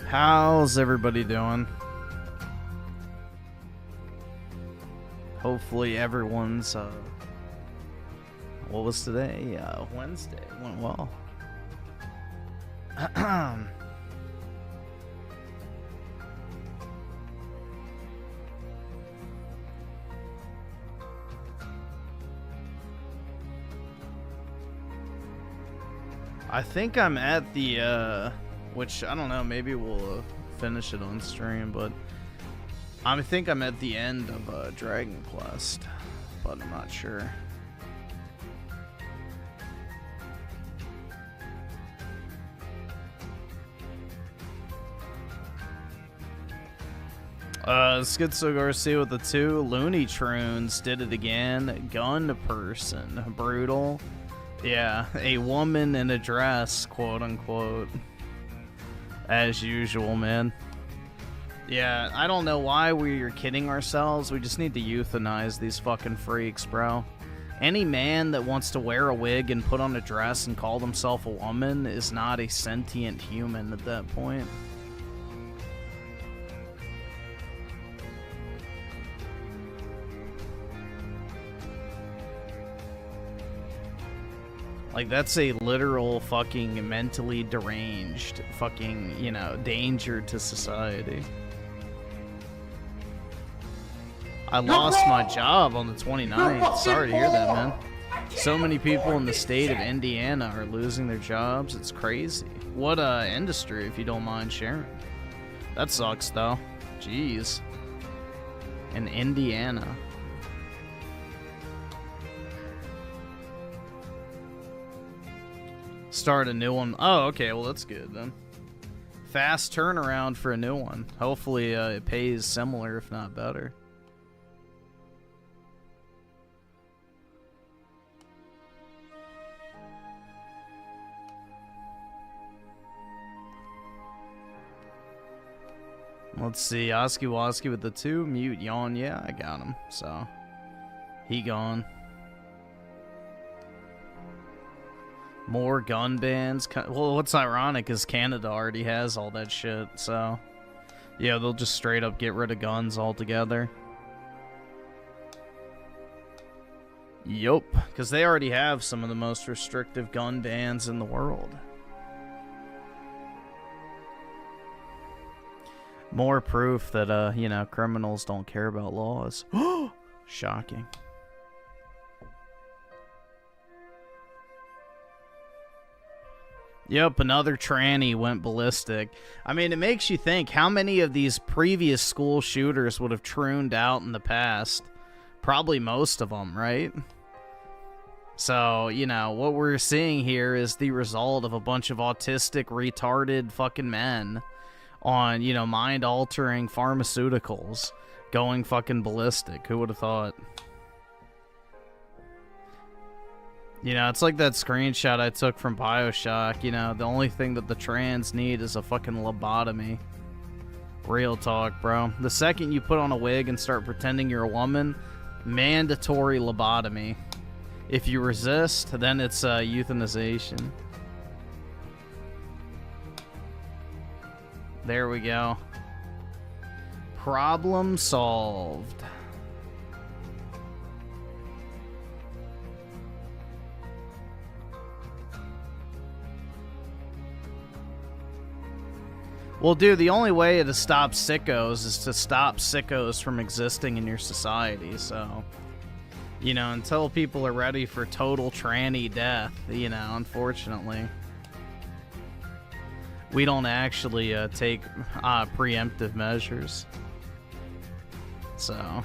How's everybody doing? Hopefully everyone's, what was today? Wednesday. Went well. I think I'm at the, which, I don't know, maybe we'll finish it on stream, but I think I'm at the end of Dragon Quest, but I'm not sure. Schizo Garcia with the 2. Looney Tunes did it again. Gun person. Brutal. Yeah, a woman in a dress, quote unquote. As usual, man. Yeah, I don't know why we're kidding ourselves. We just need to euthanize these fucking freaks, bro. Any man that wants to wear a wig and put on a dress and call himself a woman is not a sentient human at that point. Like, that's a literal fucking mentally deranged fucking, you know, danger to society. I lost my job on the 29th. Sorry to hear that, man. So many people in the state of Indiana are losing their jobs. It's crazy. What industry, if you don't mind sharing? That sucks, though. Jeez. In Indiana. Start a new one. Oh, okay. Well, that's good then. Fast turnaround for a new one. Hopefully, it pays similar, if not better. Let's see. Oski Woski with the 2. Mute yawn. Yeah, I got him. So, he gone. More gun bans. Well, what's ironic is Canada already has all that shit, so yeah, they'll just straight up get rid of guns altogether. Yup, because they already have some of the most restrictive gun bans in the world. More proof that, you know, criminals don't care about laws. Shocking. Yep, another tranny went ballistic. I mean, it makes you think, how many of these previous school shooters would have trooned out in the past? Probably most of them, right? So, you know, what we're seeing here is the result of a bunch of autistic, retarded fucking men on, you know, mind-altering pharmaceuticals going fucking ballistic. Who would have thought? You know, it's like that screenshot I took from BioShock. You know, the only thing that the trans need is a fucking lobotomy. Real talk, bro. The second you put on a wig and start pretending you're a woman, mandatory lobotomy. If you resist, then it's euthanization. There we go. Problem solved. Well, dude, the only way to stop sickos is to stop sickos from existing in your society, so... You know, until people are ready for total tranny death, you know, unfortunately. We don't actually take preemptive measures. So...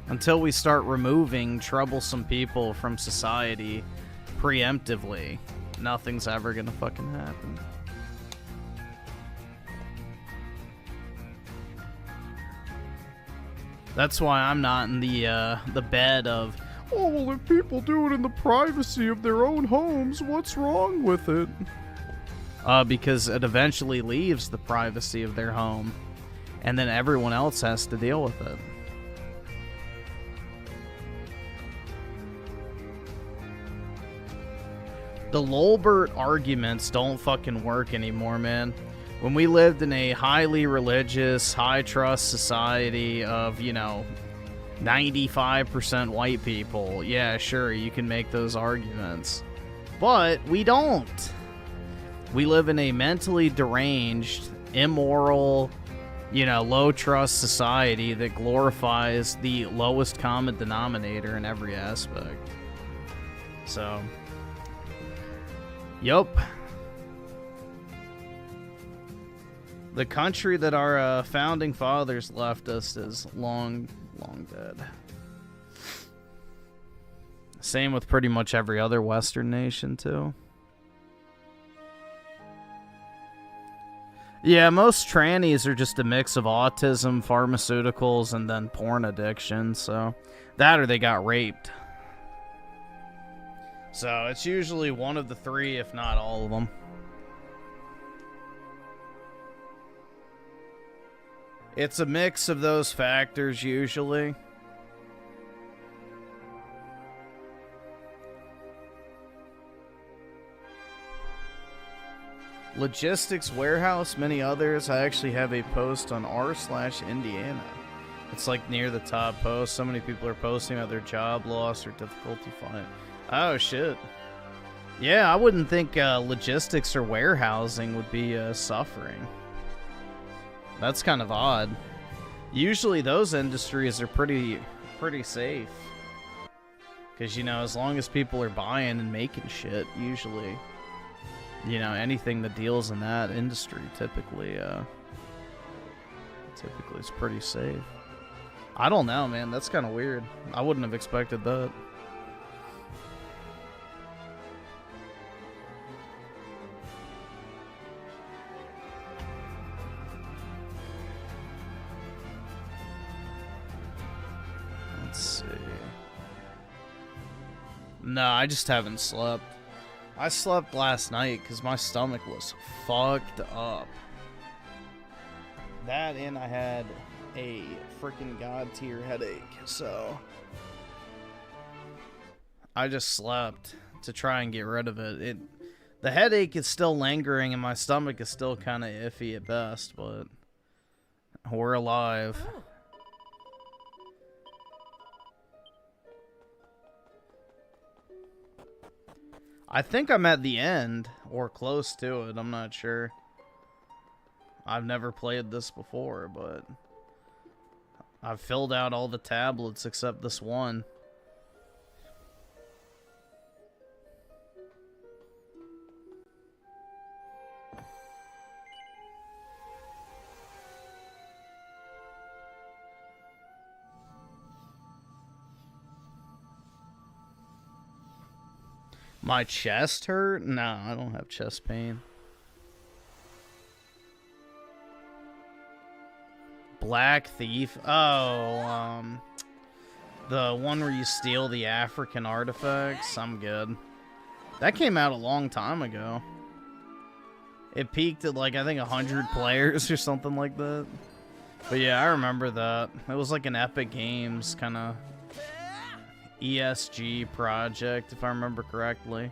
Until we start removing troublesome people from society preemptively, nothing's ever gonna fucking happen. That's why I'm not in the bed of, oh, well, if people do it in the privacy of their own homes, what's wrong with it? Because it eventually leaves the privacy of their home, and then everyone else has to deal with it. The Lolbert arguments don't fucking work anymore, man. When we lived in a highly religious, high-trust society of, you know, 95% white people, yeah, sure, you can make those arguments. But we don't. We live in a mentally deranged, immoral, you know, low-trust society that glorifies the lowest common denominator in every aspect. So, yup. The country that our founding fathers left us is long, long dead. Same with pretty much every other Western nation, too. Yeah, most trannies are just a mix of autism, pharmaceuticals, and then porn addiction, so... That or they got raped. So, it's usually one of the three, if not all of them. It's a mix of those factors, usually. Logistics warehouse, many others. I actually have a post on r/Indiana. It's like near the top post. So many people are posting about their job loss or difficulty finding. Oh, shit. Yeah, I wouldn't think logistics or warehousing would be suffering. That's kind of odd. Usually those industries are pretty safe. Because, you know, as long as people are buying and making shit, usually, you know, anything that deals in that industry typically is pretty safe. I don't know, man. That's kind of weird. I wouldn't have expected that. No, I just haven't slept. I slept last night because my stomach was fucked up. That and I had a freaking god tier headache, so I just slept to try and get rid of it. The headache is still lingering and my stomach is still kind of iffy at best, but we're alive. I think I'm at the end, or close to it, I'm not sure. I've never played this before, but I've filled out all the tablets except this one. My chest hurt? No, I don't have chest pain. Black Thief? Oh, The one where you steal the African artifacts? I'm good. That came out a long time ago. It peaked at like, I think 100 players or something like that. But yeah, I remember that. It was like an Epic Games kind of ESG project, if I remember correctly.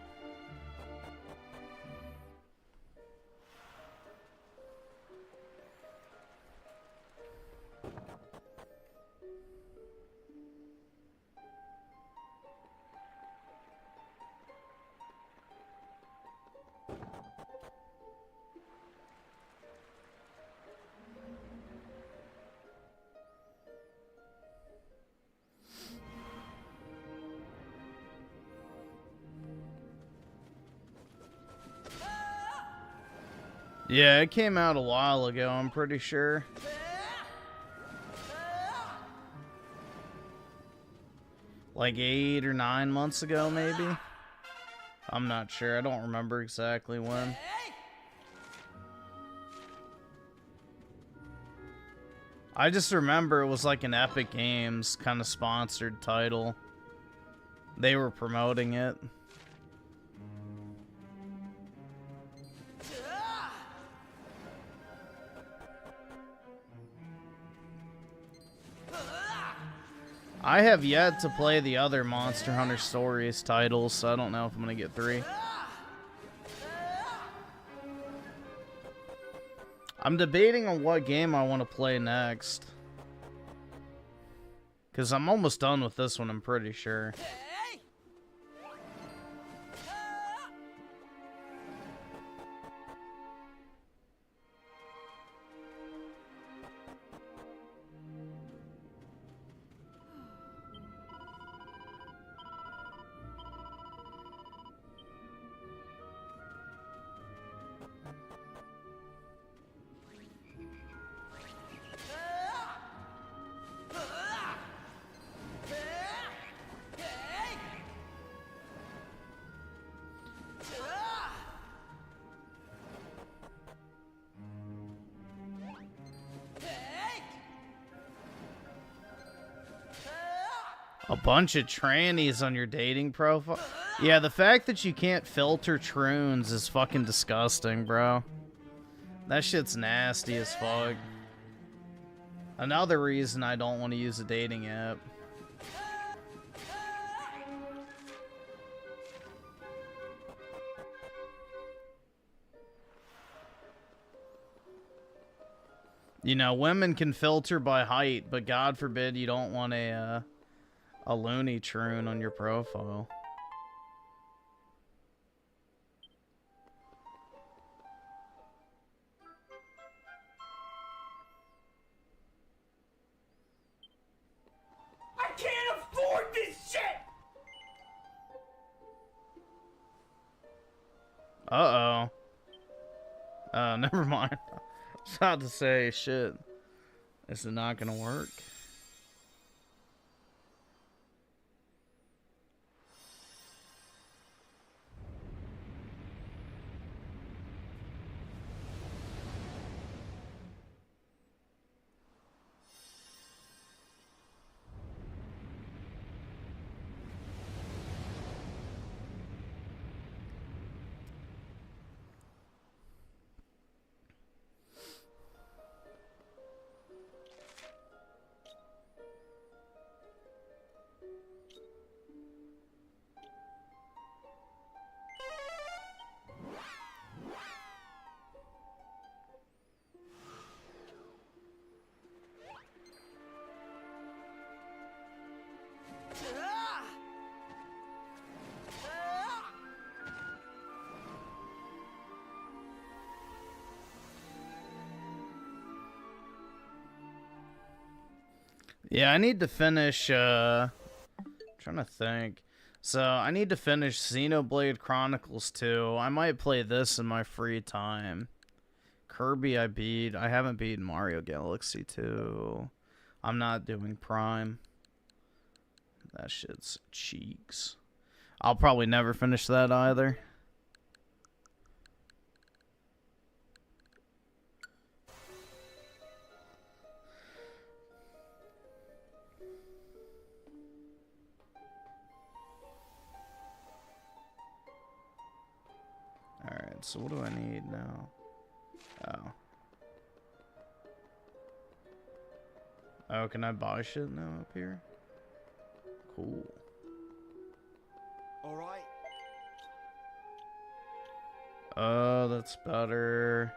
Yeah, it came out a while ago, I'm pretty sure. Like 8 or 9 months ago, maybe? I'm not sure. I don't remember exactly when. I just remember it was like an Epic Games kind of sponsored title. They were promoting it. I have yet to play the other Monster Hunter Stories titles, so I don't know if I'm going to get 3. I'm debating on what game I want to play next. Because I'm almost done with this one, I'm pretty sure. A bunch of trannies on your dating profile. Yeah, the fact that you can't filter troons is fucking disgusting, bro. That shit's nasty as fuck. Another reason I don't want to use a dating app. You know, women can filter by height, but God forbid you don't want a loony troon on your profile. I can't afford this shit! Uh-oh. Never mind. I was about to say, shit. This is not gonna work. Yeah, I need to finish, trying to think. So, I need to finish Xenoblade Chronicles 2. I might play this in my free time. Kirby I beat. I haven't beaten Mario Galaxy 2. I'm not doing Prime. That shit's cheeks. I'll probably never finish that either. So what do I need now? Oh. Oh, can I buy shit now up here? Cool. All right. Oh, that's better.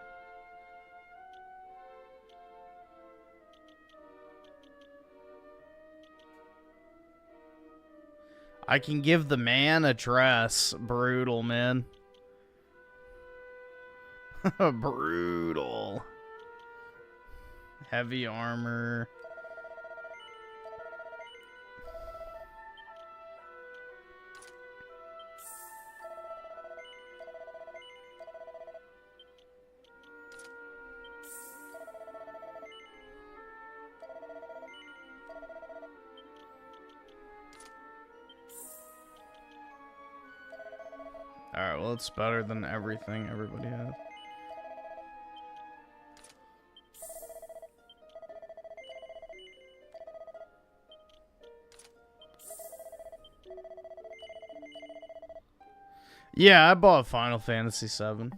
I can give the man a dress. Brutal, man. Brutal. Heavy armor. Alright, well, it's better than everything everybody has. Yeah, I bought Final Fantasy VII.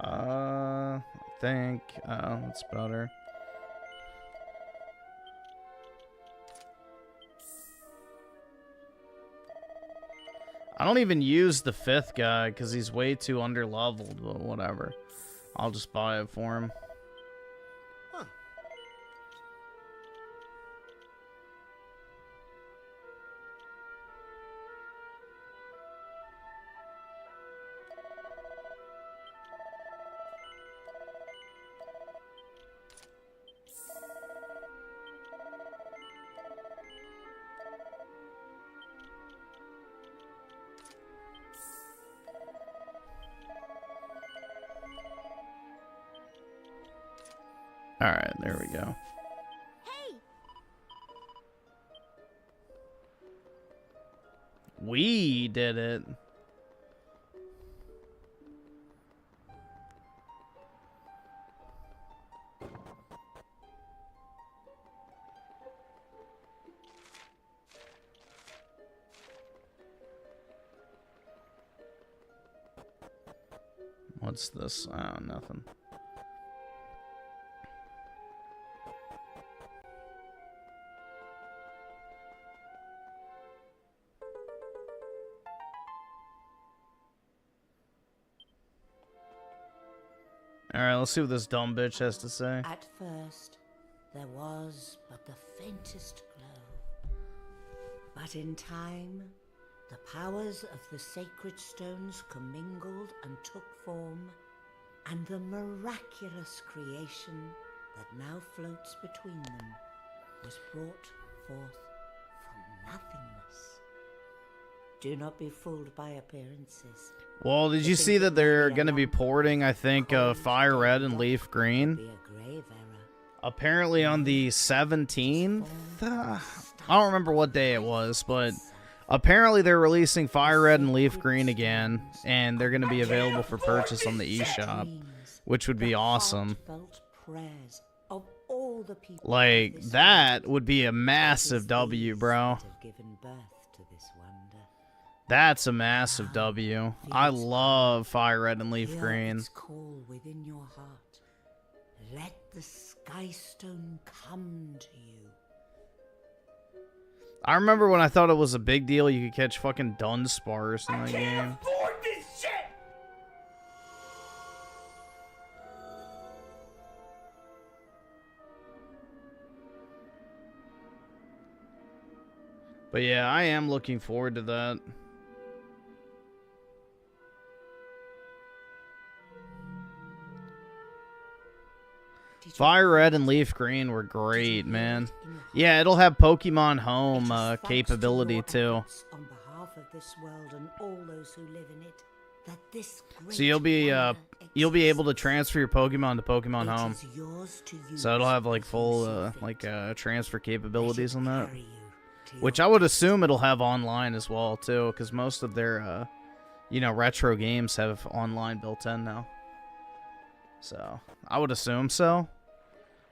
I think that's better. I don't even use the 5th guy because he's way too underleveled, but whatever. I'll just buy it for him. Huh. Alright, there we go. Hey! We did it. What's this? Oh, nothing. Alright, let's see what this dumb bitch has to say. At first, there was but the faintest glow. But in time, the powers of the sacred stones commingled and took form, and the miraculous creation that now floats between them was brought forth from nothingness. Do not be fooled by appearances. Well, did you see that they're going to be porting, I think, Fire Red and Leaf Green? Be a grave error. Apparently on the 17th? I don't remember what day it was, but apparently they're releasing Fire Red and Leaf Green again, and they're going to be available for purchase on the eShop, which would be awesome. Like, that would be a massive W, bro. That's a massive W. I love Fire Red and Leaf Green. Call within your heart. Let the Skystone come to you. I remember when I thought it was a big deal you could catch fucking Dunsparce in the game. Afford this shit! But yeah, I am looking forward to that. Fire Red and Leaf Green were great, man. Yeah, it'll have Pokemon Home capability too. On behalf of this world and all those who live in it, that this So you'll be able to transfer your Pokemon to Pokemon Home. So it'll have like full transfer capabilities on that. Which I would assume it'll have online as well too, because most of their retro games have online built in now. So I would assume so.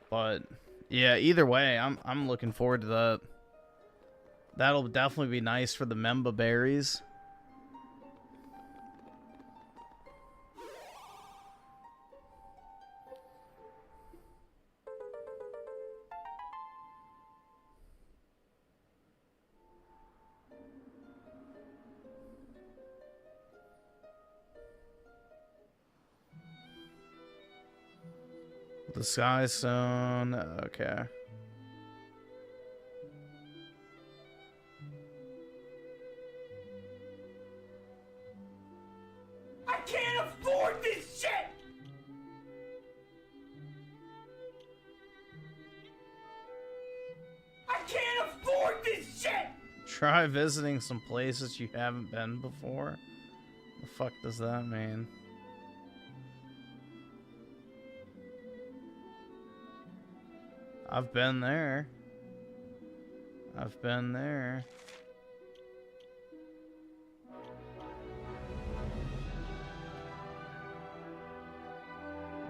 But yeah, either way, I'm looking forward to that. That'll definitely be nice for the Memba berries. The Sky Zone, okay. I can't afford this shit! I can't afford this shit! Try visiting some places you haven't been before. The fuck does that mean? I've been there. I've been there.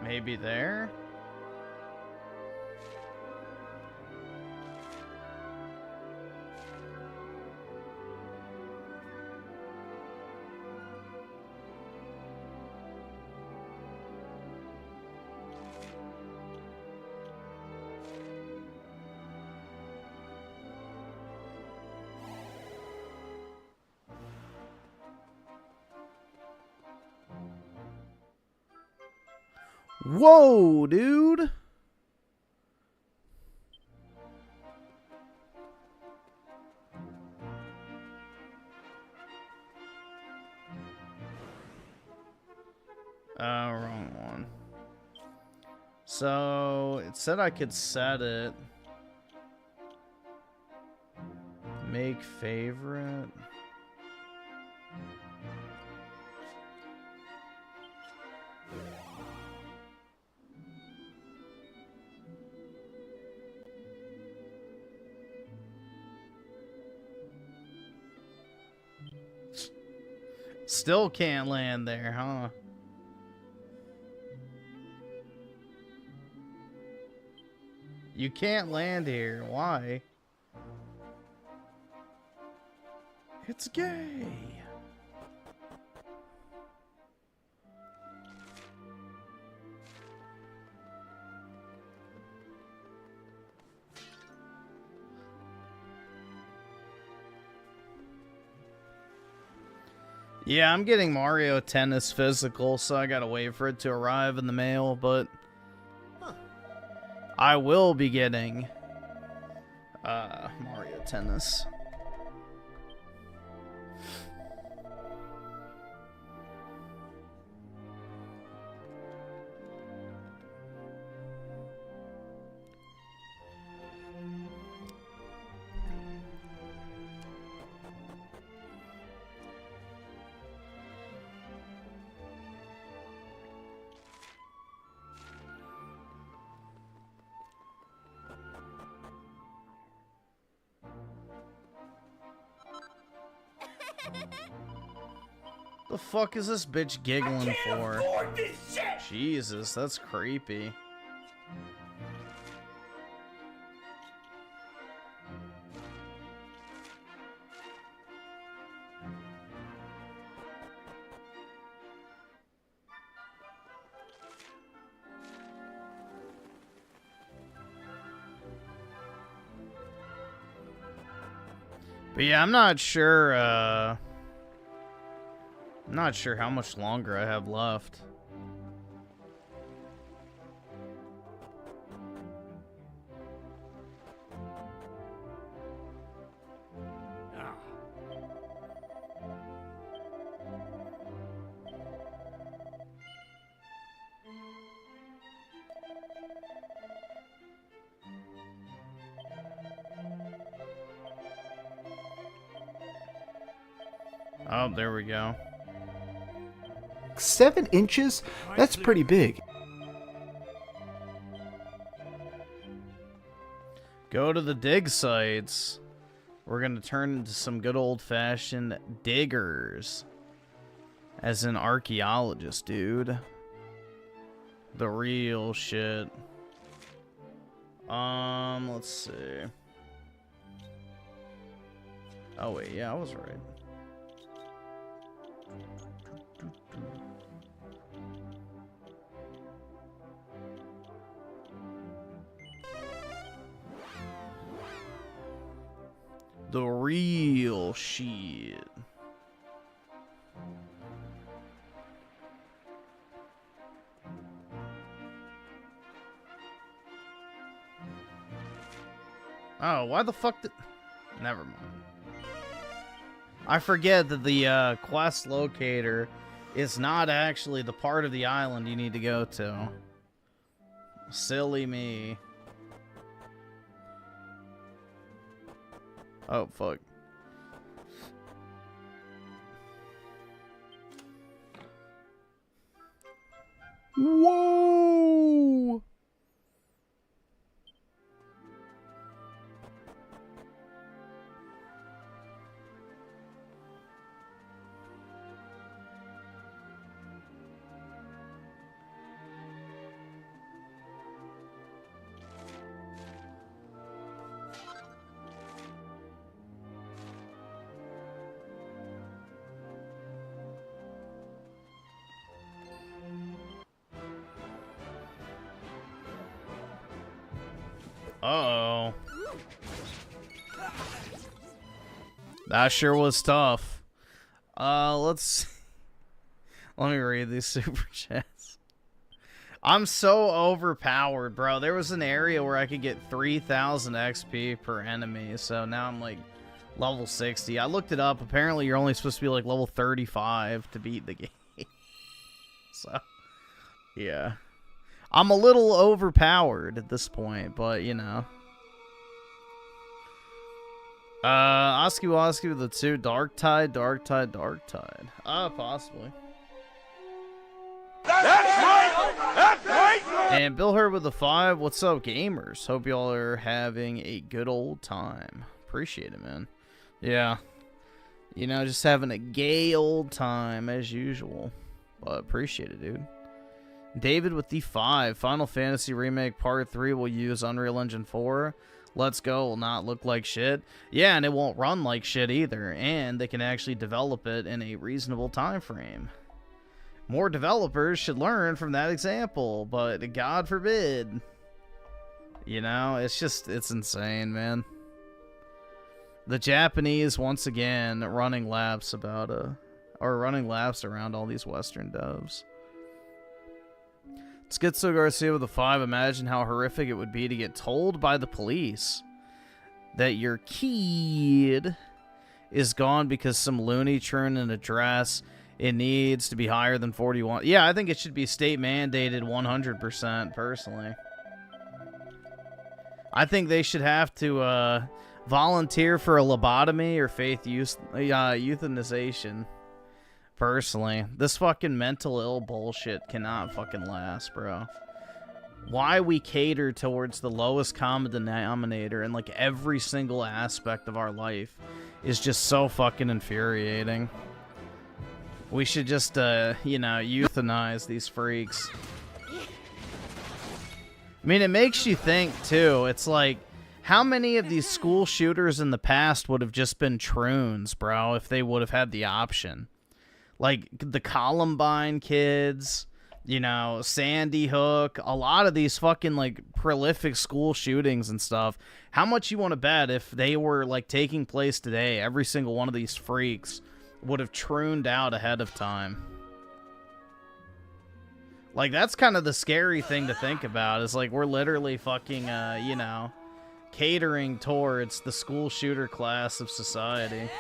Maybe there? Whoa, dude. Wrong one. So, it said I could set it. Make favorite. Still can't land there, huh? You can't land here. Why? It's gay. Yeah, I'm getting Mario Tennis physical, so I gotta wait for it to arrive in the mail, but I will be getting Mario Tennis. The fuck is this bitch giggling for? Jesus, that's creepy. But yeah, I'm not sure how much longer I have left. Oh, there we go. 7 inches? That's pretty big. Go to the dig sites. We're gonna turn into some good old-fashioned diggers. As an archaeologist, dude. The real shit. Let's see. Oh wait, yeah, I was right. The real shit. Oh, why the fuck did... Never mind. I forget that the quest locator is not actually the part of the island you need to go to. Silly me. Oh, fuck. Whoa! Uh-oh. That sure was tough. Let me read these super chats. I'm so overpowered, bro. There was an area where I could get 3,000 XP per enemy, so now I'm like level 60. I looked it up. Apparently, you're only supposed to be like level 35 to beat the game. So, yeah. I'm a little overpowered at this point, but, you know. AUSSIE'S with the 2. Dark Tide. Possibly. That's right! That's right! And Bill Hurd with the 5. What's up, gamers? Hope y'all are having a good old time. Appreciate it, man. Yeah. You know, just having a gay old time as usual. But appreciate it, dude. David with the 5. Final Fantasy Remake Part 3 will use Unreal Engine 4. Let's Go will not look like shit. Yeah, and it won't run like shit either. And they can actually develop it in a reasonable time frame. More developers should learn from that example, but God forbid. You know, it's insane, man. The Japanese, once again, running laps around all these Western devs. Schizo Garcia with a 5. Imagine how horrific it would be to get told by the police that your kid is gone because some loony turned in a dress. It needs to be higher than 41. Yeah, I think it should be state mandated 100%, personally. I think they should have to volunteer for a lobotomy or euthanization. Personally, this fucking mental ill bullshit cannot fucking last, bro. Why we cater towards the lowest common denominator in like every single aspect of our life is just so fucking infuriating. We should just, you know, euthanize these freaks. I mean, it makes you think, too. It's like, how many of these school shooters in the past would have just been troons, bro, if they would have had the option? Like, the Columbine kids, you know, Sandy Hook, a lot of these fucking, like, prolific school shootings and stuff. How much you want to bet if they were, like, taking place today, every single one of these freaks would have trooned out ahead of time? Like, that's kind of the scary thing to think about, is, like, we're literally fucking, you know, catering towards the school shooter class of society.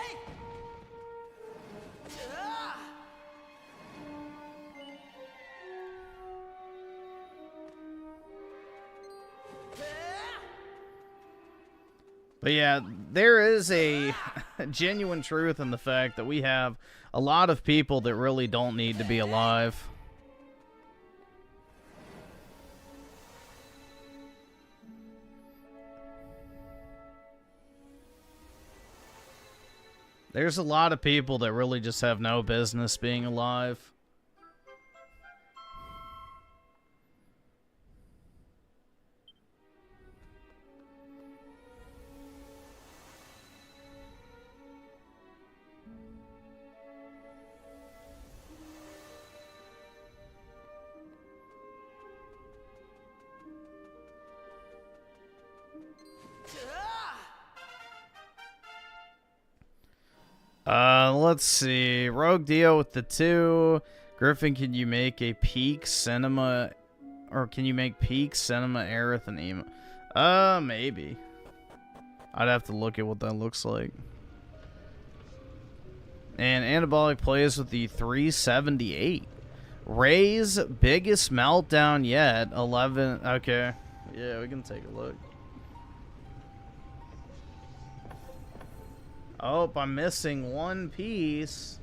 But yeah, there is a genuine truth in the fact that we have a lot of people that really don't need to be alive. There's a lot of people that really just have no business being alive. Let's see. Rogue Dio with the 2. Griffin, can you make a peak cinema, or can you make peak cinema Aerith and Emo? Maybe. I'd have to look at what that looks like. And Anabolic plays with the 378. Ray's biggest meltdown yet. 11. Okay. Yeah, we can take a look. Oh, I'm missing one piece.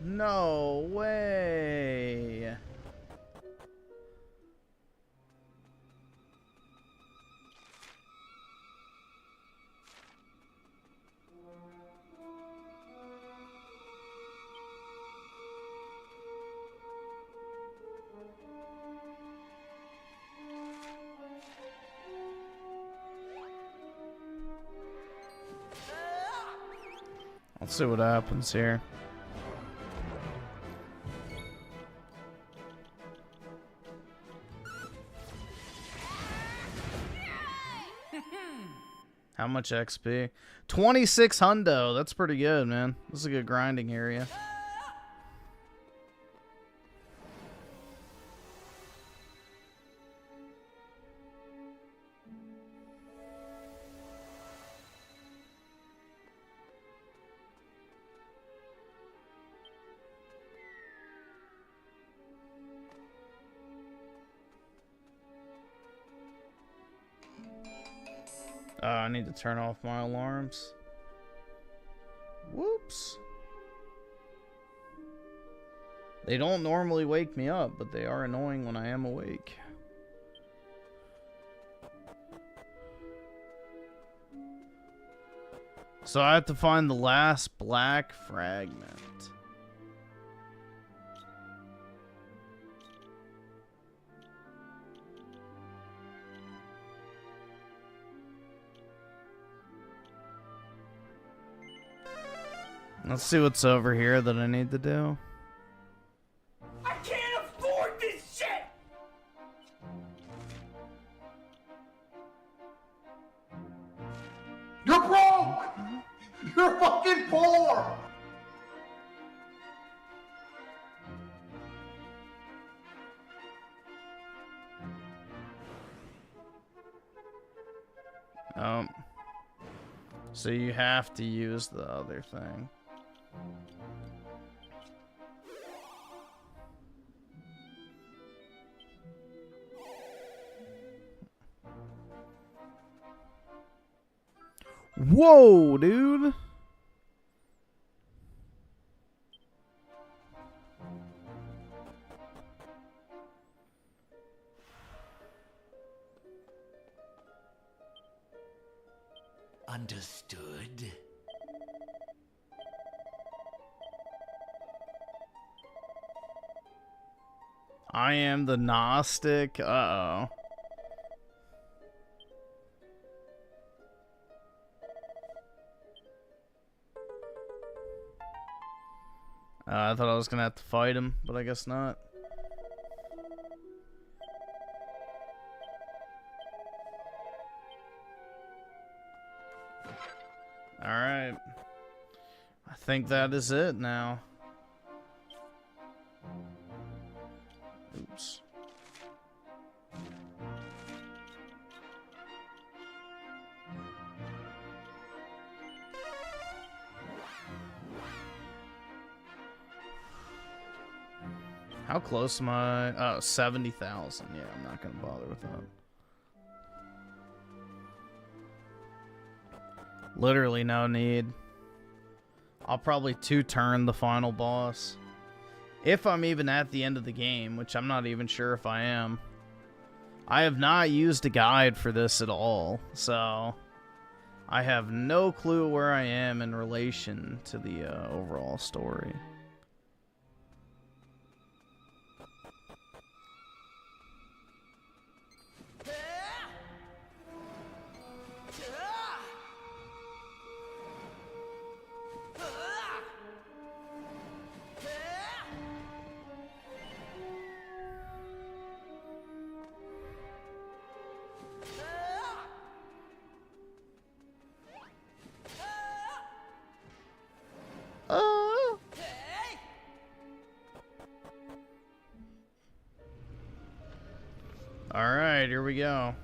No way. Let's see what happens here. How much XP? 26 hundo. That's pretty good, man. This is a good grinding area. I need to turn off my alarms. Whoops. They don't normally wake me up, but they are annoying when I am awake. So I have to find the last black fragment. Let's see what's over here that I need to do. I can't afford this shit! You're broke! You're fucking poor! So you have to use the other thing. Whoa, dude. Understood. I am the Gnostic. Uh-oh. I thought I was gonna have to fight him, but I guess not. Alright. I think that is it now. Oops. How close am I? Oh, 70,000. Yeah, I'm not going to bother with that. Literally no need. I'll probably 2-turn the final boss. If I'm even at the end of the game, which I'm not even sure if I am. I have not used a guide for this at all, so I have no clue where I am in relation to the overall story. Alright, here we go.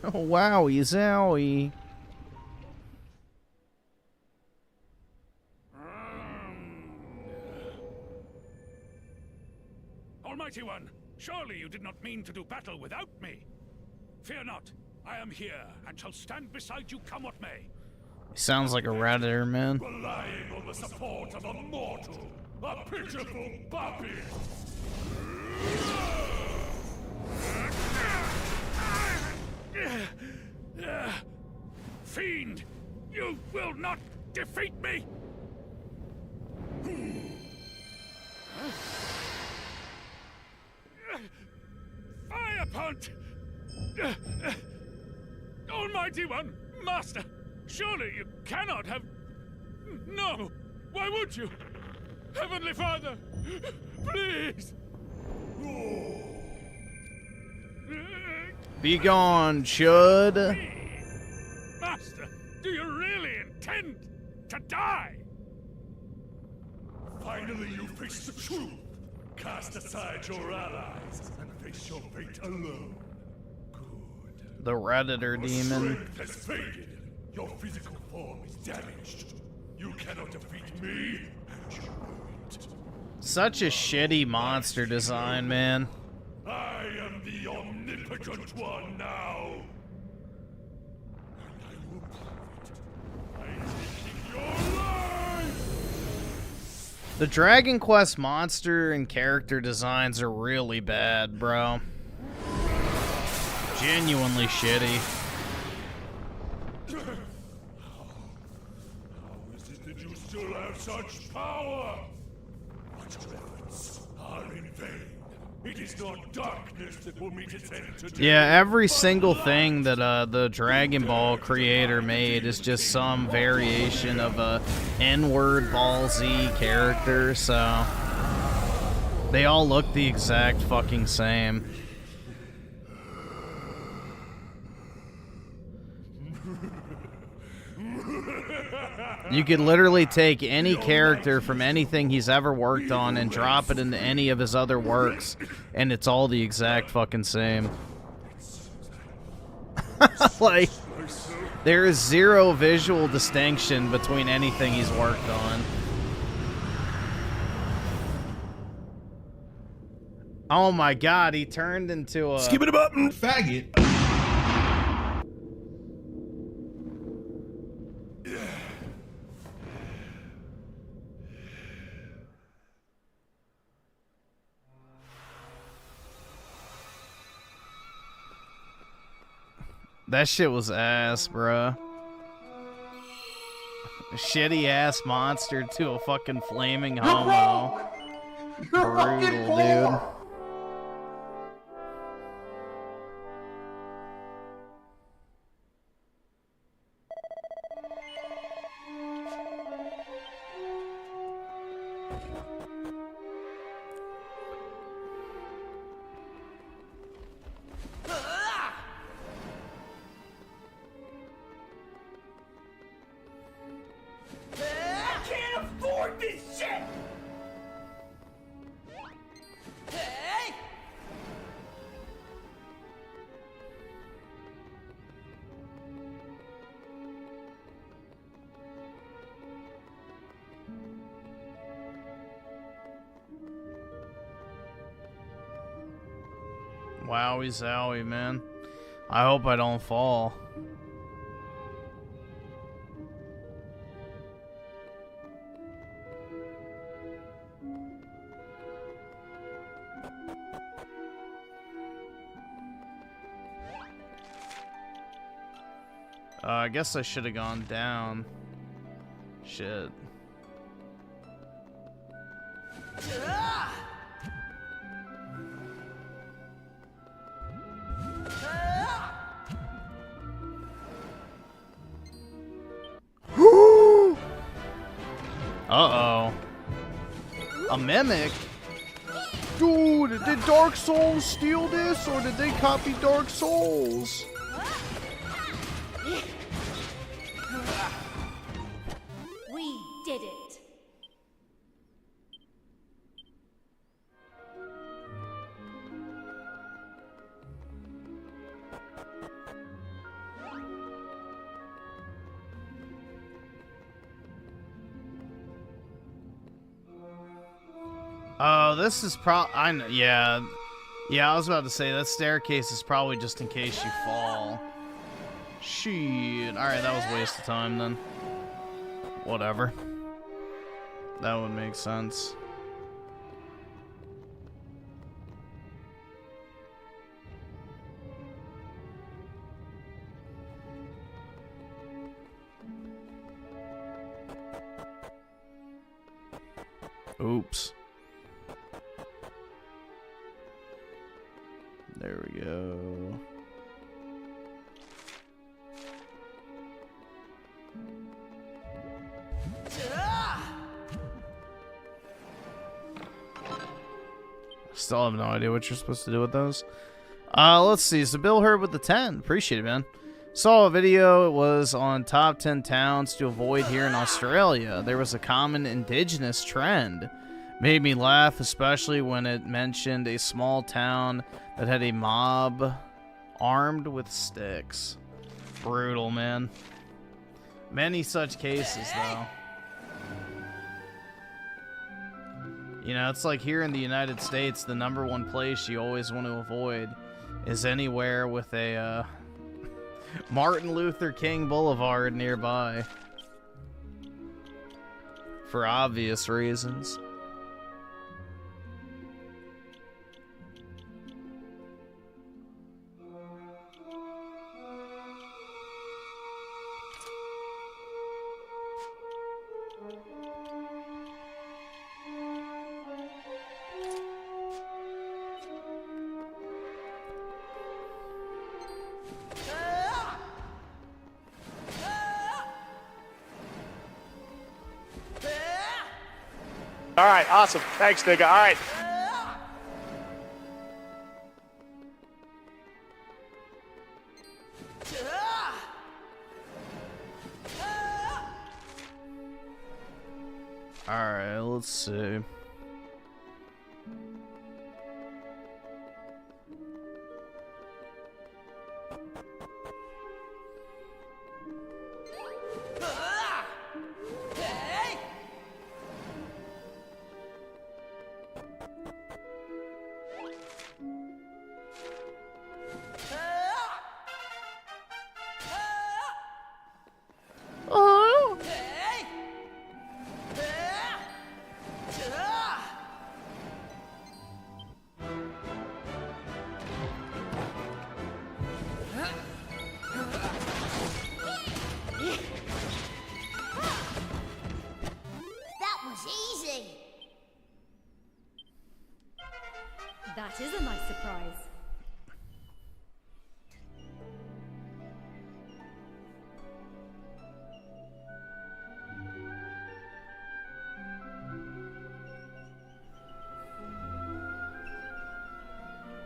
Oh, wowie zowie. Almighty One, surely you did not mean to do battle without me. Fear not, I am here and shall stand beside you come what may. He sounds like a Redditor, man. Relying on the support of a mortal, a pitiful puppy. Fiend, you will not defeat me! Fire punt! Almighty One, Master, surely you cannot have... No! Why would you? Heavenly Father, please! Be gone, chud. Master, do you really intend to die? Finally you face the truth. Cast aside your allies and face your fate alone. Good. The Redditor Your demon. strength has faded. Your physical form is damaged. You cannot defeat me, and you know it. Such a shitty monster design, man. I am the omnipotent one now. And I will prove it by taking your life! The Dragon Quest monster and character designs are really bad, bro. Genuinely shitty. How is it that you still have such power? But your efforts are in vain. It is not darkness that will meet its end today. Yeah, every single thing that the Dragon Ball creator made is just some variation of a N-word Ball Z character, so they all look the exact fucking same. You could literally take any character from anything he's ever worked on and drop it into any of his other works, and it's all the exact fucking same. Like, there is zero visual distinction between anything he's worked on. Oh my god, he turned into a... Skip it button, faggot. That shit was ass, bruh. A shitty ass monster to a fucking flaming homo. You're fucking Brutal, poor. dude. I can't afford this shit! Wowie zowie, man. I hope I don't fall. I guess I should have gone down. Shit. Uh-oh. A mimic? Dude, did Dark Souls steal this, or did they copy Dark Souls? We did it. Oh, this is I know, yeah. Yeah, I was about to say, that staircase is probably just in case you fall. Shit. Alright, that was a waste of time then. Whatever. That would make sense. Oops. There we go. Still have no idea what you're supposed to do with those. Let's see. So Bill Hurd with the 10. Appreciate it, man. Saw a video. It was on top 10 towns to avoid here in Australia. There was a common indigenous trend. Made me laugh, especially when it mentioned a small town that had a mob armed with sticks. Brutal, man. Many such cases, though. You know, it's like here in the United States, the #1 place you always want to avoid is anywhere with a Martin Luther King Boulevard nearby. For obvious reasons. All right, awesome. Thanks, nigga. All right. All right, let's see. That is a nice surprise.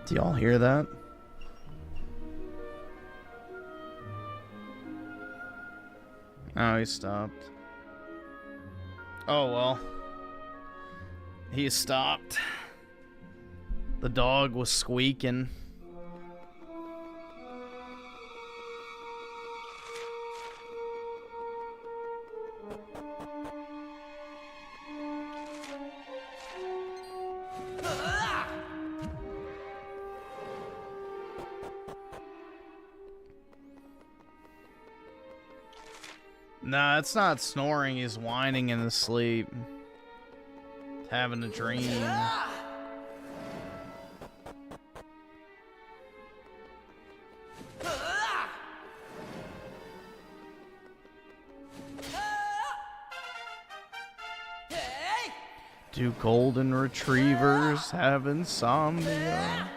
Do y'all hear that? Oh, he stopped. Oh, well. He stopped. The dog was squeaking. Nah, it's not snoring. He's whining in his sleep. Having a dream. Do golden retrievers have insomnia?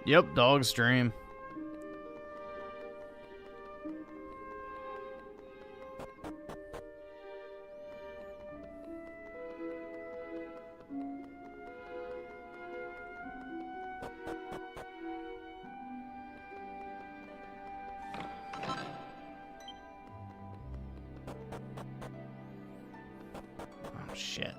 Yep, dog's dream. Oh, shit.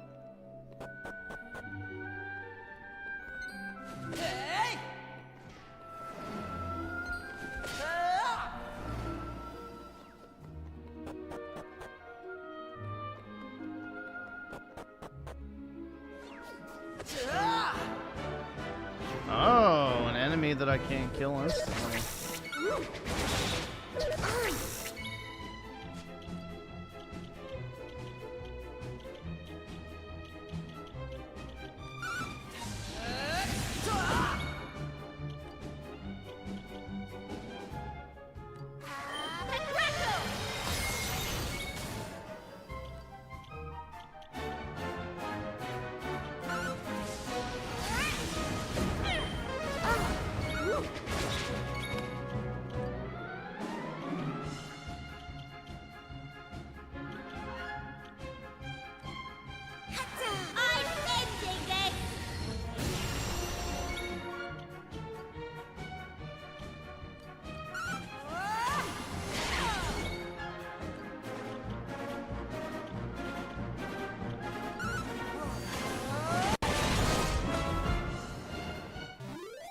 Oh, an enemy that I can't kill instantly.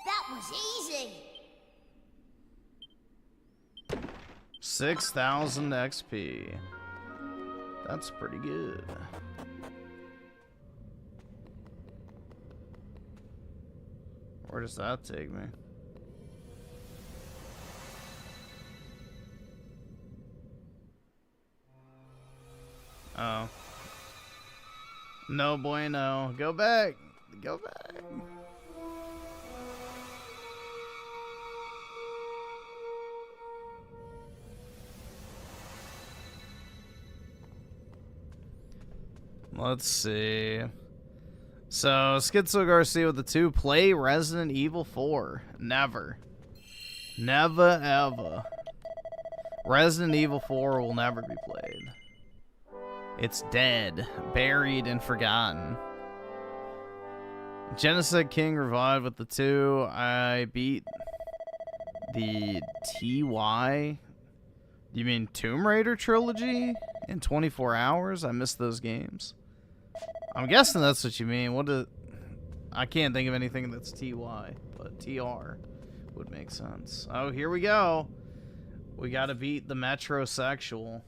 That was easy. 6,000 XP. That's pretty good. Where does that take me? Oh. No bueno. Go back. Go back. Let's see. So, Schizo Garcia with the 2. Play Resident Evil 4. Never. Never ever. Resident Evil 4 will never be played. It's dead. Buried and forgotten. Genocide King revived with the 2. I beat the TY. You mean Tomb Raider trilogy? In 24 hours? I missed those games. I'm guessing that's what you mean. I can't think of anything that's TY, but TR would make sense. Oh, here we go. We gotta beat the metrosexual.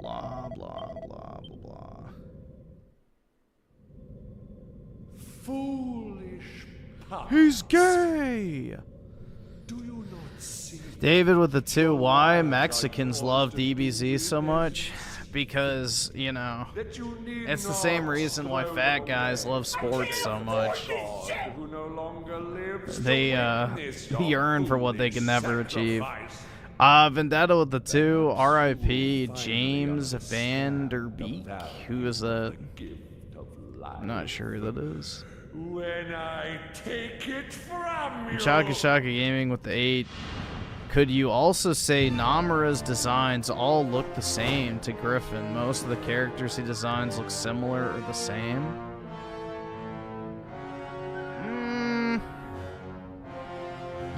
Blah, blah, blah, blah, blah. Foolish pup. He's gay! Do you not see? David with the 2. Why Mexicans love DBZ so much? Because, you know, it's the same reason why fat guys love sports so much. They yearn for what they can never achieve. Vendetta with the 2. R.I.P. James Vanderbeek. Who is that? I'm not sure who that is. When I take it from you. Shaka Shaka Gaming with the 8. Could you also say Namura's designs all look the same to Griffin? Most of the characters he designs look similar or the same.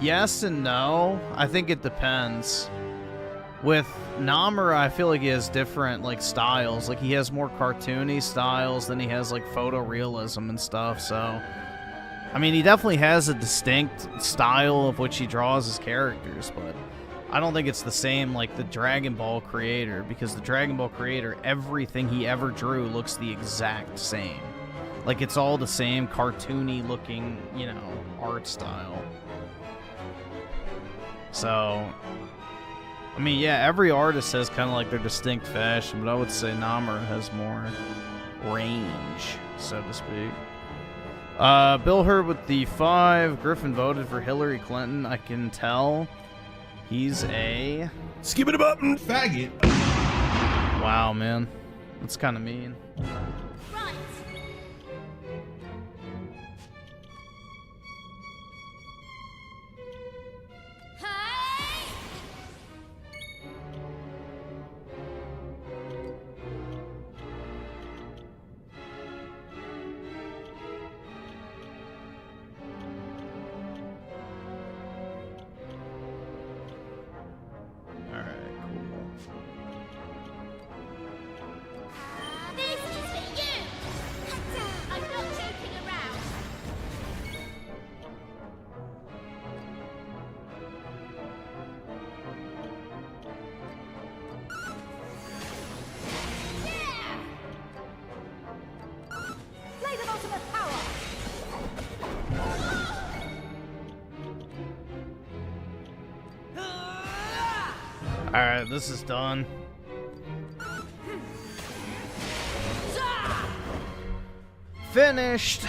Yes and no. I think it depends. With Namura, I feel like he has different like styles. Like he has more cartoony styles than he has like photorealism and stuff. So, I mean, he definitely has a distinct style of which he draws his characters, but I don't think it's the same like the Dragon Ball creator, because the Dragon Ball creator, everything he ever drew looks the exact same. Like it's all the same cartoony looking, you know, art style. So, I mean, yeah, every artist has kind of like their distinct fashion, but I would say Namura has more range, so to speak. Bill Hurd with the 5. Griffin voted for Hillary Clinton. I can tell. He's a... Skip it a button. Faggot. Wow, man. That's kind of mean. Right. Hey! Alright, cool. This is for you! I'm not joking around. Yeah! Play the ultimate power! Alright, this is done. Finished.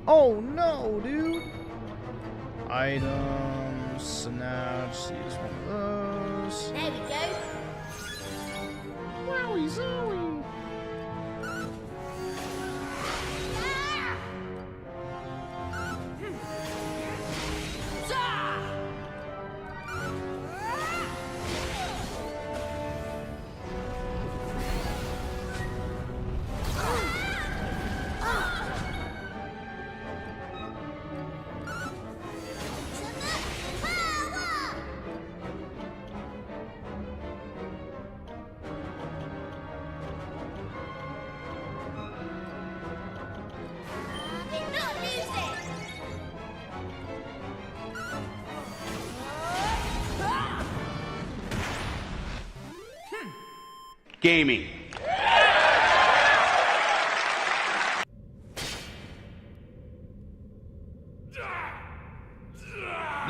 Oh no, dude. Items. So now just use one of those. There we go. Wowie zowie. Gaming.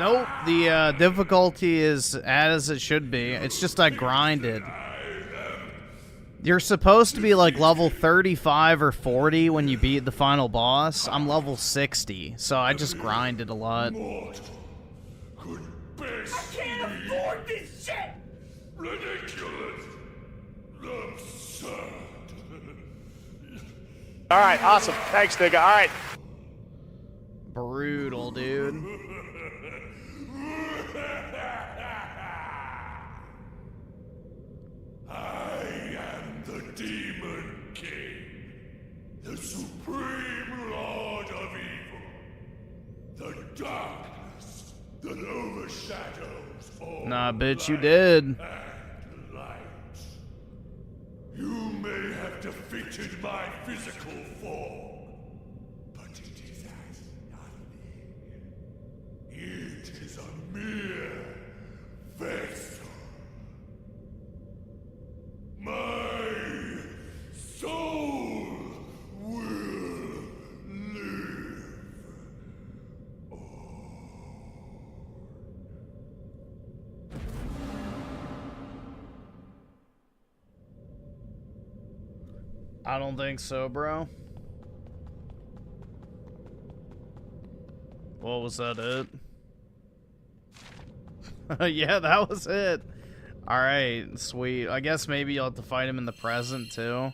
Nope, the difficulty is as it should be. It's just I grinded. You're supposed to be like level 35 or 40 when you beat the final boss. I'm level 60, so I just grinded a lot. I can't afford this shit! Ridiculous. Absurd. All right, awesome. Thanks, nigga. All right. Brutal, dude. I am the Demon King, the Supreme Lord of Evil, the darkness that overshadows all Nah, bitch, you did. and light. You may have defeated my physical form, but it is as nothing. It is a mere vessel. My soul will live. I don't think so, bro. What was that it? Yeah, that was it. Alright, sweet. I guess maybe you'll have to fight him in the present, too.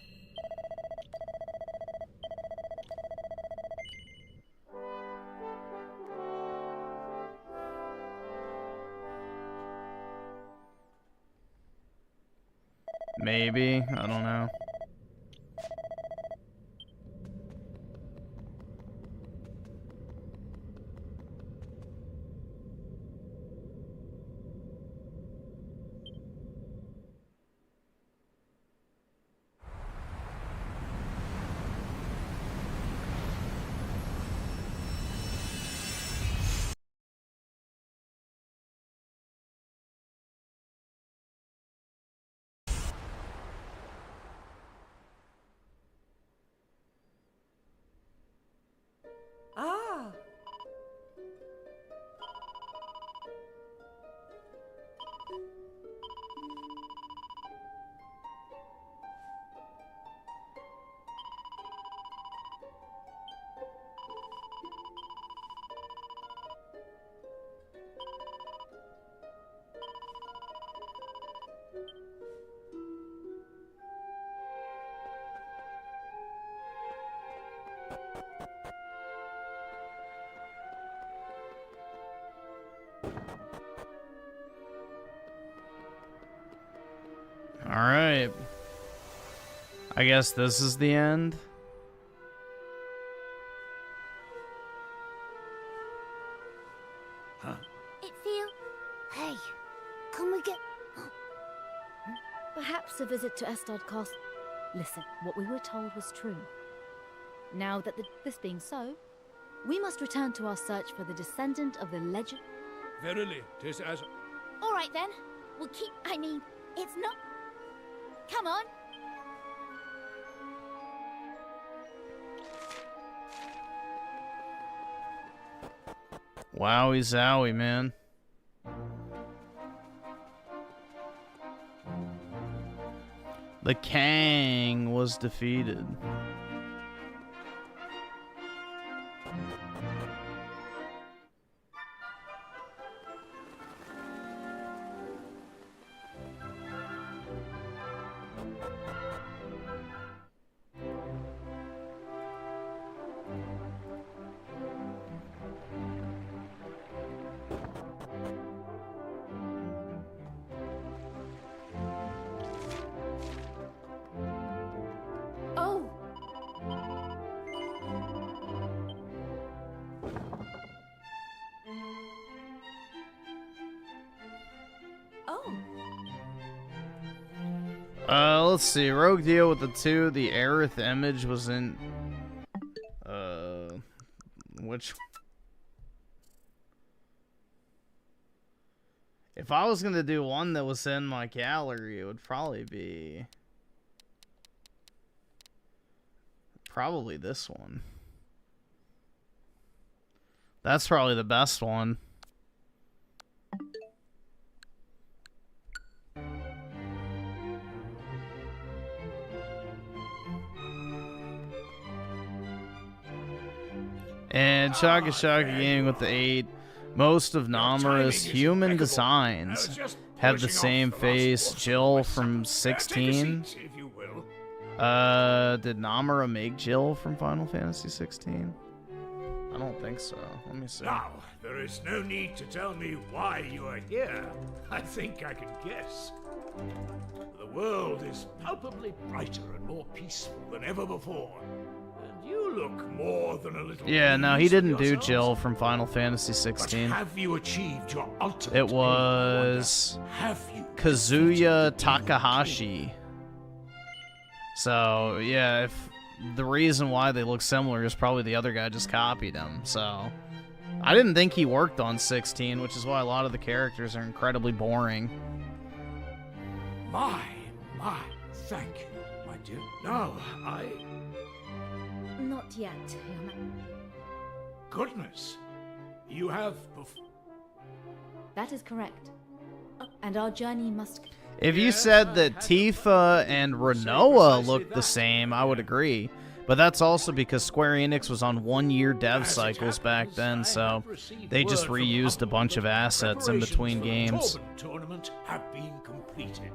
Maybe. I don't know. Alright. I guess this is the end. It feels... Hey, can we get... Perhaps a visit to Estad Castle. Listen, what we were told was true. Now that this being so, we must return to our search for the descendant of the legend. Verily, 'tis as... All right then. We'll keep... I mean, it's not... Come on. Wowie zowie, man. The Kang was defeated. Oh! Let's see. Rogue deal with the 2. The Aerith image was in... Which... If I was gonna do one that was in my gallery, it would probably be... Probably this one. That's probably the best one. And Shaka Gaming with the 8. Most of Namura's human designs have the same face. Jill from 16. Did Namura make Jill from Final Fantasy 16? I don't think so. Let me see. Now, there is no need to tell me why you are here. I think I can guess. The world is palpably brighter and more peaceful than ever before. And you look more than a little... Yeah, no, he didn't do yourselves. Jill from Final Fantasy 16. But have you achieved your ultimate It was Have you Kazuya Takahashi. So, yeah, if the reason why they look similar is probably the other guy just copied him. So, I didn't think he worked on 16, which is why a lot of the characters are incredibly boring. My, thank you, my dear. Now, Not yet, young man. Goodness, you have... That is correct. And our journey must... If you said that Tifa and Renoa looked the same, I would agree. But that's also because Square Enix was on 1-year dev cycles back then, so they just reused a bunch of assets in between games. Tournament have been completed.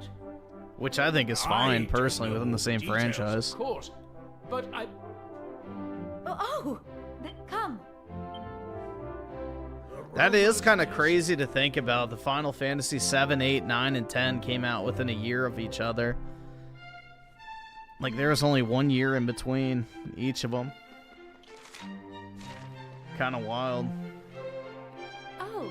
Which I think is fine, personally, within the same franchise. Of course, but I... Come. That is kind of crazy to think about. The Final Fantasy 7, 8, 9, and 10 came out within a year of each other. Like, there was only 1 year in between each of them. Kind of wild. Oh.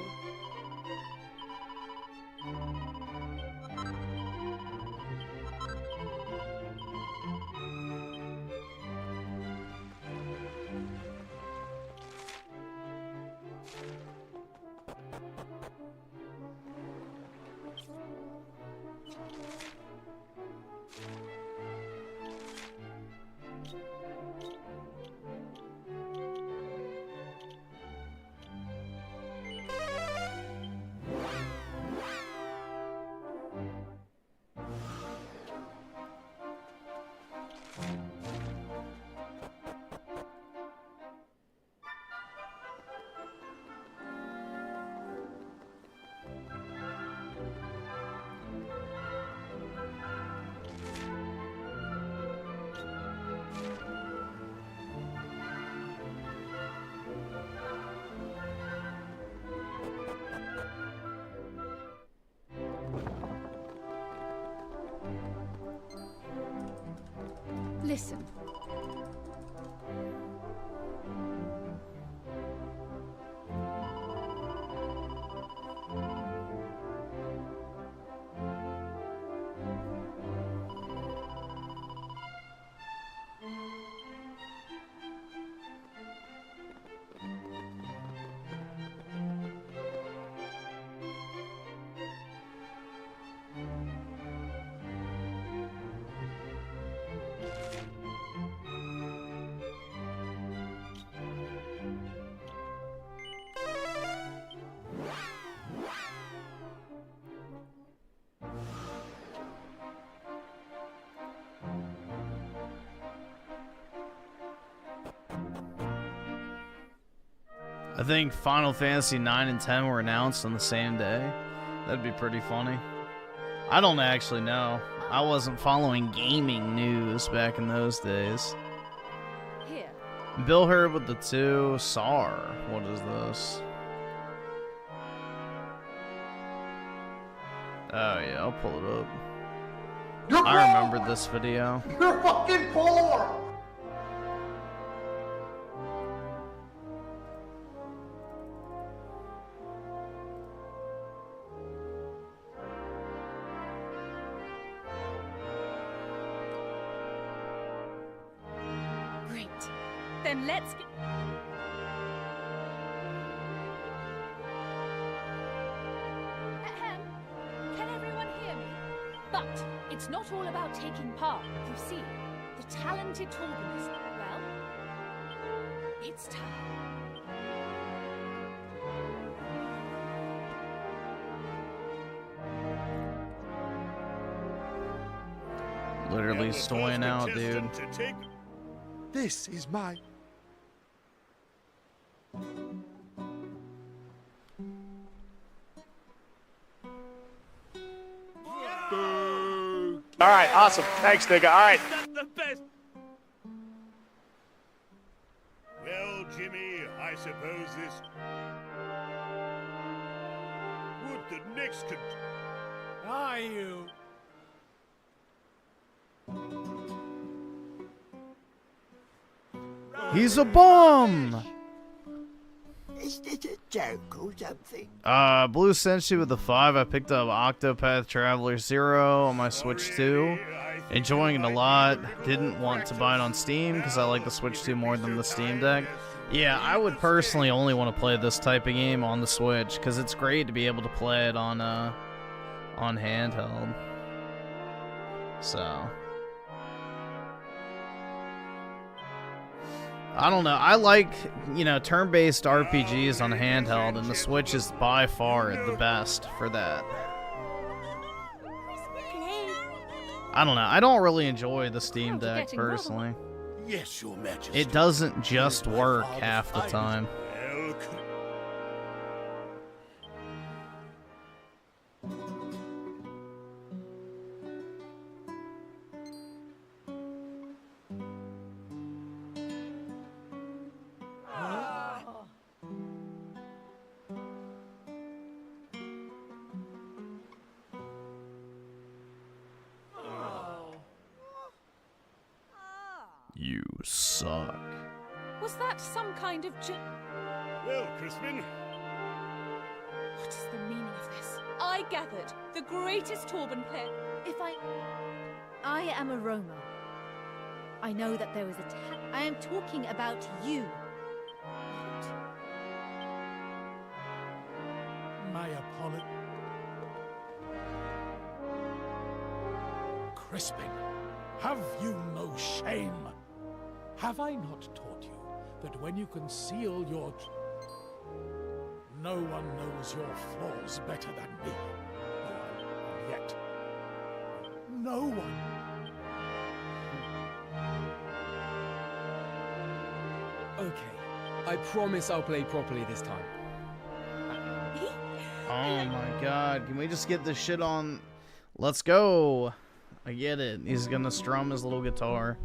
Listen. I think Final Fantasy 9 and 10 were announced on the same day. That'd be pretty funny. I don't actually know. I wasn't following gaming news back in those days. Here. Bill Hurd with the 2. SAR. What is this? Oh yeah, I'll pull it up. You're I poor! remember this video. You're fucking poor! Great. Then let's get... Ahem. Can everyone hear me? But it's not all about taking part. You see, the talented Torbenist, well, it's time. Literally stoying out, dude. This is my... All right, awesome. Thanks, nigga. All right. The best. Well, Jimmy, I suppose this would the next Are you? He's a bum! Is this a joke or something? Blue Senshi with the 5. I picked up Octopath Traveler 0 on my Switch 2. Enjoying it a lot. Didn't want to buy it on Steam because I like the Switch 2 more than the Steam Deck. Yeah, I would personally only want to play this type of game on the Switch because it's great to be able to play it on handheld. So... I don't know. I like, you know, turn-based RPGs on handheld, and the Switch is by far the best for that. I don't know. I don't really enjoy the Steam Deck, personally. Yes, Your Majesty. It doesn't just work half the time. Well, You suck. Was that some kind of well, Crispin. What is the meaning of this? I gathered the greatest Torben player. If I am a Roma. I know that there is a I am talking about you. What? My apologies. Crispin, have you no shame? Have I not taught you that when you conceal your... No one knows your flaws better than me. And yet, no one. Okay, I promise I'll play properly this time. Oh my god. Can we just get this shit on? Let's go. I get it. He's gonna strum his little guitar.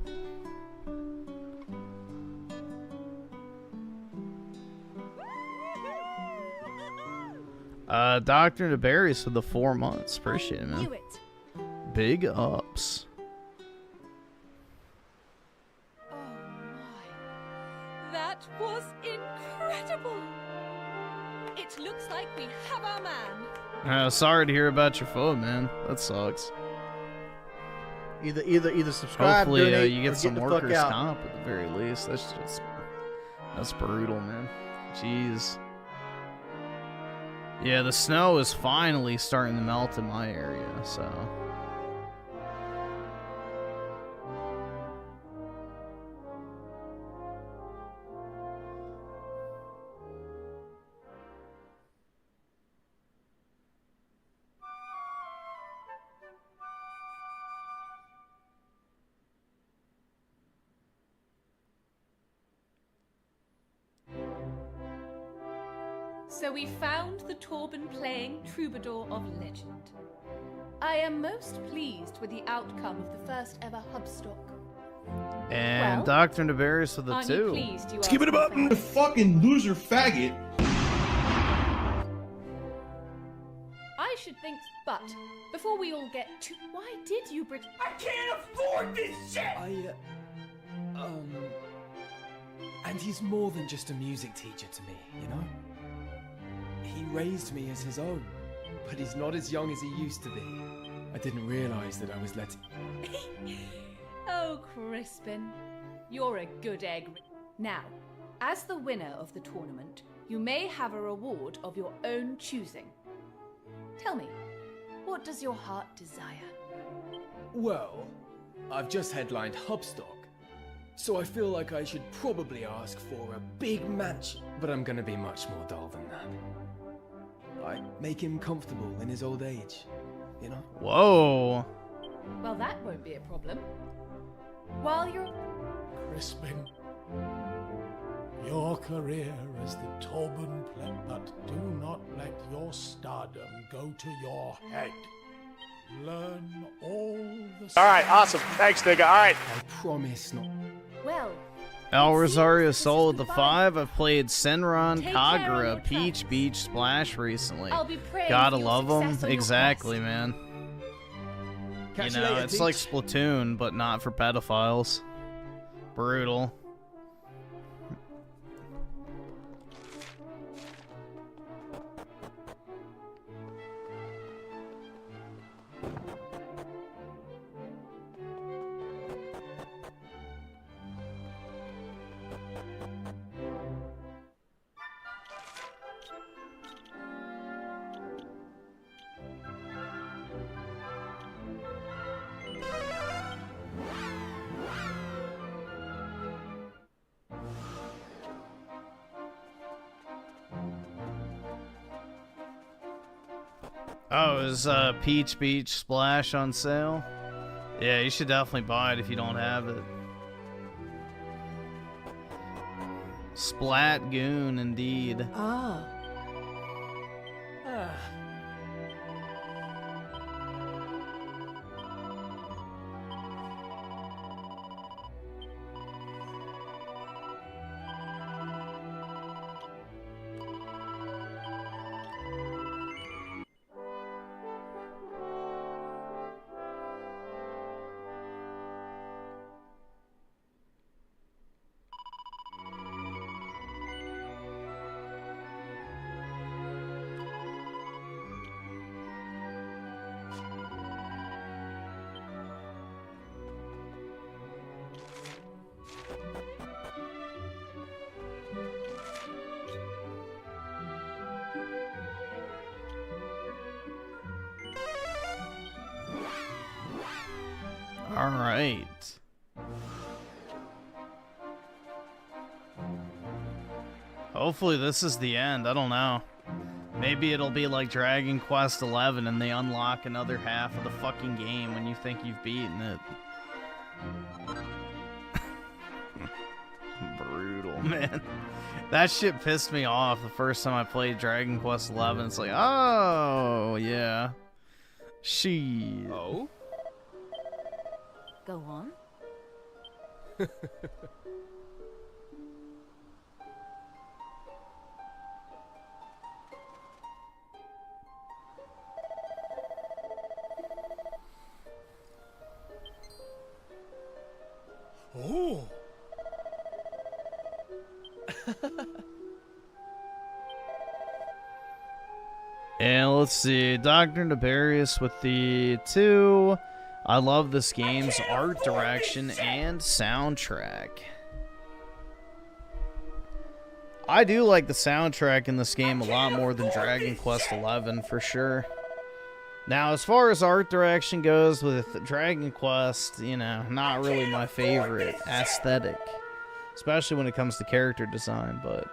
Dr. DeBerry's for the 4 months. Appreciate it, man. Knew it. Big ups. incredible! It looks like we have our man. Sorry to hear about your foot, man. That sucks. Either subscribe, Hopefully, donate, you or get some the fuck workers' out. comp at the very least. That's brutal, man. Jeez. Yeah, the snow is finally starting to melt in my area, so. So we found the Torban-playing troubadour of legend. I am most pleased with the outcome of the first ever Hubstock. And Well, Dr. Nevaris with a Aren't you 2. pleased you Skip it asked up, me? you fucking loser faggot. I should think, but before we all get to, why did you bring? I can't afford this shit! And he's more than just a music teacher to me, you know? He raised me as his own, but he's not as young as he used to be. I didn't realize that I was letting... Oh, Crispin, you're a good egg. Now, as the winner of the tournament, you may have a reward of your own choosing. Tell me, what does your heart desire? Well, I've just headlined Hubstock, so I feel like I should probably ask for a big mansion. But I'm gonna be much more dull than that. I make him comfortable in his old age, you know? Whoa. Well, that won't be a problem. While you're... Crispin, your career as the Torban player, but do not let your stardom go to your head. Learn all the... All right, awesome. Thanks, nigga. All right. I promise not. Well... El it Rosario seems Soul this with is the 5. I've played Senran, Take care on your Kagura, Peach travels. Beach, Splash recently. I'll be praying Gotta for your love them. success on your Exactly, quest. man. Catch You you know, later, it's like Teach. Splatoon, but not for pedophiles. Brutal. Oh, is Peach Beach Splash on sale? Yeah, you should definitely buy it if you don't have it. Splat Goon, indeed. Ah, All right. Hopefully this is the end. I don't know. Maybe it'll be like Dragon Quest XI and they unlock another half of the fucking game when you think you've beaten it. Brutal, man. That shit pissed me off the first time I played Dragon Quest XI. It's like, oh, yeah. Shit. Oh? Go on. Oh! And let's see, Dr. Nefarious with the 2. I love this game's art direction and soundtrack. I do like the soundtrack in this game a lot more than Dragon Quest XI for sure. Now, as far as art direction goes with Dragon Quest, you know, not really my favorite aesthetic, especially when it comes to character design, but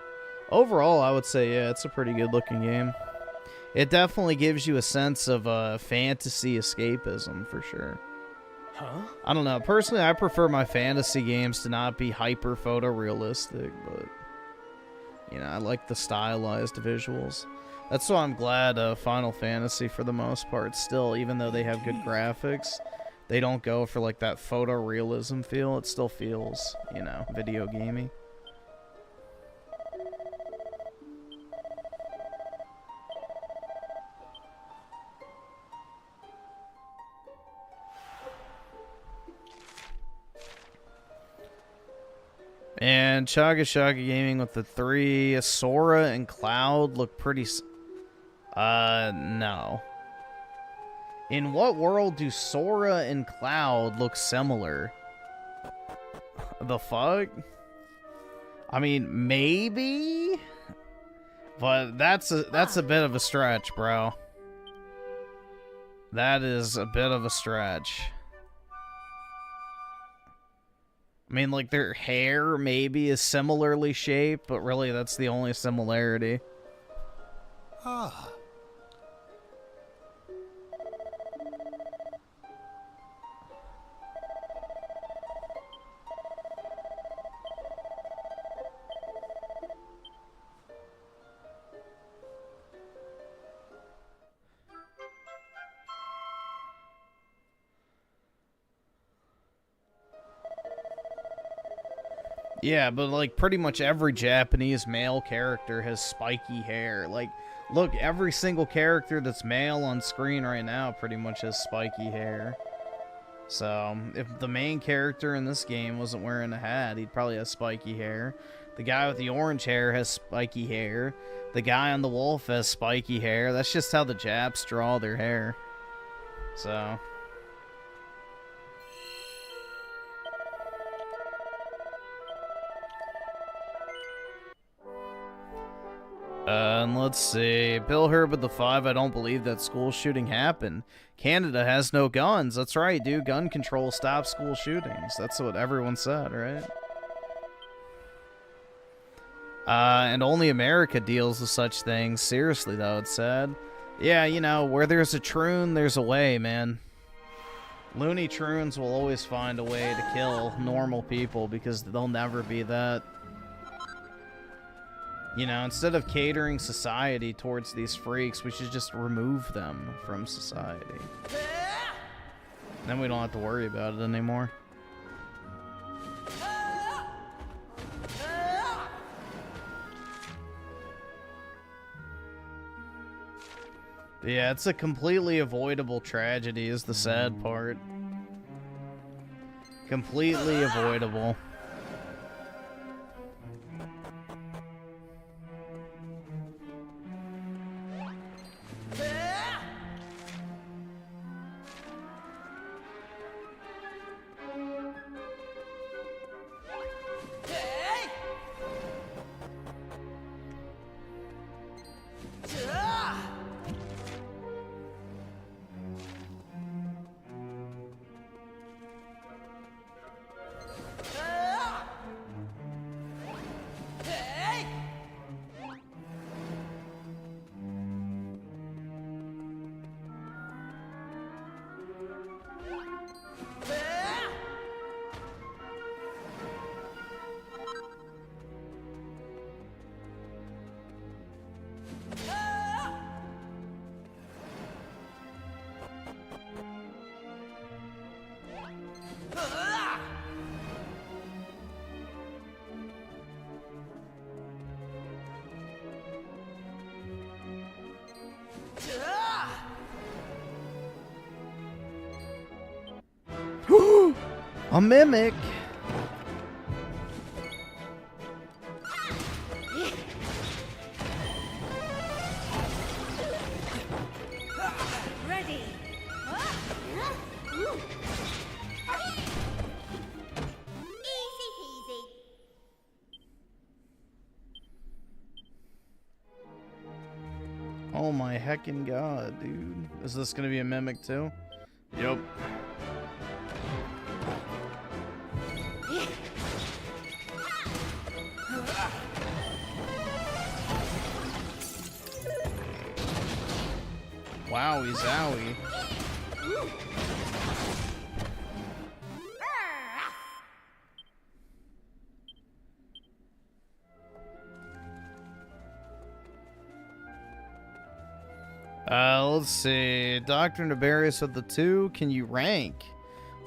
overall, I would say, yeah, it's a pretty good looking game. It definitely gives you a sense of fantasy escapism, for sure. Huh? I don't know. Personally, I prefer my fantasy games to not be hyper photorealistic, but, you know, I like the stylized visuals. That's why I'm glad Final Fantasy, for the most part, still, even though they have good graphics, they don't go for, like, that photorealism feel. It still feels, you know, video gamey. And Chaga Shaga Gaming with the 3. Sora and Cloud look pretty... no. In what world do Sora and Cloud look similar? The fuck? I mean, maybe? But that's a bit of a stretch, bro. That is a bit of a stretch. I mean, like, their hair maybe is similarly shaped, but really that's the only similarity. Ah. Yeah, but like pretty much every Japanese male character has spiky hair. Like, look, every single character that's male on screen right now pretty much has spiky hair. So, if the main character in this game wasn't wearing a hat, he'd probably have spiky hair. The guy with the orange hair has spiky hair. The guy on the wolf has spiky hair. That's just how the Japs draw their hair. So... and let's see. Bill Herb with the 5. I don't believe that school shooting happened. Canada has no guns. That's right, dude. Gun control stops school shootings. That's what everyone said, right? And only America deals with such things. Seriously, though, it said. Yeah, you know, where there's a troon, there's a way, man. Looney Troons will always find a way to kill normal people because they'll never be that. You know, instead of catering society towards these freaks, we should just remove them from society. Then we don't have to worry about it anymore. Yeah, it's a completely avoidable tragedy is the sad part. Completely avoidable. A mimic. Oh my heckin' god, dude. Is this gonna be a mimic too? Yep. Wowie zowie. Let's see. Dr. Nabarius of the 2, can you rank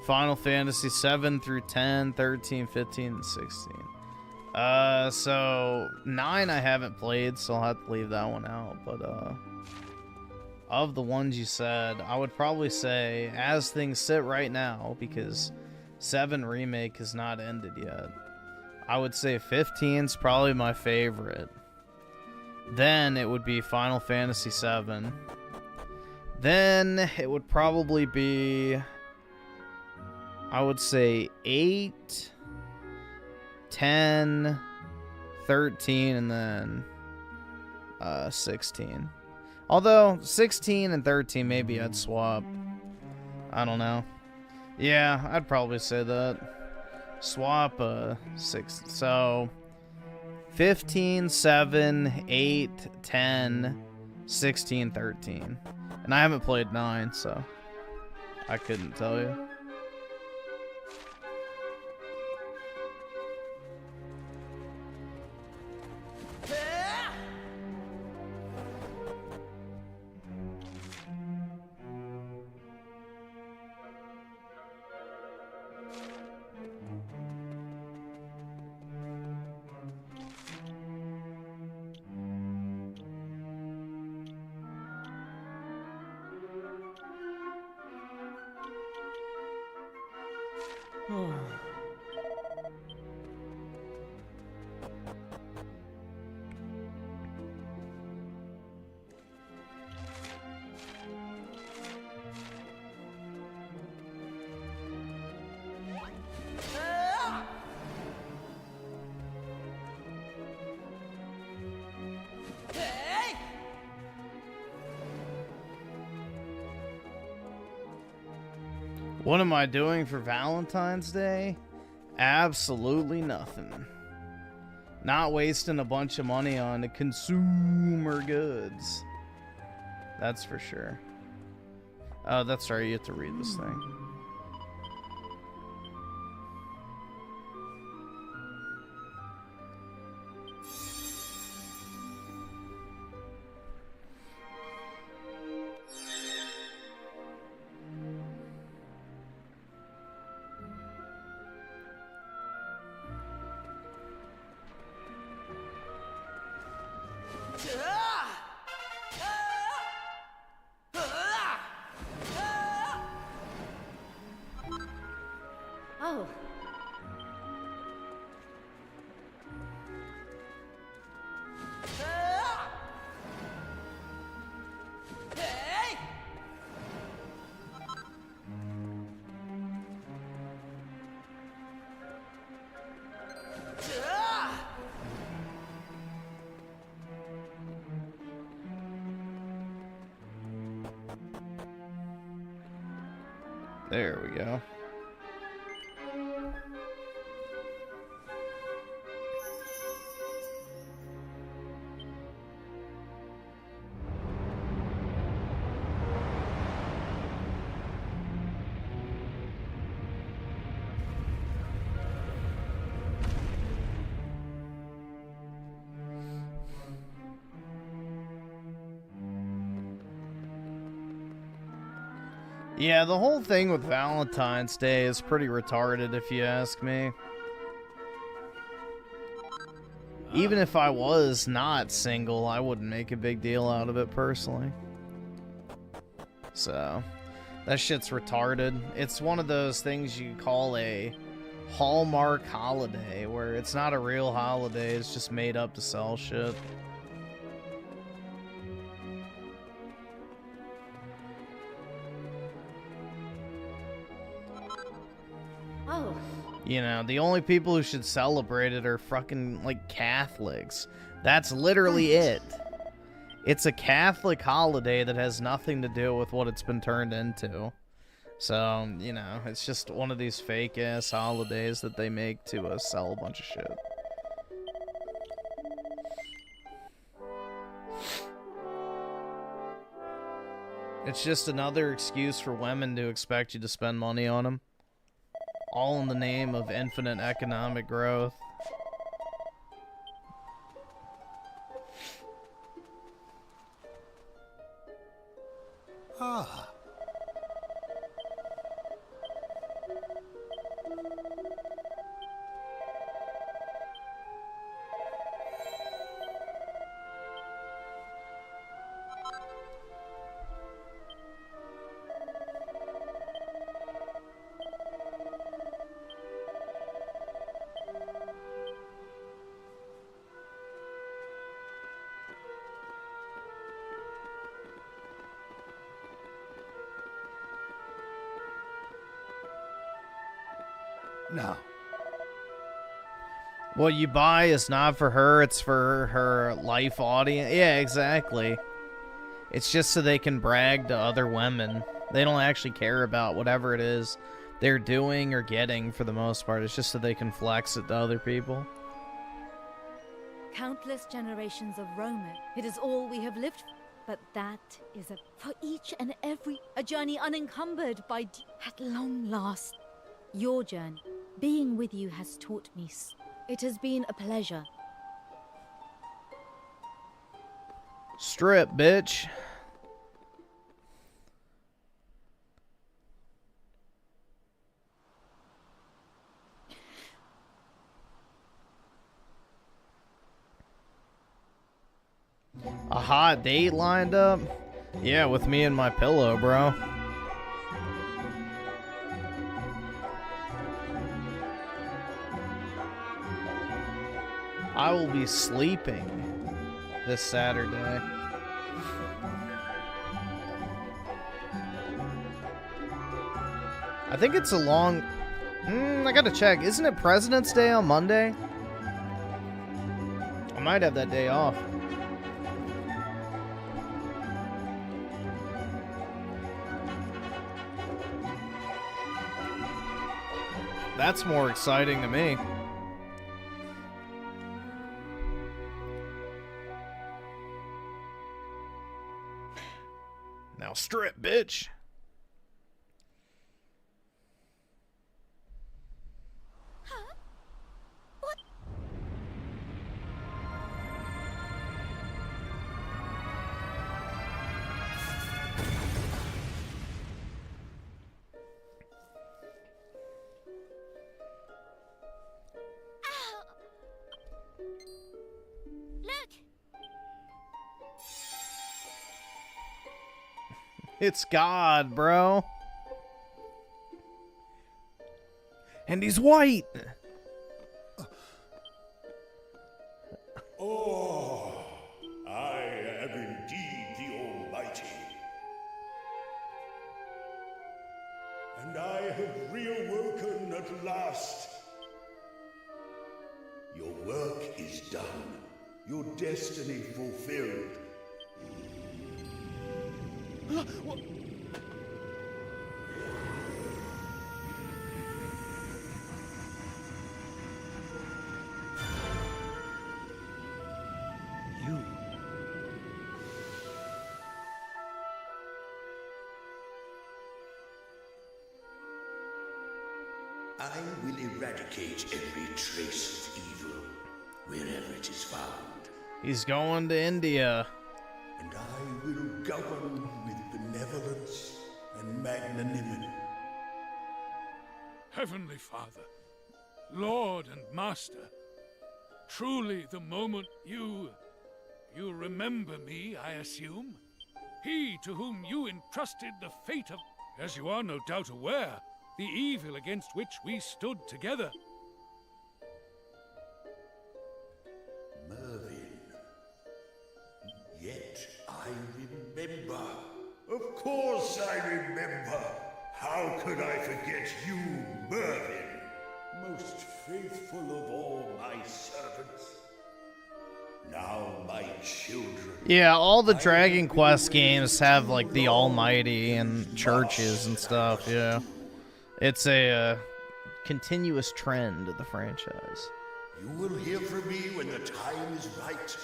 Final Fantasy 7 through 10, 13, 15, and 16? So 9 I haven't played, so I'll have to leave that one out. But of the ones you said, I would probably say, as things sit right now, because 7 Remake has not ended yet, I would say 15's probably my favorite. Then it would be Final Fantasy 7. Then it would probably be, I would say 8, 10, 13, and then 16. Although 16 and 13 maybe I'd swap. I don't know. Yeah, I'd probably say that. Swap 6. So 15, 7, 8, 10, 16, 13. And I haven't played 9, so I couldn't tell you. What am I doing for Valentine's Day? Absolutely nothing. Not wasting a bunch of money on the consumer goods. That's for sure. Oh, that's right. You have to read this thing. Oh. There we go. Yeah, the whole thing with Valentine's Day is pretty retarded, if you ask me. Even if I was not single, I wouldn't make a big deal out of it personally. So, that shit's retarded. It's one of those things you call a Hallmark holiday, where it's not a real holiday, it's just made up to sell shit. You know, the only people who should celebrate it are fucking, like, Catholics. That's literally it. It's a Catholic holiday that has nothing to do with what it's been turned into. So, you know, it's just one of these fake-ass holidays that they make to sell a bunch of shit. It's just another excuse for women to expect you to spend money on them. All in the name of infinite economic growth. Ah. No. What you buy is not for her, it's for her life audience. Yeah, exactly. It's just so they can brag to other women. They don't actually care about whatever it is they're doing or getting for the most part. It's just so they can flex it to other people. Countless generations of Roma. It is all we have lived for. But that is for each and every a journey unencumbered by at long last. Your journey, being with you, has taught me. It has been a pleasure. Strip, bitch. A hot date lined up? Yeah, with me and my pillow, bro. I will be sleeping this Saturday. I think it's a long... I gotta check. Isn't it President's Day on Monday? I might have that day off. That's more exciting to me. Now strip, bitch. Huh? What? Ow! Look! It's God, bro. And he's white. Oh, I am indeed the Almighty. And I have reawoken at last. Your work is done. Your destiny fulfilled. What? You. I will eradicate every trace of evil wherever it is found. He's going to India. And I will govern with benevolence and magnanimity. Heavenly Father, Lord and Master, truly the moment you remember me, I assume? He to whom you entrusted the fate of, as you are no doubt aware, the evil against which we stood together. Mervyn. Yet I remember. Of course I remember. How could I forget you, Mervyn? Most faithful of all my servants. Now my children. Yeah, all the Dragon Quest games have like the Almighty and churches and stuff. Yeah, it's a continuous trend of the franchise. You will hear from me when the time is right.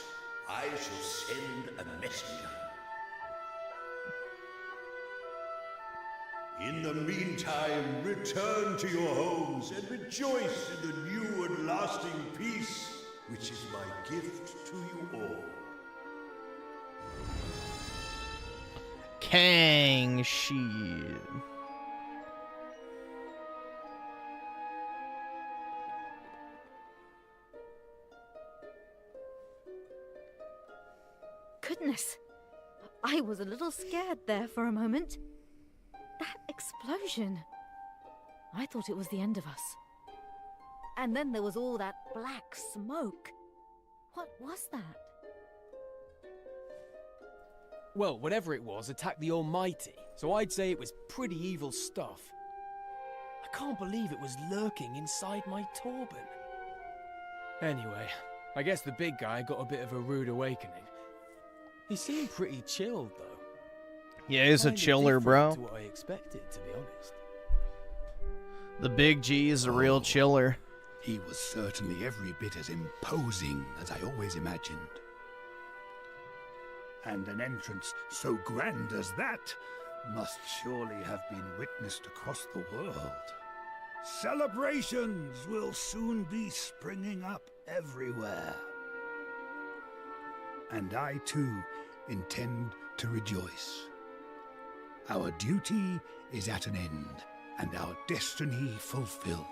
I shall send a messenger. In the meantime, return to your homes and rejoice in the new and lasting peace, which is my gift to you all. Kang Shi. Goodness, I was a little scared there for a moment. That explosion. I thought it was the end of us. And then there was all that black smoke. What was that? Well, whatever it was attacked the Almighty, so I'd say it was pretty evil stuff. I can't believe it was lurking inside my turban. Anyway, I guess the big guy got a bit of a rude awakening. He seemed pretty chilled, though. Yeah, he's a chiller, bro. To what I expected, to be honest. The big G is a real chiller. He was certainly every bit as imposing as I always imagined. And an entrance so grand as that must surely have been witnessed across the world. Celebrations will soon be springing up everywhere. And I too intend to rejoice. Our duty is at an end, and our destiny fulfilled.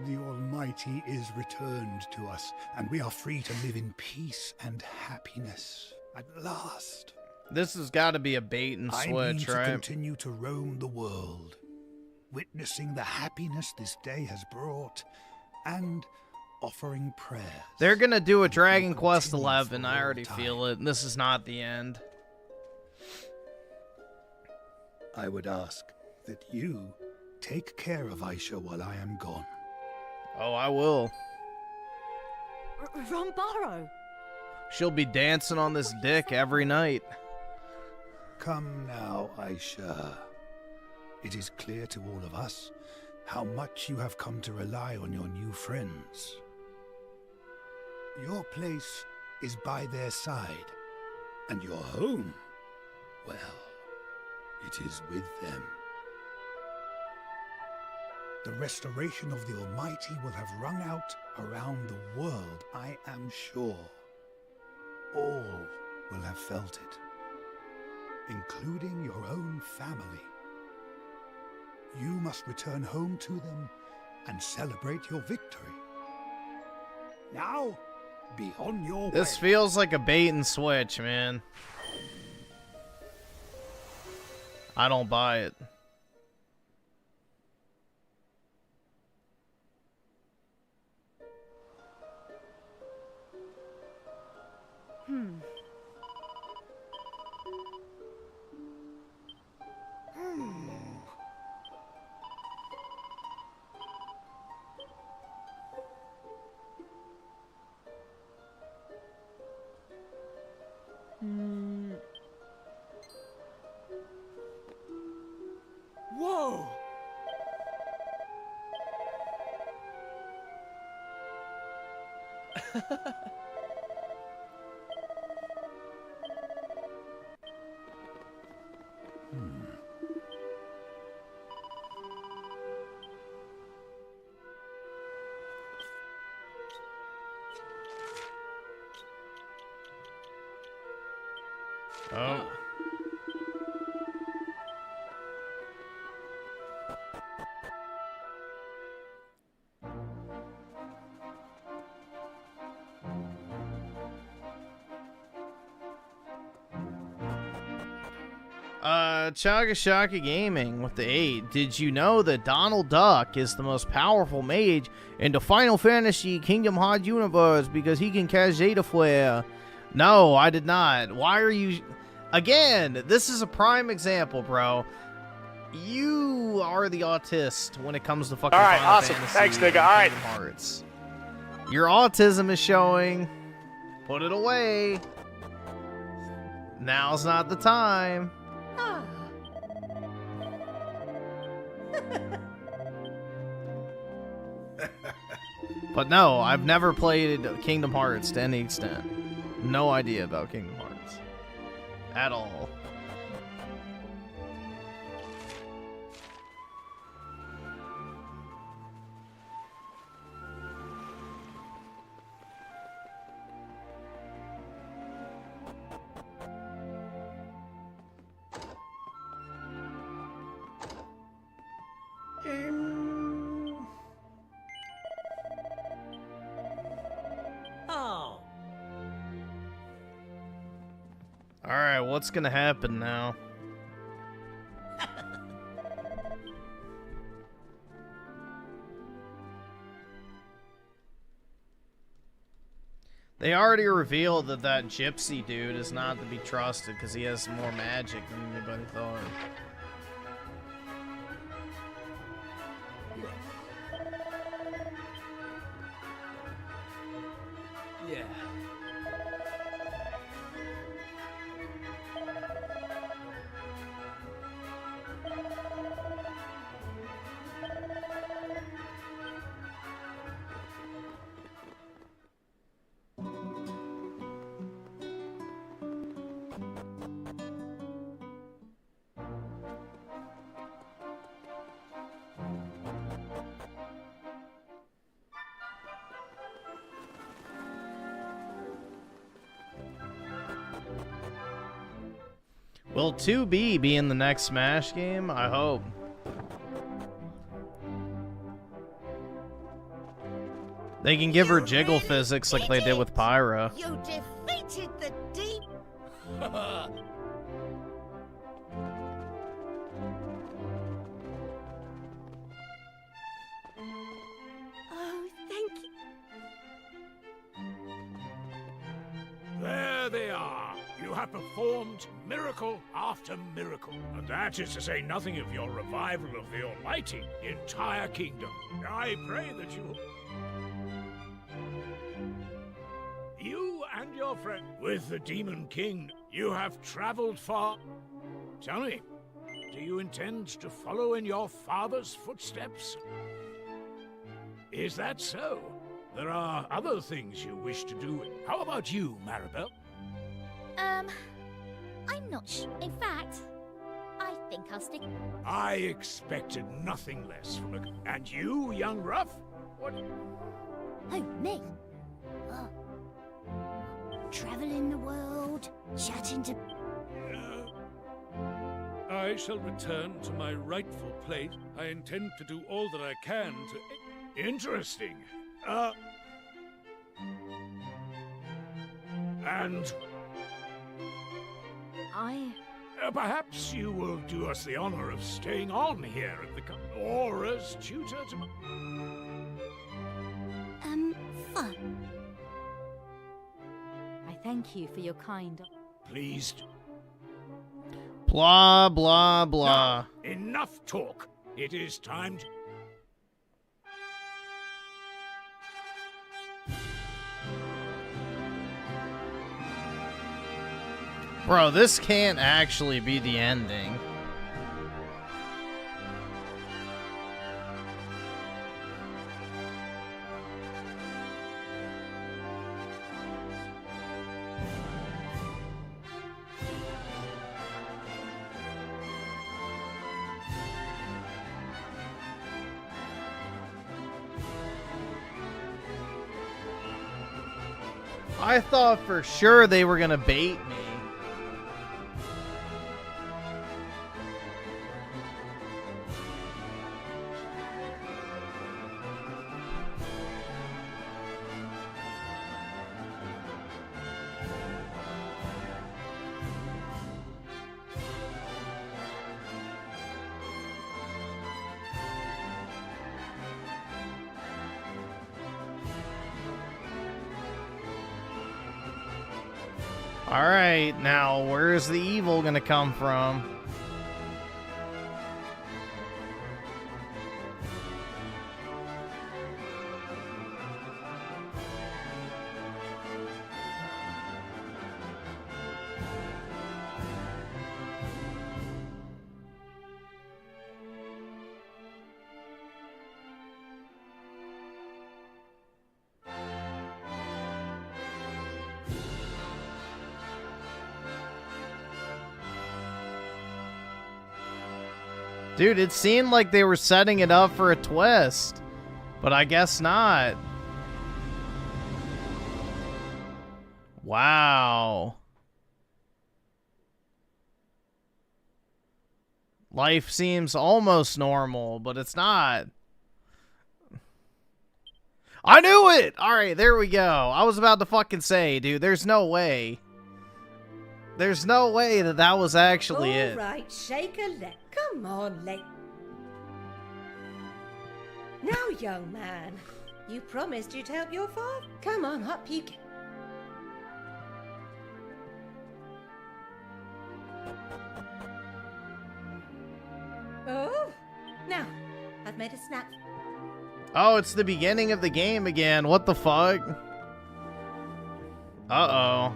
The Almighty is returned to us, and we are free to live in peace and happiness at last. This has got to be a bait and switch, I mean to right? continue to roam the world, witnessing the happiness this day has brought, and offering prayers. They're gonna do a Dragon Quest 11. I already feel it. This is not the end. I would ask that you take care of Aisha while I am gone. Oh, I will. Rombaro! She'll be dancing on this dick every night. Come now, Aisha. It is clear to all of us how much you have come to rely on your new friends. Your place is by their side, and your home, well, it is with them. The restoration of the Almighty will have rung out around the world, I am sure. All will have felt it, including your own family. You must return home to them and celebrate your victory. Now, be on your way. This feels like a bait and switch, man. I don't buy it. Whoa! Oh. Chagashaka Gaming with the 8. Did you know that Donald Duck is the most powerful mage in the Final Fantasy Kingdom Hearts universe because he can cast Zeta Flare? No, I did not. Why are you... Again, this is a prime example, bro. You are the autist when it comes to fucking Final awesome. Fantasy Thanks, nigga. All right. Kingdom Hearts. Your autism is showing. Put it away. Now's not the time. Ah. But no, I've never played Kingdom Hearts to any extent. No idea about Kingdom Hearts. At all. Oh. Alright, what's gonna happen now? They already revealed that that gypsy dude is not to be trusted because he has more magic than anybody thought. Yeah. Will 2B be in the next Smash game? I hope. They can give her jiggle physics like they did with Pyra. You defeated the deep. Oh, thank you. There they are. You have performed miracle after miracle. And that is to say nothing of your revival of the almighty entire kingdom. I pray that you and your friend with the Demon King, you have traveled far. Tell me, do you intend to follow in your father's footsteps? Is that so? There are other things you wish to do. How about you, Maribel? I'm not in fact, I think I'll stick. I expected nothing less from a... And you, young Ruff? What? Oh, me? Oh. Traveling the world, chatting to... I shall return to my rightful place. I intend to do all that I can to... Interesting. And... perhaps you will do us the honor of staying on here at the or as tutor to... Fun. I thank you for your kind... Pleased. Blah, blah, blah. Now, enough talk. It is time to... Bro, this can't actually be the ending. I thought for sure they were gonna bait me. Alright, now where's the evil gonna come from? Dude, it seemed like they were setting it up for a twist, but I guess not. Wow. Life seems almost normal, but it's not. I knew it! Alright, there we go. I was about to fucking say, dude, there's no way. There's no way that that was actually it. All right, shake a leg. Come on, leg. Now, young man, you promised you'd help your father. Come on, up you get. Oh, now, I've made a snap. Oh, it's the beginning of the game again. What the fuck? Uh-oh.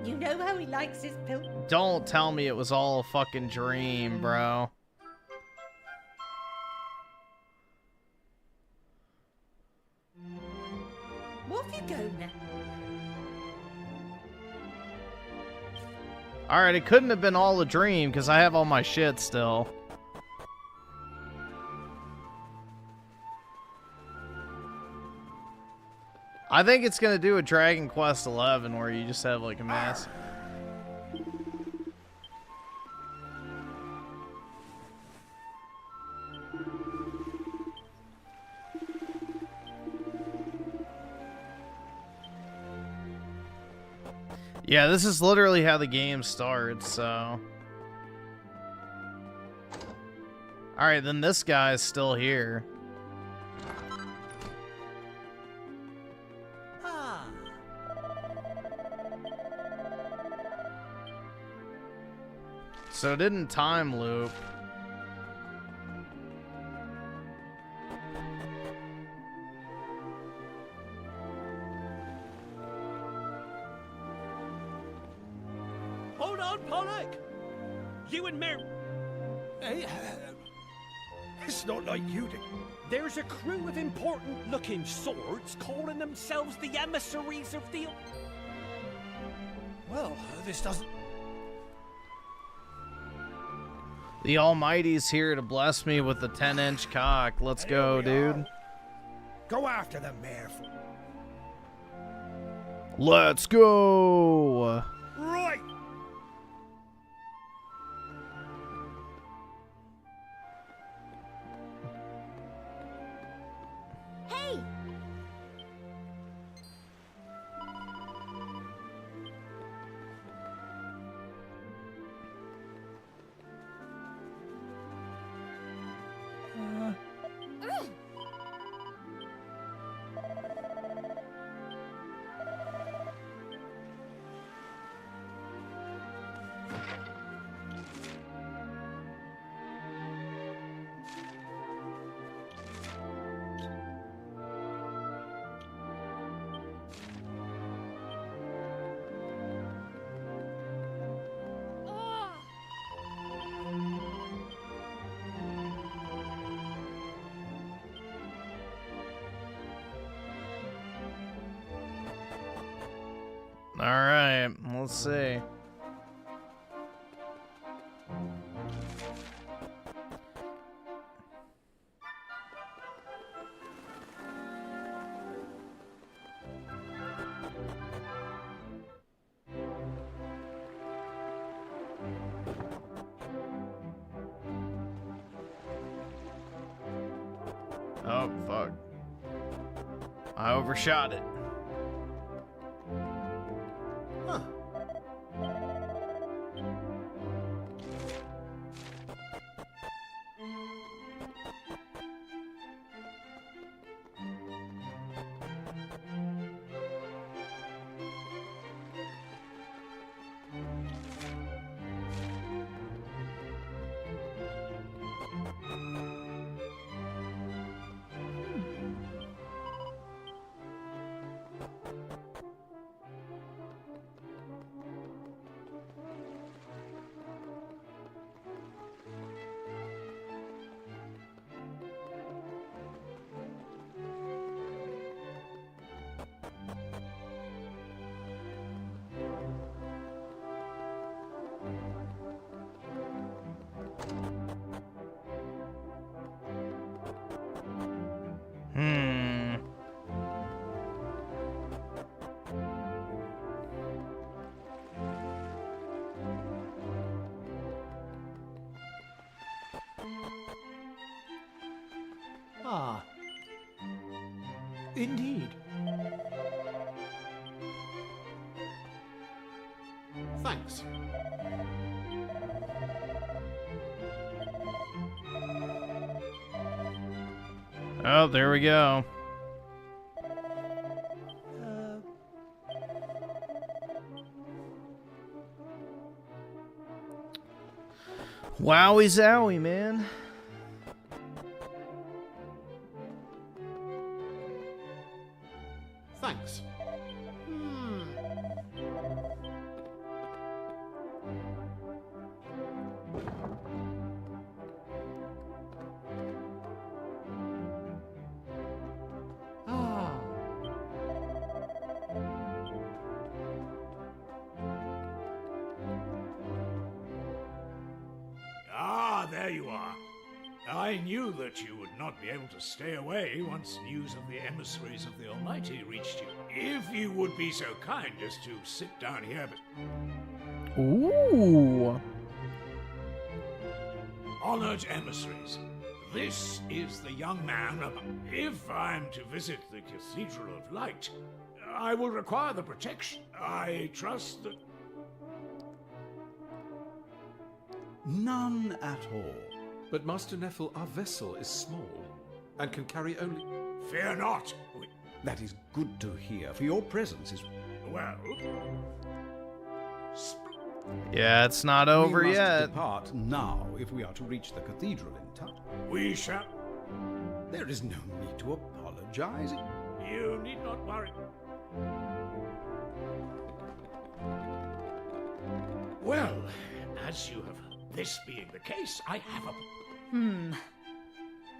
You know how he likes his pill. Don't tell me it was all a fucking dream, bro. Off you go now. Alright, it couldn't have been all a dream because I have all my shit still. I think it's gonna do a Dragon Quest XI where you just have like a mass. Yeah, this is literally how the game starts, so. Alright, then this guy's still here. So it didn't time loop. Hold on, Pollock! You and Mary... Hey, it's not like you did. There's a crew of important-looking swords calling themselves the emissaries of the... Well, this doesn't... The Almighty's here to bless me with a 10-inch cock. Let's go, dude. Go after them, Mayor. Let's go. Right. Hey! Alright, let's see. Oh, fuck. I overshot it. Huh. Indeed. Thanks. Oh, there we go. Wowie zowie, man. Thanks. Ah, there you are. I knew that you would not be able to stay away once news of the emissaries of the Almighty reached you. If you would be so kind as to sit down here, but... Ooh. Honored emissaries, this is the young man. If I'm to visit the Cathedral of Light, I will require the protection. I trust that... None at all. But Master Neffel, our vessel is small and can carry only... Fear not. That is good to hear, for your presence is... Well... Yeah, it's not over we must yet. depart now if we are to reach the cathedral in time. We shall... There is no need to apologize. You need not worry. Well, as you have... This being the case, I have a...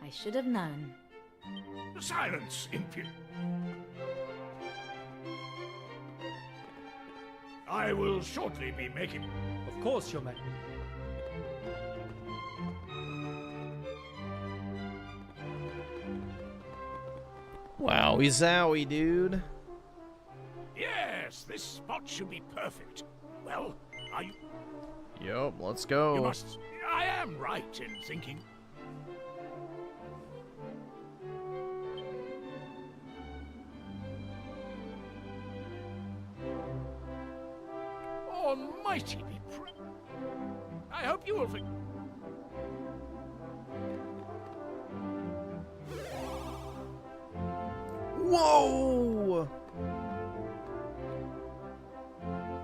I should have known. Silence, impudent. I will shortly be making... Of course, Your Majesty. Wowie zowie, dude. Yes, this spot should be perfect. Well, are you... Yup, let's go. You must... I am right in thinking... Almighty be praised. I hope you will... Whoa!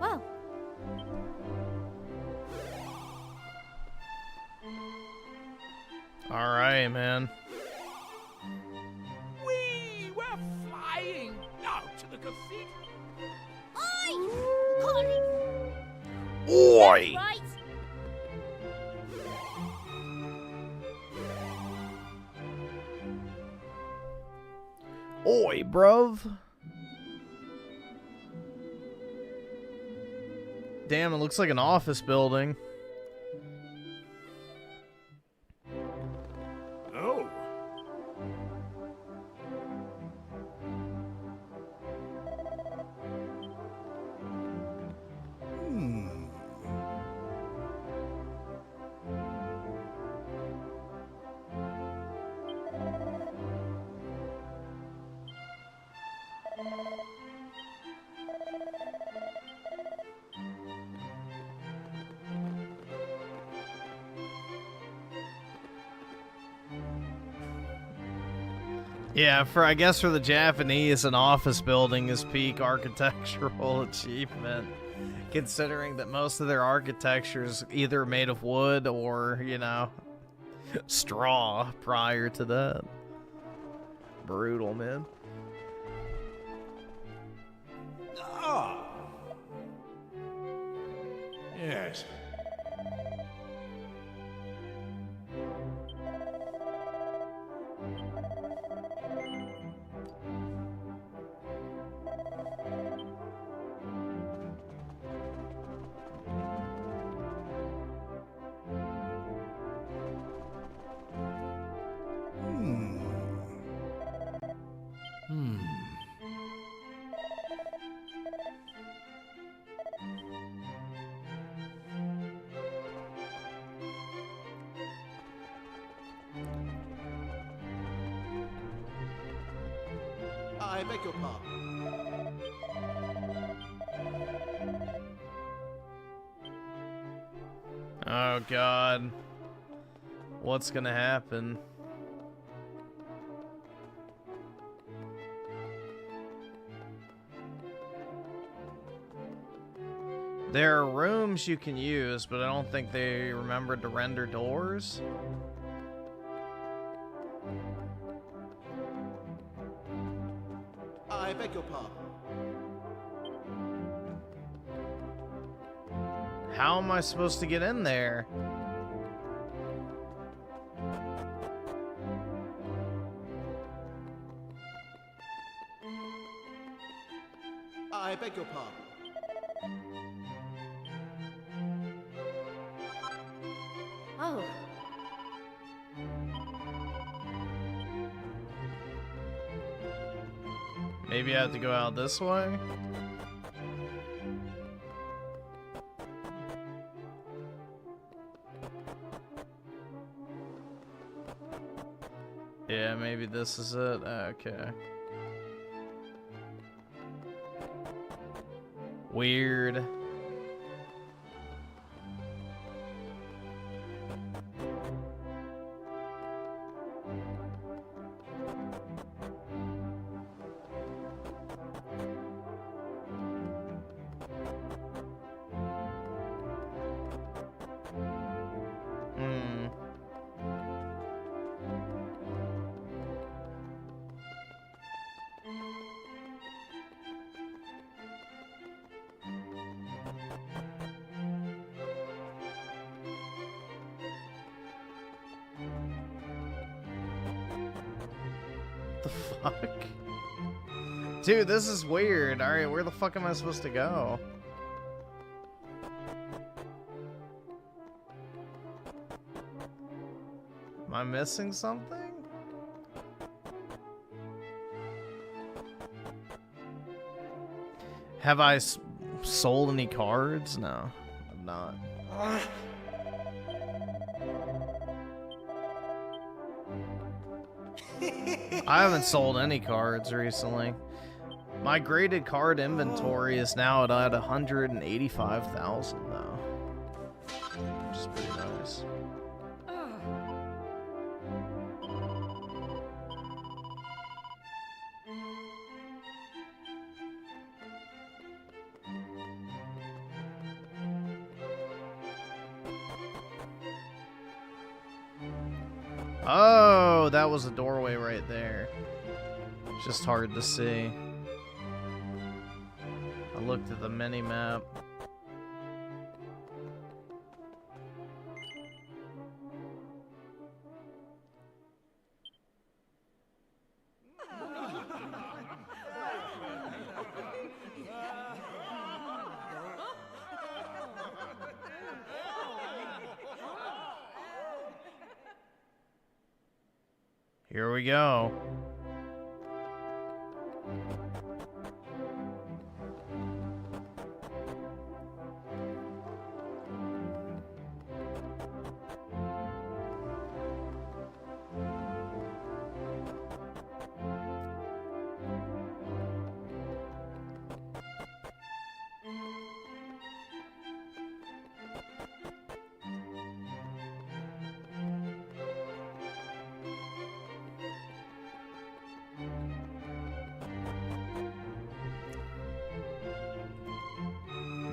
Well. Alright, man. We were flying out to the cathedral. Oi! Connie! Oi! Right. Oi, bruv. Damn, it looks like an office building. Oh. Yeah, I guess for the Japanese, an office building is peak architectural achievement, considering that most of their architecture is either made of wood or, you know, straw prior to that. Brutal, man. Ah. Yes. I beg your pardon. Oh god. What's gonna happen? There are rooms you can use, but I don't think they remembered to render doors. I beg your pardon. How am I supposed to get in there? I beg your pardon. Oh. Maybe I have to go out this way? Yeah, maybe this is it. Okay. Weird. The fuck? Dude, this is weird. Alright, where the fuck am I supposed to go? Am I missing something? Have I sold any cards? No, I've not. I haven't sold any cards recently. My graded card inventory is now at 185,000 though, which is pretty nice. Oh, that was a doorway right there. Just hard to see. I looked at the mini map. Here we go.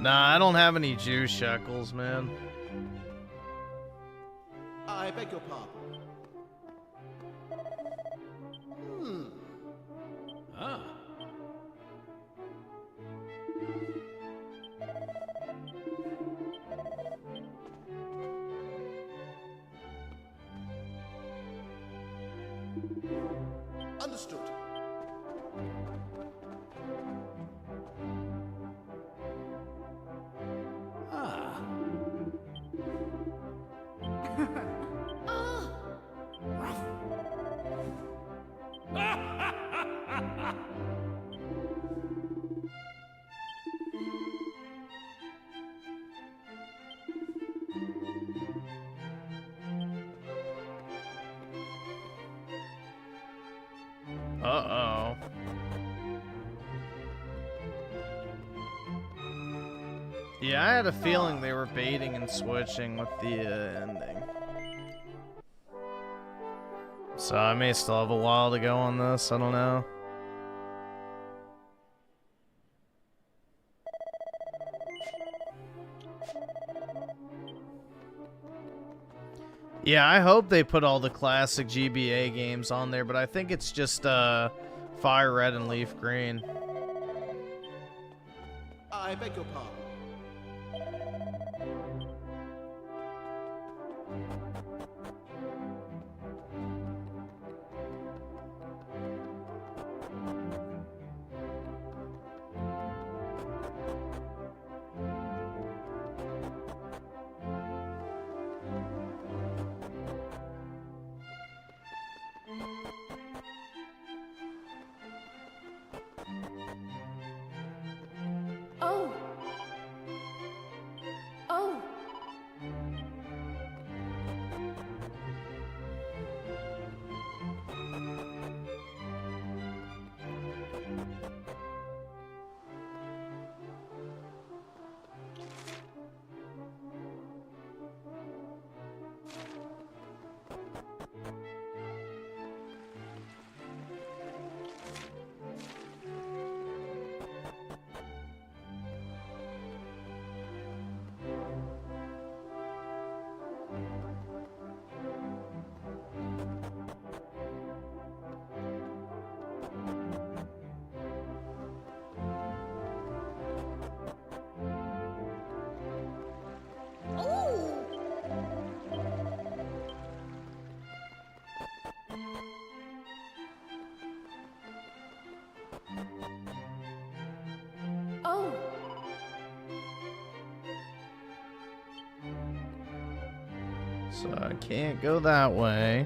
Nah, I don't have any Jew shekels, man. I beg your pardon. Ah. Understood. Ah. Uh-oh. Yeah, I had a feeling they were baiting and switching with the ending. So I may still have a while to go on this, I don't know. Yeah, I hope they put all the classic GBA games on there, but I think it's just Fire Red and Leaf Green. I beg your pardon. Oh. Oh. Oh. So I can't go that way.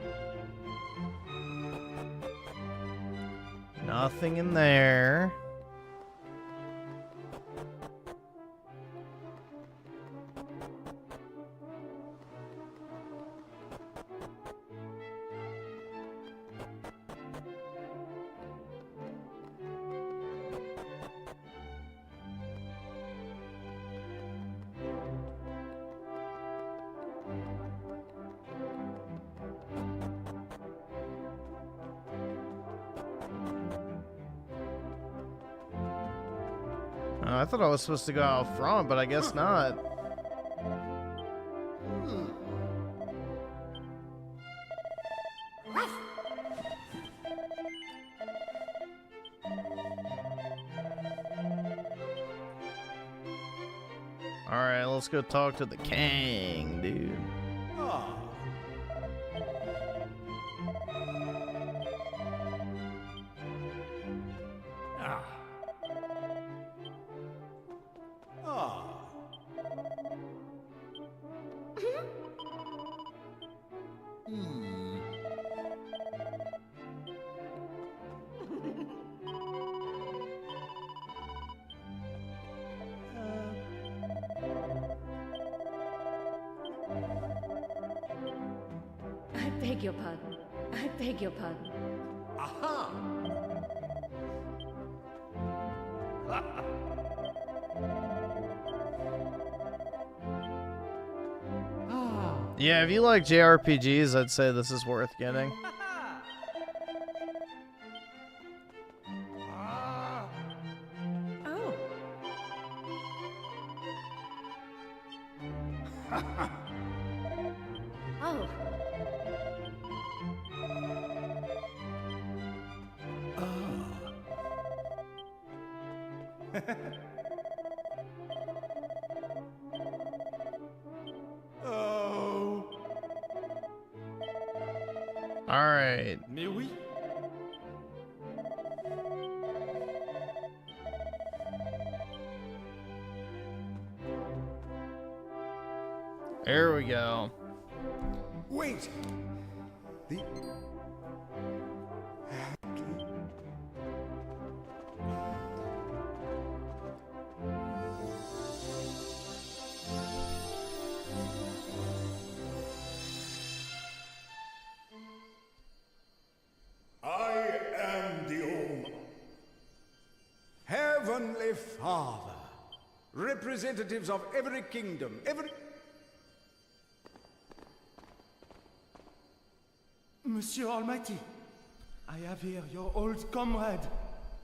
Nothing in there. I thought I was supposed to go out front, but I guess not. Alright, let's go talk to the Kang, dude. Ah. Ah. Hmm. I beg your pardon. I beg your pardon. Aha! Yeah, if you like JRPGs, I'd say this is worth getting. Oh. Oh. Oh. All right. Mais oui. There we go. Wait. The I am the Om. Heavenly Father, Representatives of every kingdom, Monsieur Almighty, I have here your old comrade,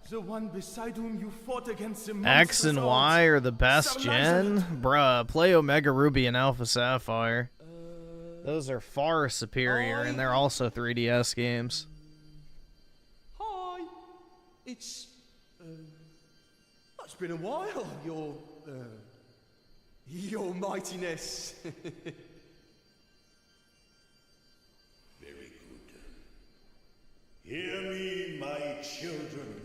the one beside whom you fought against the X and Y are the best gen? Sir Bruh, play Omega Ruby and Alpha Sapphire. Those are far superior, and they're also 3DS games. Hi! It's been a while, your mightiness. Very good. Hear me, my children.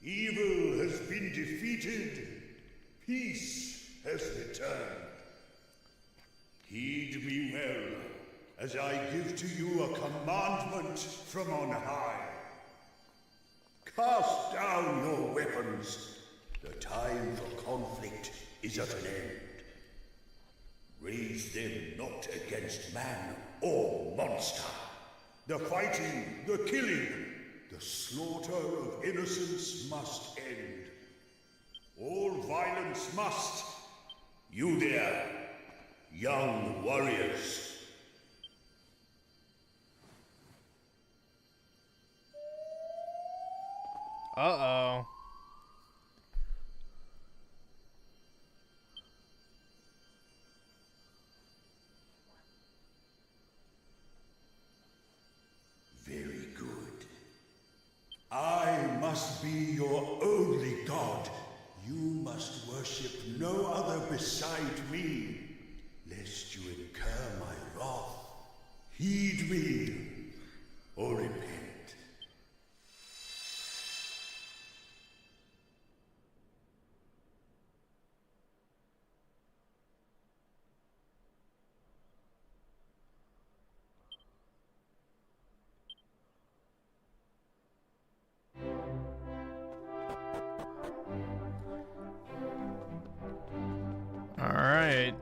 Evil has been defeated. Peace has returned. Heed me well, as I give to you a commandment from on high. Cast down your weapons. The time for conflict is at an end. Raise them not against man or monster. The fighting, the killing, the slaughter of innocents must end. All violence must. You there, young warriors. Uh-oh. Very good. I must be your only god. You must worship no other beside me, lest you incur my wrath. Heed me, or repent. All right.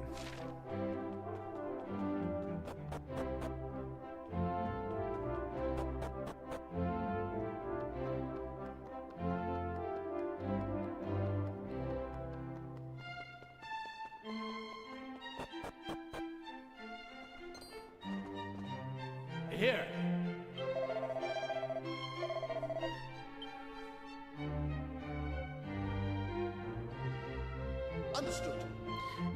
Here. Understood.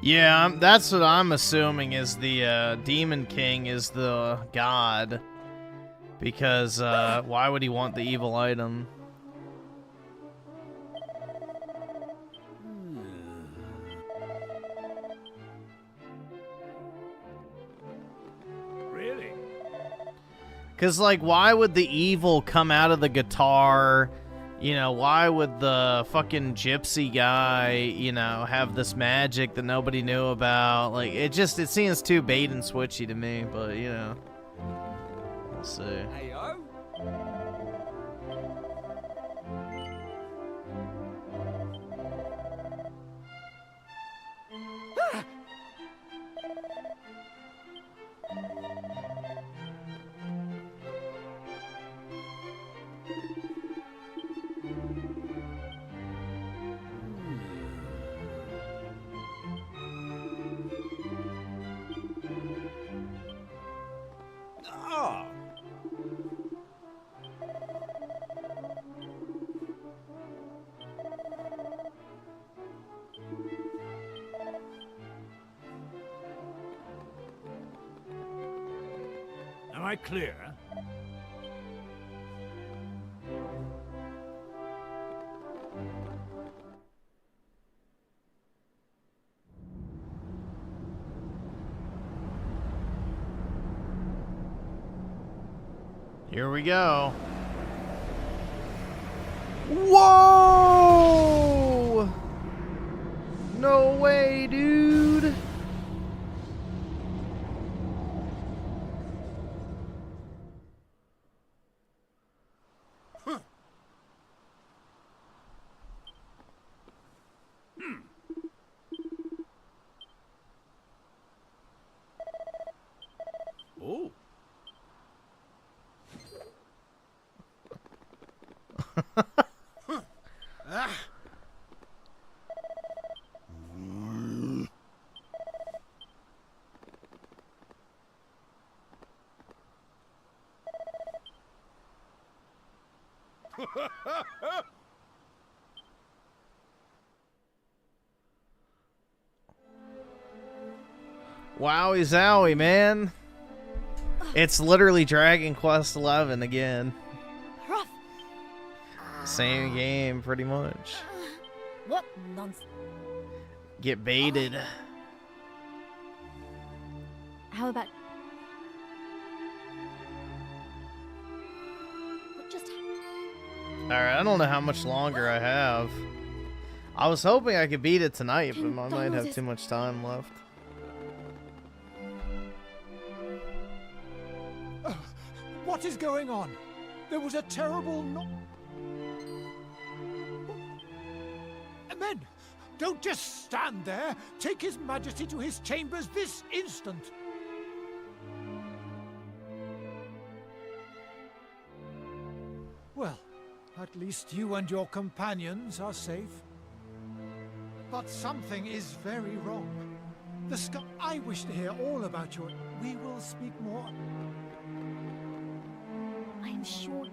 Yeah, that's what I'm assuming is the Demon King is the god. Because why would he want the evil item? Really? Because, like, why would the evil come out of the guitar? You know, why would the fucking gypsy guy, you know, have this magic that nobody knew about? Like, it seems too bait and switchy to me, but, you know. We'll see. Heyo. Ah! Am I clear? Here we go. Whoa! No way, dude. Huh. Oh. Wowie zowie, man. It's literally Dragon Quest 11 again. Rough. Same game, pretty much. What nonsense. Get baited. How about... What just Alright, I don't know how much longer I have. I was hoping I could beat it tonight, but I might have too much time left. What is going on? There was a terrible Men, don't just stand there. Take His Majesty to his chambers this instant. Well, at least you and your companions are safe. But something is very wrong. The sky... I wish to hear all about your... We will speak more. I am sure...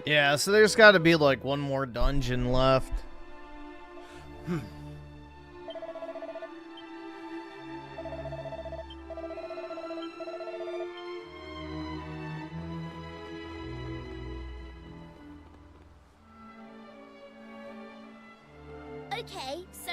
Yeah, so there's got to be like one more dungeon left. Okay, so...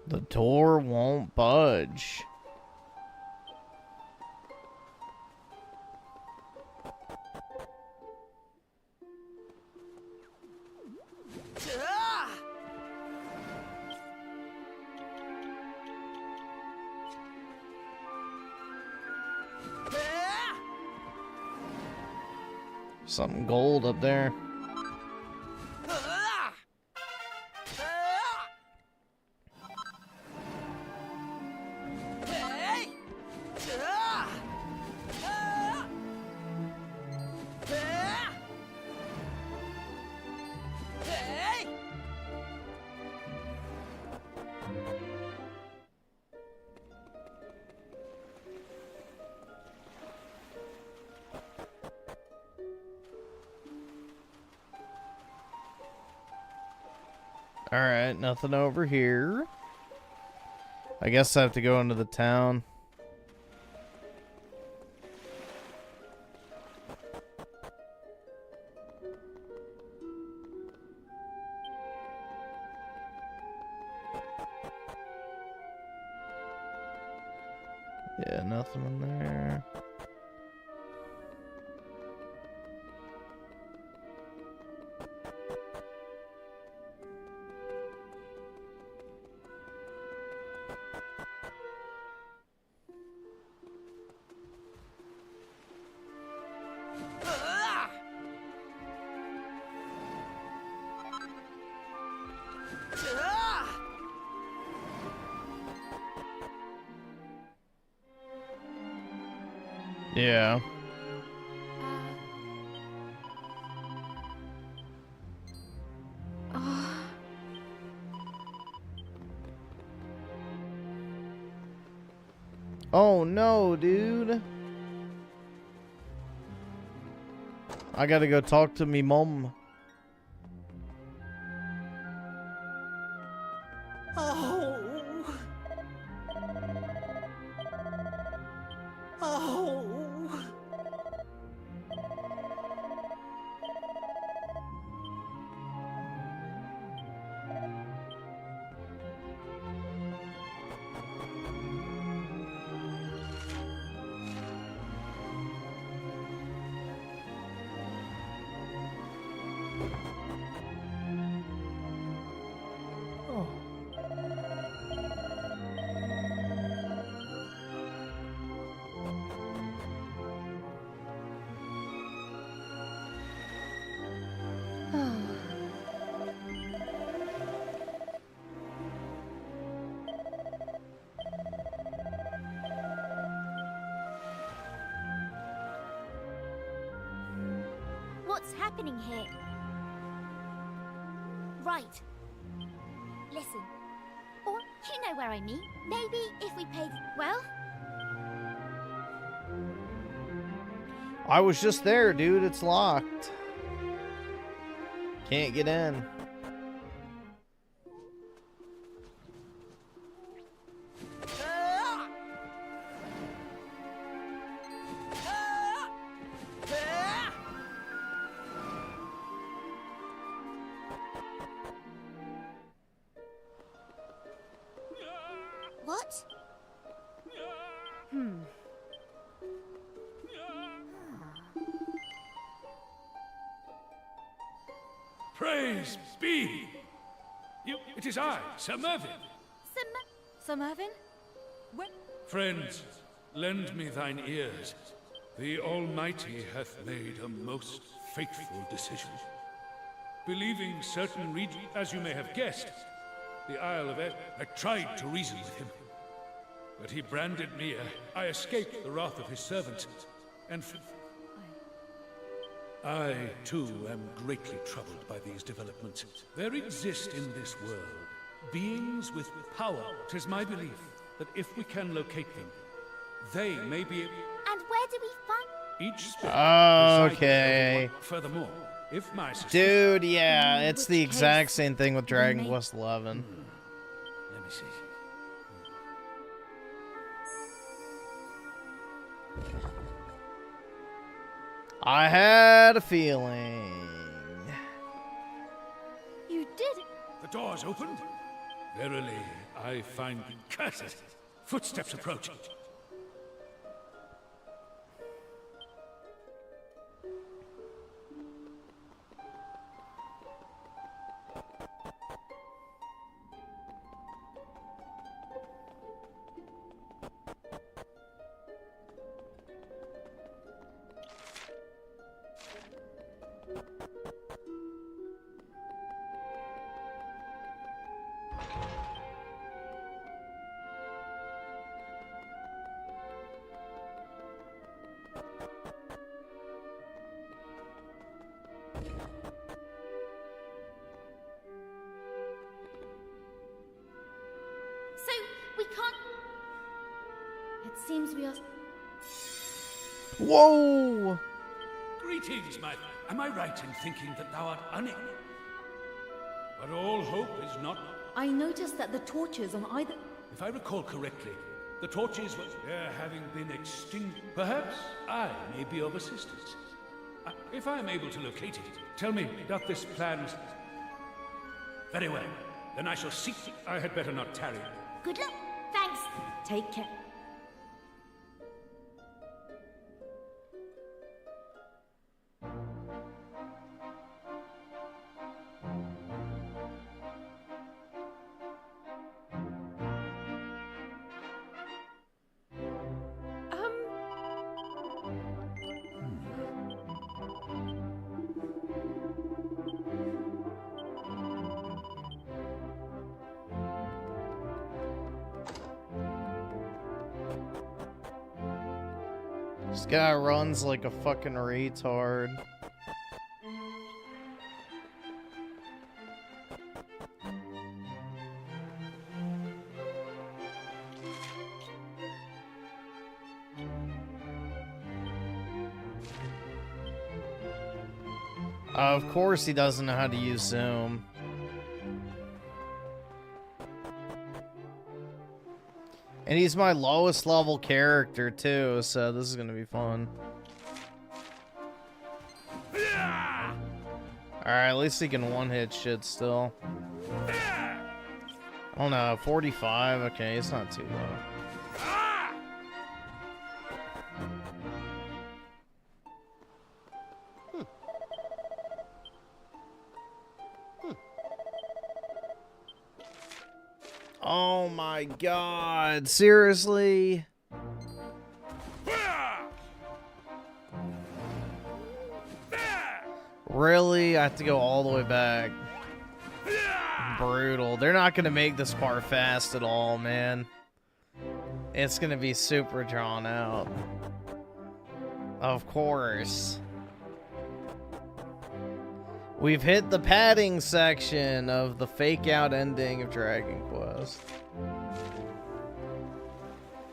The door won't budge. Something gold up there. Alright, nothing over here. I guess I have to go into the town. Yeah, nothing in there. Yeah. Oh no, dude. I gotta go talk to me mom. Oh. Oh. What's happening here? Right. Listen. Or, you know where I mean. Maybe if we paid... Well? I was just there, dude. It's locked. Can't get in. What? Praise be! It is I, Sir Mervyn. Sir Mervyn? When? Friends, lend me thine ears. The Almighty hath made a most fateful decision. Believing certain regions, as you may have guessed, the Isle of Ed, I tried to reason with him. But he branded me. I escaped the wrath of his servants, and I, too, am greatly troubled by these developments. There exist in this world beings with power. 'Tis my belief that if we can locate them, they may be... And where do we find... Each spirit Okay. Furthermore, if my Dude, yeah, it's the exact same thing with Dragon Quest XI. Let me see. I had a feeling. You did it. The door's opened. Verily, I find cursed. Footsteps approaching. So, we can't... It seems we are... Whoa! Greetings, my... Am I right in thinking that thou art unable? But all hope is not... I noticed that the torches on either... If I recall correctly, the torches were... There having been extinct... Perhaps I may be of assistance. If I am able to locate it, tell me, doth this plan... Very well. Then I shall seek... I had better not tarry. Good luck. Thanks. Take care. This guy runs like a fucking retard. Of course he doesn't know how to use Zoom. And he's my lowest level character too, so this is gonna be fun. Alright, at least he can one-hit shit still. Oh no, 45? Okay, it's not too low. Oh my god, seriously? Really? I have to go all the way back. Brutal. They're not gonna make this part fast at all, man. It's gonna be super drawn out. Of course. We've hit the padding section of the fake out ending of Dragon Quest.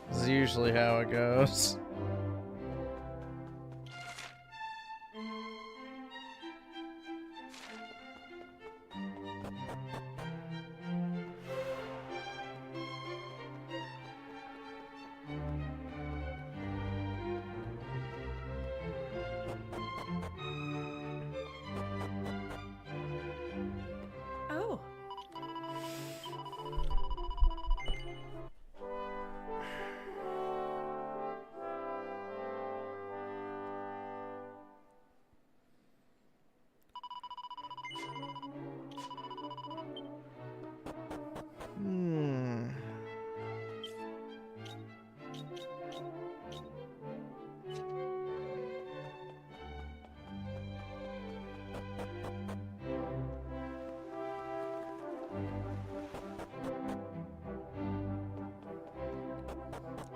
This is usually how it goes. Oh.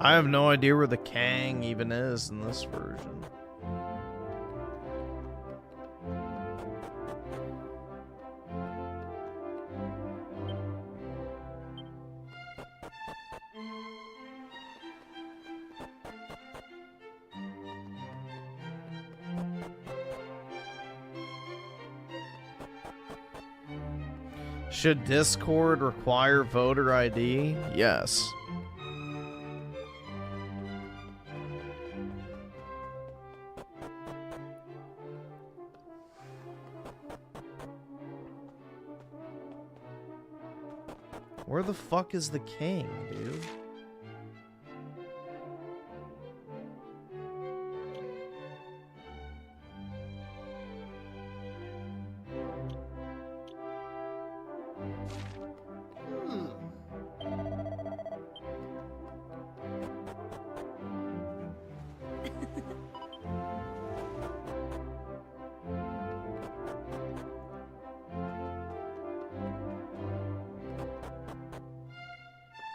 I have no idea where the Kang even is in this version. Should Discord require voter ID? Yes. Where the fuck is the king, dude?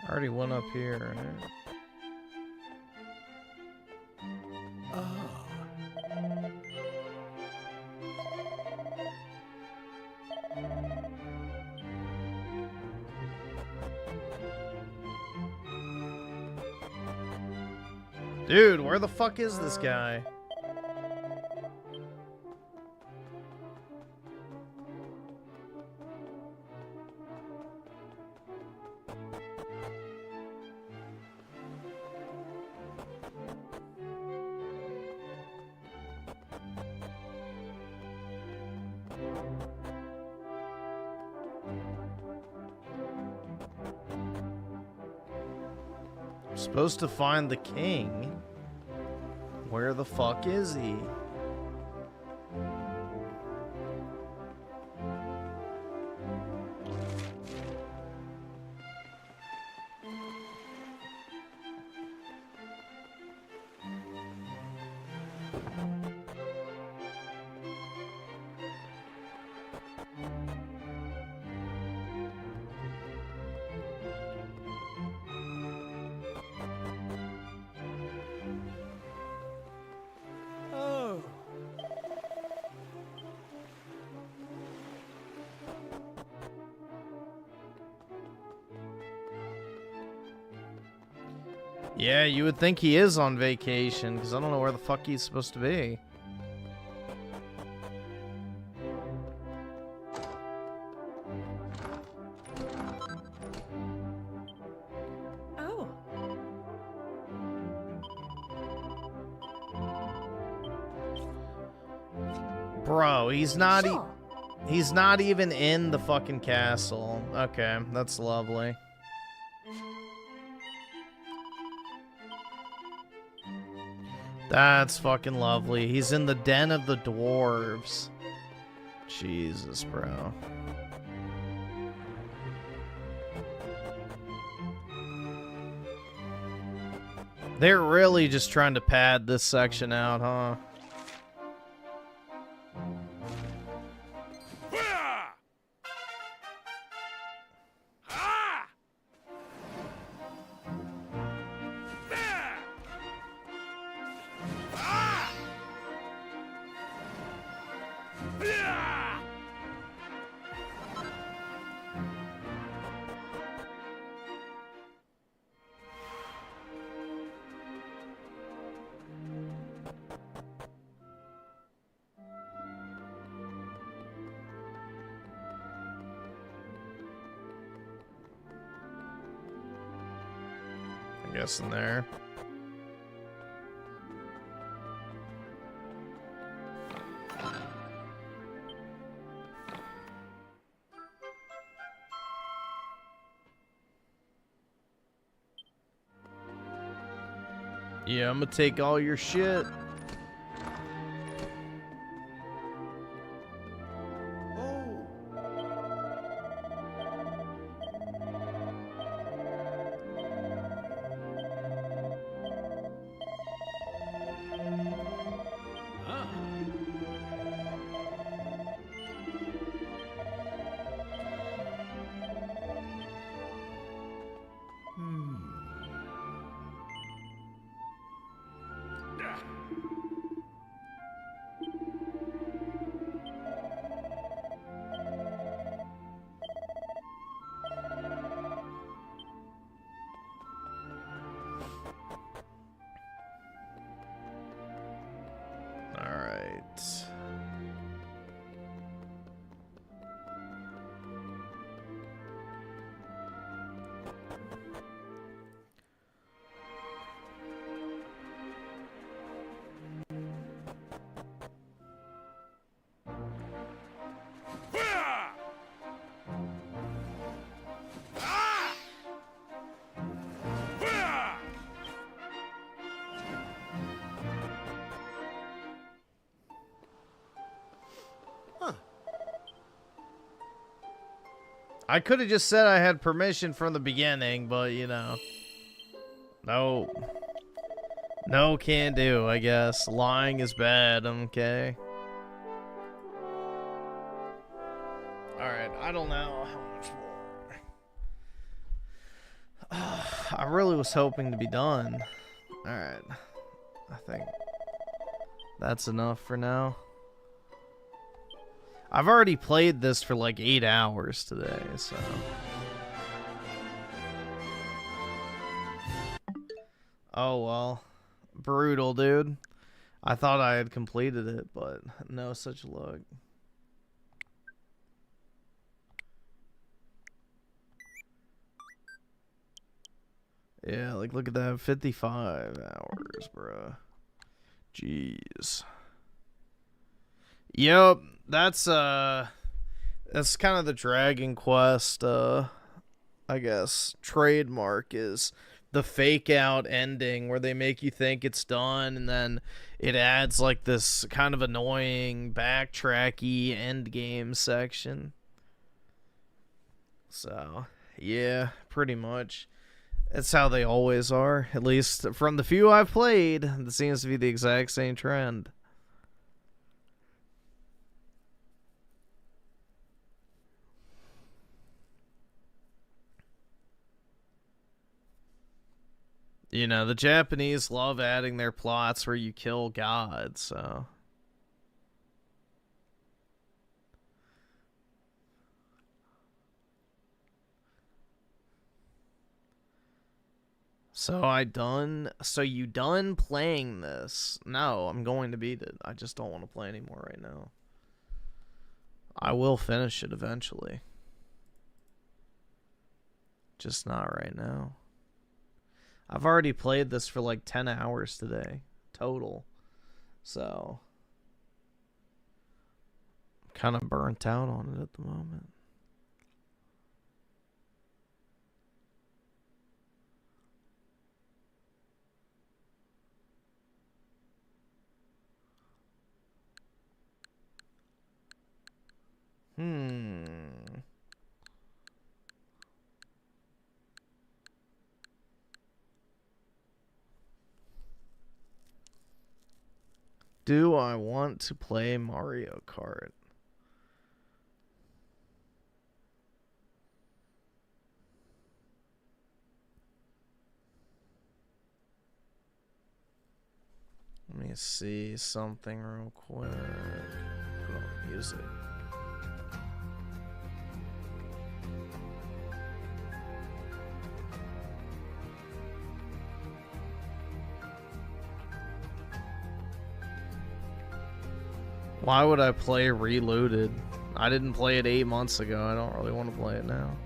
I already went up here, right? Dude, where the fuck is this guy? I'm supposed to find the king. Where the fuck is he? Yeah, you would think he is on vacation, because I don't know where the fuck he's supposed to be. Oh. Bro, he's not Sure. he's not even in the fucking castle. Okay, that's lovely. That's fucking lovely. He's in the den of the dwarves. Jesus, bro. They're really just trying to pad this section out, huh? I guess in there. Yeah, I'm gonna take all your shit. I could have just said I had permission from the beginning, but, you know. No. No can do, I guess. Lying is bad, okay? Alright, I don't know how much more. I really was hoping to be done. Alright. I think that's enough for now. I've already played this for like 8 hours today, so. Oh, well. Brutal, dude. I thought I had completed it, but no such luck. Yeah, like, look at that. 55 hours, bruh. Jeez. Yep, that's kind of the Dragon Quest, I guess, trademark is the fake out ending where they make you think it's done and then it adds like this kind of annoying backtracky end game section. So, yeah, pretty much. That's how they always are. At least from the few I've played, it seems to be the exact same trend. You know, the Japanese love adding their plots where you kill gods, so. So you done playing this? No, I'm going to beat it. I just don't want to play anymore right now. I will finish it eventually. Just not right now. I've already played this for like 10 hours today, total. So, I'm kind of burnt out on it at the moment. Do I want to play Mario Kart? Let me see something real quick. Put on music. Why would I play Reloaded? I didn't play it 8 months ago. I don't really want to play it now.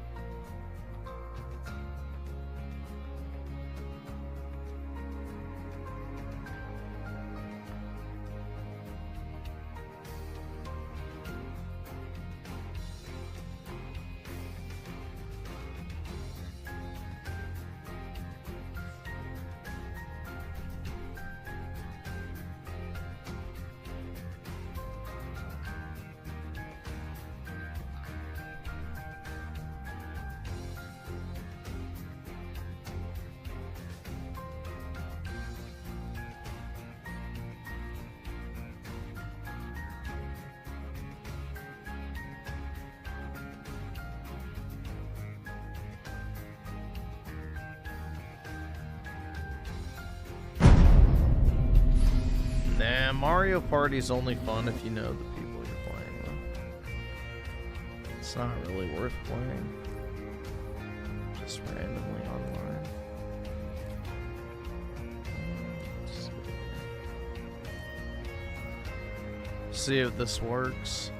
Nah, Mario Party's only fun if you know the people you're playing with. It's not really worth playing. Just randomly online. Let's see if this works.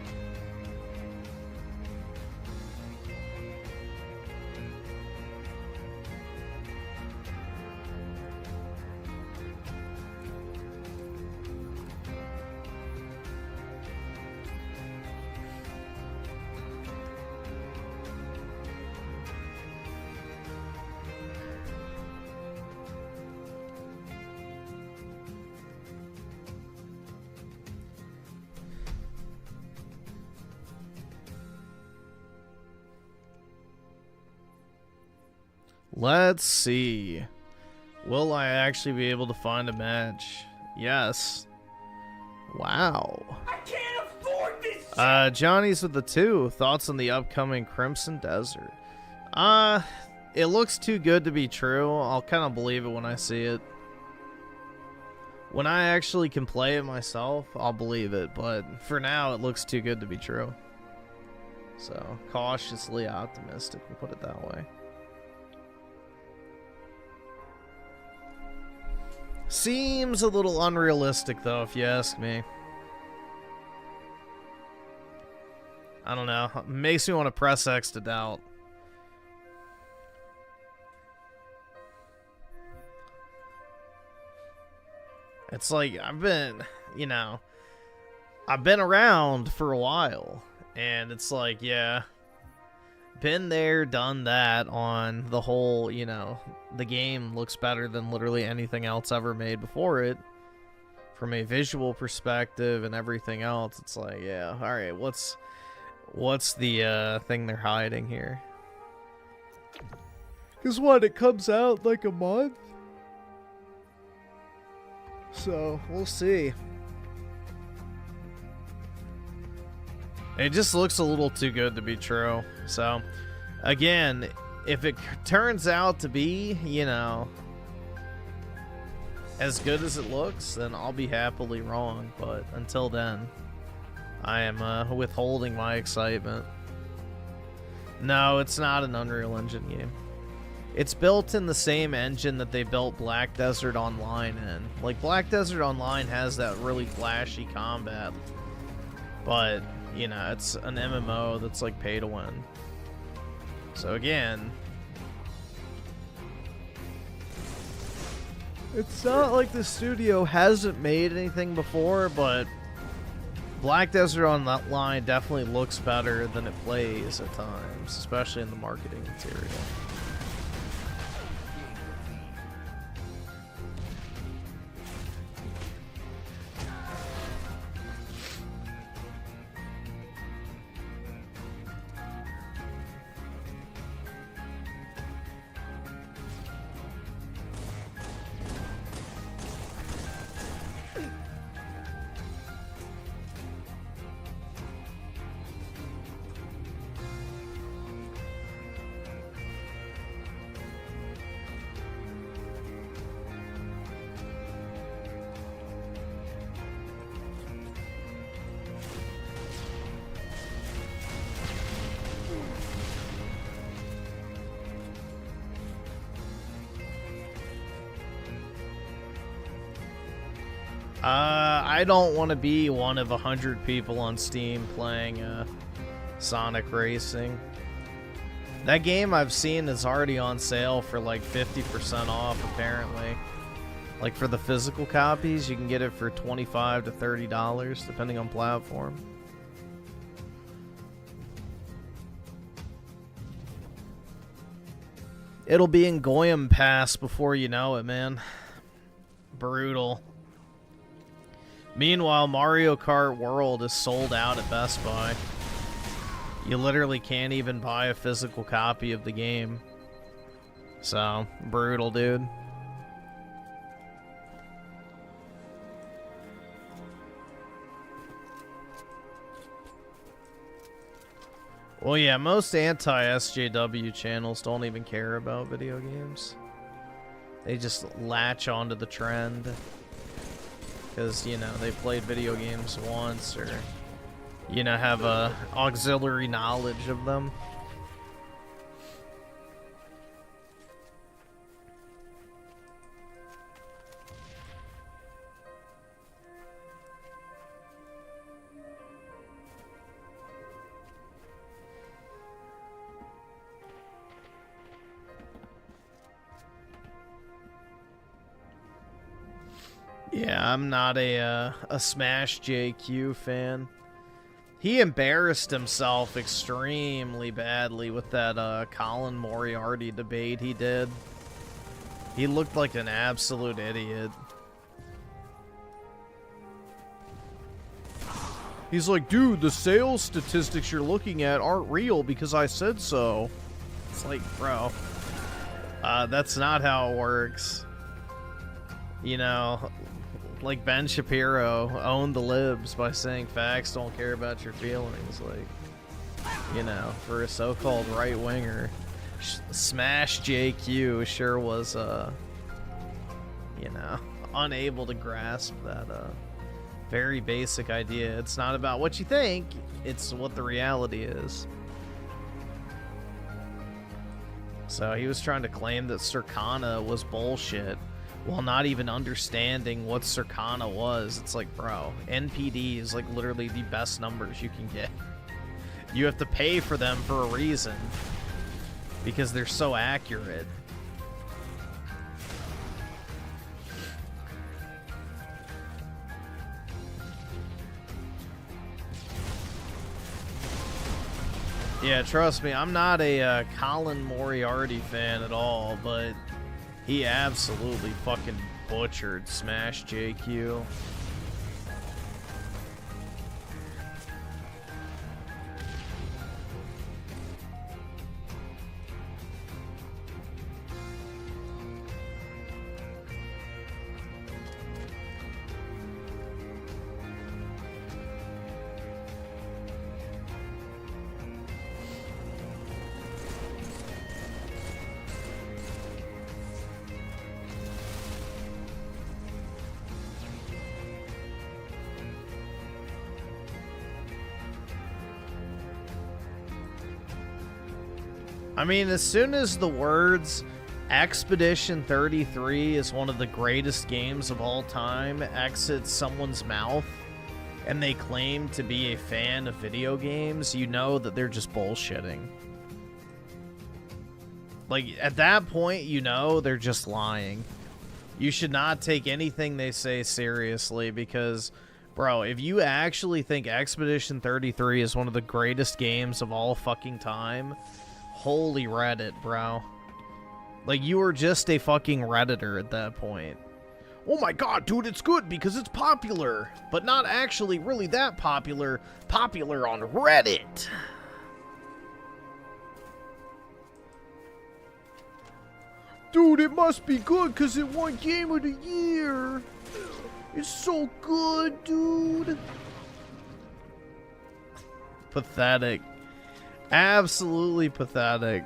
Let's see. Will I actually be able to find a match? Yes. Wow. I can't afford this shit! Johnny's with the 2. Thoughts on the upcoming Crimson Desert? It looks too good to be true. I'll kind of believe it when I see it. When I actually can play it myself, I'll believe it. But for now, it looks too good to be true. So, cautiously optimistic, we'll put it that way. Seems a little unrealistic, though, if you ask me. I don't know. It makes me want to press X to doubt. It's like, I've been around for a while. And it's like, yeah. Been there, done that on the whole, the game looks better than literally anything else ever made before it. From a visual perspective and everything else, it's like, yeah, alright, what's the thing they're hiding here? Because what, it comes out like a month? So, we'll see. It just looks a little too good to be true. So, again, if it turns out to be, as good as it looks, then I'll be happily wrong. But until then, I am withholding my excitement. No, it's not an Unreal Engine game. It's built in the same engine that they built Black Desert Online in. Like, Black Desert Online has that really flashy combat. But, you know, it's an MMO that's like pay to win. So again, it's not like the studio hasn't made anything before, but Black Desert Online definitely looks better than it plays at times, especially in the marketing material. I don't want to be one of 100 people on Steam playing Sonic Racing. That game I've seen is already on sale for like 50% off, apparently. Like for the physical copies, you can get it for $25 to $30, depending on platform. It'll be in Goyam Pass before you know it, man. Brutal. Meanwhile, Mario Kart World is sold out at Best Buy. You literally can't even buy a physical copy of the game. So, brutal, dude. Well, yeah, most anti-SJW channels don't even care about video games. They just latch onto the trend. Because, you know, they played video games once, or, you know, have a auxiliary knowledge of them. Yeah, I'm not a Smash JQ fan. He embarrassed himself extremely badly with that Colin Moriarty debate he did. He looked like an absolute idiot. He's like, dude, the sales statistics you're looking at aren't real because I said so. It's like, bro, that's not how it works. You know, like Ben Shapiro owned the libs by saying facts don't care about your feelings. Like, you know, for a so-called right-winger, Smash JQ sure was, you know, unable to grasp that very basic idea. It's not about what you think, it's what the reality is. So he was trying to claim that Circana was bullshit, while not even understanding what Circana was. It's like, bro, NPD is like literally the best numbers you can get. You have to pay for them for a reason, because they're so accurate. Yeah, trust me, I'm not a Colin Moriarty fan at all, but he absolutely fucking butchered Smash JQ. I mean, as soon as the words Expedition 33 is one of the greatest games of all time exits someone's mouth and they claim to be a fan of video games, you know that they're just bullshitting. Like, at that point, you know they're just lying. You should not take anything they say seriously because, bro, if you actually think Expedition 33 is one of the greatest games of all fucking time, holy Reddit, bro. Like, you were just a fucking Redditor at that point. Oh my god, dude, it's good because it's popular, but not actually really that popular. Popular on Reddit. Dude, it must be good because it won Game of the Year. It's so good, dude. Pathetic. Absolutely pathetic.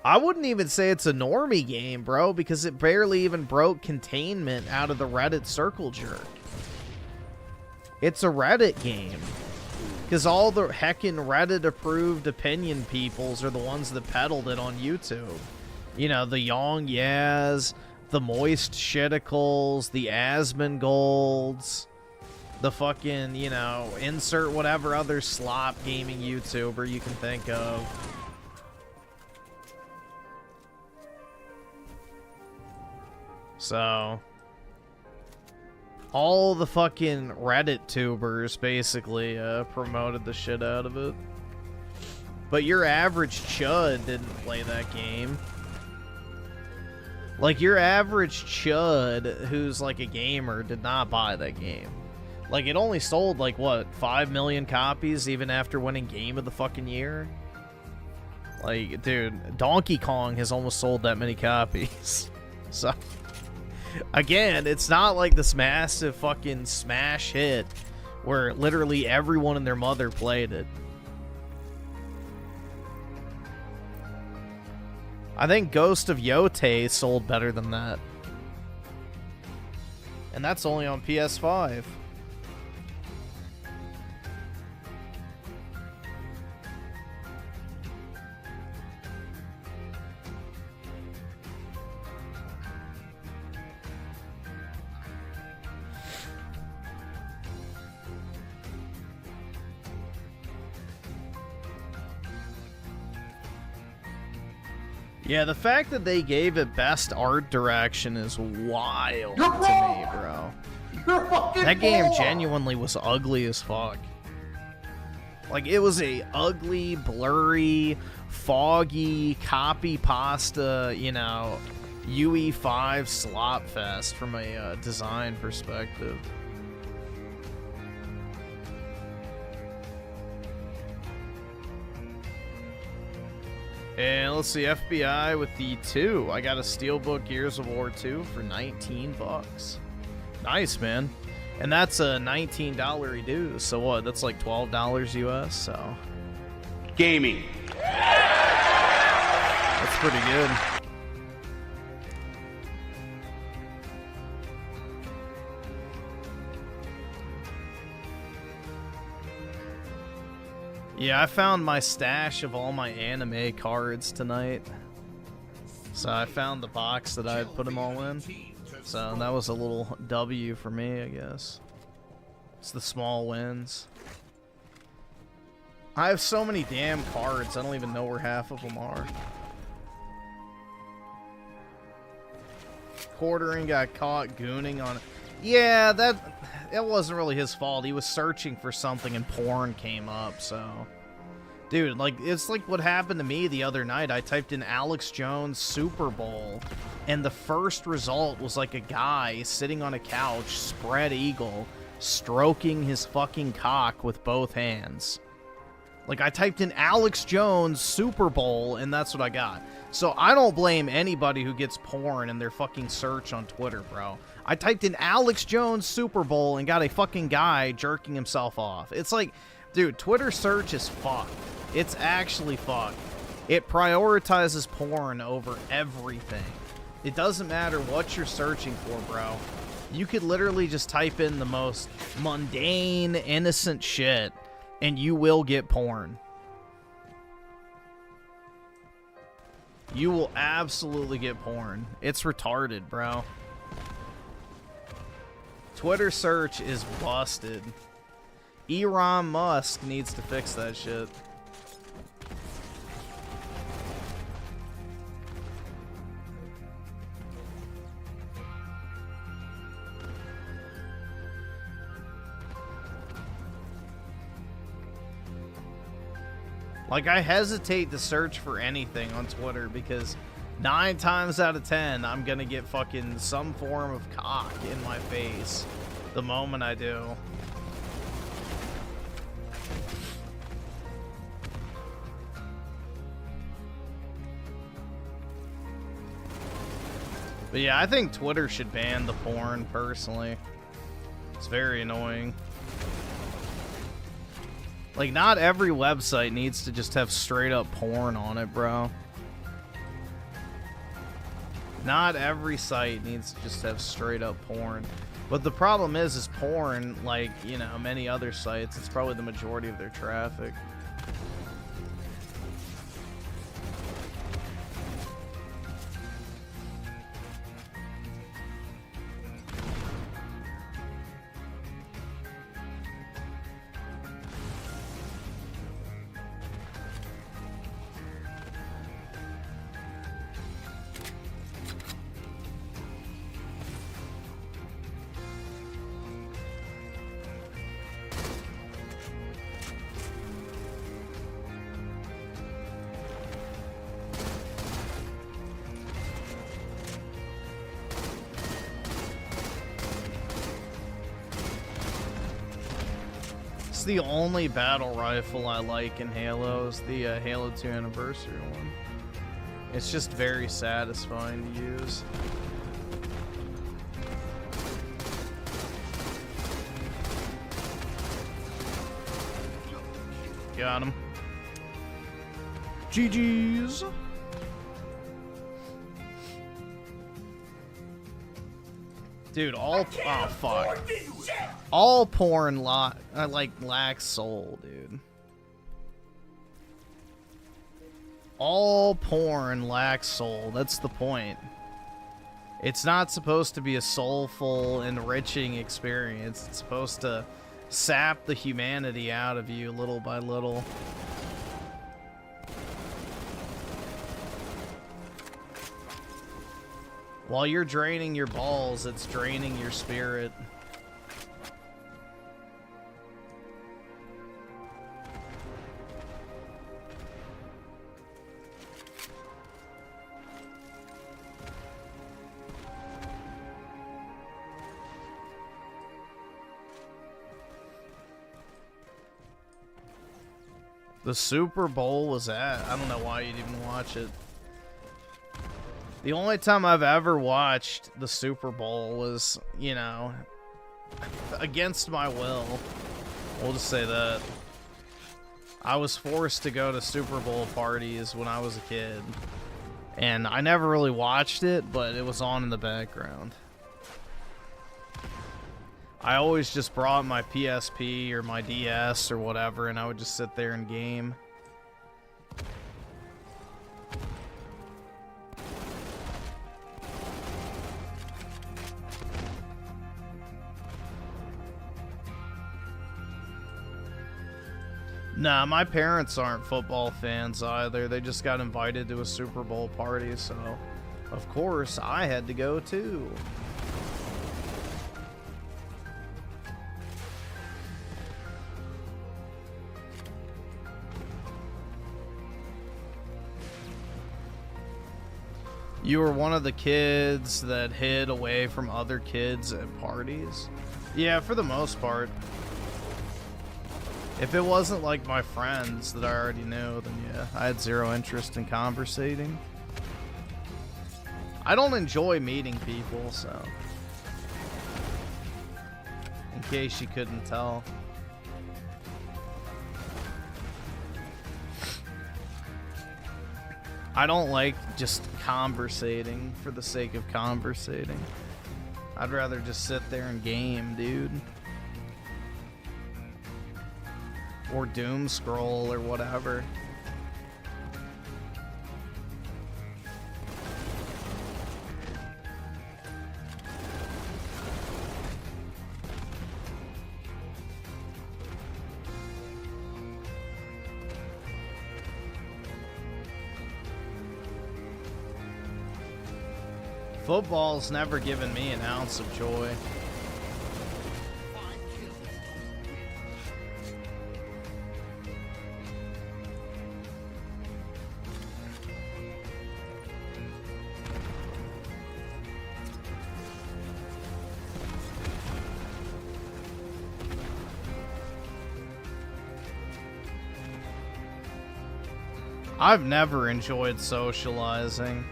I wouldn't even say it's a normie game, bro, because it barely even broke containment out of the Reddit circle jerk. It's a Reddit game. Because all the heckin' Reddit-approved opinion peoples are the ones that peddled it on YouTube. You know, the Yong Yaz, the Moist Shiticles, the Asmongold's, the fucking, you know, insert whatever other slop gaming YouTuber you can think of. So, all the fucking Reddit tubers basically promoted the shit out of it. But your average chud didn't play that game. Like, your average chud who's like a gamer did not buy that game. Like, it only sold like, what, 5 million copies even after winning Game of the fucking Year? Like, dude, Donkey Kong has almost sold that many copies. So, again, it's not like this massive fucking smash hit where literally everyone and their mother played it. I think Ghost of Yote sold better than that. And that's only on PS5. Yeah, the fact that they gave it best art direction is wild to me, bro. That game genuinely was ugly as fuck. Like, it was a ugly, blurry, foggy, copy pasta, you know, UE5 slop fest from a design perspective. And let's see, FBI with the 2. I got a Steelbook Gears of War 2 for 19 bucks. Nice, man. And that's a $19 reduce. So what? That's like $12 US, so. Gaming. That's pretty good. Yeah, I found my stash of all my anime cards tonight. So I found the box that I had put them all in. So that was a little W for me, I guess. It's the small wins. I have so many damn cards, I don't even know where half of them are. Quartering got caught gooning on... Yeah, that wasn't really his fault. He was searching for something and porn came up, so... Dude, like, it's like what happened to me the other night. I typed in Alex Jones Super Bowl, and the first result was like a guy sitting on a couch, spread eagle, stroking his fucking cock with both hands. Like, I typed in Alex Jones Super Bowl, and that's what I got. So I don't blame anybody who gets porn in their fucking search on Twitter, bro. I typed in Alex Jones Super Bowl and got a fucking guy jerking himself off. It's like, dude, Twitter search is fucked. It's actually fucked. It prioritizes porn over everything. It doesn't matter what you're searching for, bro. You could literally just type in the most mundane, innocent shit, and you will get porn. You will absolutely get porn. It's retarded, bro. Twitter search is busted. Elon Musk needs to fix that shit. Like, I hesitate to search for anything on Twitter because 9 times out of 10, I'm gonna get fucking some form of cock in my face the moment I do. But yeah, I think Twitter should ban the porn, personally. It's very annoying. Like, not every website needs to just have straight up porn on it, bro. Not every site needs to just have straight up porn. But the problem is porn, like, you know, many other sites, it's probably the majority of their traffic. The only battle rifle I like in Halo is the Halo 2 Anniversary one. It's just very satisfying to use. Got him. GG's. Dude, all oh fuck. All porn lacks soul, dude. All porn lacks soul. That's the point. It's not supposed to be a soulful, enriching experience. It's supposed to sap the humanity out of you little by little. While you're draining your balls, it's draining your spirit. The Super Bowl was at. I don't know why you'd even watch it. The only time I've ever watched the Super Bowl was, you know, against my will. We'll just say that. I was forced to go to Super Bowl parties when I was a kid. And I never really watched it, but it was on in the background. I always just brought my PSP or my DS or whatever, and I would just sit there and game. Nah, my parents aren't football fans either. They just got invited to a Super Bowl party, so of course I had to go too. You were one of the kids that hid away from other kids at parties? Yeah, for the most part. If it wasn't like my friends that I already knew, then yeah, I had zero interest in conversating. I don't enjoy meeting people, so. In case you couldn't tell. I don't like just conversating for the sake of conversating. I'd rather just sit there and game, dude. Or doom scroll or whatever. Football's never given me an ounce of joy. I've never enjoyed socializing.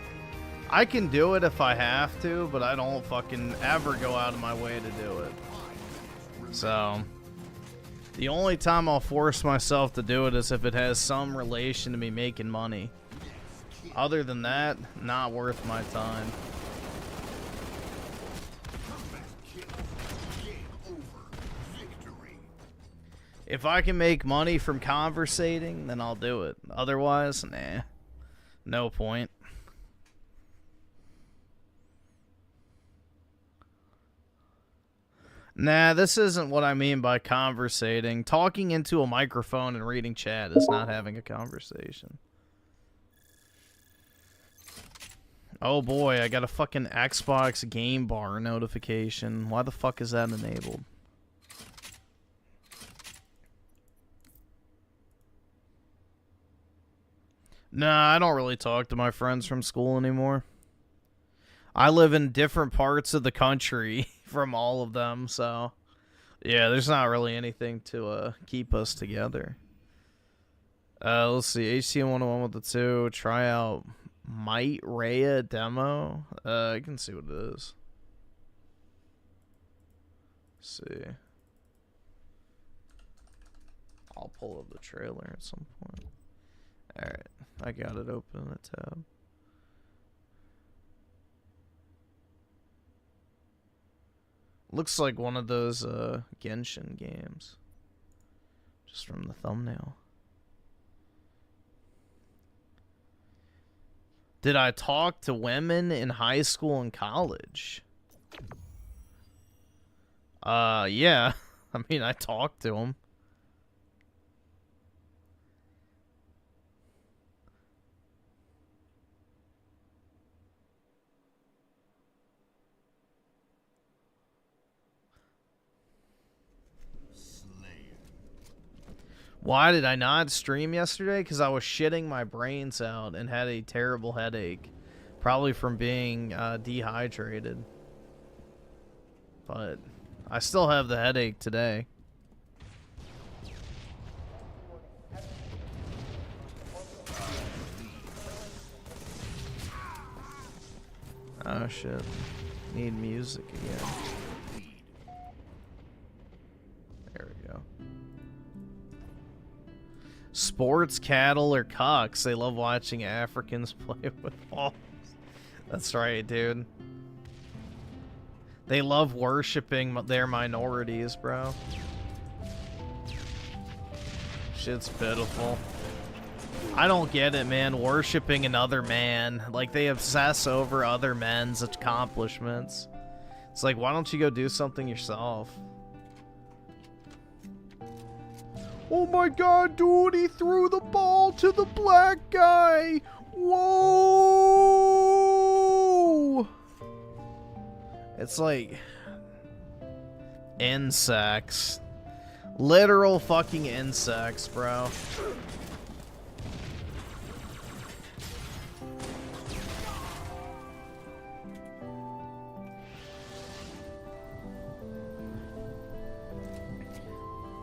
I can do it if I have to, but I don't fucking ever go out of my way to do it. So, the only time I'll force myself to do it is if it has some relation to me making money. Other than that, not worth my time. If I can make money from conversating, then I'll do it. Otherwise, nah. No point. Nah, this isn't what I mean by conversating. Talking into a microphone and reading chat is not having a conversation. Oh boy, I got a fucking Xbox game bar notification. Why the fuck is that enabled? Nah, I don't really talk to my friends from school anymore. I live in different parts of the country from all of them, so yeah, there's not really anything to keep us together. Let's see, HTM 101 with the 2, try out Might Rhea demo. I can see what it is. Let's see. I'll pull up the trailer at some point. Alright, I got it open in a tab. Looks like one of those Genshin games. Just from the thumbnail. Did I talk to women in high school and college? Yeah. I mean, I talked to them. Why did I not stream yesterday? Because I was shitting my brains out and had a terrible headache. Probably from being dehydrated. But I still have the headache today. Oh shit. Need music again. There we go. Sports, cattle, or cocks. They love watching Africans play with balls. That's right, dude. They love worshiping their minorities, bro. Shit's pitiful. I don't get it, man. Worshipping another man. Like, they obsess over other men's accomplishments. It's like, why don't you go do something yourself? Oh my god, dude, he threw the ball to the black guy! Whoa! It's like insects. Literal fucking insects, bro.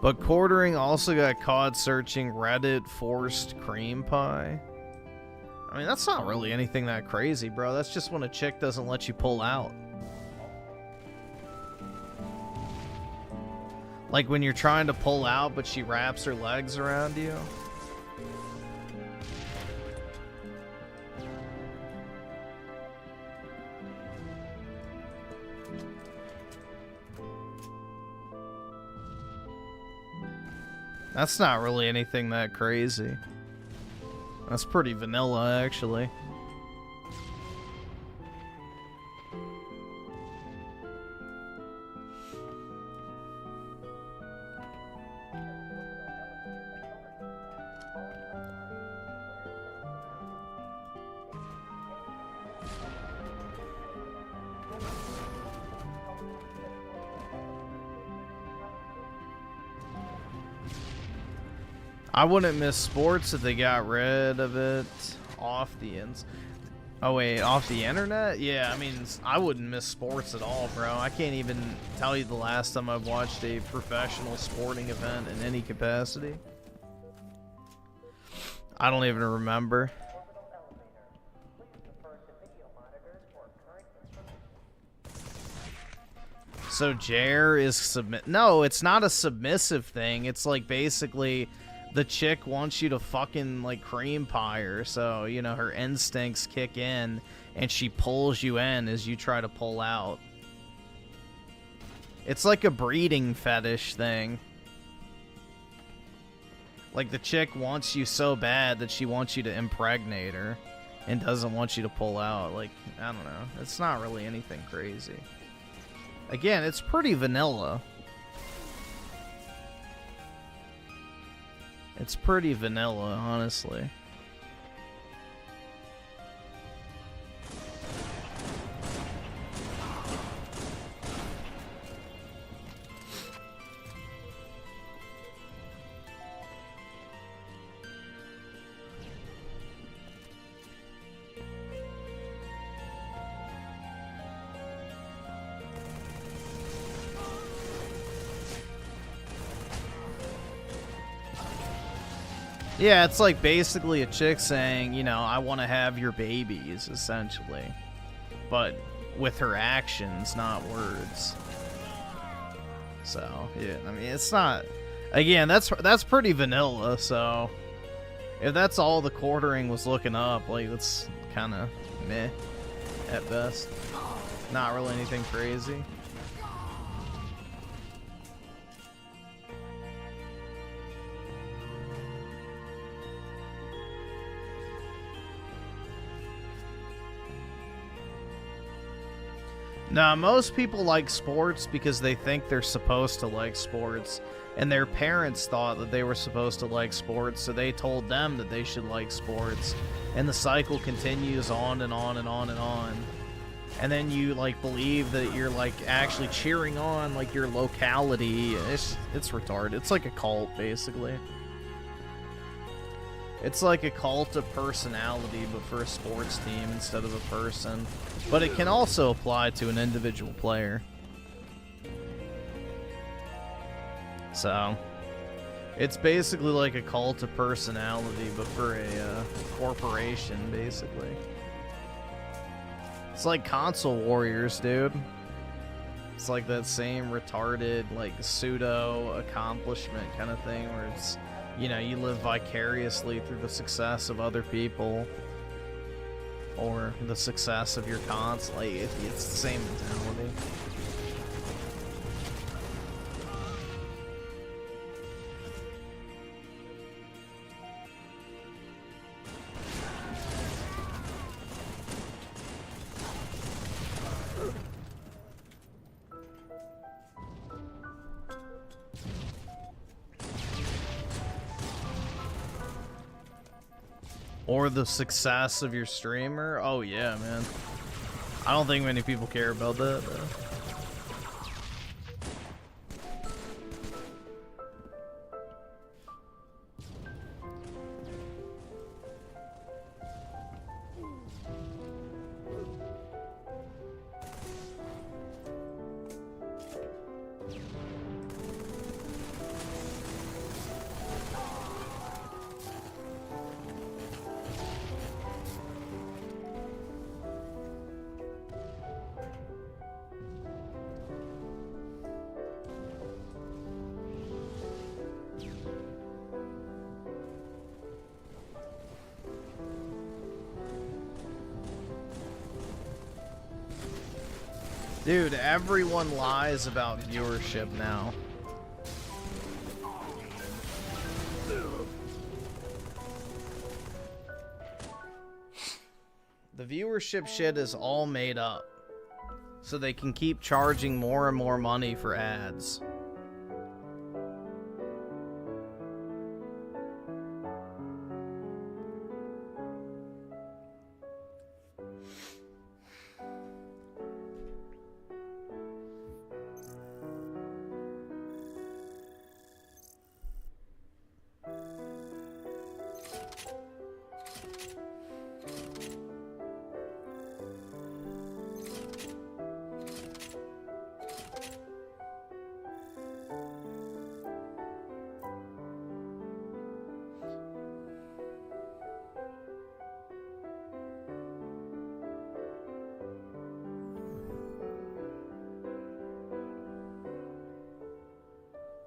But Quartering also got caught searching Reddit forced cream pie. I mean, that's not really anything that crazy, bro. That's just when a chick doesn't let you pull out. Like when you're trying to pull out, but she wraps her legs around you. That's not really anything that crazy. That's pretty vanilla, actually. I wouldn't miss sports if they got rid of it off the ends. Oh wait, off the internet? Yeah, I mean, I wouldn't miss sports at all, bro. I can't even tell you the last time I've watched a professional sporting event in any capacity. I don't even remember. So Jer is submit. No, it's not a submissive thing. It's like basically the chick wants you to fucking like cream pie her. So, you know, her instincts kick in and she pulls you in as you try to pull out. It's like a breeding fetish thing. Like the chick wants you so bad that she wants you to impregnate her and doesn't want you to pull out. Like, I don't know. It's not really anything crazy. Again, it's pretty vanilla. It's pretty vanilla, honestly. Yeah, it's like basically a chick saying, you know, I want to have your babies, essentially. But with her actions, not words. So, yeah, I mean, it's not... Again, that's pretty vanilla, so... If that's all the quartering was looking up, like, that's kind of meh, at best. Not really anything crazy. Now, most people like sports because they think they're supposed to like sports, and their parents thought that they were supposed to like sports, so they told them that they should like sports, and the cycle continues on and on and on and on. And then you, like, believe that you're, like, actually cheering on, like, your locality. It's retarded. It's like a cult, basically. It's like a cult of personality, but for a sports team instead of a person. But it can also apply to an individual player. So, it's basically like a cult of personality, but for a corporation, basically. It's like console warriors, dude. It's like that same retarded, like, pseudo-accomplishment kind of thing where it's... You know, you live vicariously through the success of other people or the success of your console. Like, it's the same mentality. Or the success of your streamer? Oh yeah, man. I don't think many people care about that, though. Dude, everyone lies about viewership now. The viewership shit is all made up, so they can keep charging more and more money for ads.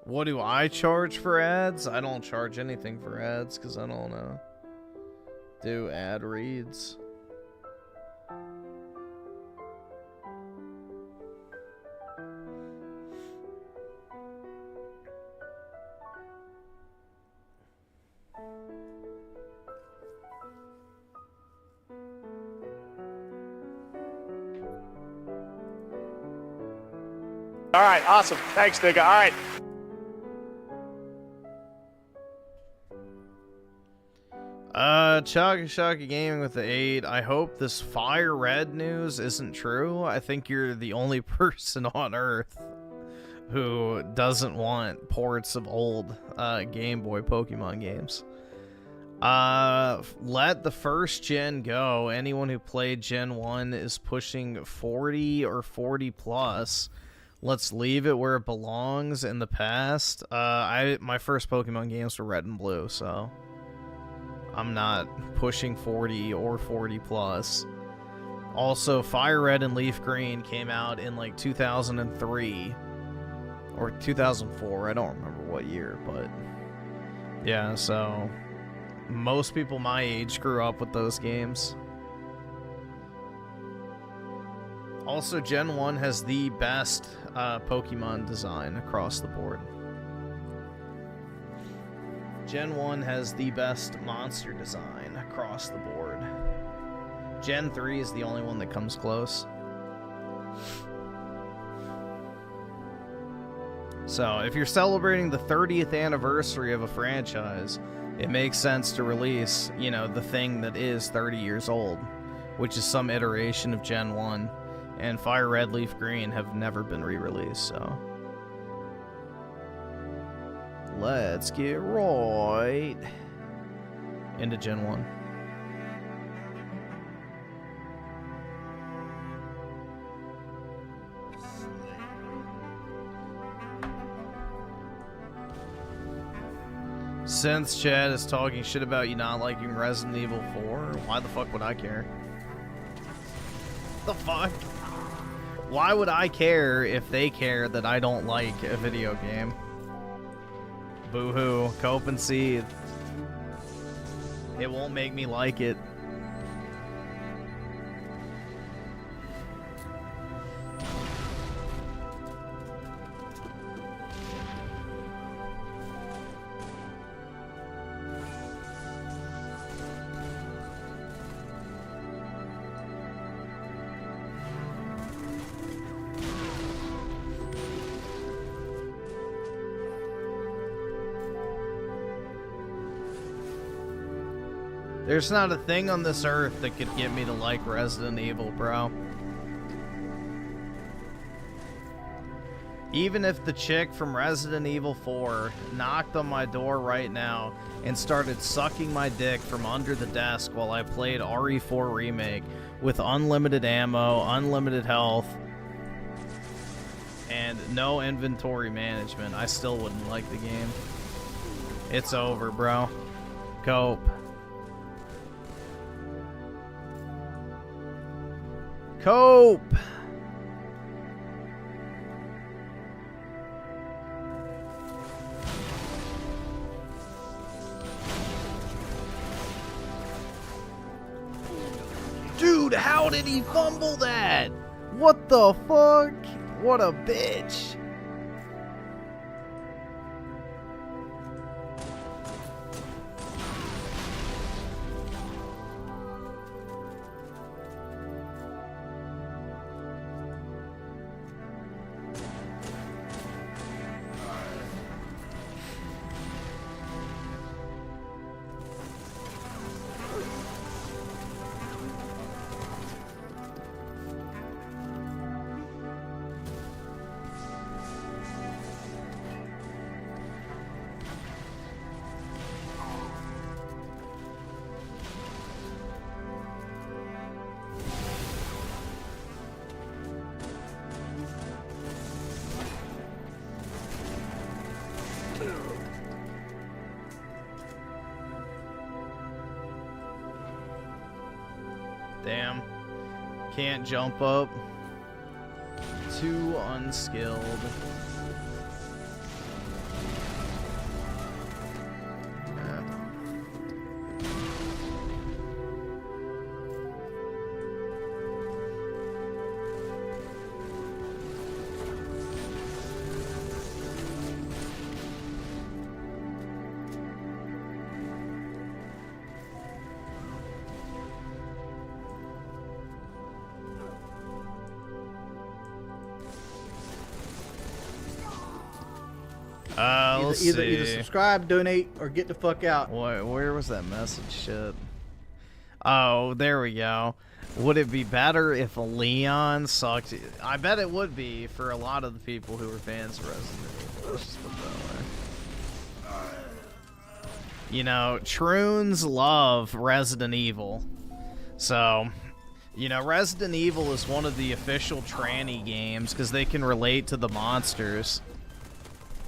What do I charge for ads? I don't charge anything for ads because I don't do ad reads. All right, awesome. Thanks, nigga. All right. Chaka Gaming with the 8. I hope this Fire Red news isn't true. I think you're the only person on Earth who doesn't want ports of old Game Boy Pokemon games. Let the first gen go. Anyone who played Gen 1 is pushing 40 or 40 plus. Let's leave it where it belongs in the past. My first Pokemon games were Red and Blue, so I'm not pushing 40 or 40 plus. Also, Fire Red and Leaf Green came out in like 2003 or 2004. I don't remember what year, but yeah, so most people my age grew up with those games. Also, Gen 1 has the best Pokemon design across the board. Gen 1 has the best monster design across the board. Gen 3 is the only one that comes close. So, if you're celebrating the 30th anniversary of a franchise, it makes sense to release, you know, the thing that is 30 years old, which is some iteration of Gen 1. And Fire Red, Leaf Green have never been re-released, so let's get right into Gen 1. Since Chad is talking shit about you not liking Resident Evil 4, why the fuck would I care? The fuck? Why would I care if they care that I don't like a video game? Boo-hoo. Cope and seethe. It won't make me like it. There's not a thing on this earth that could get me to like Resident Evil, bro. Even if the chick from Resident Evil 4 knocked on my door right now and started sucking my dick from under the desk while I played RE4 Remake with unlimited ammo, unlimited health, and no inventory management, I still wouldn't like the game. It's over, bro. Cope. Cope! Dude, how did he fumble that? What the fuck? What a bitch. Damn. Can't jump up. Too unskilled. We'll either see. subscribe, donate, or get the fuck out. Where was that message? Shit. Oh, there we go. Would it be better if Leon sucked? I bet it would be for a lot of the people who were fans of Resident Evil. Let's just put it that way. You know, Troons love Resident Evil. So, you know, Resident Evil is one of the official tranny games because they can relate to the monsters.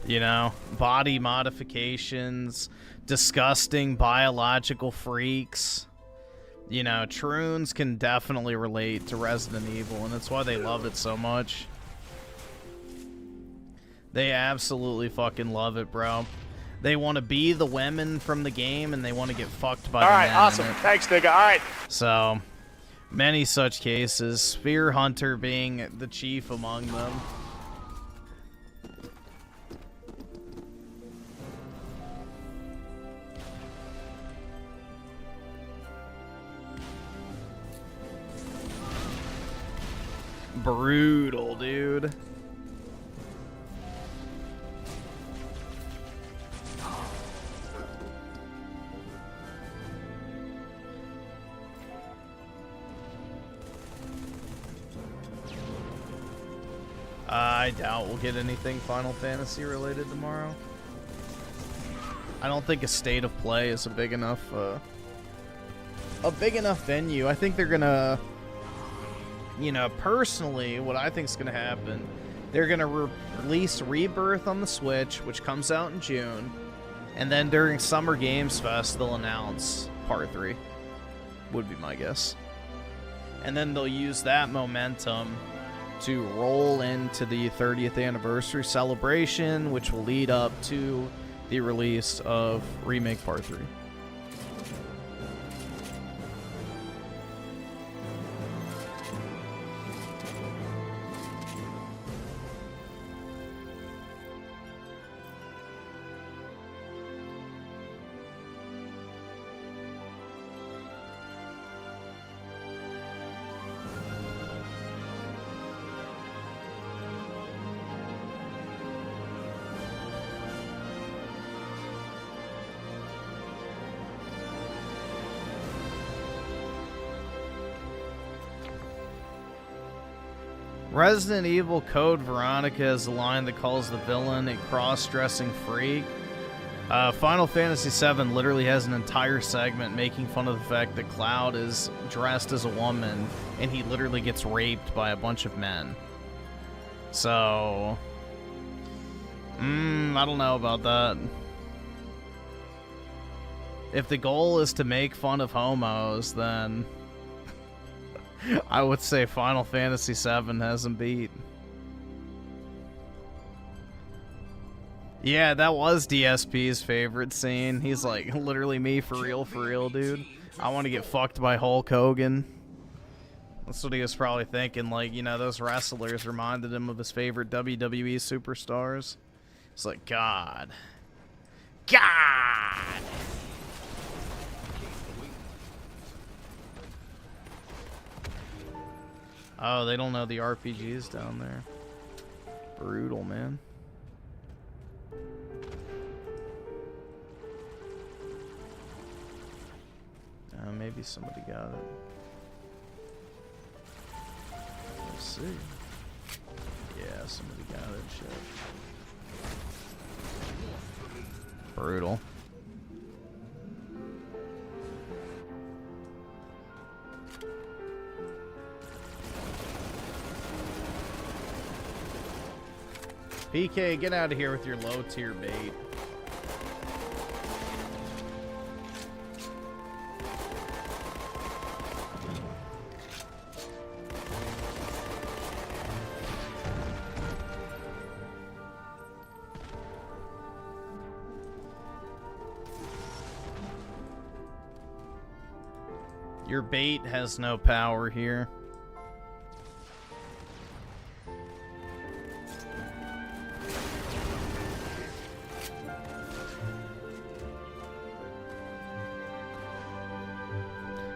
You know, body modifications, disgusting biological freaks. You know, Troons can definitely relate to Resident Evil, and that's why they love it so much. They absolutely fucking love it, bro. They want to be the women from the game, and they want to get fucked by the men. All right, awesome. Thanks, nigga. All right. So, many such cases. Spear Hunter being the chief among them. Brutal, dude. I doubt we'll get anything Final Fantasy related tomorrow. I don't think a State of Play is a big enough venue. I think they're gonna, you know, personally, what I think is gonna happen, they're gonna release Rebirth on the Switch, which comes out in June, and then during Summer Games Fest they'll announce Part 3. Would be my guess. And then they'll use that momentum to roll into the 30th anniversary celebration, which will lead up to the release of Remake Part 3. Resident Evil Code Veronica is the line that calls the villain a cross-dressing freak. Final Fantasy VII literally has an entire segment making fun of the fact that Cloud is dressed as a woman and he literally gets raped by a bunch of men. So, I don't know about that. If the goal is to make fun of homos, then I would say Final Fantasy VII has him beat. Yeah, that was DSP's favorite scene. He's like, literally me for real, dude. I want to get fucked by Hulk Hogan. That's what he was probably thinking. Like, you know, those wrestlers reminded him of his favorite WWE superstars. It's like, God. Oh, they don't know the RPGs down there. Brutal, man. Maybe somebody got it. Let's see. Yeah, somebody got it. Shit. Brutal. PK, get out of here with your low tier bait. Your bait has no power here.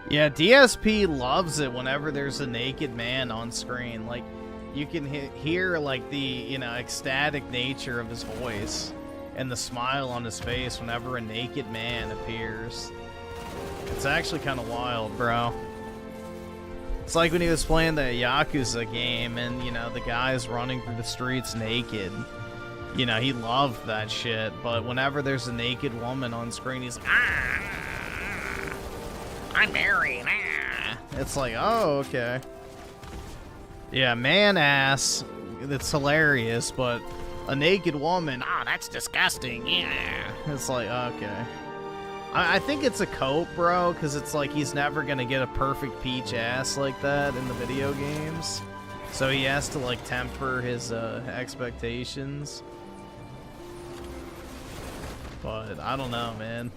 Yeah, DSP loves it whenever there's a naked man on screen. Like, you can hear, like, the, you know, ecstatic nature of his voice. and the smile on his face whenever a naked man appears. It's actually kind of wild, bro. It's like when he was playing the Yakuza game and, you know, the guy's running through the streets naked. You know, he loved that shit, but whenever there's a naked woman on screen, he's like, I'm married. It's like, oh, okay. Yeah, man ass, it's hilarious, but a naked woman, that's disgusting. Yeah. It's like, okay. I think it's a cope, bro, because it's like he's never going to get a perfect peach ass like that in the video games. So he has to, like, temper his expectations. But I don't know, man.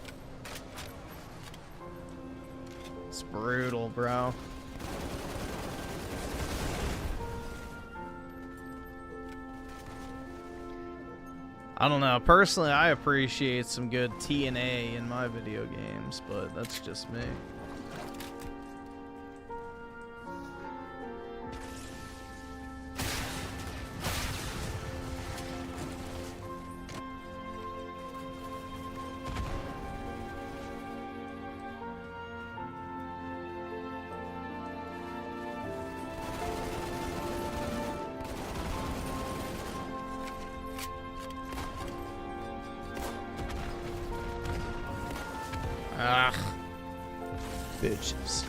It's brutal, bro. I don't know. Personally, I appreciate some good TNA in my video games, but that's just me. Ugh. Bitches.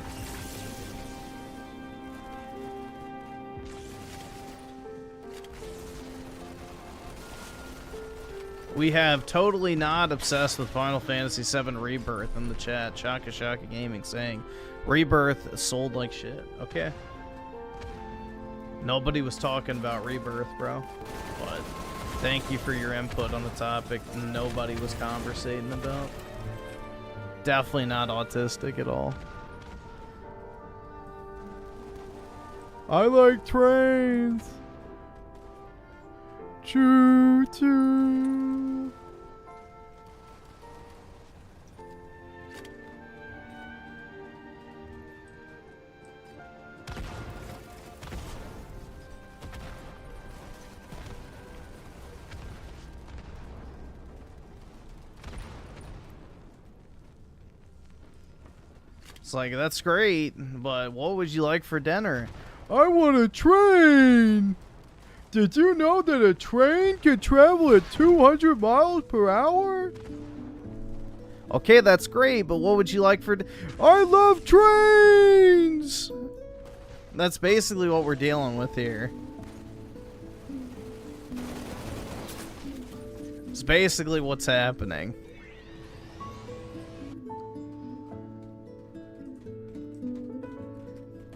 We have totally not obsessed with Final Fantasy VII Rebirth in the chat. Shaka Shaka Gaming saying Rebirth sold like shit. Okay. Nobody was talking about Rebirth, bro. But thank you for your input on the topic nobody was conversating about. Definitely not autistic at all. I like trains. Choo choo. It's like, that's great, but what would you like for dinner? I want a train! Did you know that a train can travel at 200 miles per hour? Okay, that's great, but what would you like for I love trains! That's basically what we're dealing with here. It's basically what's happening.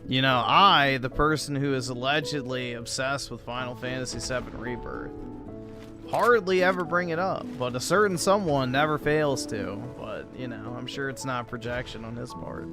You know, I, the person who is allegedly obsessed with Final Fantasy VII Rebirth, hardly ever bring it up, but a certain someone never fails to. But, you know, I'm sure it's not projection on his part.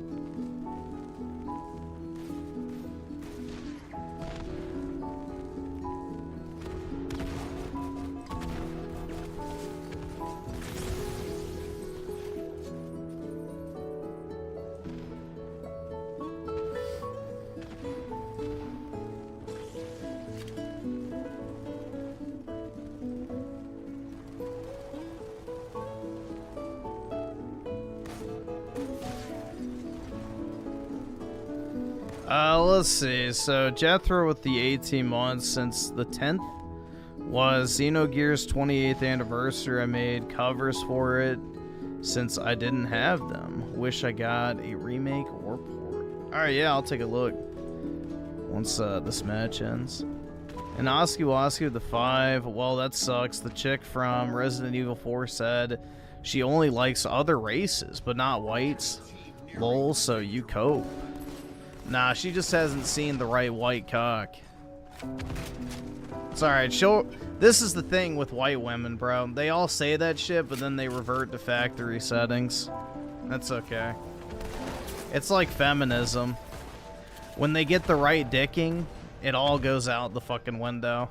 Let's see. So Jethro with the 18 months since the 10th was Xenogears 28th anniversary. I made covers for it since I didn't have them. Wish I got a remake or port. Alright, yeah, I'll take a look once this match ends. And Oski the 5, well, that sucks. The chick from Resident Evil 4 said she only likes other races, but not whites. Lol, so you cope. Nah, she just hasn't seen the right white cock. It's alright, this is the thing with white women, bro. They all say that shit, but then they revert to factory settings. That's okay. It's like feminism. When they get the right dicking, it all goes out the fucking window.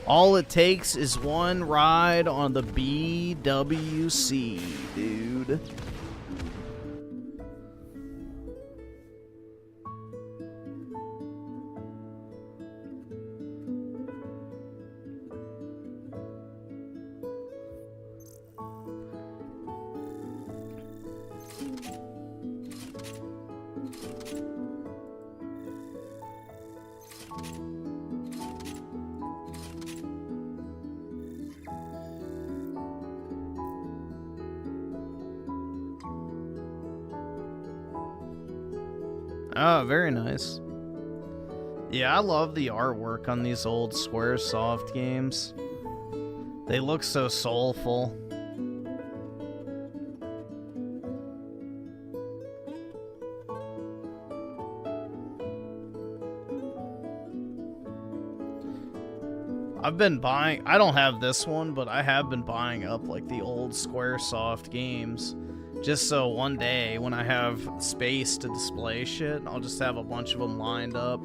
All it takes is one ride on the BWC, dude. Oh, very nice. Yeah, I love the artwork on these old Squaresoft games. They look so soulful. I've been buying, I don't have this one, but I have been buying up like the old Squaresoft games. Just so one day when I have space to display shit, I'll just have a bunch of them lined up.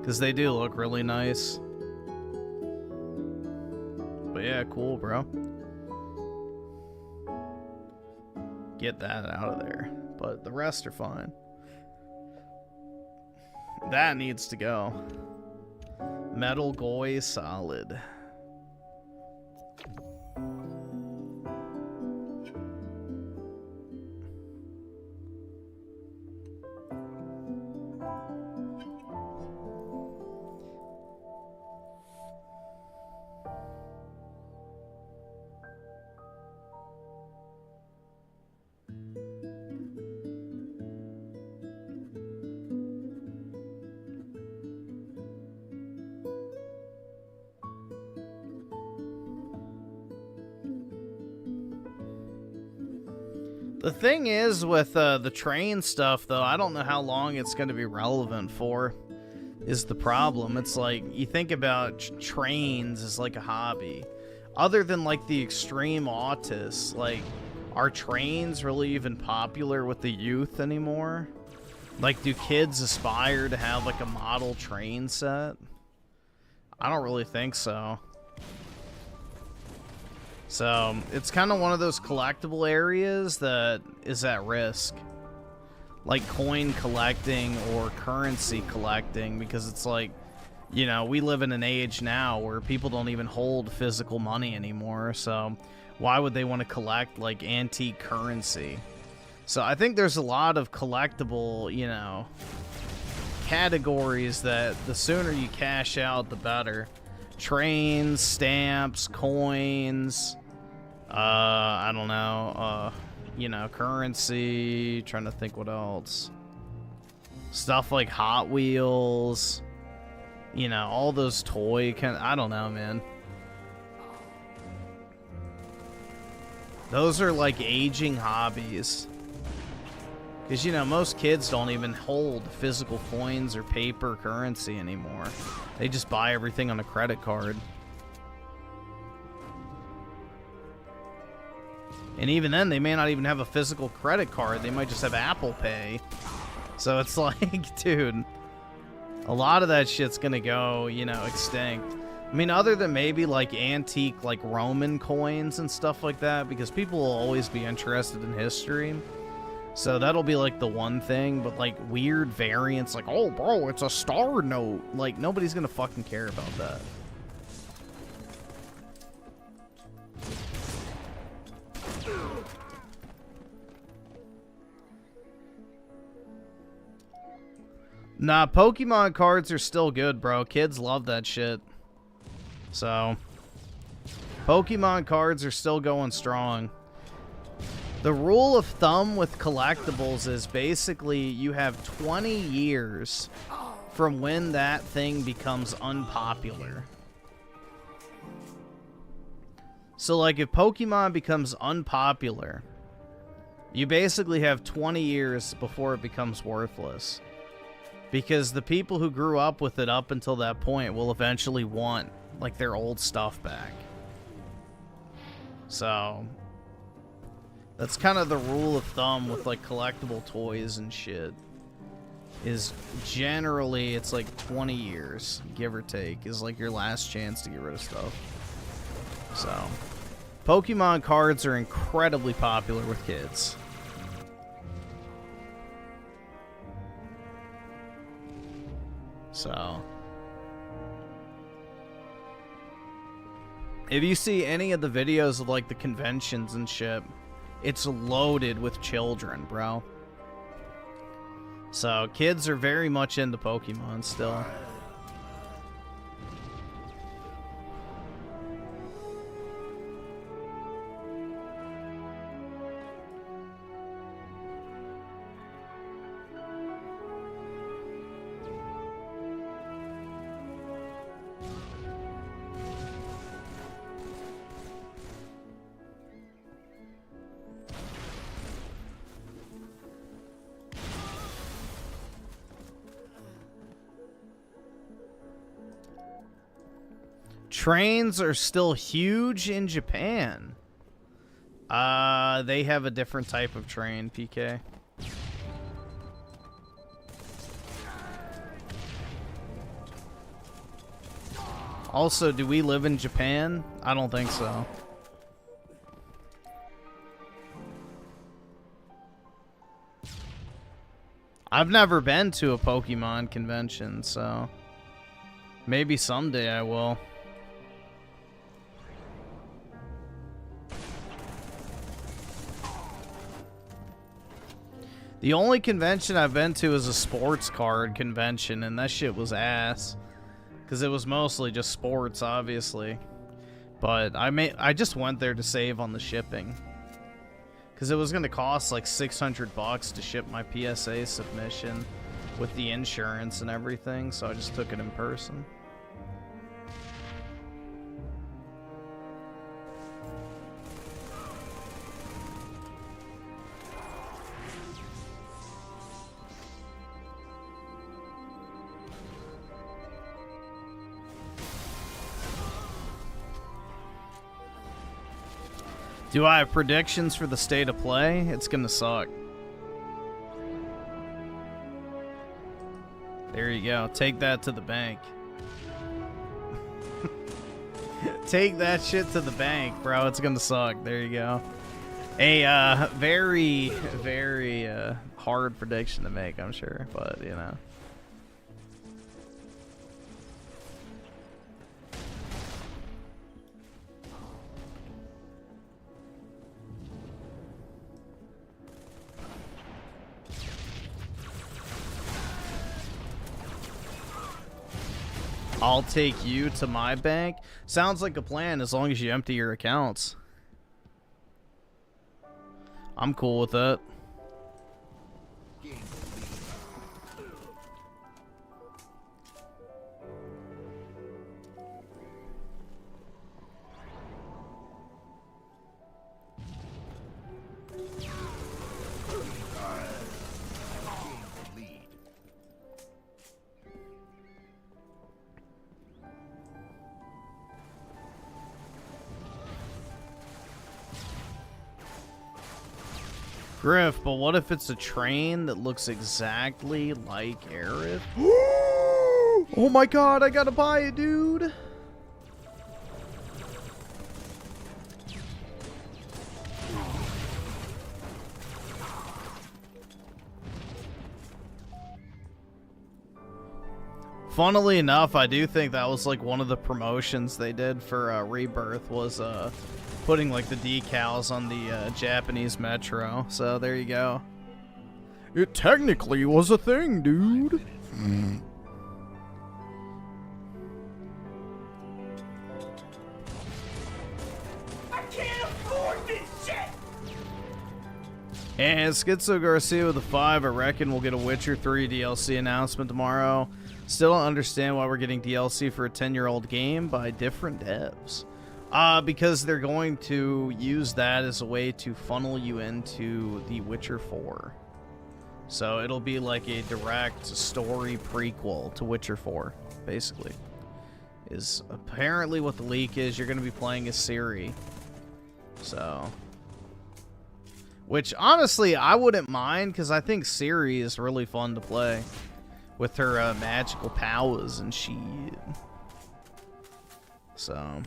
Because they do look really nice. But yeah, cool, bro. Get that out of there. But the rest are fine. That needs to go. Metal Goy Solid. The thing is with the train stuff, though, I don't know how long it's going to be relevant for, is the problem. It's like, you think about trains as like a hobby. Other than like the extreme autists, like, are trains really even popular with the youth anymore? Like, do kids aspire to have like a model train set? I don't really think so. So, it's kind of one of those collectible areas that is at risk. Like coin collecting or currency collecting, because it's like, you know, we live in an age now where people don't even hold physical money anymore, so why would they want to collect, like, antique currency? So I think there's a lot of collectible, you know, categories that the sooner you cash out, the better. Trains, stamps, coins... I don't know, you know, currency, trying to think what else. Stuff like Hot Wheels, you know, all those toy I don't know, man. Those are like aging hobbies. Because, you know, most kids don't even hold physical coins or paper currency anymore. They just buy everything on a credit card. And even then, they may not even have a physical credit card. They might just have Apple Pay. So it's like, dude, a lot of that shit's gonna go, you know, extinct. I mean, other than maybe, like, antique, like, Roman coins and stuff like that, because people will always be interested in history. So that'll be, like, the one thing. But, like, weird variants, like, oh, bro, it's a star note. Like, nobody's gonna fucking care about that. Nah, Pokemon cards are still good, bro. Kids love that shit. So, Pokemon cards are still going strong. The rule of thumb with collectibles is basically you have 20 years from when that thing becomes unpopular. So, like, if Pokemon becomes unpopular, you basically have 20 years before it becomes worthless. Because the people who grew up with it up until that point will eventually want, like, their old stuff back. So, that's kind of the rule of thumb with, like, collectible toys and shit. Is generally, it's like 20 years, give or take, is like your last chance to get rid of stuff. So, Pokemon cards are incredibly popular with kids. So, if you see any of the videos of, like, the conventions and shit, it's loaded with children, bro. So, kids are very much into Pokemon still. Trains are still huge in Japan. They have a different type of train, PK. Also, do we live in Japan? I don't think so. I've never been to a Pokemon convention, so maybe someday I will. The only convention I've been to is a sports card convention, and that shit was ass. Because it was mostly just sports, obviously. But I just went there to save on the shipping. Because it was going to cost like $600 to ship my PSA submission with the insurance and everything, so I just took it in person. Do I have predictions for the state of play? It's gonna suck. There you go. Take that to the bank. Take that shit to the bank, bro. It's gonna suck. There you go. A very, very hard prediction to make, I'm sure, but you know. I'll take you to my bank. Sounds like a plan as long as you empty your accounts. I'm cool with that. Griff, but what if it's a train that looks exactly like Aerith? Oh my god, I gotta buy it, dude. Funnily enough, I do think that was like one of the promotions they did for Rebirth was putting like the decals on the Japanese metro. So there you go. It technically was a thing, dude. I can't afford this shit! And Schizo Garcia with a 5. I reckon we'll get a Witcher 3 DLC announcement tomorrow. Still don't understand why we're getting DLC for a 10-year-old game by different devs. Because they're going to use that as a way to funnel you into The Witcher 4. So it'll be like a direct story prequel to Witcher 4, basically. Is apparently what the leak is. You're going to be playing as Ciri. So... which, honestly, I wouldn't mind, because I think Ciri is really fun to play. With her magical powers and shit. So...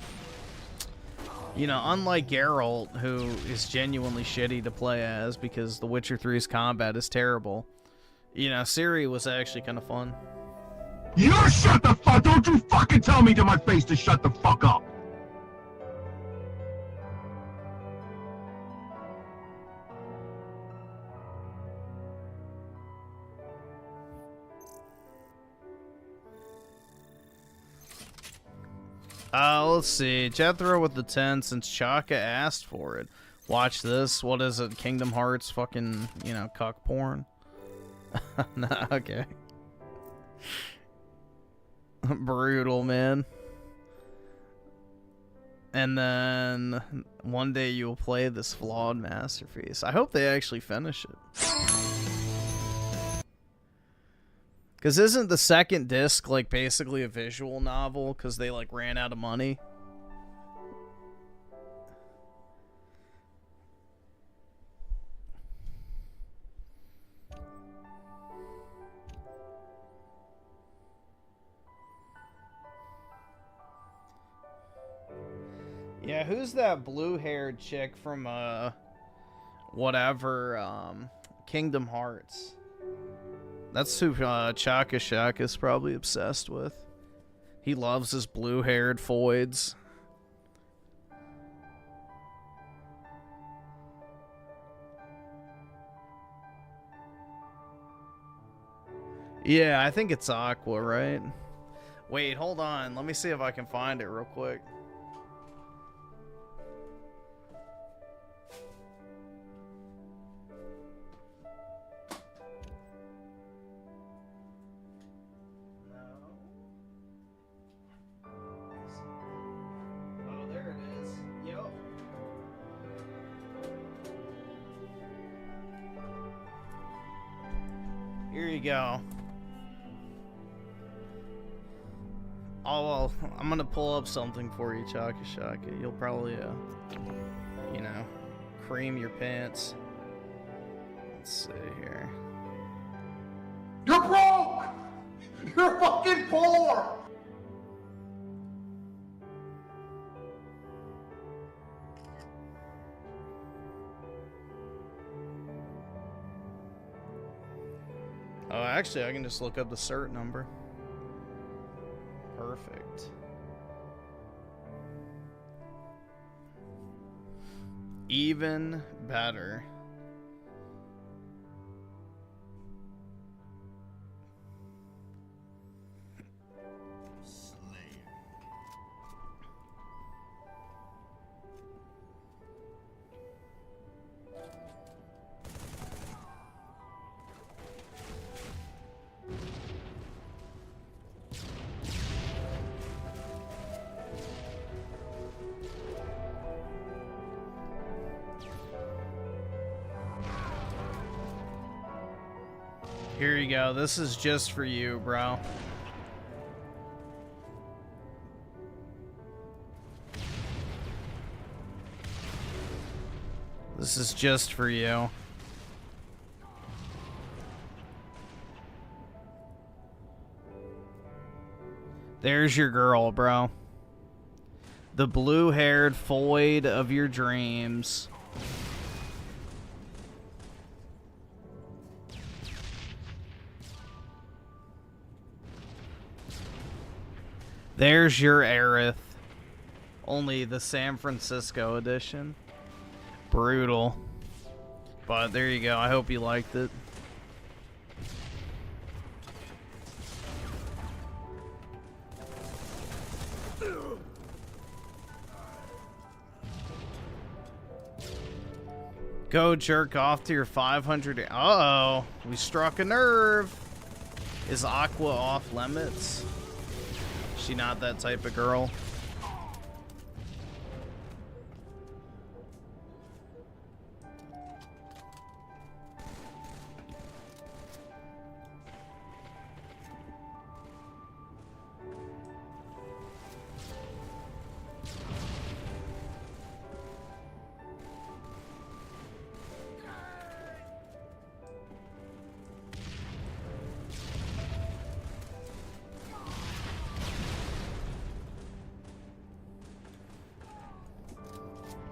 you know, unlike Geralt, who is genuinely shitty to play as because The Witcher 3's combat is terrible, you know, Ciri was actually kind of fun. You shut the fuck! Don't you fucking tell me to my face to shut the fuck up! Let's see. Jethro with the 10 since Chaka asked for it. Watch this. What is it? Kingdom Hearts fucking, you know, cuck porn? Nah, okay. Brutal, man. And then one day you'll play this flawed masterpiece. I hope they actually finish it. Because isn't the second disc like basically a visual novel because they like ran out of money? Yeah, who's that blue-haired chick from whatever Kingdom Hearts? That's who Chaka Shaka's probably obsessed with. He loves his blue-haired foids. Yeah, I think it's Aqua, right? Wait, hold on. Let me see if I can find it real quick. Here you go. Oh, well, I'm gonna pull up something for you, Chaka Shaka. You'll probably, you know, cream your pants. Let's see here. You're broke! You're fucking poor! Oh, actually, I can just look up the cert number. Perfect. Even better. Here you go. This is just for you, bro. This is just for you. There's your girl, bro. The blue-haired foid of your dreams. There's your Aerith. Only the San Francisco edition. Brutal. But there you go. I hope you liked it. Go jerk off to your 500. Uh-oh. We struck a nerve. Is Aqua off limits? She not that type of girl.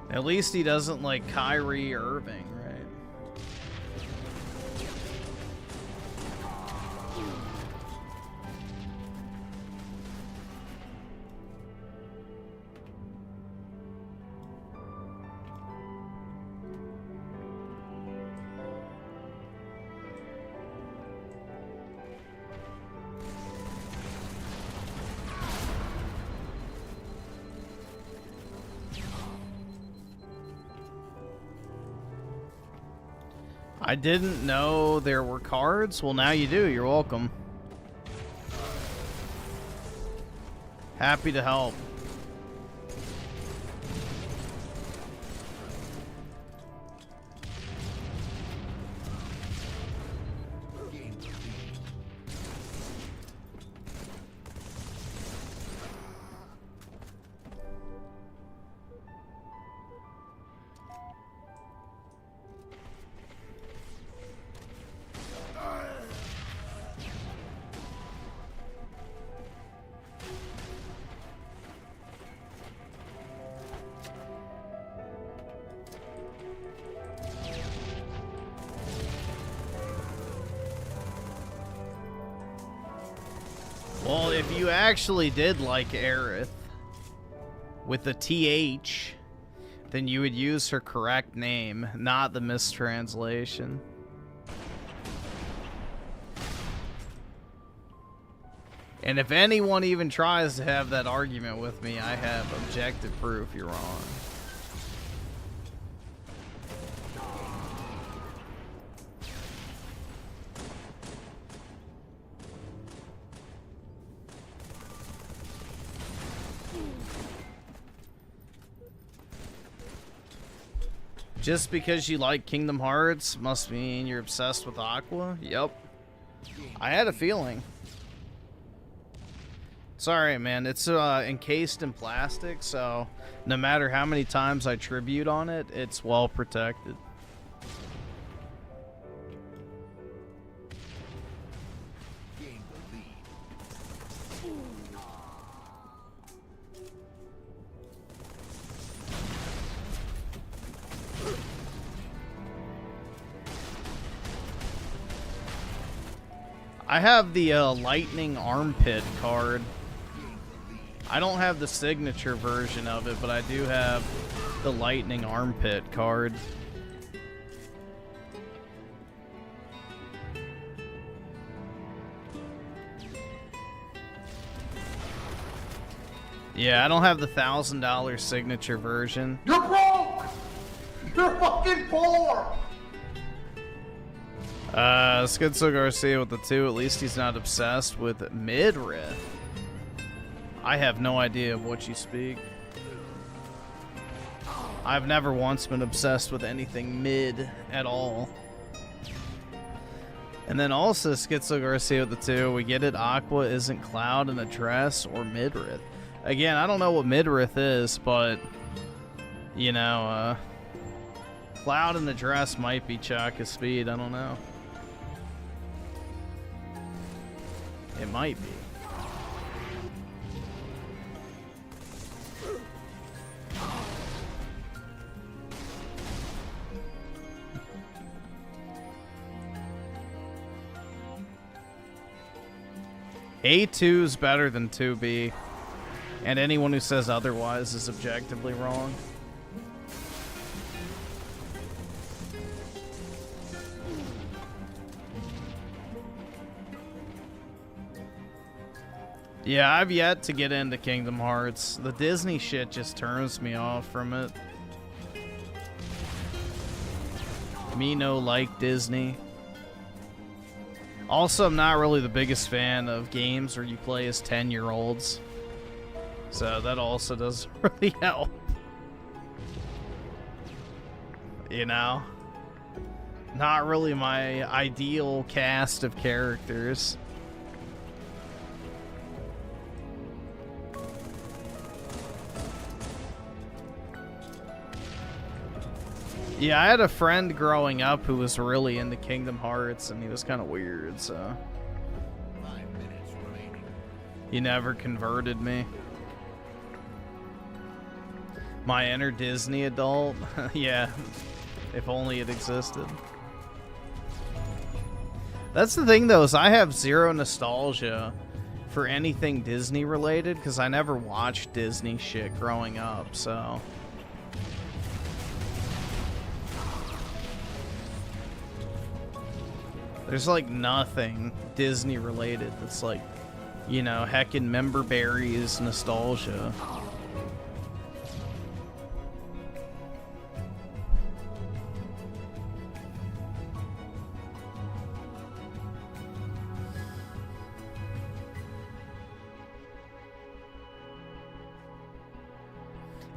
At least he doesn't like Kyrie Irving, right? I didn't know there were cards. Well, now you do. You're welcome. Happy to help. if you actually did like Aerith with the TH, then you would use her correct name, not the mistranslation. And if anyone even tries to have that argument with me, I have objective proof you're wrong. Just because you like Kingdom Hearts must mean you're obsessed with Aqua? Yep. I had a feeling. Sorry, man. It's encased in plastic, so no matter how many times I tribute on it, it's well protected. I have the lightning armpit card. I don't have the signature version of it, but I do have the lightning armpit card. Yeah, I don't have the $1,000 signature version. You're broke! You're fucking poor! Schizo Garcia with the 2. At least he's not obsessed with Midrith. I have no idea of what you speak. I've never once been obsessed with anything mid at all. And then also Schizo Garcia with the 2. We get it. Aqua isn't Cloud in a dress or Midrith. Again, I don't know what Midrith is, but you know, Cloud in the dress might be Chaka Speed. I don't know. It might be. A2 is better than 2B, and anyone who says otherwise is objectively wrong. Yeah, I've yet to get into Kingdom Hearts. The Disney shit just turns me off from it. Me no like Disney. Also, I'm not really the biggest fan of games where you play as 10-year-olds. So that also doesn't really help. You know? Not really my ideal cast of characters. Yeah, I had a friend growing up who was really into Kingdom Hearts, and he was kind of weird, so... 5 minutes remaining. He never converted me. My inner Disney adult? Yeah, if only it existed. That's the thing, though, is I have zero nostalgia for anything Disney related, because I never watched Disney shit growing up, so... There's like nothing Disney related that's like, you know, heckin' member berries nostalgia.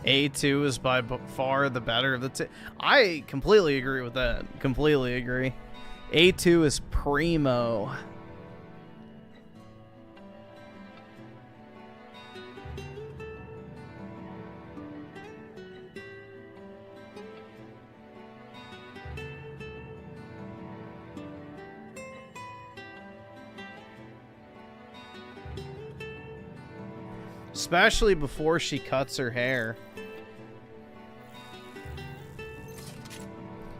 A2 is by far the better of the two. I completely agree with that. Completely agree. A2 is primo. Especially before she cuts her hair.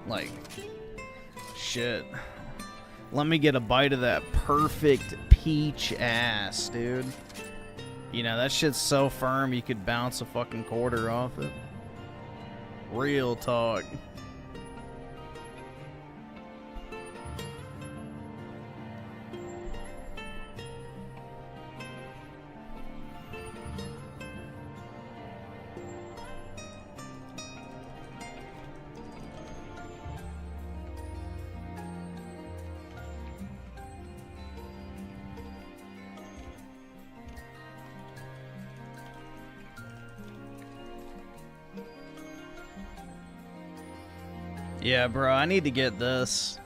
Like, shit. Let me get a bite of that perfect peach ass, dude. You know, that shit's so firm you could bounce a fucking quarter off it. Real talk. Yeah, bro, I need to get this.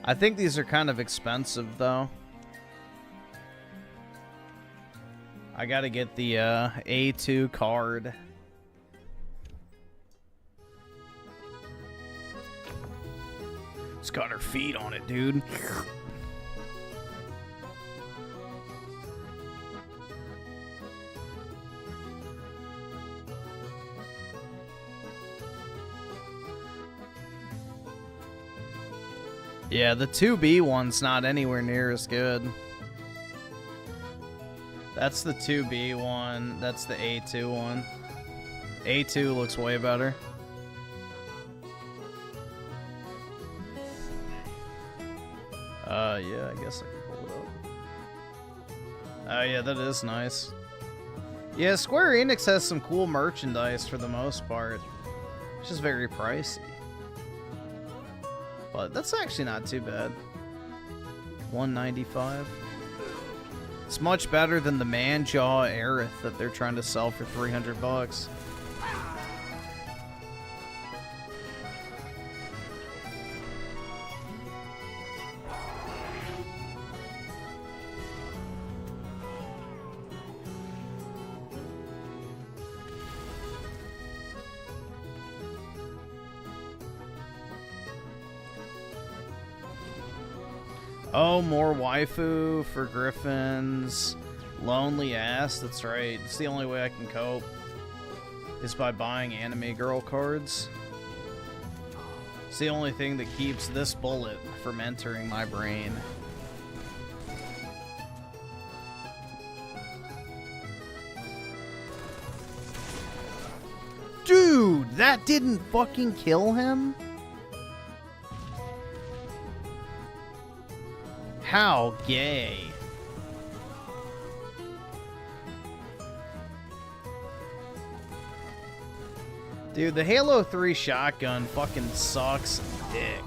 I think these are kind of expensive, though. I gotta get the A2 card. It's got her feet on it, dude. Yeah, the 2B one's not anywhere near as good. That's the 2B one. That's the A2 one. A2 looks way better. Yeah, I guess I can pull it up. Oh, yeah, that is nice. Yeah, Square Enix has some cool merchandise for the most part. It's just very pricey. But that's actually not too bad. $195. It's much better than the Manjaw Aerith that they're trying to sell for $300. Oh, more waifu for Griffin's lonely ass. That's right. It's the only way I can cope is by buying anime girl cards. It's the only thing that keeps this bullet from entering my brain. Dude, that didn't fucking kill him? How gay. Dude, the Halo 3 shotgun fucking sucks dick.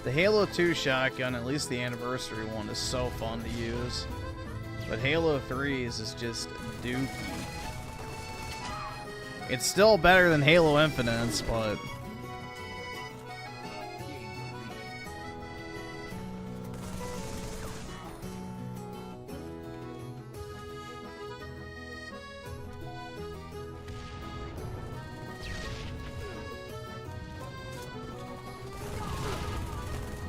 The Halo 2 shotgun, at least the anniversary one, is so fun to use. But Halo 3's is just dookie. It's still better than Halo Infinite's, but...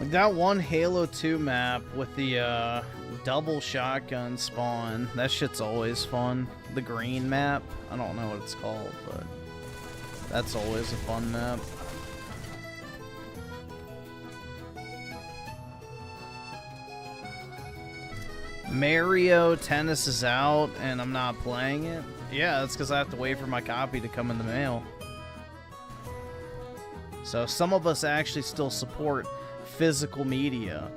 that one Halo 2 map with the double shotgun spawn, that shit's always fun. The green map, I don't know what it's called, but that's always a fun map. Mario Tennis is out and I'm not playing it? Yeah, that's because I have to wait for my copy to come in the mail. So some of us actually still support physical media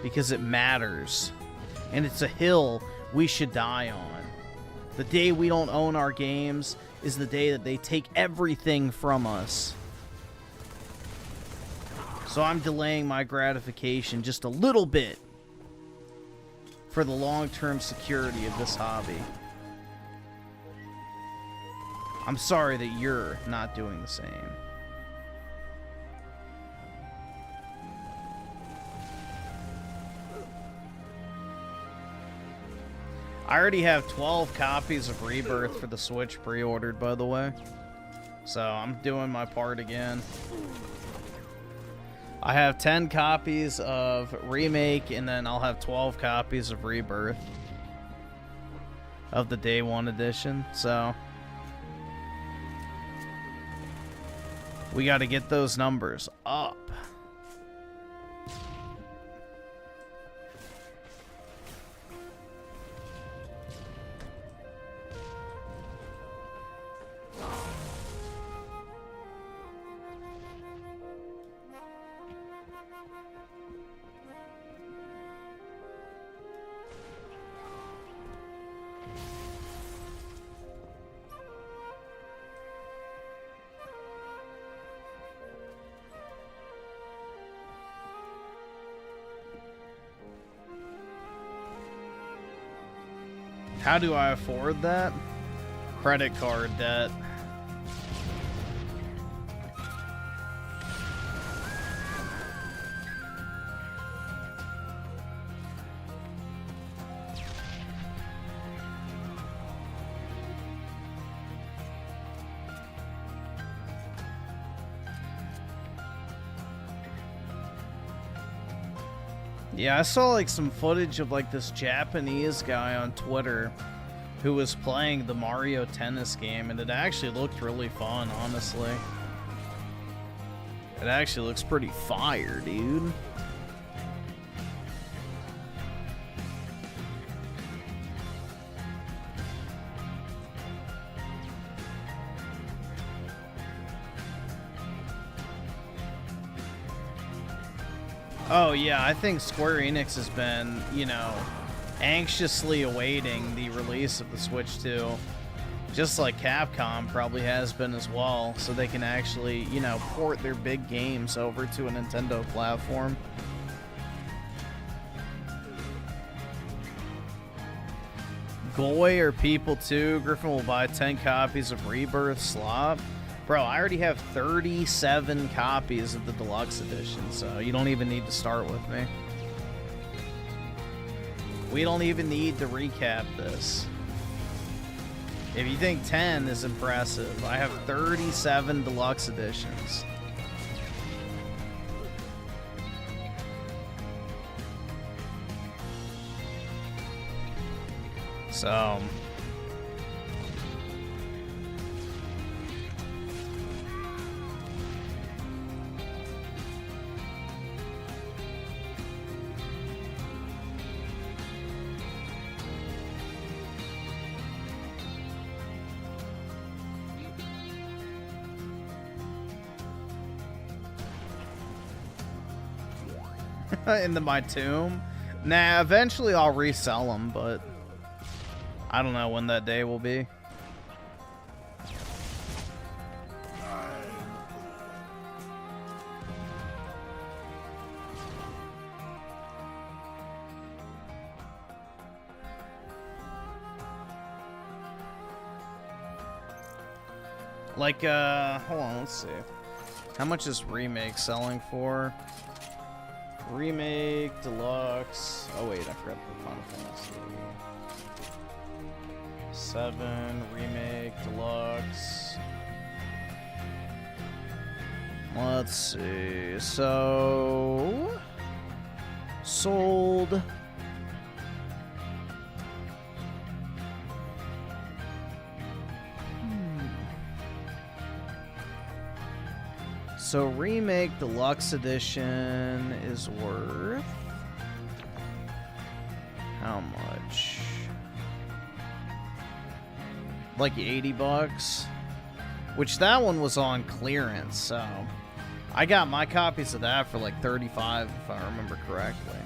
because it matters and it's a hill we should die on. The day we don't own our games is the day that they take everything from us. So I'm delaying my gratification just a little bit for the long-term security of this hobby. I'm sorry that you're not doing the same. I already have 12 copies of Rebirth for the Switch pre-ordered, by the way. So I'm doing my part again. I have 10 copies of Remake, and then I'll have 12 copies of Rebirth of the Day 1 edition. So we got to get those numbers up. How do I afford that? Credit card debt. Yeah, I saw like some footage of like this Japanese guy on Twitter who was playing the Mario Tennis game, and it actually looked really fun, honestly. It actually looks pretty fire, dude. Oh yeah, I think Square Enix has been, you know, anxiously awaiting the release of the Switch 2. Just like Capcom probably has been as well, so they can actually, you know, port their big games over to a Nintendo platform. Goy or People 2, Griffin will buy 10 copies of Rebirth Slop. Bro, I already have 37 copies of the deluxe edition, so you don't even need to start with me. We don't even need to recap this. If you think 10 is impressive, I have 37 deluxe editions. So... into my tomb. Nah, eventually I'll resell them, but I don't know when that day will be. Like, hold on, let's see. How much is Remake selling for? Remake, Deluxe. Oh wait, I forgot the Final Fantasy. 7, Remake, Deluxe. Let's see. So... sold... So Remake Deluxe Edition is worth how much? Like 80 bucks, which that one was on clearance, so I got my copies of that for like 35 if I remember correctly.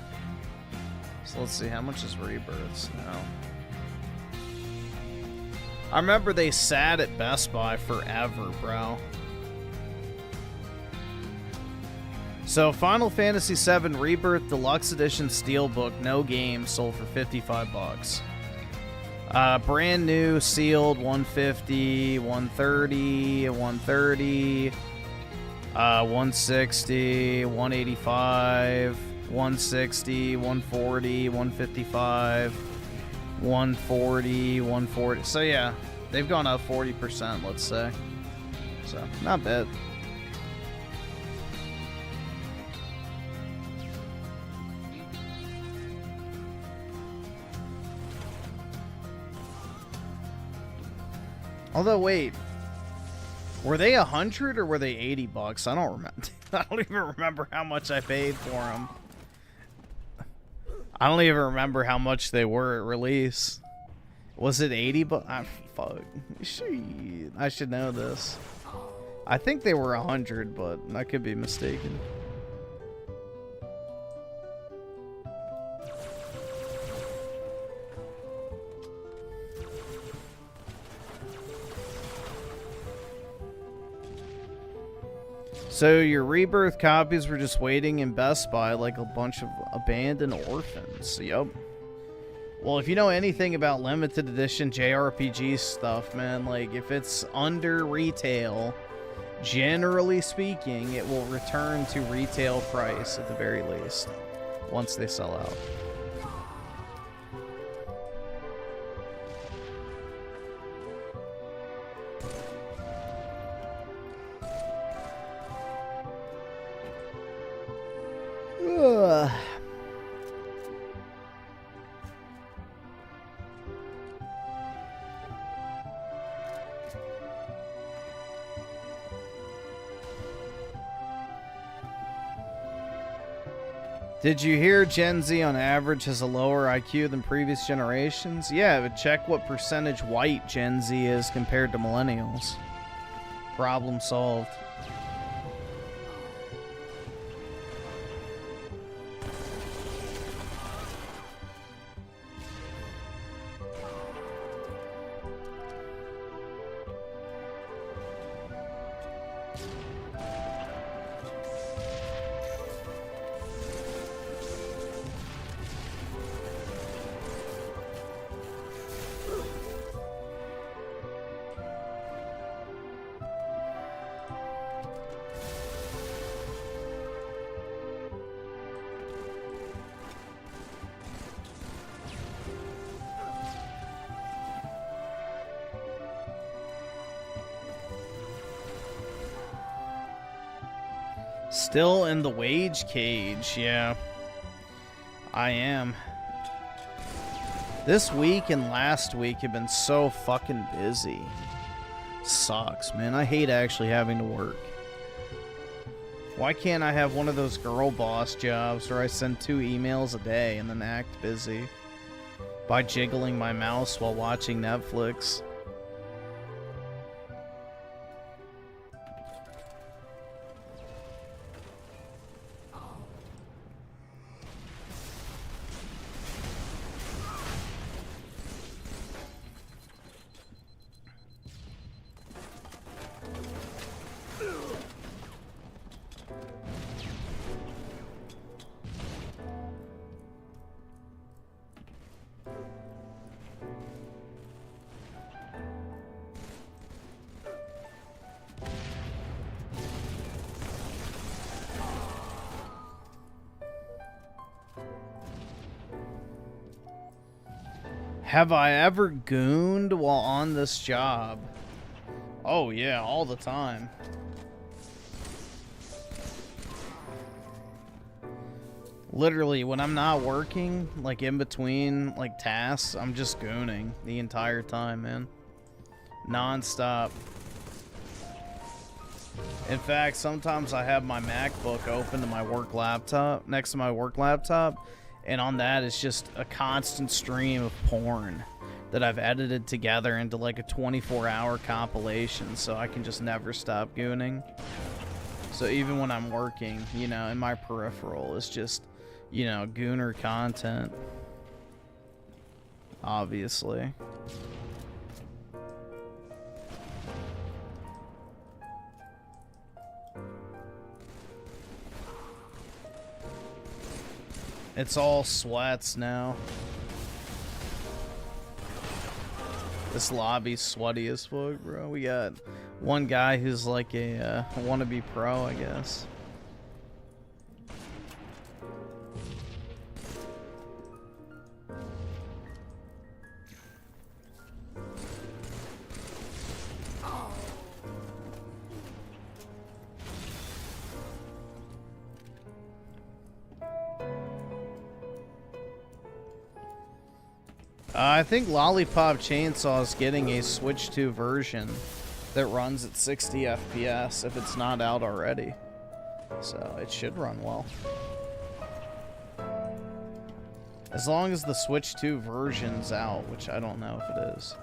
So let's see, how much is Rebirths now? I remember they sat at Best Buy forever, bro. So, Final Fantasy VII Rebirth Deluxe Edition Steelbook, no game, sold for 55 bucks. Brand new, sealed, 150, 130, 130, 160, 185, 160, 140, 155, 140, 140. So, yeah, they've gone up 40%, let's say. So, not bad. Although, wait, were they 100 or were they 80 bucks? I don't remember. I don't even remember how much I paid for them. I don't even remember how much they were at release. Was it 80 bucks? Ah, fuck. Shit. I should know this. I think they were 100, but I could be mistaken. So your Rebirth copies were just waiting in Best Buy like a bunch of abandoned orphans. Yup. Well, if you know anything about limited edition JRPG stuff, man, like if it's under retail, generally speaking, it will return to retail price at the very least once they sell out. Ugh. Did you hear Gen Z on average has a lower IQ than previous generations? Yeah, but check what percentage white Gen Z is compared to millennials. Problem solved. Still in the wage cage, yeah. I am. This week and last week have been so fucking busy. Sucks, man. I hate actually having to work. Why can't I have one of those girl boss jobs where I send 2 emails a day and then act busy by jiggling my mouse while watching Netflix? Have I ever gooned while on this job? Oh yeah, all the time. Literally, when I'm not working, like in between like tasks, I'm just gooning the entire time, man. Non-stop. In fact, sometimes I have my MacBook open to my work laptop, next to my work laptop, and on that is just a constant stream of porn that I've edited together into like a 24-hour compilation, so I can just never stop gooning. So even when I'm working, you know, in my peripheral is just, you know, gooner content. Obviously. It's all sweats now. This lobby's sweaty as fuck, bro. We got one guy who's like a wannabe pro, I guess. I think Lollipop Chainsaw is getting a Switch 2 version that runs at 60 FPS if it's not out already. So it should run well. As long as the Switch 2 version's out, which I don't know if it is.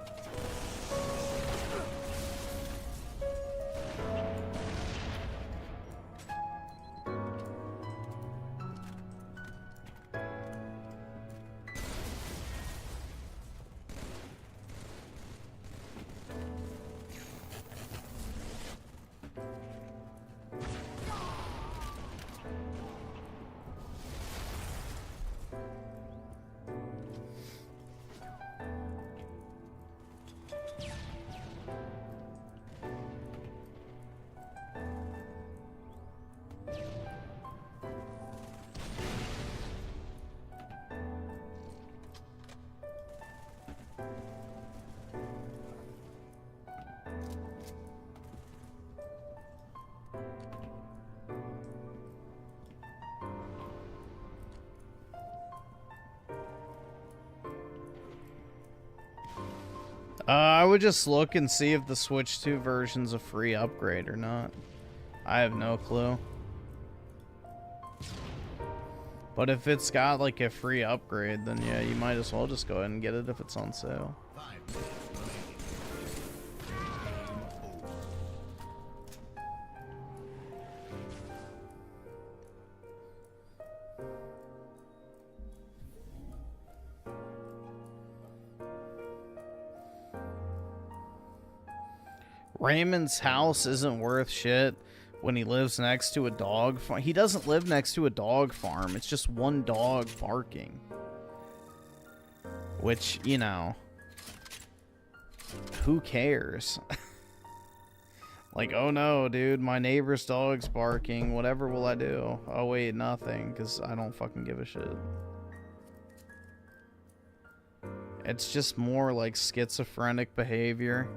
I would just look and see if the Switch 2 version's a free upgrade or not. I have no clue. But if it's got like a free upgrade, then yeah, you might as well just go ahead and get it if it's on sale. Raymond's house isn't worth shit when he lives next to a dog farm. He doesn't live next to a dog farm. It's just one dog barking. Which, you know, who cares? Like, oh no, dude, my neighbor's dog's barking. Whatever will I do? Oh wait, nothing, because I don't fucking give a shit. It's just more like schizophrenic behavior.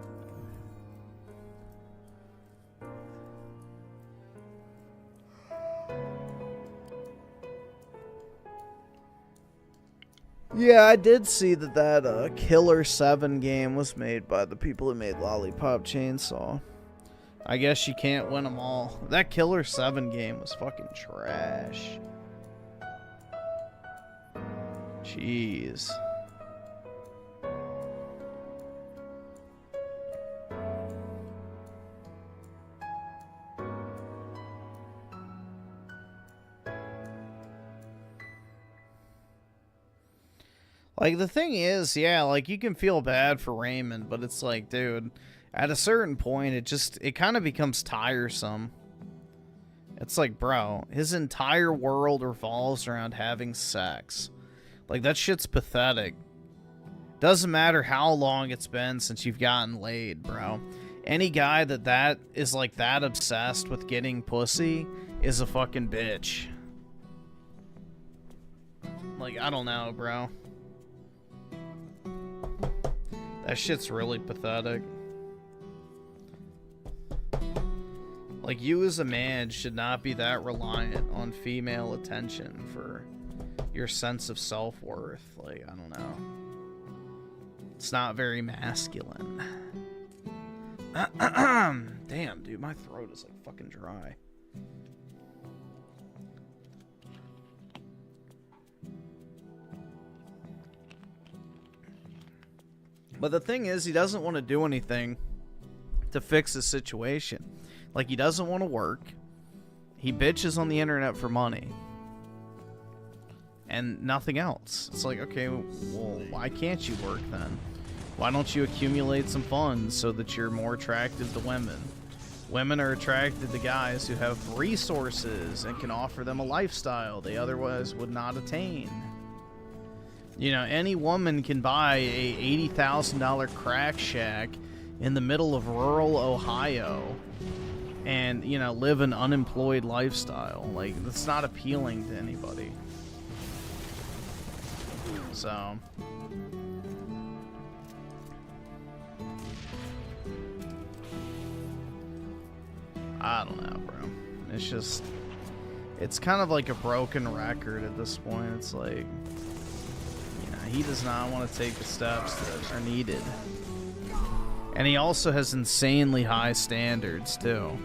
Yeah, I did see that Killer 7 game was made by the people who made Lollipop Chainsaw. I guess you can't win them all. That Killer 7 game was fucking trash. Jeez. Like, the thing is, yeah, like, you can feel bad for Raymond, but it's like, dude, at a certain point, it kind of becomes tiresome. It's like, bro, his entire world revolves around having sex. Like, that shit's pathetic. Doesn't matter how long it's been since you've gotten laid, bro. Any guy that is, like, that obsessed with getting pussy is a fucking bitch. Like, I don't know, bro. That shit's really pathetic. Like, you as a man should not be that reliant on female attention for your sense of self-worth. Like, I don't know. It's not very masculine. Damn, dude, my throat is like fucking dry. But the thing is, he doesn't want to do anything to fix the situation. Like, he doesn't want to work. He bitches on the internet for money. And nothing else. It's like, okay, well, why can't you work then? Why don't you accumulate some funds so that you're more attractive to women? Women are attracted to guys who have resources and can offer them a lifestyle they otherwise would not attain. You know, any woman can buy a $80,000 crack shack in the middle of rural Ohio and, you know, live an unemployed lifestyle. Like, that's not appealing to anybody. So, I don't know, bro. It's just, it's kind of like a broken record at this point. It's like, he does not want to take the steps that are needed. And he also has insanely high standards, too.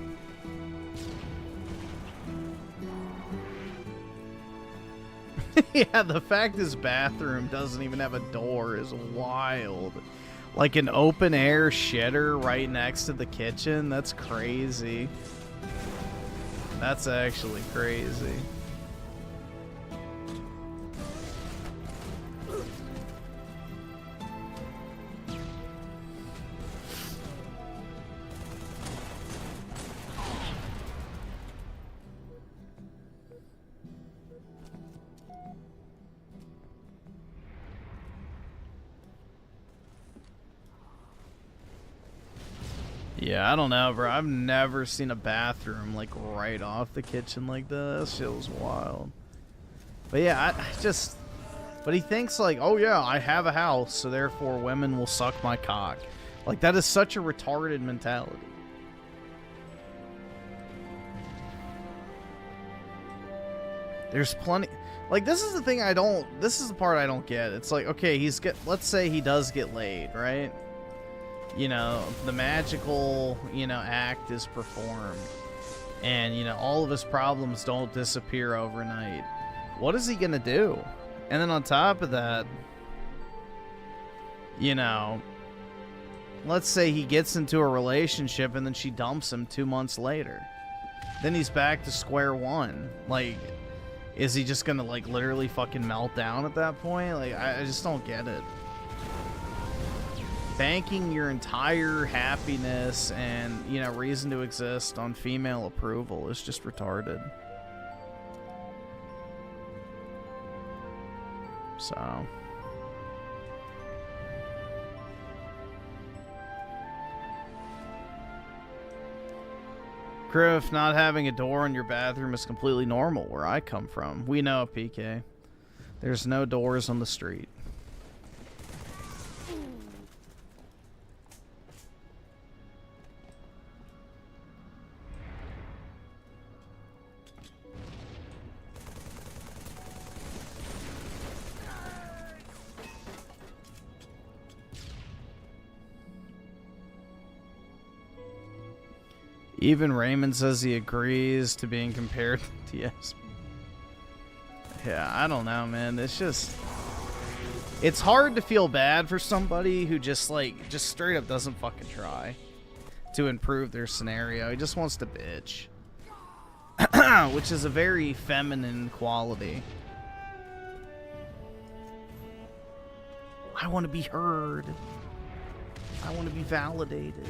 Yeah, the fact his bathroom doesn't even have a door is wild. Like an open air shitter right next to the kitchen? That's crazy. That's actually crazy. Yeah, I don't know, bro. I've never seen a bathroom, like, right off the kitchen like that. That shit was wild. But yeah, but he thinks, like, oh yeah, I have a house, so therefore women will suck my cock. Like, that is such a retarded mentality. There's plenty... Like, this is the thing this is the part I don't get. It's like, okay, let's say he does get laid, right? you know, the magical, you know, act is performed. And, you know, all of his problems don't disappear overnight. What is he gonna do? And then on top of that, you know, let's say he gets into a relationship and then she dumps him 2 months later. Then he's back to square one. Like, is he just gonna, like, literally fucking melt down at that point? Like, I just don't get it. Banking your entire happiness and, you know, reason to exist on female approval is just retarded. So... Griff, not having a door in your bathroom is completely normal where I come from. We know, PK. There's no doors on the street. Even Raymond says he agrees to being compared to TS. Yeah, I don't know, man. It's just... It's hard to feel bad for somebody who just, like, just straight up doesn't fucking try to improve their scenario. He just wants to bitch. Which is a very feminine quality. I want to be heard. I want to be validated.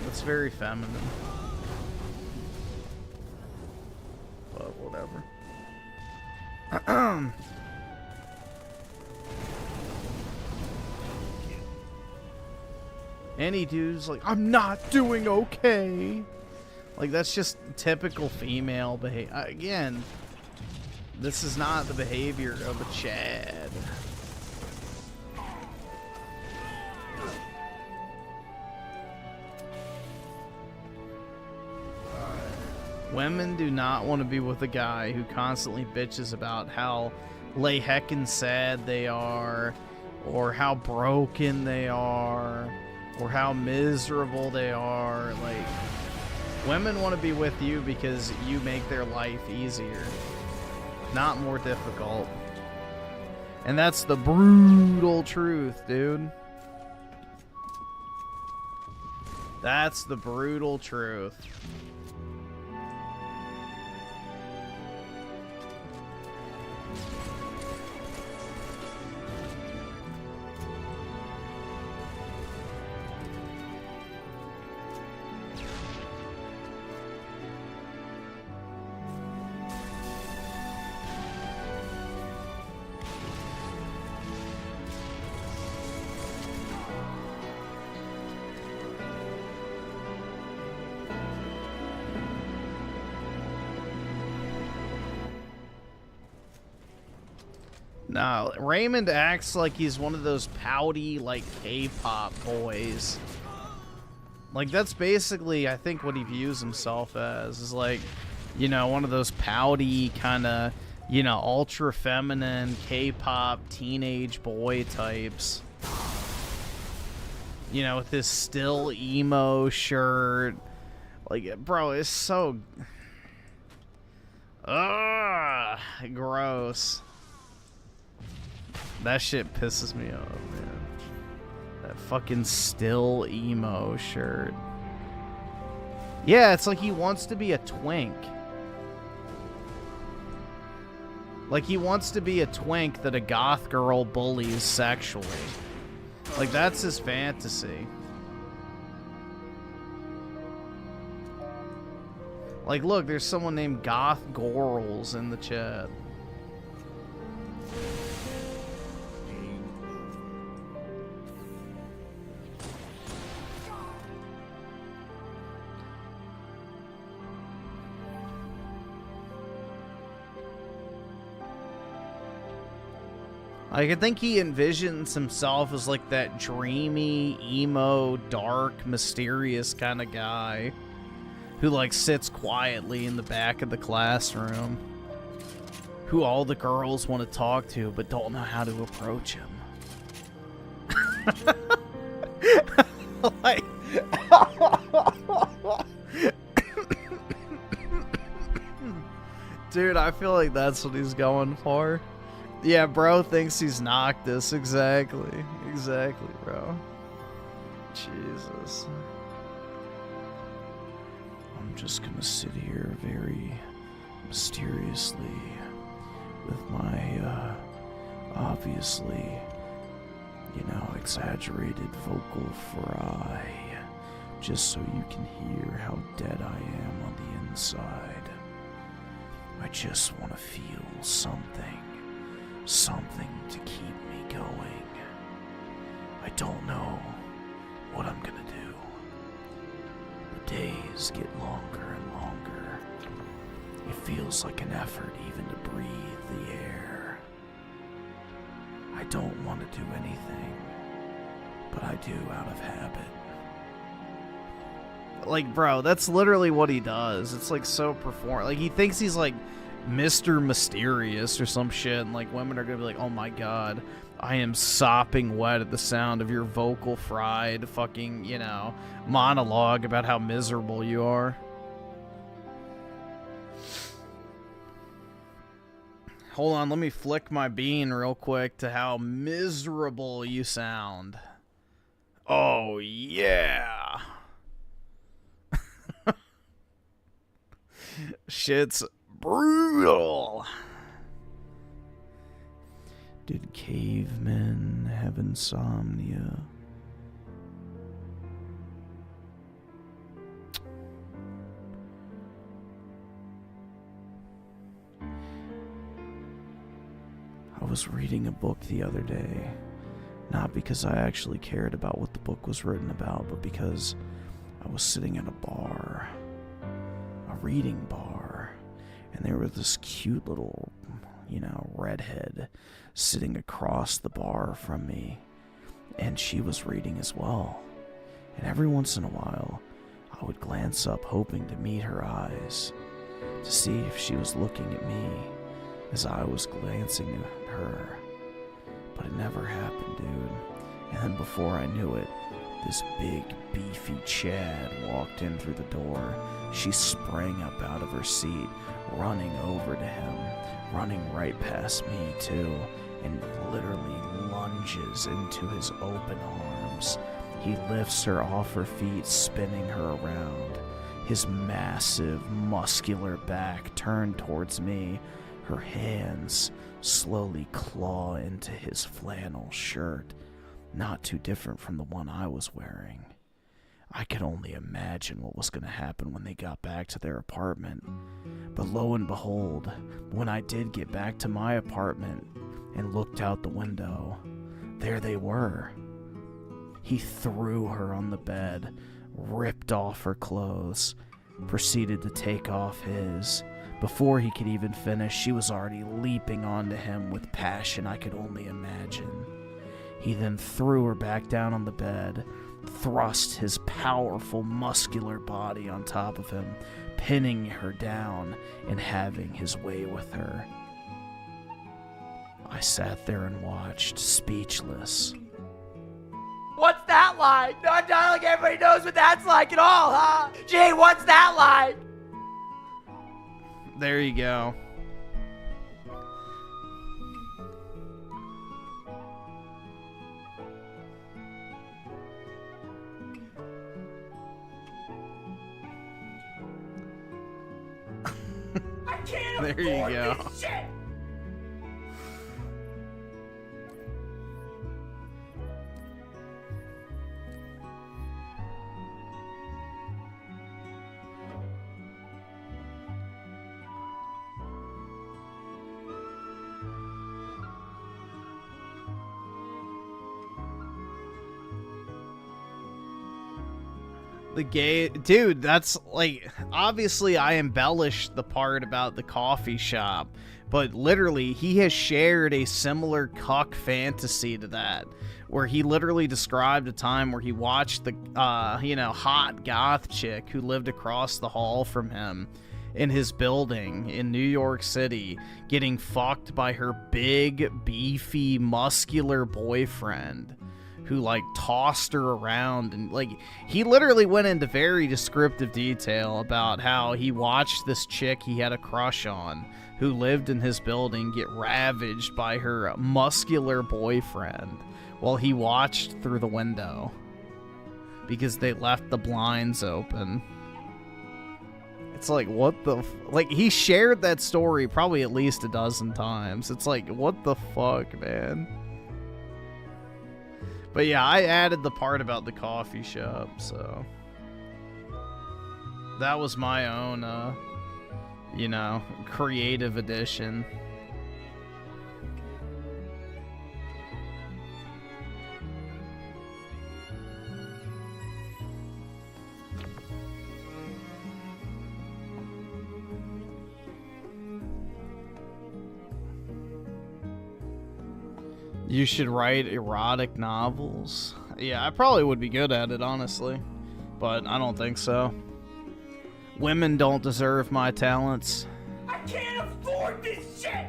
It's very feminine. But whatever. Any dude's like, I'm not doing okay. Like, that's just typical female behavior. Again, this is not the behavior of a Chad. Women do not want to be with a guy who constantly bitches about how lay heckin' sad they are, or how broken they are, or how miserable they are. Like, women want to be with you because you make their life easier, not more difficult. And that's the brutal truth, dude. That's the brutal truth. No, Raymond acts like he's one of those pouty, like, K-pop boys. Like, that's basically, I think, what he views himself as. Is like, you know, one of those pouty, kind of, you know, ultra-feminine K-pop teenage boy types. You know, with this still emo shirt. Like, bro, it's so... Ugh, gross. That shit pisses me off, man. That fucking still emo shirt. Yeah, it's like he wants to be a twink. Like he wants to be a twink that a goth girl bullies sexually. Like that's his fantasy. Like look, there's someone named Goth Gorals in the chat. Like, I think he envisions himself as, like, that dreamy, emo, dark, mysterious kind of guy who, like, sits quietly in the back of the classroom, who all the girls want to talk to but don't know how to approach him. Dude, I feel like that's what he's going for. Yeah, bro thinks he's Noctis. Exactly. Exactly, bro. Jesus. I'm just gonna sit here very mysteriously with my, obviously, you know, exaggerated vocal fry, just so you can hear how dead I am on the inside. I just want to feel something to keep me going. I don't know what I'm gonna do. The days get longer and longer. It feels like an effort even to breathe the air. I don't want to do anything, but I do out of habit. Like, bro, that's literally what he does. It's like so like he thinks he's like Mr. Mysterious or some shit, and like women are gonna be like, oh my god, I am sopping wet at the sound of your vocal fried fucking, you know, monologue about how miserable you are. Hold on, let me flick my bean real quick to how miserable you sound. Oh yeah. Shit's brutal. Did cavemen have insomnia? I was reading a book the other day, not because I actually cared about what the book was written about, but because I was sitting at a bar, a reading bar, and there was this cute little, you know, redhead sitting across the bar from me, and she was reading as well. And every once in a while, I would glance up hoping to meet her eyes, to see if she was looking at me as I was glancing at her. But it never happened, dude. And then before I knew it, this big, beefy Chad walked in through the door. She sprang up out of her seat, running over to him, running right past me, too, and literally lunges into his open arms. He lifts her off her feet, spinning her around, his massive, muscular back turned towards me. Her hands slowly claw into his flannel shirt, not too different from the one I was wearing. I could only imagine what was going to happen when they got back to their apartment. But lo and behold, when I did get back to my apartment and looked out the window, there they were. He threw her on the bed, ripped off her clothes, proceeded to take off his. Before he could even finish, she was already leaping onto him with passion I could only imagine. He then threw her back down on the bed, thrust his powerful, muscular body on top of him, pinning her down and having his way with her. I sat there and watched, speechless. What's that line? Not like everybody knows what that's like at all, huh? Gee, what's that line? There you go. I can't There you afford go. this shit. The gay dude, that's like, obviously I embellished the part about the coffee shop, but literally he has shared a similar cuck fantasy to that, where he literally described a time where he watched the you know, hot goth chick who lived across the hall from him in his building in New York City getting fucked by her big, beefy, muscular boyfriend, who like tossed her around, and like he literally went into very descriptive detail about how he watched this chick he had a crush on who lived in his building get ravaged by her muscular boyfriend while he watched through the window because they left the blinds open. It's like, what the like, he shared that story probably at least a dozen times. It's like, what the fuck, man? But yeah, I added the part about the coffee shop, so that was my own, you know, creative addition. You should write erotic novels. Yeah, I probably would be good at it, honestly. But I don't think so. Women don't deserve my talents. I can't afford this shit!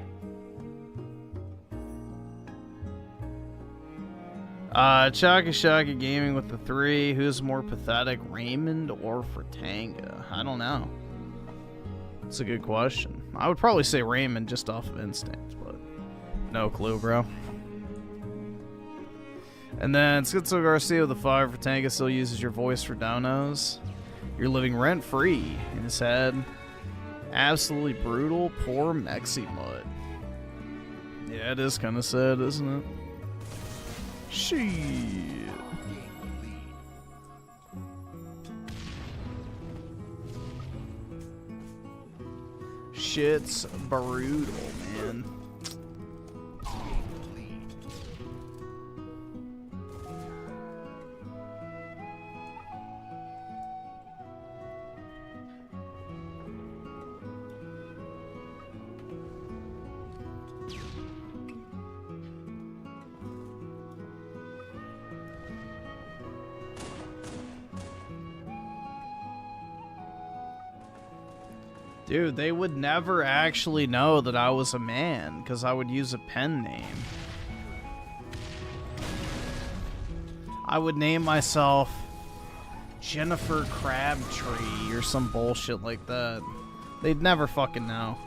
Chaka Shaka Gaming with the 3. Who's more pathetic, Raymond or Fratanga? I don't know. It's a good question. I would probably say Raymond just off of instinct, but no clue, bro. And then Schizo Garcia with the 5. Fratanga still uses your voice for donos. You're living rent-free in his head. Absolutely brutal, poor Mexi Mud. Yeah, it is kind of sad, isn't it? Shit. Shit's brutal, man. Dude, they would never actually know that I was a man, because I would use a pen name. I would name myself Jennifer Crabtree or some bullshit like that. They'd never fucking know.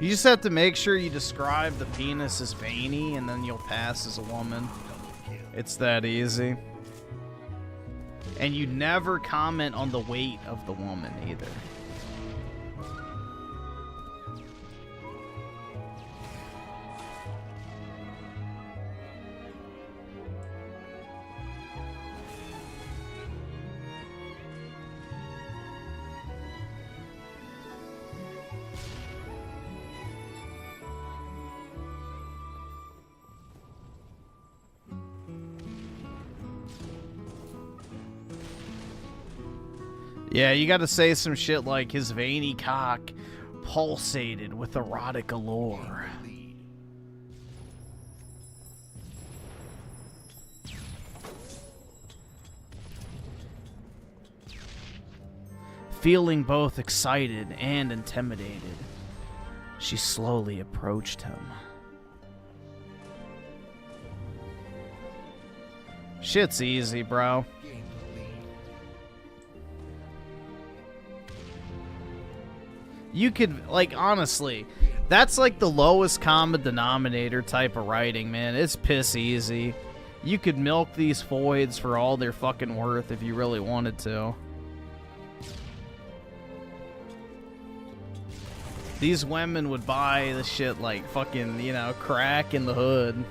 You just have to make sure you describe the penis as veiny, and then you'll pass as a woman. It's that easy. And you never comment on the weight of the woman either. Yeah, you gotta say some shit like his veiny cock pulsated with erotic allure. Feeling both excited and intimidated, she slowly approached him. Shit's easy, bro. You could, like, honestly, that's like the lowest common denominator type of writing, man. It's piss easy. You could milk these voids for all they're fucking worth if you really wanted to. These women would buy the shit like fucking, you know, crack in the hood.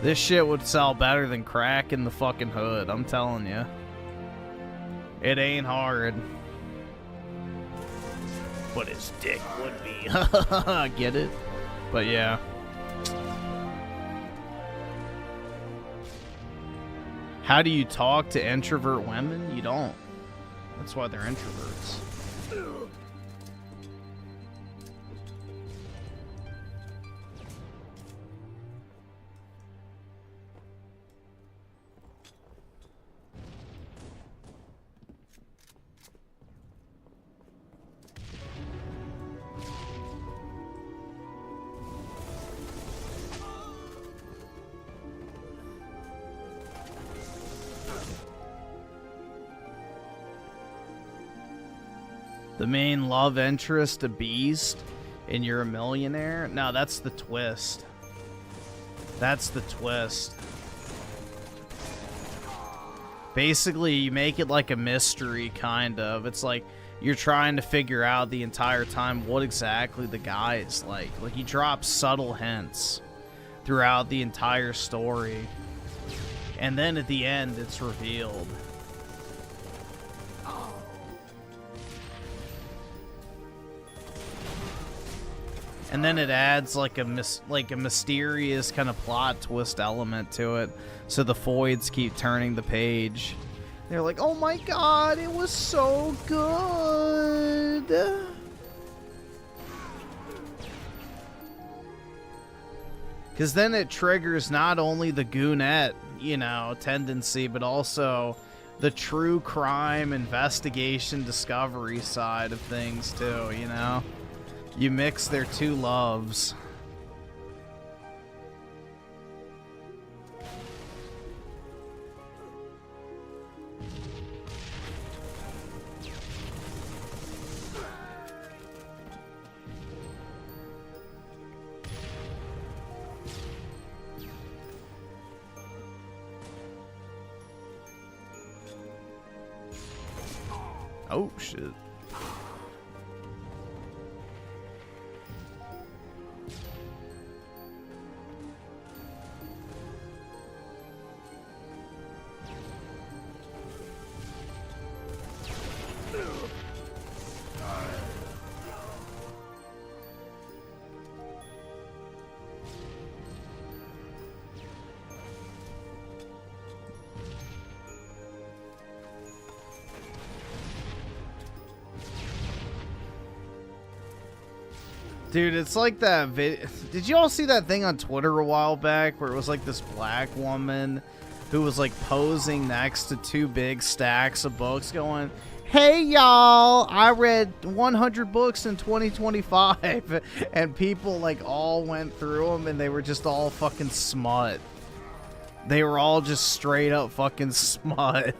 This shit would sell better than crack in the fucking hood, I'm telling you. It ain't hard. But his dick would be. Get it? But yeah. How do you talk to introvert women? You don't. That's why they're introverts. The main love interest, a beast, and you're a millionaire? No, that's the twist. That's the twist. Basically, you make it like a mystery, kind of. It's like you're trying to figure out the entire time what exactly the guy is like. Like, he drops subtle hints throughout the entire story. And then at the end, it's revealed. And then it adds like a mysterious kind of plot twist element to it, so the Foids keep turning the page. They're like, "Oh my God, it was so good." Because then it triggers not only the goonette, you know, tendency, but also the true crime investigation discovery side of things too, you know? You mix their two loves. Oh, shit. Dude, it's like that video. Did you all see that thing on Twitter a while back where it was like this black woman who was like posing next to two big stacks of books going, "Hey y'all, I read 100 books in 2025." And people like all went through them and they were just all fucking smut. They were all just straight up fucking smut.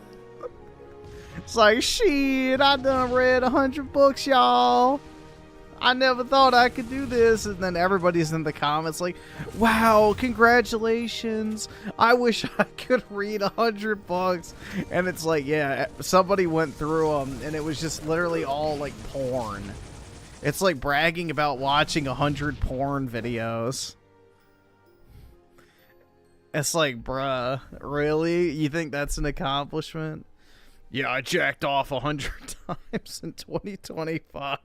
It's like, shit, I done read 100 books, y'all. I never thought I could do this. And then everybody's in the comments like, wow, congratulations. I wish I could read 100 books. And it's like, yeah, somebody went through them and it was just literally all like porn. It's like bragging about watching 100 porn videos. It's like, bruh, really? You think that's an accomplishment? Yeah, I jacked off 100 times in 2025.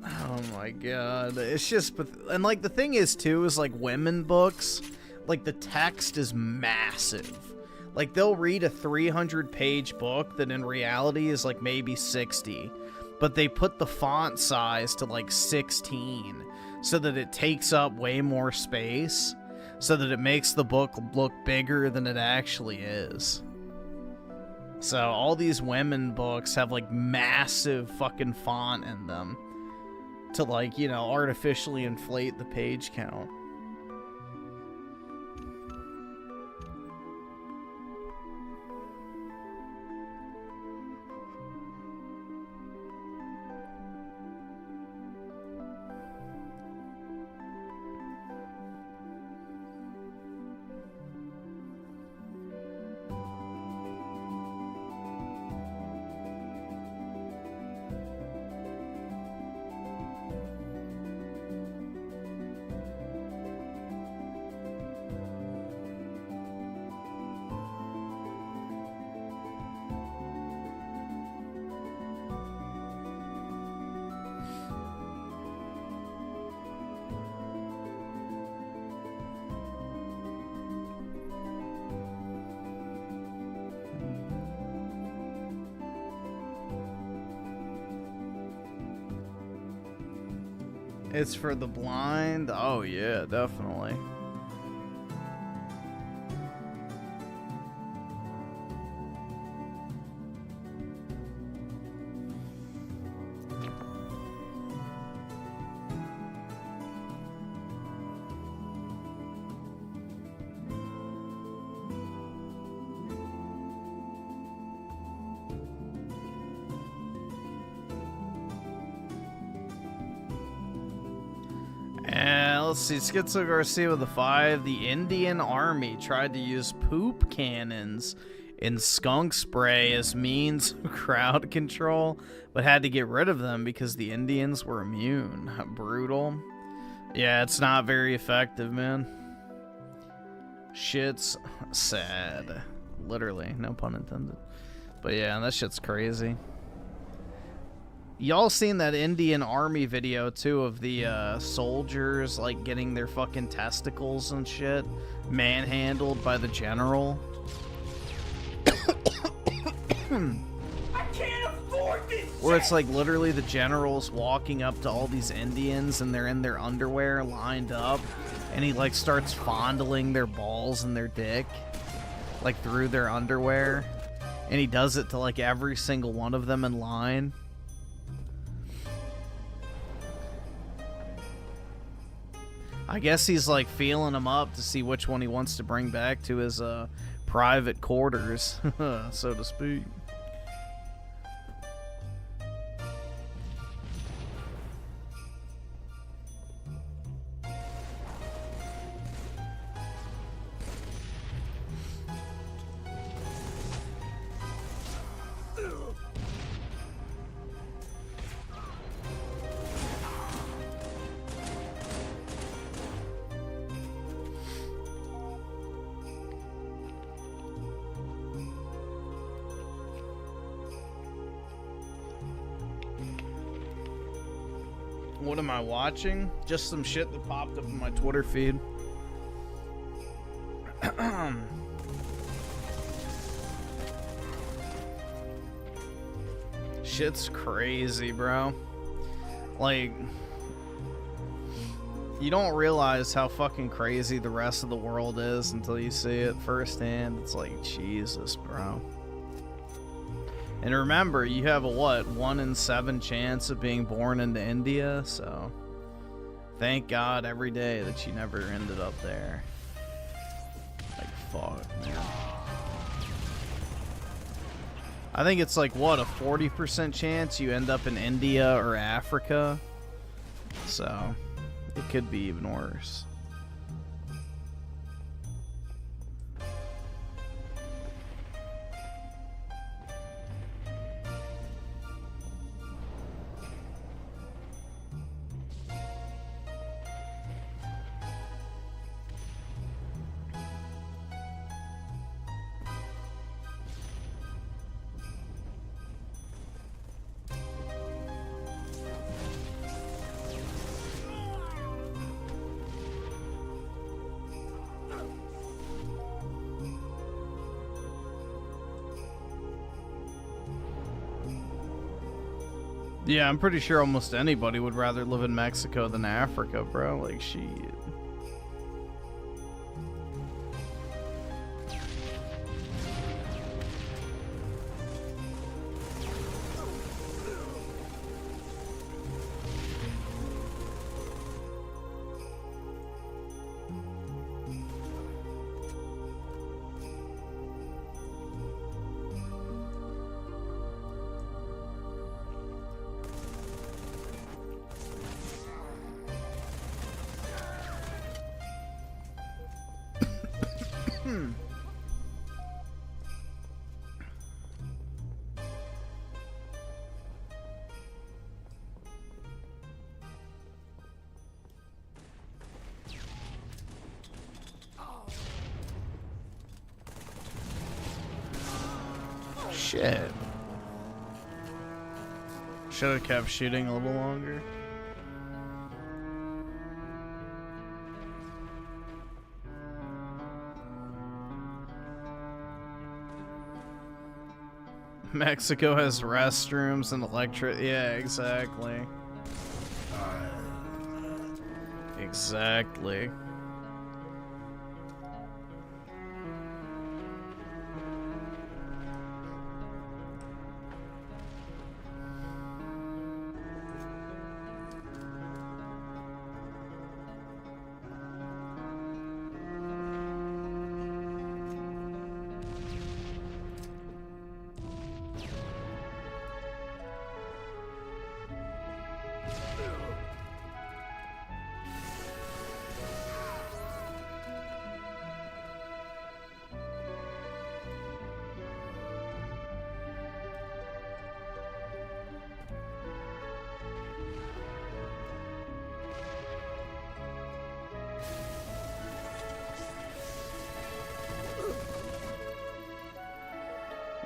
Oh my god, it's just, and like the thing is too, is like women books, like the text is massive. Like they'll read a 300-page book that in reality is like maybe 60, but they put the font size to like 16 so that it takes up way more space, so that it makes the book look bigger than it actually is. So all these women books have like massive fucking font in them to like, you know, artificially inflate the page count. It's for the blind? Oh yeah, definitely. let's see. Schizo Garcia with the 5. The Indian Army tried to use poop cannons and skunk spray as means of crowd control, but had to get rid of them because the Indians were immune. Brutal. Yeah, it's not very effective, man. Shit's sad. Literally, no pun intended. But yeah, that shit's crazy. Y'all seen that Indian Army video too of the soldiers like getting their fucking testicles and shit manhandled by the general? I can't afford this. Where it's like literally the general's walking up to all these Indians and they're in their underwear lined up, and he like starts fondling their balls and their dick like through their underwear, and he does it to like every single one of them in line. I guess he's like feeling them up to see which one he wants to bring back to his private quarters, so to speak. What am I watching? Just some shit that popped up in my Twitter feed. Shit's crazy, bro. Like, you don't realize how fucking crazy the rest of the world is until you see it firsthand. It's like, Jesus, bro. And remember, you have a, what, 1 in 7 chance of being born into India, so thank God every day that you never ended up there. Like, fuck, man. I think it's like, what, a 40% chance you end up in India or Africa? So, it could be even worse. Yeah, I'm pretty sure almost anybody would rather live in Mexico than Africa, bro. Like, shit. Shit. Should have kept shooting a little longer. Mexico has restrooms and electric. Yeah, exactly. Exactly.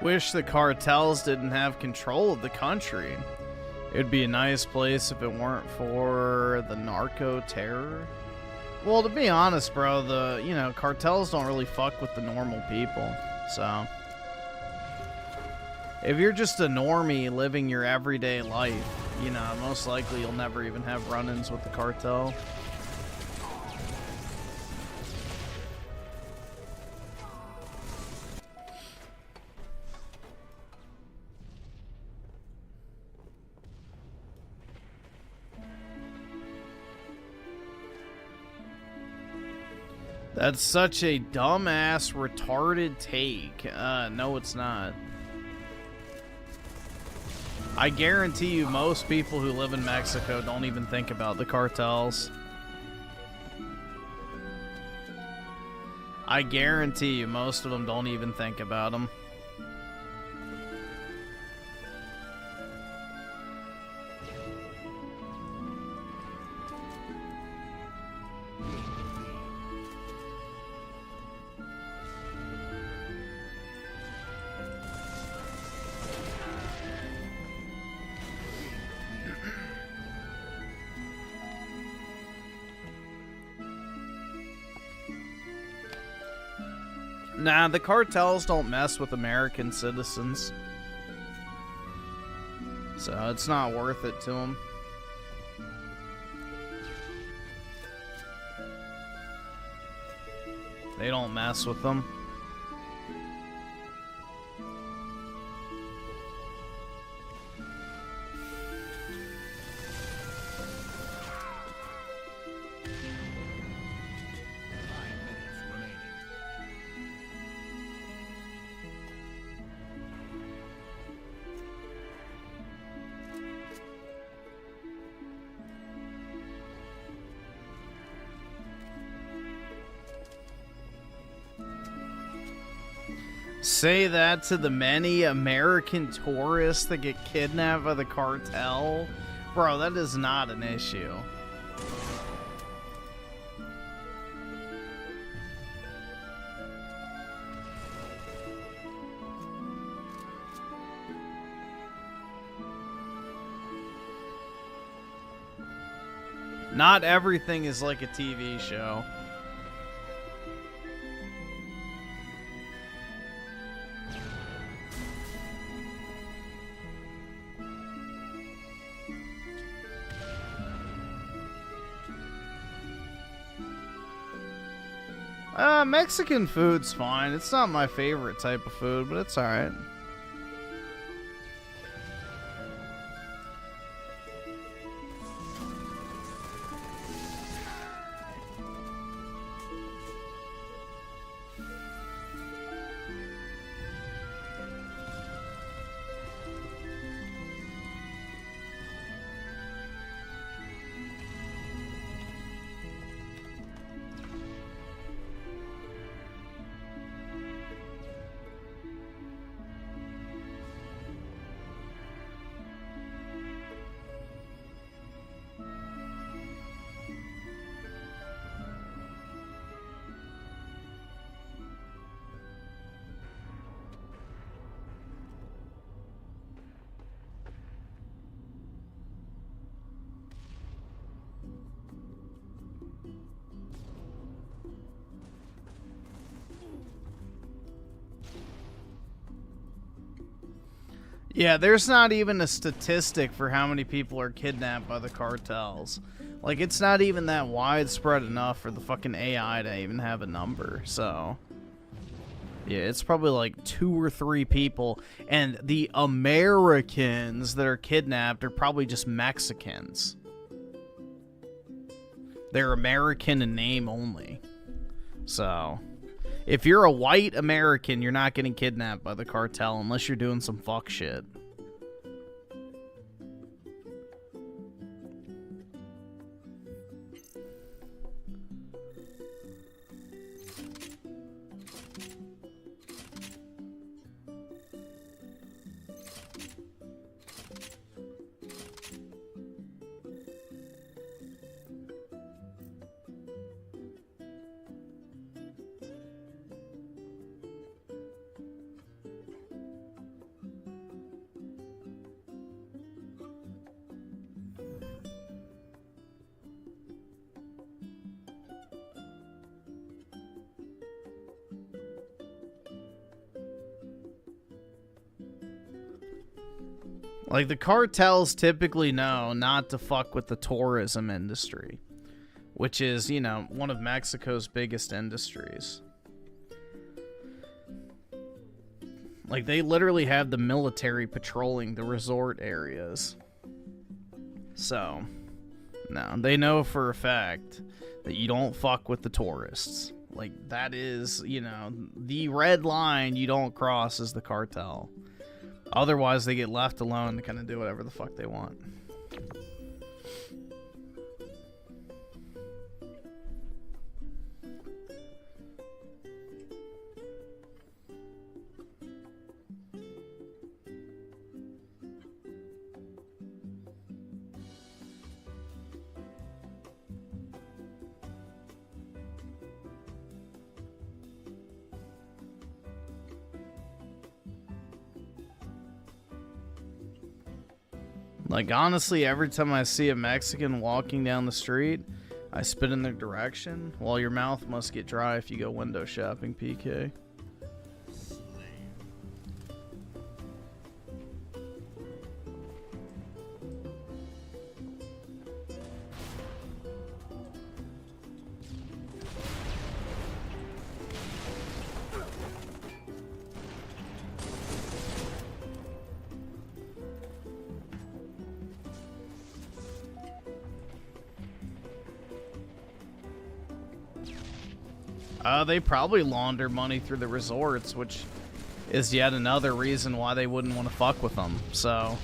Wish the cartels didn't have control of the country. It'd be a nice place if it weren't for the narco terror. Well, to be honest, bro, the cartels don't really fuck with the normal people. So if you're just a normie living your everyday life, most likely you'll never even have run-ins with the cartel. That's such a dumbass, retarded take. No, it's not. I guarantee you most people who live in Mexico don't even think about the cartels. I guarantee you most of them don't even think about them. Nah, the cartels don't mess with American citizens. So it's not worth it to them. They don't mess with them. Say that to the many American tourists that get kidnapped by the cartel? Bro, that is not an issue. Not everything is like a TV show. Mexican food's fine. It's not my favorite type of food, but it's alright. Yeah, there's not even a statistic for how many people are kidnapped by the cartels. Like, it's not even that widespread enough for the fucking AI to even have a number, so... Yeah, it's probably like 2 or 3 people, and the Americans that are kidnapped are probably just Mexicans. They're American in name only. So... if you're a white American, you're not getting kidnapped by the cartel unless you're doing some fuck shit. Like, the cartels typically know not to fuck with the tourism industry, which is, you know, one of Mexico's biggest industries. Like, they literally have the military patrolling the resort areas. So, no, they know for a fact that you don't fuck with the tourists. Like, that is, you know, the red line you don't cross is the cartel. Otherwise, they get left alone to kind of do whatever the fuck they want. Like, honestly, every time I see a Mexican walking down the street, I spit in their direction. Well, your mouth must get dry if you go window shopping, PK. They probably launder money through the resorts, which is yet another reason why they wouldn't want to fuck with them, so...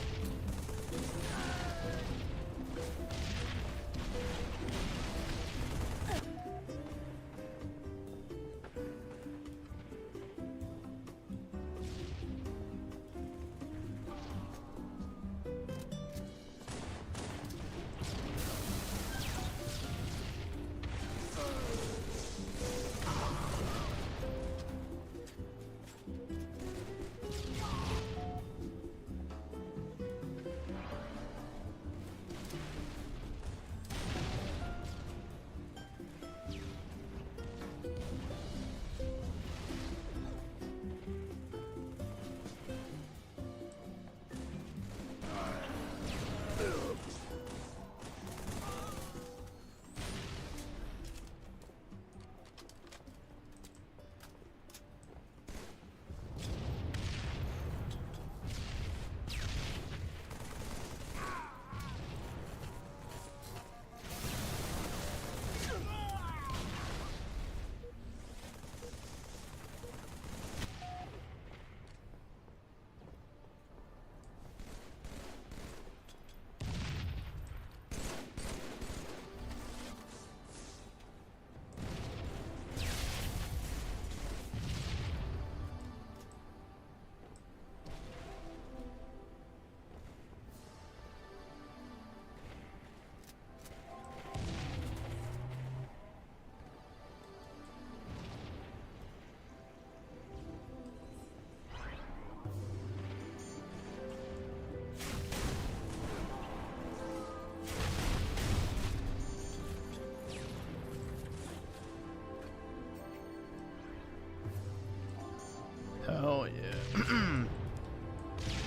Hell yeah.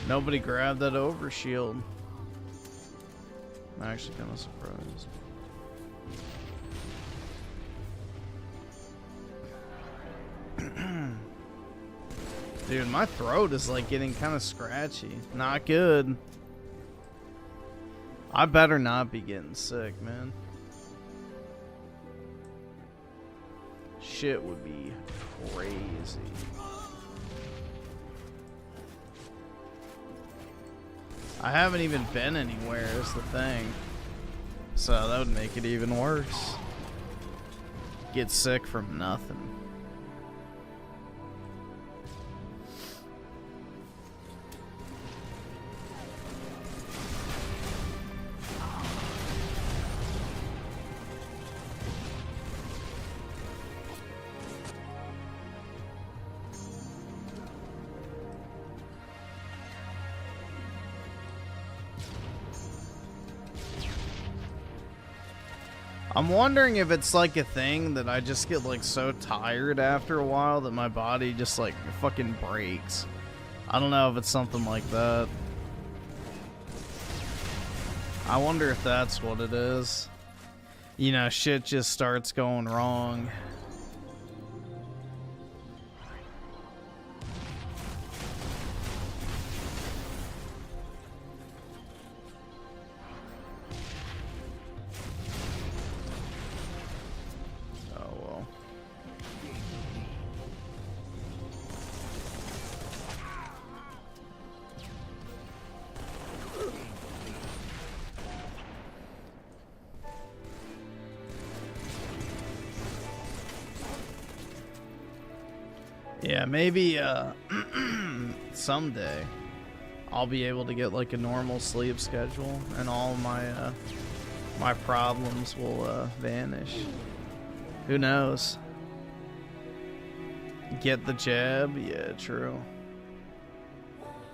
Nobody grabbed that overshield. I'm actually kind of surprised. Dude, my throat is like getting kind of scratchy. Not good. I better not be getting sick, man. Shit would be crazy. I haven't even been anywhere is the thing. So that would make it even worse. Get sick from nothing. I'm wondering if it's like a thing that I just get like so tired after a while that my body just like fucking breaks. I don't know if it's something like that. I wonder if that's what it is. You know, shit just starts going wrong. Oh well. Yeah, maybe someday I'll be able to get like a normal sleep schedule and all my my problems will vanish. Who knows? Get the jab? Yeah, true.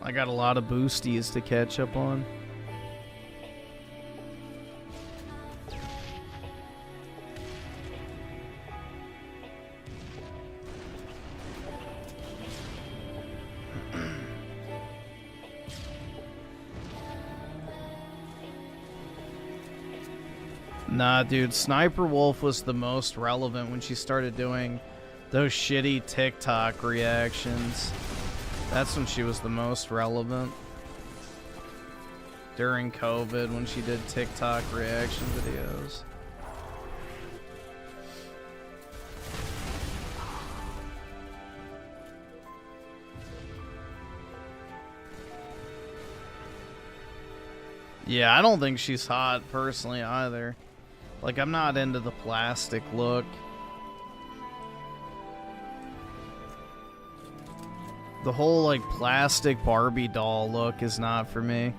I got a lot of boosties to catch up on. Nah, dude, Sniper Wolf was the most relevant when she started doing those shitty TikTok reactions. That's when she was the most relevant. During COVID, when she did TikTok reaction videos. Yeah, I don't think she's hot personally either. Like, I'm not into the plastic look. The whole, like, plastic Barbie doll look is not for me.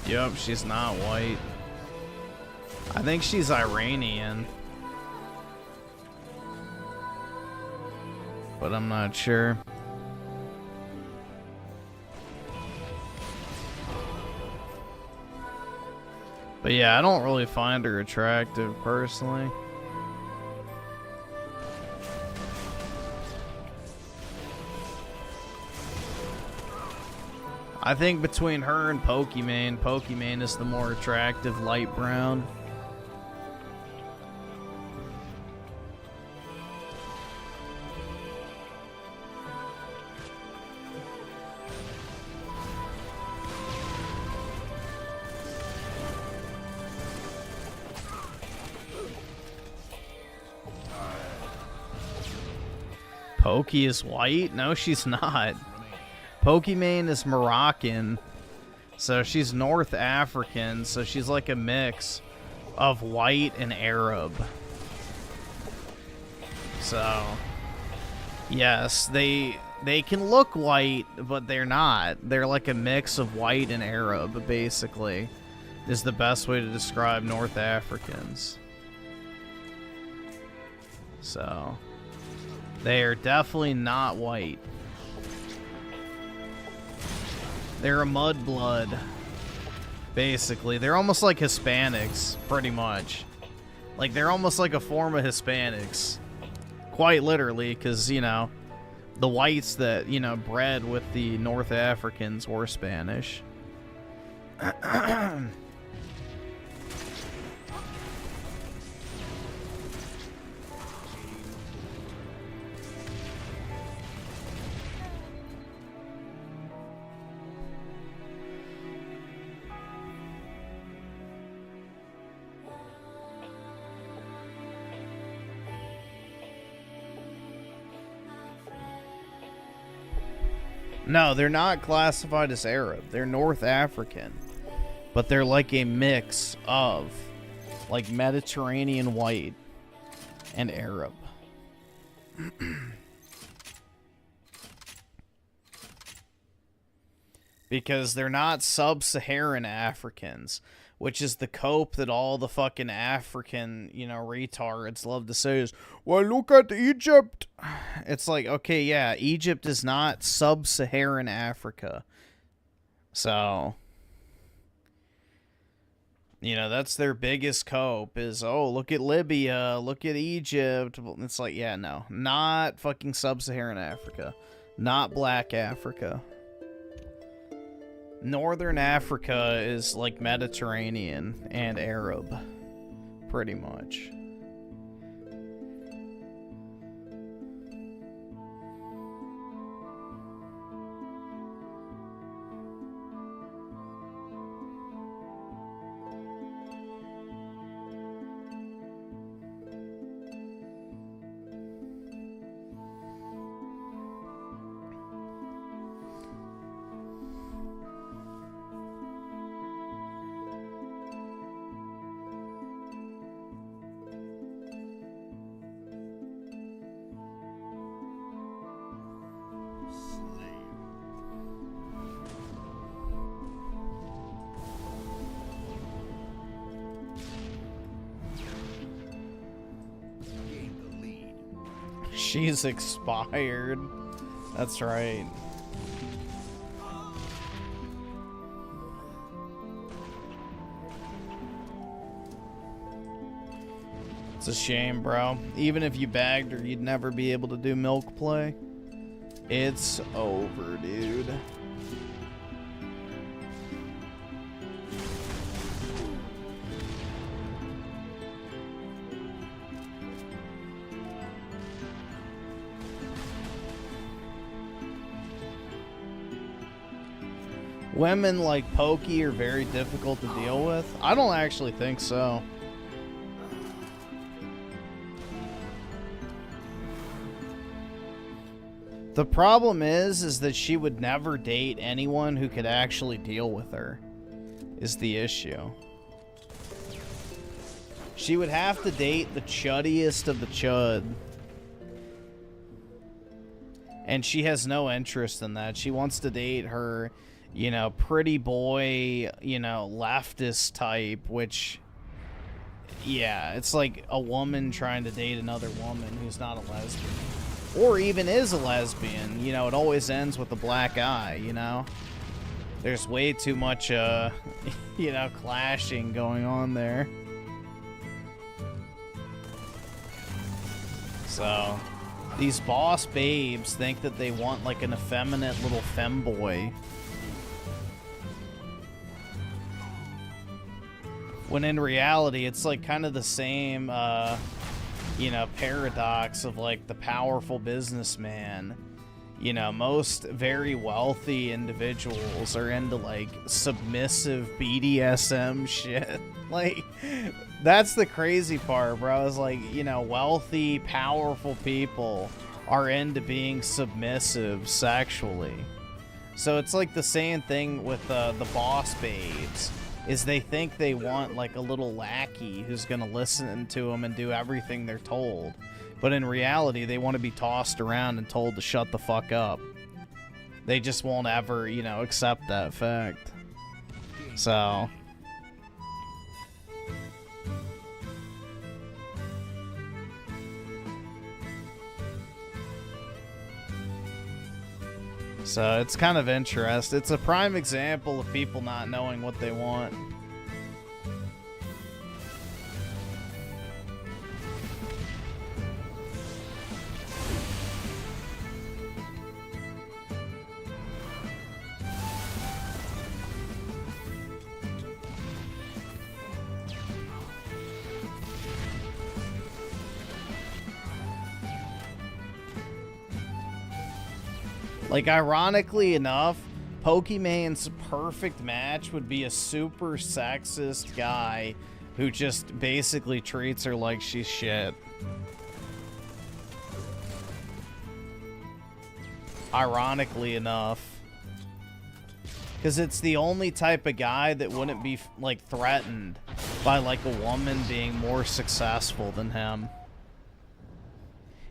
Yup, she's not white. I think she's Iranian. But I'm not sure. But yeah, I don't really find her attractive personally. I think between her and Pokimane, Pokimane is the more attractive light brown. Pokey is white? No, she's not. Pokimane is Moroccan, so she's North African, so she's like a mix of white and Arab. So, yes, they can look white, but they're not. They're like a mix of white and Arab, basically, is the best way to describe North Africans. So, they are definitely not white. They're a mudblood, basically. They're almost like Hispanics, pretty much. Like, they're almost like a form of Hispanics. Quite literally, because, you know, the whites that, you know, bred with the North Africans were Spanish. No, they're not classified as Arab. They're North African. But they're like a mix of, like, Mediterranean white and Arab. Because they're not sub-Saharan Africans, which is the cope that all the fucking African, you know, retards love to say is, well, look at Egypt. It's like, okay, yeah, Egypt is not sub-Saharan Africa. So, You know, that's their biggest cope is, oh, look at Libya, look at Egypt. It's like, yeah, no, not fucking sub-Saharan Africa, not Black Africa. Northern Africa is like Mediterranean and Arab, pretty much. She's expired. That's right. It's a shame, bro. Even if you bagged her, you'd never be able to do milk play. It's over, dude. Women like Pokey are very difficult to deal with? I don't actually think so. The problem is that she would never date anyone who could actually deal with her, is the issue. She would have to date the chuddiest of the chud. And she has no interest in that. She wants to date her, you know, pretty boy, you know, leftist type, which, yeah, it's like a woman trying to date another woman who's not a lesbian. Or even is a lesbian. You know, it always ends with a black eye, you know? There's way too much, you know, clashing going on there. So, these boss babes think that they want, like, an effeminate little femboy. When in reality, it's, like, kind of the same, you know, paradox of like the powerful businessman. You know, most very wealthy individuals are into like submissive BDSM shit. Like, that's the crazy part, bro. Is like, you know, wealthy, powerful people are into being submissive sexually. So it's like the same thing with the boss babes. Is they think they want like a little lackey who's gonna listen to them and do everything they're told. But in reality, they want to be tossed around and told to shut the fuck up. They just won't ever, you know, accept that fact. So... So it's kind of interesting. It's a prime example of people not knowing what they want. Like, ironically enough, Pokemon's perfect match would be a super sexist guy who just basically treats her like she's shit. Ironically enough. Because it's the only type of guy that wouldn't be, like, threatened by, like, a woman being more successful than him.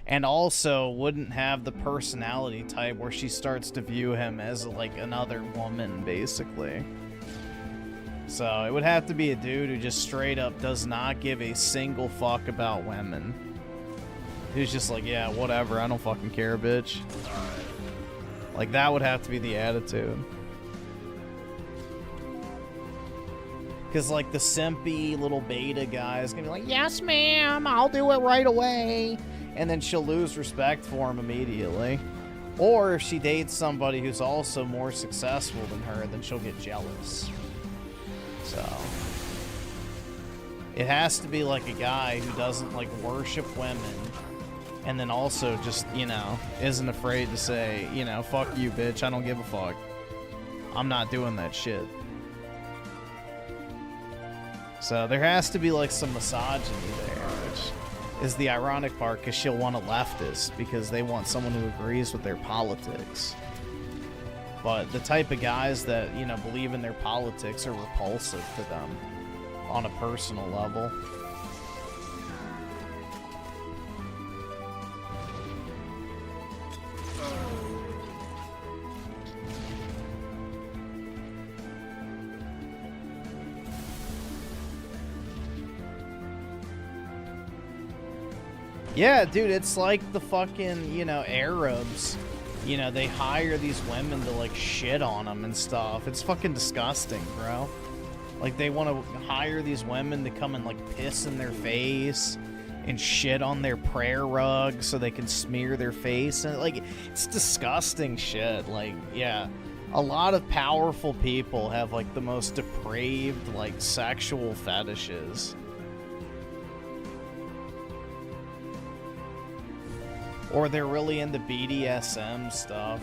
And also wouldn't have the personality type where she starts to view him as like another woman, basically. So it would have to be a dude who just straight up does not give a single fuck about women. Who's just like, yeah, whatever, I don't fucking care, bitch. Like, that would have to be the attitude. Because, like, the simpy little beta guy is going to be like, yes, ma'am, I'll do it right away. And then she'll lose respect for him immediately. Or if she dates somebody who's also more successful than her, then she'll get jealous. So, it has to be like a guy who doesn't, like, worship women. And then also just, you know, isn't afraid to say, you know, fuck you, bitch, I don't give a fuck. I'm not doing that shit. So there has to be like some misogyny there, which is the ironic part, because she'll want a leftist because they want someone who agrees with their politics. But the type of guys that, you know, believe in their politics are repulsive to them on a personal level. Yeah, dude, it's like the fucking, you know, Arabs. You know, they hire these women to, like, shit on them and stuff. It's fucking disgusting, bro. Like, they want to hire these women to come and, like, piss in their face and shit on their prayer rug so they can smear their face. And, like, it's disgusting shit. Like, yeah, a lot of powerful people have, like, the most depraved, like, sexual fetishes. Or they're really into BDSM stuff.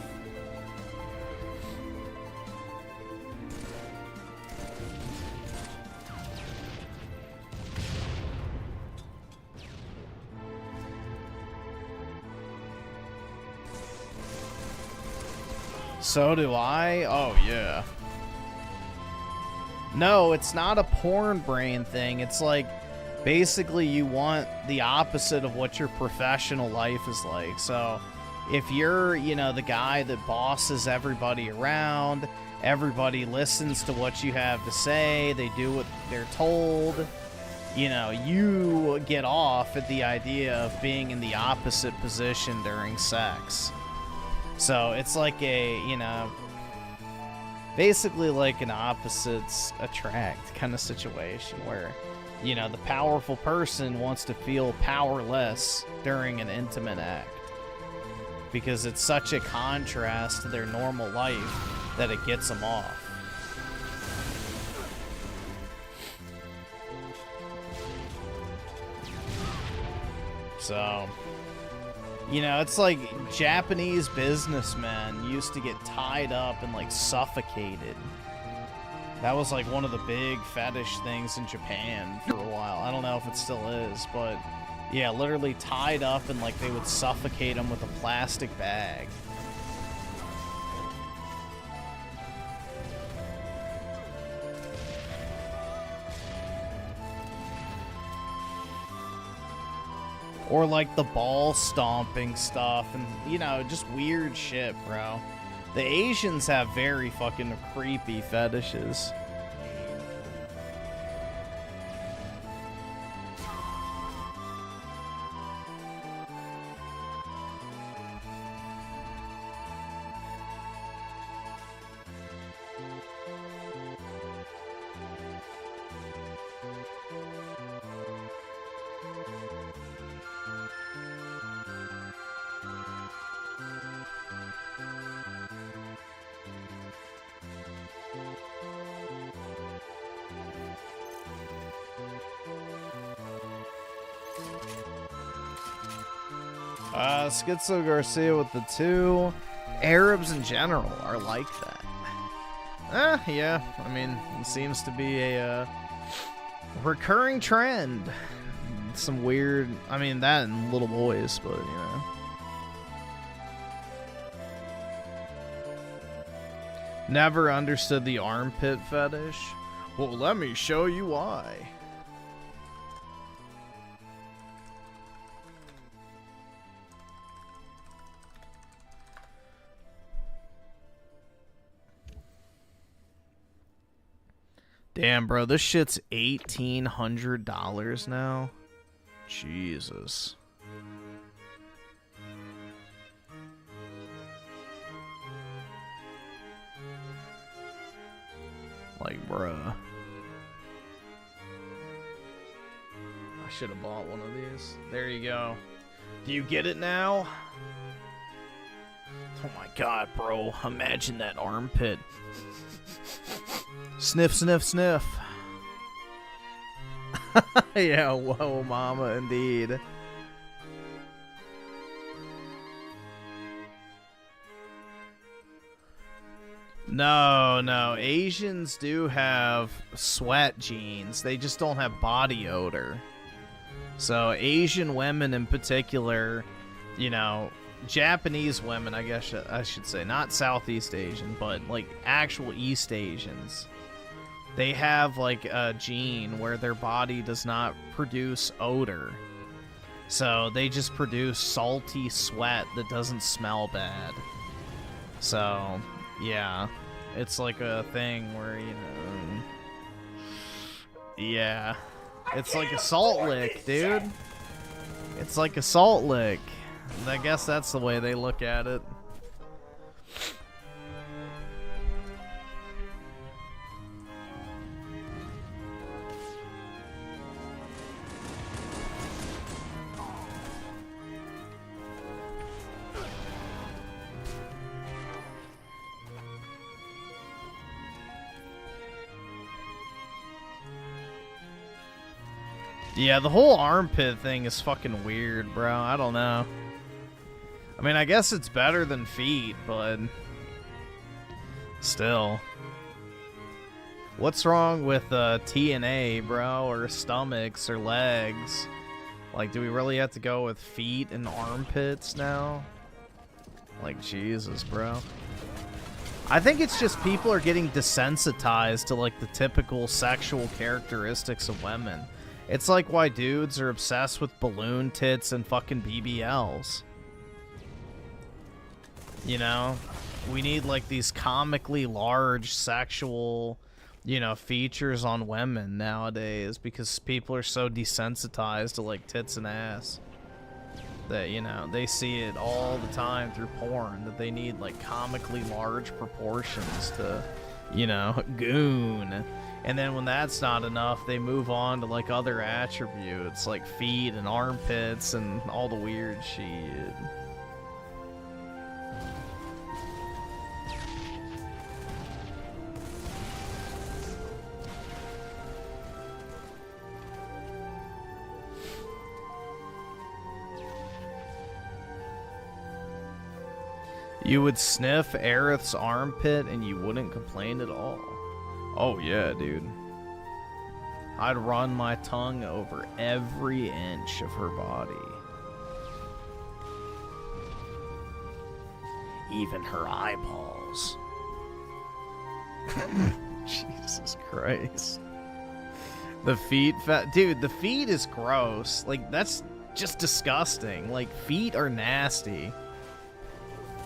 So do I? Oh, yeah. No, it's not a porn brain thing. It's like, basically, you want the opposite of what your professional life is like. So, if you're, you know, the guy that bosses everybody around, everybody listens to what you have to say, they do what they're told, you know, you get off at the idea of being in the opposite position during sex. So, it's like a, you know, basically like an opposites attract kind of situation where, you know, the powerful person wants to feel powerless during an intimate act because it's such a contrast to their normal life that it gets them off. So, you know, it's like Japanese businessmen used to get tied up and, like, suffocated. That was, like, one of the big fetish things in Japan for a while. I don't know if it still is, but yeah, literally tied up and, like, they would suffocate them with a plastic bag. Or, like, the ball stomping stuff and, you know, just weird shit, bro. The Asians have very fucking creepy fetishes. Schizo Garcia with the 2. Arabs in general are like that. Yeah, I mean, it seems to be a recurring trend. Some weird, I mean, that and little boys, but, you know. Never understood the armpit fetish. Well, let me show you why. Damn, bro, this shit's $1,800 now. Jesus. Like, bruh. should have bought one of these. There you go. Do you get it now? Oh my god, bro. Imagine that armpit. Sniff, sniff, sniff. Yeah, whoa, mama, indeed. No, Asians do have sweat genes. They just don't have body odor. So Asian women in particular, you know, Japanese women, I guess I should say, not Southeast Asian, but like actual East Asians, they have like a gene where their body does not produce odor. So they just produce salty sweat that doesn't smell bad. So, yeah, it's like a thing where, you know, yeah, it's like a salt lick, dude. It's like a salt lick. I guess that's the way they look at it. Yeah, the whole armpit thing is fucking weird, bro. I don't know. I mean, I guess it's better than feet, but still. What's wrong with TNA, bro, or stomachs or legs? Like, do we really have to go with feet and armpits now? Like, Jesus, bro. I think it's just people are getting desensitized to, like, the typical sexual characteristics of women. It's like why dudes are obsessed with balloon tits and fucking BBLs. You know? We need, like, these comically large sexual, you know, features on women nowadays because people are so desensitized to, like, tits and ass. That, you know, they see it all the time through porn, that they need, like, comically large proportions to, you know, goon. And then when that's not enough, they move on to, like, other attributes, like feet and armpits and all the weird shit. You would sniff Aerith's armpit and you wouldn't complain at all. Oh yeah, dude. I'd run my tongue over every inch of her body. Even her eyeballs. Jesus Christ. The feet dude, the feet is gross. Like, that's just disgusting. Like, feet are nasty.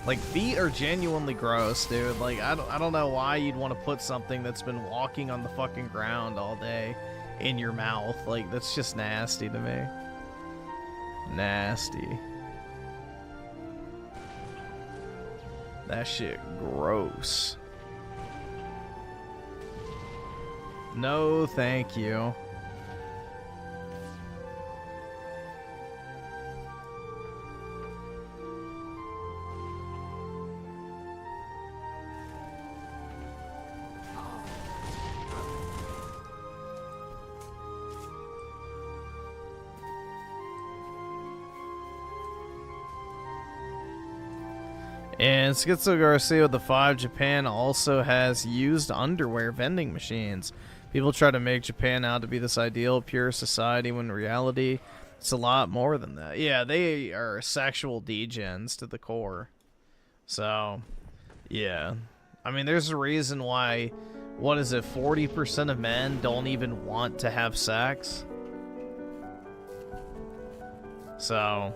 Like, feet are genuinely gross, dude. Like, I don't know why you'd want to put something that's been walking on the fucking ground all day in your mouth. Like, that's just nasty to me. Nasty. That shit gross. No, thank you. And Schizo Garcia with the 5, Japan also has used underwear vending machines. People try to make Japan out to be this ideal, pure society when in reality, it's a lot more than that. Yeah, they are sexual degens to the core. So, yeah. I mean, there's a reason why, what is it, 40% of men don't even want to have sex? So,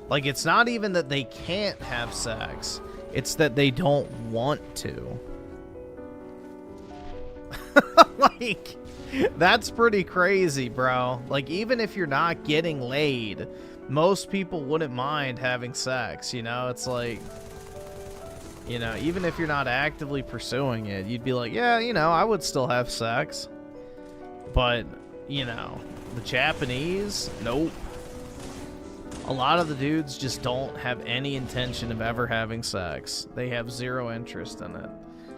like, it's not even that they can't have sex. It's that they don't want to. Like, that's pretty crazy, bro. Like, even if you're not getting laid, most people wouldn't mind having sex, you know? It's like, you know, even if you're not actively pursuing it, you'd be like, yeah, you know, I would still have sex. But you know, the Japanese, nope. A lot of the dudes just don't have any intention of ever having sex. They have zero interest in it.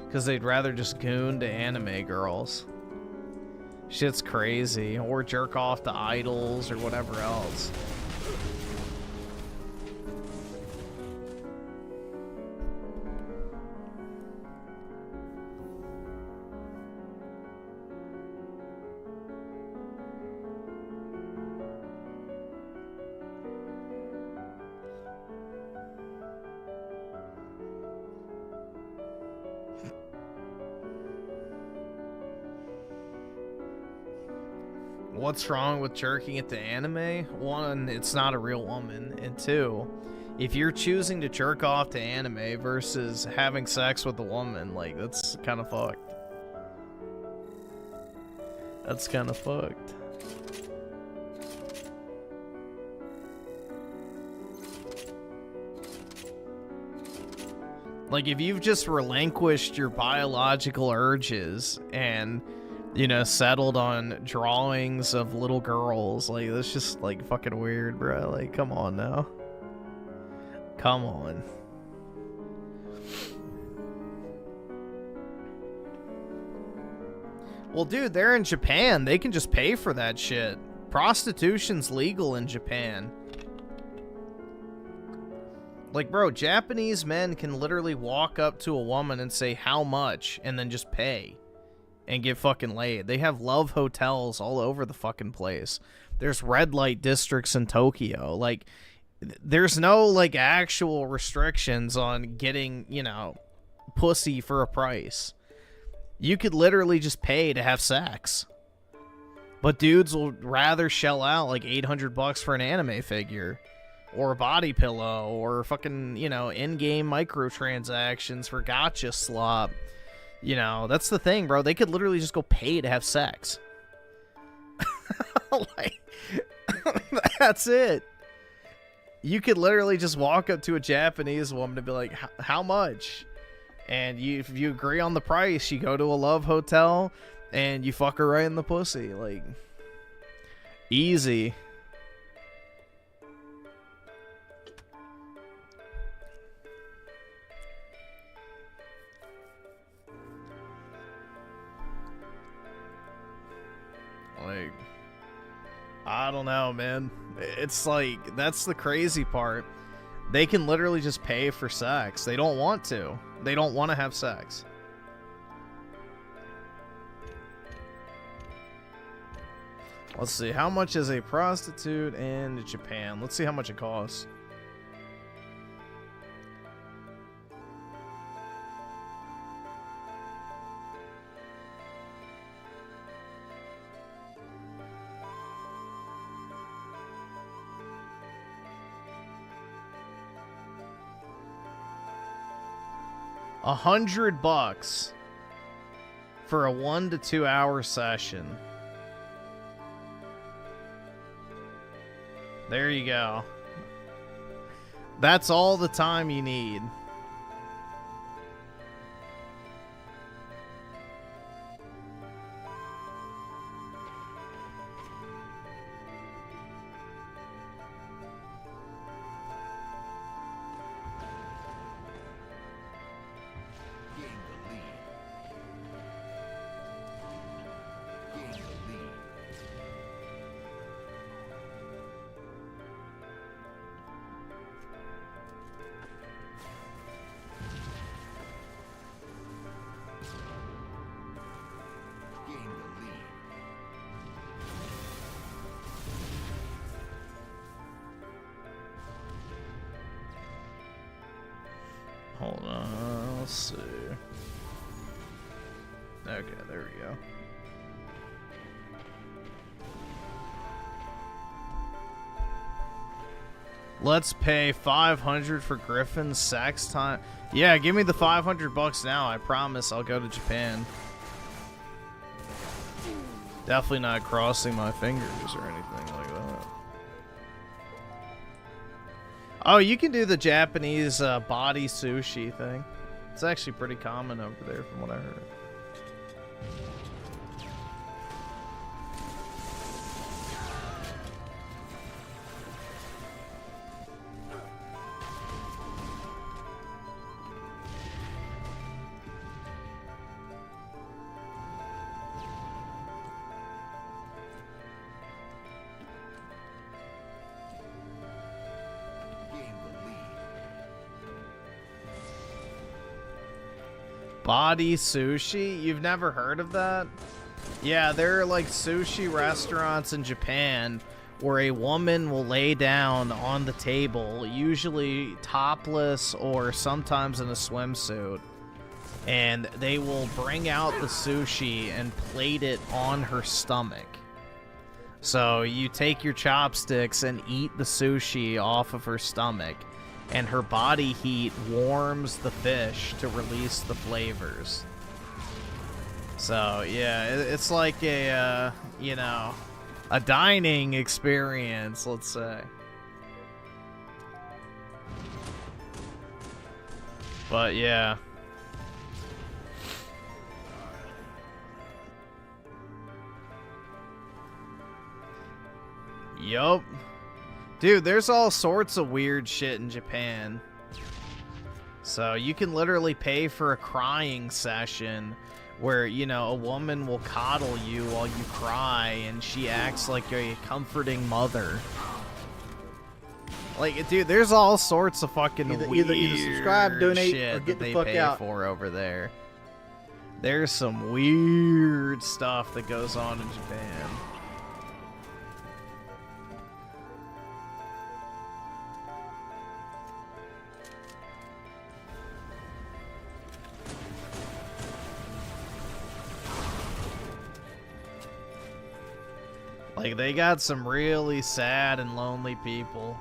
Because they'd rather just goon to anime girls. Shit's crazy. Or jerk off to idols or whatever else. What's wrong with jerking it to anime? One, it's not a real woman. And two, if you're choosing to jerk off to anime versus having sex with a woman, like, that's kind of fucked. That's kind of fucked. Like, if you've just relinquished your biological urges and, you know, settled on drawings of little girls, like, that's just, like, fucking weird, bro. Like, come on now. Come on. Well, dude, they're in Japan. They can just pay for that shit. Prostitution's legal in Japan. Like, bro, Japanese men can literally walk up to a woman and say how much and then just pay and get fucking laid. They have love hotels all over the fucking place. There's red light districts in Tokyo. Like, there's no, like, actual restrictions on getting, you know, pussy for a price. You could literally just pay to have sex. But dudes will rather shell out like $800 for an anime figure. Or a body pillow, or fucking, you know, in-game microtransactions for gacha slop. You know, that's the thing, bro. They could literally just go pay to have sex. Like, that's it. You could literally just walk up to a Japanese woman and be like, how much? And if you agree on the price, you go to a love hotel and you fuck her right in the pussy. Like, easy. Like, I don't know, man. It's like, that's the crazy part. They can literally just pay for sex. They don't want to. They don't want to have sex. Let's see. How much is a prostitute in Japan? Let's see how much it costs. $100 for a 1 to 2 hour session. There you go. That's all the time you need. Hold on, let's see. Okay, there we go. Let's pay $500 for Griffin's sex time. Yeah, give me the $500 now. I promise I'll go to Japan. Definitely not crossing my fingers or anything like that. Oh, you can do the Japanese body sushi thing. It's actually pretty common over there from what I heard. Body sushi? You've never heard of that? Yeah, there are like sushi restaurants in Japan where a woman will lay down on the table, usually topless or sometimes in a swimsuit, and they will bring out the sushi and plate it on her stomach. So you take your chopsticks and eat the sushi off of her stomach, and her body heat warms the fish to release the flavors. So yeah, it's like a, you know, a dining experience, let's say. But yeah. Yup. Dude, there's all sorts of weird shit in Japan. So you can literally pay for a crying session where, you know, a woman will coddle you while you cry and she acts like a comforting mother. Like, dude, there's all sorts of fucking either subscribe, donate, shit or get that the they fuck pay out. for over there. There's some weird stuff that goes on in Japan. Like, they got some really sad and lonely people.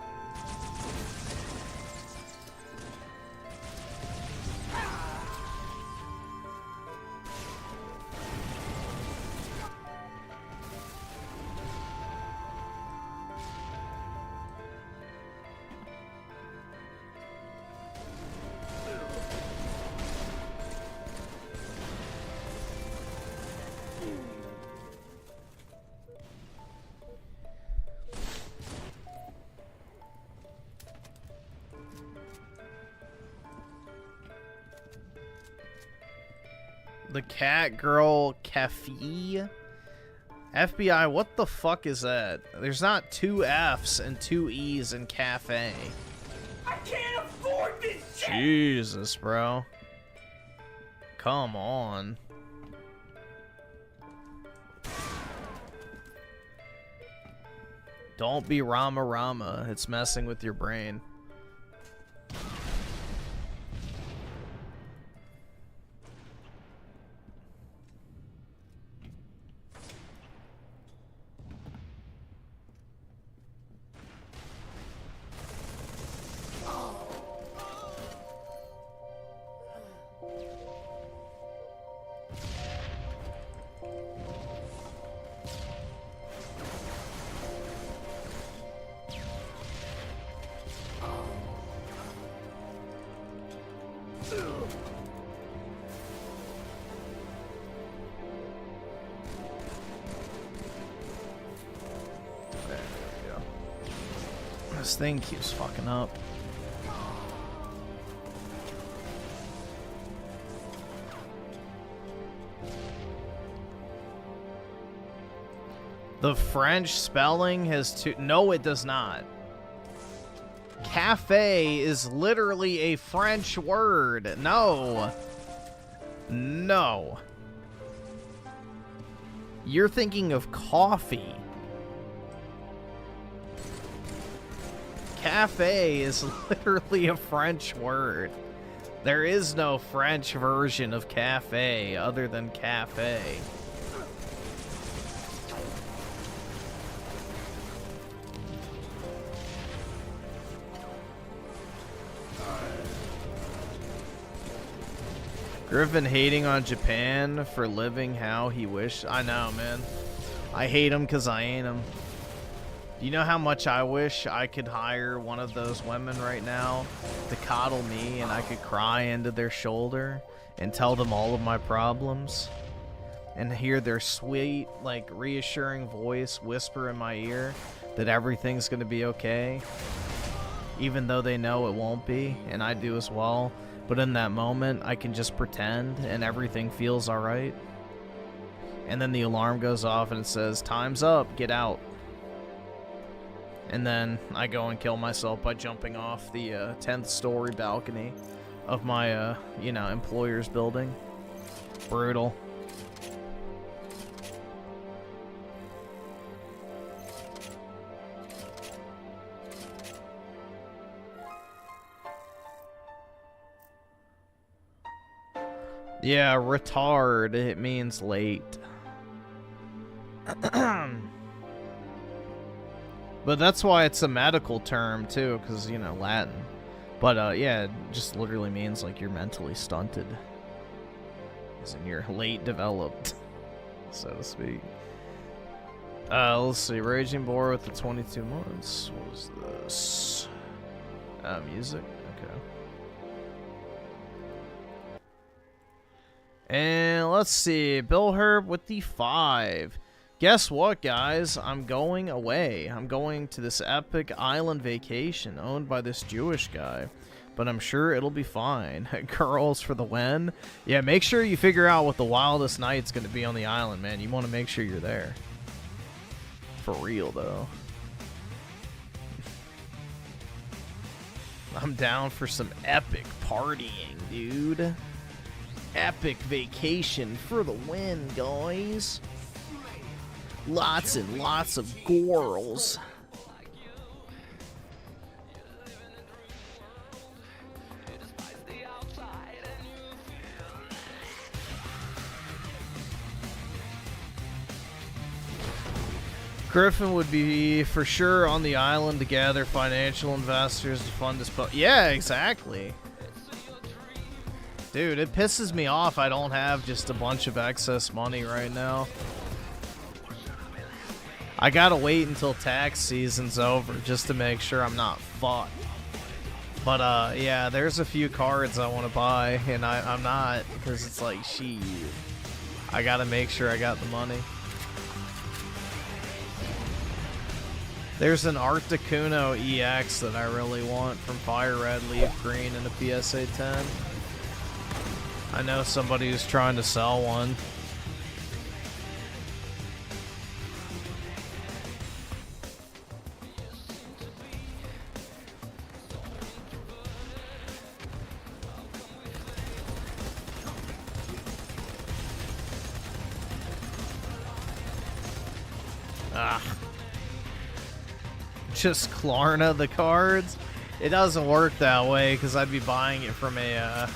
The Cat Girl Cafe? FBI, what the fuck is that? There's not 2 F's and 2 E's in cafe. I can't afford this shit! Jesus, bro. Come on. Don't be Rama Rama. It's messing with your brain. This thing keeps fucking up. The French spelling has two. No, it does not. Cafe is literally a French word. No. No. You're thinking of coffee. Cafe is literally a French word. There is no French version of cafe other than cafe. Griffin hating on Japan for living how he wished. I know, man. I hate him because I ain't him. Do you know how much I wish I could hire one of those women right now to coddle me and I could cry into their shoulder and tell them all of my problems and hear their sweet, like, reassuring voice whisper in my ear that everything's gonna be okay, even though they know it won't be, and I do as well. But in that moment, I can just pretend and everything feels alright. And then the alarm goes off and it says, "Time's up, get out." And then I go and kill myself by jumping off the 10th story balcony of my, you know, employer's building. Brutal. Yeah, retard. It means late. But that's why it's a medical term too, because, you know, Latin. But yeah, it just literally means like you're mentally stunted. As in you're late developed, so to speak. Let's see. Raging Boar with the 22 months. What was this? Music? Okay. And let's see. Bill Herb with the 5. Guess what, guys? I'm going away. I'm going to this epic island vacation owned by this Jewish guy. But I'm sure it'll be fine. Girls for the win. Yeah, make sure you figure out what the wildest night's going to be on the island, man. You want to make sure you're there. For real, though. I'm down for some epic partying, dude. Epic vacation for the win, guys. Lots and lots of girls. Griffin would be for sure on the island to gather financial investors to fund this boat. Yeah, exactly. Dude, it pisses me off I don't have just a bunch of excess money right now. I gotta wait until tax season's over just to make sure I'm not fucked. But yeah, there's a few cards I want to buy, and I'm not, because it's like, shit. I gotta make sure I got the money. There's an Articuno EX that I really want from Fire Red, Leaf Green, and a PSA 10. I know somebody who's trying to sell one. Just Klarna the cards. It doesn't work that way because I'd be buying it from a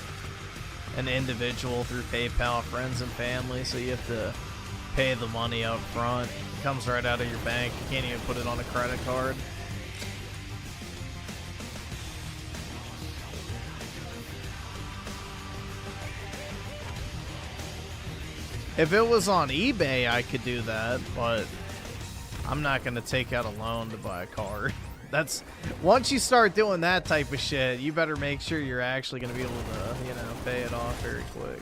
an individual through PayPal, friends and family, so you have to pay the money up front. It comes right out of your bank. You can't even put it on a credit card. If it was on eBay, I could do that, but I'm not going to take out a loan to buy a card. That's, once you start doing that type of shit, you better make sure you're actually going to be able to, you know, pay it off very quick.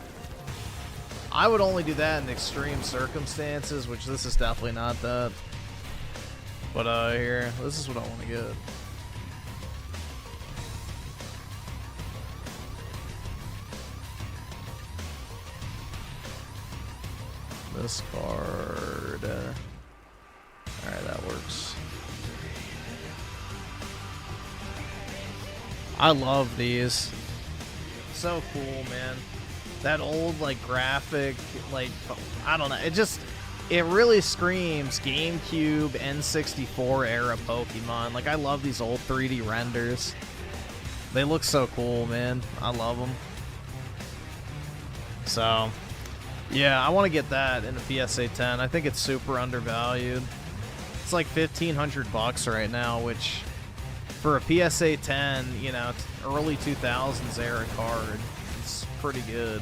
I would only do that in extreme circumstances, which this is definitely not that. But here, this is what I want to get. This card. Alright, that works. I love these. So cool, man. That old, like, graphic, like, I don't know. It really screams GameCube, N64 era Pokemon. Like, I love these old 3D renders. They look so cool, man. I love them. So, yeah, I want to get that in a PSA 10. I think it's super undervalued. It's like $1,500 right now, which for a PSA 10, you know, early 2000s era card, it's pretty good.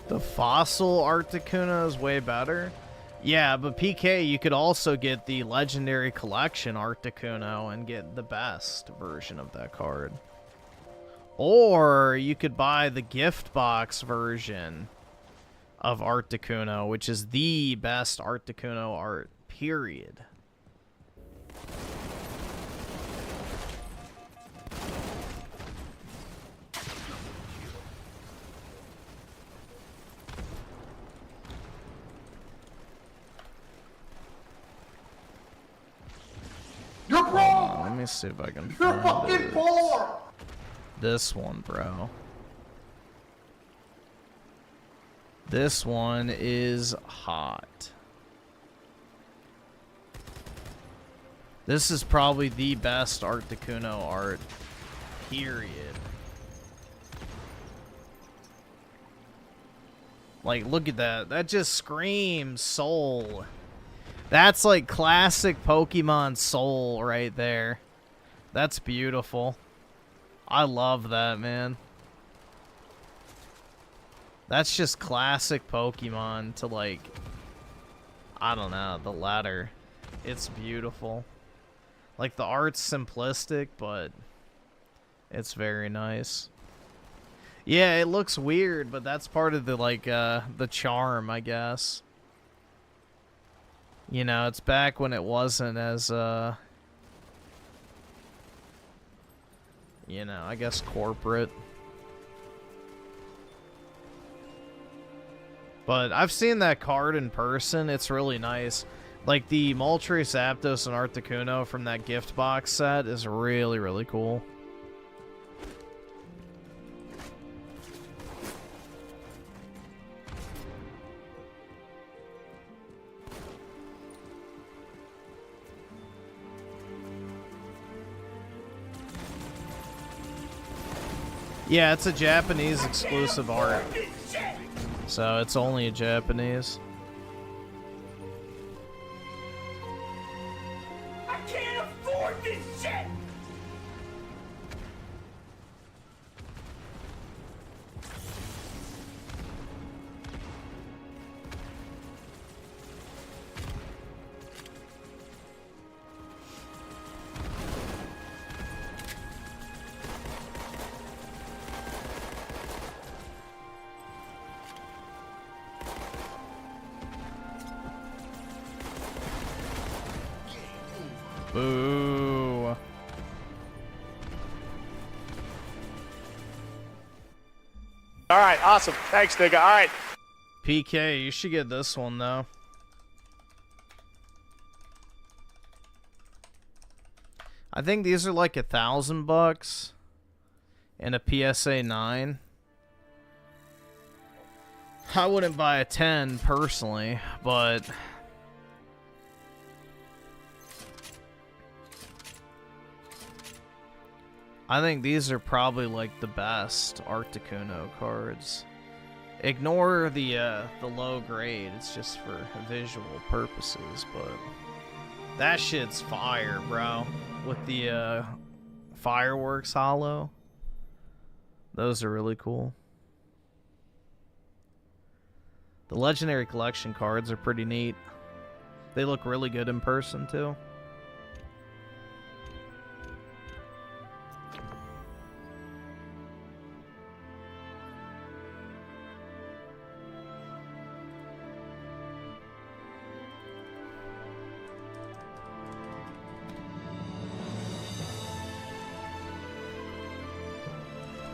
The fossil Articuno is way better. Yeah, but PK, you could also get the Legendary Collection Articuno and get the best version of that card. Or you could buy the gift box version of Articuno, which is the best Articuno art, period. You're wrong! Let me see if I can You're find fucking it. poor! This one, bro. This one is hot. This is probably the best Articuno art, period. Like, look at that. That just screams soul. That's like classic Pokemon soul right there. That's beautiful. I love that, man. That's just classic Pokemon to, like, I don't know, the letter. It's beautiful. Like, the art's simplistic, but it's very nice. Yeah, it looks weird, but that's part of the, like, the charm, I guess. You know, it's back when it wasn't as, you know, I guess corporate. But I've seen that card in person. It's really nice. Like, the Moltres, Zapdos, and Articuno from that gift box set is really, really cool. Yeah, it's a Japanese exclusive art. So it's only a Japanese. I can't afford this shit! Boo. All right, awesome. Thanks, nigga. All right. PK, you should get this one, though. I think these are like $1,000 and a PSA 9. I wouldn't buy a 10 personally, but I think these are probably like the best Articuno cards. Ignore the low grade, it's just for visual purposes, but that shit's fire, bro. With the fireworks hollow. Those are really cool. The Legendary Collection cards are pretty neat. They look really good in person, too.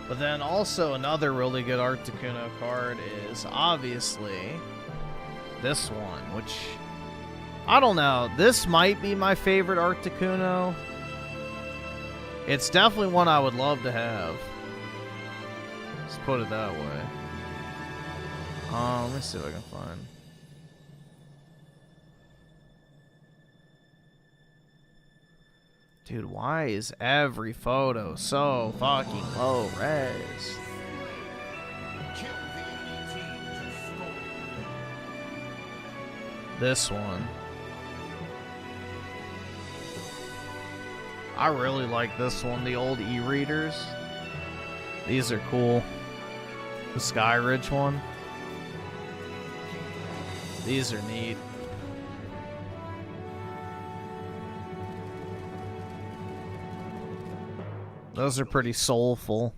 But then also another really good Articuno card is obviously this one, which I don't know. This might be my favorite Articuno. It's definitely one I would love to have. Let's put it that way. Let me see if I can find. Dude, why is every photo so fucking low res? This one. I really like this one, the old e-readers. These are cool. The Sky Ridge one. These are neat. Those are pretty soulful.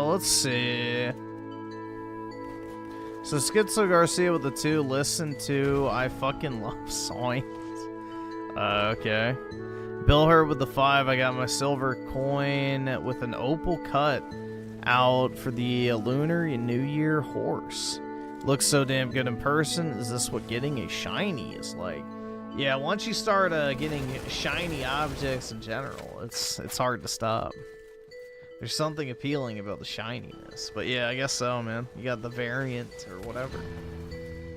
Let's see. So Schizo Garcia with the 2, listen to I fucking love Soins. Okay. Bill Hurt with the 5, I got my silver coin with an opal cut out for the Lunar New Year horse. Looks so damn good in person. Is this what getting a shiny is like? Yeah, once you start getting shiny objects in general, it's hard to stop. There's something appealing about the shininess. But yeah, I guess so, man. You got the variant or whatever.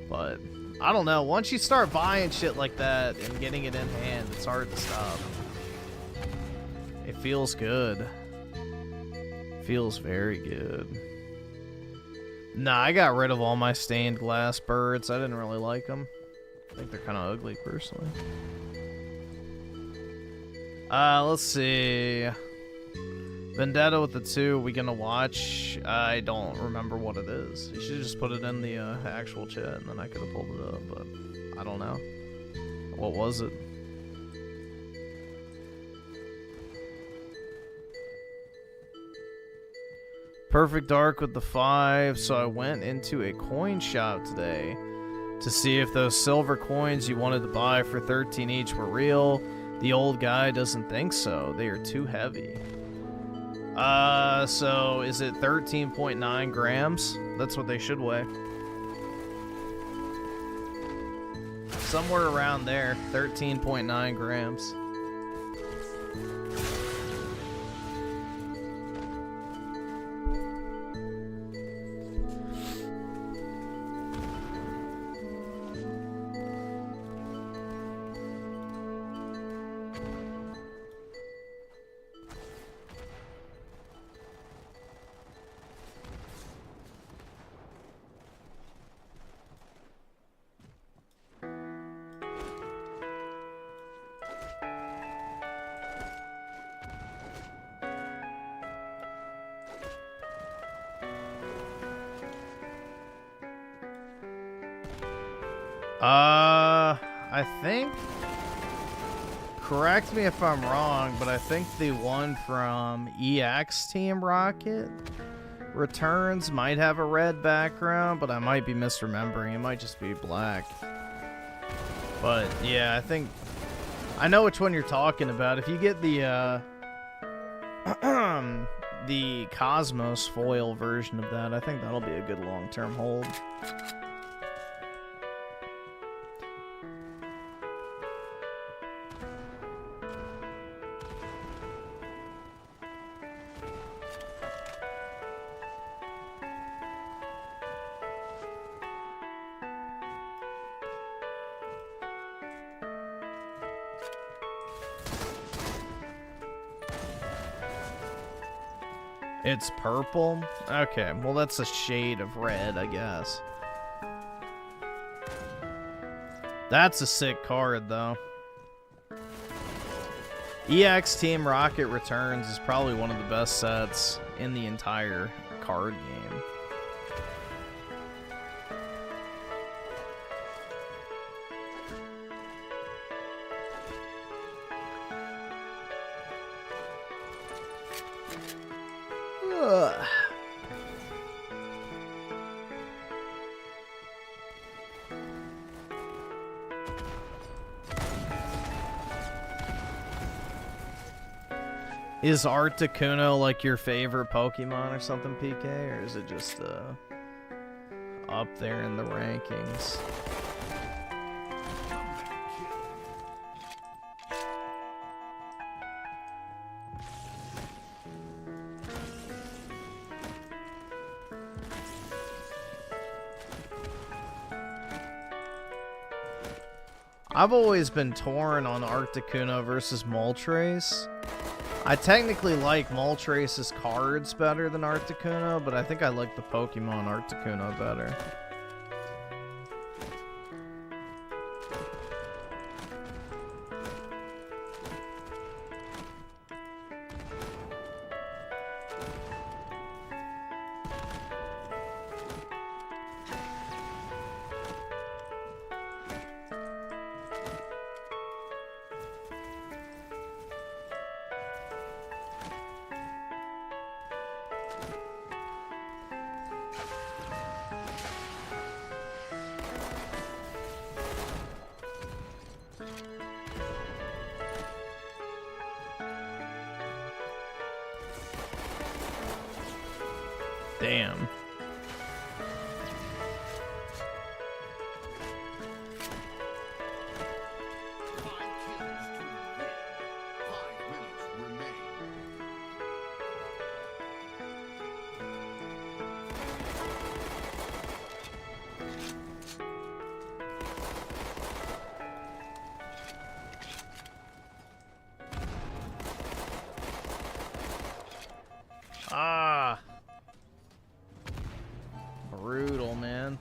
But I don't know. Once you start buying shit like that and getting it in hand, it's hard to stop. It feels good. Feels very good. Nah, I got rid of all my stained glass birds. I didn't really like them. I think they're kind of ugly, personally. Let's see. Vendetta with the 2, we gonna watch? I don't remember what it is. You should just put it in the actual chat, and then I could have pulled it up, but I don't know. What was it? Perfect Dark with the 5, so I went into a coin shop today to see if those silver coins you wanted to buy for 13 each were real. The old guy doesn't think so. They are too heavy. So is it 13.9 grams? That's what they should weigh. Somewhere around there, 13.9 grams. I think, correct me if I'm wrong, but I think the one from EX Team Rocket Returns might have a red background, but I might be misremembering. It might just be black. But yeah, I think I know which one you're talking about. If you get the the Cosmos foil version of that, I think that'll be a good long-term hold. It's purple? Okay, well that's a shade of red, I guess. That's a sick card, though. EX Team Rocket Returns is probably one of the best sets in the entire card game. Is Articuno like your favorite Pokemon or something, PK? Or is it just up there in the rankings? I've always been torn on Articuno versus Moltres. I technically like Moltres' cards better than Articuno, but I think I like the Pokemon Articuno better. Damn. Ah. Brutal, man.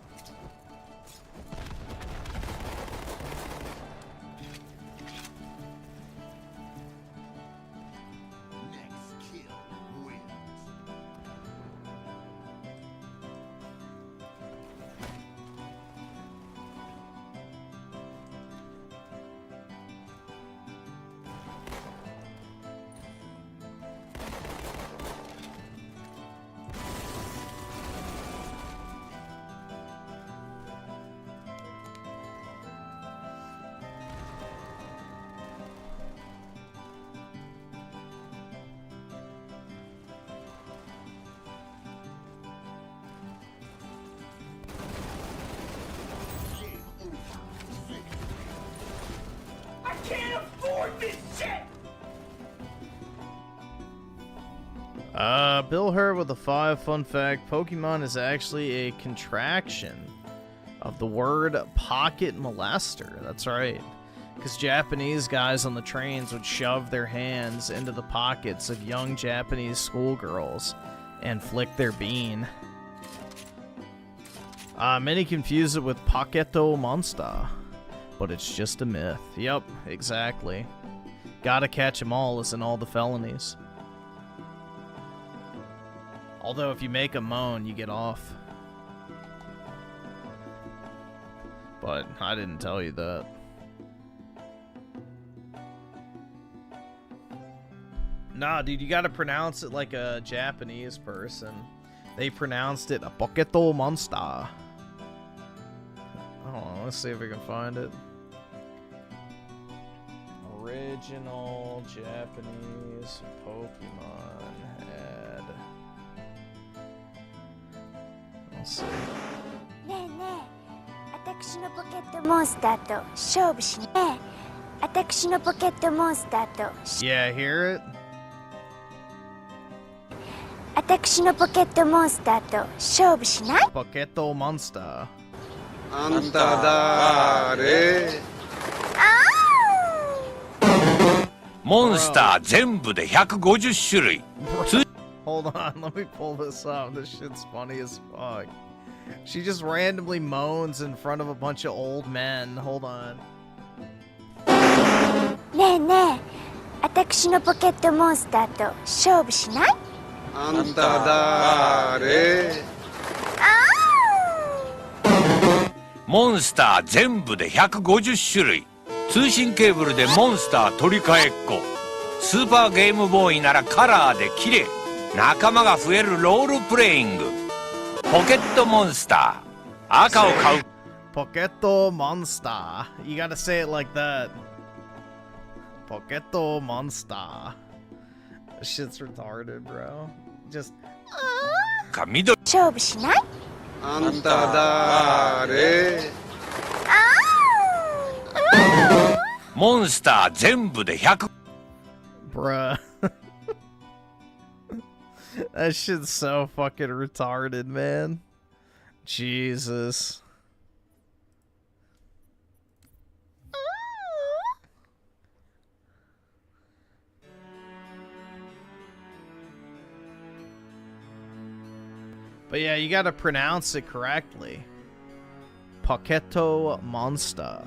Bill Hur with a 5 fun fact. Pokemon is actually a contraction of the word pocket molester. That's right. Because Japanese guys on the trains would shove their hands into the pockets of young Japanese schoolgirls and flick their bean. Many confuse it with Poketo Monster, but it's just a myth. Yep, exactly. Gotta catch 'em all is in all the felonies. Although if you make a moan, you get off. But I didn't tell you that. Nah, dude, you gotta pronounce it like a Japanese person. They pronounced it a Poketo Monster. Hold on, let's see if we can find it. Original Japanese Pokemon ad. Let's see. ねえねえ、私のポケットモンスターと勝負しねえ。私のポケットモンスターと。Yeah, hear it? 私のポケットモンスターと勝負しない？ Poketo Monster. あんただーれ？モンスター全部で150種類。Hold on, let me pull this up. This shit's funny as fuck. She just randomly moans in front of a bunch of old men. Hold on. ねえねえ、私のポケットモンスターと勝負しない？あんただーれ？モンスター全部で150種類。通信ケーブルでモンスター取り替えっこ。スーパーゲームボーイならカラーで綺麗。仲間が増えるロールプレイング。ポケットモンスター。赤を買う。Poketo Monster. You gotta say it like that. Poketo Monster. Shit's retarded, bro. Just. 勝負しない？あんた誰？モンスター全部で100 Bruh. That shit's so fucking retarded, man. Jesus. But yeah, you gotta pronounce it correctly. Poketo Monster.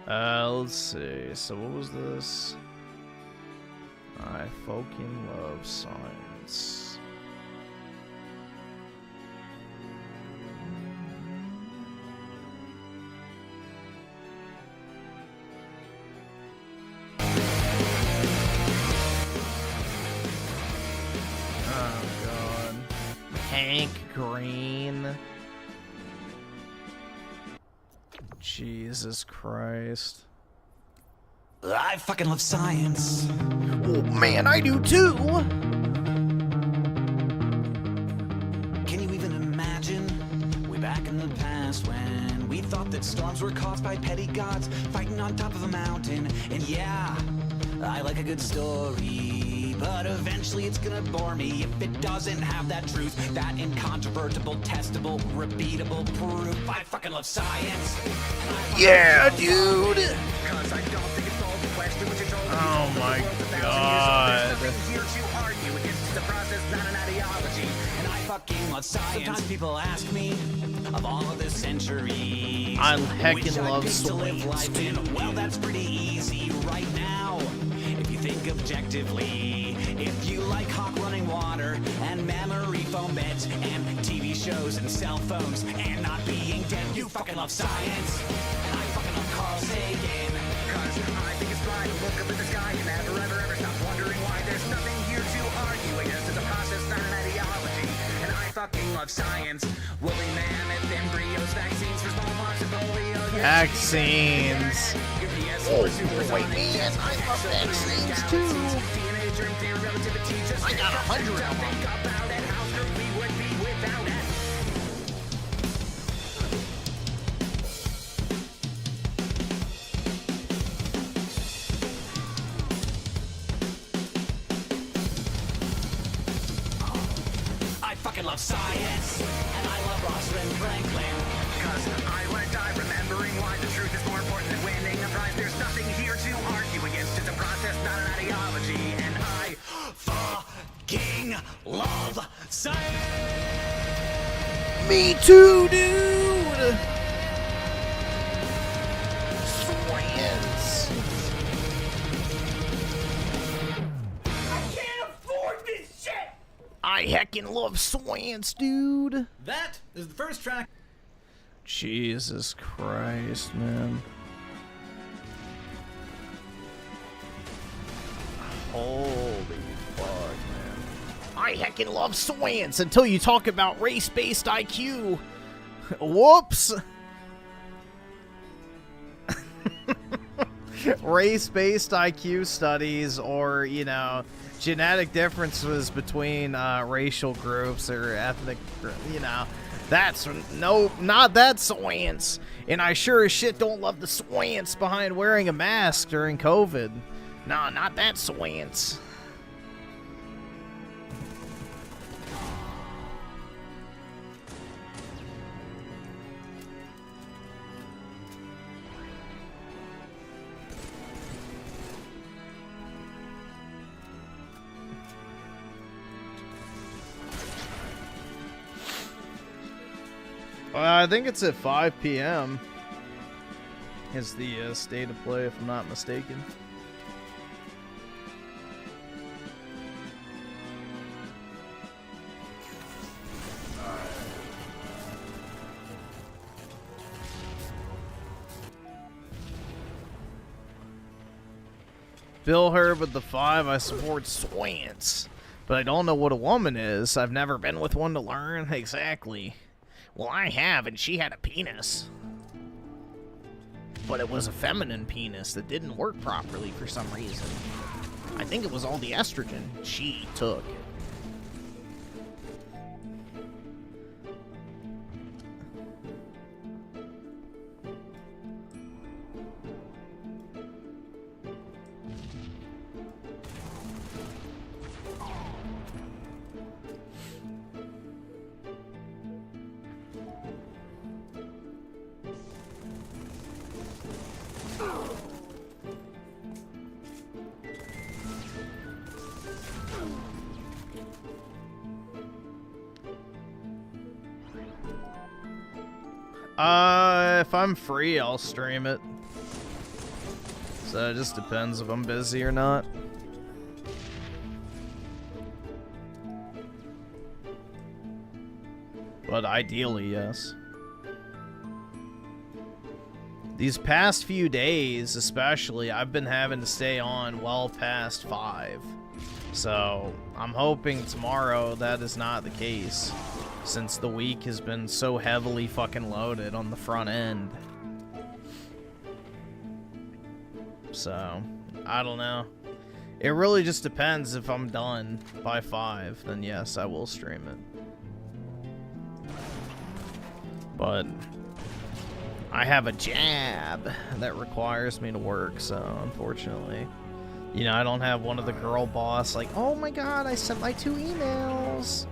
Let's see. So what was this? I fucking love science. Oh god. Hank Green. Jesus Christ. I fucking love science. Oh man, I do too! Can you even imagine? Way back in the past when we thought that storms were caused by petty gods fighting on top of a mountain. And yeah, I like a good story, but eventually it's gonna bore me if it doesn't have that truth, that incontrovertible, testable, repeatable proof. I fucking love science. Yeah, dude! Oh my god. Fucking love science. Sometimes people ask me of all of the centuries, I heckin' love science. Well, that's pretty easy right now. If you think objectively, if you like hawk running water and memory foam beds and TV shows and cell phones and not being dead, you fucking love science. And I fucking love Carl Sagan, cause I think it's fine to look up at the sky and never ever stop wondering why. There's nothing here to argue against. It's a process, not an ideology. And I fucking love science. Woolly mammoth, embryos, vaccines for smallpox and polio. Vaccines. Oh, wait, man, I love vaccines too. I got 100 of them. I fucking love science, and I love Rosalind Franklin, cause I wanna die remembering why the truth is more important than winning a prize. There's nothing here to argue against, it's a process, not an ideology, and I fucking love science. Me too, dude! Science. I can't afford this shit! I heckin' love science, dude! That is the first track. Jesus Christ, man. Holy fuck, man. I heckin' love science until you talk about race-based IQ. Whoops! Race-based IQ studies, or, you know, genetic differences between racial groups or ethnic, you know. That's, no, not that science. And I sure as shit don't love the science behind wearing a mask during COVID. Nah, not that science. I think it's at 5 p.m. is the state of play, if I'm not mistaken. Bill Herb with the 5, I support Swance. But I don't know what a woman is. I've never been with one to learn. Exactly. Well, I have, and she had a penis. but it was a feminine penis that didn't work properly for some reason. I think it was all the estrogen she took. If I'm free, I'll stream it. So it just depends if I'm busy or not. But ideally, yes. These past few days, especially, I've been having to stay on well past 5. So I'm hoping tomorrow that is not the case, since the week has been so heavily fucking loaded on the front end. So, I don't know. It really just depends. If I'm done by 5, then yes, I will stream it. But I have a job that requires me to work, so unfortunately, you know, I don't have one of the girl boss like, oh my god, I sent my 2 emails.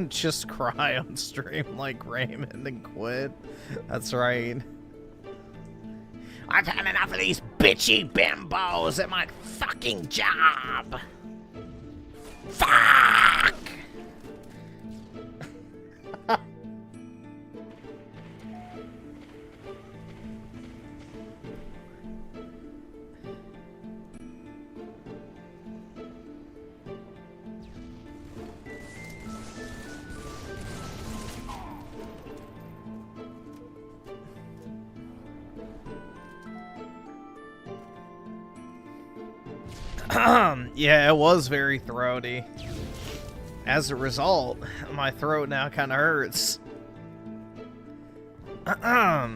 Just cry on stream like Raymond and quit. That's right. I've had enough of these bitchy bimbos at my fucking job. Fuck! Yeah, it was very throaty. As a result, my throat now kind of hurts. I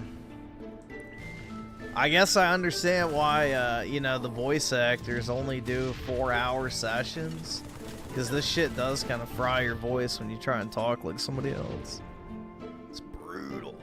guess I understand why, you know, the voice actors only do 4-hour sessions. Because this shit does kind of fry your voice when you try and talk like somebody else. It's brutal.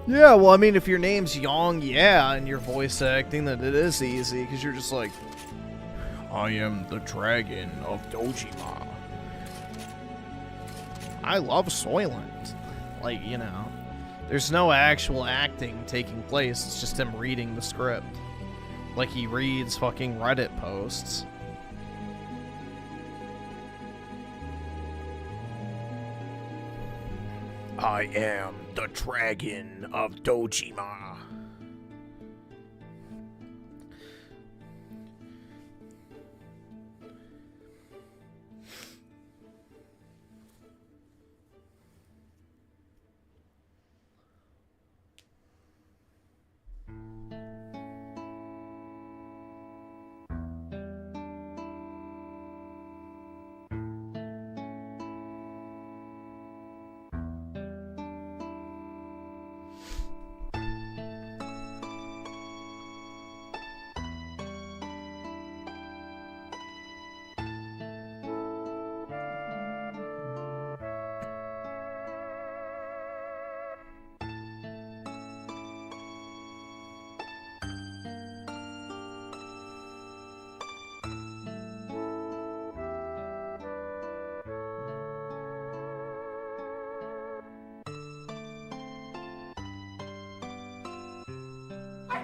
Yeah, well, I mean, if your name's Yong, yeah, and you're voice acting, then it is easy, because you're just like, I am the dragon of Dojima. I love Soylent. Like, you know, there's no actual acting taking place, it's just him reading the script. Like he reads fucking Reddit posts. I am the dragon of Dojima.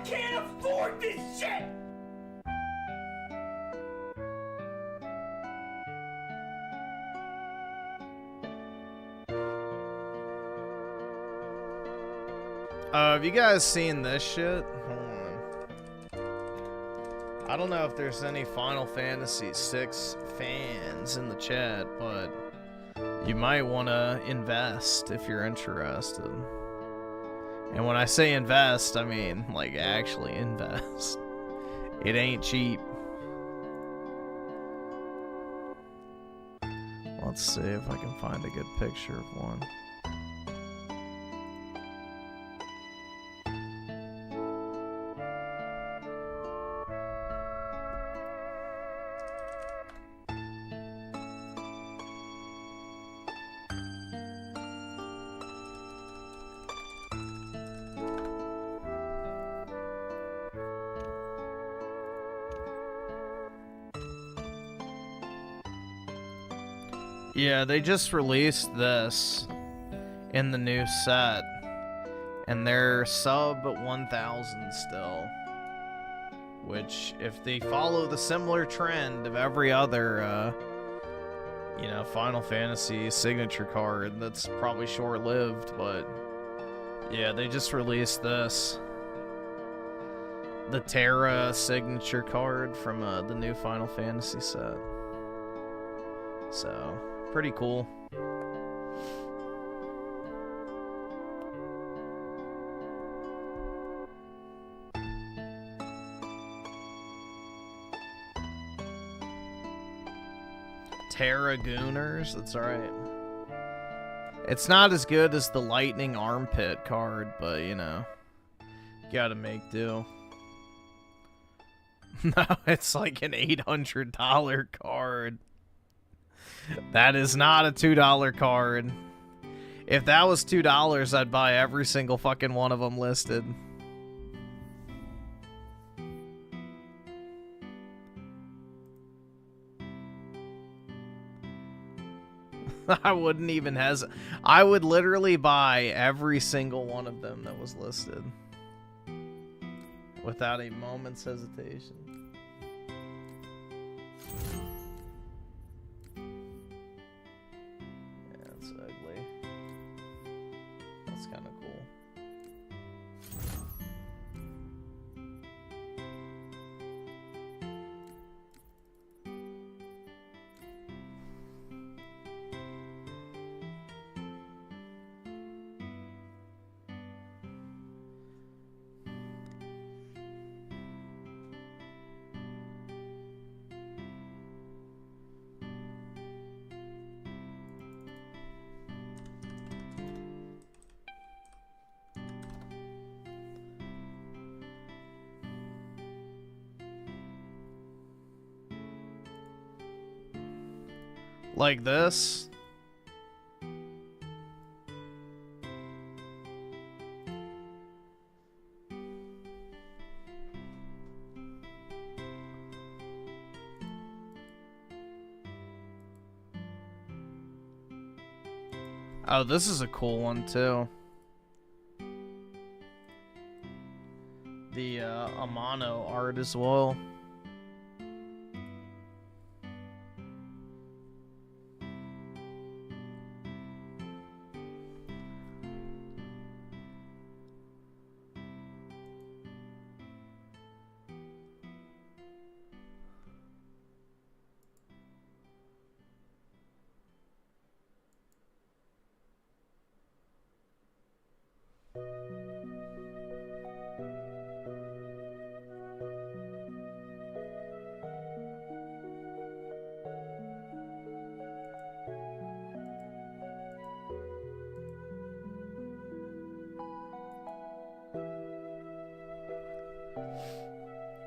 can't afford this shit! Have you guys seen this shit? Hold on. I don't know if there's any Final Fantasy VI fans in the chat, but you might want to invest if you're interested. And when I say invest, I mean, like, actually invest. It ain't cheap. Let's see if I can find a good picture of one. Yeah, they just released this in the new set, and they're sub 1,000 still. Which, if they follow the similar trend of every other, you know, Final Fantasy signature card, that's probably short-lived, but yeah, they just released this. The Terra signature card from the new Final Fantasy set. So, pretty cool. Terra Gooners, that's right. It's not as good as the Lightning Armpit card, but you know, gotta make do. No, it's like an $800 card. That is not a $2 card. If that was $2, I'd buy every single fucking one of them listed. I wouldn't even hesitate. I would literally buy every single one of them that was listed. Without a moment's hesitation. Kind of cool. Like this. Oh, this is a cool one too. The Amano art as well.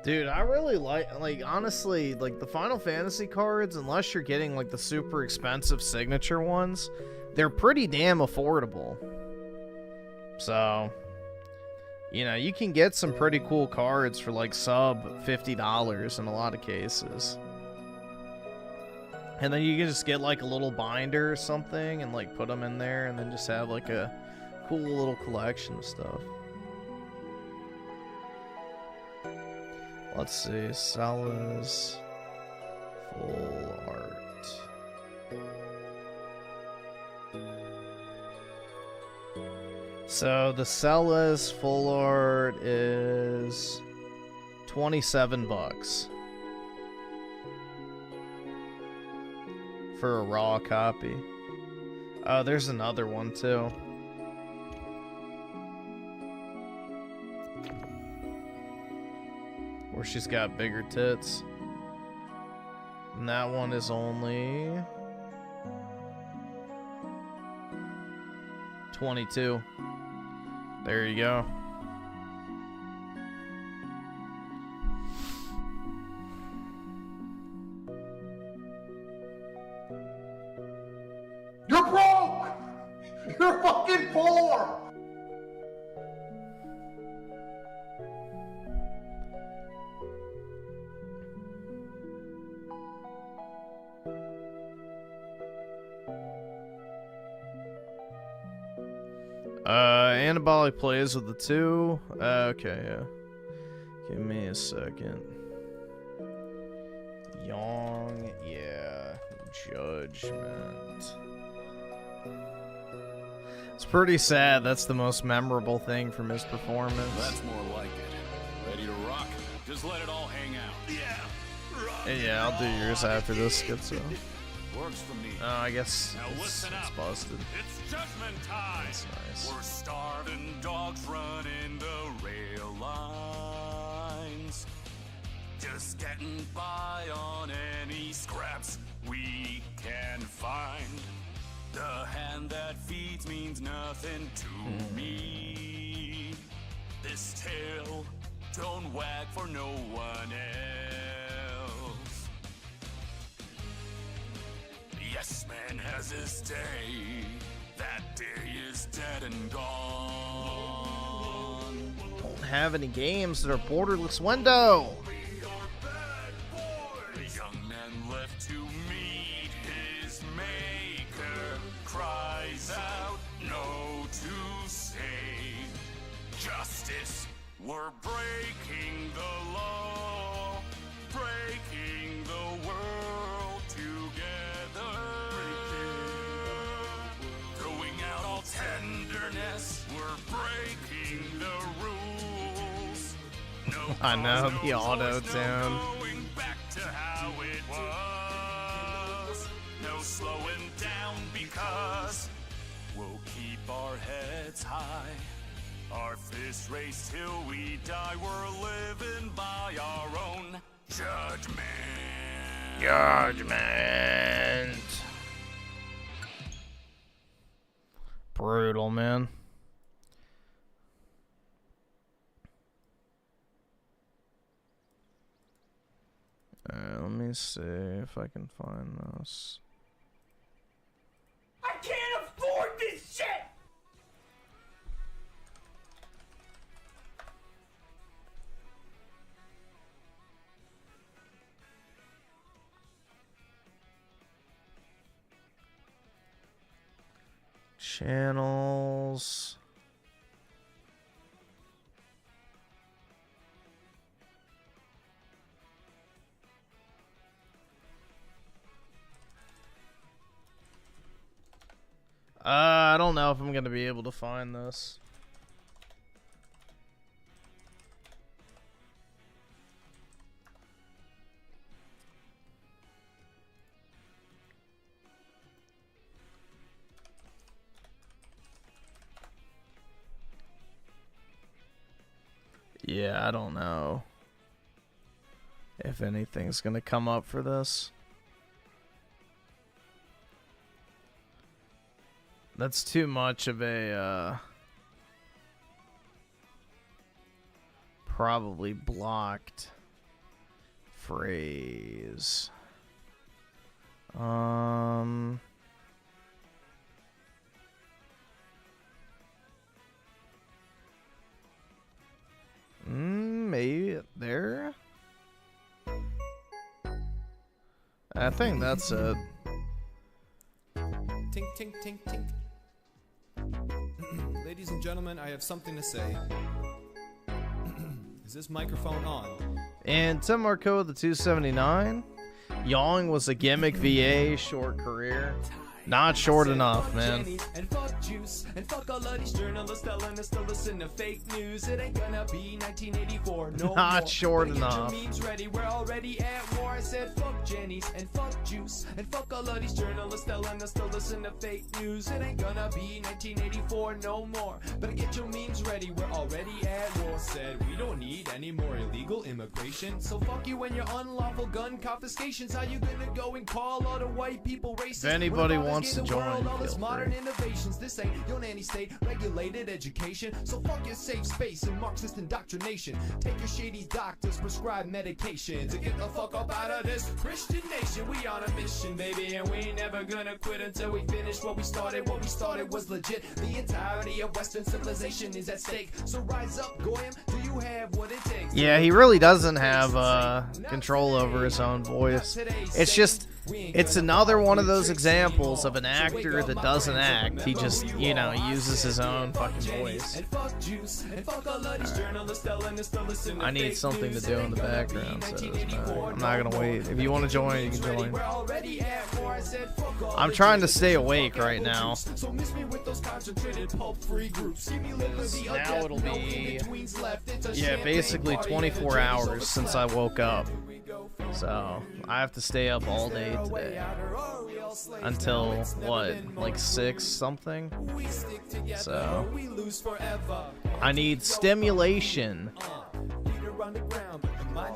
Dude, I really like, honestly, like, the Final Fantasy cards, unless you're getting, like, the super expensive signature ones, they're pretty damn affordable. So, you know, you can get some pretty cool cards for, like, sub $50 in a lot of cases. And then you can just get, like, a little binder or something and, like, put them in there and then just have, like, a cool little collection of stuff. Let's see, Cella's full art. So the Cella's full art is $27 for a raw copy. Oh, there's another one too. Where she's got bigger tits. And that one is only $22. There you go. You're broke! You're fucking poor! Anabolic plays with the 2. Okay, yeah. Give me a second. Young, yeah. Judgment. It's pretty sad. That's the most memorable thing from his performance. That's more like it. Ready to rock? Just let it all hang out. Yeah. Rock. Yeah, I'll do yours after this schizo. Works for me. Oh, I guess Now listen it's up. busted. It's judgment time. That's nice. We're starving dogs running the rail lines. Just getting by on any scraps we can find. The hand that feeds means nothing to me. This tail don't wag for no one else. Yes, man has his day. That day is dead and gone. Don't have any games that are borderless window. A young man left to meet his maker cries out no to say. Justice, we're breaking the law, breaking the world together. Throwing out all tenderness, we're breaking the rules. No I know, cause, the no auto choice, tune. no going back to how it was. No slowing down because we'll keep our heads high. Our fists race till we die. We're living by our own judgment. Judgment. Brutal, man. Let me see if I can find this. I can't afford this shit! Channels. I don't know if I'm gonna be able to find this. Yeah, I don't know if anything's gonna come up for this. That's too much of a, probably blocked phrase. Maybe there? I think that's it. Tink, tink, tink, tink. Ladies and gentlemen, I have something to say. Is this microphone on? And Tim Marco with the 279. Yawing was a gimmick VA, short career. Not short enough, man. And fuck juice, and fuck all of these journalists telling us to listen to fake news. It ain't gonna be 1984, no Not more. short Better get your enough. memes ready, we're already at war. I said fuck Jenny's, and fuck juice, and fuck all of these journalists telling us to listen to fake news. It ain't gonna be 1984, no more. Better get your memes ready, we're already at war. Said we don't need any more illegal immigration. So fuck you and your unlawful gun confiscations. How you gonna go and call all the white people racist? If anybody What about wants to us getting join, world all this feel modern free. innovations? This ain't your nanny state regulated education. So fuck your safe space and Marxist indoctrination. Take your shady doctors prescribe medication to get the fuck up out of this Christian nation. We on a mission, baby, and we ain't never gonna quit until we finish what we started. What we started was legit. The entirety of Western civilization is at stake. So rise up, Goyim. Do you have what it takes? Yeah, he really doesn't have control over his own voice. It's just, it's another one of those examples of an actor that doesn't act. He just, you know, uses his own fucking voice. I need something to do in the background, so I'm not gonna wait. If you want to join, you can join. I'm trying to stay awake right now. Now it'll be, yeah, basically 24 hours since I woke up. So I have to stay up all day today until what, like 6 something. So I need stimulation. I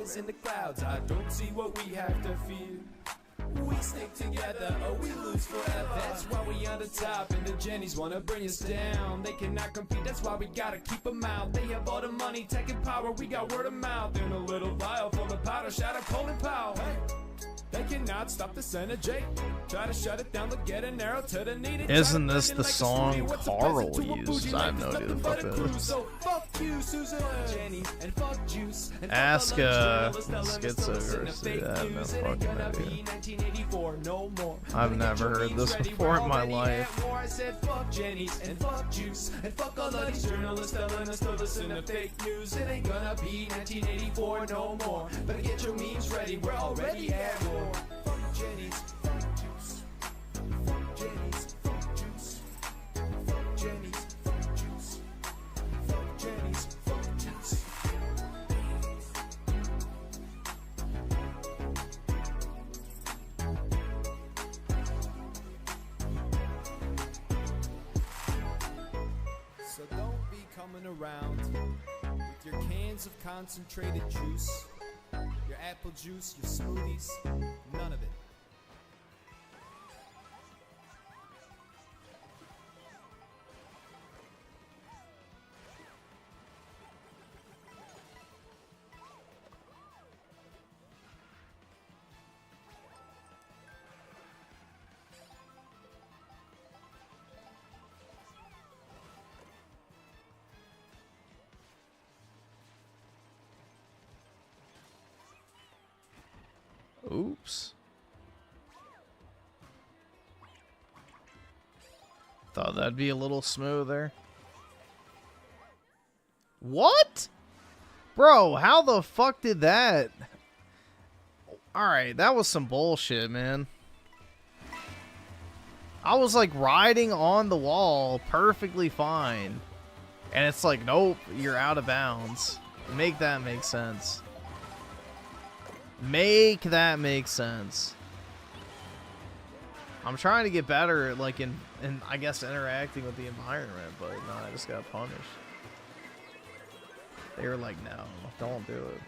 don't see what we have to fear. We stick together or we lose forever. That's why we on the top and the Jennies wanna bring us down. They cannot compete, that's why we gotta keep them out. They have all the money, tech and power, we got word of mouth. In a little vial full of powder, shatter, Colin Powell. Hey, they cannot stop the Senate Jake. Try to shut it down, but get an arrow to the needed. Isn't this the song Carl used? I have no idea the fuck that is. So fuck you, Susan, Jenny, and fuck juice. Ask Schizoverse. I have no fucking idea. I've never heard this before in my life. I said fuck Jenny's and fuck juice and fuck all of these journalists telling us to listen to fake news. It ain't gonna be 1984 no more. Better get your memes ready, we're already at war. Fuck Jenny's, fuck juice. Fuck Jenny's, fuck juice. Fuck Jenny's, fuck juice. Fuck Jenny's, fuck juice. So don't be coming around with your cans of concentrated juice, your apple juice, your smoothies, none of it. Oops. Thought that'd be a little smoother. What? Bro, how the fuck did that? Alright, that was some bullshit, man. I was like riding on the wall perfectly fine. And it's like, nope, you're out of bounds. Make that make sense. Make that make sense. I'm trying to get better, like in I guess interacting with the environment, but no, I just got punished. They were like, no, don't do it.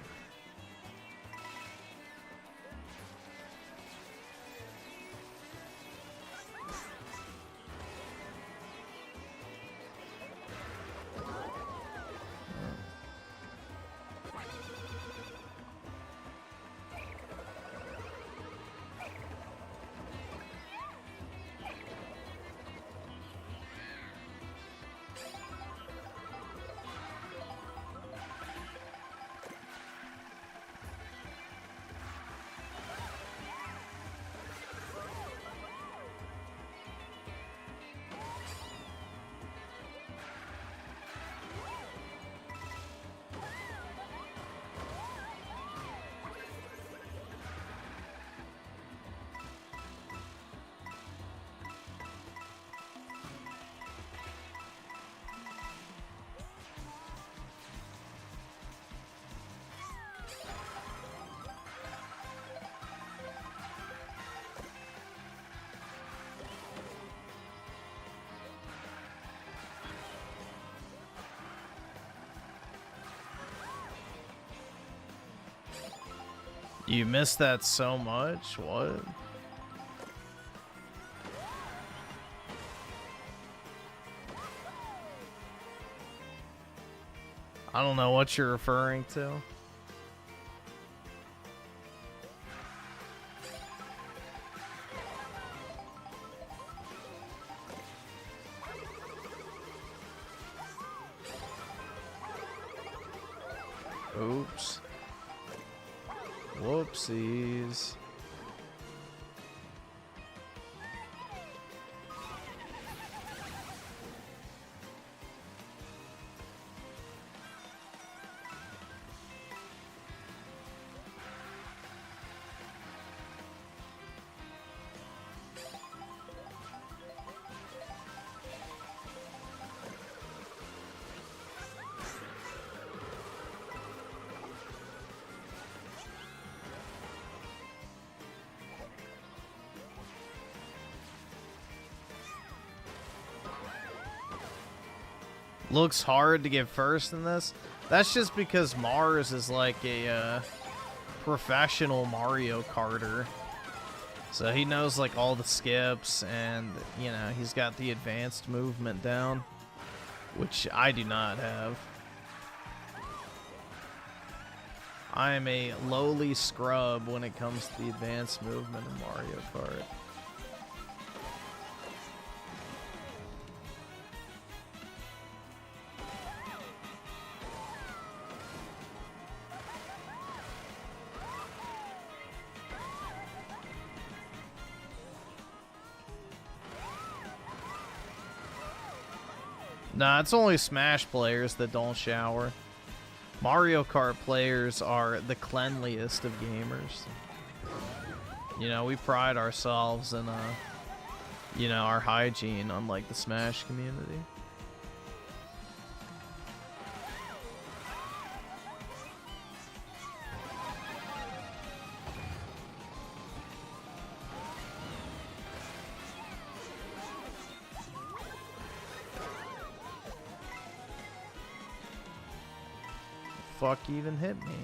You missed that so much? What? I don't know what you're referring to. Oops. Whoopsies. Looks hard to get first in this. That's just because Mars is like a professional Mario Karter. So he knows like all the skips and, you know, he's got the advanced movement down, which I do not have. I am a lowly scrub when it comes to the advanced movement in Mario Kart. Nah, it's only Smash players that don't shower. Mario Kart players are the cleanliest of gamers. You know, we pride ourselves in, you know, our hygiene, unlike the Smash community. Fuck even hit me?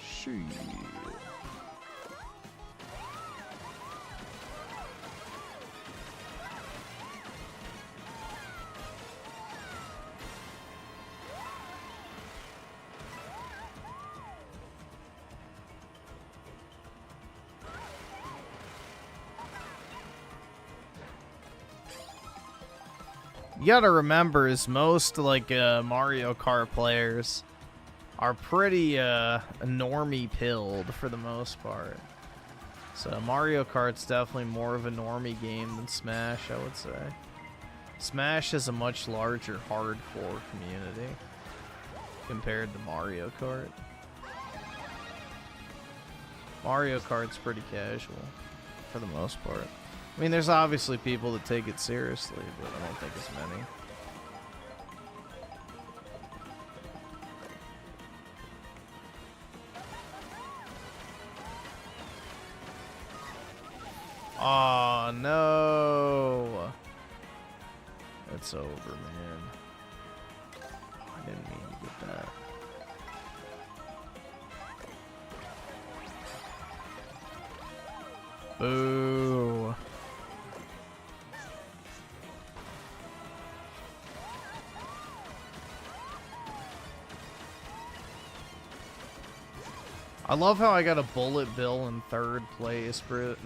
Shit. You gotta remember is most like Mario Kart players are pretty normie pilled for the most part. So Mario Kart's definitely more of a normie game than Smash, I would say. Smash is a much larger hardcore community compared to Mario Kart. Mario Kart's pretty casual for the most part. I mean, there's obviously people that take it seriously, but I don't think as many. Oh no! It's over, man. I didn't mean to get that. Boo! I love how I got a bullet bill in third place, Brit.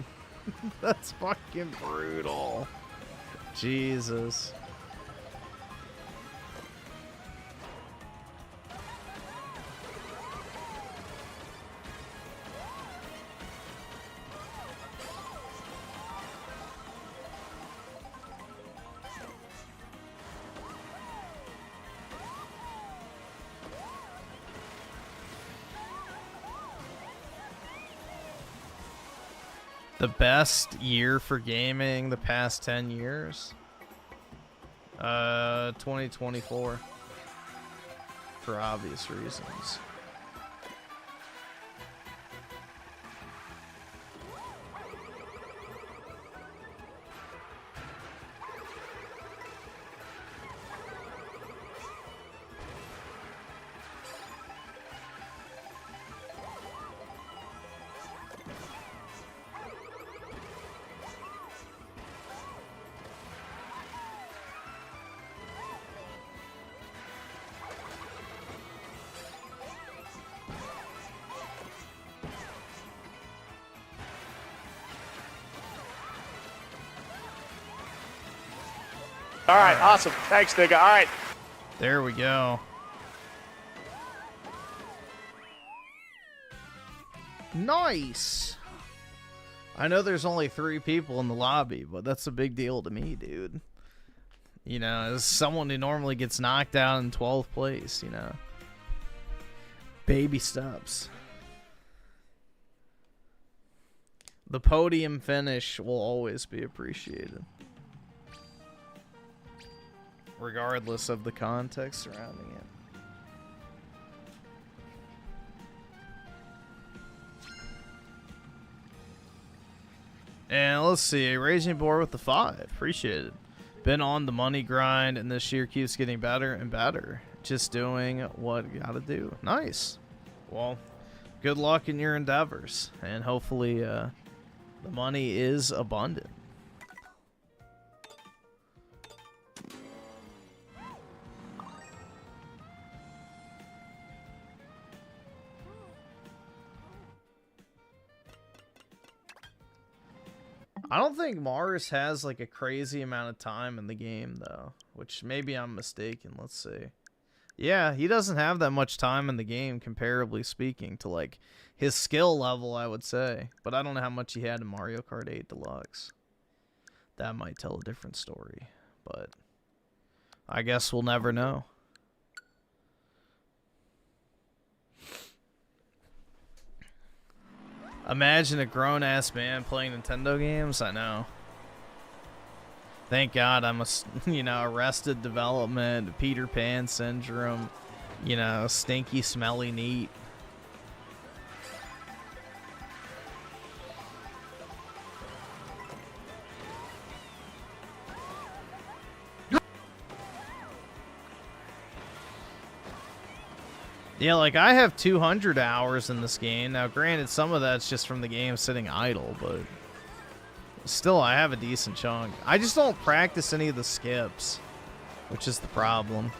That's fucking brutal. Jesus. The best year for gaming the past 10 years? 2024. For obvious reasons. All right, awesome. Thanks, nigga. All right. There we go. Nice. I know there's only 3 people in the lobby, but that's a big deal to me, dude. You know, as someone who normally gets knocked out in 12th place, you know. Baby steps. The podium finish will always be appreciated, regardless of the context surrounding it. And let's see, Raging Boar with the 5. Appreciate it. Been on the money grind, and this year keeps getting better and better. Just doing what you gotta do. Nice. Well, good luck in your endeavors, and hopefully the money is abundant. I don't think Mars has like a crazy amount of time in the game though, which maybe I'm mistaken. Let's see. Yeah, he doesn't have that much time in the game, comparably speaking, to like his skill level, I would say. But I don't know how much he had in Mario Kart 8 Deluxe. That might tell a different story, but I guess we'll never know. Imagine a grown-ass man playing Nintendo games. I know. Thank God I'm Arrested Development, Peter Pan syndrome, stinky, smelly, neat. Yeah, like I have 200 hours in this game. Now, granted, some of that's just from the game sitting idle, but still, I have a decent chunk. I just don't practice any of the skips, which is the problem.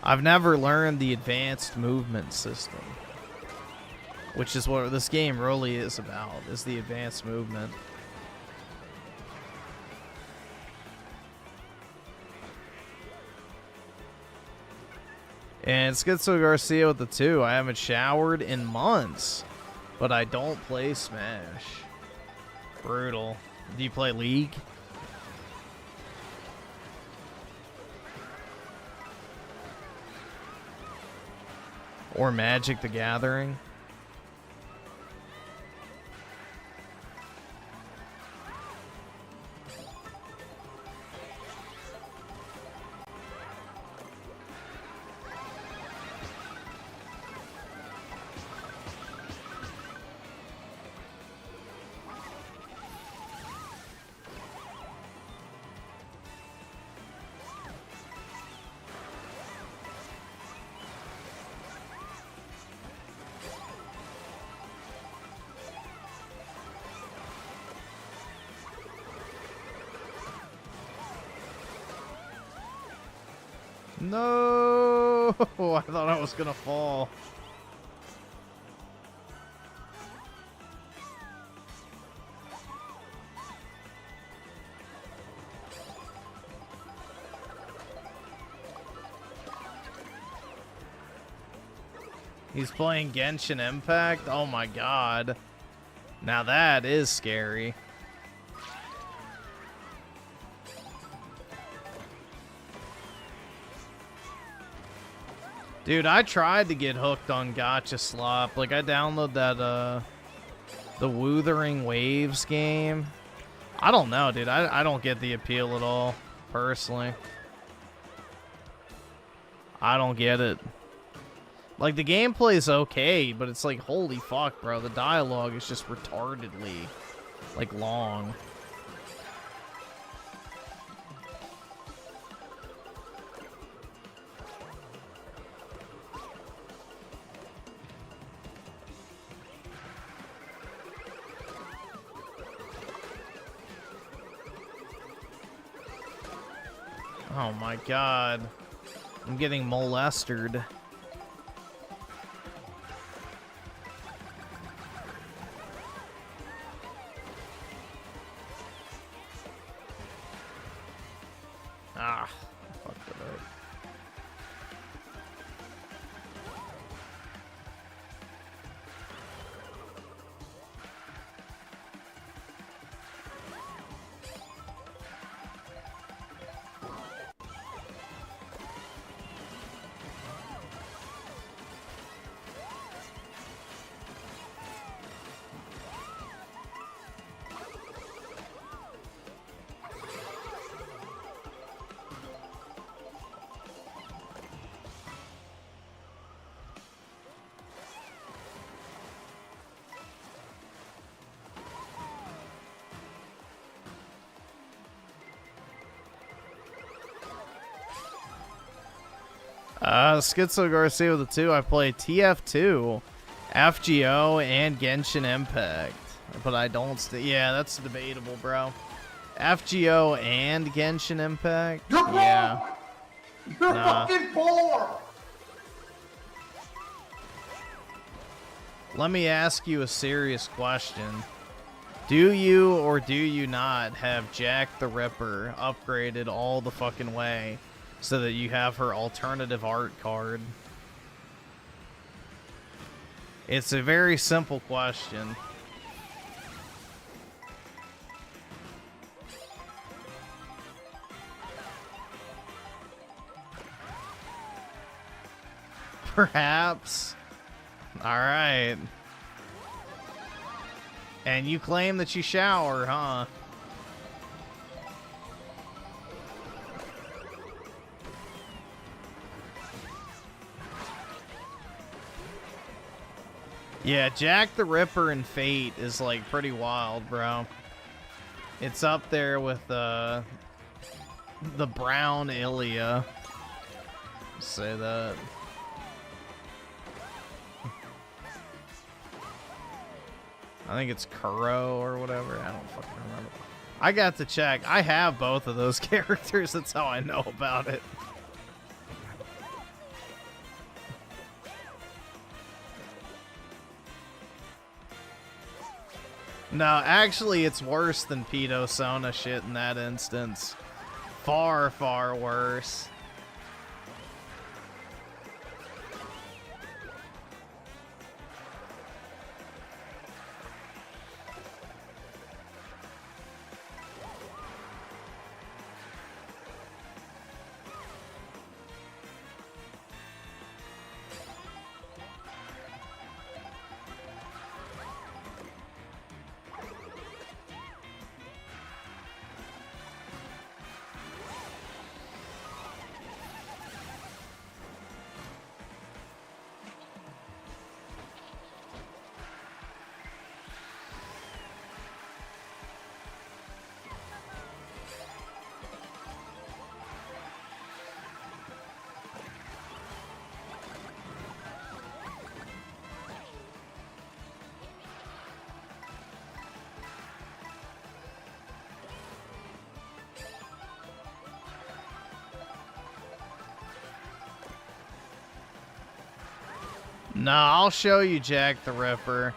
I've never learned the advanced movement system, which is what this game really is about, is the advanced movement. And Schizo Garcia with the 2. I haven't showered in months, but I don't play Smash. Brutal. Do you play League? Or Magic the Gathering? No! I thought I was gonna fall. He's playing Genshin Impact? Oh my god. Now that is scary. Dude, I tried to get hooked on Gacha Slop. Like, I downloaded that, the Wuthering Waves game. I don't know, dude. I don't get the appeal at all, personally. I don't get it. Like, the gameplay's okay, but it's like, holy fuck, bro. The dialogue is just retardedly, like, long. Oh my god. I'm getting molested. Schizo Garcia with the 2. I play TF2, FGO, and Genshin Impact. But I don't yeah, that's debatable, bro. FGO and Genshin Impact? You're poor! Yeah. You're fucking poor! Let me ask you a serious question. Do you or do you not have Jack the Ripper upgraded all the fucking way so that you have her alternative art card? It's a very simple question. Perhaps. Alright. And you claim that you shower, huh? Yeah, Jack the Ripper and Fate is like pretty wild, bro. It's up there with the brown Ilya. Say that. I think it's Kuro or whatever. I don't fucking remember. I got to check. I have both of those characters. That's how I know about it. No, actually, it's worse than Pedo Sona shit in that instance. Far, far worse. No, I'll show you Jack the Ripper.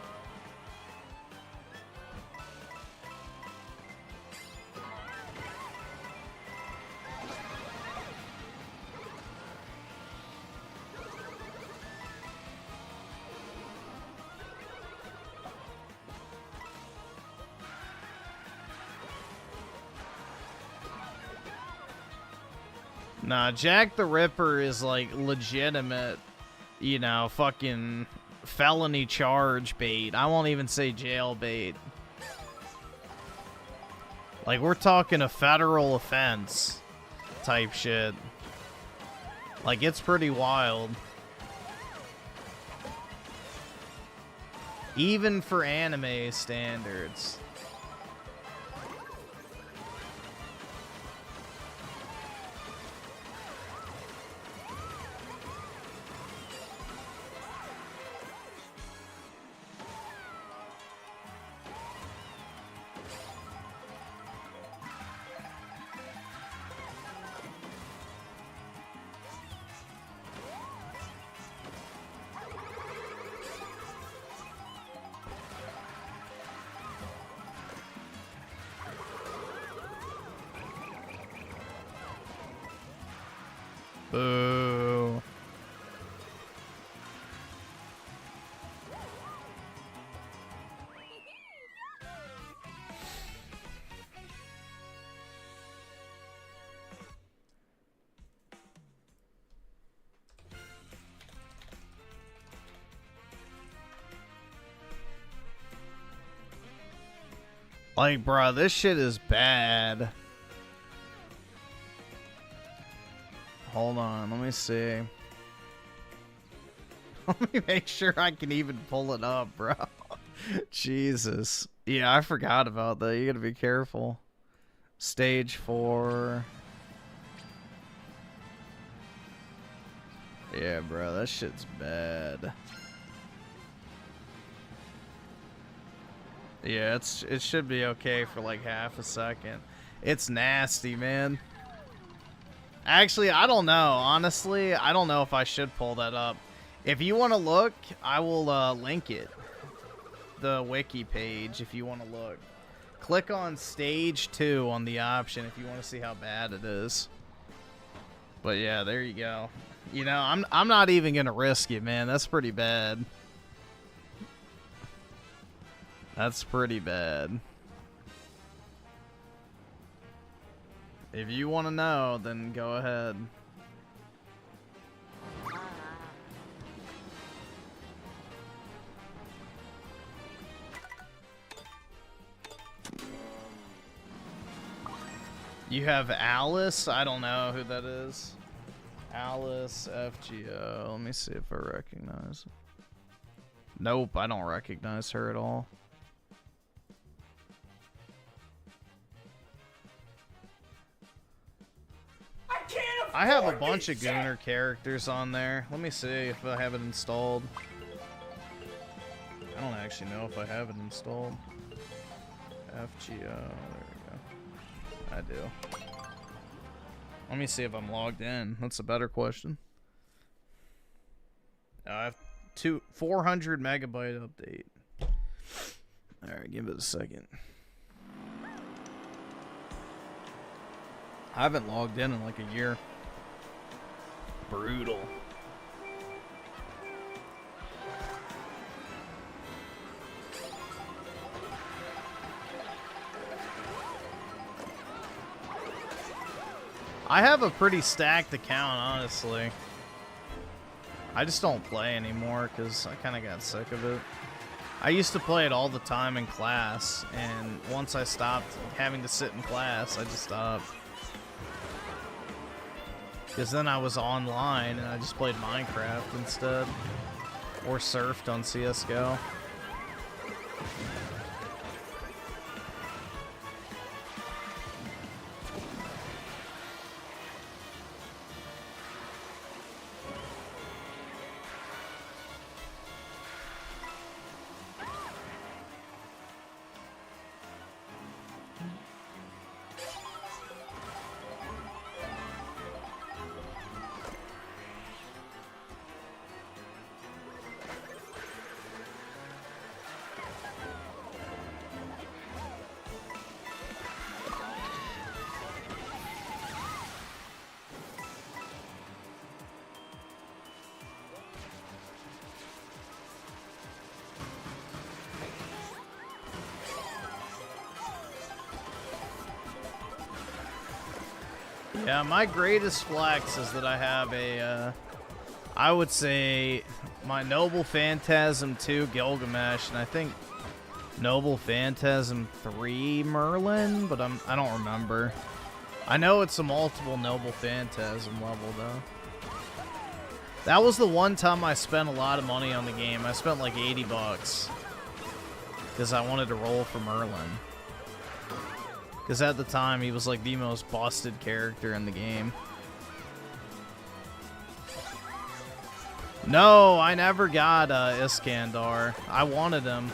Nah, Jack the Ripper is like legitimate, you know, fucking felony charge bait. I won't even say jail bait. Like, we're talking a federal offense type shit. Like, it's pretty wild. Even for anime standards. Boo. Like, bro, this shit is bad. Hold on, let me see. Let me make sure I can even pull it up, bro. Jesus. Yeah, I forgot about that. You gotta be careful. Stage 4. Yeah, bro, that shit's bad. Yeah, it should be okay for like half a second. It's nasty, man. Actually, I don't know. Honestly, I don't know if I should pull that up. If you want to look, I will link it. The wiki page, if you want to look. Click on stage 2 on the option if you want to see how bad it is. But yeah, there you go. You know, I'm not even gonna risk it, man. That's pretty bad. That's pretty bad. If you want to know, then go ahead. You have Alice? I don't know who that is. Alice FGO. Let me see if I recognize her. Nope, I don't recognize her at all. I have a bunch of Gooner characters on there. Let me see if I have it installed. I don't actually know if I have it installed. FGO, there we go. I do. Let me see if I'm logged in. That's a better question. I have 400 megabyte update. Alright, give it a second. I haven't logged in like a year. Brutal. I have a pretty stacked account, honestly. I just don't play anymore because I kind of got sick of it. I used to play it all the time in class, and once I stopped having to sit in class, I just stopped. Because then I was online and I just played Minecraft instead. Or surfed on CSGO. Yeah, my greatest flex is that I have a, I would say, my Noble Phantasm 2 Gilgamesh, and I think Noble Phantasm 3 Merlin, but I don't remember. I know it's a multiple Noble Phantasm level, though. That was the one time I spent a lot of money on the game. I spent like 80 bucks. Because I wanted to roll for Merlin. Because at the time, he was like the most busted character in the game. No, I never got Iskandar. I wanted him,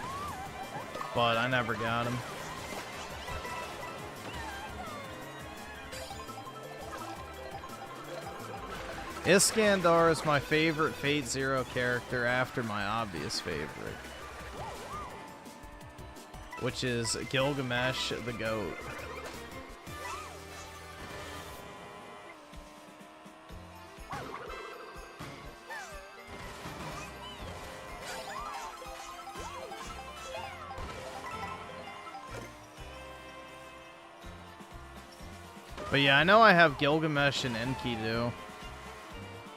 but I never got him. Iskandar is my favorite Fate Zero character after my obvious favorite, which is Gilgamesh the Goat. But yeah, I know I have Gilgamesh and Enkidu,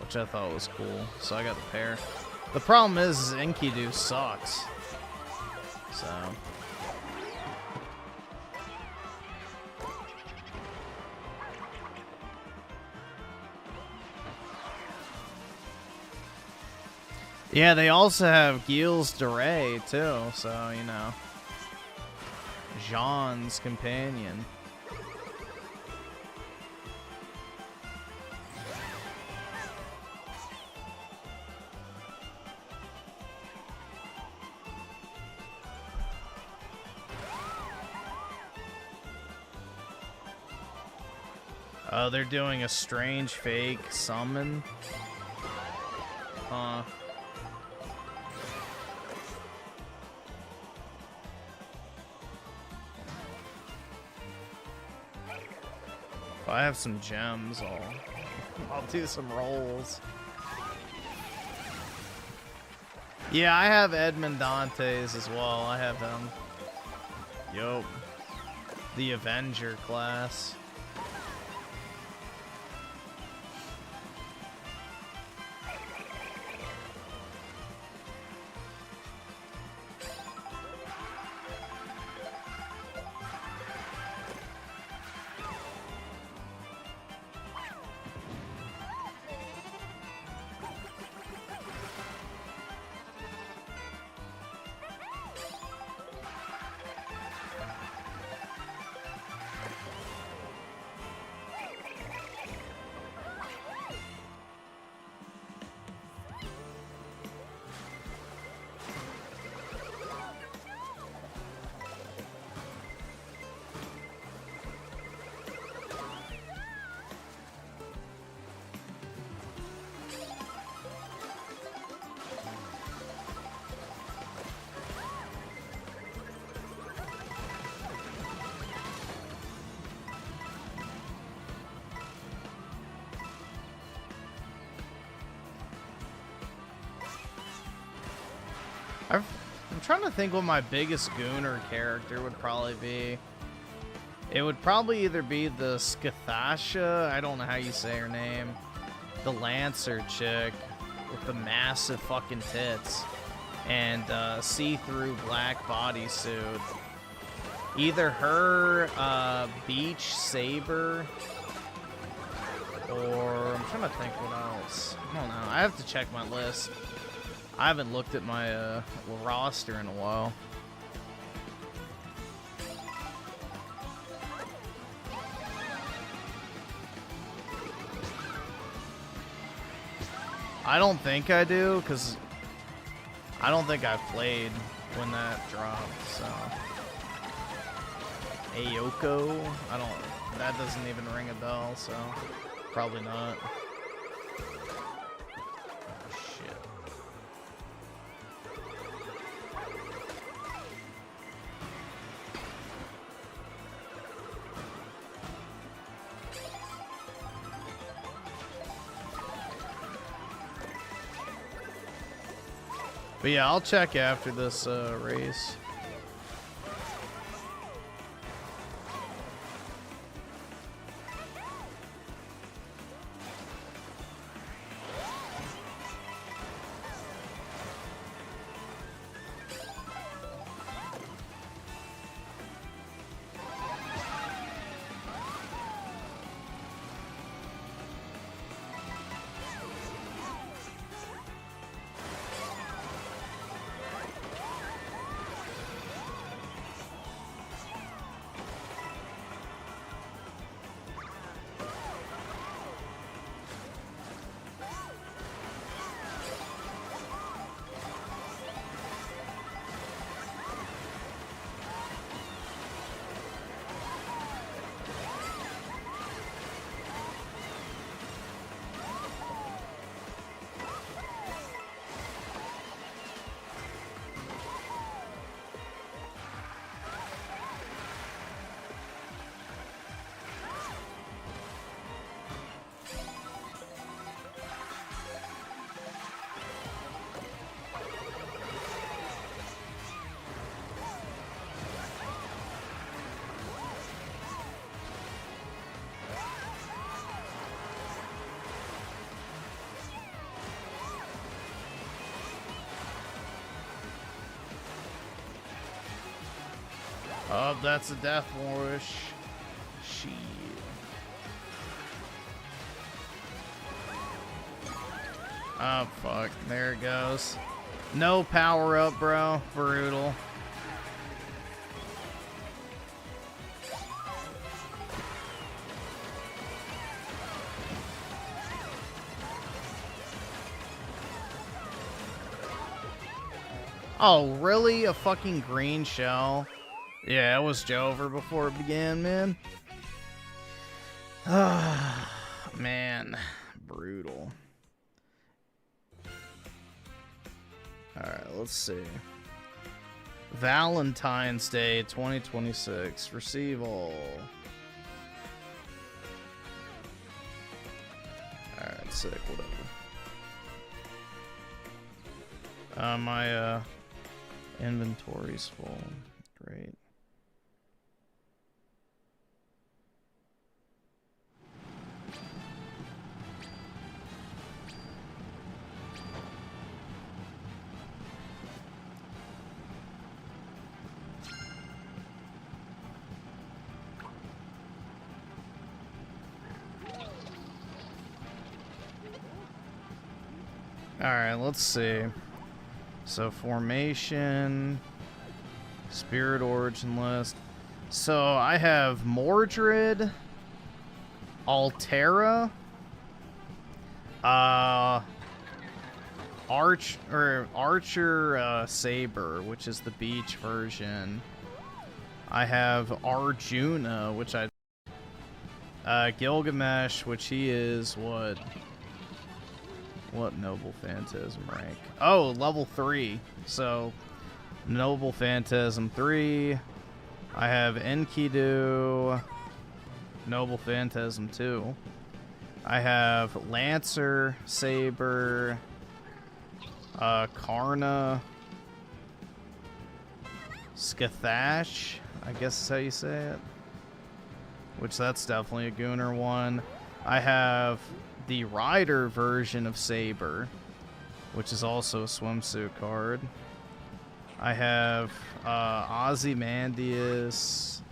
which I thought was cool, so I got the pair. The problem is Enkidu sucks, so... Yeah, they also have Gilles de Rais, too, so, you know. Jean's companion. Oh, they're doing a strange fake summon. Huh. If I have some gems, I'll do some rolls. Yeah, I have Edmond Dantes as well. I have him. Yup. The Avenger class. I'm trying to think what my biggest Gooner character would probably be. It would probably either be the Scathasha, I don't know how you say her name, the Lancer chick with the massive fucking tits and see-through black bodysuit. Either her, Beach Saber, or I'm trying to think what else. I don't know. I have to check my list. I haven't looked at my roster in a while. I don't think I do, because I don't think I played when that dropped, so. Ayoko? That doesn't even ring a bell, so probably not. But yeah, I'll check after this race. Oh, that's a death wish. Shit. Oh, fuck. There it goes. No power up, bro. Brutal. Oh, really? A fucking green shell? Yeah, it was Jover before it began, man. Man, brutal. Alright, let's see. Valentine's Day 2026. Receive all. Alright, sick, whatever. My inventory's full. Great. Alright, let's see. So, formation, spirit origin list. So, I have Mordred, Altera, Archer Saber, which is the beach version. I have Arjuna, which Gilgamesh, which he is what Noble Phantasm rank? Oh, level 3. So, Noble Phantasm 3. I have Enkidu, Noble Phantasm 2. I have Lancer, Saber, Karna, Skathash, I guess is how you say it. Which that's definitely a Gooner one. I have the Rider version of Saber, which is also a swimsuit card. I have Ozymandias.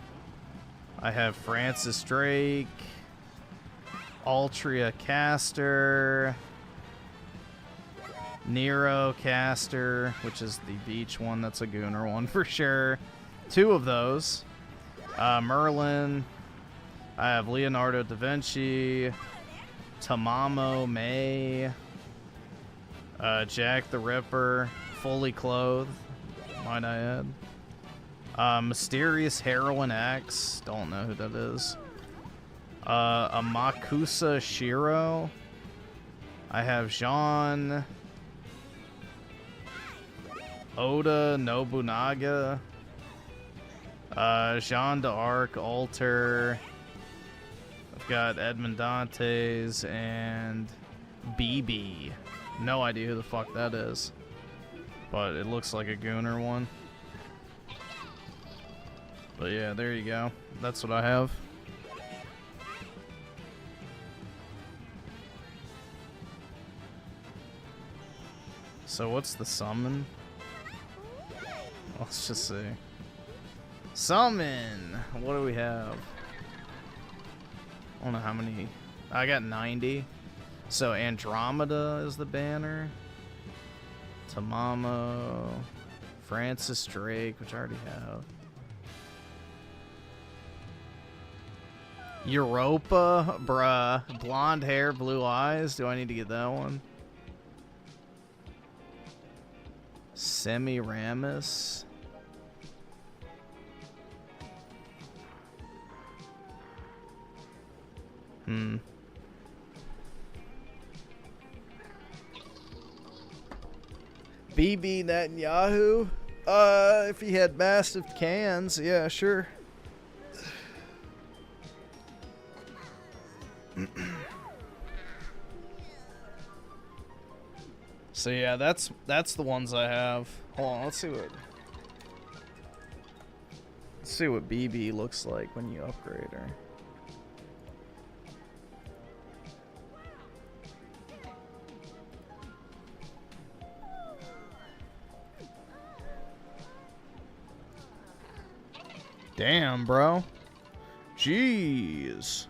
I have Francis Drake, Altria Caster, Nero Caster, which is the beach one. That's a Gooner one for sure. 2 of those. Merlin. I have Leonardo da Vinci, Tamamo May, Jack the Ripper, fully clothed, might I add. Mysterious Heroine X, don't know who that is. A Makusa Shiro. I have Jean, Oda Nobunaga, Jean d'Arc, Alter. I've got Edmond Dantes and BB. No idea who the fuck that is, but it looks like a Gooner one. But yeah, there you go. That's what I have. So what's the summon? Let's just see. Summon! What do we have? I don't know how many. I got 90. So Andromeda is the banner. Tamamo. Francis Drake, which I already have. Europa, bruh. Blonde hair, blue eyes. Do I need to get that one? Semiramis. BB Netanyahu? If he had massive cans, yeah, sure. So yeah, that's the ones I have. Hold on, let's see what BB looks like when you upgrade her. Damn, bro. Jeez.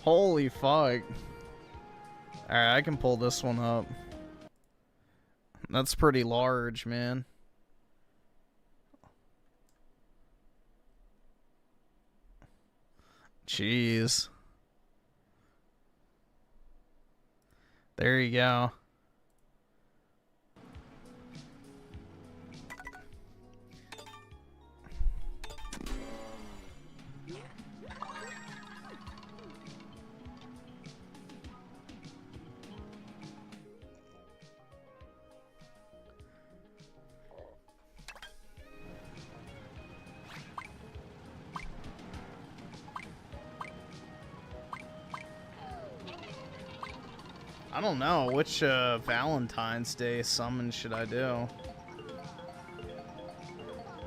Holy fuck. Alright, I can pull this one up. That's pretty large, man. Jeez. There you go. I don't know. Which Valentine's Day summon should I do?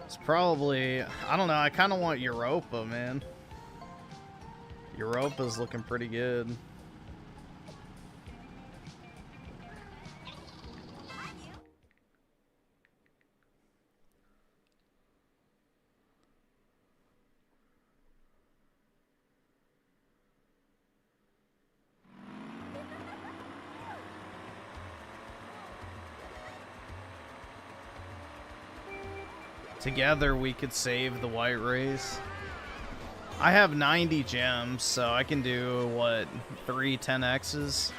It's probably... I don't know. I kind of want Europa, man. Europa's looking pretty good. Together we could save the white race. I have 90 gems, so I can do, what, 3 10Xs?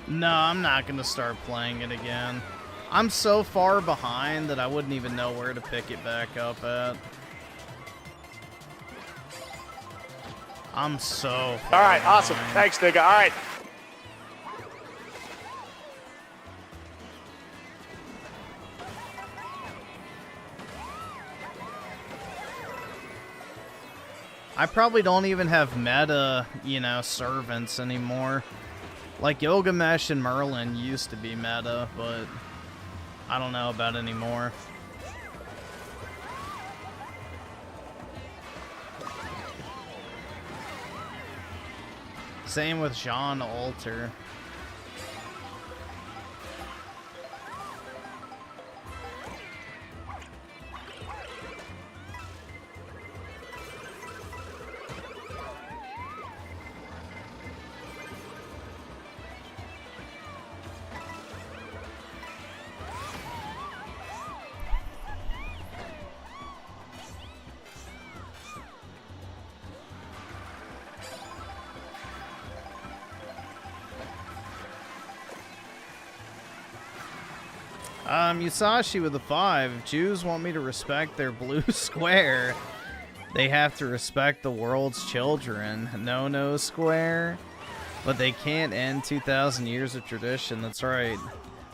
No, I'm not going to start playing it again. I'm so far behind that I wouldn't even know where to pick it back up at. I'm so far All right, awesome. behind. Thanks, nigga. All right. I probably don't even have meta, you know, servants anymore. Like Gilgamesh and Merlin used to be meta, but I don't know about anymore. Same with Jean Alter. Musashi with a 5. If Jews want me to respect their blue square, they have to respect the world's children. No square. But they can't end 2,000 years of tradition. That's right.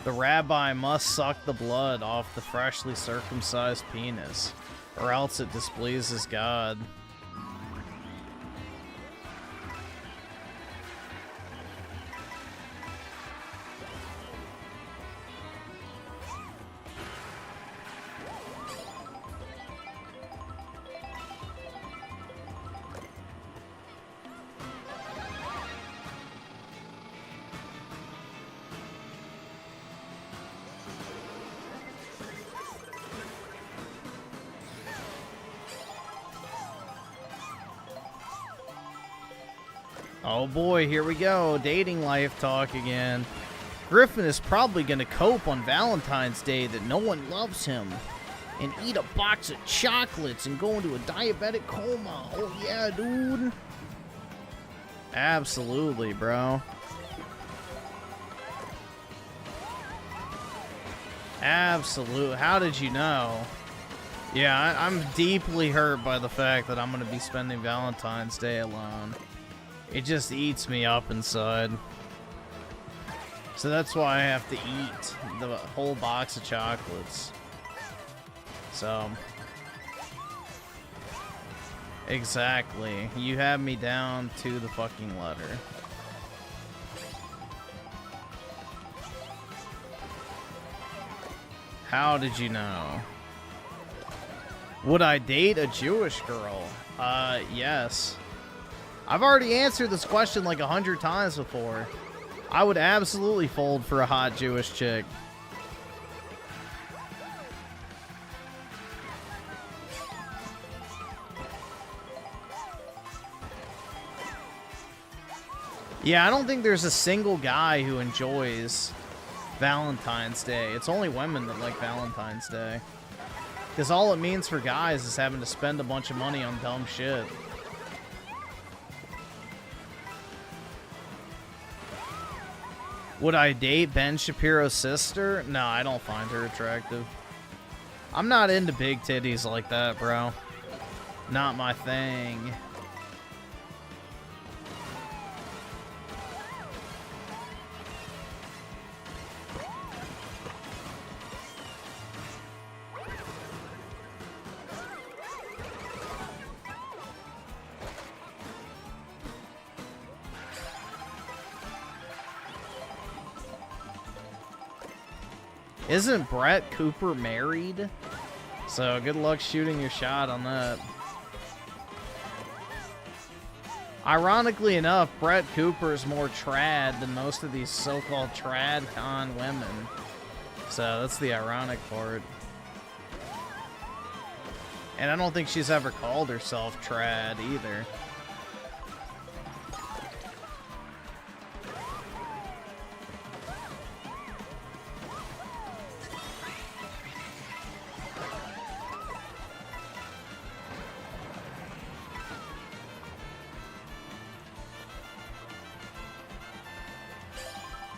The rabbi must suck the blood off the freshly circumcised penis, or else it displeases God. Oh boy, here we go. Dating life talk again. Griffin is probably going to cope on Valentine's Day that no one loves him and eat a box of chocolates and go into a diabetic coma. Oh yeah, dude. Absolutely, bro. Absolute. How did you know? Yeah, I'm deeply hurt by the fact that I'm going to be spending Valentine's Day alone. It just eats me up inside. So that's why I have to eat the whole box of chocolates. So. Exactly. You have me down to the fucking letter. How did you know? Would I date a Jewish girl? Yes. I've already answered this question like 100 times before. I would absolutely fold for a hot Jewish chick. Yeah, I don't think there's a single guy who enjoys Valentine's Day. It's only women that like Valentine's Day. Because all it means for guys is having to spend a bunch of money on dumb shit. Would I date Ben Shapiro's sister? No, I don't find her attractive. I'm not into big titties like that, bro. Not my thing. Isn't Brett Cooper married? So good luck shooting your shot on that. Ironically enough, Brett Cooper is more trad than most of these so-called trad con women. So that's the ironic part. And I don't think she's ever called herself trad either.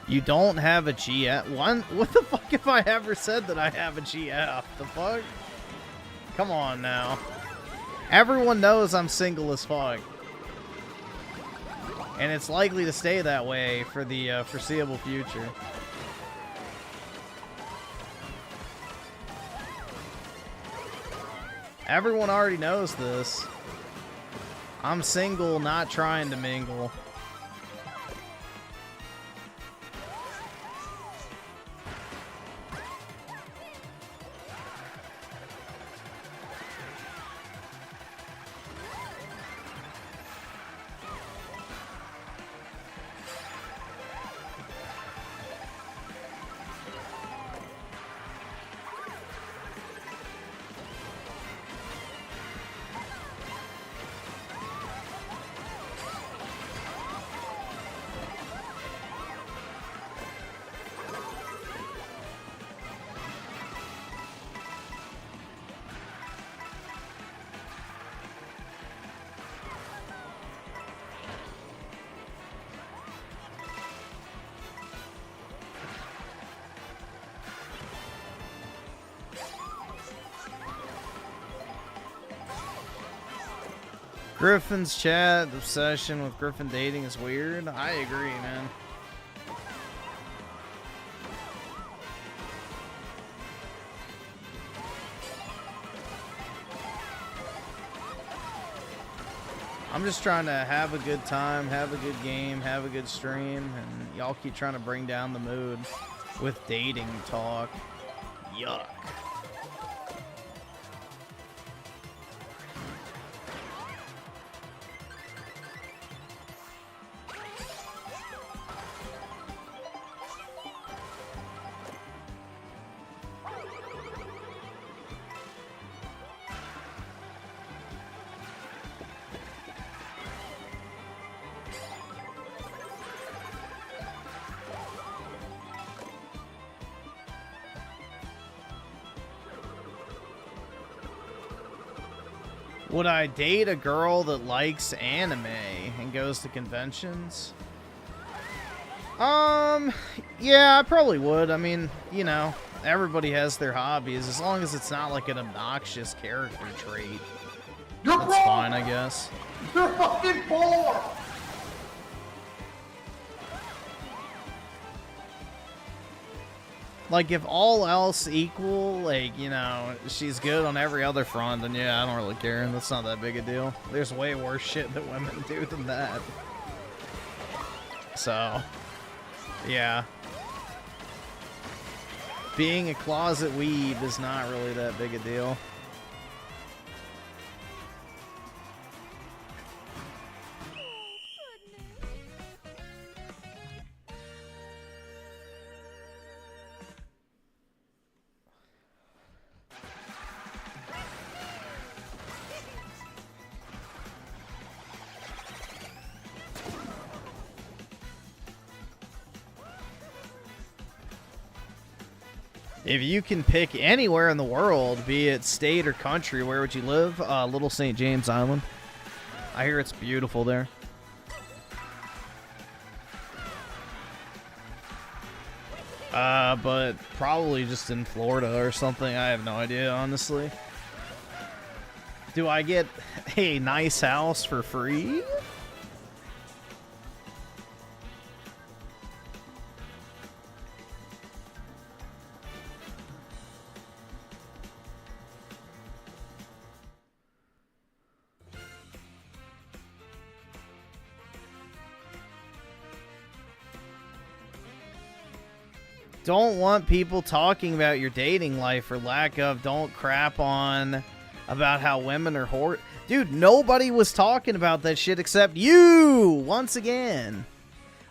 You don't have a GF? What the fuck have I ever said that I have a GF? The fuck? Come on now. Everyone knows I'm single as fuck. And it's likely to stay that way for the foreseeable future. Everyone already knows this. I'm single, not trying to mingle. Griffin's chat obsession with Griffin dating is weird. I agree, man. I'm just trying to have a good time, have a good game, have a good stream, and y'all keep trying to bring down the mood with dating talk. Yuck. Would I date a girl that likes anime and goes to conventions? Yeah, I probably would. I mean, you know, everybody has their hobbies. As long as it's not like an obnoxious character trait, that's fine, I guess. You're fucking poor! Like, if all else equal, like, you know, she's good on every other front, then yeah, I don't really care. That's not that big a deal. There's way worse shit that women do than that. So, yeah. Being a closet weeb is not really that big a deal. If you can pick anywhere in the world, be it state or country, where would you live? Little St. James Island. I hear it's beautiful there. But probably just in Florida or something. I have no idea, honestly. Do I get a nice house for free? Don't want people talking about your dating life or lack of. Don't crap on about how women are whore. Dude, nobody was talking about that shit except you, once again.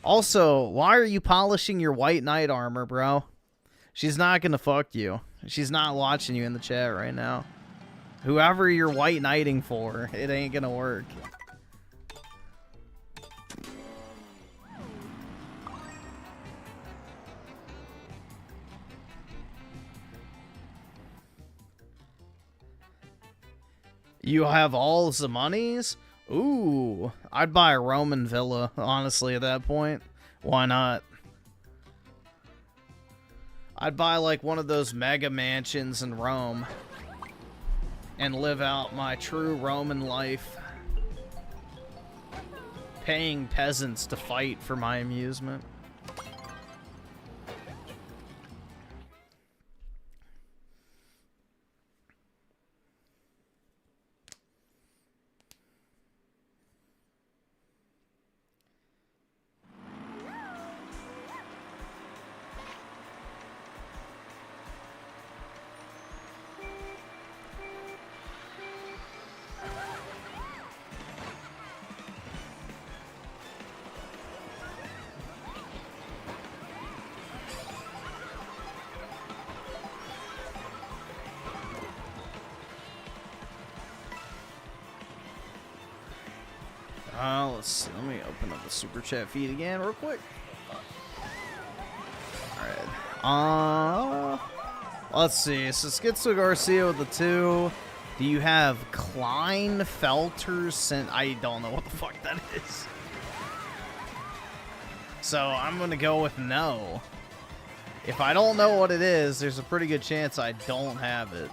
Also, why are you polishing your white knight armor, bro? She's not gonna fuck you. She's not watching you in the chat right now. Whoever you're white knighting for, it ain't gonna work. You have all the monies? Ooh, I'd buy a Roman villa, honestly, at that point. Why not? I'd buy, like, one of those mega mansions in Rome and live out my true Roman life, paying peasants to fight for my amusement. Let's see. Let me open up the super chat feed again real quick. Alright. Let's see. So Schizo Garcia with the 2. Do you have Kleinfelter? I don't know what the fuck that is. So I'm gonna go with no. If I don't know what it is, there's a pretty good chance I don't have it.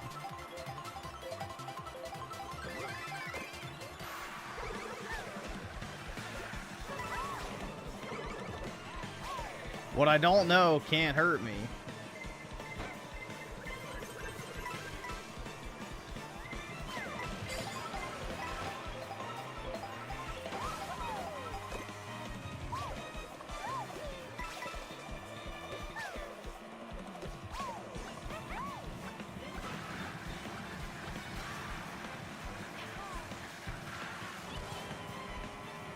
What I don't know can't hurt me.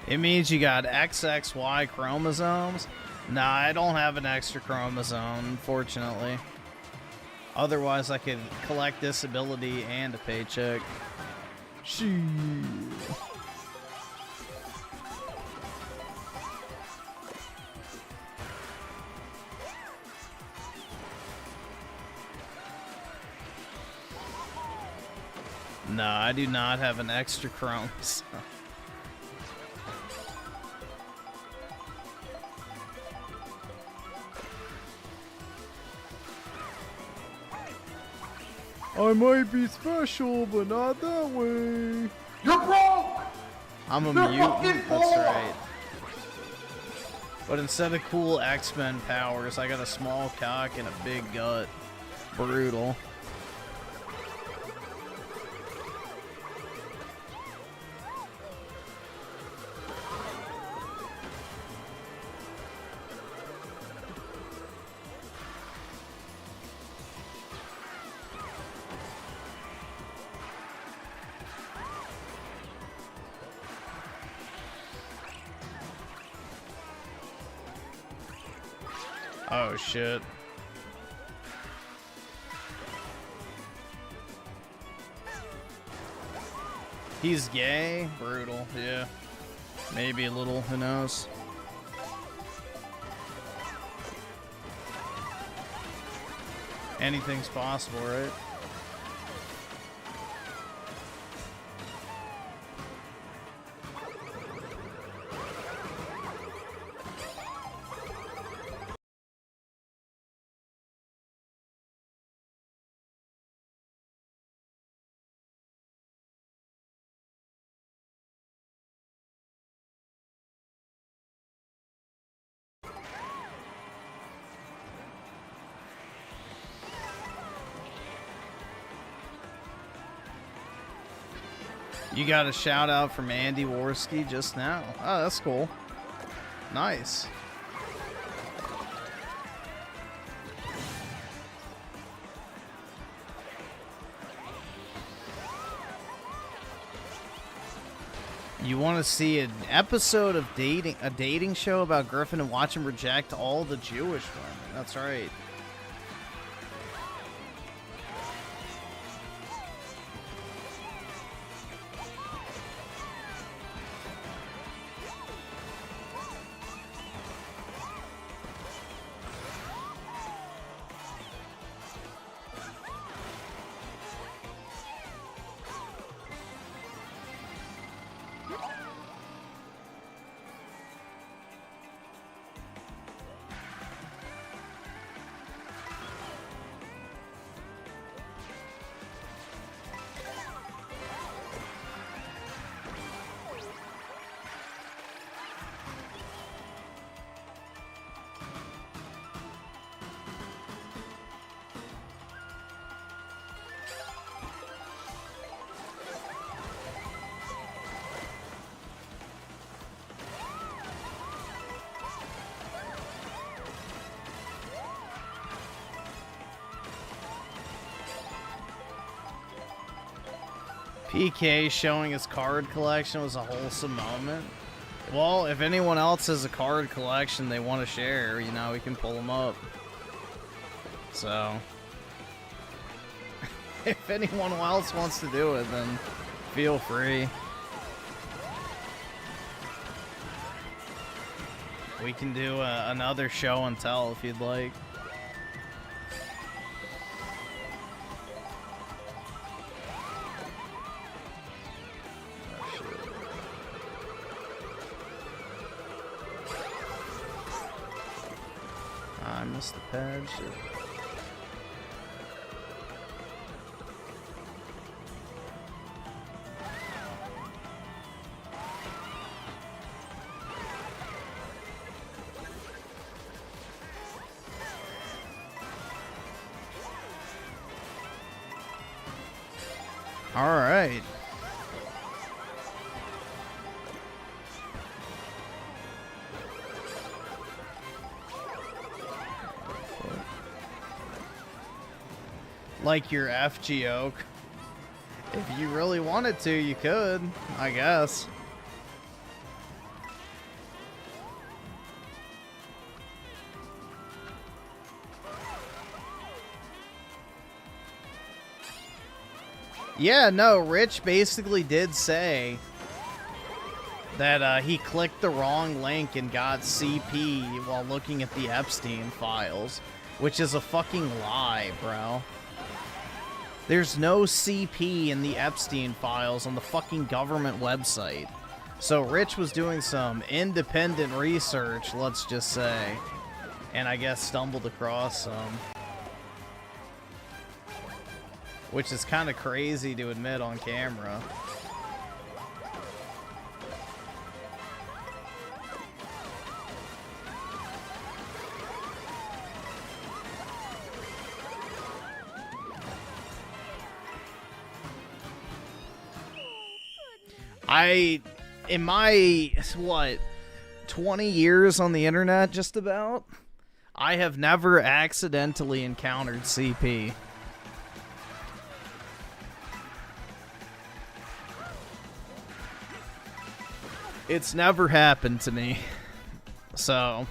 It means you got XXY chromosomes? Nah, I don't have an extra chromosome, unfortunately. Otherwise, I could collect disability and a paycheck. Shit. No, I do not have an extra chromosome. I might be special, but not that way. You're broke! I'm a You're mutant, fucking that's poor! right. But instead of cool X-Men powers, I got a small cock and a big gut. Brutal. Oh shit. He's gay? Brutal, yeah. Maybe a little, who knows? Anything's possible, right? You got a shout out from Andy Worski just now. Oh, that's cool. Nice. You want to see an episode of a dating show about Griffin and watch him reject all the Jewish women. That's right. PK showing his card collection was a wholesome moment. Well, if anyone else has a card collection they want to share, you know, we can pull them up. So, if anyone else wants to do it, then feel free. We can do another show and tell if you'd like. I missed the pad. Shit. All right. Like your FG Oak. If you really wanted to, you could, I guess. Yeah, no, Rich basically did say that he clicked the wrong link and got CP while looking at the Epstein files, which is a fucking lie, bro. There's no CP in the Epstein files on the fucking government website. So Rich was doing some independent research, let's just say, and I guess stumbled across some. Which is kind of crazy to admit on camera. In my, what, 20 years on the internet, just about, I have never accidentally encountered CP. It's never happened to me. So...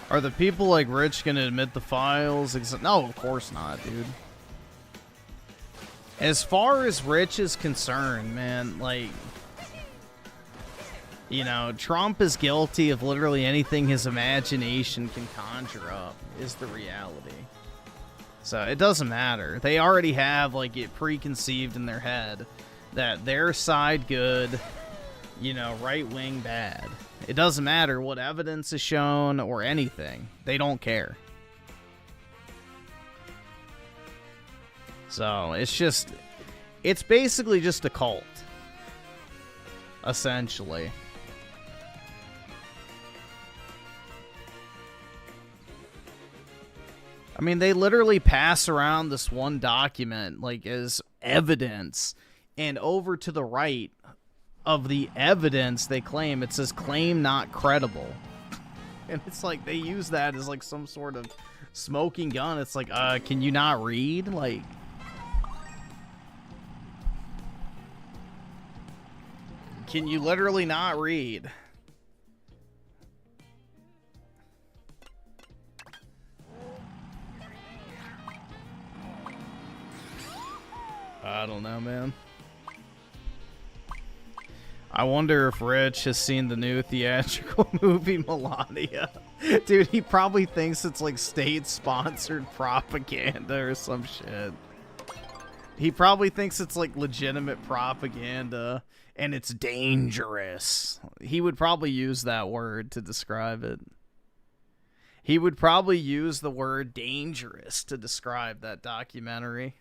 Are the people like Rich gonna admit the files? No, of course not, dude. As far as Rich is concerned, man, like, you know, Trump is guilty of literally anything his imagination can conjure up, is the reality. So it doesn't matter. They already have, like, it preconceived in their head that their side good, you know, right wing bad. It doesn't matter what evidence is shown or anything. They don't care. So, it's basically just a cult. essentially. I mean, they literally pass around this one document, like, as evidence, and over to the right of the evidence they claim, it says claim not credible. And it's like, they use that as, like, some sort of smoking gun. It's like, can you not read? Like, can you literally not read? I don't know, man. I wonder if Rich has seen the new theatrical movie Melania. Dude, he probably thinks it's like state-sponsored propaganda or some shit. He probably thinks it's like legitimate propaganda and it's dangerous. He would probably use that word to describe it. He would probably use the word dangerous to describe that documentary.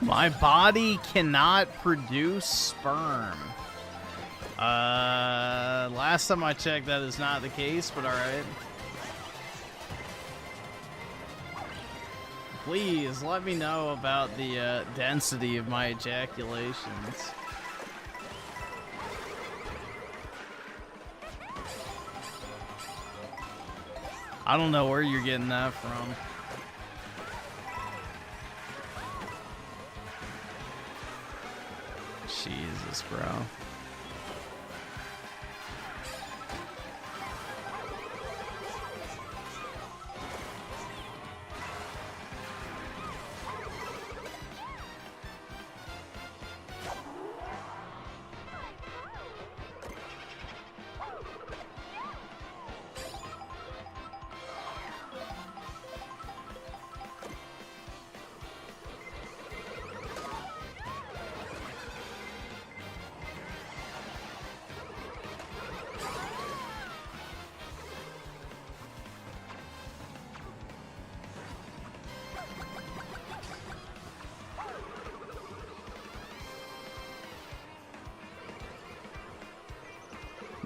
My body cannot produce sperm. Last time I checked, that is not the case, but alright. Please, let me know about the density of my ejaculations. I don't know where you're getting that from. Jesus, bro.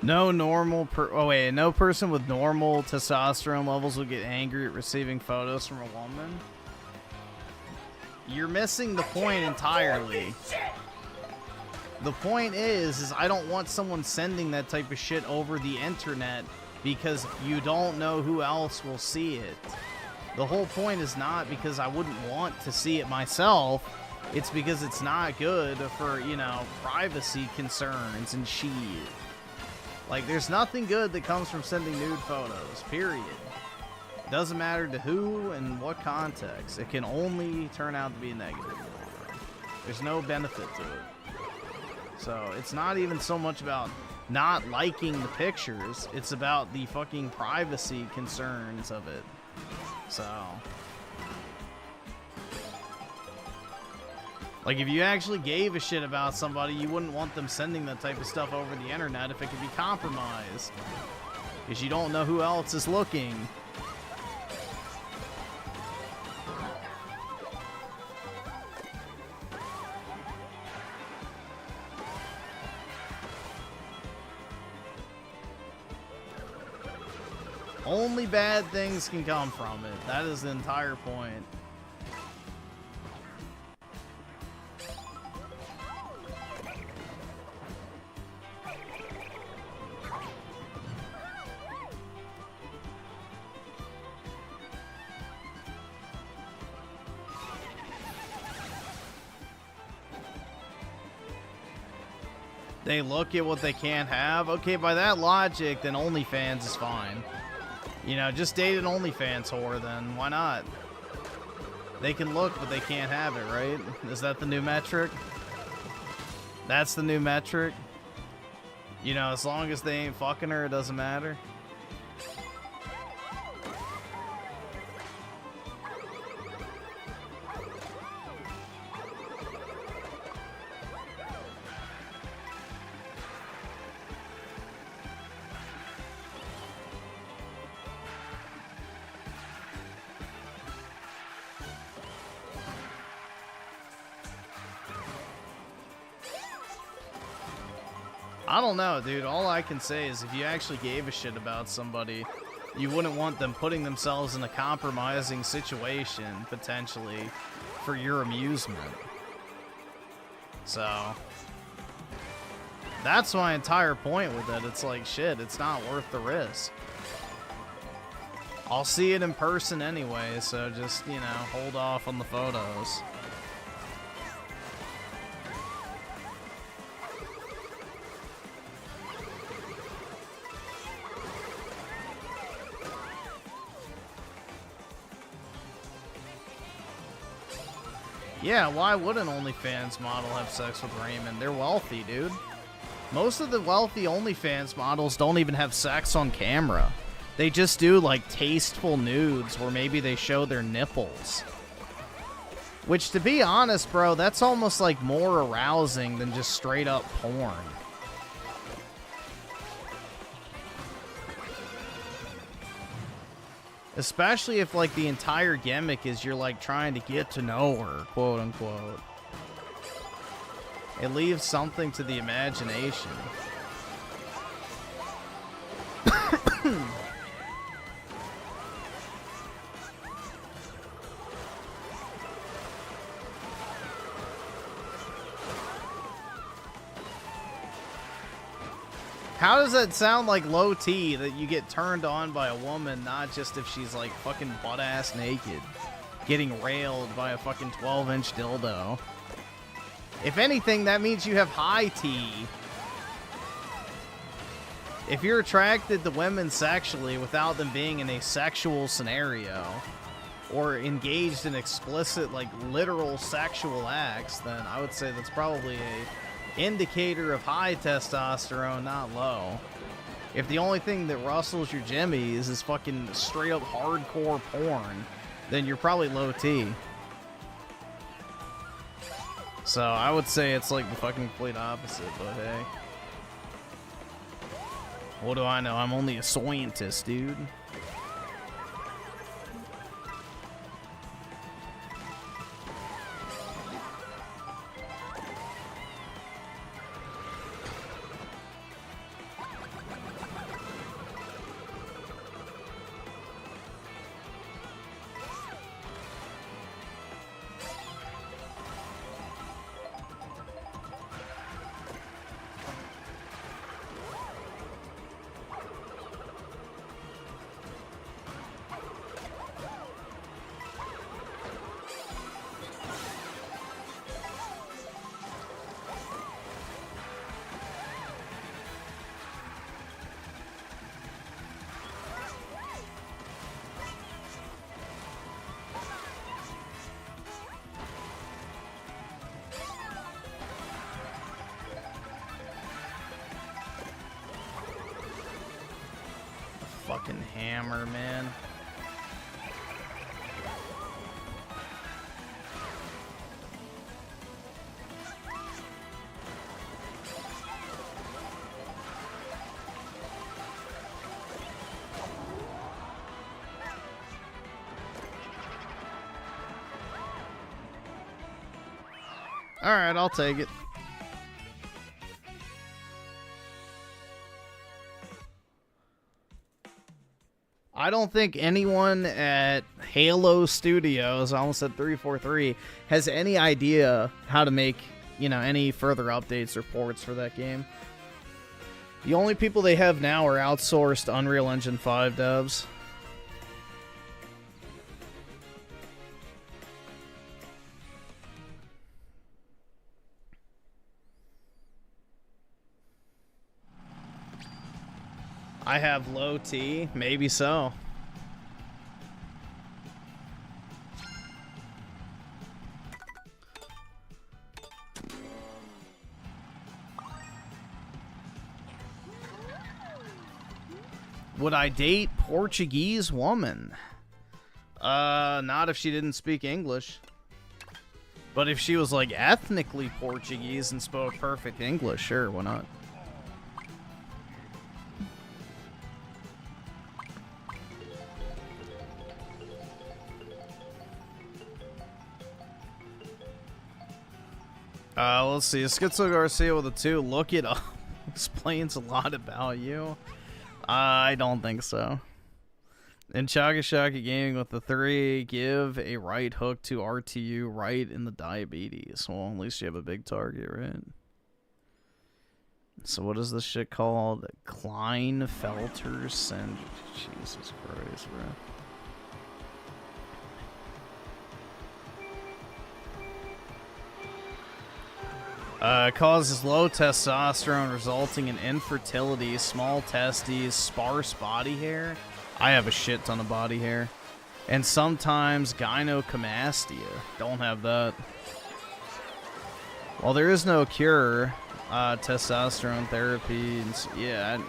No no person with normal testosterone levels will get angry at receiving photos from a woman. You're missing the point entirely. The point is I don't want someone sending that type of shit over the internet because you don't know who else will see it. The whole point is not because I wouldn't want to see it myself. It's because it's not good for, you know, privacy concerns and shit. Like, there's nothing good that comes from sending nude photos, period. It doesn't matter to who and what context. It can only turn out to be negative. There's no benefit to it. So, it's not even so much about not liking the pictures. It's about the fucking privacy concerns of it. So, like, if you actually gave a shit about somebody, you wouldn't want them sending that type of stuff over the internet if it could be compromised. Because you don't know who else is looking. Only bad things can come from it. That is the entire point. They look at what they can't have. Okay, by that logic, then OnlyFans is fine. You know, just date an OnlyFans whore then. Why not? They can look, but they can't have it, right? Is that the new metric? That's the new metric? You know, as long as they ain't fucking her, it doesn't matter. I don't know, dude. All I can say is if you actually gave a shit about somebody, you wouldn't want them putting themselves in a compromising situation, potentially, for your amusement. So, that's my entire point with it. It's like, shit, it's not worth the risk. I'll see it in person anyway, so just, you know, hold off on the photos. Yeah, why would an OnlyFans model have sex with Raymond? They're wealthy, dude. Most of the wealthy OnlyFans models don't even have sex on camera. They just do, like, tasteful nudes where maybe they show their nipples. Which, to be honest, bro, that's almost, like, more arousing than just straight-up porn. Especially if, like, the entire gimmick is you're, like, trying to get to know her, quote-unquote. It leaves something to the imagination. How does that sound like low T that you get turned on by a woman, not just if she's like fucking butt-ass naked, getting railed by a fucking 12-inch dildo? If anything, that means you have high T. If you're attracted to women sexually without them being in a sexual scenario or engaged in explicit, like, literal sexual acts, then I would say that's probably a indicator of high testosterone, not low. If the only thing that rustles your jimmies is fucking straight up hardcore porn, then you're probably low T. So I would say it's like the fucking complete opposite, but hey. What do I know? I'm only a scientist, dude. fucking hammer, man. Alright, I'll take it. I don't think anyone at Halo Studios, I almost said 343, has any idea how to make, you know, any further updates or ports for that game. The only people they have now are outsourced Unreal Engine 5 devs. I have low T, maybe so. Would I date Portuguese woman? Not if she didn't speak English. But if she was like ethnically Portuguese and spoke perfect English, sure, why not? Let's see. Schizo Garcia with a 2. Look it up. Explains a lot about you. I don't think so. And Chaka Shaka Gaming with the 3. Give a right hook to RTU right in the diabetes. Well, at least you have a big target, right? So what is this shit called? Klinefelter syndrome. Jesus Christ, bro. Causes low testosterone, resulting in infertility, small testes, sparse body hair. I have a shit ton of body hair. And sometimes gynecomastia. Don't have that. While there is no cure, testosterone therapy, and yeah,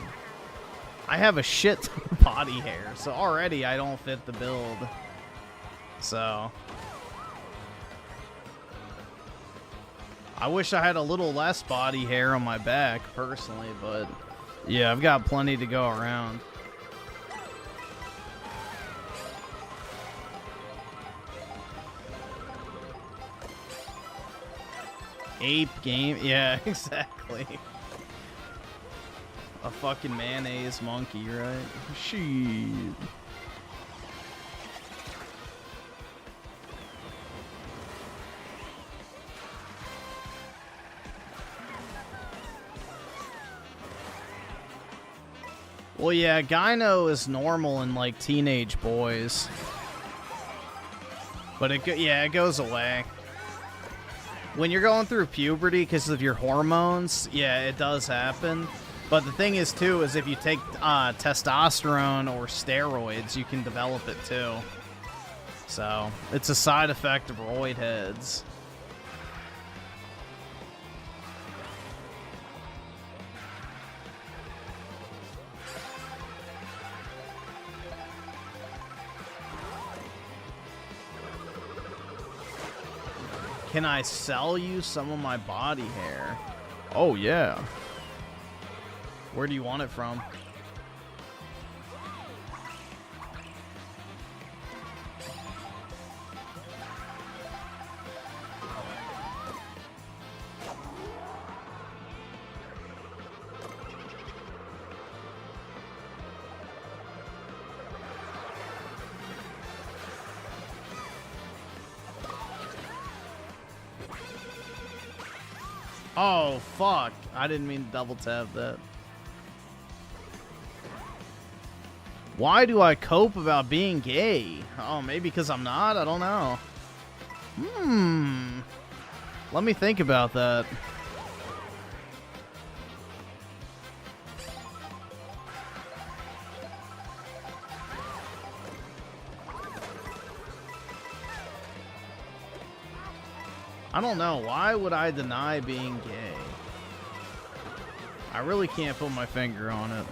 I have a shit ton of body hair. So already I don't fit the build. So I wish I had a little less body hair on my back, personally, but yeah, I've got plenty to go around. Ape game? Yeah, exactly. A fucking mayonnaise monkey, right? Shit. Well, yeah, gyno is normal in, like, teenage boys. But, it goes away. When you're going through puberty because of your hormones, yeah, it does happen. But the thing is, too, is if you take testosterone or steroids, you can develop it, too. So, it's a side effect of roid heads. Can I sell you some of my body hair? Oh, yeah. Where do you want it from? Oh, fuck. I didn't mean to double tap that. Why do I cope about being gay? Oh, maybe because I'm not? I don't know. Let me think about that. I don't know. Why would I deny being gay? I really can't put my finger on it.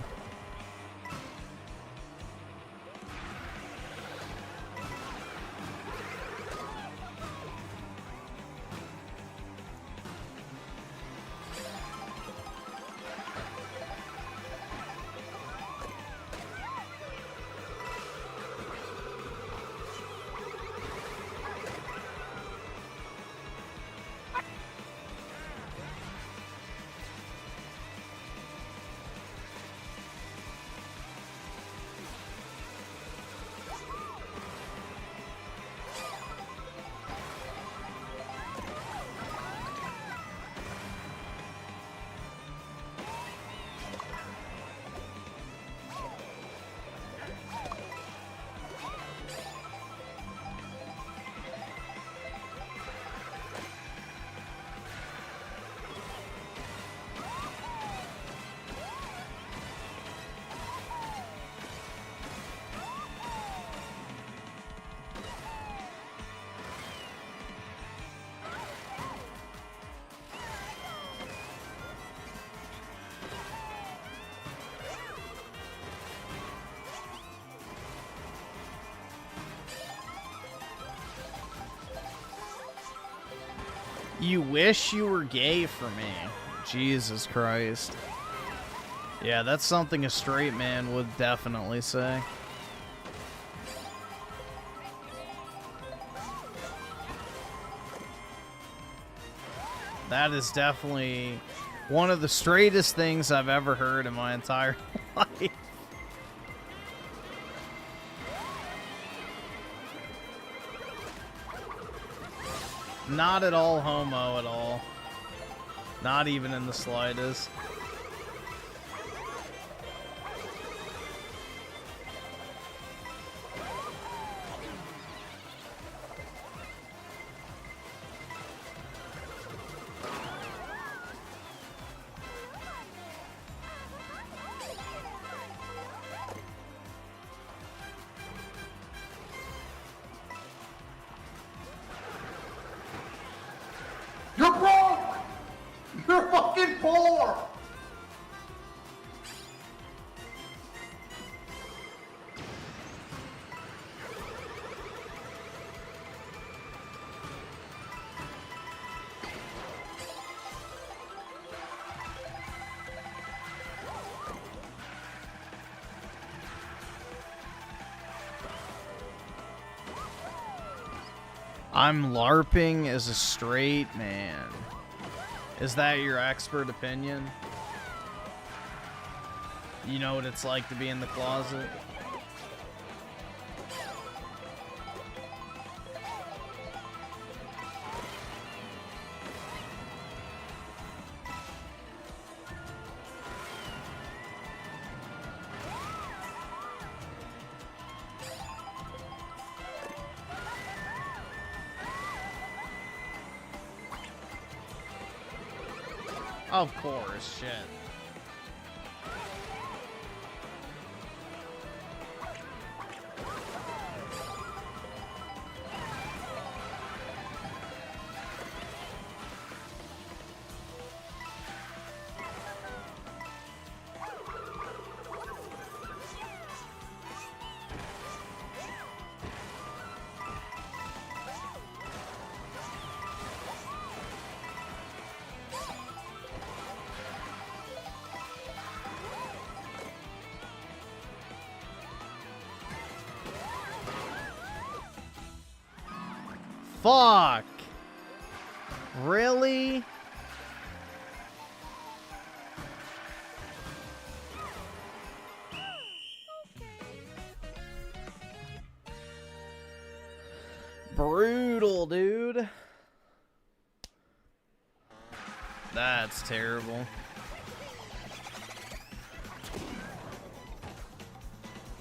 You wish you were gay for me. Jesus Christ. Yeah, that's something a straight man would definitely say. That is definitely one of the straightest things I've ever heard in my entire life. Not at all homo at all. Not even in the slightest. You're broke! You're fucking poor! I'm LARPing as a straight man. Is that your expert opinion? You know what it's like to be in the closet? Of course, shit. Fuck. Really? Brutal, dude. That's terrible.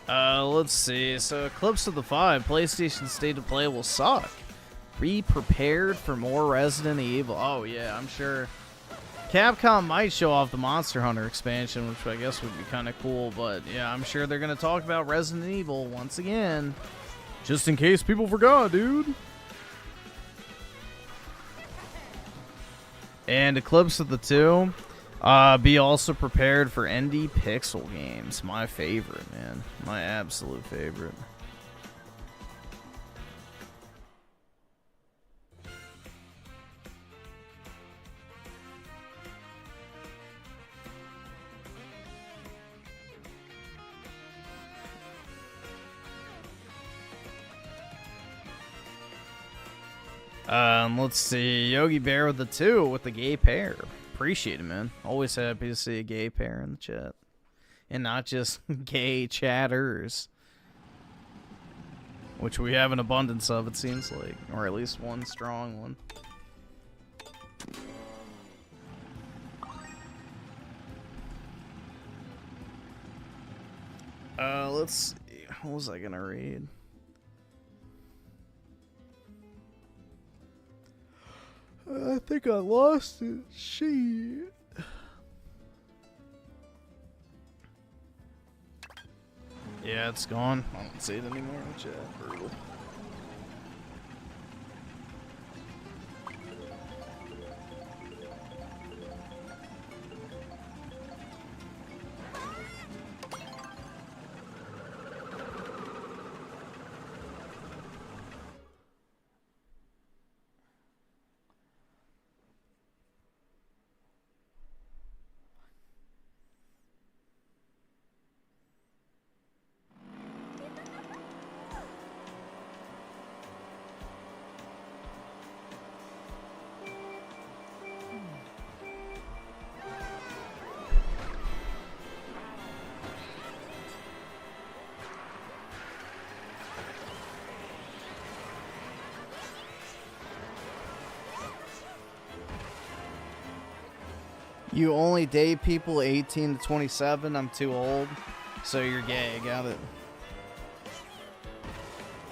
Let's see. So, Eclipse of the 5, PlayStation State of Play will suck. Be prepared for more Resident Evil. Oh, yeah, I'm sure. Capcom might show off the Monster Hunter expansion, which I guess would be kind of cool, but yeah, I'm sure they're going to talk about Resident Evil once again. Just in case people forgot, dude. And Eclipse of the 2. Be also prepared for indie pixel games. My favorite, man. My absolute favorite. Let's see. Yogi Bear with the 2 with the gay pair. Appreciate it, man. Always happy to see a gay pair in the chat. And not just gay chatters. Which we have an abundance of, it seems like. Or at least one strong one. Let's see. What was I gonna read? I think I lost it. Shit. Yeah, it's gone. I don't see it anymore in the chat. Brutal. You only date people 18 to 27. I'm too old. So you're gay. Got it.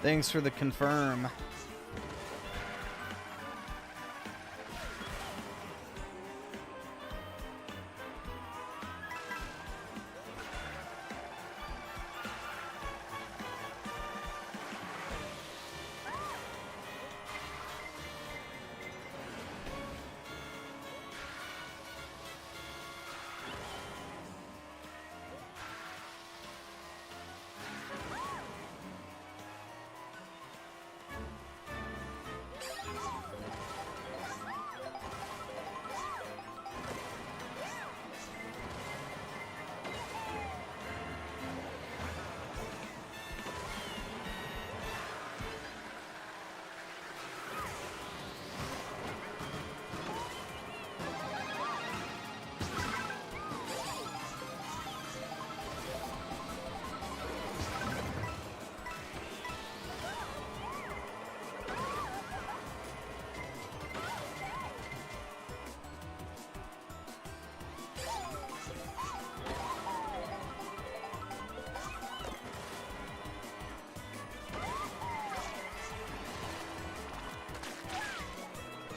Thanks for the confirm.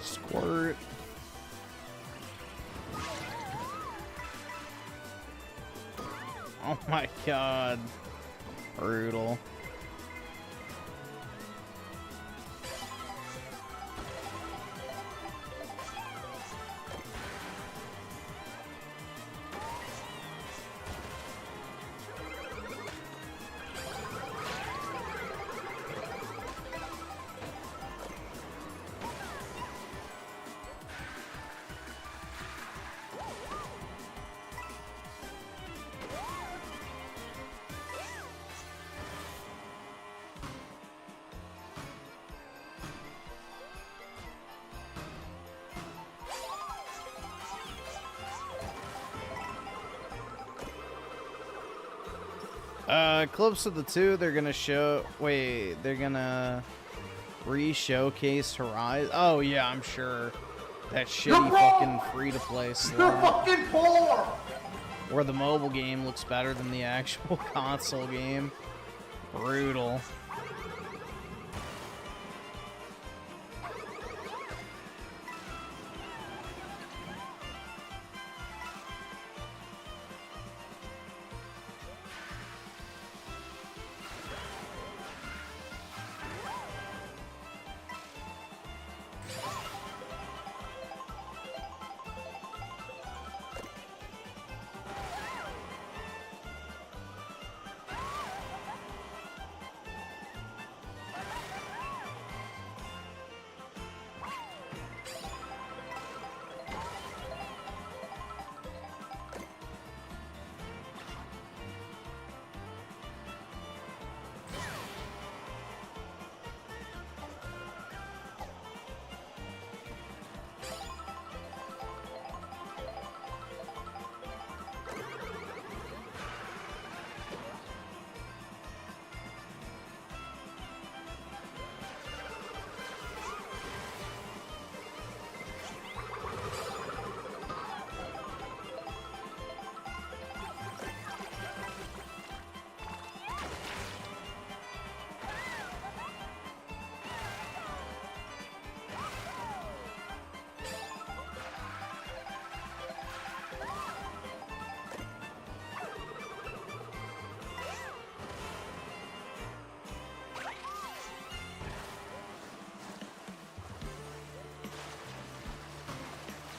Squirt. Oh my god. Brutal. Clips of the two, they're gonna show. Wait, they're gonna re-showcase Horizon. Oh yeah, I'm sure. That shitty fucking free-to-play slot. You're fucking poor. Where the mobile game looks better than the actual console game. Brutal.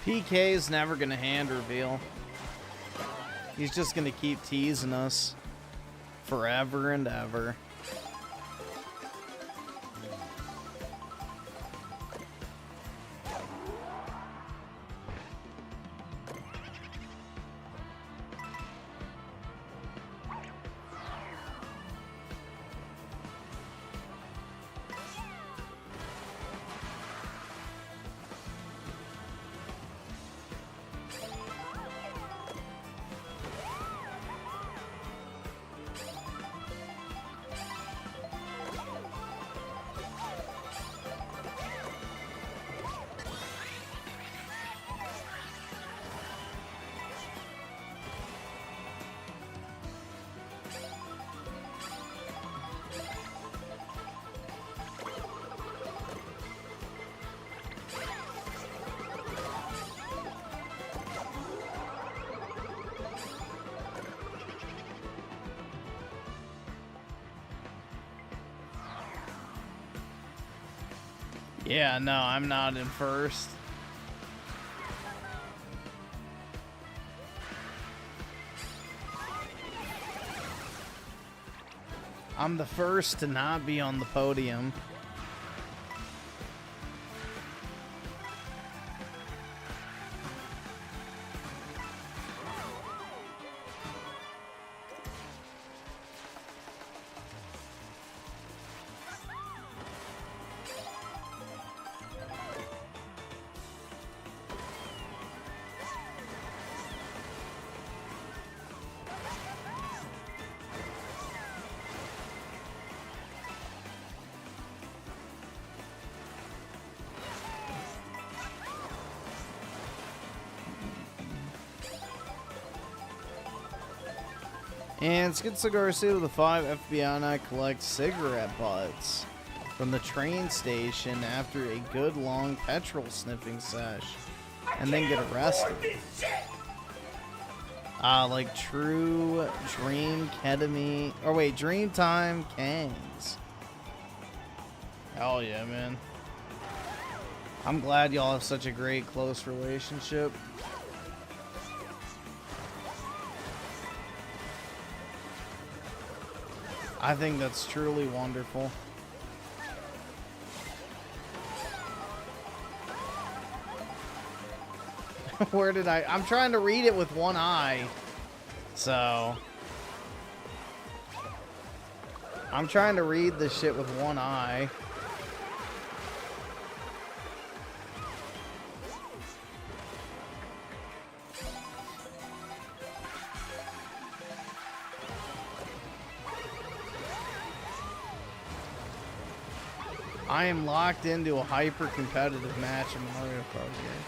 PK is never gonna hand reveal. He's just gonna keep teasing us forever and ever. Yeah, no, I'm not in first. I'm the first to not be on the podium. And Schizo Garcia with the 5 FBI and I collect cigarette butts from the train station after a good long petrol sniffing sesh and then get arrested. Like true dream ketamine, or wait, Dreamtime Kangs. Hell yeah, man. I'm glad y'all have such a great close relationship. I think that's truly wonderful. Where did I'm trying to read it with one eye. So I'm trying to read this shit with one eye. I am locked into a hyper-competitive match in Mario Kart game.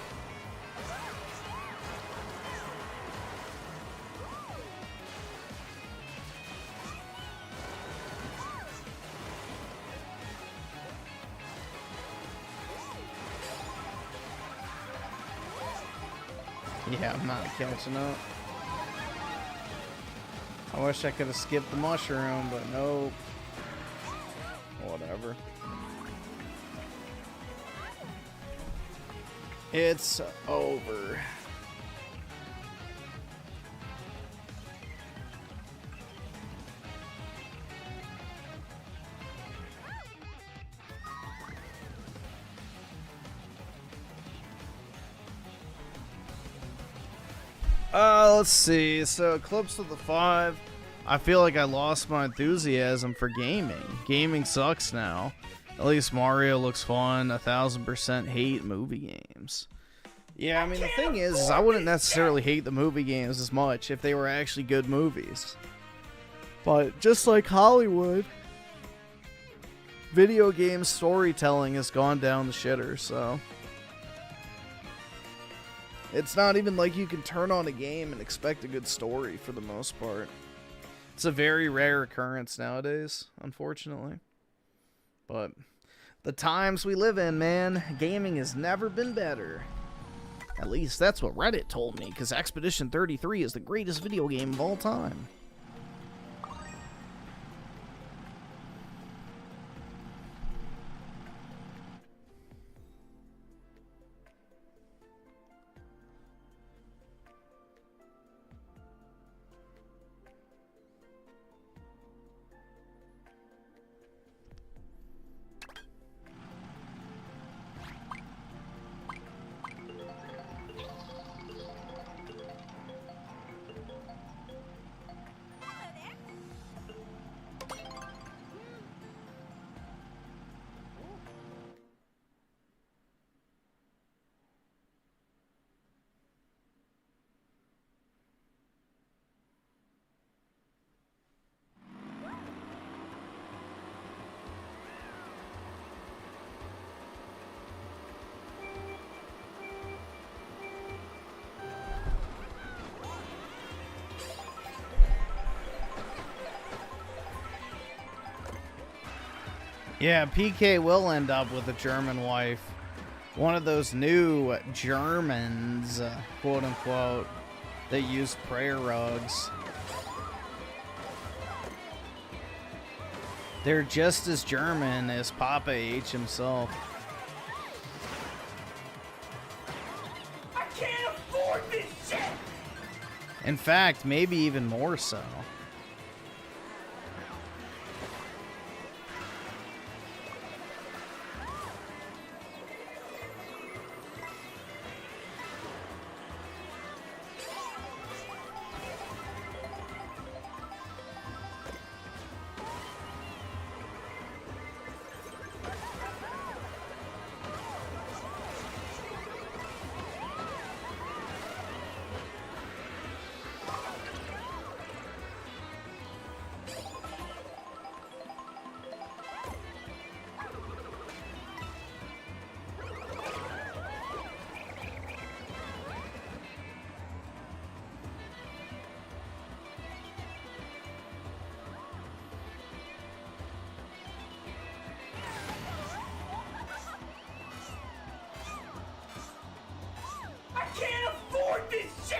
Yeah, I'm not catching up. I wish I could have skipped the mushroom, but nope. Whatever. It's over. Let's see. So, Eclipse of the 5. I feel like I lost my enthusiasm for gaming. Gaming sucks now. At least Mario looks fun. 1000% hate movie games. Yeah, I mean, the thing is I wouldn't necessarily hate the movie games as much if they were actually good movies. But just like Hollywood, video game storytelling has gone down the shitter, so it's not even like you can turn on a game and expect a good story for the most part. It's a very rare occurrence nowadays, unfortunately. But the times we live in, man, gaming has never been better. At least that's what Reddit told me, because Expedition 33 is the greatest video game of all time. Yeah, PK will end up with a German wife. One of those new Germans, quote unquote, that use prayer rugs. They're just as German as Papa H himself. In fact, maybe even more so. can't afford this shit!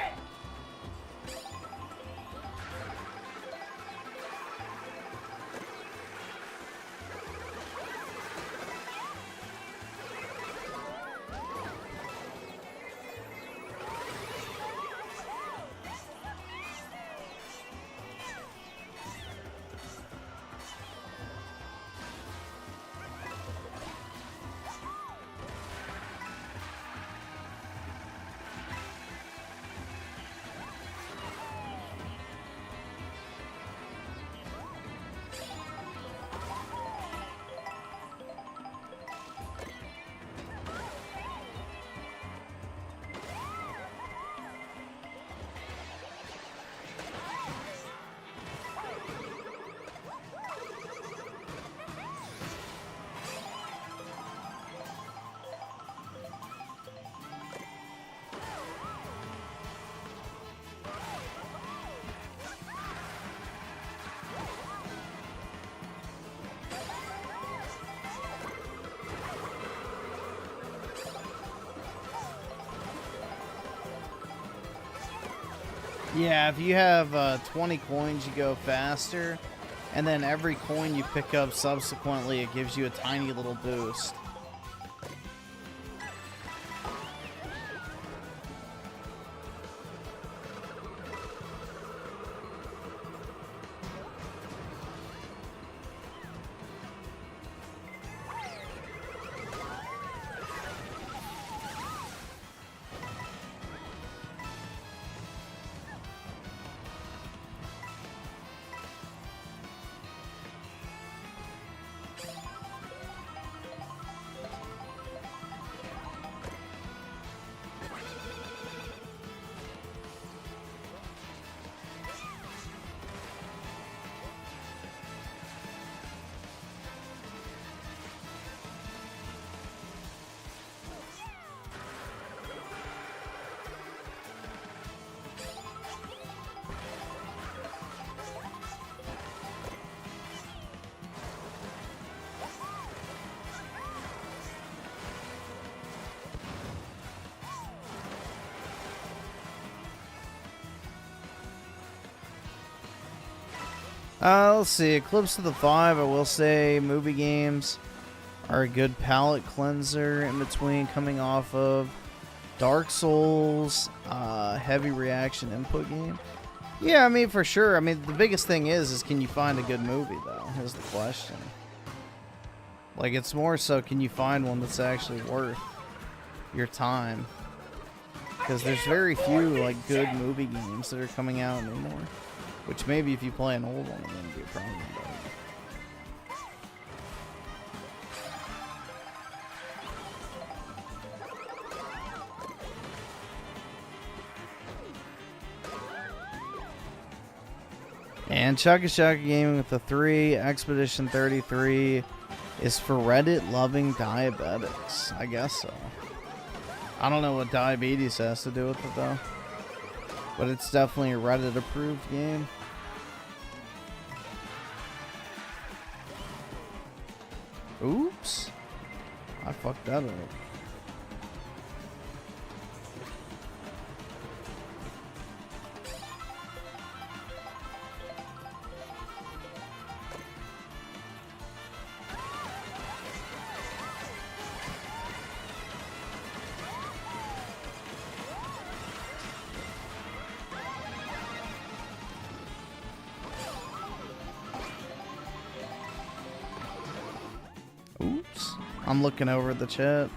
Yeah, if you have 20 coins, you go faster, and then every coin you pick up subsequently, it gives you a tiny little boost. Let's see. Eclipse of the 5, I will say movie games are a good palate cleanser in between coming off of Dark Souls, heavy reaction input game. Yeah, I mean, for sure. I mean, the biggest thing is can you find a good movie, though, is the question. Like, it's more so, can you find one that's actually worth your time? Because there's very few, like, good movie games that are coming out anymore. Which maybe if you play an old one, it wouldn't be a problem. And Chugga Chugga Gaming with the 3, Expedition 33 is for Reddit-loving diabetics. I guess so. I don't know what diabetes has to do with it, though. But it's definitely a Reddit-approved game. Oops. I fucked that up. I'm looking over the chat.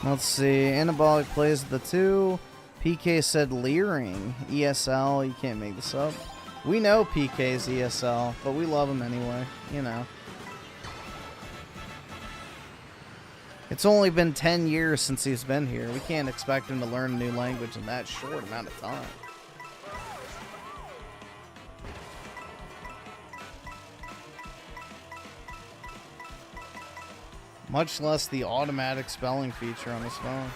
Let's see. Anabolic plays the 2. PK said leering. ESL. You can't make this up. We know PK's ESL, but we love him anyway. You know. It's only been 10 years since he's been here. We can't expect him to learn a new language in that short amount of time. Much less the automatic spelling feature on his phone.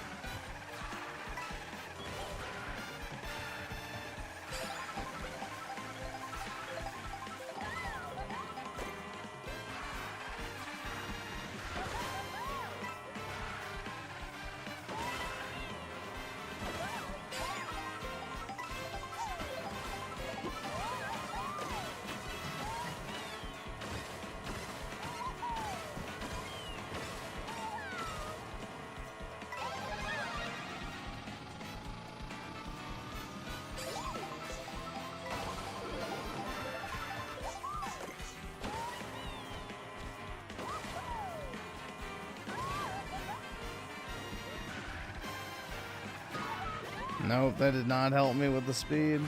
Nope, that did not help me with the speed.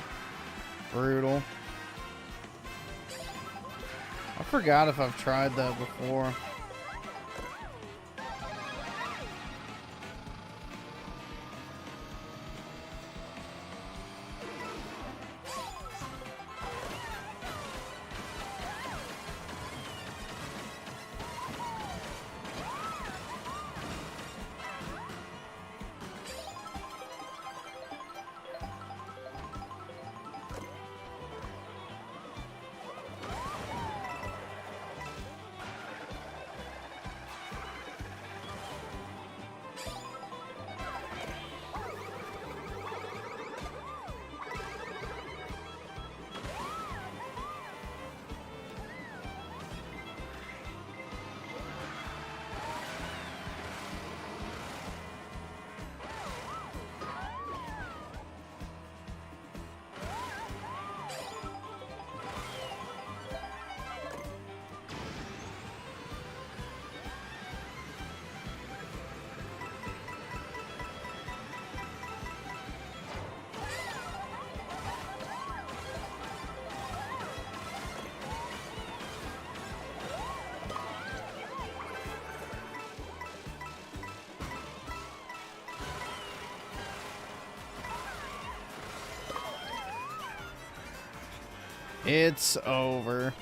Brutal. I forgot if I've tried that before. It's over.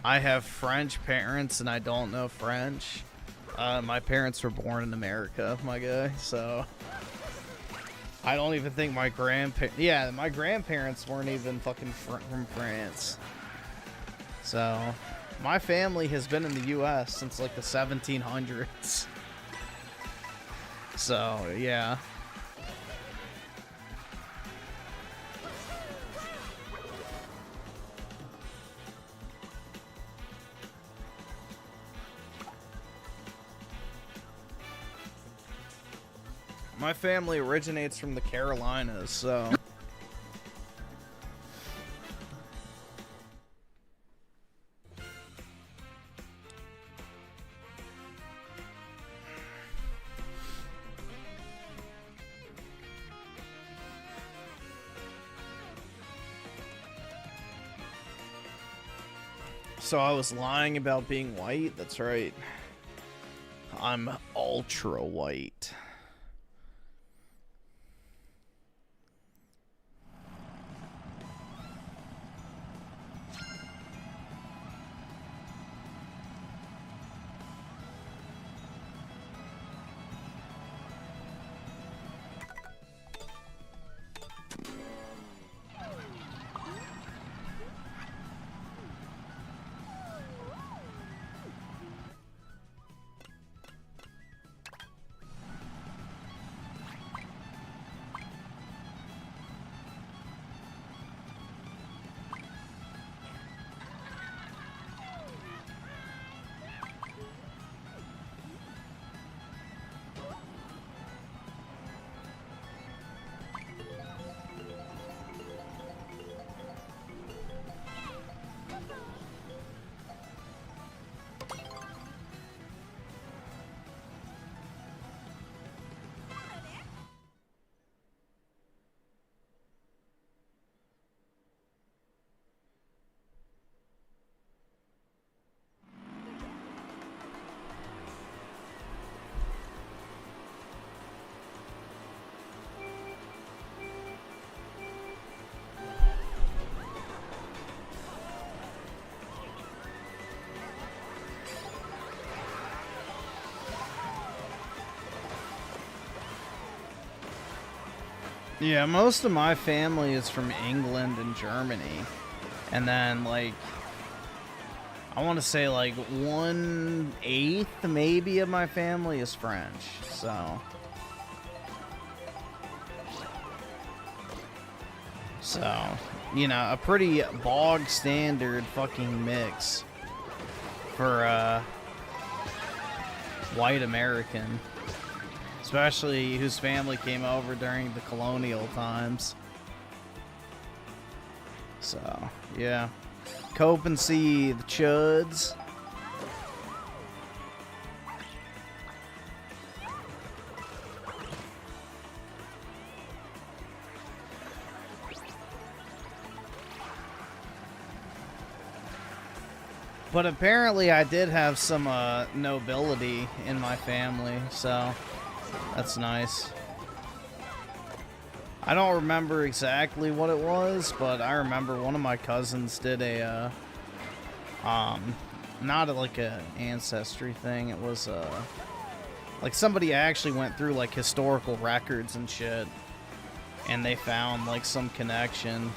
I have French parents and I don't know French. My parents were born in America, my guy, so I don't even think my my grandparents weren't even fucking from France. So my family has been in the U.S. since like the 1700s. So, yeah. My family originates from the Carolinas, so... So I was lying about being white? That's right. I'm ultra white. Yeah, most of my family is from England and Germany. And then, like, I want to say, like, 1/8 maybe of my family is French, so. So, you know, a pretty bog standard fucking mix for, white American. Especially whose family came over during the colonial times. So, yeah. Cope and see the chuds. But apparently I did have some nobility in my family, so that's nice. I don't remember exactly what it was, but I remember one of my cousins did a, not like a ancestry thing. It was, like somebody actually went through like historical records and shit, and they found like some connection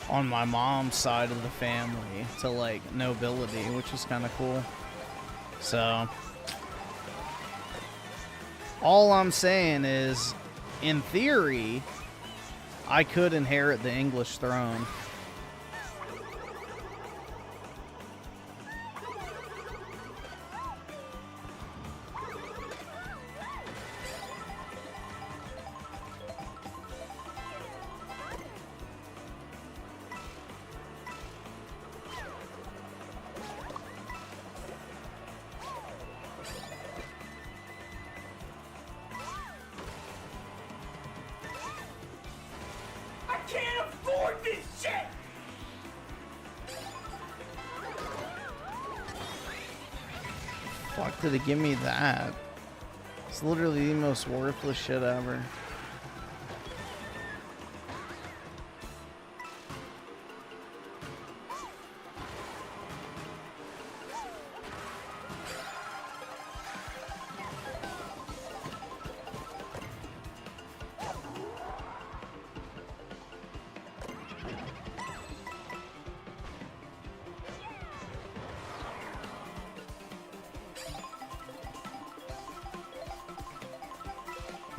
on my mom's side of the family to like nobility, which is kind of cool. So all I'm saying is, in theory, I could inherit the English throne. Fuck did it give me that? It's literally the most worthless shit ever.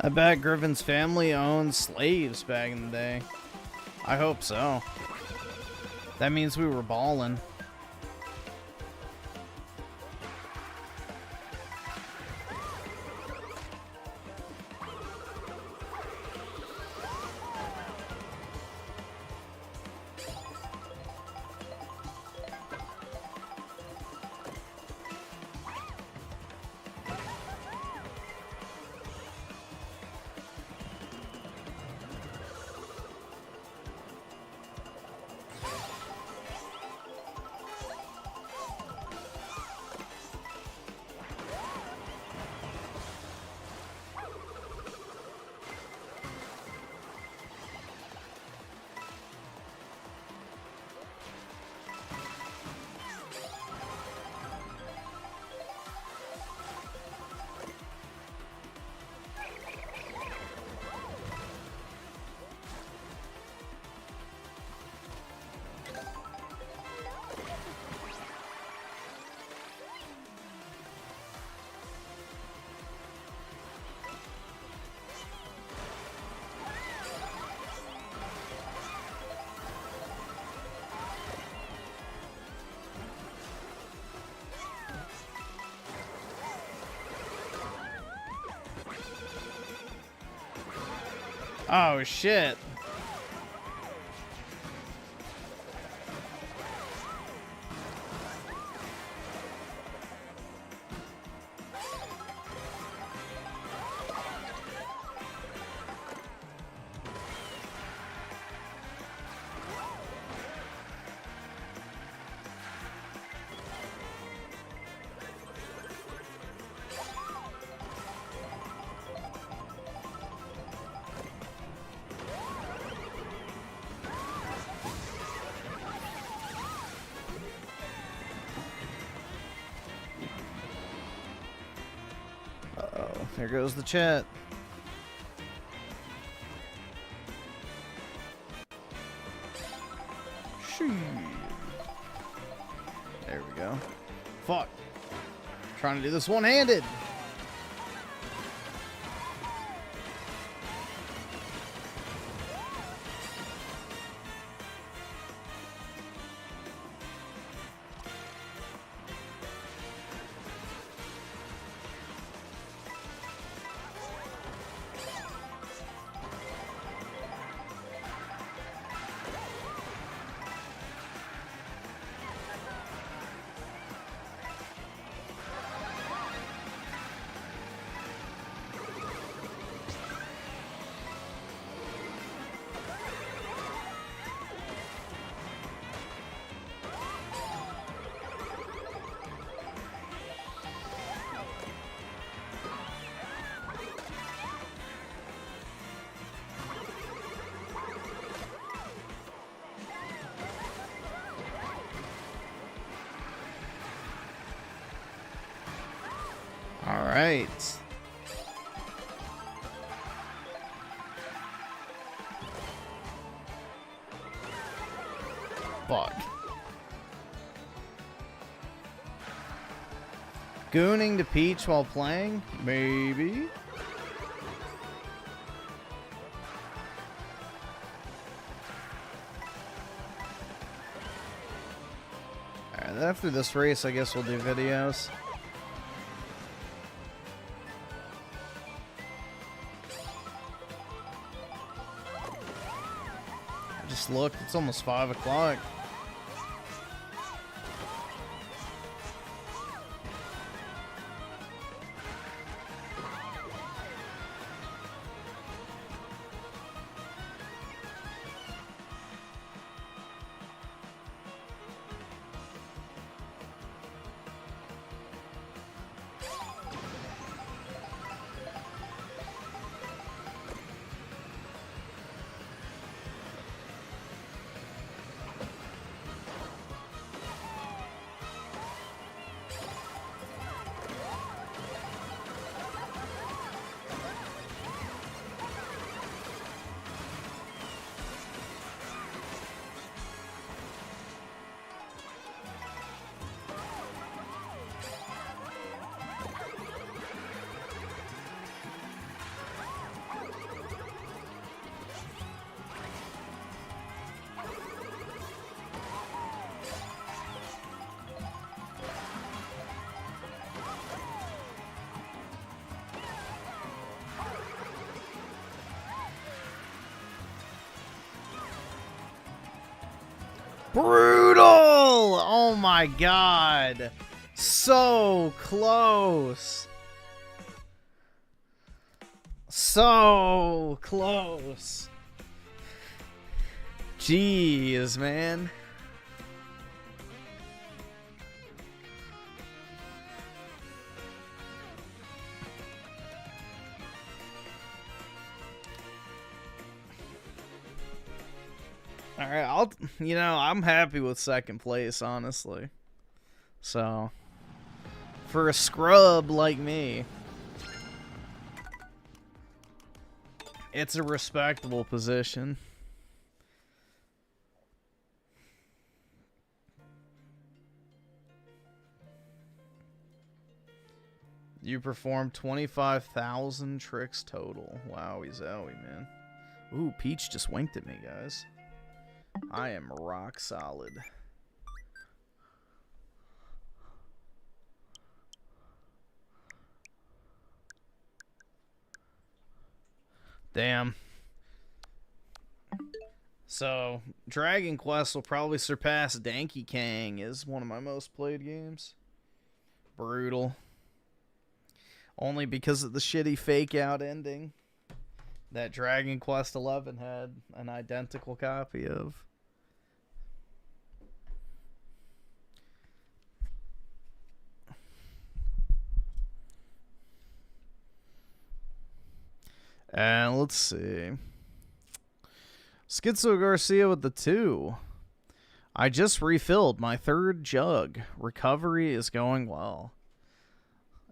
I bet Griffin's family owned slaves back in the day. I hope so. That means we were ballin'. Oh shit. There goes the chat. Shit. There we go. Fuck. Trying to do this one-handed. All right. Fuck. Gooning to Peach while playing? Maybe. Alright, after this race, I guess we'll do videos. Just look, it's almost 5 o'clock. Brutal! Oh my god. So close. So close. Jeez, man. Alright, I'm happy with second place, honestly. So, for a scrub like me, it's a respectable position. You performed 25,000 tricks total. Wowie zowie, man. Ooh, Peach just winked at me, guys. I am rock solid. Damn. So, Dragon Quest will probably surpass Donkey Kong as one of my most played games. Brutal. Only because of the shitty fake out ending that Dragon Quest XI had an identical copy of. And let's see. Schizo Garcia with the 2. I just refilled my 3rd jug. Recovery is going well.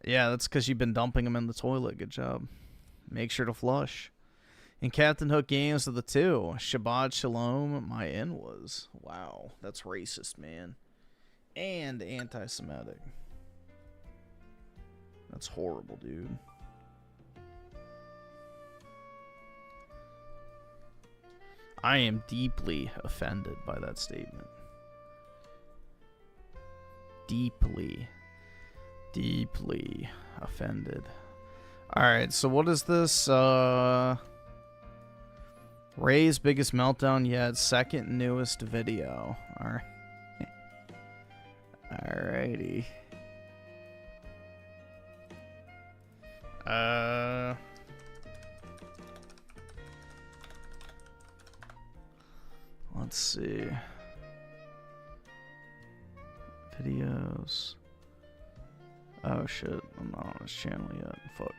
Yeah, that's because you've been dumping them in the toilet. Good job. Make sure to flush. And Captain Hook Games of the 2. Shabbat Shalom, my N was. Wow, that's racist, man. And anti-Semitic. That's horrible, dude. I am deeply offended by that statement. Deeply offended. Alright, so what is this? Ray's biggest meltdown yet, second newest video. Alright. Alrighty. Let's see. Videos. Oh shit, I'm not on his channel yet. Fuck.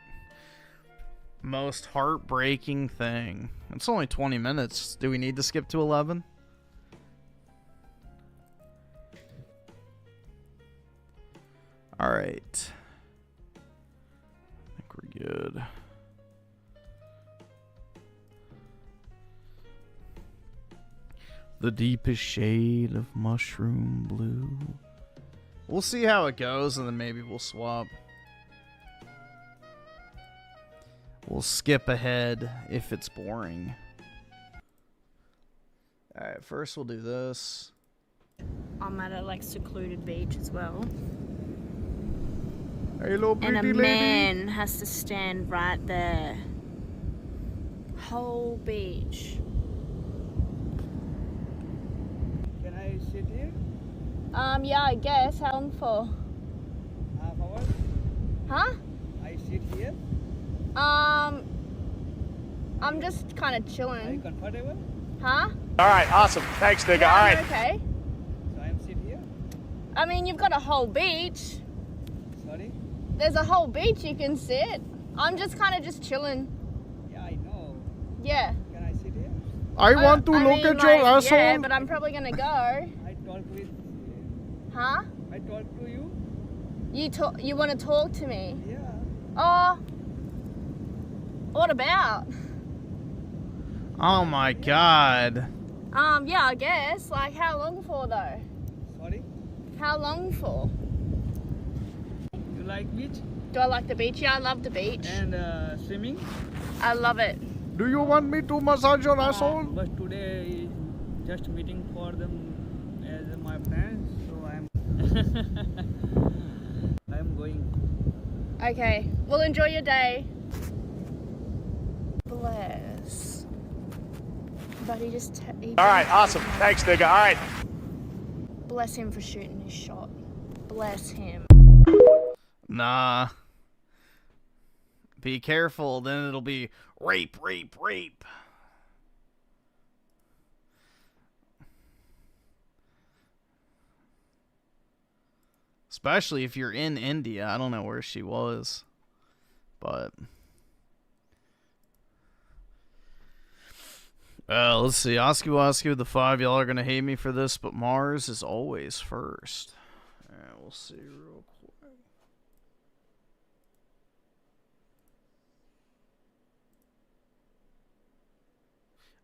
Most heartbreaking thing. It's only 20 minutes. Do we need to skip to 11? Alright. I think we're good. The deepest shade of mushroom blue. We'll see how it goes, and then maybe we'll swap. We'll skip ahead if it's boring. Alright, first we'll do this. I'm at a like secluded beach as well. Hello, pretty and a lady. man has to stand right there. Whole beach. Can I sit here? Yeah, I guess. How long for? Half hour? Huh? I sit here. I'm just kind of chilling. Are you comfortable? Huh? All right, awesome. Thanks, nigga. Yeah, All right. Okay. So I'm sit here. I mean, you've got a whole beach. Sorry? There's a whole beach you can sit. I'm just kind of just chilling. Yeah, I know. Yeah. Can I sit here? I want to look at your asshole. Yeah, but I'm probably gonna go. I talk with. Huh? I talk to you. You want to talk to me? Yeah. Oh. What about? Oh my god. Yeah, I guess. Like, how long for though? Sorry? How long for? You like beach? Do I like the beach? Yeah, I love the beach. And swimming? I love it. Do you want me to massage your asshole? But today is just meeting for them as my friends, so I'm I'm going. Okay. Well, enjoy your day. Bless. But he just... All right, awesome. Thanks, nigga. All right. Bless him for shooting his shot. Bless him. Nah. Be careful, then it'll be rape, rape, rape. Especially if you're in India. I don't know where she was. But... let's see. AUSSIE'S with the 5. Y'all are going to hate me for this, but Mars is always first. Alright, we'll see real quick.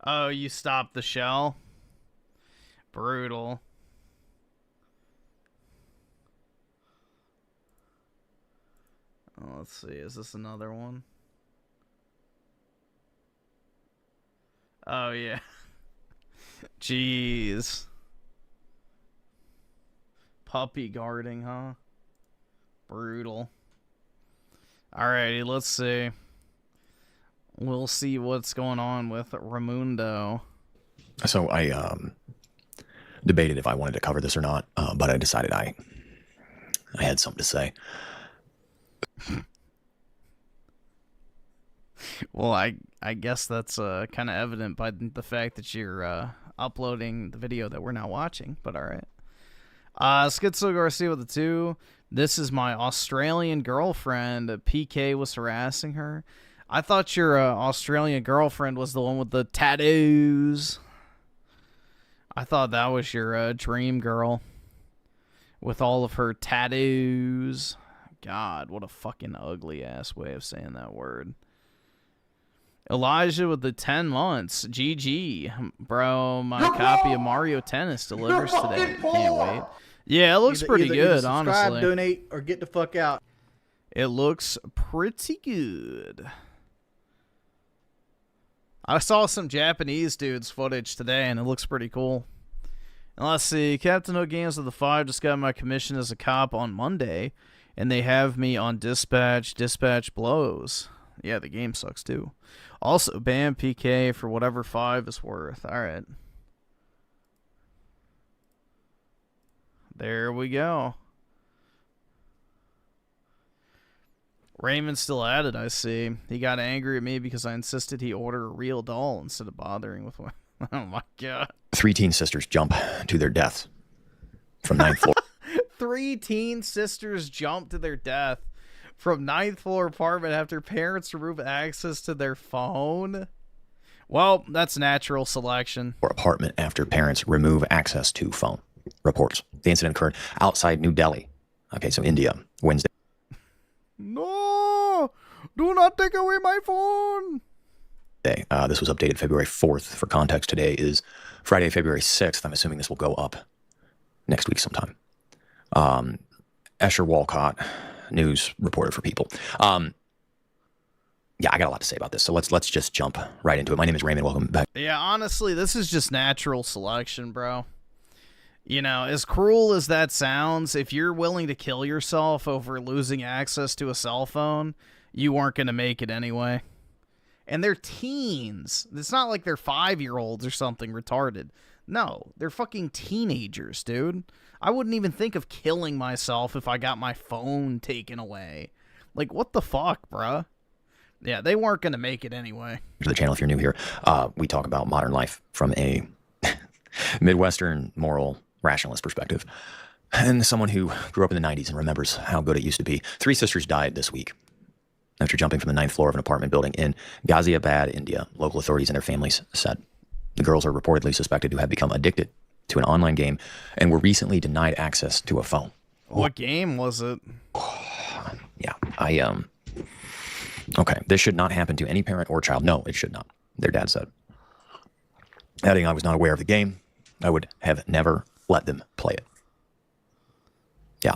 Oh, you stopped the shell? Brutal. Oh, let's see. Is this another one? Oh, yeah. Jeez. Puppy guarding, huh? Brutal. Alrighty, let's see. We'll see what's going on with Raimundo. So I debated if I wanted to cover this or not, but I decided I had something to say. Well, I guess that's kind of evident by the fact that you're uploading the video that we're now watching, but alright. Schizo Garcia with the 2. This is my Australian girlfriend. PK was harassing her. I thought your Australian girlfriend was the one with the tattoos. I thought that was your dream girl with all of her tattoos. God, what a fucking ugly ass way of saying that word. Elijah with the 10 months. GG. Bro, my copy of Mario Tennis delivers today. Can't wait. Yeah, it looks pretty good, subscribe, honestly. donate, or get the fuck out. It looks pretty good. I saw some Japanese dudes footage today, and it looks pretty cool. And let's see. Captain Hook Games of the 5 just got my commission as a cop on Monday, and they have me on dispatch. Dispatch blows. Yeah, the game sucks, too. Also, ban PK for whatever 5 is worth. All right. There we go. Raymond's still at it, I see. He got angry at me because I insisted he order a real doll instead of bothering with one. Oh my god. 3 teen sisters jump to their deaths from 9th floor. 3 teen sisters jump to their death from 9th floor apartment after parents remove access to their phone. Well, that's natural selection. Or apartment after parents remove access to phone. Reports. The incident occurred outside New Delhi. Okay, so India, Wednesday. No! Do not take away my phone! This was updated February 4th. For context, today is Friday, February 6th. I'm assuming this will go up next week sometime. Escher Walcott, news reporter for People. Yeah, I got a lot to say about this, so let's just jump right into it. My name is Raymond. Welcome back. Yeah, honestly, this is just natural selection, bro. You know, as cruel as that sounds, if you're willing to kill yourself over losing access to a cell phone, you aren't going to make it anyway. And they're teens. It's not like they're 5-year-olds or something retarded. No, they're fucking teenagers, dude. I wouldn't even think of killing myself if I got my phone taken away. Like, what the fuck, bruh? Yeah, they weren't going to make it anyway. To the channel, if you're new here, we talk about modern life from a Midwestern moral rationalist perspective, and someone who grew up in the 90s and remembers how good it used to be. 3 sisters died this week after jumping from the 9th floor of an apartment building in Ghaziabad, India. Local authorities and their families said the girls are reportedly suspected to have become addicted to an online game and were recently denied access to a phone. What game was it? Yeah, okay, this should not happen to any parent or child. No, it should not, their dad said. Adding, I was not aware of the game. I would have never let them play it. Yeah.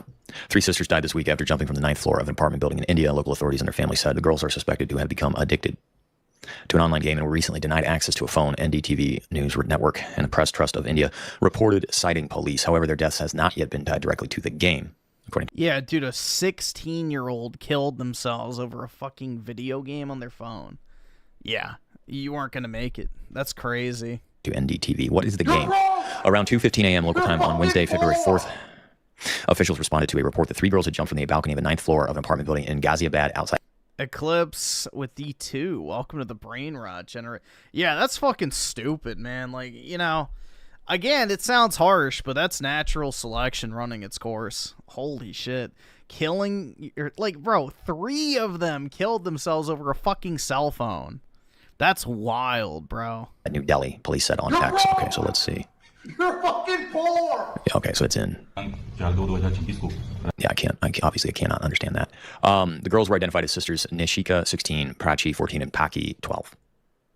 3 sisters died this week after jumping from the 9th floor of an apartment building in India. Local authorities and their family said the girls are suspected to have become addicted to an online game and were recently denied access to a phone. NDTV News Network and the Press Trust of India reported citing police. However, their deaths has not yet been tied directly to the game. Yeah, dude, a 16-year-old killed themselves over a fucking video game on their phone. Yeah, you weren't going to make it. That's crazy. To NDTV. What is the game? Around 2:15 a.m. local time on Wednesday, February 4th, officials responded to a report that 3 girls had jumped from the balcony of the 9th floor of an apartment building in Ghaziabad outside. Eclipse with D2. Welcome to the brain rot Yeah, that's fucking stupid, man. Like, you know, again, it sounds harsh, but that's natural selection running its course. Holy shit. Killing, like, bro, 3 of them killed themselves over a fucking cell phone. That's wild, bro. At New Delhi, police said on X. Okay, so let's see. You're fucking poor! Yeah, okay, so it's in. Yeah, I obviously cannot understand that. The girls were identified as sisters Nishika, 16, Prachi, 14, and Paki, 12.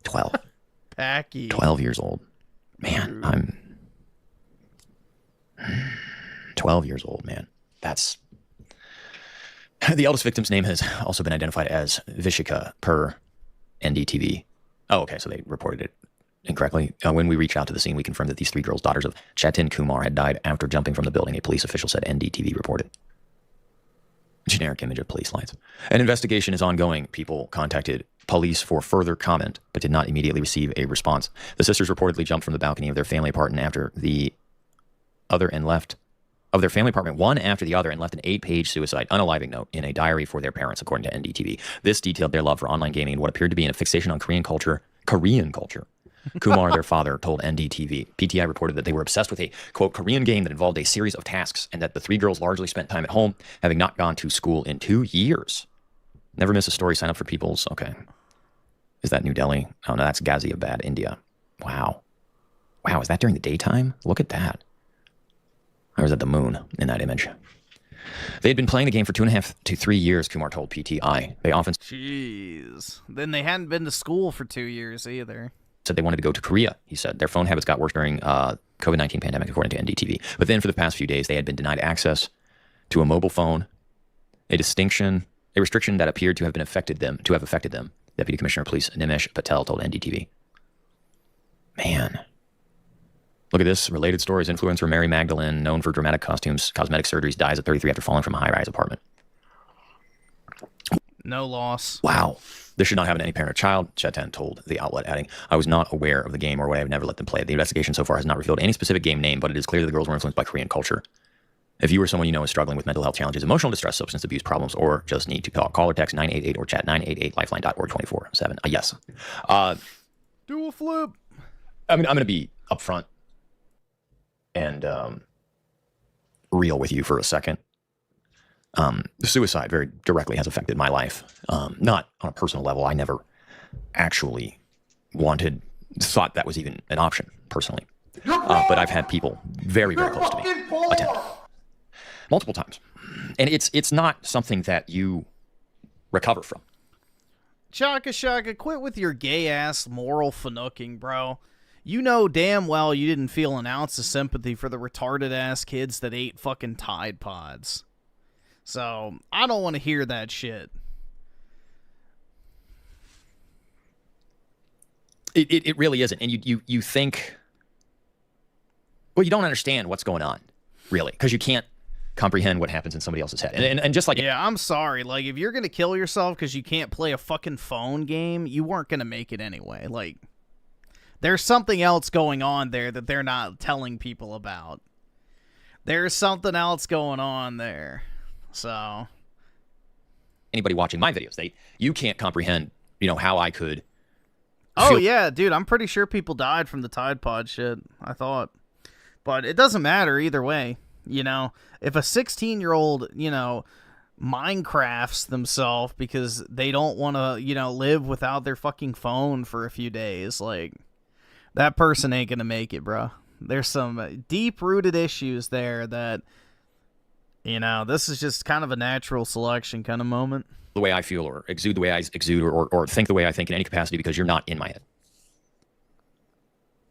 12. Paki. 12 years old. Man, I'm 12 years old, man. That's... The eldest victim's name has also been identified as Vishika per NDTV. Oh, okay, so they reported it incorrectly. When we reached out to the scene, we confirmed that these 3 girls, daughters of Chatin Kumar, had died after jumping from the building. A police official said NDTV reported. Generic image of police lights. An investigation is ongoing. People contacted police for further comment, but did not immediately receive a response. The sisters reportedly jumped from the balcony of their family apartment after the other and left of their family apartment, one after the other, and left an 8-page suicide unaliving note in a diary for their parents, according to NDTV. This detailed their love for online gaming and what appeared to be a fixation on Korean culture. Kumar, their father, told NDTV. PTI reported that they were obsessed with a, quote, Korean game that involved a series of tasks, and that the 3 girls largely spent time at home, having not gone to school in 2 years. Never miss a story. Sign up for People's. Okay. Is that New Delhi? Oh, no, that's Ghaziabad, India. Wow. Wow, is that during the daytime? Look at that. Or is that the moon in that image? They had been playing the game for 2.5 to 3 years, Kumar told PTI. They often Jeez. Then they hadn't been to school for 2 years either. said they wanted to go to Korea, he said. Their phone habits got worse during COVID-19 pandemic, according to NDTV. But then for the past few days, they had been denied access to a mobile phone, a restriction that appeared to have affected them. Deputy Commissioner of Police Nimish Patel told NDTV. Man. Look at this. Related stories. Influencer Mary Magdalene, known for dramatic costumes, cosmetic surgeries, dies at 33 after falling from a high-rise apartment. No loss. Wow. This should not happen to any parent or child, Chetan told the outlet, adding, I was not aware of the game or would have never let them play it. The investigation so far has not revealed any specific game name, but it is clear that the girls were influenced by Korean culture. If you or someone you know is struggling with mental health challenges, emotional distress, substance abuse problems, or just need to call or text 988 or chat 988lifeline.org 24/7. Yes. Do a flip. I'm going to be upfront and real with you for a second. Suicide very directly has affected my life. Not on a personal level. I never actually thought that was even an option, personally. But I've had people very, very close to me attempt multiple times. And it's not something that you recover from. Shaka, quit with your gay-ass moral fanooking, bro. You know damn well you didn't feel an ounce of sympathy for the retarded-ass kids that ate fucking Tide Pods. So, I don't want to hear that shit. It really isn't. And you think... Well, you don't understand what's going on, really, because you can't comprehend what happens in somebody else's head. And just like... Yeah, I'm sorry. Like, if you're going to kill yourself because you can't play a fucking phone game, you weren't going to make it anyway. Like, there's something else going on there that they're not telling people about. There's something else going on there. So... Anybody watching my videos, you can't comprehend, how I could... Oh, yeah, dude, I'm pretty sure people died from the Tide Pod shit, I thought. But it doesn't matter either way. If a 16-year-old, Minecrafts themselves because they don't want to, live without their fucking phone for a few days, like, that person ain't gonna make it, bro. There's some deep-rooted issues there that, this is just kind of a natural selection kind of moment. The way I feel or exude the way I exude or think the way I think in any capacity because you're not in my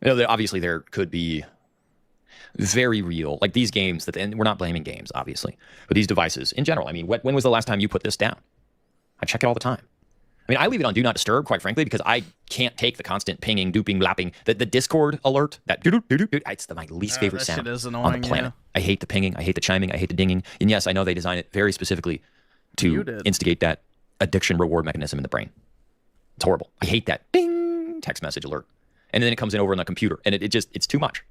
head. Obviously, there could be very real, like these games, and we're not blaming games, obviously, but these devices in general. I mean, when was the last time you put this down? I check it all the time. I mean, I leave it on Do Not Disturb, quite frankly, because I can't take the constant pinging, duping, lapping, the Discord alert, that it's my least favorite sound on the planet. Yeah. I hate the pinging, I hate the chiming, I hate the dinging. And yes, I know they designed it very specifically to instigate that addiction reward mechanism in the brain. It's horrible. I hate that ding text message alert. And then it comes in over on the computer, and it's too much.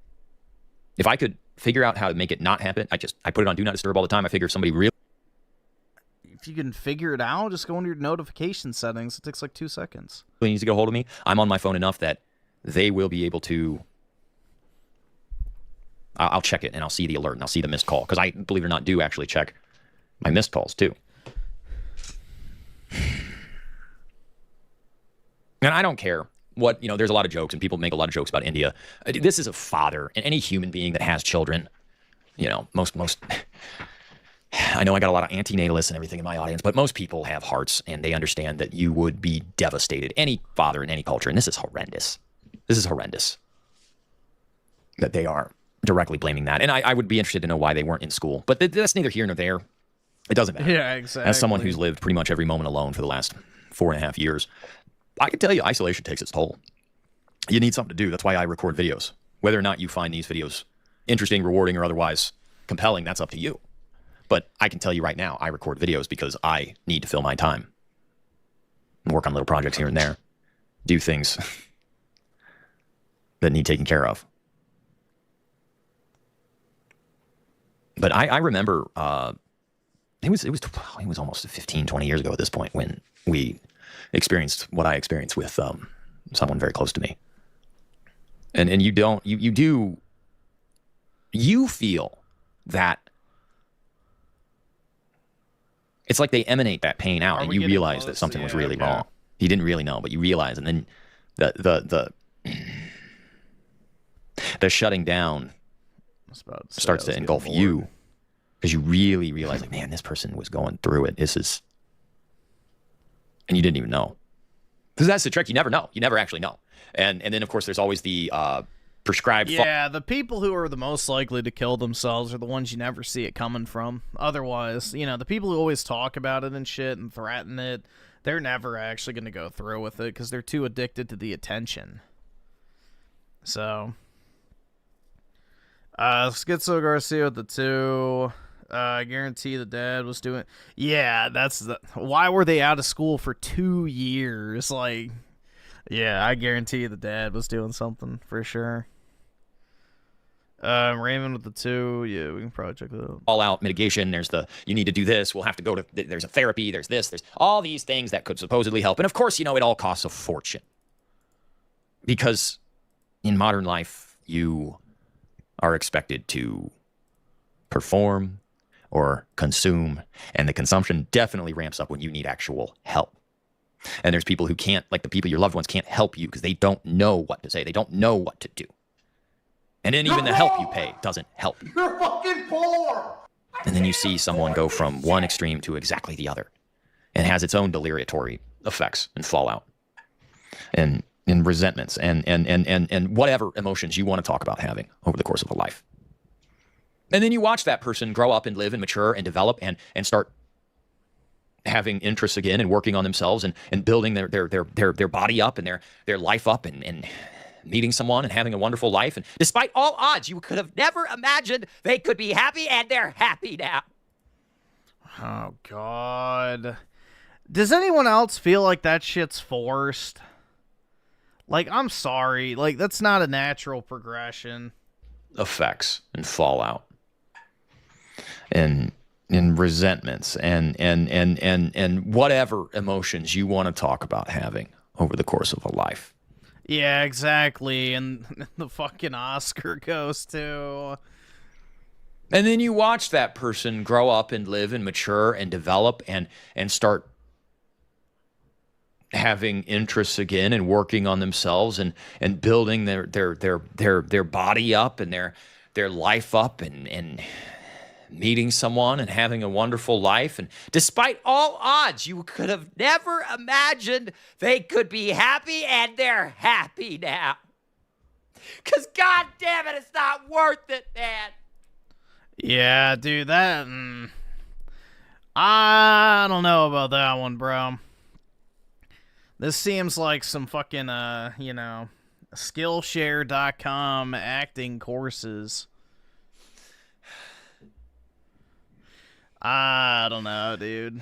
If I could figure out how to make it not happen, I put it on Do Not Disturb all the time. I figure if somebody really... If you can figure it out, just go into your notification settings. It takes like 2 seconds. needs to get a hold of me, I'm on my phone enough that they will be able to... I'll check it, and I'll see the alert, and I'll see the missed call. Because I, believe it or not, do actually check my missed calls, too. And I don't care what, there's a lot of jokes, and people make a lot of jokes about India. This is a father, and any human being that has children, most... I know I got a lot of antinatalists and everything in my audience, but most people have hearts, and they understand that you would be devastated. Any father in any culture, and this is horrendous. This is horrendous. That they are directly blaming that. And I would be interested to know why they weren't in school. But that's neither here nor there. It doesn't matter. Yeah, exactly. As someone who's lived pretty much every moment alone for the last 4.5 years, I can tell you isolation takes its toll. You need something to do. That's why I record videos. Whether or not you find these videos interesting, rewarding, or otherwise compelling, that's up to you. But I can tell you right now, I record videos because I need to fill my time. Work on little projects here and there. Do things that need taken care of. But I remember, it was almost 15, 20 years ago at this point when we experienced what I experienced with someone very close to me. And you feel that it's like they emanate that pain out, and you realize that something was really wrong. You didn't really know, but you realize, and then the shutting down starts to engulf you. Because you really realize, like, man, this person was going through it. This is, and you didn't even know. Because that's the trick. You never know. You never actually know. And then, of course, there's always the prescribed. Yeah, the people who are the most likely to kill themselves are the ones you never see it coming from. Otherwise, you know, the people who always talk about it and shit and threaten it, they're never actually going to go through with it because they're too addicted to the attention. So, Schizo Garcia with the 2. I guarantee the dad was doing... Yeah, that's the... Why were they out of school for 2 years? Like, yeah, I guarantee the dad was doing something for sure. Raymond with the 2. Yeah, we can probably check that out. All out mitigation. There's the, you need to do this. We'll have to go to, there's a therapy. There's this. There's all these things that could supposedly help. And of course, you know, it all costs a fortune. Because in modern life, you are expected to perform or consume. And the consumption definitely ramps up when you need actual help. And there's people who can't, like the people, your loved ones can't help you because they don't know what to say. They don't know what to do. And then even the help you pay doesn't help. You're fucking poor! And then you see someone go from one extreme to exactly the other. And has its own deliriatory effects and fallout. And resentments and whatever emotions you want to talk about having over the course of a life. And then you watch that person grow up and live and mature and develop and start having interests again and working on themselves and building their body up and their life up and meeting someone and having a wonderful life. And despite all odds, you could have never imagined they could be happy, and they're happy now. Oh, God. Does anyone else feel like that shit's forced? Like, I'm sorry. Like, that's not a natural progression. Effects and fallout. And resentments and whatever emotions you want to talk about having over the course of a life. Yeah, exactly. And the fucking Oscar goes to... And then you watch that person grow up and live and mature and develop and start having interests again and working on themselves and building their body up and their life up and meeting someone and having a wonderful life. And despite all odds, you could have never imagined they could be happy, and they're happy now. Because, God damn it, it's not worth it, man. Yeah, dude, that... I don't know about that one, bro. This seems like some fucking, you know, Skillshare.com acting courses. I don't know, dude.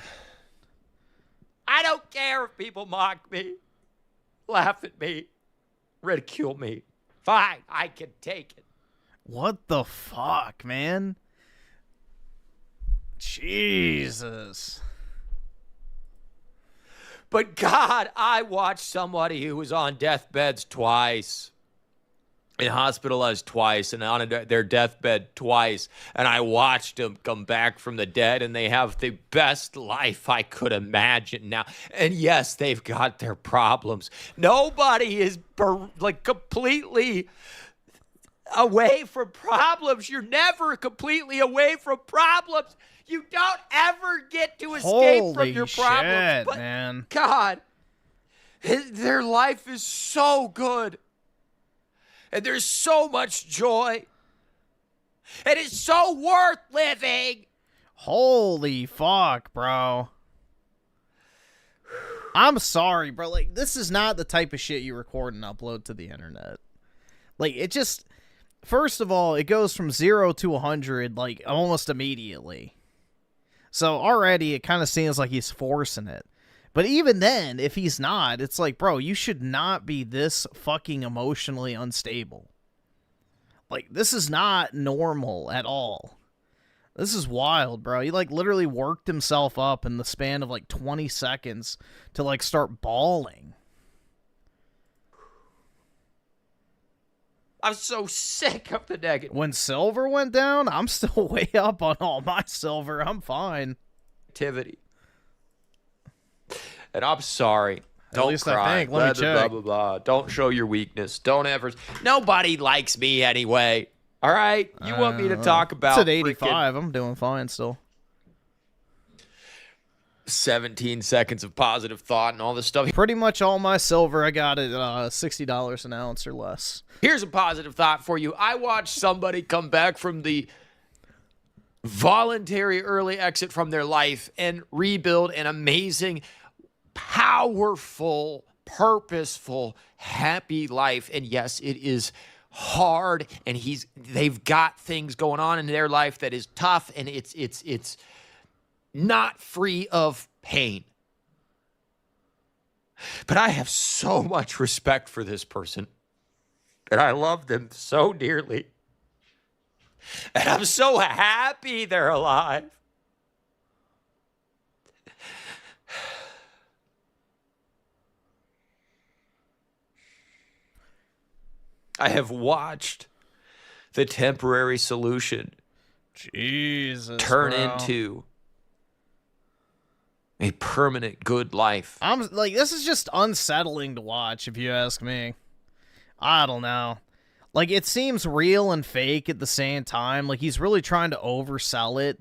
I don't care if people mock me, laugh at me, ridicule me. Fine, I can take it. What the fuck, man? Jesus. But God, I watched somebody who was on deathbeds twice, and hospitalized twice, and on their deathbed twice, and I watched them come back from the dead, and they have the best life I could imagine now. And yes, they've got their problems. Nobody is like completely away from problems. You're never completely away from problems. You don't ever get to escape from your problems. Shit, but man. God, their life is so good. And there's so much joy. And it's so worth living. Holy fuck, bro. I'm sorry, bro. Like, this is not the type of shit you record and upload to the internet. Like, it just... First of all, it goes from 0 to 100, like, almost immediately. So, already, it kind of seems like he's forcing it. But even then, if he's not, it's like, bro, you should not be this fucking emotionally unstable. Like, this is not normal at all. This is wild, bro. He, like, literally worked himself up in the span of, like, 20 seconds to, like, start bawling. I'm so sick of the negative. When silver went down, I'm still way up on all my silver. I'm fine. Activity. And I'm sorry. Don't least cry. I think. Let me check. Blah, blah, blah. Don't show your weakness. Don't ever. Nobody likes me anyway. All right, you want me to talk about? It's at 85. I'm doing fine still. 17 seconds of positive thought and all this stuff. Pretty much all my silver I got at $60 an ounce or less. Here's a positive thought for you. I watched somebody come back from the voluntary early exit from their life and rebuild an amazing, powerful, purposeful, happy life. And yes, it is hard, and they've got things going on in their life that is tough, and it's not free of pain. But I have so much respect for this person, and I love them so dearly. And I'm so happy they're alive. I have watched the temporary solution turn into a permanent good life. I'm like, this is just unsettling to watch, if you ask me. I don't know. Like, it seems real and fake at the same time. Like, he's really trying to oversell it.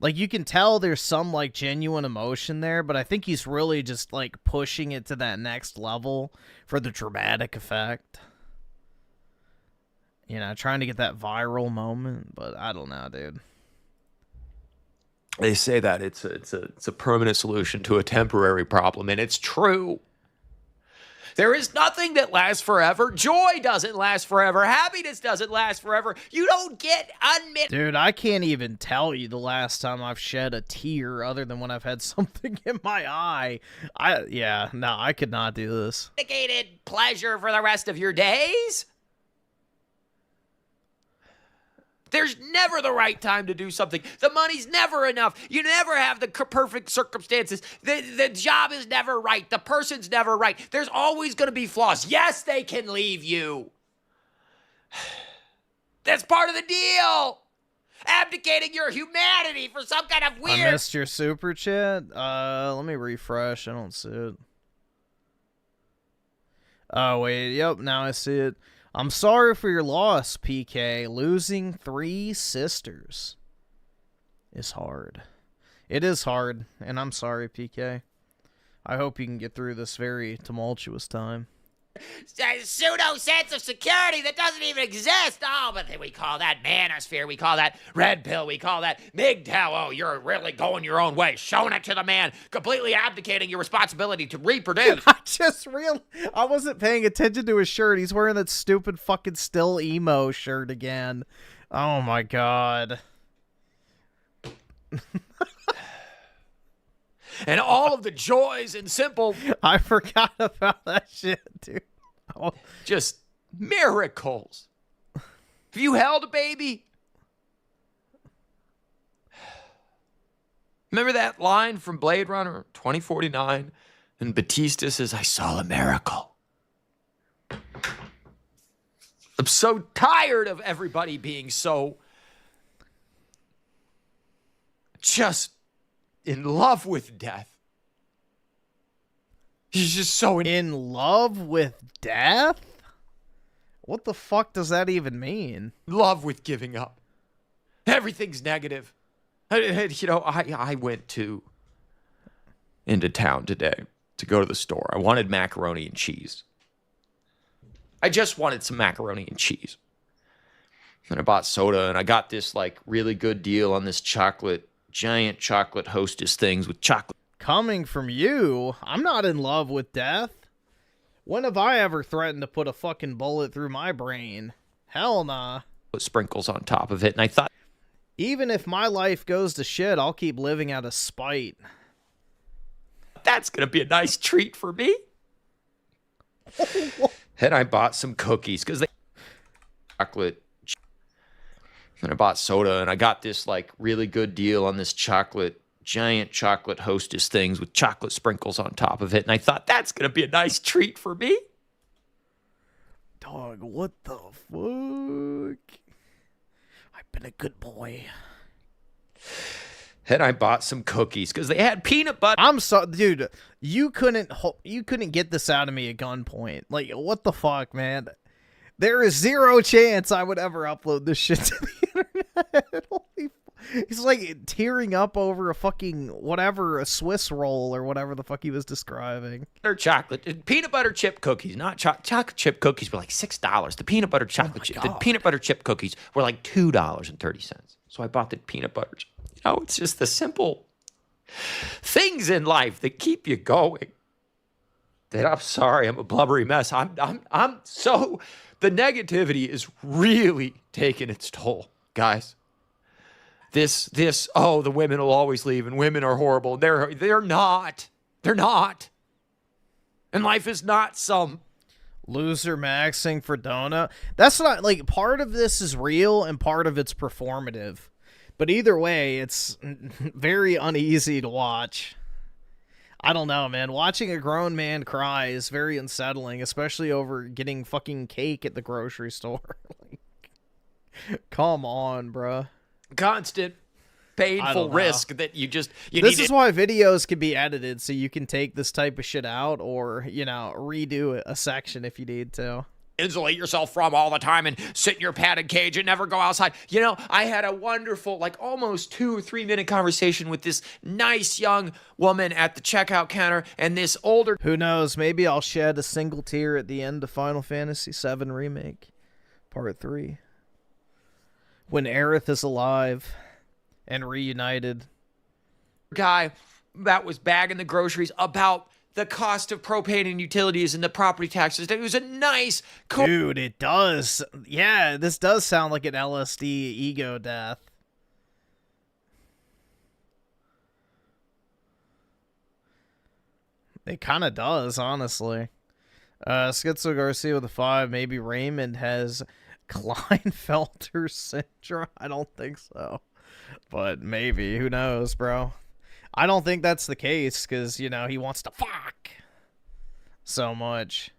Like, you can tell there's some, like, genuine emotion there, but I think he's really just, like, pushing it to that next level for the dramatic effect. You know, trying to get that viral moment, but I don't know, dude. They say that it's a permanent solution to a temporary problem, and it's true. There is nothing that lasts forever. Joy doesn't last forever. Happiness doesn't last forever. You don't get Dude, I can't even tell you the last time I've shed a tear other than when I've had something in my eye. I could not do this. unmitigated pleasure for the rest of your days. There's never the right time to do something. The money's never enough. You never have the perfect circumstances. The job is never right. The person's never right. There's always going to be flaws. Yes, they can leave you. That's part of the deal. Abdicating your humanity for some kind of weird... I missed your super chat. Let me refresh. I don't see it. Oh, wait. Yep, now I see it. I'm sorry for your loss, PK. Losing 3 sisters is hard. It is hard, and I'm sorry, PK. I hope you can get through this very tumultuous time. Pseudo sense of security that doesn't even exist. Oh, but then we call that manosphere. We call that red pill. We call that MGTOW. Oh, you're really going your own way, showing it to the man, completely abdicating your responsibility to reproduce. I wasn't paying attention to his shirt. He's wearing that stupid fucking still emo shirt again. Oh my god. And all of the joys and simple... I forgot about that shit, dude. Just miracles. Have you held a baby? Remember that line from Blade Runner 2049? And Batista says, I saw a miracle. I'm so tired of everybody being so... just... in love with death. He's just so in love with death? What the fuck does that even mean? Love with giving up. Everything's negative. You know, I went into town today to go to the store. I wanted macaroni and cheese. I just wanted some macaroni and cheese. And I bought soda, and I got this like really good deal on this giant chocolate Hostess things with chocolate. Coming from you, I'm not in love with death. When have I ever threatened to put a fucking bullet through my brain? Hell nah. With sprinkles on top of it, and I thought... even if my life goes to shit, I'll keep living out of spite. That's gonna be a nice treat for me. And I bought some cookies, because they... chocolate... and I bought soda, and I got this like really good deal on this giant chocolate Hostess things with chocolate sprinkles on top of it. And I thought, that's going to be a nice treat for me. Dog, what the fuck? I've been a good boy. And I bought some cookies because they had peanut butter. I'm sorry, dude. You couldn't get this out of me at gunpoint. Like, what the fuck, man? There is zero chance I would ever upload this shit to the internet. He's like tearing up over a fucking whatever, a Swiss roll or whatever the fuck he was describing. Butter chocolate, peanut butter chip cookies, not chocolate chip cookies were like $6. The peanut butter chocolate chip, the peanut butter chip cookies were like $2.30. So I bought the peanut butter. You know, it's just the simple things in life that keep you going. That I'm sorry, I'm a blubbery mess. I'm so, the negativity is really taking its toll, guys. Oh, the women will always leave and women are horrible. They're not. They're not. And life is not some loser maxing for donut. That's not, like, part of this is real and part of it's performative. But either way, it's very uneasy to watch. I don't know, man. Watching a grown man cry is very unsettling, especially over getting fucking cake at the grocery store. Like, come on, bruh. Constant painful risk that this is why videos can be edited, so you can take this type of shit out or, you know, redo a section if you need to. Insulate yourself from all the time and sit in your padded cage and never go outside. You know, I had a wonderful, like, almost 2 or 3 minute conversation with this nice young woman at the checkout counter and this older... Who knows, maybe I'll shed a single tear at the end of Final Fantasy VII Remake, Part 3. When Aerith is alive and reunited. Guy that was bagging the groceries about the cost of propane and utilities and the property taxes. It was a nice... Dude, it does. Yeah, this does sound like an LSD ego death. It kind of does, honestly. Schizo Garcia with a 5. Maybe Raymond has Klinefelter syndrome. I don't think so. But maybe. Who knows, bro? I don't think that's the case because, you know, he wants to fuck so much.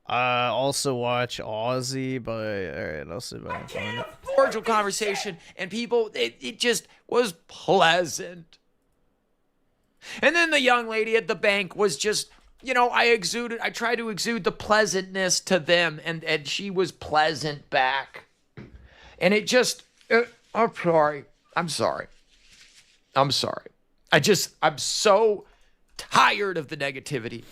Also watch Aussie, but alright, I'll see if I can find it. Cordial conversation, and people, it just was pleasant. And then the young lady at the bank was just, you know, I tried to exude the pleasantness to them, and she was pleasant back. And it just, I'm sorry. I'm sorry. I'm so tired of the negativity.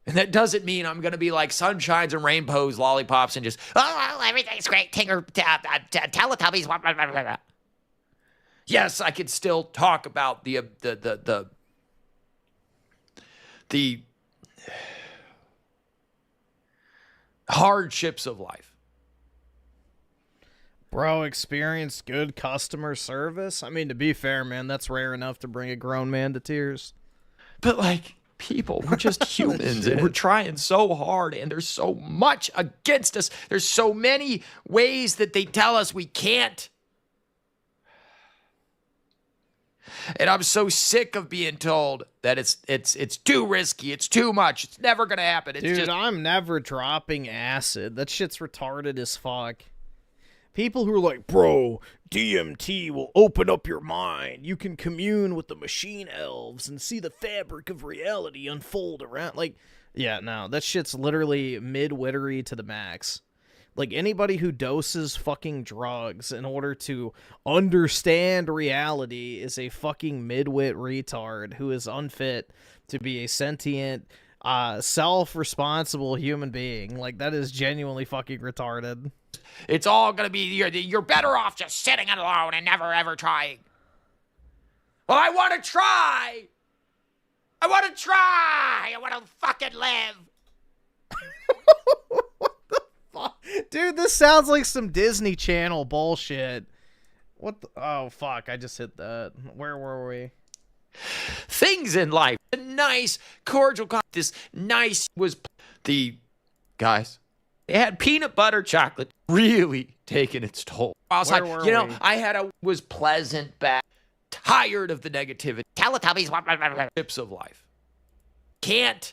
And that doesn't mean I'm going to be like sunshines and rainbows, lollipops, and just, oh, everything's great. Teletubbies. Yes, I could still talk about the hardships of life. Bro, experienced good customer service? I mean, to be fair, man, that's rare enough to bring a grown man to tears. But, like, people, we're just humans, and we're trying so hard, and there's so much against us. There's so many ways that they tell us we can't. And I'm so sick of being told that it's too risky, it's too much, it's never gonna happen. Dude, I'm never dropping acid. That shit's retarded as fuck. People who are like, bro, DMT will open up your mind. You can commune with the machine elves and see the fabric of reality unfold around. Like, yeah, no, that shit's literally mid-wittery to the max. Like, anybody who doses fucking drugs in order to understand reality is a fucking midwit retard who is unfit to be a sentient, self-responsible human being. Like, that is genuinely fucking retarded. It's all going to be, you're better off just sitting alone and never ever trying. Well, I want to try. I want to fucking live. Dude, this sounds like some Disney Channel bullshit. What the? Oh, fuck. I just hit that. Where were we? Things in life. A nice, cordial, this nice was the guys. It had peanut butter chocolate really taking its toll. I was like, you know, was pleasant back. Tired of the negativity. Teletubbies. Tips of life. Can't.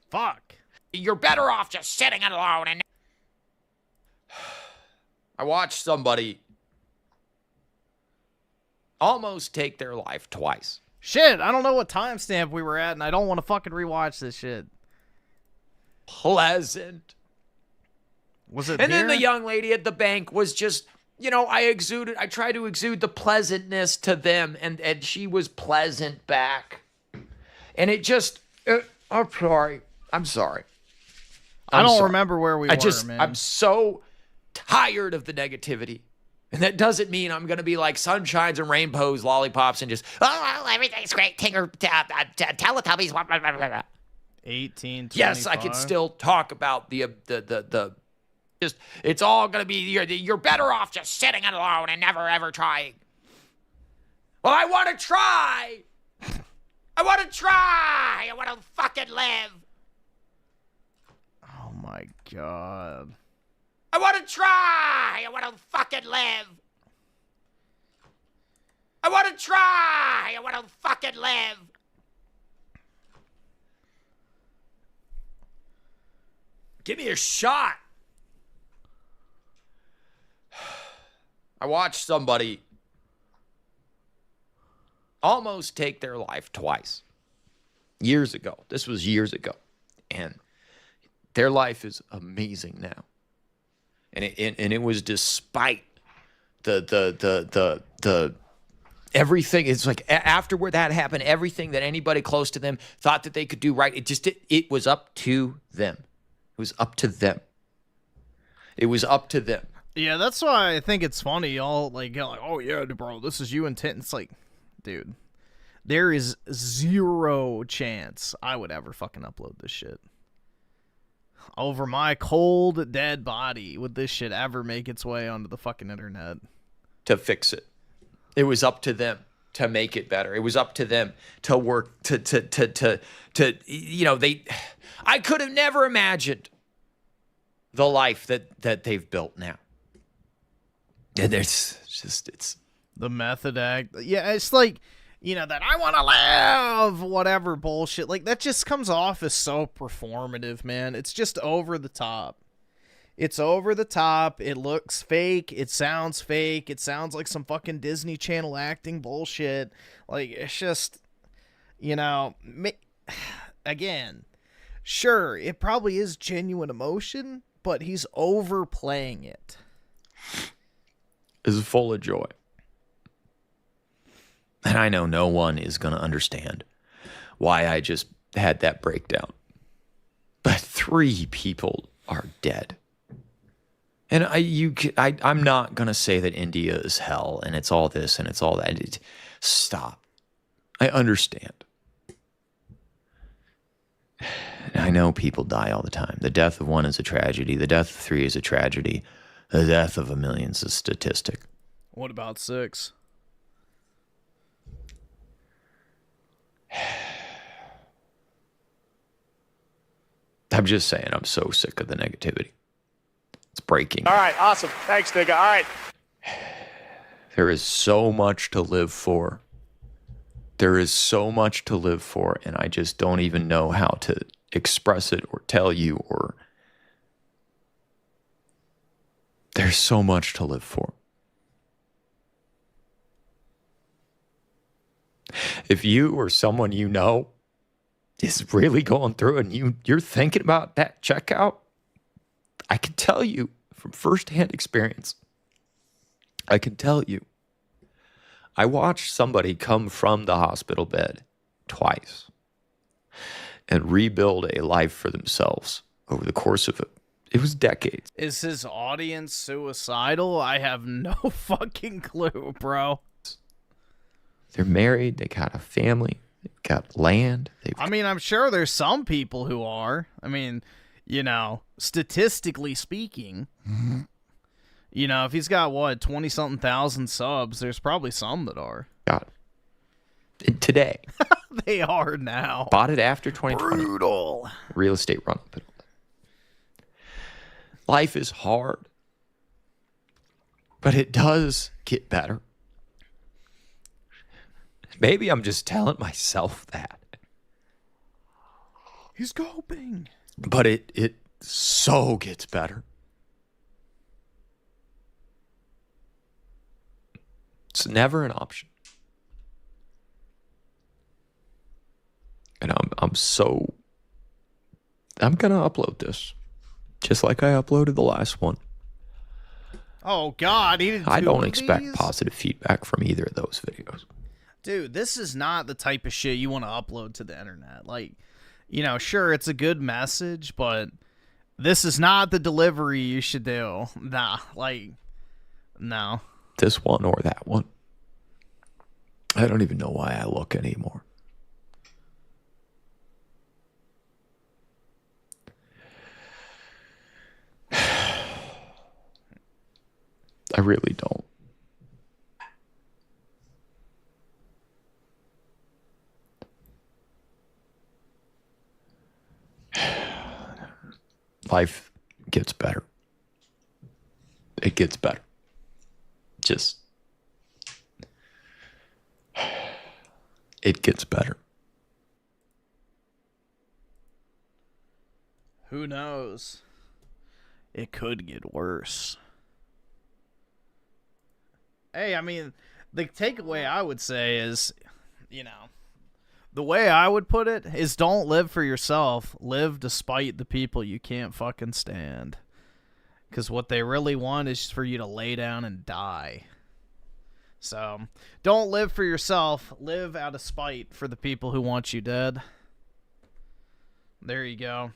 Fuck. You're better off just sitting alone and... I watched somebody almost take their life twice. Shit, I don't know what timestamp we were at, and I don't want to fucking rewatch this shit. pleasant. Was it And then here? the young lady at the bank was just, I tried to exude the pleasantness to them, and she was pleasant back. And it just, I'm sorry. I don't remember where we were, man. I'm so tired of the negativity. And that doesn't mean I'm going to be like sunshines and rainbows, lollipops, and just, everything's great. Teletubbies. 18, 25. Yes, I can still talk about the just, it's all going to be, you're better off just sitting alone and never ever trying. Well, I want to try. I want to try. I want to fucking live. Oh my God. I want to try. I want to fucking live. I want to try. I want to fucking live. Give me a shot. I watched somebody almost take their life twice. Years ago. This was years ago. And their life is amazing now. And it was despite the everything. It's like after where that happened, everything that anybody close to them thought that they could do right, it was up to them. It was up to them. It was up to them. Yeah, that's why I think it's funny. Y'all like, oh yeah, bro, this is you intent. It's like, dude, there is 0 chance I would ever fucking upload this shit. Over my cold, dead body would this shit ever make its way onto the fucking internet. To fix it. It was up to them to make it better. It was up to them to work, I could have never imagined the life that they've built now. And it's the method act. Yeah, it's like, that I want to live, whatever bullshit. Like, that just comes off as so performative, man. It's just over the top. It's over the top. It looks fake. It sounds fake. It sounds like some fucking Disney Channel acting bullshit. Like, it's just, again, sure, it probably is genuine emotion, but he's overplaying it. Is full of joy. And I know no one is going to understand why I just had that breakdown. But 3 people are dead. And I'm not going to say that India is hell and it's all this and it's all that. Stop. I understand. And I know people die all the time. The death of 1 is a tragedy. The death of 3 is a tragedy. The death of 1 million is a statistic. What about 6? I'm just saying, I'm so sick of the negativity. It's breaking. All right, awesome. Thanks, nigga. All right. There is so much to live for. There is so much to live for, and I just don't even know how to express it or tell you or... There's so much to live for. If you or someone you know is really going through and you're thinking about that checkout, I can tell you from firsthand experience, I can tell you, I watched somebody come from the hospital bed twice and rebuild a life for themselves over the course of it was decades. Is his audience suicidal? I have no fucking clue, bro. They're married. They got a family. They got land. I mean, I'm sure there's some people who are. I mean, statistically speaking, if he's got, 20-something thousand subs, there's probably some that are. God. Today. They are now. Bought it after 2020. Brutal. Real estate run up. Life is hard. But it does get better. Maybe I'm just telling myself that. He's coping. But it so gets better. It's never an option. And I'm so I'm gonna upload this, just like I uploaded the last one. Oh God, he didn't. I don't expect positive feedback from either of those videos. Dude, this is not the type of shit you want to upload to the internet. Like, you know, sure, it's a good message, but this is not the delivery you should do. Nah, like, no. This one or that one. I don't even know why I look anymore. I really don't. Life gets better. It gets better. Just... it gets better. Who knows? It could get worse. Hey, I mean, the takeaway I would say is, you know, the way I would put it is don't live for yourself. Live despite the people you can't fucking stand. Because what they really want is for you to lay down and die. So, don't live for yourself. Live out of spite for the people who want you dead. There you go.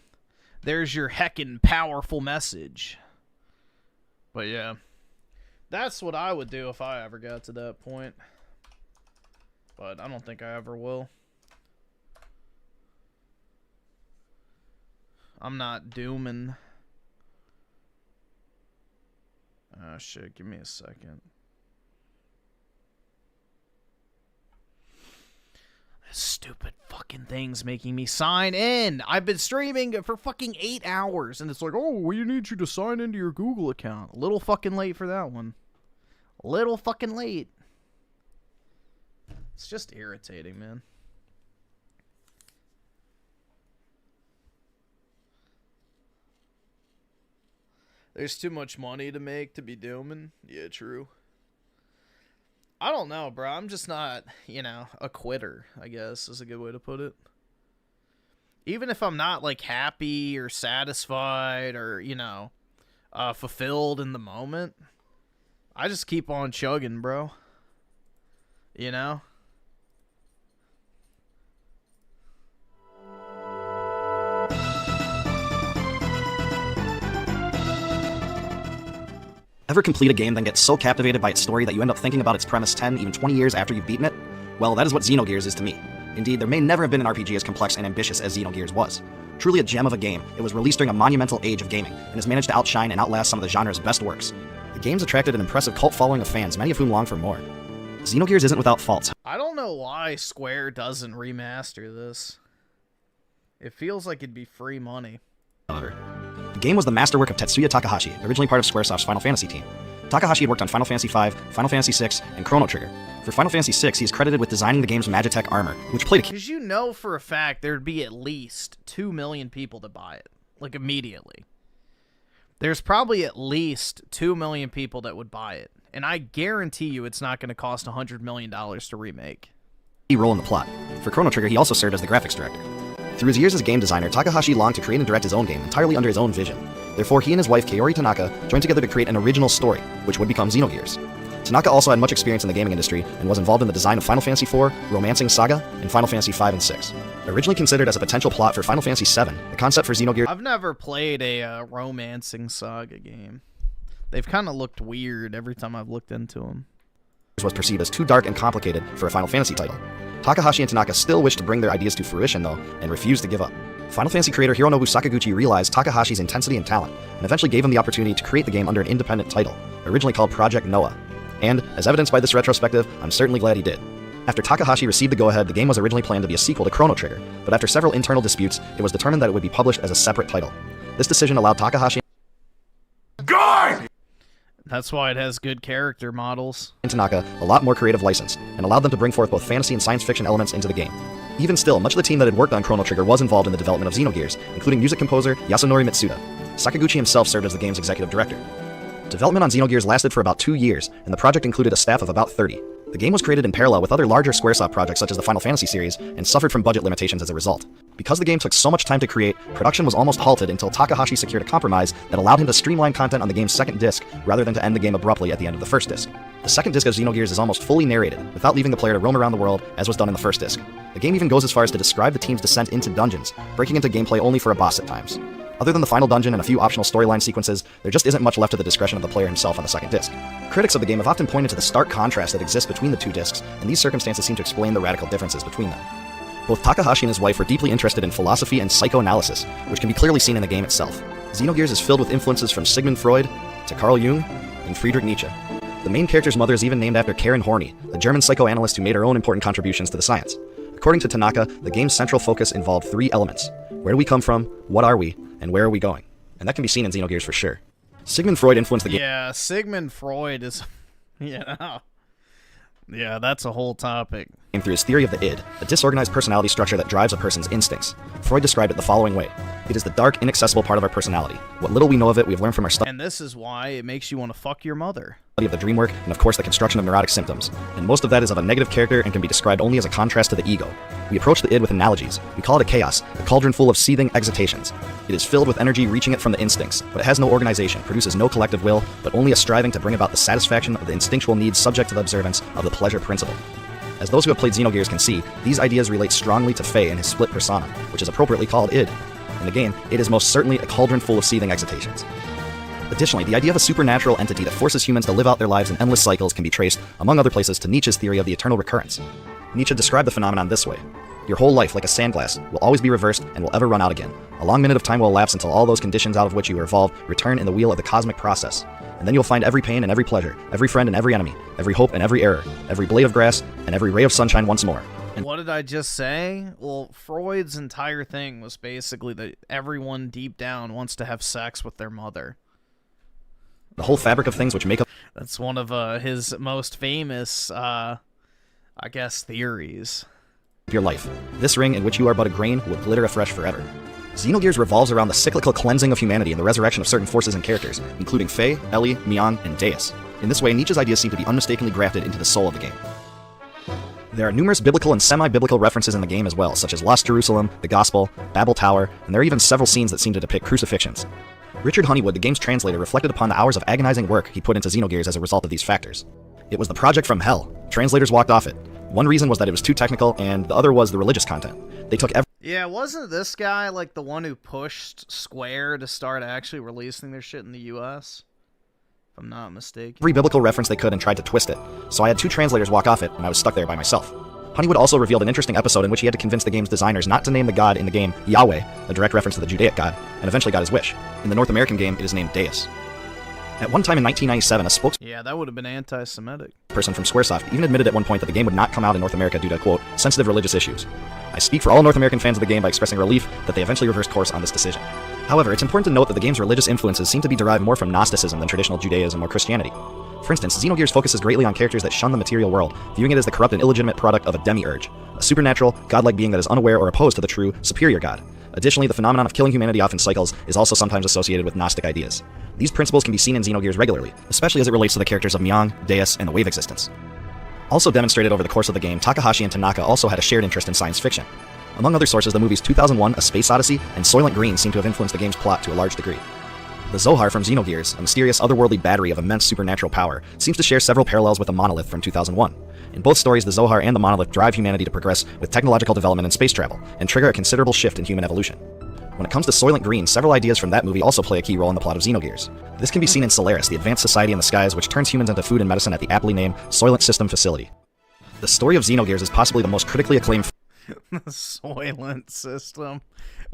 There's your heckin' powerful message. But yeah. That's what I would do if I ever got to that point. But I don't think I ever will. I'm not dooming. Oh shit, give me a second. Stupid fucking thing's making me sign in. I've been streaming for fucking 8 hours, and it's like, oh, we need you to sign into your Google account. A little fucking late for that one. A little fucking late. It's just irritating, man. There's too much money to make to be dooming. Yeah, true. I don't know, bro. I'm just not, you know, a quitter, I guess is a good way to put it. Even if I'm not, like, happy or satisfied or, you know, fulfilled in the moment, I just keep on chugging, bro. You know? Ever complete a game, then get so captivated by its story that you end up thinking about its premise 10, even 20 years after you've beaten it? Well, that is what Xenogears is to me. Indeed, there may never have been an RPG as complex and ambitious as Xenogears was. Truly a gem of a game, it was released during a monumental age of gaming, and has managed to outshine and outlast some of the genre's best works. The game's attracted an impressive cult following of fans, many of whom long for more. Xenogears isn't without faults. I don't know why Square doesn't remaster this. It feels like it'd be free money. However, the game was the masterwork of Tetsuya Takahashi, originally part of Squaresoft's Final Fantasy team. Takahashi had worked on Final Fantasy V, Final Fantasy VI, and Chrono Trigger. For Final Fantasy VI, he is credited with designing the game's Magitech armor, which played a key. Because you know for a fact there'd be at least 2 million people to buy it. Like, immediately. There's probably at least 2 million people that would buy it. And I guarantee you it's not going to cost $100 million to remake. Role in the plot. For Chrono Trigger, he also served as the graphics director. Through his years as a game designer, Takahashi longed to create and direct his own game entirely under his own vision. Therefore, he and his wife Kaori Tanaka joined together to create an original story, which would become Xenogears. Tanaka also had much experience in the gaming industry and was involved in the design of Final Fantasy IV, Romancing Saga, and Final Fantasy V and VI. Originally considered as a potential plot for Final Fantasy VII, the concept for Xenogears... I've never played a Romancing Saga game. They've kind of looked weird every time I've looked into them. ...was perceived as too dark and complicated for a Final Fantasy title. Takahashi and Tanaka still wished to bring their ideas to fruition, though, and refused to give up. Final Fantasy creator Hironobu Sakaguchi realized Takahashi's intensity and talent, and eventually gave him the opportunity to create the game under an independent title, originally called Project Noah. And, as evidenced by this retrospective, I'm certainly glad he did. After Takahashi received the go-ahead, the game was originally planned to be a sequel to Chrono Trigger, but after several internal disputes, it was determined that it would be published as a separate title. This decision allowed Takahashi That's why it has good character models. and Tanaka a lot more creative license, and allowed them to bring forth both fantasy and science fiction elements into the game. Even still, much of the team that had worked on Chrono Trigger was involved in the development of Xenogears, including music composer Yasunori Mitsuda. Sakaguchi himself served as the game's executive director. Development on Xenogears lasted for about 2 years, and the project included a staff of about 30. The game was created in parallel with other larger Squaresoft projects such as the Final Fantasy series, and suffered from budget limitations as a result. Because the game took so much time to create, production was almost halted until Takahashi secured a compromise that allowed him to streamline content on the game's second disc, rather than to end the game abruptly at the end of the first disc. The second disc of Xenogears is almost fully narrated, without leaving the player to roam around the world, as was done in the first disc. The game even goes as far as to describe the team's descent into dungeons, breaking into gameplay only for a boss at times. Other than the final dungeon and a few optional storyline sequences, there just isn't much left to the discretion of the player himself on the second disc. Critics of the game have often pointed to the stark contrast that exists between the two discs, and these circumstances seem to explain the radical differences between them. Both Takahashi and his wife were deeply interested in philosophy and psychoanalysis, which can be clearly seen in the game itself. Xenogears is filled with influences from Sigmund Freud to Carl Jung and Friedrich Nietzsche. The main character's mother is even named after Karen Horney, a German psychoanalyst who made her own important contributions to the science. According to Tanaka, the game's central focus involved three elements: where do we come from, what are we, and where are we going? And that can be seen in Xenogears for sure. Sigmund Freud influenced the game. Yeah, Sigmund Freud is... Yeah, that's a whole topic. Through his theory of the id, a disorganized personality structure that drives a person's instincts. Freud described it the following way: it is the dark, inaccessible part of our personality. What little we know of it, we've learned from our study And this is why it makes you want to fuck your mother. of the dream work, and of course the construction of neurotic symptoms. And most of that is of a negative character and can be described only as a contrast to the ego. We approach the id with analogies. We call it a chaos, a cauldron full of seething excitations. It is filled with energy reaching it from the instincts, but it has no organization, produces no collective will, but only a striving to bring about the satisfaction of the instinctual needs subject to the observance of the pleasure principle. As those who have played Xenogears can see, these ideas relate strongly to Faye and his split persona, which is appropriately called id. And again, it is most certainly a cauldron full of seething excitations. Additionally, the idea of a supernatural entity that forces humans to live out their lives in endless cycles can be traced, among other places, to Nietzsche's theory of the eternal recurrence. Nietzsche described the phenomenon this way: your whole life, like a sandglass, will always be reversed and will ever run out again. A long minute of time will elapse until all those conditions out of which you were evolved return in the wheel of the cosmic process. And then you'll find every pain and every pleasure, every friend and every enemy, every hope and every error, every blade of grass and every ray of sunshine once more. And what did I just say? Well, Freud's entire thing was basically that everyone deep down wants to have sex with their mother. The whole fabric of things which make up... That's one of his most famous, I guess, theories. ...your life. This ring in which you are but a grain will glitter afresh forever. Xenogears revolves around the cyclical cleansing of humanity and the resurrection of certain forces and characters, including Faye, Ellie, Miang, and Deus. In this way, Nietzsche's ideas seem to be unmistakably grafted into the soul of the game. There are numerous biblical and semi-biblical references in the game as well, such as Lost Jerusalem, the Gospel, Babel Tower, and there are even several scenes that seem to depict crucifixions. Richard Honeywood, the game's translator, reflected upon the hours of agonizing work he put into Xenogears as a result of these factors. It was the project from hell. Translators walked off it. One reason was that it was too technical, and the other was the religious content. They took Yeah, wasn't this guy like the one who pushed Square to start actually releasing their shit in the US? If I'm not mistaken. every biblical reference they could and tried to twist it. So I had two translators walk off it, and I was stuck there by myself. Honeywood also revealed an interesting episode in which he had to convince the game's designers not to name the god in the game Yahweh, a direct reference to the Judaic god, and eventually got his wish. In the North American game, it is named Deus. At one time in 1997, a spokesperson Yeah, that would have been anti-Semitic. from Squaresoft even admitted at one point that the game would not come out in North America due to, quote, sensitive religious issues. I speak for all North American fans of the game by expressing relief that they eventually reversed course on this decision. However, it's important to note that the game's religious influences seem to be derived more from Gnosticism than traditional Judaism or Christianity. For instance, Xenogears focuses greatly on characters that shun the material world, viewing it as the corrupt and illegitimate product of a demiurge, a supernatural, godlike being that is unaware or opposed to the true, superior god. Additionally, the phenomenon of killing humanity off in cycles is also sometimes associated with Gnostic ideas. These principles can be seen in Xenogears regularly, especially as it relates to the characters of Miang, Deus, and the wave existence. Also demonstrated over the course of the game, Takahashi and Tanaka also had a shared interest in science fiction. Among other sources, the movies 2001: A Space Odyssey and Soylent Green seem to have influenced the game's plot to a large degree. The Zohar from Xenogears, a mysterious otherworldly battery of immense supernatural power, seems to share several parallels with the Monolith from 2001. In both stories, the Zohar and the Monolith drive humanity to progress with technological development and space travel, and trigger a considerable shift in human evolution. When it comes to Soylent Green, several ideas from that movie also play a key role in the plot of Xenogears. This can be seen in Solaris, the advanced society in the skies which turns humans into food and medicine at the aptly named Soylent System facility. The story of Xenogears is possibly the most critically acclaimed The Soylent System.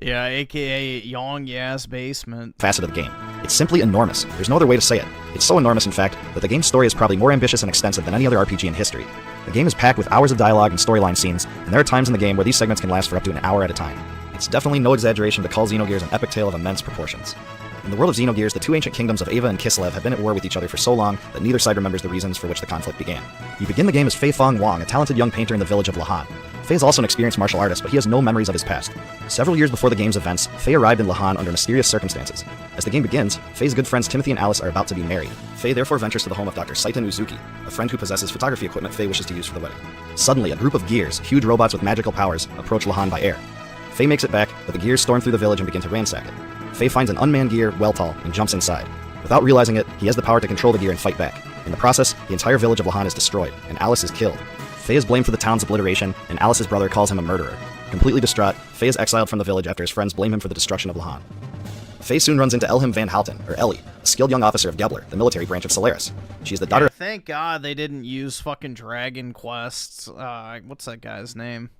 Yeah, aka Yong-Ya's basement. facet of the game. It's simply enormous. There's no other way to say it. It's so enormous, in fact, that the game's story is probably more ambitious and extensive than any other RPG in history. The game is packed with hours of dialogue and storyline scenes, and there are times in the game where these segments can last for up to an hour at a time. It's definitely no exaggeration to call Xenogears an epic tale of immense proportions. In the world of Xenogears, the two ancient kingdoms of Ava and Kislev have been at war with each other for so long that neither side remembers the reasons for which the conflict began. You begin the game as Fei Fong Wang, a talented young painter in the village of Lahan. Faye is also an experienced martial artist, but he has no memories of his past. Several years before the game's events, Faye arrived in Lahan under mysterious circumstances. As the game begins, Faye's good friends Timothy and Alice are about to be married. Faye therefore ventures to the home of Dr. Saitan Uzuki, a friend who possesses photography equipment Faye wishes to use for the wedding. Suddenly, a group of gears, huge robots with magical powers, approach Lahan by air. Faye makes it back, but the gears storm through the village and begin to ransack it. Faye finds an unmanned gear, Weltall, and jumps inside. Without realizing it, he has the power to control the gear and fight back. In the process, the entire village of Lahan is destroyed, and Alice is killed. Faye is blamed for the town's obliteration, and Alice's brother calls him a murderer. Completely distraught, Faye is exiled from the village after his friends blame him for the destruction of Lahan. Faye soon runs into Elham Van Houten, or Ellie, a skilled young officer of Gebler, the military branch of Solaris. She is the daughter. Thank God they didn't use fucking Dragon Quest's. What's that guy's name?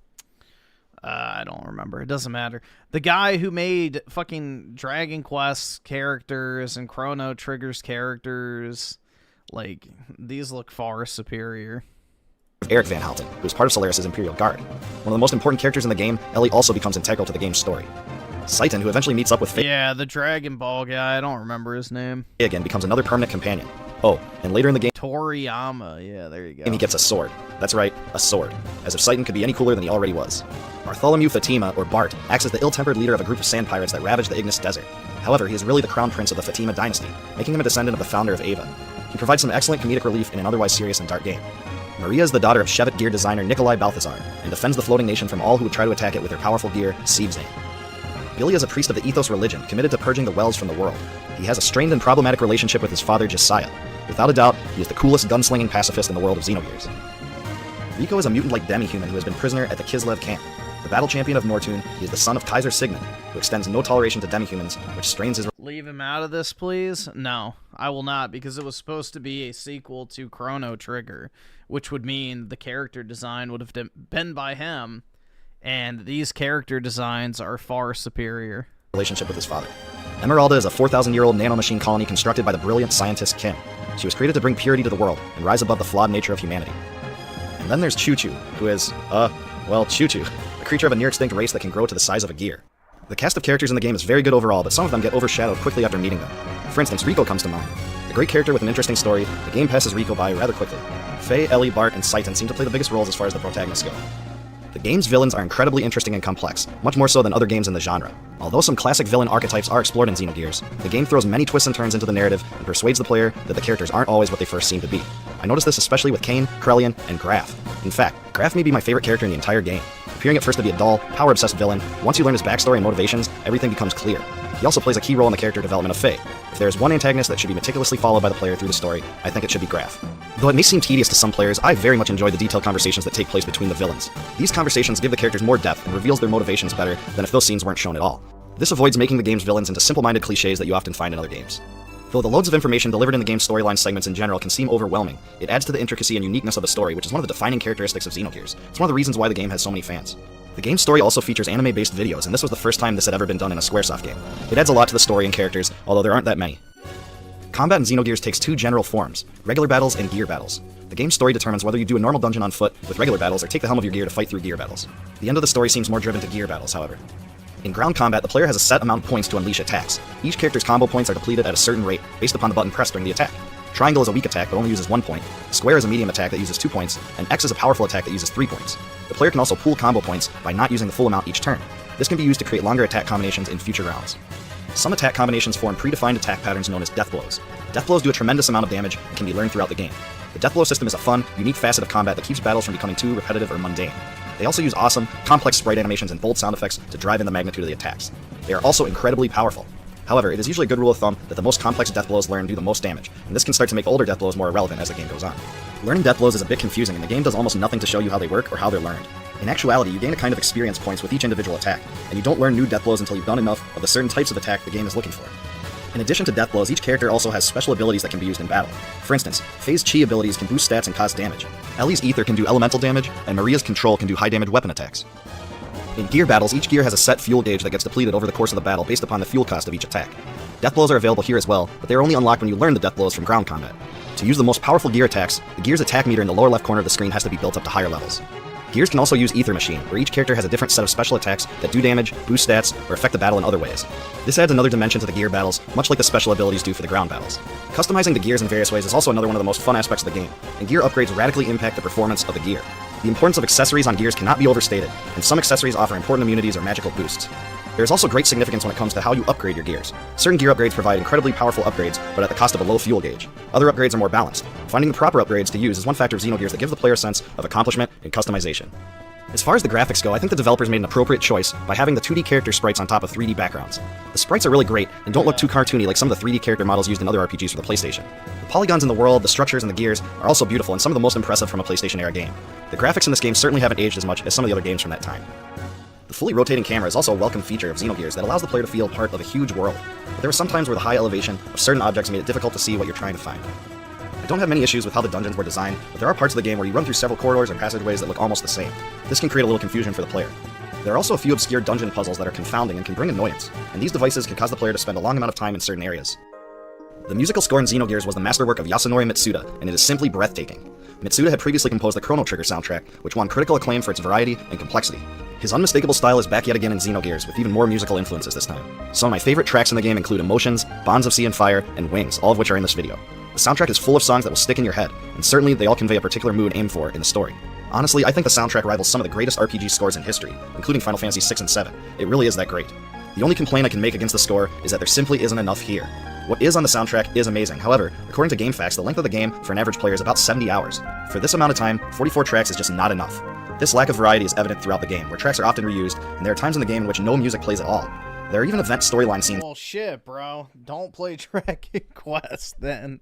I don't remember. It doesn't matter. The guy who made fucking Dragon Quest characters and Chrono Trigger's characters, like, these look far superior. Eric Van Houten, who is part of Solaris' Imperial Guard. One of the most important characters in the game, Ellie also becomes integral to the game's story. Saitan, who eventually meets up with Faye, Yeah, the Dragon Ball guy, I don't remember his name. again becomes another permanent companion. Oh, and later in the game, Toriyama, yeah, there you go. and he gets a sword. That's right, a sword. As if Saitan could be any cooler than he already was. Bartholomew Fatima, or Bart, acts as the ill-tempered leader of a group of sand pirates that ravage the Ignis Desert. However, he is really the crown prince of the Fatima dynasty, making him a descendant of the founder of Ava. He provides some excellent comedic relief in an otherwise serious and dark game. Maria is the daughter of Chevet gear designer Nikolai Balthazar, and defends the floating nation from all who would try to attack it with her powerful gear, Siegzane. Billy is a priest of the Ethos religion, committed to purging the wells from the world. He has a strained and problematic relationship with his father, Josiah. Without a doubt, he is the coolest gunslinging pacifist in the world of Xenogears. Rico is a mutant-like demi-human who has been prisoner at the Kislev camp. The battle champion of Nortune, he is the son of Kaiser Sigmund, who extends no toleration to demi-humans, which strains his... Leave him out of this, please? No, I will not, because it was supposed to be a sequel to Chrono Trigger, which would mean the character design would have been by him, and these character designs are far superior. Relationship with his father. Emeralda is a 4,000-year-old nanomachine colony constructed by the brilliant scientist Kim. She was created to bring purity to the world and rise above the flawed nature of humanity. And then there's Choo Choo, who is, Choo Choo, a creature of a near-extinct race that can grow to the size of a gear. The cast of characters in the game is very good overall, but some of them get overshadowed quickly after meeting them. For instance, Rico comes to mind. A great character with an interesting story, the game passes Rico by rather quickly. Faye, Ellie, Bart, and Saitan seem to play the biggest roles as far as the protagonists go. The game's villains are incredibly interesting and complex, much more so than other games in the genre. Although some classic villain archetypes are explored in Xenogears, the game throws many twists and turns into the narrative and persuades the player that the characters aren't always what they first seem to be. I noticed this especially with Kain, Krellian, and Graf. In fact, Graf may be my favorite character in the entire game. Appearing at first to be a dull, power-obsessed villain, once you learn his backstory and motivations, everything becomes clear. He also plays a key role in the character development of Faye. If there is one antagonist that should be meticulously followed by the player through the story, I think it should be Graf. Though it may seem tedious to some players, I very much enjoy the detailed conversations that take place between the villains. These conversations give the characters more depth and reveals their motivations better than if those scenes weren't shown at all. This avoids making the game's villains into simple-minded cliches that you often find in other games. Though the loads of information delivered in the game's storyline segments in general can seem overwhelming, it adds to the intricacy and uniqueness of the story, which is one of the defining characteristics of Xenogears. It's one of the reasons why the game has so many fans. The game's story also features anime-based videos, and this was the first time this had ever been done in a Squaresoft game. It adds a lot to the story and characters, although there aren't that many. Combat in Xenogears takes two general forms, regular battles and gear battles. The game's story determines whether you do a normal dungeon on foot with regular battles or take the helm of your gear to fight through gear battles. The end of the story seems more driven to gear battles, however. In ground combat, the player has a set amount of points to unleash attacks. Each character's combo points are depleted at a certain rate, based upon the button pressed during the attack. Triangle is a weak attack but only uses 1 point, Square is a medium attack that uses 2 points, and X is a powerful attack that uses 3 points. The player can also pool combo points by not using the full amount each turn. This can be used to create longer attack combinations in future rounds. Some attack combinations form predefined attack patterns known as death blows. Death blows do a tremendous amount of damage and can be learned throughout the game. The death blow system is a fun, unique facet of combat that keeps battles from becoming too repetitive or mundane. They also use awesome, complex sprite animations and bold sound effects to drive in the magnitude of the attacks. They are also incredibly powerful. However, it is usually a good rule of thumb that the most complex death blows learned do the most damage, and this can start to make older death blows more irrelevant as the game goes on. Learning death blows is a bit confusing, and the game does almost nothing to show you how they work or how they're learned. In actuality, you gain a kind of experience points with each individual attack, and you don't learn new death blows until you've done enough of the certain types of attack the game is looking for. In addition to death blows, each character also has special abilities that can be used in battle. For instance, Faye's Chi abilities can boost stats and cause damage. Ellie's Ether can do elemental damage, and Maria's Control can do high damage weapon attacks. In gear battles, each gear has a set fuel gauge that gets depleted over the course of the battle based upon the fuel cost of each attack. Death blows are available here as well, but they are only unlocked when you learn the death blows from ground combat. To use the most powerful gear attacks, the gear's attack meter in the lower left corner of the screen has to be built up to higher levels. Gears can also use Ether Machine, where each character has a different set of special attacks that do damage, boost stats, or affect the battle in other ways. This adds another dimension to the gear battles, much like the special abilities do for the ground battles. Customizing the gears in various ways is also another one of the most fun aspects of the game, and gear upgrades radically impact the performance of the gear. The importance of accessories on gears cannot be overstated, and some accessories offer important immunities or magical boosts. There is also great significance when it comes to how you upgrade your gears. Certain gear upgrades provide incredibly powerful upgrades, but at the cost of a low fuel gauge. Other upgrades are more balanced. Finding the proper upgrades to use is one factor of Xenogears that gives the player a sense of accomplishment and customization. As far as the graphics go, I think the developers made an appropriate choice by having the 2D character sprites on top of 3D backgrounds. The sprites are really great and don't look too cartoony like some of the 3D character models used in other RPGs for the PlayStation. The polygons in the world, the structures, and the gears are also beautiful and some of the most impressive from a PlayStation-era game. The graphics in this game certainly haven't aged as much as some of the other games from that time. The fully rotating camera is also a welcome feature of Xenogears that allows the player to feel part of a huge world, but there are some times where the high elevation of certain objects made it difficult to see what you're trying to find. I don't have many issues with how the dungeons were designed, but there are parts of the game where you run through several corridors or passageways that look almost the same. This can create a little confusion for the player. There are also a few obscure dungeon puzzles that are confounding and can bring annoyance, and these devices can cause the player to spend a long amount of time in certain areas. The musical score in Xenogears was the masterwork of Yasunori Mitsuda, and it is simply breathtaking. Mitsuda had previously composed the Chrono Trigger soundtrack, which won critical acclaim for its variety and complexity. His unmistakable style is back yet again in Xenogears, with even more musical influences this time. Some of my favorite tracks in the game include Emotions, Bonds of Sea and Fire, and Wings, all of which are in this video. The soundtrack is full of songs that will stick in your head, and certainly they all convey a particular mood aimed for in the story. Honestly, I think the soundtrack rivals some of the greatest RPG scores in history, including Final Fantasy 6 and 7. It really is that great. The only complaint I can make against the score is that there simply isn't enough here. What is on the soundtrack is amazing. However, according to GameFAQs, the length of the game for an average player is about 70 hours. For this amount of time, 44 tracks is just not enough. This lack of variety is evident throughout the game, where tracks are often reused, and there are times in the game in which no music plays at all. There are even event storyline scenes. Well, shit, bro. Don't play Dragon Quest then.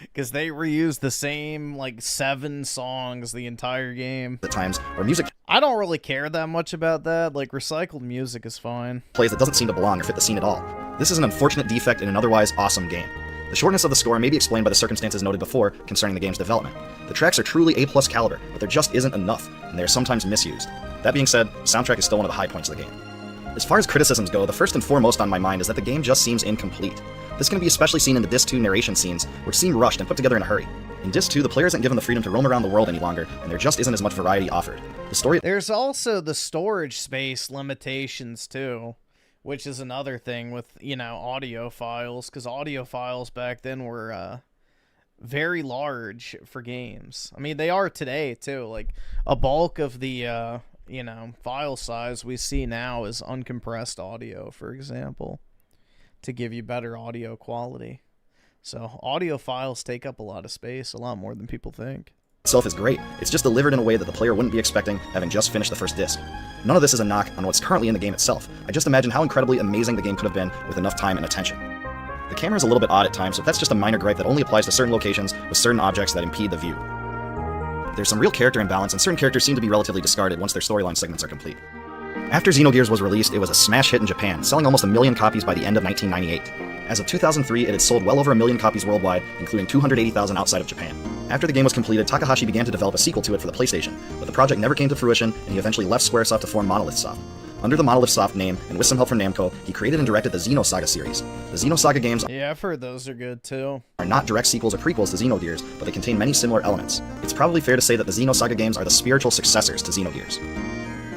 Because they reuse the same, like, 7 songs the entire game. At times, or music I don't really care that much about that. Like, recycled music is fine. plays that doesn't seem to belong or fit the scene at all. This is an unfortunate defect in an otherwise awesome game. The shortness of the score may be explained by the circumstances noted before concerning the game's development. The tracks are truly A+ caliber, but there just isn't enough, and they are sometimes misused. That being said, the soundtrack is still one of the high points of the game. As far as criticisms go, the first and foremost on my mind is that the game just seems incomplete. This can be especially seen in the Disc 2 narration scenes, which seem rushed and put together in a hurry. In Disc 2, the player isn't given the freedom to roam around the world any longer, and there just isn't as much variety offered. The story... There's also the storage space limitations, too, which is another thing with, you know, audio files, because audio files back then were, very large for games. I mean, they are today, too. Like, a bulk of the, you know, file size we see now is uncompressed audio, for example, to give you better audio quality. So audio files take up a lot of space, a lot more than people think. Itself is great. It's just delivered in a way that the player wouldn't be expecting, having just finished the first disc. None of this is a knock on what's currently in the game itself. I just imagine how incredibly amazing the game could have been with enough time and attention. The camera is a little bit odd at times, so that's just a minor gripe that only applies to certain locations with certain objects that impede the view. There's some real character imbalance, and certain characters seem to be relatively discarded once their storyline segments are complete. After Xenogears was released, it was a smash hit in Japan, selling almost 1 million copies by the end of 1998. As of 2003, it had sold well over 1 million copies worldwide, including 280,000 outside of Japan. After the game was completed, Takahashi began to develop a sequel to it for the PlayStation, but the project never came to fruition, and he eventually left Squaresoft to form Monolith Soft. Under the Monolith Soft name, and with some help from Namco, he created and directed the Xenosaga series. The Xenosaga games Yeah, I've heard those are good, too. are not direct sequels or prequels to Xenogears, but they contain many similar elements. It's probably fair to say that the Xenosaga games are the spiritual successors to Xenogears.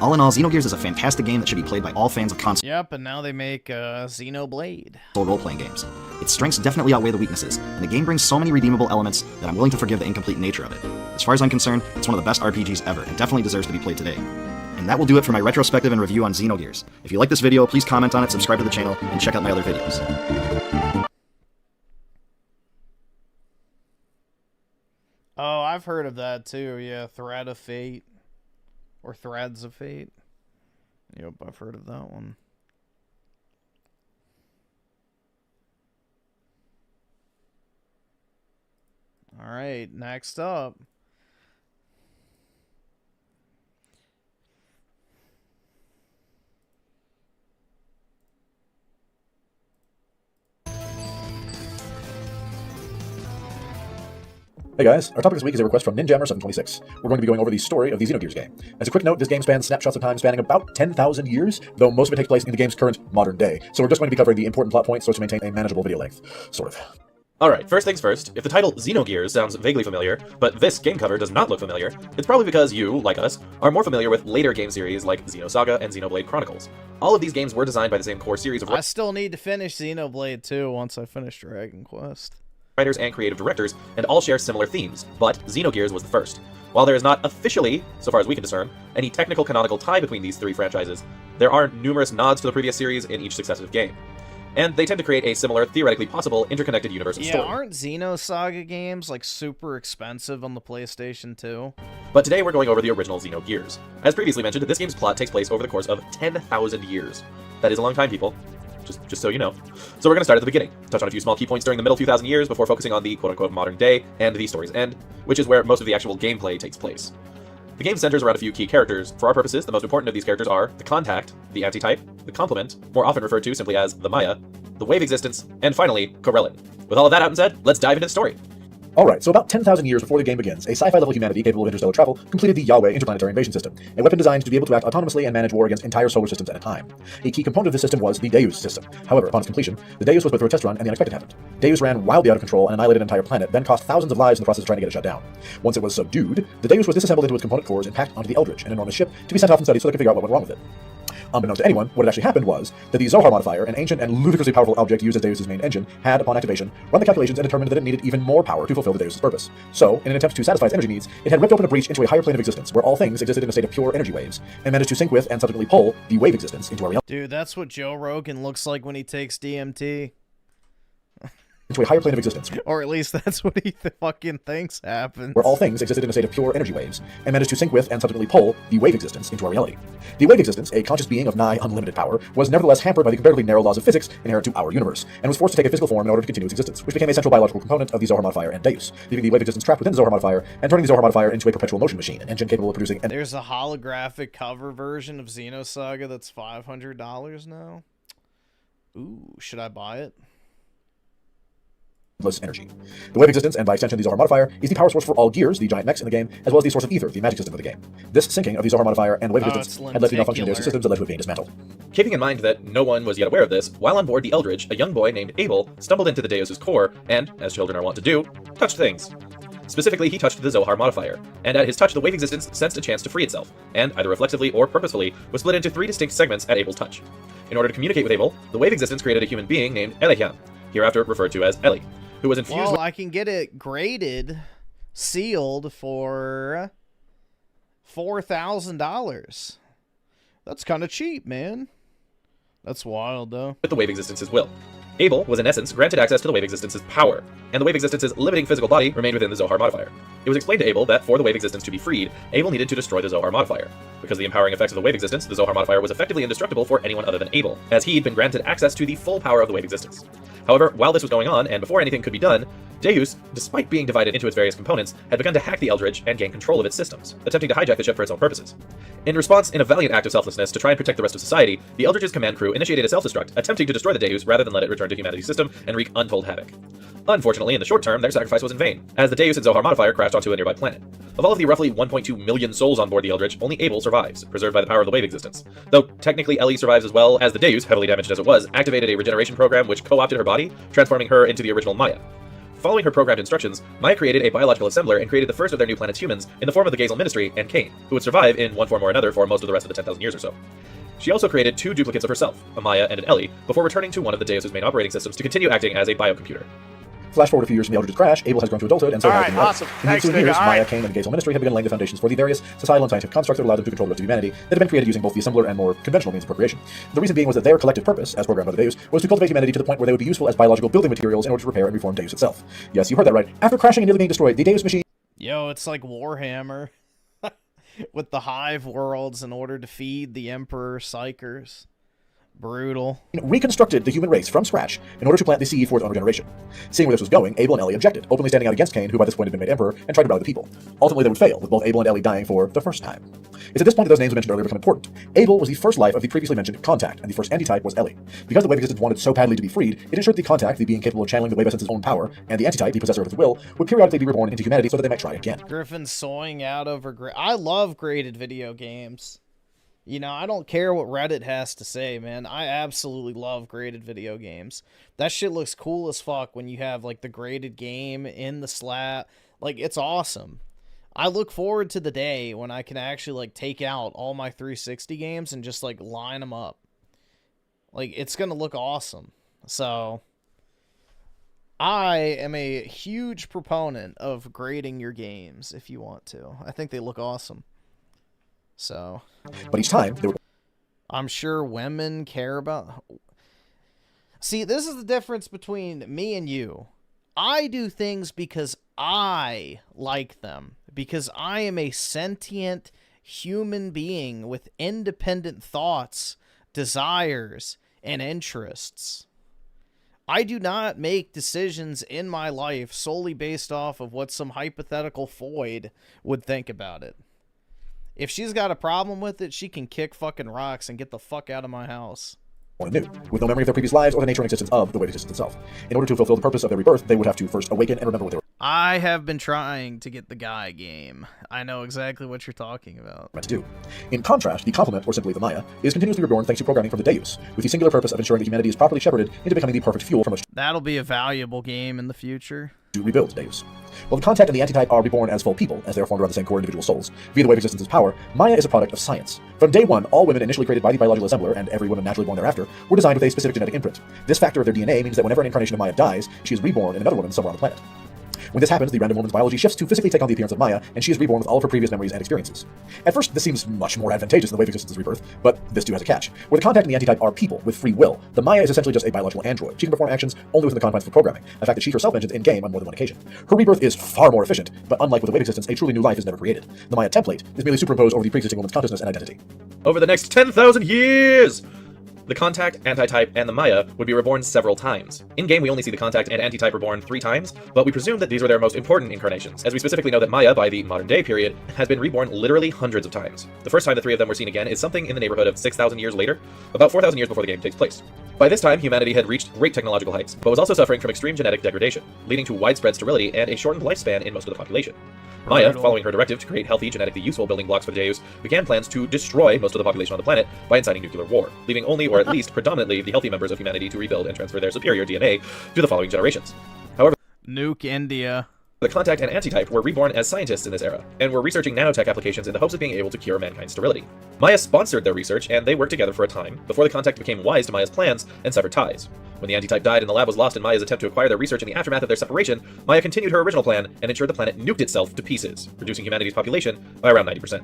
All in all, Xenogears is a fantastic game that should be played by all fans of console Yep, and now they make Xenoblade. role-playing games. Its strengths definitely outweigh the weaknesses, and the game brings so many redeemable elements that I'm willing to forgive the incomplete nature of it. As far as I'm concerned, it's one of the best RPGs ever, and definitely deserves to be played today. And that will do it for my retrospective and review on Xenogears. If you like this video, please comment on it, subscribe to the channel, and check out my other videos. Oh, I've heard of that, too, yeah. Thread of Fate. Or Threads of Fate. Yep, I've heard of that one. Alright, next up. Hey guys, our topic this week is a request from Ninjammer726. We're going to be going over the story of the Xenogears game. As a quick note, this game spans snapshots of time spanning about 10,000 years, though most of it takes place in the game's current modern day. So we're just going to be covering the important plot points so as to maintain a manageable video length. Sort of. Alright, first things first, if the title Xenogears sounds vaguely familiar, but this game cover does not look familiar, it's probably because you, like us, are more familiar with later game series like Xenosaga and Xenoblade Chronicles. All of these games were designed by the same core series of... I still need to finish Xenoblade 2 once I finish Dragon Quest. writers and creative directors, and all share similar themes, but Xenogears was the first. While there is not officially, so far as we can discern, any technical canonical tie between these three franchises, there are numerous nods to the previous series in each successive game. And they tend to create a similar, theoretically possible, interconnected universe of story. Yeah, aren't Xenosaga games, like, super expensive on the PlayStation 2? But today we're going over the original Xenogears. As previously mentioned, this game's plot takes place over the course of 10,000 years. That is a long time, people. Just so you know. So we're going to start at the beginning, touch on a few small key points during the middle few thousand years before focusing on the quote-unquote modern day and the story's end, which is where most of the actual gameplay takes place. The game centers around a few key characters. For our purposes, the most important of these characters are the Contact, the Antitype, the Complement, more often referred to simply as the Maya, the Wave Existence, and finally, Corellin. With all of that out and said, let's dive into the story. Alright, so about 10,000 years before the game begins, a sci-fi level humanity capable of interstellar travel completed the Yahweh interplanetary invasion system, a weapon designed to be able to act autonomously and manage war against entire solar systems at a time. A key component of this system was the Deus system. However, upon its completion, the Deus was put through a test run and the unexpected happened. Deus ran wildly out of control and annihilated an entire planet, then cost thousands of lives in the process of trying to get it shut down. Once it was subdued, the Deus was disassembled into its component cores and packed onto the Eldritch, an enormous ship, to be sent off and studied so they could figure out what went wrong with it. Unbeknownst to anyone, what had actually happened was that the Zohar modifier, an ancient and ludicrously powerful object used as Deus' main engine, had, upon activation, run the calculations and determined that it needed even more power to fulfill the Deus' purpose. So, in an attempt to satisfy its energy needs, it had ripped open a breach into a higher plane of existence, where all things existed in a state of pure energy waves, and managed to sync with and subsequently pull the wave existence into our reality. Dude, that's what Joe Rogan looks like when he takes DMT. Into a higher plane of existence. Or at least that's what he fucking thinks happens. Where all things existed in a state of pure energy waves, and managed to sync with and subsequently pull the wave existence into our reality. The wave existence, a conscious being of nigh unlimited power, was nevertheless hampered by the comparatively narrow laws of physics inherent to our universe, and was forced to take a physical form in order to continue its existence, which became a central biological component of the Zohar modifier and Deus, leaving the wave existence trapped within the Zohar modifier, and turning the Zohar modifier into a perpetual motion machine, an engine capable of producing... There's a holographic cover version of Xenosaga that's $500 now. Ooh, should I buy it? Energy. The wave existence, and by extension the Zohar modifier, is the power source for all gears, the giant mechs in the game, as well as the source of ether, the magic system of the game. This syncing of the Zohar modifier and the wave existence had led to malfunctioning Deus' systems that led to it being dismantled. Keeping in mind that no one was yet aware of this, while on board the Eldritch, a young boy named Abel stumbled into the Deus' core and, as children are wont to do, touched things. Specifically, he touched the Zohar modifier, and at his touch the wave existence sensed a chance to free itself, and, either reflexively or purposefully, was split into 3 distinct segments at Abel's touch. In order to communicate with Abel, the wave existence created a human being named Elehian, hereafter referred to as Eli, who was infused Well, I can get it graded, sealed for $4,000. That's kind of cheap, man. That's wild, though. With the wave existence's will. Abel was in essence granted access to the wave existence's power, and the wave existence's limiting physical body remained within the Zohar modifier. It was explained to Abel that for the wave existence to be freed, Abel needed to destroy the Zohar modifier. Because of the empowering effects of the wave existence, the Zohar modifier was effectively indestructible for anyone other than Abel, as he'd been granted access to the full power of the wave existence. However, while this was going on, and before anything could be done, Deus, despite being divided into its various components, had begun to hack the Eldritch and gain control of its systems, attempting to hijack the ship for its own purposes. In response, in a valiant act of selflessness to try and protect the rest of society, the Eldritch's command crew initiated a self-destruct, attempting to destroy the Deus rather than let it return to humanity's system and wreak untold havoc. Unfortunately, in the short term, their sacrifice was in vain, as the Deus and Zohar modifier crashed onto a nearby planet. Of all of the roughly 1.2 million souls on board the Eldritch, only Abel survives, preserved by the power of the wave existence. Though technically Ellie survives as well, as the Deus, heavily damaged as it was, activated a regeneration program which co-opted her body, transforming her into the original Maya. Following her programmed instructions, Maya created a biological assembler and created the first of their new planet's humans in the form of the Gazel Ministry and Cain, who would survive in one form or another for most of the rest of the 10,000 years or so. She also created 2 duplicates of herself, a Maya and an Ellie, before returning to one of the Deus' main operating systems to continue acting as a biocomputer. Flash forward a few years from the Eldritch's crash, Abel has grown to adulthood, and so has been awesome. In the ensuing years, All Maya, right. Cain, and the Gazel Ministry have begun laying the foundations for the various societal and scientific constructs that allow them to control the rest of humanity that have been created using both the assembler and more conventional means of procreation. The reason being was that their collective purpose, as programmed by the Deus, was to cultivate humanity to the point where they would be useful as biological building materials in order to repair and reform Deus itself. Yes, you heard that right. After crashing and nearly being destroyed, the Deus machine... Yo, it's like Warhammer. With the hive worlds in order to feed the Emperor Psychers. Brutal. Reconstructed the human race from scratch in order to plant the seed for its own regeneration. Seeing where this was going, Abel and Ellie objected, openly standing out against Cain, who by this point had been made emperor, and tried to rally the people. Ultimately, they would fail, with both Abel and Ellie dying for the first time. It's at this point that those names I mentioned earlier become important. Abel was the first life of the previously mentioned Contact, and the first antitype was Ellie. Because the wave existence wanted so badly to be freed, it ensured the Contact, the being capable of channeling the wave essence's own power, and the antitype, the possessor of its will, would periodically be reborn into humanity so that they might try again. Griffin soying out over... I love graded video games. You know, I don't care what Reddit has to say, man. I absolutely love graded video games. That shit looks cool as fuck when you have, like, the graded game in the slab. Like, it's awesome. I look forward to the day when I can actually, like, take out all my 360 games and just, like, line them up. Like, it's gonna look awesome. So, I am a huge proponent of grading your games if you want to. I think they look awesome. So. But each time, they would... I'm sure women care about... See, this is the difference between me and you. I do things because I like them. Because I am a sentient human being with independent thoughts, desires, and interests. I do not make decisions in my life solely based off of what some hypothetical Foyd would think about it. If she's got a problem with it, she can kick fucking rocks and get the fuck out of my house. New, with no memory of their previous lives or the nature and existence of the wave existence itself. In order to fulfill the purpose of their rebirth, they would have to first awaken and remember what they were I have been trying to get the Guy game. I know exactly what you're talking about. meant to do. In contrast, the complement, or simply the Maya, is continuously reborn thanks to programming from the Deus, with the singular purpose of ensuring that humanity is properly shepherded into becoming the perfect fuel from which That'll be a valuable game in the future. to rebuild Deus. While the Contact and the Antitype are reborn as full people, as they are formed around the same core individual souls, via the wave existence's power, Maya is a product of science. From day one, all women initially created by the biological assembler, and every woman naturally born thereafter, were designed with a specific genetic imprint. This factor of their DNA means that whenever an incarnation of Maya dies, she is reborn in another woman somewhere on the planet. When this happens, the random woman's biology shifts to physically take on the appearance of Maya, and she is reborn with all of her previous memories and experiences. At first, this seems much more advantageous than the wave existence's rebirth, but this too has a catch. Where the Contact and the Antitype are people with free will, the Maya is essentially just a biological android. She can perform actions only within the confines of programming, a fact that she herself mentions in-game on more than one occasion. Her rebirth is far more efficient, but unlike with the wave existence, a truly new life is never created. The Maya template is merely superimposed over the pre-existing woman's consciousness and identity. Over the next 10,000 years! The Contact, Antitype, and the Maya would be reborn several times. In-game, we only see the Contact and Antitype reborn 3 times, but we presume that these were their most important incarnations, as we specifically know that Maya, by the modern day period, has been reborn literally hundreds of times. The first time the 3 of them were seen again is something in the neighborhood of 6,000 years later, about 4,000 years before the game takes place. By this time, humanity had reached great technological heights, but was also suffering from extreme genetic degradation, leading to widespread sterility and a shortened lifespan in most of the population. Maya, following her directive to create healthy, genetically useful building blocks for the Deus, began plans to destroy most of the population on the planet by inciting nuclear war, leaving only, or at least predominantly, the healthy members of humanity to rebuild and transfer their superior DNA to the following generations. However, Nuke India. The Contact and Antitype were reborn as scientists in this era, and were researching nanotech applications in the hopes of being able to cure mankind's sterility. Maya sponsored their research, and they worked together for a time, before the Contact became wise to Maya's plans and severed ties. When the Antitype died and the lab was lost in Maya's attempt to acquire their research in the aftermath of their separation, Maya continued her original plan and ensured the planet nuked itself to pieces, reducing humanity's population by around 90%.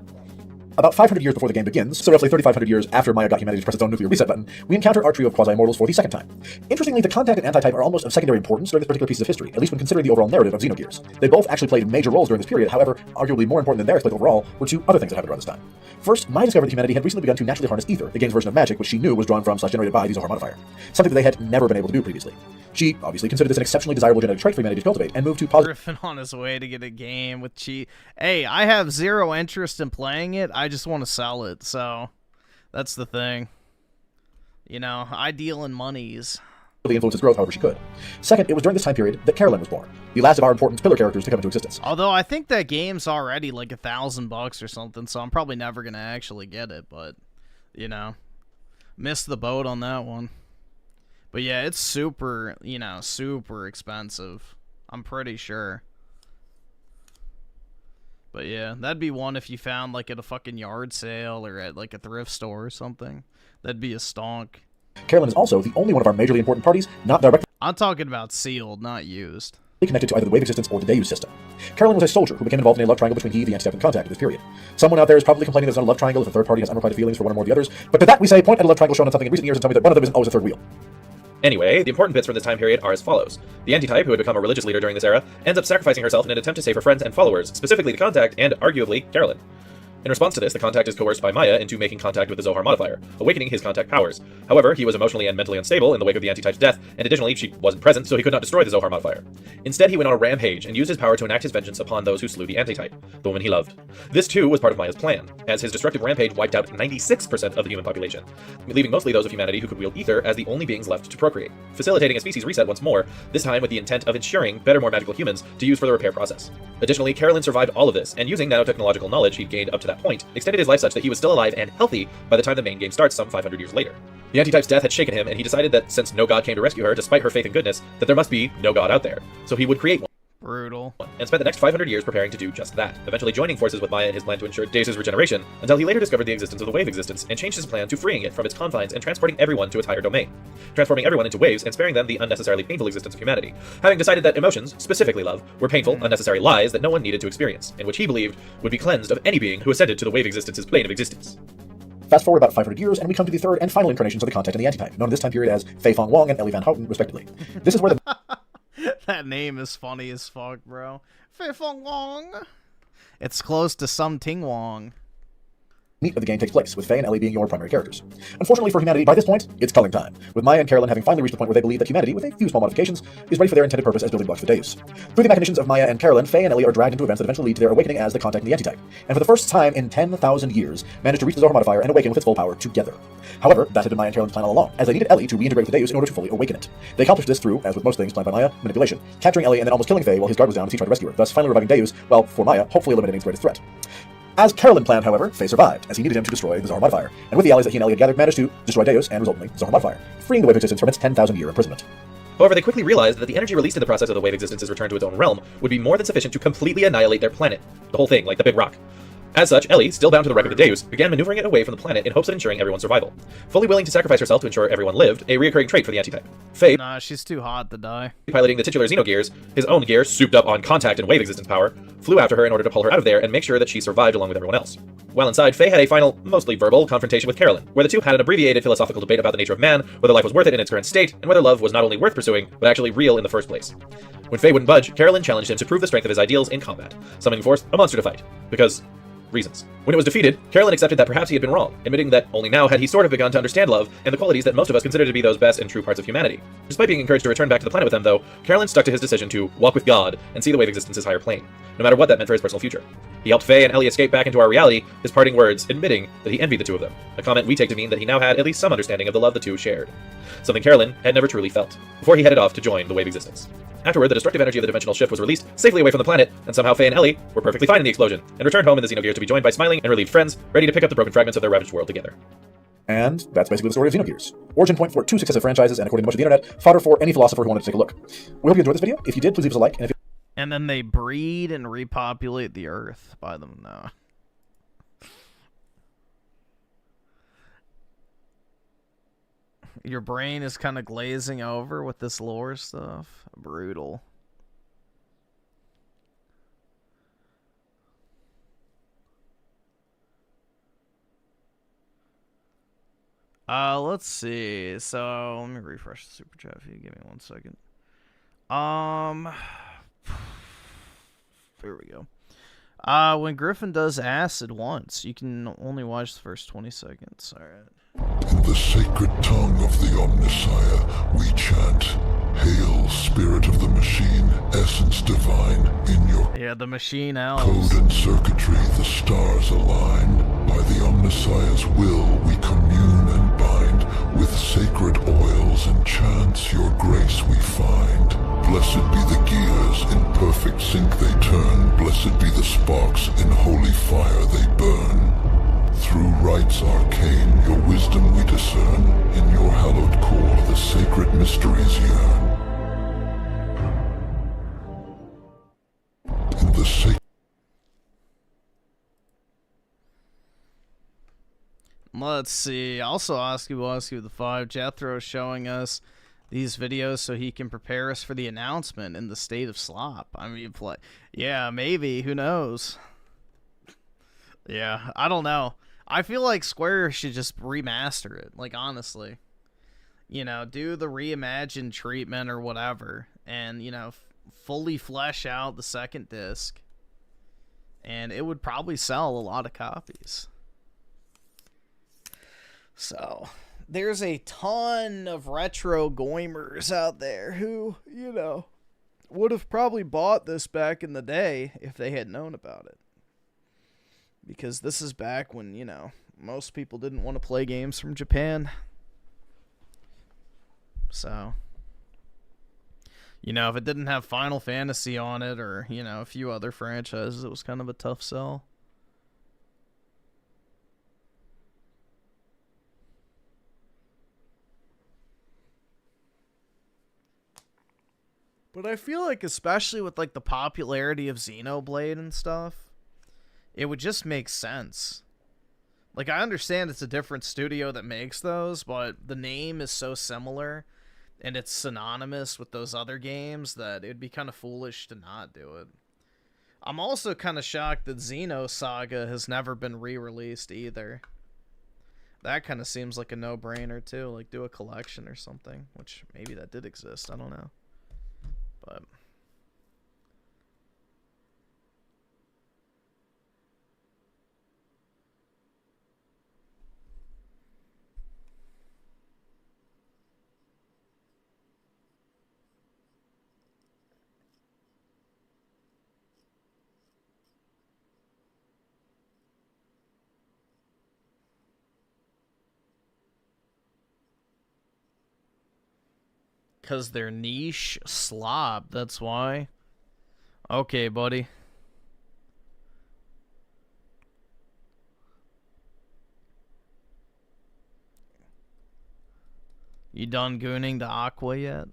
About 500 years before the game begins, so roughly 3,500 years after Maya got humanity to press its own nuclear reset button, we encounter our trio of quasi-immortals for the second time. Interestingly, the Contact and Antitype are almost of secondary importance during this particular piece of history, at least when considering the overall narrative of Xenogears. They both actually played major roles during this period, however, arguably more important than their exploit overall were 2 other things that happened around this time. First, Maya discovered that humanity had recently begun to naturally harness ether, the game's version of magic, which she knew was drawn from / generated by the Zohar modifier, something that they had never been able to do previously. She obviously considered this an exceptionally desirable genetic trait for humanity to cultivate, and moved to positive. Griffin on his way to get a game with cheat. Hey, I have 0 interest in playing it. I just want to sell it, so that's the thing. You know, I deal in monies. Influence its growth however she could. Second, it was during this time period that Carolyn was born, the last of our important pillar characters to come into existence. Although I think that game's already like $1,000 or something, so I'm probably never gonna actually get it, but you know, missed the boat on that one. But yeah, it's super, you know, super expensive. I'm pretty sure. But yeah, that'd be one if you found like at a fucking yard sale or at like a thrift store or something. That'd be a stonk. Carolyn is also the only one of our majorly important parties not directly I'm talking about sealed, not used. connected to either the wave existence or the Deus system. Carolyn was a soldier who became involved in a love triangle between he, the Antitype, and Contact at this period. Someone out there is probably complaining that it's not a love triangle if a third party has unrequited feelings for one or more of the others, but to that we say point at a love triangle shown on something in recent years and tell me that one of them isn't always a third wheel. Anyway, the important bits from this time period are as follows. The Antitype, who had become a religious leader during this era, ends up sacrificing herself in an attempt to save her friends and followers, specifically the Contact and, arguably, Carolyn. In response to this, the Contact is coerced by Maya into making contact with the Zohar modifier, awakening his Contact powers. However, he was emotionally and mentally unstable in the wake of the Antitype's death, and additionally, she wasn't present, so he could not destroy the Zohar modifier. Instead, he went on a rampage and used his power to enact his vengeance upon those who slew the Antitype, the woman he loved. This too was part of Maya's plan, as his destructive rampage wiped out 96% of the human population, leaving mostly those of humanity who could wield ether as the only beings left to procreate, facilitating a species reset once more, this time with the intent of ensuring better, more magical humans to use for the repair process. Additionally, Carolyn survived all of this, and using nanotechnological knowledge he'd gained up to that point, extended his life such that he was still alive and healthy by the time the main game starts some 500 years later. The Antitype's death had shaken him, and he decided that since no god came to rescue her, despite her faith and goodness, that there must be no god out there, so he would create one. Brutal. And spent the next 500 years preparing to do just that, eventually joining forces with Maya in his plan to ensure Deus' regeneration, until he later discovered the existence of the wave existence and changed his plan to freeing it from its confines and transporting everyone to its higher domain, transforming everyone into waves and sparing them the unnecessarily painful existence of humanity, having decided that emotions, specifically love, were painful, unnecessary lies that no one needed to experience, and which he believed would be cleansed of any being who ascended to the wave existence's plane of existence. Fast forward about 500 years, and we come to the third and final incarnations of the content and the antitype, known in this time period as Fei Fong Wong and Ellie Van Houten, respectively. This is where the That name is funny as fuck, bro. Fei Fong Wong. It's close to Some Ting Wong. meat of the game takes place, with Faye and Ellie being your primary characters. Unfortunately for humanity, by this point, it's culling time, with Maya and Carolyn having finally reached the point where they believe that humanity, with a few small modifications, is ready for their intended purpose as building blocks for the Deus. Through the machinations of Maya and Carolyn, Faye and Ellie are dragged into events that eventually lead to their awakening as the contact and the antitype, and for the first time in 10,000 years, manage to reach the Zohar modifier and awaken with its full power together. However, that had been Maya and Carolyn's plan all along, as they needed Ellie to reintegrate with the Deus in order to fully awaken it. They accomplished this through, as with most things planned by Maya, manipulation, capturing Ellie and then almost killing Faye while his guard was down as he tried to rescue her, thus finally reviving Deus, while, for Maya, hopefully eliminating his greatest threat. As Carolyn planned, however, Faye survived, as he needed him to destroy the Zohar modifier, and with the allies that he and Ellie had gathered, managed to destroy Deus and, resultantly, the Zohar modifier, freeing the wave existence from its 10,000-year imprisonment. However, they quickly realized that the energy released in the process of the wave existence's return to its own realm would be more than sufficient to completely annihilate their planet. The whole thing, like the big rock. As such, Ellie, still bound to the wreck of the Deus, began maneuvering it away from the planet in hopes of ensuring everyone's survival. Fully willing to sacrifice herself to ensure everyone lived, a reoccurring trait for the antitype. Faye, Nah, she's too hot to die. piloting the titular Xenogears, his own gear souped up on contact and wave existence power, flew after her in order to pull her out of there and make sure that she survived along with everyone else. While inside, Faye had a final, mostly verbal, confrontation with Carolyn, where the two had an abbreviated philosophical debate about the nature of man, whether life was worth it in its current state, and whether love was not only worth pursuing, but actually real in the first place. When Faye wouldn't budge, Carolyn challenged him to prove the strength of his ideals in combat, summoning forth a monster to fight. Because reasons. When it was defeated, Carolyn accepted that perhaps he had been wrong, admitting that only now had he sort of begun to understand love and the qualities that most of us consider to be those best and true parts of humanity. Despite being encouraged to return back to the planet with them, though, Carolyn stuck to his decision to walk with God and see the wave existence's higher plane, no matter what that meant for his personal future. He helped Faye and Ellie escape back into our reality, his parting words admitting that he envied the two of them, a comment we take to mean that he now had at least some understanding of the love the two shared, something Carolyn had never truly felt, before he headed off to join the wave existence. Afterward, the destructive energy of the dimensional shift was released safely away from the planet, and somehow Faye and Ellie were perfectly fine in the explosion, and returned home in the Xenogears to be joined by smiling and relieved friends, ready to pick up the broken fragments of their ravaged world together. And that's basically the story of Xenogears. Origin point for 2 successive franchises, and according to much of the internet, fodder for any philosopher who wanted to take a look. We hope you enjoyed this video. If you did, please leave us a like, and if you And then they breed and repopulate the earth by them now. Your brain is kind of glazing over with this lore stuff. Brutal. Let's see. So, let me refresh the super chat feed. Give me 1 second. There we go. When Griffin does acid once, you can only watch the first 20 seconds. Alright. In the sacred tongue of the Omnissiah, we chant, Hail, Spirit of the Machine, Essence Divine, in your Yeah, the machine elves. code and circuitry the stars align. By the Omnissiah's will we commune and bind. With sacred oils and chants your grace we find. Blessed be the gears, in perfect sync they turn. Blessed be the sparks, in holy fire they burn. Through rites arcane, your wisdom we discern. In your hallowed core, the sacred mysteries yearn. In the sacred Let's see. Also, Oski with the 5. Jethro showing us these videos so he can prepare us for the announcement in the state of slop. I mean, yeah, maybe. Who knows? Yeah, I don't know. I feel like Square should just remaster it. Like, honestly. You know, do the reimagined treatment or whatever. And, you know, fully flesh out the second disc. And it would probably sell a lot of copies. So, there's a ton of retro Goymers out there who, you know, would have probably bought this back in the day if they had known about it. Because this is back when, you know, most people didn't want to play games from Japan. So, you know, if it didn't have Final Fantasy on it or, you know, a few other franchises, it was kind of a tough sell. But But I feel like, especially with like the popularity of Xenoblade and stuff, it would just make sense. Like, I understand it's a different studio that makes those, but the name is so similar and it's synonymous with those other games that it'd be kind of foolish to not do it. I'm also kind of shocked that Xenosaga has never been re-released either. That kind of seems like a no-brainer too, like do a collection or something, which maybe that did exist, I don't know. But because they're niche slob, that's why. Okay, buddy. You done gooning to Aqua yet?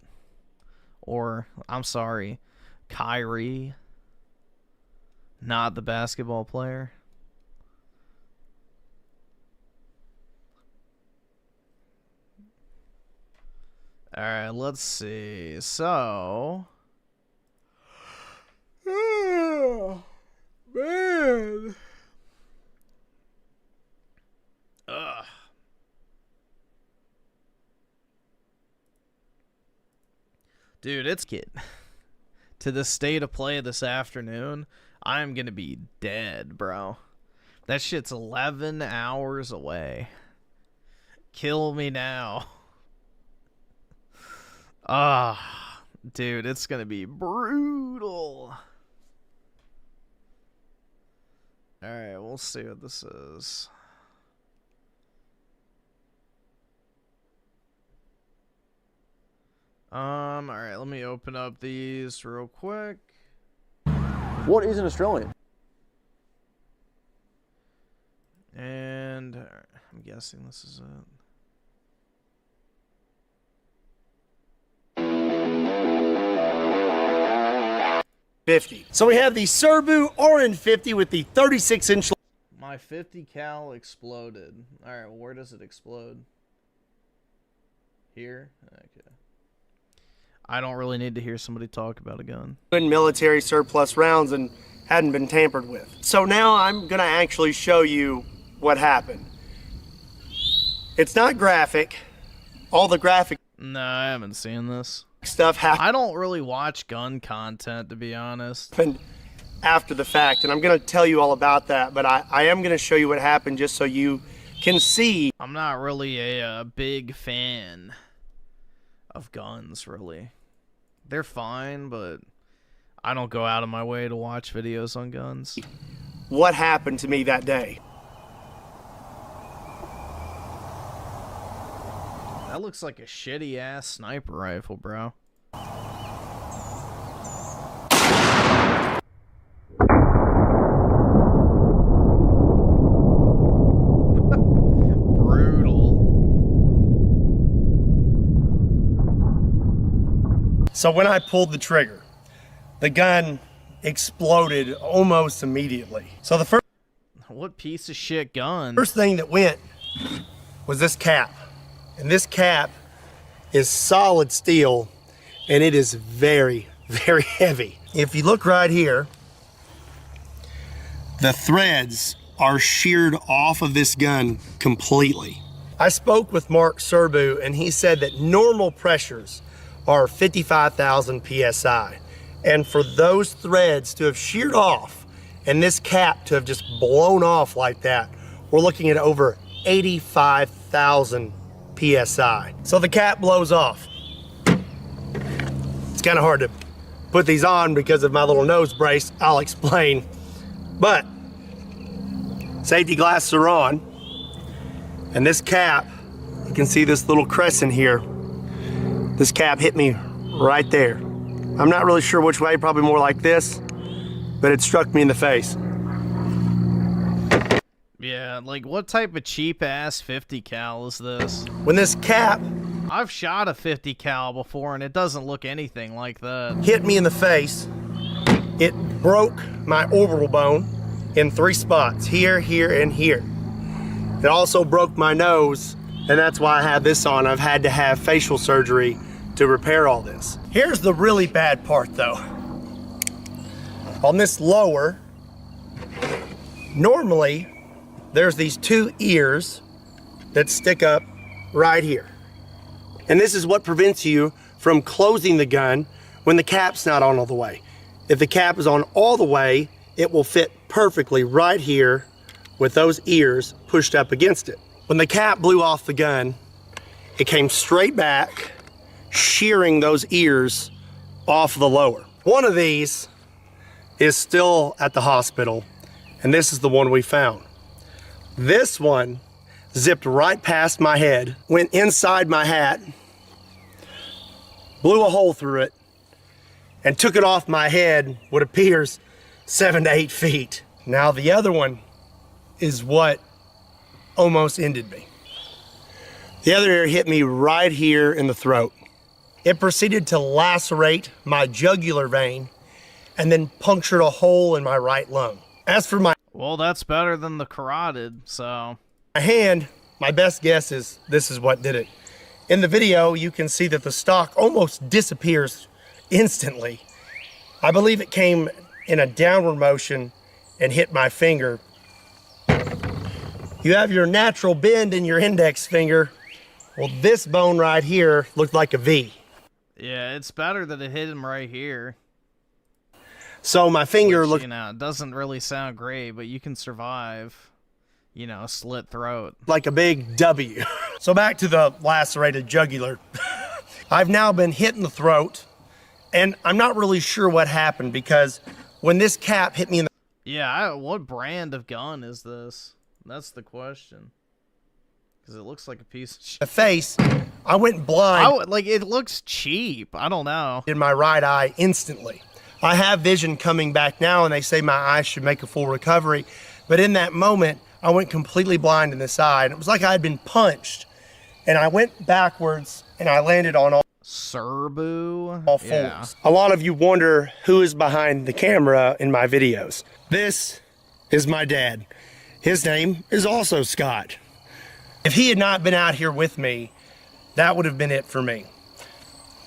Or, I'm sorry, Kyrie? Not the basketball player? Alright, let's see. So... Oh, man. Ugh. Dude, it's get to the state of play this afternoon. I'm gonna be dead, bro. That shit's 11 hours away. Kill me now. Ah, dude, it's gonna be brutal. Alright, we'll see what this is. Alright, let me open up these real quick. What is an Australian? And I'm guessing this is it. So we have the Serbu RN50 with the 36-inch. My 50 cal exploded. Alright, well, where does it explode? Here? Okay. I don't really need to hear somebody talk about a gun. Military surplus rounds and hadn't been tampered with. So now I'm going to actually show you what happened. It's not graphic. All the graphic... No, I haven't seen this. Stuff happened. I don't really watch gun content, to be honest. After the fact, and I'm going to tell you all about that, but I am going to show you what happened just so you can see. I'm not really a big fan of guns, really. They're fine, but I don't go out of my way to watch videos on guns. What happened to me that day? That looks like a shitty-ass sniper rifle, bro. So when I pulled the trigger, the gun exploded almost immediately. So the first... What piece of shit gun? First thing that went was this cap. And this cap is solid steel, and it is very, very heavy. If you look right here, the threads are sheared off of this gun completely. I spoke with Mark Serbu, and he said that normal pressures are 55,000 PSI. And for those threads to have sheared off and this cap to have just blown off like that, we're looking at over 85,000 PSI. So the cap blows off. It's kind of hard to put these on because of my little nose brace. I'll explain. But safety glasses are on. And this cap, you can see this little crescent here. This cap hit me right there. I'm not really sure which way, probably more like this, but it struck me in the face. Yeah, like what type of cheap ass 50 cal is this? When this cap I've shot a 50 cal before, and it doesn't look anything like that. hit me in the face. It broke my orbital bone in 3 spots, here, here, and here. It also broke my nose, and that's why I have this on. I've had to have facial surgery to repair all this. Here's the really bad part though. On this lower, normally there's these 2 ears that stick up right here. And this is what prevents you from closing the gun when the cap's not on all the way. If the cap is on all the way, it will fit perfectly right here with those ears pushed up against it. When the cap blew off the gun, it came straight back, shearing those ears off the lower. One of these is still at the hospital, and this is the one we found. This one zipped right past my head, went inside my hat, blew a hole through it, and took it off my head what appears 7 to 8 feet. Now the other one is what almost ended me. The other ear hit me right here in the throat. It proceeded to lacerate my jugular vein and then punctured a hole in my right lung. As for my Well, that's better than the carotid, so... my hand, my best guess is this is what did it. In the video, you can see that the stock almost disappears instantly. I believe it came in a downward motion and hit my finger. You have your natural bend in your index finger. Well, this bone right here looked like a V. Yeah, it's better that it hit him right here. So my finger Which, looked... you know, it doesn't really sound great, but you can survive, you know, a slit throat. like a big W. So back to the lacerated jugular. I've now been hit in the throat, and I'm not really sure what happened because when this cap hit me in the Yeah, what brand of gun is this? That's the question. Because it looks like a piece of shit. face, I went blind. Like, it looks cheap. I don't know. In my right eye instantly. I have vision coming back now, and they say my eyes should make a full recovery. But in that moment, I went completely blind in this eye, and it was like I had been punched. And I went backwards, and I landed on all Serbu. All fours. Yeah. A lot of you wonder who is behind the camera in my videos. This is my dad. His name is also Scott. If he had not been out here with me, that would have been it for me.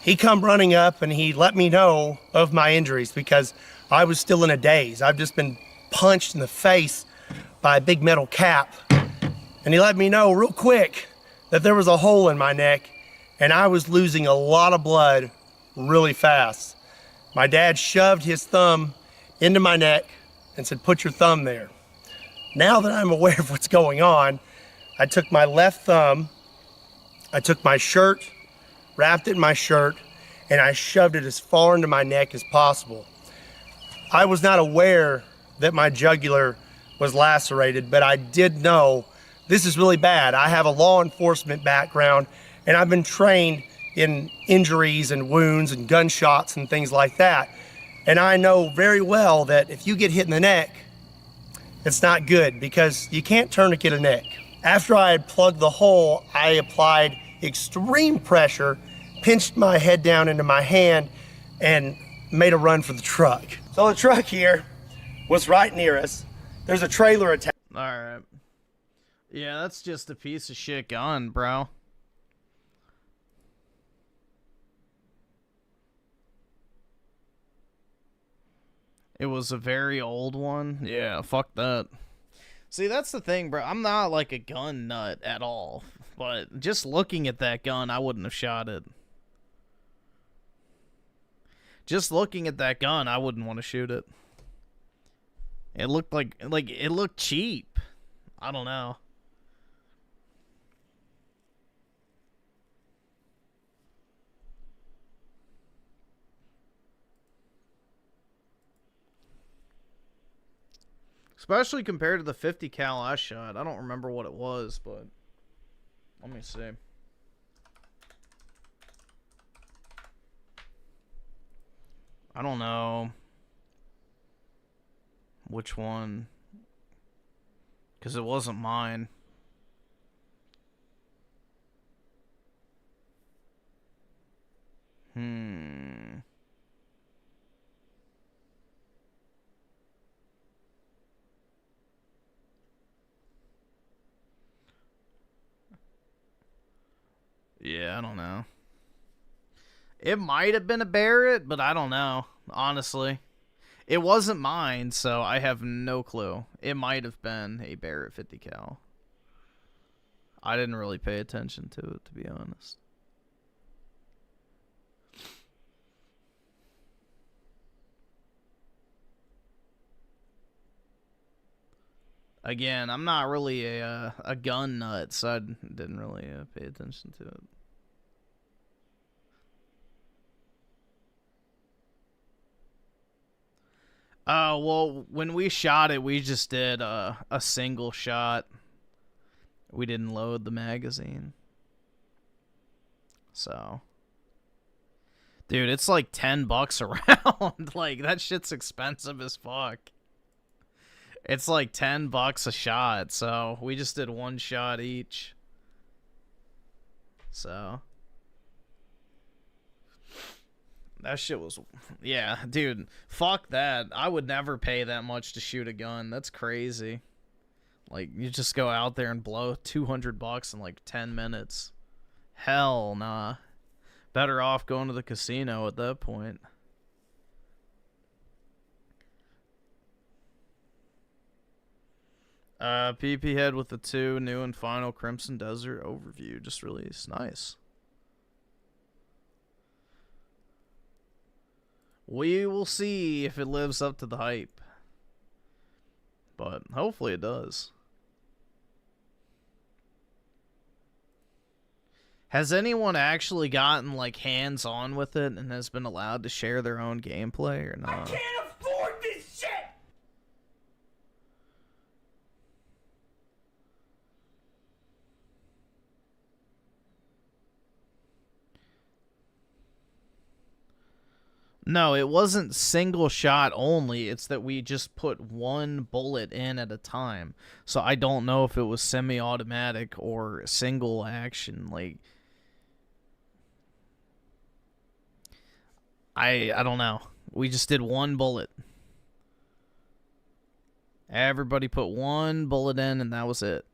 He come running up and he let me know of my injuries because I was still in a daze. I've just been punched in the face by a big metal cap. And he let me know real quick that there was a hole in my neck and I was losing a lot of blood really fast. My dad shoved his thumb into my neck and said, "Put your thumb there." Now that I'm aware of what's going on, I took my left thumb, I took my shirt, wrapped it in my shirt, and I shoved it as far into my neck as possible. I was not aware that my jugular was lacerated, but I did know this is really bad. I have a law enforcement background, and I've been trained in injuries and wounds and gunshots and things like that. And I know very well that if you get hit in the neck, it's not good because you can't tourniquet a neck. After I had plugged the hole, I applied extreme pressure, pinched my head down into my hand, and made a run for the truck. So the truck here was right near us. There's a trailer attached. Alright. Yeah, that's just a piece of shit gun, bro. It was a very old one. Yeah, fuck that. See, that's the thing, bro. I'm not like a gun nut at all. But just looking at that gun, I wouldn't have shot it. Just looking at that gun, I wouldn't want to shoot it. It looked like it looked cheap. I don't know. Especially compared to the 50 cal I shot. I don't remember what it was, but let me see. I don't know which one, because it wasn't mine. Yeah, I don't know. It might have been a Barrett, but I don't know, honestly. It wasn't mine, so I have no clue. It might have been a Barrett 50 cal. I didn't really pay attention to it, to be honest. Again, I'm not really a gun nut, so I didn't really pay attention to it. Well, when we shot it, we just did a single shot. We didn't load the magazine. So. Dude, it's like $10 around. Like, that shit's expensive as fuck. It's like $10 a shot, so we just did one shot each. So. That shit was, yeah, dude, fuck that. I would never pay that much to shoot a gun. That's crazy. Like, you just go out there and blow $200 in like 10 minutes. Hell nah. Better off going to the casino at that point. PP Head with the 2 new and final Crimson Desert overview just released. Nice. We will see if it lives up to the hype. But hopefully it does. Has anyone actually gotten like hands-on with it and has been allowed to share their own gameplay or not? I can't afford this shit! No, it wasn't single shot only. It's that we just put one bullet in at a time. So I don't know if it was semi-automatic or single action. Like, I don't know. We just did one bullet. Everybody put one bullet in and that was it.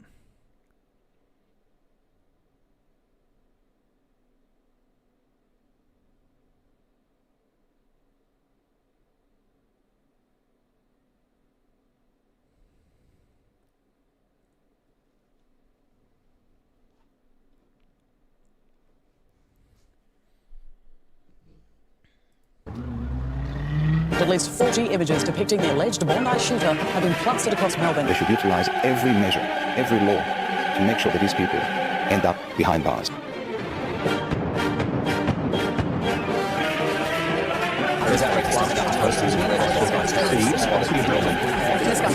At least 40 images depicting the alleged Bondi shooter have been plastered across Melbourne. They should utilize every measure, every law, to make sure that these people end up behind bars.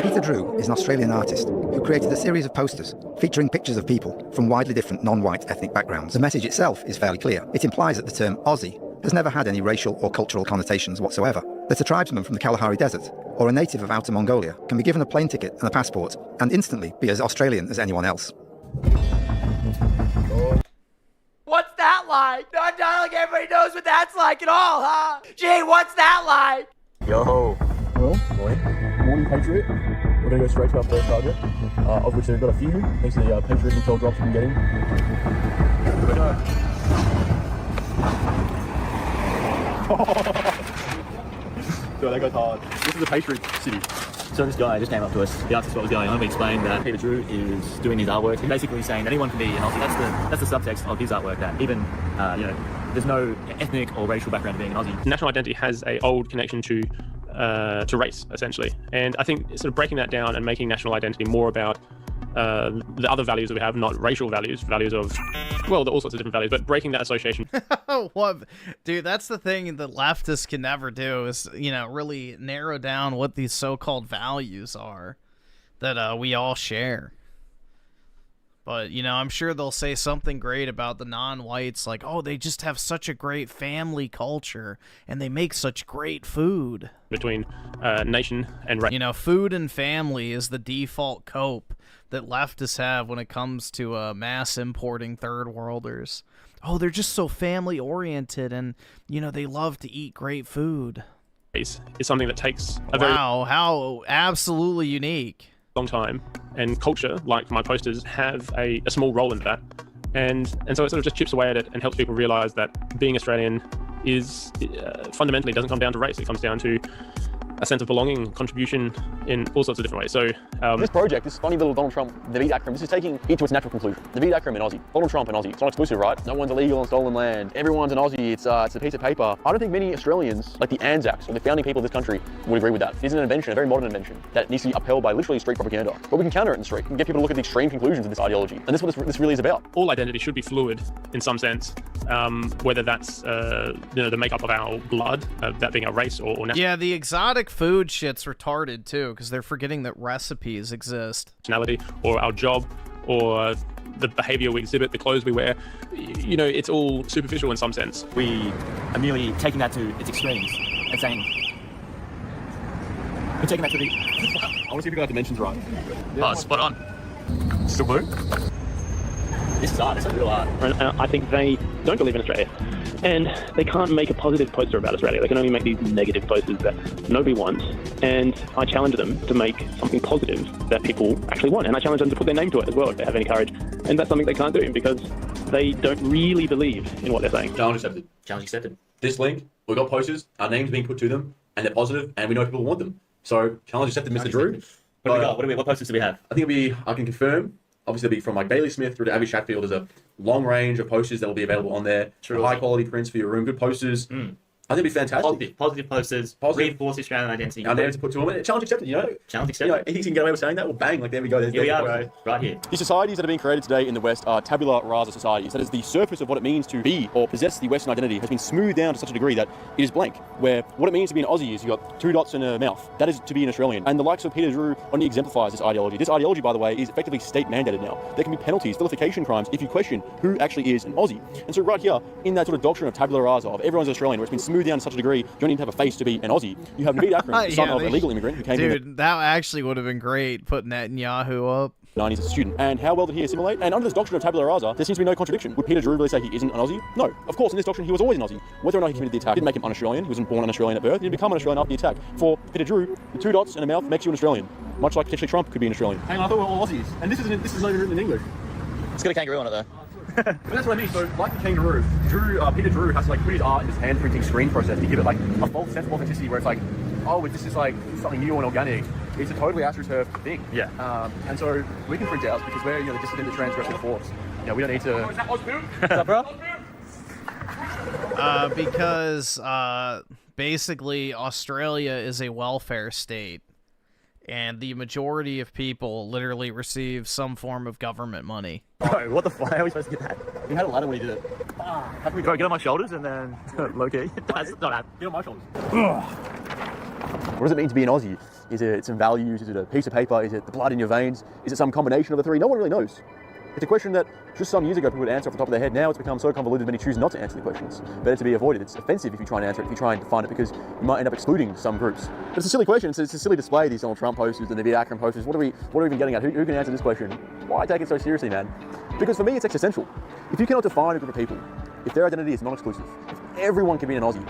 Peter Drew is an Australian artist who created a series of posters featuring pictures of people from widely different non-white ethnic backgrounds. The message itself is fairly clear. It implies that the term Aussie has never had any racial or cultural connotations whatsoever. That a tribesman from the Kalahari Desert or a native of Outer Mongolia can be given a plane ticket and a passport and instantly be as Australian as anyone else. What's that like? Not like everybody knows what that's like at all, huh? Gee, what's that like? Yo. Well, morning Patriot. We're going to go straight to our first target, of which we've got a few, thanks to the Patriot intel drops we've been getting. Here we go. So that goes hard. This is a Patriot city. So this guy just came up to us. He asked us what was going on. We explained that Peter Drew is doing his artwork. He's basically saying anyone can be an Aussie. That's the subtext of his artwork. That even there's no ethnic or racial background to being an Aussie. National identity has an old connection to race, essentially, and I think sort of breaking that down and making national identity more about the other values that we have, not racial values of, well, all sorts of different values, but breaking that association. What, dude, that's the thing that leftists can never do is, really narrow down what these so-called values are that we all share. But, I'm sure they'll say something great about the non-whites, like, oh, they just have such a great family culture, and they make such great food. Between nation and race. Food and family is the default cope that leftists have when it comes to mass importing third worlders. Oh, they're just so family oriented, and they love to eat great food. Is something that takes a wow, how absolutely unique. Long time, and culture, like my posters, have a small role in that, and so it sort of just chips away at it and helps people realize that being Australian is fundamentally doesn't come down to race. It comes down to a sense of belonging, contribution in all sorts of different ways. So this project, this funny little Donald Trump, the VEED acronym, this is taking it to its natural conclusion. The VEED acronym in Aussie, Donald Trump in Aussie. It's not exclusive, right? No one's illegal on stolen land. Everyone's an Aussie. It's a piece of paper. I don't think many Australians, like the ANZACs or the founding people of this country, would agree with that. It is an invention, a very modern invention, that needs to be upheld by literally street propaganda. But we can counter it in the street and get people to look at the extreme conclusions of this ideology. And this is what this really is about. All identity should be fluid in some sense, whether that's the makeup of our blood, that being our race or nationality. Yeah, the exotic food shit's retarded too, because they're forgetting that recipes exist. Or our job, or the behavior we exhibit, the clothes we wear, it's all superficial in some sense. We are merely taking that to its extremes and saying, we're taking that to the... I want to see if we got the dimensions right. Oh, spot on. Still blue? This is art, it's a real art. I think they don't believe in Australia. And they can't make a positive poster about Australia. They can only make these negative posters that nobody wants. And I challenge them to make something positive that people actually want. And I challenge them to put their name to it as well if they have any courage. And that's something they can't do because they don't really believe in what they're saying. Challenge accepted. Challenge accepted. This link, we've got posters, our names being put to them, and they're positive, and we know people want them. So challenge accepted, Mr. Drew. What do we got? What posters do we have? I think I can confirm. Obviously, it'll be from like Bailey Smith through to Abby Chatfield. There's a long range of posters that will be available on there. True. High quality prints for your room, good posters. I think it'd be fantastic. Positive posters, reinforce Australian identity. Our names to put to them. Challenge accepted, Challenge accepted. He can get away with saying that. Well, bang, like there we go. Here we are, bro. Right here. The societies that are being created today in the West are tabula rasa societies. That is, the surface of what it means to be or possess the Western identity has been smoothed down to such a degree that it is blank. Where what it means to be an Aussie is you've got 2 dots and a mouth. That is to be an Australian. And the likes of Peter Drew only exemplifies this ideology. This ideology, by the way, is effectively state mandated now. There can be penalties, vilification crimes, if you question who actually is an Aussie. And so right here, in that sort of doctrine of tabula rasa, of everyone's Australian, where it's been smoothed down to such a degree, you don't need to have a face to be an Aussie. You have Naveed Akram, son of a legal immigrant who came Dude, that actually would have been great, putting that in Yahoo up. 90s as a student. And how well did he assimilate? And under this doctrine of tabula rasa, there seems to be no contradiction. Would Peter Drew really say he isn't an Aussie? No. Of course, in this doctrine, he was always an Aussie. Whether or not he committed the attack didn't make him un-Australian. He wasn't born un-Australian at birth. He didn't become an Australian after the attack. For Peter Drew, the 2 dots and a mouth makes you an Australian. Much like potentially Trump could be an Australian. Hang on, I thought we were all Aussies. And this is not even written in English. It's got a kangaroo on it though. But that's what I mean. So, like the kangaroo, Peter Drew has to put his art in this hand printing screen process to give it a false sense of authenticity, where it's like, oh, this is something new and organic. It's a totally astroturfed thing. Yeah. And so we can print ours because we're the dissident, the transgressor, the force. We don't need to. Is that bro? Because basically Australia is a welfare state, and the majority of people literally receive some form of government money. Bro, what the fuck? How are we supposed to get that? We had a ladder when he did it. How can we go get on my shoulders and then low-key? That's not that. Get on my shoulders. What does it mean to be an Aussie? Is it some values? Is it a piece of paper? Is it the blood in your veins? Is it some combination of the three? No one really knows. It's a question that just some years ago people would answer off the top of their head. Now it's become so convoluted many choose not to answer the questions. Better to be avoided. It's offensive if you try and answer it, if you try and define it, because you might end up excluding some groups. But it's a silly question. It's a silly display, these Donald Trump posters, the Naveed Akram posters. What are we even getting at? Who can answer this question? Why take it so seriously, man? Because for me, it's existential. If you cannot define a group of people, if their identity is non-exclusive, if everyone can be an Aussie,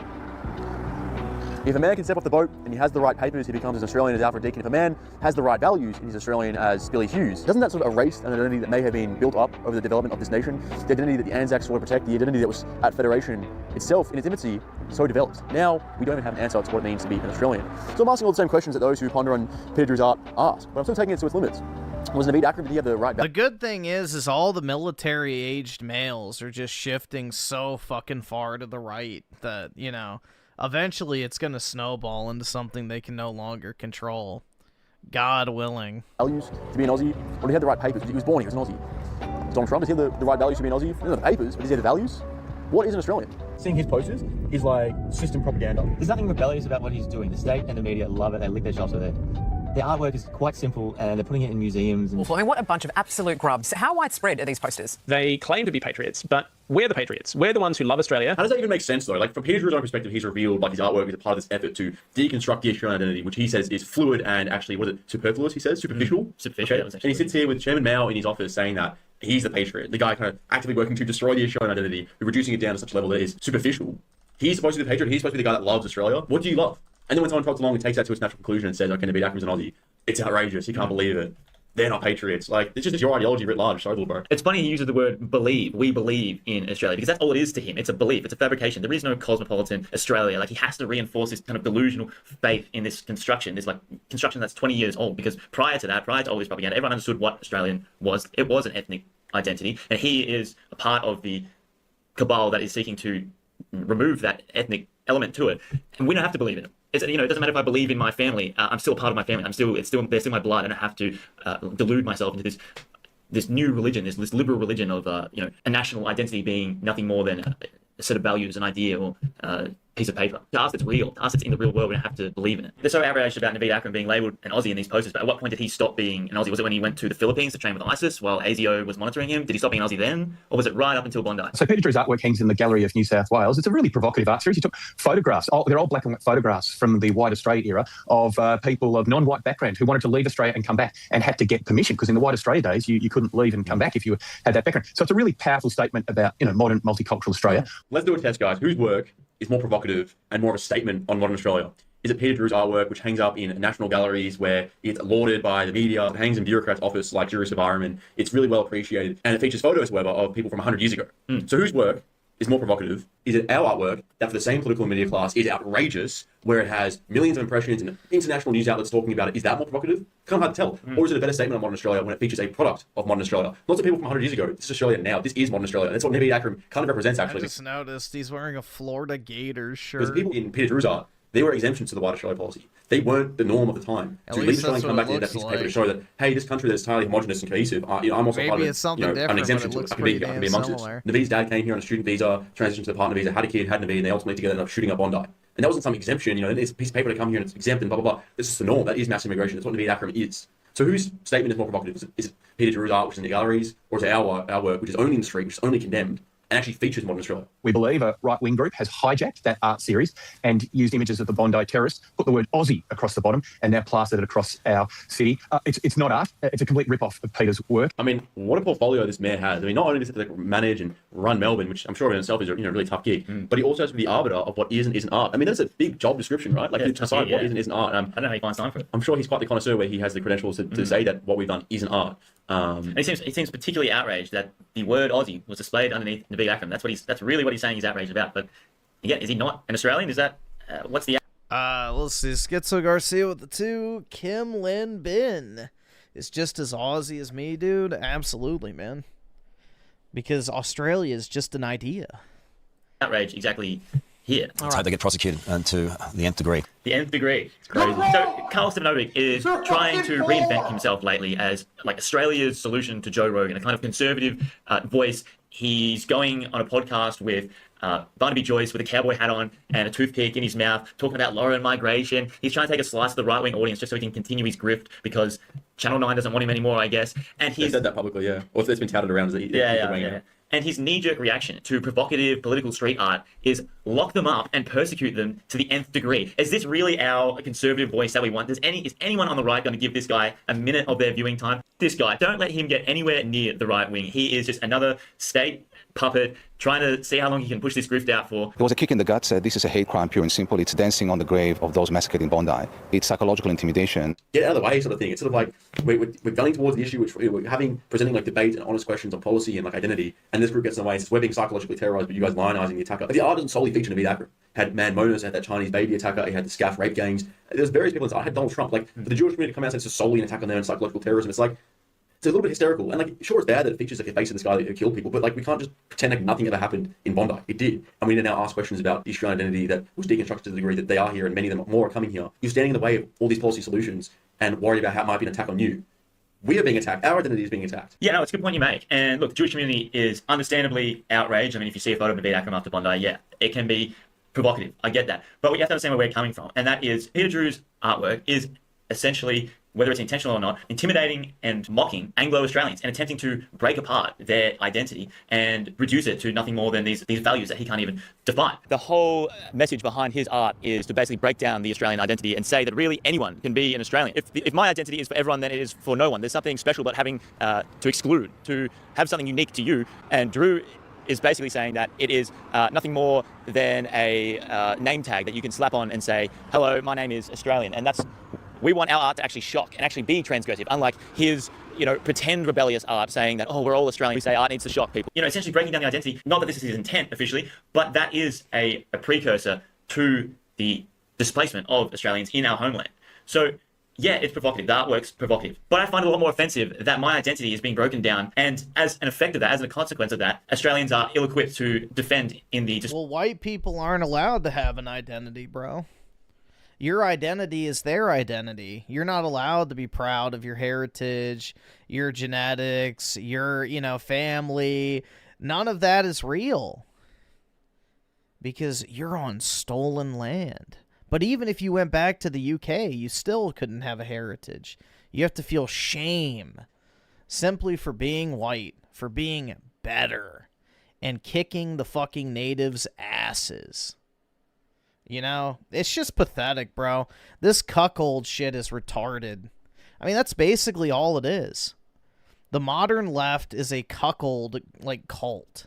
if a man can step off the boat and he has the right papers, he becomes as Australian as Alfred Deakin. If a man has the right values and he's Australian as Billy Hughes, doesn't that sort of erase an identity that may have been built up over the development of this nation? The identity that the Anzacs sought to protect, the identity that was at Federation itself in its infancy so developed. Now, we don't even have an answer to what it means to be an Australian. So I'm asking all the same questions that those who ponder on Peter Drew's art ask, but I'm still taking it to its limits. Was Naveed Akram, did he have the right... The good thing is all the military-aged males are just shifting so fucking far to the right that, eventually it's going to snowball into something they can no longer control. God willing. Values to be an Aussie? Well, he had the right papers. He was born, he was an Aussie. Donald Trump, does he have the right values to be an Aussie? He doesn't have the papers, but does he have the values? What is an Australian? Seeing his posters is like system propaganda. There's nothing rebellious about what he's doing. The state and the media love it. They lick their chops with it. Their artwork is quite simple, and they're putting it in museums. Awful. I mean, what a bunch of absolute grubs. How widespread are these posters? They claim to be patriots, but we're the patriots. We're the ones who love Australia. How does that even make sense, though? Like, from Peter Drew's own perspective, he's revealed, his artwork is a part of this effort to deconstruct the Australian identity, which he says is fluid and actually, superfluous, he says? Superficial? Superficial. Okay. And he sits here with Chairman Mao in his office saying that he's the patriot, the guy kind of actively working to destroy the Australian identity, reducing it down to such a level that is superficial. He's supposed to be the patriot. He's supposed to be the guy that loves Australia. What do you love? And then when someone talks along and takes that to its natural conclusion and says, okay, Naveed Akram's an Aussie, it's outrageous. You can't believe it. They're not patriots. Like, it's just your ideology writ large. Sorry, little bro. It's funny he uses the word believe. We believe in Australia because that's all it is to him. It's a belief. It's a fabrication. There is no cosmopolitan Australia. Like, he has to reinforce this kind of delusional faith in this construction, this like construction that's 20 years old. Because prior to that, prior to all this propaganda, everyone understood what Australian was. It was an ethnic identity, and he is a part of the cabal that is seeking to remove that ethnic element to it. And we don't have to believe in it. It doesn't matter if I believe in my family. I'm still part of my family. They're still my blood. I don't have to delude myself into this new religion, this liberal religion of a national identity being nothing more than a set of values, an idea, or piece of paper. To us, it's real. To us, it's in the real world. We don't have to believe in it. They're so outraged about Naveed Akram being labelled an Aussie in these posters, but at what point did he stop being an Aussie? Was it when he went to the Philippines to train with ISIS while ASIO was monitoring him? Did he stop being an Aussie then? Or was it right up until Bondi? So Peter Drew's artwork hangs in the Gallery of New South Wales. It's a really provocative art series. He took photographs. They're all black and white photographs from the white Australia era of people of non-white background who wanted to leave Australia and come back and had to get permission, because in the white Australia days, you couldn't leave and come back if you had that background. So it's a really powerful statement about modern multicultural Australia. Let's do a test, guys. Whose work is more provocative and more of a statement on modern Australia? Is it Peter Drew's artwork, which hangs up in national galleries where it's lauded by the media, it hangs in bureaucrats' office like Juris Environment, it's really well appreciated, and it features photos, however, of people from 100 years ago. So whose work is more provocative? Is it our artwork that for the same political and media class is outrageous, where it has millions of impressions and international news outlets talking about it? Is that more provocative? Kind of hard to tell. Or is it a better statement on modern Australia when it features a product of modern Australia? Lots of people from 100 years ago, this is Australia now, this is modern Australia. That's what Naveed Akram kind of represents, actually. I just noticed he's wearing a Florida Gators shirt. Because the people in Peter Drew's art, they were exemptions to the white Australia policy. They weren't the norm of the time. At To leave least Australia and that's come what back it to that looks piece of paper to like. show that, hey, this country that's entirely homogenous and cohesive, I'm also Maybe part of it's something an different, exemption but it to it. looks I can pretty be damn amongst similar. it. Naveed's dad came here on a student visa, transitioned to the partner visa, had a kid, had Naveed, and they ultimately together ended up shooting up Bondi. And that wasn't some exemption, it's a piece of paper to come here and it's exempt and blah, blah, blah. This is the norm. That is mass immigration. That's what Naveed Akram is. So whose statement is more provocative? Is it Peter Drew's art, which is in the galleries, or is it our work, which is only in the street, which is only condemned, and actually features modern Australia? We believe a right-wing group has hijacked that art series and used images of the Bondi terrorists, put the word Aussie across the bottom, and now plastered it across our city. It's not art. It's a complete rip-off of Peter's work. I mean, what a portfolio this man has. I mean, not only does he have to manage and run Melbourne, which I'm sure in itself is a really tough gig, but he also has to be the arbiter of what is and isn't art. I mean, that's a big job description, right? Like, to decide what is and isn't art. I don't know how he finds time for it. I'm sure he's quite the connoisseur where he has the credentials to say that what we've done isn't art. And he seems particularly outraged that the word Aussie was displayed underneath Naveed Akram. That's really what he's saying he's outraged about. But again, is he not an Australian? Is that what's the? Let's see. Schizo Garcia with the 2. Kim Lin Bin is just as Aussie as me, dude. Absolutely, man. Because Australia is just an idea. Outrage exactly here. Let's hope they get prosecuted and to the nth degree. The nth degree. It's crazy. So Carl Stefanovic is trying to reinvent himself lately as like Australia's solution to Joe Rogan, a kind of conservative voice. He's going on a podcast with Barnaby Joyce with a cowboy hat on and a toothpick in his mouth, talking about Lauren migration. He's trying to take a slice of the right-wing audience just so he can continue his grift because Channel 9 doesn't want him anymore, I guess. And he's said that publicly, yeah. Or it's been touted around as yeah. And his knee-jerk reaction to provocative political street art is lock them up and persecute them to the nth degree. Is this really our conservative voice that we want? Is anyone on the right going to give this guy a minute of their viewing time? This guy, don't let him get anywhere near the right wing. He is just another state puppet trying to see how long he can push this grift out for. It was a kick in the gut. This is a hate crime, pure and simple. It's dancing on the grave of those massacred in Bondi. It's psychological intimidation. Get out of the way, sort of thing. It's sort of like we're going towards the issue, which we're presenting like debate and honest questions on policy and like identity, and this group gets in the way. It's we're being psychologically terrorized, but you guys lionizing the attacker. The art doesn't solely feature Naveed Akram. Had Man Monas, had that Chinese baby attacker, he had the SCAF rape gangs. There's various people in art. Had Donald Trump. Like for the Jewish community to come out and say it's just solely an attack on them and psychological terrorism. It's like it's a little bit hysterical. And like sure, it's bad that it features like the face of this guy who killed people, but like we can't just pretend like nothing ever happened in Bondi. It did, and we need to now ask questions about the Australian identity that was deconstructed to the degree that they are here, and many of them more are coming here. You're standing in the way of all these policy solutions and worried about how it might be an attack on you. We are being attacked. Our identity is being attacked. Yeah, no, it's a good point you make. And look, the Jewish community is understandably outraged. I mean, if you see a photo of Naveed Akram after Bondi, yeah, it can be provocative. I get that. But we have to understand where we're coming from. And that is Peter Drew's artwork is essentially whether it's intentional or not, intimidating and mocking Anglo-Australians and attempting to break apart their identity and reduce it to nothing more than these values that he can't even define. The whole message behind his art is to basically break down the Australian identity and say that really anyone can be an Australian. If my identity is for everyone, then it is for no one. There's something special about having to exclude, to have something unique to you. And Drew is basically saying that it is nothing more than a name tag that you can slap on and say, hello, my name is Australian. And we want our art to actually shock and actually be transgressive, unlike his, pretend rebellious art saying that, oh, we're all Australian. We say art needs to shock people. Essentially breaking down the identity, not that this is his intent officially, but that is a precursor to the displacement of Australians in our homeland. So yeah, it's provocative. The artwork's provocative. But I find it a lot more offensive that my identity is being broken down. And as an effect of that, as a consequence of that, Australians are ill-equipped to defend in the... Well, white people aren't allowed to have an identity, bro. Your identity is their identity. You're not allowed to be proud of your heritage, your genetics, your, family. None of that is real. Because you're on stolen land. But even if you went back to the UK, you still couldn't have a heritage. You have to feel shame simply for being white, for being better, and kicking the fucking natives' asses. It's just pathetic, bro. This cuckold shit is retarded. I mean, that's basically all it is. The modern left is a cuckold, cult.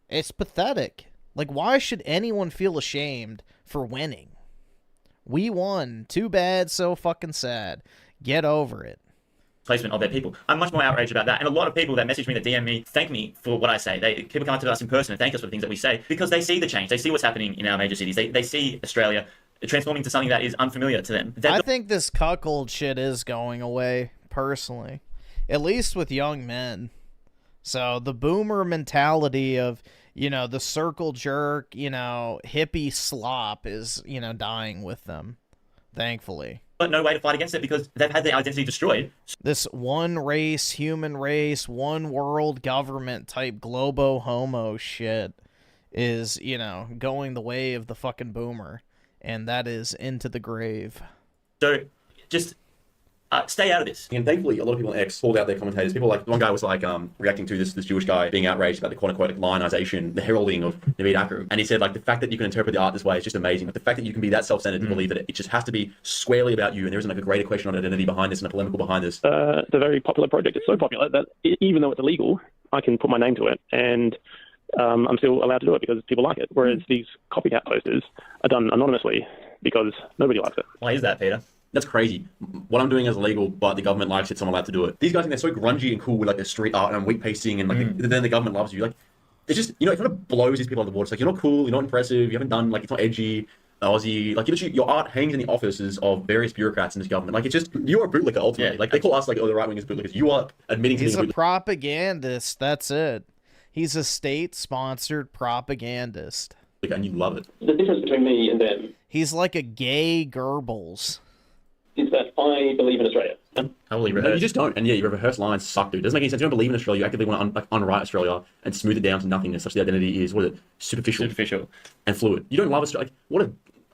It's pathetic. Why should anyone feel ashamed for winning? We won. Too bad, so fucking sad. Get over it. Placement of their people. I'm much more outraged about that. And a lot of people that message me, that DM me, thank me for what I say. People come up to us in person and thank us for the things that we say because they see the change. They see what's happening in our major cities. They see Australia transforming to something that is unfamiliar to them. I think this cuckold shit is going away, personally. At least with young men. So the boomer mentality of... the circle jerk, hippie slop is, dying with them, thankfully. But no way to fight against it because they've had their identity destroyed. This one race, human race, one world government type globo homo shit is, going the way of the fucking boomer. And that is into the grave. So, just... stay out of this. And thankfully, a lot of people on X called out their commentators. People one guy was reacting to this Jewish guy being outraged about the quote-unquote lionization, the heralding of ADVACADO. And he said, the fact that you can interpret the art this way is just amazing. The fact that you can be that self-centered to believe that it just has to be squarely about you and there isn't a greater question on identity behind this and a polemical behind this. It's a very popular project. It's so popular that even though it's illegal, I can put my name to it. And I'm still allowed to do it because people like it. Whereas these copycat posters are done anonymously because nobody likes it. Why is that, Peter? That's crazy. What I'm doing is illegal, but the government likes it, so I'm allowed to do it. These guys think they're so grungy and cool with their street art and wheat pasting and then the government loves you. It's just, it kind of blows these people out of the water. It's you're not cool, you're not impressive, you haven't done, it's not edgy, Aussie. Your art hangs in the offices of various bureaucrats in this government. It's just, you're a bootlicker ultimately. Yeah. They call us the right wingers bootlickers. You are admitting to He's being a propagandist, that's it. He's a state-sponsored propagandist. And you love it. The difference between me and them... He's like a gay Goebbels. ...is that I believe in Australia. No, you just don't. And yeah, your rehearsed lines suck, dude. It doesn't make any sense. You don't believe in Australia. You actively want to unwrite Australia and smooth it down to nothingness, such the identity is, superficial and fluid. You don't love Australia.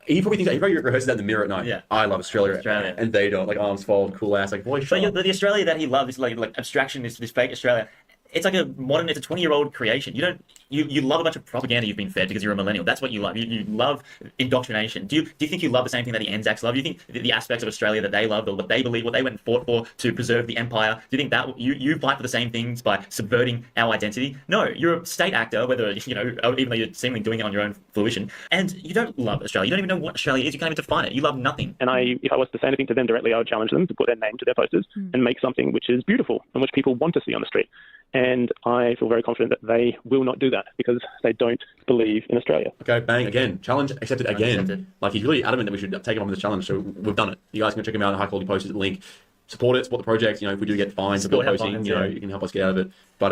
He probably thinks, he probably rehearses that in the mirror at night. Yeah. I love Australia. And they don't. Arms fold, cool ass. Boy, shut up. But the Australia that he loves, this abstraction, this fake Australia, it's like it's a 20-year-old creation. You love a bunch of propaganda you've been fed because you're a millennial. That's what you love. You love indoctrination. Do you think you love the same thing that the Anzacs love? Do you think the aspects of Australia that they loved or what they believe, what they went and fought for to preserve the empire? Do you think that you fight for the same things by subverting our identity? No, you're a state actor, whether even though you're seemingly doing it on your own fruition, and you don't love Australia. You don't even know what Australia is. You can't even define it. You love nothing. And if I was to say anything to them directly, I would challenge them to put their name to their posters and make something which is beautiful and which people want to see on the street. And I feel very confident that they will not do that because they don't believe in Australia. Okay, bang, again. Challenge accepted again. He's really adamant that we should take him on with this challenge, so we've done it. You guys can check him out, high quality posters, link. Support it, support the project. If we do get fines for posting, you can help us get out of it. But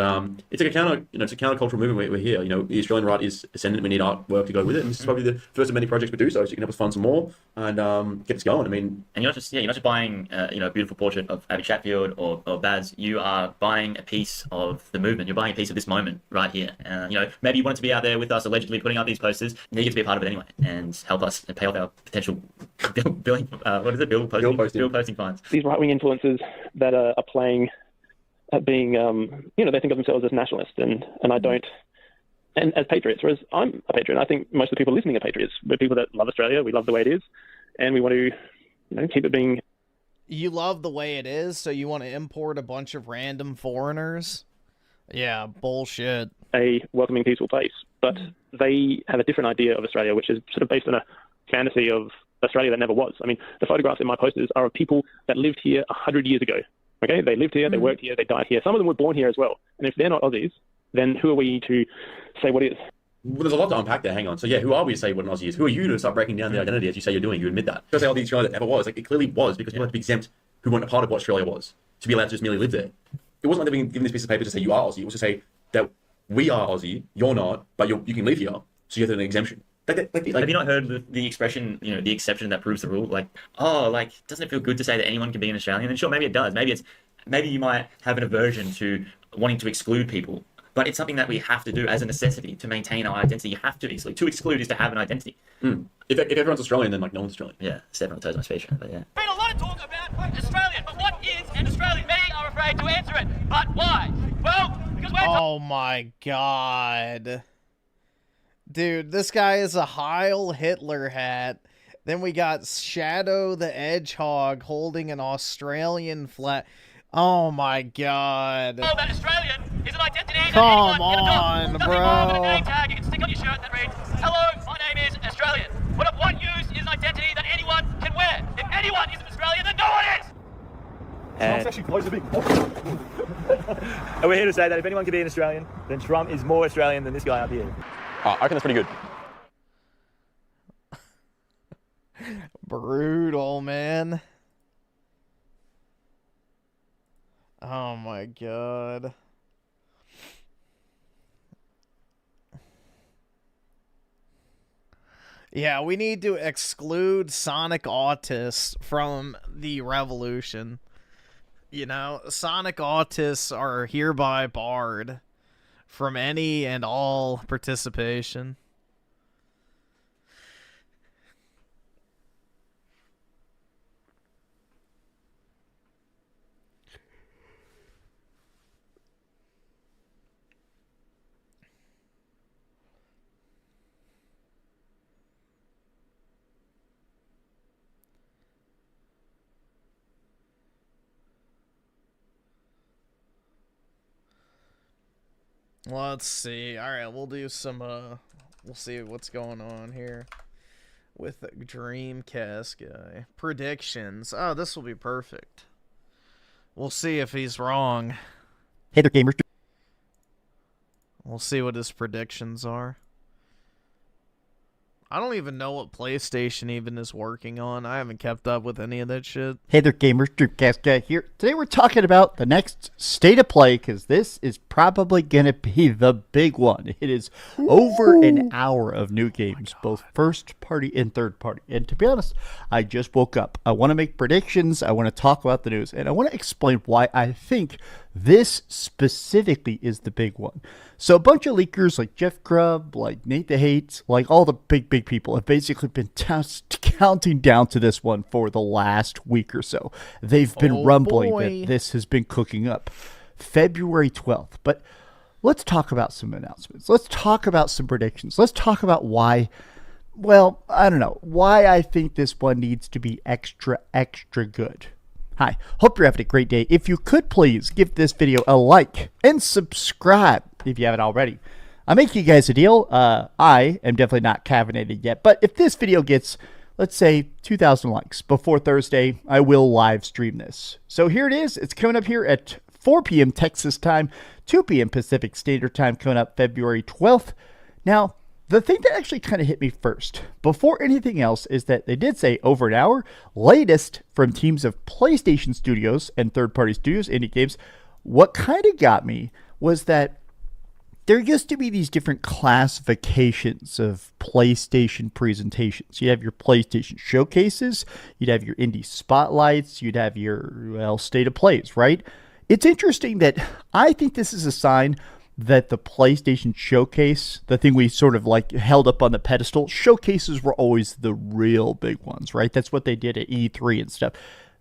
it's like it's a countercultural movement. We're here. The Australian right is ascendant. We need artwork to go with it. And this is probably the first of many projects we do. So you can help us fund some more and get us going. And you're not just buying a beautiful portrait of Abby Chatfield or Baz. You are buying a piece of the movement. You're buying a piece of this moment right here. Maybe you wanted to be out there with us, allegedly putting out these posters. You get to be a part of it anyway and help us and pay off our potential Billing, what is it? Bill posting fines. These right-wing influences that are playing at being, they think of themselves as nationalists, and I don't, and as patriots, whereas I'm a patriot. I think most of the people listening are patriots. We're people that love Australia. We love the way it is, and we want to, keep it being. You love the way it is, so you want to import a bunch of random foreigners? Yeah, bullshit. A welcoming, peaceful place, but they have a different idea of Australia, which is sort of based on a fantasy of Australia that never was. I mean, the photographs in my posters are of people that lived here 100 years ago. Okay, they lived here, they worked here, they died here. Some of them were born here as well. And if they're not Aussies, then who are we to say what is? Well, there's a lot to unpack there. Hang on. So yeah, who are we to say what an Aussie is? Who are you to start breaking down the identity as you say you're doing? You admit that. Don't say all the Australia that ever was. Like, it clearly was, because people had to be exempt who weren't a part of what Australia was to be allowed to just merely live there. It wasn't like they were given this piece of paper to say you are Aussie. It was to say that we are Aussie, you're not, but you can live here, so you have an exemption. Have you not heard the expression, the exception that proves the rule? Doesn't it feel good to say that anyone can be an Australian? And sure, maybe it does. Maybe you might have an aversion to wanting to exclude people, but it's something that we have to do as a necessity to maintain our identity. You have to exclude. To exclude is to have an identity. If everyone's Australian, then no one's Australian. Yeah, step on the toes of my speech, but yeah. Been a lot of talk about Australian, but what is an Australian? Many are afraid to answer it, but why? Well, because we're... Oh my god. Dude, this guy is a Heil Hitler hat. Then we got Shadow the Hedgehog holding an Australian flag. Oh my god. Oh, that Australian is an identity that Come anyone can on, adopt. bro. Nothing more than a name tag you can stick on your shirt that reads, "Hello, my name is Australian." What of what use is an identity that anyone can wear? If anyone isn't Australian, then no one is! And we're here to say that if anyone can be an Australian, then Trump is more Australian than this guy up here. I reckon that's pretty good. Brutal, man. Oh my god. Yeah, we need to exclude Sonic autists from the revolution. Sonic autists are hereby barred from any and all participation. Let's see. All right, we'll do some, we'll see what's going on here with the Dreamcast guy. Predictions. Oh, this will be perfect. We'll see if he's wrong. Hey there, gamers. We'll see what his predictions are. I don't even know what PlayStation even is working on. I haven't kept up with any of that shit. Hey there, gamers. Dreamcast guy here. Today we're talking about the next State of Play, because this is probably going to be the big one. It is over an hour of new games, both first party and third party. And to be honest, I just woke up. I want to make predictions. I want to talk about the news. And I want to explain why I think this specifically is the big one. So a bunch of leakers like Jeff Grubb, like Nate the Hates, like all the big people have basically been counting down to this one for the last week or so. They've been rumbling that this has been cooking up. February 12th. But let's talk about some announcements. Let's talk about some predictions. Let's talk about why, well, I don't know, why I think this one needs to be extra good. Hi, hope you're having a great day. If you could please give this video a like and subscribe if you haven't already. I'll make you guys a deal. I am definitely not caffeinated yet, but if this video gets, let's say, 2,000 likes before Thursday, I will live stream this. So here it is. It's coming up here at 4 p.m. Texas time, 2 p.m. Pacific Standard Time, coming up February 12th. Now, the thing that actually kind of hit me first, before anything else, is that they did say over an hour, latest from teams of PlayStation Studios and third-party studios, indie games. What kind of got me was that there used to be these different classifications of PlayStation presentations. You'd have your PlayStation showcases, you'd have your indie spotlights, you'd have your, well, state of plays, right? It's interesting that I think this is a sign that the PlayStation Showcase, the thing we sort of like held up on the pedestal, showcases were always the real big ones, right? That's what they did at E3 and stuff.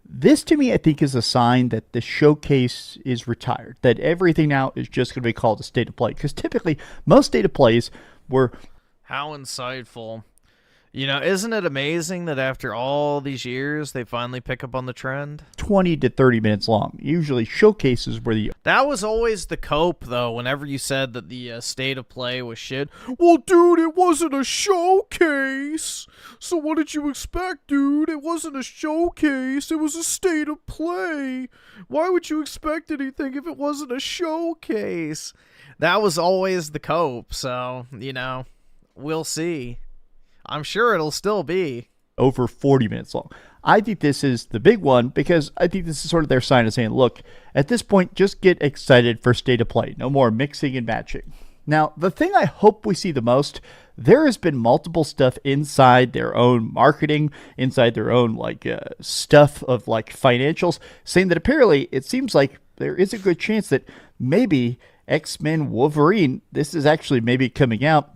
This, to me, I think is a sign that the showcase is retired, that everything now is just going to be called a state of play. Because typically, most state of plays were... How insightful. You know, isn't it amazing that after all these years, they finally pick up on the trend? 20 to 30 minutes long. Usually showcases were the... That was always the cope, though, whenever you said that the state of play was shit. Well, dude, it wasn't a showcase. So what did you expect, dude? It wasn't a showcase. It was a state of play. Why would you expect anything if it wasn't a showcase? That was always the cope, so, you know, we'll see. I'm sure it'll still be over 40 minutes long. I think this is the big one because I think this is sort of their sign of saying, look, at this point, just get excited for state of play. No more mixing and matching. Now, the thing I hope we see the most, there has been multiple stuff inside their own marketing, inside their own stuff of like financials, saying that apparently it seems like there is a good chance that maybe X-Men Wolverine, this is actually maybe coming out,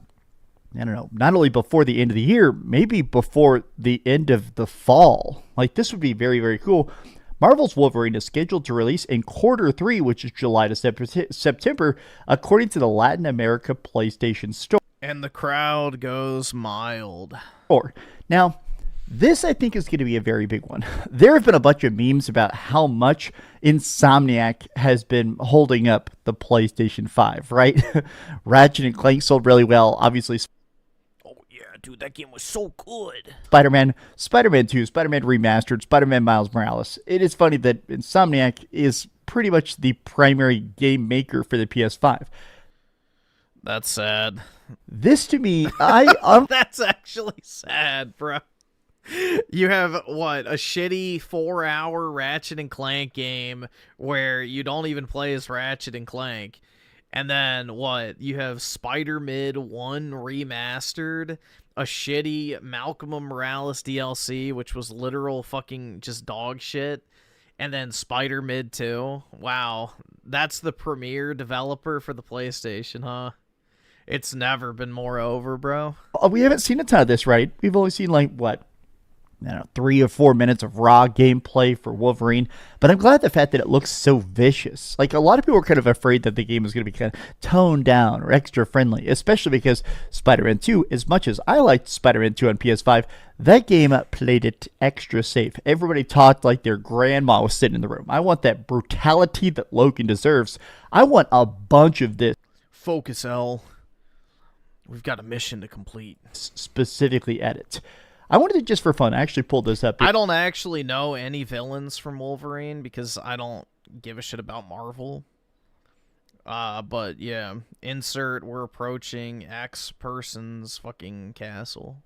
I don't know, not only before the end of the year, maybe before the end of the fall. Like, this would be very, very cool. Marvel's Wolverine is scheduled to release in Q3, which is July to September, according to the Latin America PlayStation Store. And the crowd goes mild. Now, this I think is going to be a very big one. There have been a bunch of memes about how much Insomniac has been holding up the PlayStation 5, right? Ratchet and Clank sold really well, obviously. Dude, that game was so good. Spider-Man 2, Spider-Man Remastered, Spider-Man Miles Morales. It is funny that Insomniac is pretty much the primary game maker for the PS5. That's sad. This to me, That's actually sad, bro. You have, what, a shitty 4-hour Ratchet and Clank game where you don't even play as Ratchet and Clank. And then, what, you have Spider-Mid 1 Remastered, a shitty Malcolm Morales DLC, which was literal fucking just dog shit, and then Spider-Mid 2. Wow, that's the premier developer for the PlayStation, huh? It's never been more over, bro. We haven't seen a ton of this, right? We've only seen, 3 or 4 minutes of raw gameplay for Wolverine, but I'm glad the fact that it looks so vicious. Like, a lot of people were kind of afraid that the game was going to be kind of toned down or extra friendly, especially because Spider-Man 2, as much as I liked Spider-Man 2 on PS5, that game played it extra safe. Everybody talked like their grandma was sitting in the room. I want that brutality that Logan deserves. I want a bunch of this. Focus, L. We've got a mission to complete. Specifically at it. I wanted to, just for fun, I actually pulled this up. I don't actually know any villains from Wolverine because I don't give a shit about Marvel. But yeah, insert we're approaching X person's fucking castle.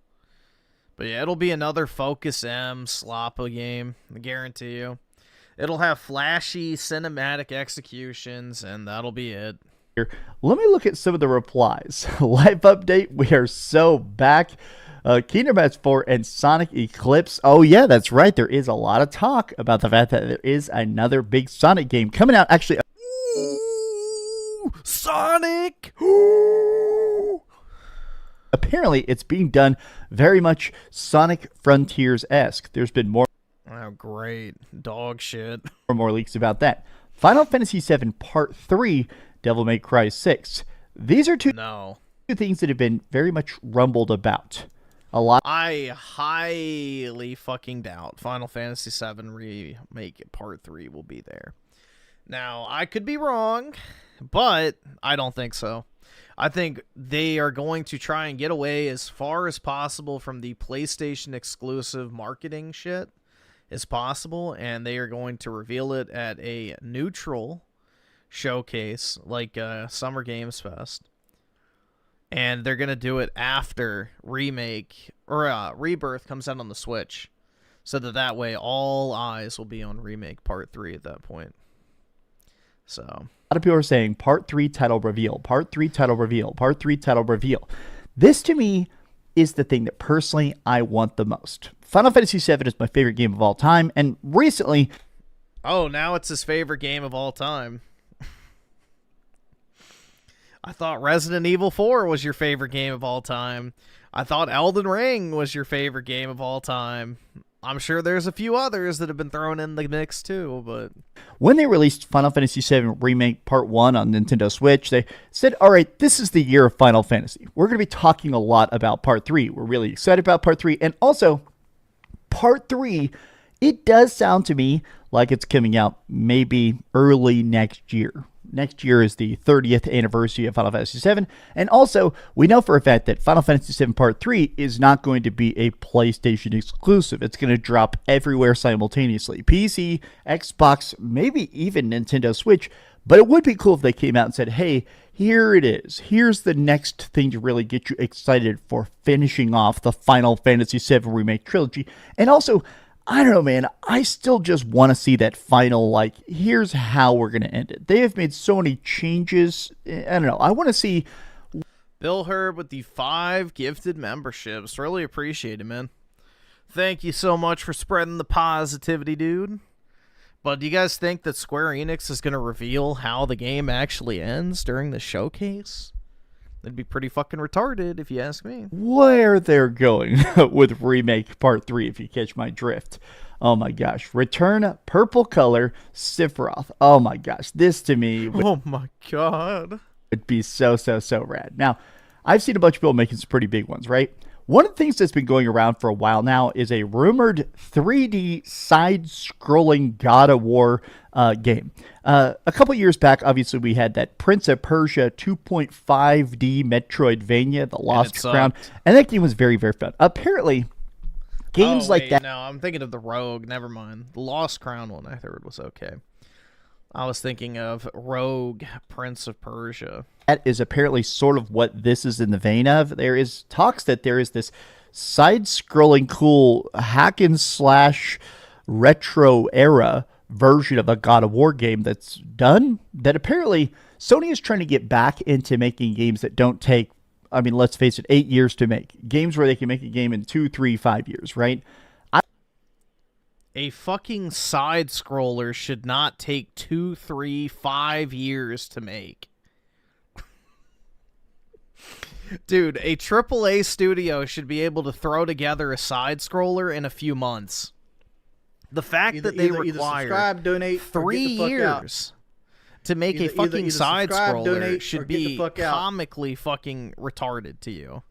But yeah, it'll be another Focus M sloppa game, I guarantee you. It'll have flashy cinematic executions, and that'll be it. Let me look at some of the replies. Live update, we are so back. Kingdom Hearts 4 and Sonic Eclipse. Oh, yeah, that's right. There is a lot of talk about the fact that there is another big Sonic game coming out. Actually, ooh, Sonic! Ooh. Apparently, it's being done very much Sonic Frontiers-esque. There's been more. Oh, great. Dog shit. More leaks about that. Final Fantasy VII Part 3, Devil May Cry 6. These are two things that have been very much rumbled about. A lot. I highly fucking doubt Final Fantasy VII Remake Part 3 will be there. Now, I could be wrong, but I don't think so. I think they are going to try and get away as far as possible from the PlayStation exclusive marketing shit as possible, and they are going to reveal it at a neutral showcase like Summer Games Fest. And they're going to do it after Remake or Rebirth comes out on the Switch. So that way all eyes will be on Remake Part 3 at that point. So a lot of people are saying Part 3 title reveal, Part 3 title reveal, Part 3 title reveal. This to me is the thing that personally I want the most. Final Fantasy VII is my favorite game of all time, and recently... Oh, now it's his favorite game of all time. I thought Resident Evil 4 was your favorite game of all time. I thought Elden Ring was your favorite game of all time. I'm sure there's a few others that have been thrown in the mix too, but... When they released Final Fantasy VII Remake Part 1 on Nintendo Switch, they said, all right, this is the year of Final Fantasy. We're going to be talking a lot about Part 3. We're really excited about Part 3. And also, Part 3, it does sound to me like it's coming out maybe early next year. Next year is the 30th anniversary of Final Fantasy VII. And also, we know for a fact that Final Fantasy VII Part 3 is not going to be a PlayStation exclusive. It's going to drop everywhere simultaneously. PC, Xbox, maybe even Nintendo Switch. But it would be cool if they came out and said, hey, here it is. Here's the next thing to really get you excited for finishing off the Final Fantasy VII Remake trilogy. And also, I don't know, man. I still just want to see that final, like, here's how we're going to end it. They have made so many changes. I don't know. I want to see... Bill Herb with the 5 gifted memberships. Really appreciate it, man. Thank you so much for spreading the positivity, dude. But do you guys think that Square Enix is going to reveal how the game actually ends during the showcase? It'd be pretty fucking retarded, if you ask me. Where they're going with Remake Part 3, if you catch my drift. Oh my gosh. Return Purple Color Sephiroth. Oh my gosh. This to me oh my god. would be so rad. Now, I've seen a bunch of people making some pretty big ones, right? One of the things that's been going around for a while now is a rumored 3D side-scrolling God of War game. A couple years back, obviously, we had that Prince of Persia 2.5D Metroidvania, The Lost Crown, and that game was very fun. Apparently, games like that... No, I'm thinking of the Rogue. Never mind. The Lost Crown one I heard was okay. I was thinking of Rogue Prince of Persia. That is apparently sort of what this is in the vein of. There is talks that there is this side-scrolling cool hack-and-slash retro era version of a God of War game that's done, that apparently Sony is trying to get back into making games that don't take, I mean, let's face it, 8 years to make. Games where they can make a game in 2, 3, 5 years, right? A fucking side-scroller should not take 2, 3, 5 years to make. Dude, a AAA studio should be able to throw together a side-scroller in a few months. The fact that they require subscribe, donate, 3 years to make a fucking side-scroller should be comically fucking retarded to you.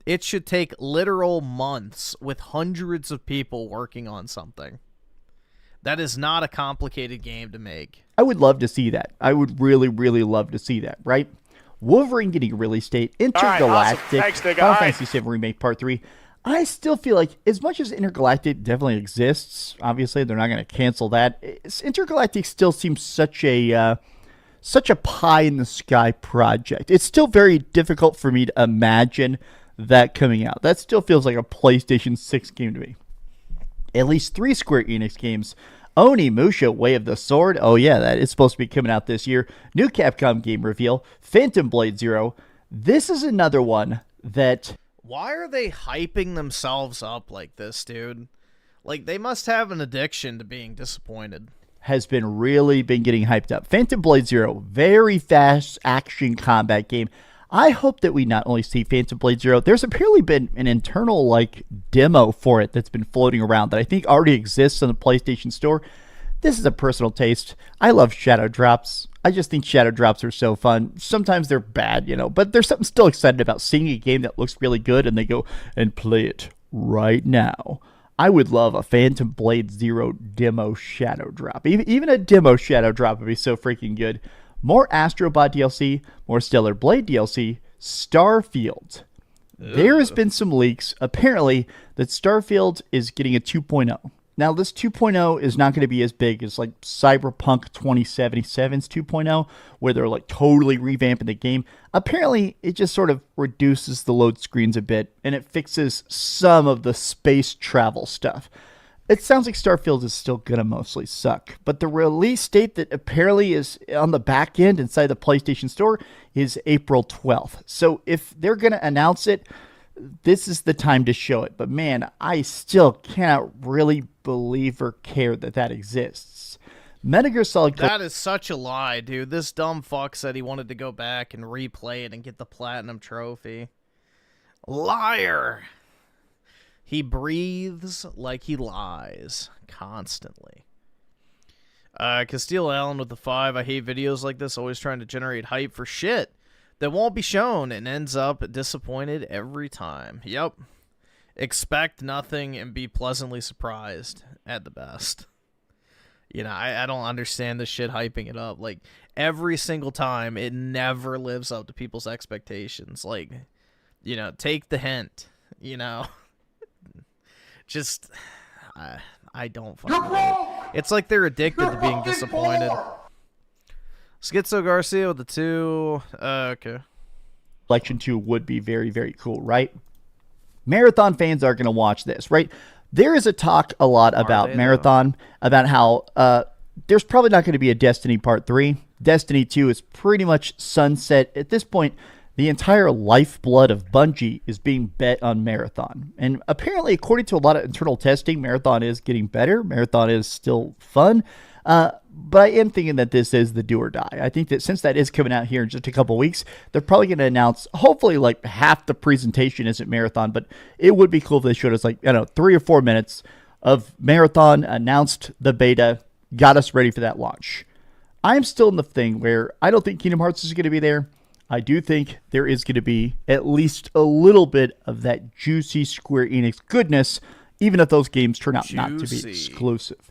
It should take literal months with hundreds of people working on something. That is not a complicated game to make. I would love to see that. I would really love to see that, right? Wolverine getting a release date, Intergalactic, Final Fantasy VII Remake Part 3. I still feel like, as much as Intergalactic definitely exists, obviously they're not going to cancel that, Intergalactic still seems such a pie-in-the-sky project. It's still very difficult for me to imagine that coming out. That still feels like a PlayStation 6 game to me. At least 3 Square Enix games. Onimusha, Way of the Sword. Oh yeah, that is supposed to be coming out this year. New Capcom game reveal. Phantom Blade Zero. This is another one that... Why are they hyping themselves up like this, dude? Like, they must have an addiction to being disappointed. Has been getting hyped up. Phantom Blade Zero. Very fast action combat game. I hope that we not only see Phantom Blade Zero, there's apparently been an internal, demo for it that's been floating around that I think already exists on the PlayStation Store. This is a personal taste. I love Shadow Drops. I just think Shadow Drops are so fun. Sometimes they're bad, but there's something still excited about seeing a game that looks really good and they go and play it right now. I would love a Phantom Blade Zero demo Shadow Drop. Even a demo Shadow Drop would be so freaking good. More Astro Bot DLC, more Stellar Blade DLC, Starfield. There has been some leaks, apparently, that Starfield is getting a 2.0. Now, this 2.0 is not going to be as big as, Cyberpunk 2077's 2.0, where they're, totally revamping the game. Apparently, it just sort of reduces the load screens a bit, and it fixes some of the space travel stuff. It sounds like Starfield is still going to mostly suck, but the release date that apparently is on the back end inside the PlayStation Store is April 12th. So if they're going to announce it, this is the time to show it. But man, I still cannot really believe or care that exists. Metal Gear Solid. That is such a lie, dude. This dumb fuck said he wanted to go back and replay it and get the platinum trophy. Liar. He breathes like he lies constantly. Castile Allen with the 5. I hate videos like this, always trying to generate hype for shit that won't be shown and ends up disappointed every time. Yep. Expect nothing and be pleasantly surprised at the best. You know, I don't understand this shit hyping it up. Like, every single time, it never lives up to people's expectations. Like, you know, take the hint, you know. Just, I don't fucking know. It's like they're addicted to being disappointed. Schizo Garcia with the 2. Okay. Collection 2 would be very, very cool, right? Marathon fans are going to watch this, right? There is a talk a lot about Marathon, about how there's probably not going to be a Destiny Part 3. Destiny 2 is pretty much sunset. At this point, the entire lifeblood of Bungie is being bet on Marathon. And apparently, according to a lot of internal testing, Marathon is getting better. Marathon is still fun. But I am thinking that this is the do or die. I think that since that is coming out here in just a couple weeks, they're probably going to announce, hopefully, like half the presentation isn't Marathon, but it would be cool if they showed us, like, I don't know, 3 or 4 minutes of Marathon, announced the beta, got us ready for that launch. I'm still in the thing where I don't think Kingdom Hearts is going to be there. I do think there is going to be at least a little bit of that juicy Square Enix goodness, even if those games turn out not to be exclusive.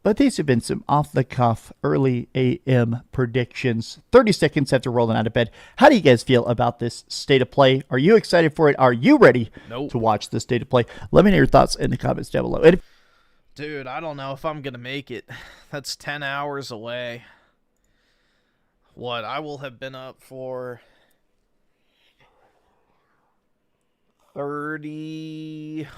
But these have been some off-the-cuff early AM predictions. 30 seconds after rolling out of bed. How do you guys feel about this state of play? Are you excited for it? Are you ready to watch this state of play? Let me know your thoughts in the comments down below. And dude, I don't know if I'm going to make it. That's 10 hours away. What? I will have been up for 30...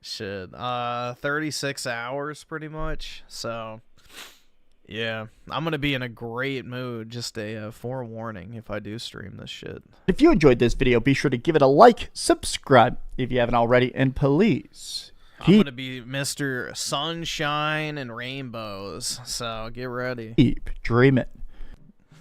36 hours pretty much. So yeah, I'm gonna be in a great mood. Just a forewarning if I do stream this shit. If you enjoyed this video, be sure to give it a like, subscribe if you haven't already, and please I'm gonna be Mr. Sunshine and Rainbows, so get ready. Keep dreaming.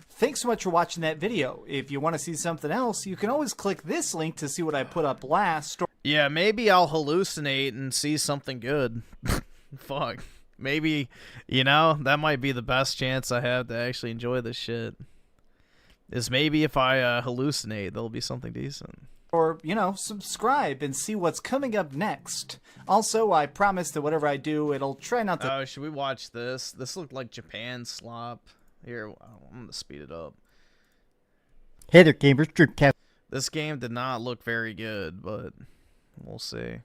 Thanks so much for watching that video. If you want to see something else, you can always click this link to see what I put up last. Yeah, maybe I'll hallucinate and see something good. Fuck. Maybe, you know, that might be the best chance I have to actually enjoy this shit. Is maybe if I hallucinate, there'll be something decent. Or, you know, subscribe and see what's coming up next. Also, I promise that whatever I do, it'll try not to... Oh, should we watch this? This looked like Japan slop. Here, I'm going to speed it up. Hey there, gamers. Dreamcast. This game did not look very good, but we'll see.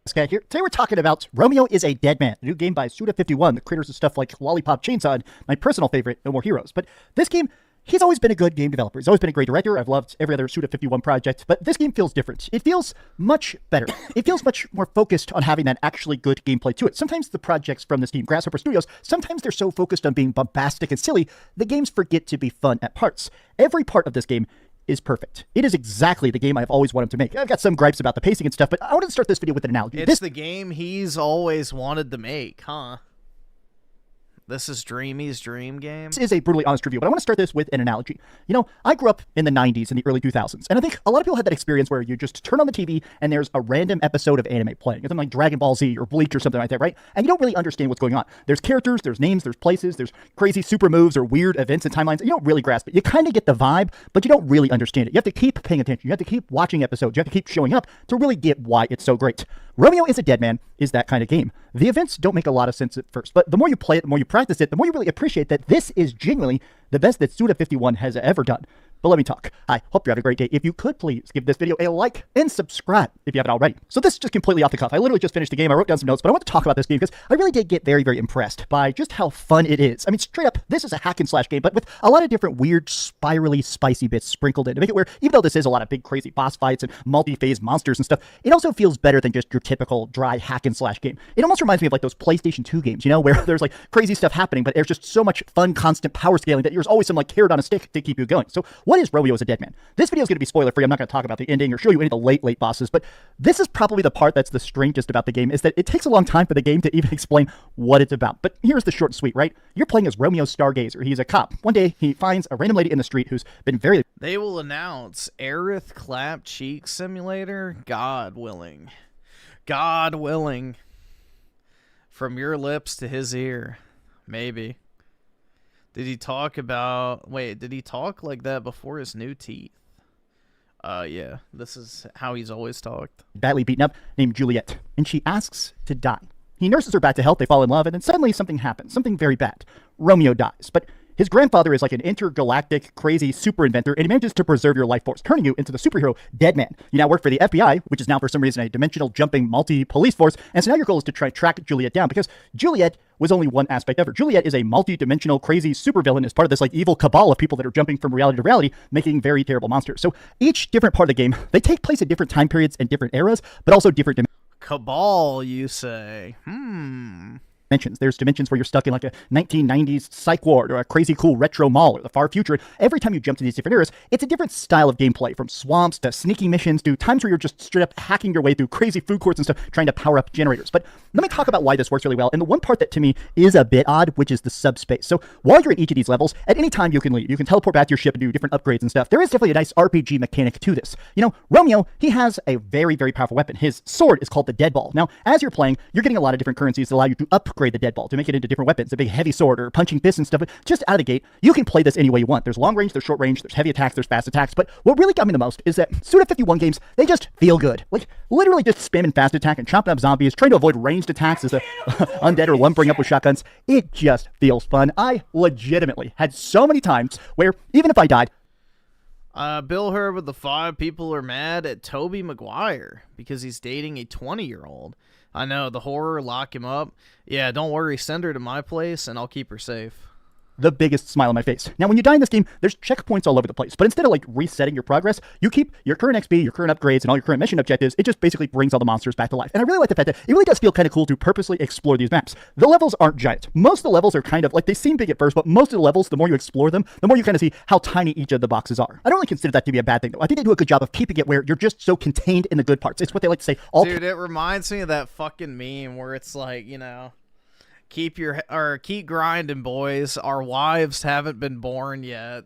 Scat here. Today we're talking about Romeo is a Dead Man, a new game by Suda51, the creators of stuff like Lollipop Chainsaw and my personal favorite, No More Heroes. But this game, he's always been a good game developer. He's always been a great director. I've loved every other Suda51 project, but this game feels different. It feels much better. It feels much more focused on having that actually good gameplay to it. Sometimes the projects from this team, Grasshopper Studios, sometimes they're so focused on being bombastic and silly, the games forget to be fun at parts. Every part of this game is perfect. It is exactly the game I've always wanted to make. I've got some gripes about the pacing and stuff, but I wanted to start this video with an analogy. It's the game he's always wanted to make, huh? This is Dreamy's dream game? This is a brutally honest review, but I want to start this with an analogy. You know, I grew up in the 90s and the early 2000s, and I think a lot of people had that experience where you just turn on the TV and there's a random episode of anime playing. Something like Dragon Ball Z or Bleach or something like that, right? And you don't really understand what's going on. There's characters, there's names, there's places, there's crazy super moves or weird events and timelines. You don't really grasp it. You kind of get the vibe, but you don't really understand it. You have to keep paying attention. You have to keep watching episodes. You have to keep showing up to really get why it's so great. Romeo is a Dead Man is that kind of game. The events don't make a lot of sense at first, but the more you play it, the more you practice it, the more you really appreciate that this is genuinely the best that Suda51 has ever done. But let me talk. I hope you're having a great day. If you could please give this video a like and subscribe if you haven't already. So this is just completely off the cuff. I literally just finished the game. I wrote down some notes, but I want to talk about this game because I really did get very, very impressed by just how fun it is. I mean, straight up, this is a hack and slash game, but with a lot of different weird, spirally, spicy bits sprinkled in to make it where, even though this is a lot of big, crazy boss fights and multi-phase monsters and stuff, it also feels better than just your typical dry hack and slash game. It almost reminds me of like those PlayStation 2 games, you know, where there's like crazy stuff happening, but there's just so much fun, constant power scaling that there's always some like carrot on a stick to keep you going. So what is Romeo as a dead man? This video is going to be spoiler free. I'm not going to talk about the ending or show you any of the late bosses, but this is probably the part that's the strangest about the game, is that it takes a long time for the game to even explain what it's about. But here's the short and sweet, right? You're playing as Romeo Stargazer. He's a cop. One day, he finds a random lady in the street who's been very... They will announce Aerith Clap Cheek Simulator, God willing. God willing. From your lips to his ear. Maybe. Did he talk about... Wait, did he talk like that before his new teeth? Yeah. This is how he's always talked. Badly beaten up, named Juliet. And she asks to die. He nurses her back to health, they fall in love, and then suddenly something happens. Something very bad. Romeo dies. But his grandfather is like an intergalactic, crazy super inventor, and he manages to preserve your life force, turning you into the superhero Dead Man. You now work for the FBI, which is now for some reason a dimensional jumping multi-police force, and so now your goal is to try to track Juliet down, because Juliet was only one aspect of her. Juliet is a multi-dimensional, crazy supervillain as part of this like evil cabal of people that are jumping from reality to reality, making very terrible monsters. So each different part of the game, they take place at different time periods and different eras, but also different dimensions. Cabal, you say? Dimensions. There's dimensions where you're stuck in like a 1990s psych ward or a crazy cool retro mall or the far future. Every time you jump to these different eras, it's a different style of gameplay, from swamps to sneaky missions to times where you're just straight up hacking your way through crazy food courts and stuff, trying to power up generators. But let me talk about why this works really well. And the one part that to me is a bit odd, which is the subspace. So while you're in each of these levels, at any time you can leave. You can teleport back to your ship and do different upgrades and stuff. There is definitely a nice RPG mechanic to this. You know, Romeo, he has a very, very powerful weapon. His sword is called the Dead Ball. Now, as you're playing, you're getting a lot of different currencies that allow you to upgrade the Dead Ball, to make it into different weapons, a big heavy sword or punching fists and stuff. But just out of the gate, you can play this any way you want. There's long range, there's short range, there's heavy attacks, there's fast attacks. But what really got me the most is that Suda51 games, they just feel good. Like, literally just spamming fast attack and chopping up zombies, trying to avoid ranged attacks as a undead or lumbering up with shotguns. It just feels fun. I legitimately had so many times where, even if I died, Bill heard with the 5 people are mad at Tobey Maguire because he's dating a 20-year-old. I know, the horror, lock him up. Yeah, don't worry, send her to my place and I'll keep her safe. The biggest smile on my face. Now, when you die in this game, there's checkpoints all over the place, but instead of like resetting your progress, you keep your current XP, your current upgrades, and all your current mission objectives. It just basically brings all the monsters back to life. And I really like the fact that it really does feel kind of cool to purposely explore these maps. The levels aren't giant. Most of the levels are kind of like, they seem big at first, but most of the levels, the more you explore them, the more you kind of see how tiny each of the boxes are. I don't really consider that to be a bad thing, though. I think they do a good job of keeping it where you're just so contained in the good parts. It's what they like to say. Dude, it reminds me of that fucking meme where it's like, you know, keep grinding, boys. Our wives haven't been born yet.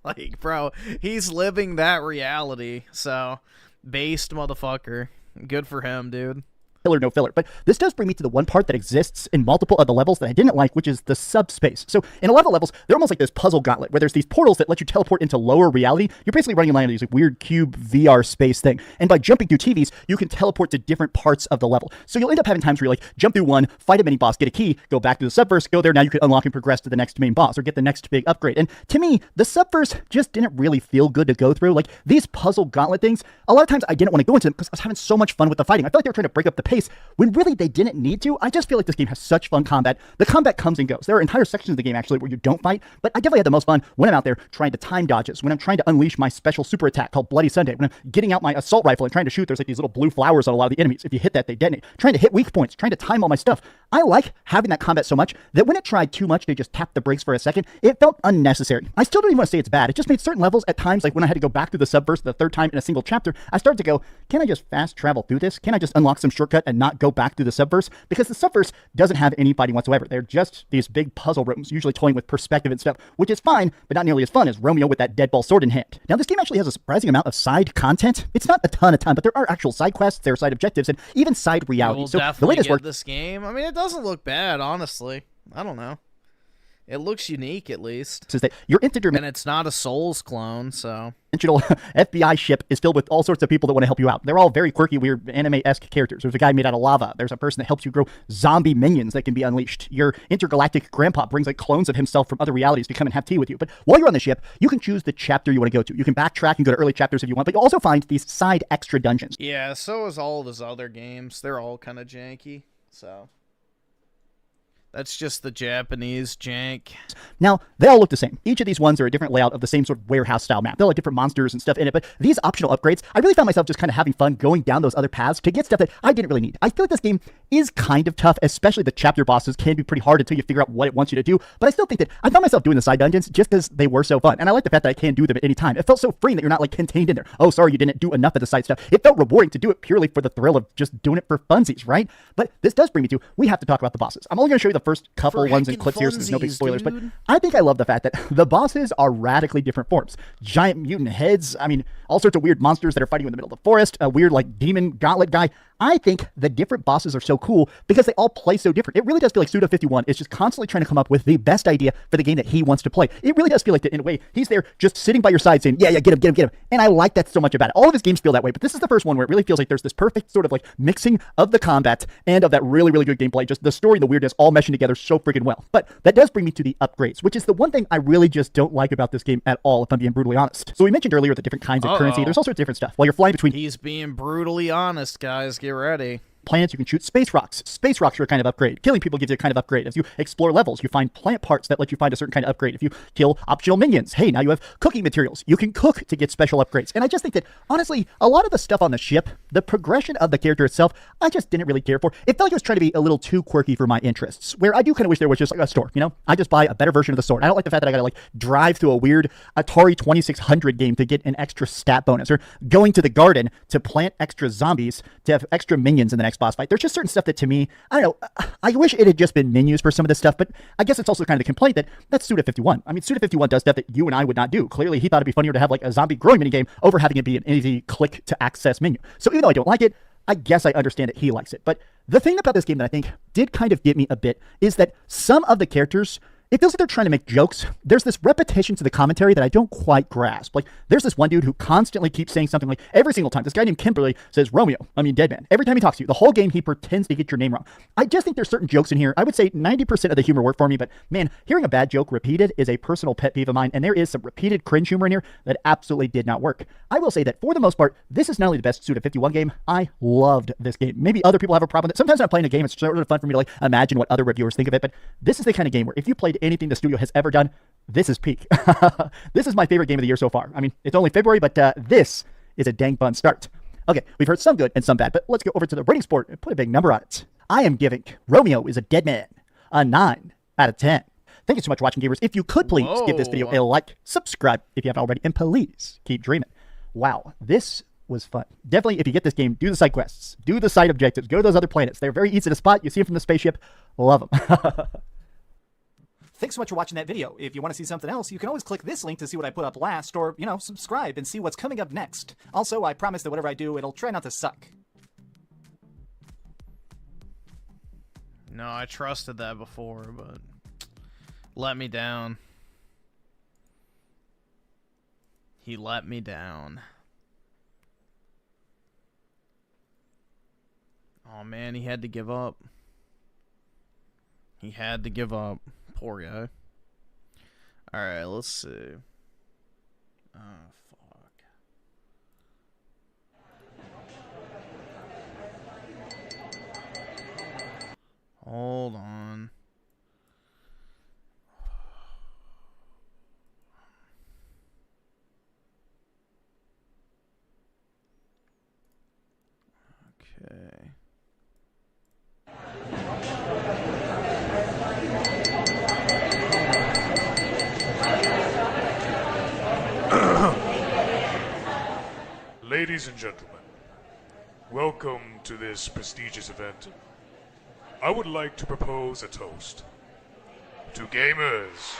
Like, bro, he's living that reality. So, based motherfucker. Good for him, dude. Filler, no filler. But this does bring me to the one part that exists in multiple of the levels that I didn't like, which is the subspace. So in a lot of levels, they're almost like this puzzle gauntlet where there's these portals that let you teleport into lower reality. You're basically running in line of these like, weird cube VR space thing. And by jumping through TVs, you can teleport to different parts of the level. So you'll end up having times where you like jump through one, fight a mini boss, get a key, go back to the subverse, go there. Now you can unlock and progress to the next main boss or get the next big upgrade. And to me, the subverse just didn't really feel good to go through. Like these puzzle gauntlet things, a lot of times I didn't want to go into them because I was having so much fun with the fighting. I felt like they were trying to break up the pace when really they didn't need to. I just feel like this game has such fun combat. The combat comes and goes. There are entire sections of the game actually where you don't fight, but I definitely had the most fun when I'm out there trying to time dodges, when I'm trying to unleash my special super attack called Bloody Sunday, when I'm getting out my assault rifle and trying to shoot. There's like these little blue flowers on a lot of the enemies. If you hit that, they detonate. Trying to hit weak points, trying to time all my stuff. I like having that combat so much that when it tried too much to just tap the brakes for a second, it felt unnecessary. I still don't even want to say it's bad. It just made certain levels at times, like when I had to go back through the subverse the third time in a single chapter, I started to go, can I just fast travel through this? Can I just unlock some shortcut and not go back through the subverse? Because the subverse doesn't have any fighting whatsoever. They're just these big puzzle rooms, usually toying with perspective and stuff, which is fine, but not nearly as fun as Romeo with that dead ball sword in hand. Now, this game actually has a surprising amount of side content. It's not a ton, but there are actual side quests, there are side objectives, and even side realities. We'll So the way this works, this game, I mean, it doesn't look bad, honestly. I don't know. It looks unique, at least. is that your And it's not a Souls clone, so... dimensional FBI ship is filled with all sorts of people that want to help you out. They're all very quirky, weird, anime-esque characters. There's a guy made out of lava. There's a person that helps you grow zombie minions that can be unleashed. Your intergalactic grandpa brings like clones of himself from other realities to come and have tea with you. But while you're on the ship, you can choose the chapter you want to go to. You can backtrack and go to early chapters if you want, but you'll also find these side extra dungeons. Yeah, so is all of his other games. They're all kind of janky, so... That's just the Japanese jank. Now, they all look the same. Each of these ones are a different layout of the same sort of warehouse-style map. They're like different monsters and stuff in it, but these optional upgrades, I really found myself just kind of having fun going down those other paths to get stuff that I didn't really need. I feel like this game is kind of tough, especially the chapter bosses can be pretty hard until you figure out what it wants you to do, but I still think that I found myself doing the side dungeons just because they were so fun, and I like the fact that I can do them at any time. It felt so freeing that you're not like contained in there. Oh, sorry, you didn't do enough of the side stuff. It felt rewarding to do it purely for the thrill of just doing it for funsies, right? But this does bring me to, we have to talk about the bosses. I'm only going to show you the first couple ones in clips here, so there's no big spoilers, but I think I love the fact that the bosses are radically different forms. Giant mutant heads, I mean, all sorts of weird monsters that are fighting you in the middle of the forest, a weird like demon gauntlet guy. I think the different bosses are so cool because they all play so different. It really does feel like Suda51 is just constantly trying to come up with the best idea for the game that he wants to play. It really does feel like that in a way. He's there just sitting by your side saying, yeah, get him. And I like that so much about it. All of his games feel that way, but this is the first one where it really feels like there's this perfect sort of like mixing of the combat and of that really, really good gameplay. Just the story and the weirdness all meshing together so freaking well. But that does bring me to the upgrades, which is the one thing I really just don't like about this game at all, if I'm being brutally honest. So we mentioned earlier the different kinds of currency. There's all sorts of different stuff. While you're flying between... He's being brutally honest, guys. Get ready. Planets, you can shoot space rocks. Space rocks are a kind of upgrade. Killing people gives you a kind of upgrade. If you explore levels, you find plant parts that let you find a certain kind of upgrade. If you kill optional minions, hey, now you have cooking materials. You can cook to get special upgrades. And I just think that, honestly, a lot of the stuff on the ship, the progression of the character itself, I just didn't really care for. It felt like it was trying to be a little too quirky for my interests, where I do kind of wish there was just like a store, you know? I just buy a better version of the sword. I don't like the fact that I gotta like drive through a weird Atari 2600 game to get an extra stat bonus, or going to the garden to plant extra zombies to have extra minions in the next boss fight. There's just certain stuff that to me, I don't know, I wish it had just been menus for some of this stuff, but I guess it's also kind of the complaint that that's Suda51. I mean, Suda51 does stuff that you and I would not do. Clearly, he thought it'd be funnier to have like a zombie growing minigame over having it be an easy click to access menu. So even though I don't like it, I guess I understand that he likes it. But the thing about this game that I think did kind of get me a bit is that some of the characters, it feels like they're trying to make jokes. There's this repetition to the commentary that I don't quite grasp. Like, there's this one dude who constantly keeps saying something like, every single time, this guy named Kimberly says, Romeo, Dead Man. Every time he talks to you, the whole game, he pretends to get your name wrong. I just think there's certain jokes in here. I would say 90% of the humor worked for me, but man, hearing a bad joke repeated is a personal pet peeve of mine, and there is some repeated cringe humor in here that absolutely did not work. I will say that for the most part, this is not only the best Suda51 game, I loved this game. Maybe other people have a problem with it. Sometimes when I'm playing a game, it's sort of fun for me to like imagine what other reviewers think of it, but this is the kind of game where if you played anything the studio has ever done, this is peak. This is my favorite game of the year so far. I mean, it's only February, but this is a dang fun start. Okay, we've heard some good and some bad, but let's go over to the rating sport and put a big number on it. I am giving Romeo is a Dead Man a 9 out of 10. Thank you so much for watching, gamers. If you could please give this video a like, subscribe if you haven't already, and please keep dreaming. Wow, this was fun. Definitely, if you get this game, do the side quests, do the side objectives, go to those other planets. They're very easy to spot. You see them from the spaceship. Love them. Thanks so much for watching that video. If you want to see something else, you can always click this link to see what I put up last, or, you know, subscribe and see what's coming up next. Also, I promise that whatever I do, it'll try not to suck. No, I trusted that before, but let me down. He let me down. Oh man, he had to give up. He had to give up. Poor guy. Alright, let's see. Oh, fuck. Hold on. Okay. Ladies and gentlemen, welcome to this prestigious event. I would like to propose a toast to gamers.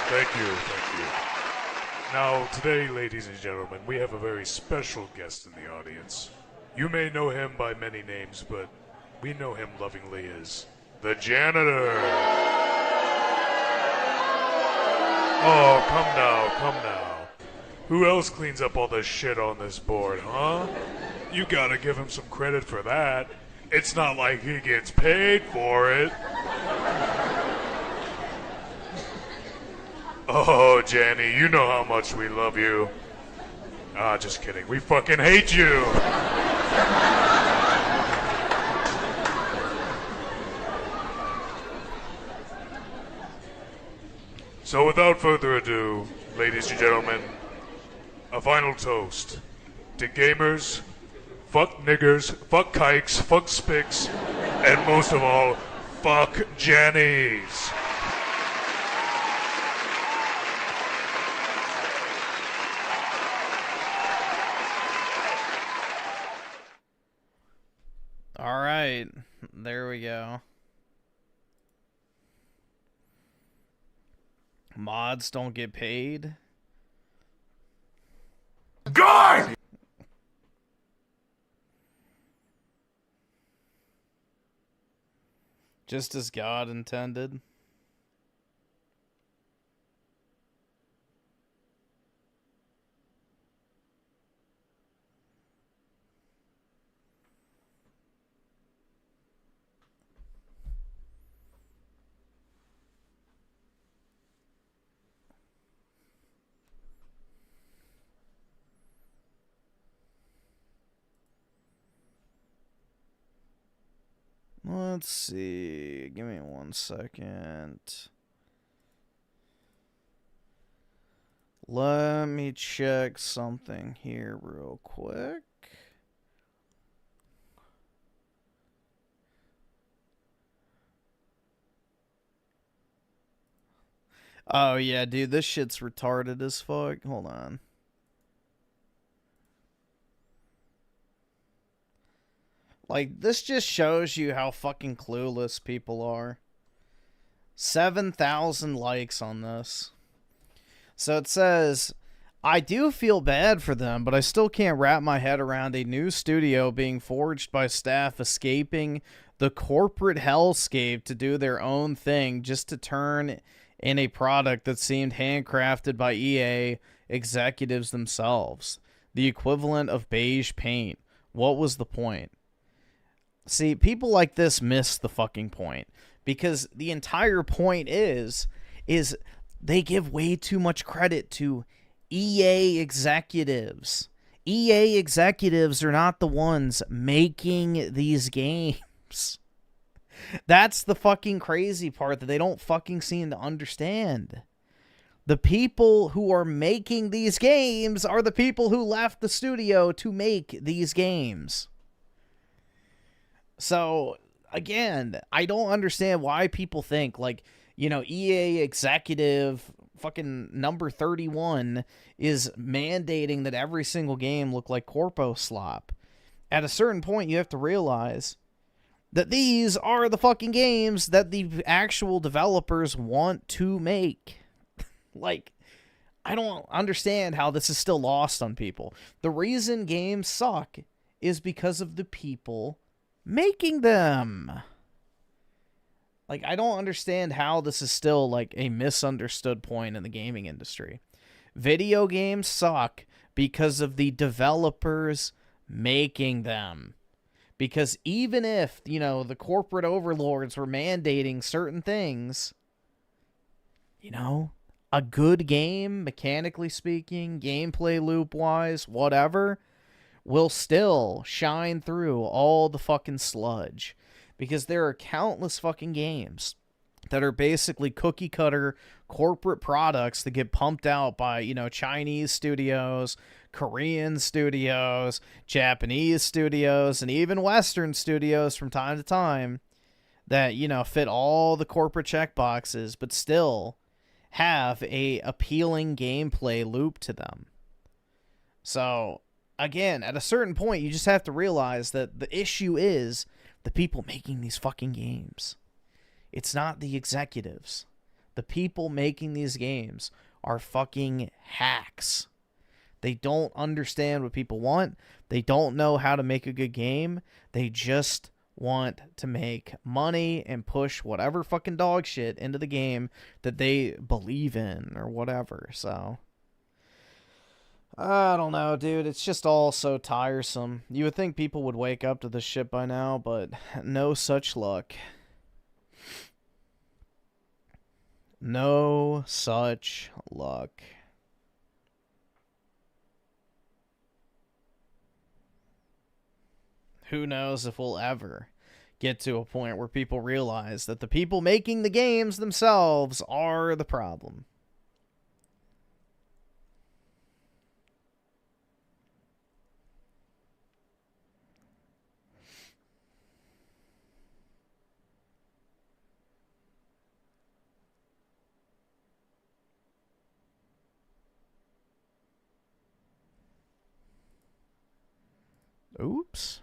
Thank you. Now, today, ladies and gentlemen, we have a very special guest in the audience. You may know him by many names, but we know him lovingly as the janitor. Oh, come now. Who else cleans up all the shit on this board, huh? You gotta give him some credit for that. It's not like he gets paid for it. Oh, Janny, you know how much we love you. Ah, just kidding. We fucking hate you. So without further ado, ladies and gentlemen, a final toast to gamers, fuck niggers, fuck kikes, fuck spics, and most of all, fuck Jennies. All right, there we go. Mods don't get paid. God! Just as God intended. Let's see. Give me 1 second. Let me check something here real quick. Oh, yeah, dude, this shit's retarded as fuck. Hold on. Like, this just shows you how fucking clueless people are. 7,000 likes on this. So it says, I do feel bad for them, but I still can't wrap my head around a new studio being forged by staff escaping the corporate hellscape to do their own thing just to turn in a product that seemed handcrafted by EA executives themselves. The equivalent of beige paint. What was the point? See, people like this miss the fucking point, because the entire point is they give way too much credit to EA executives. EA executives are not the ones making these games. That's the fucking crazy part that they don't fucking seem to understand. The people who are making these games are the people who left the studio to make these games. So, again, I don't understand why people think, like, you know, EA executive fucking number 31 is mandating that every single game look like corpo slop. At a certain point, you have to realize that these are the fucking games that the actual developers want to make. Like, I don't understand how this is still lost on people. The reason games suck is because of the people making them. Like, I don't understand how this is still, like, a misunderstood point in the gaming industry. Video games suck because of the developers making them. Because even if, you know, the corporate overlords were mandating certain things, you know, a good game, mechanically speaking, gameplay loop-wise, whatever, will still shine through all the fucking sludge. Because there are countless fucking games that are basically cookie-cutter corporate products that get pumped out by, you know, Chinese studios, Korean studios, Japanese studios, and even Western studios from time to time that, you know, fit all the corporate checkboxes, but still have a appealing gameplay loop to them. So, again, at a certain point, you just have to realize that the issue is the people making these fucking games. It's not the executives. The people making these games are fucking hacks. They don't understand what people want. They don't know how to make a good game. They just want to make money and push whatever fucking dog shit into the game that they believe in or whatever. So, I don't know, dude. It's just all so tiresome. You would think people would wake up to this shit by now, but no such luck. No such luck. Who knows if we'll ever get to a point where people realize that the people making the games themselves are the problem. Oops.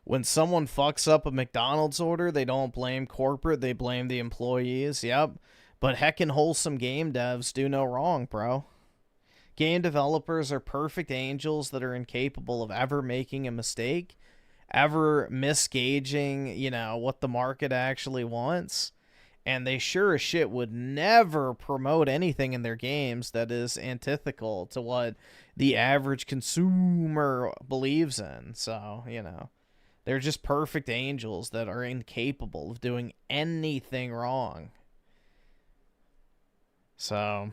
When someone fucks up a McDonald's order, they don't blame corporate, they blame the employees. Yep. But heckin' wholesome game devs do no wrong, bro. Game developers are perfect angels that are incapable of ever making a mistake, ever misgauging, you know, what the market actually wants. And they sure as shit would never promote anything in their games that is antithetical to what the average consumer believes in. So, you know, they're just perfect angels that are incapable of doing anything wrong. So,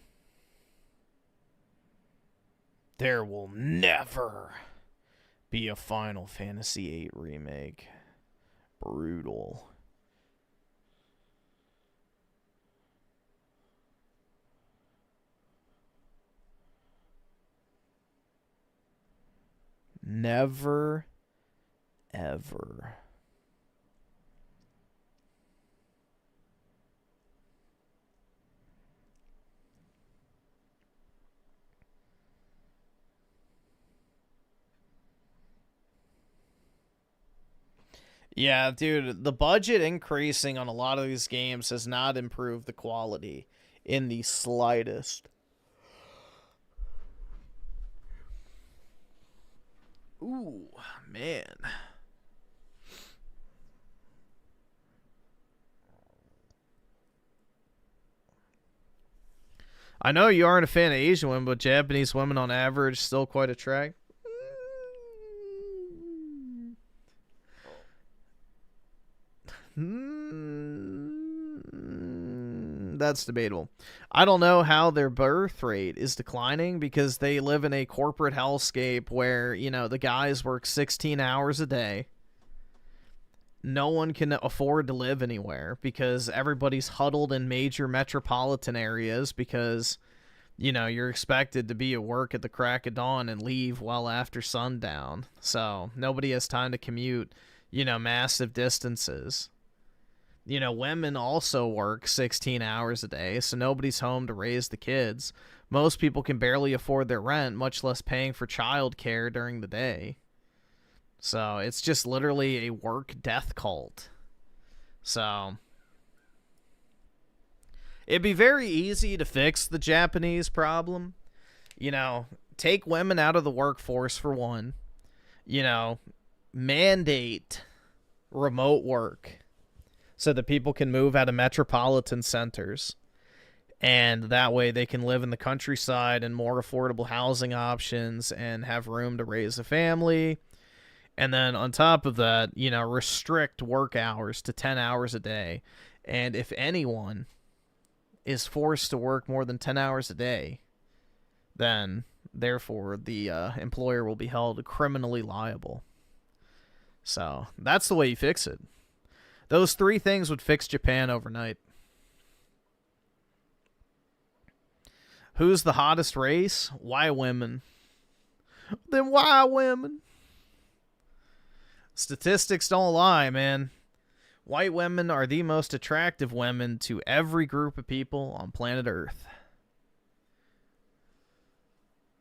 there will never be a Final Fantasy VIII remake. Brutal. Never, ever. Yeah, dude, the budget increasing on a lot of these games has not improved the quality in the slightest. Ooh, man. I know you aren't a fan of Asian women, but Japanese women on average still quite attractive. That's debatable. I don't know how their birth rate is declining because they live in a corporate hellscape where, you know, the guys work 16 hours a day. No one can afford to live anywhere because everybody's huddled in major metropolitan areas because, you know, you're expected to be at work at the crack of dawn and leave well after sundown. So nobody has time to commute, you know, massive distances. You know, women also work 16 hours a day, so nobody's home to raise the kids. Most people can barely afford their rent, much less paying for childcare during the day. So it's just literally a work death cult. So it'd be very easy to fix the Japanese problem. You know, take women out of the workforce for one. You know, mandate remote work so that people can move out of metropolitan centers. And that way they can live in the countryside and more affordable housing options and have room to raise a family. And then on top of that, you know, restrict work hours to 10 hours a day. And if anyone is forced to work more than 10 hours a day, then therefore the employer will be held criminally liable. So that's the way you fix it. Those three things would fix Japan overnight. Who's the hottest race? Why women? Then why women? Statistics don't lie, man. White women are the most attractive women to every group of people on planet Earth.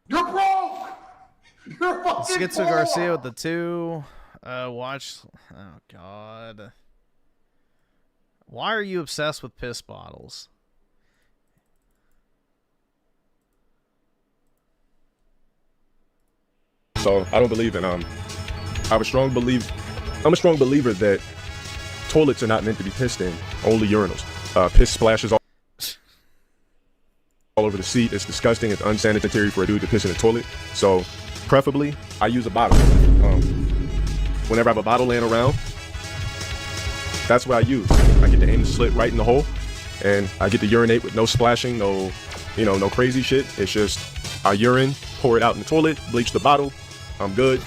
You're broke! You're fucking Schizo Garcia with the 2. Watch. Oh, God. Why are you obsessed with piss bottles? So I don't believe in I'm a strong believer that toilets are not meant to be pissed in, only urinals. Piss splashes all over the seat. It's disgusting. It's unsanitary for a dude to piss in a toilet. So preferably I use a bottle. Whenever I have a bottle laying around, that's what I use. I get to aim the slit right in the hole, and I get to urinate with no splashing, no crazy shit. It's just I urine, pour it out in the toilet, bleach the bottle. I'm good.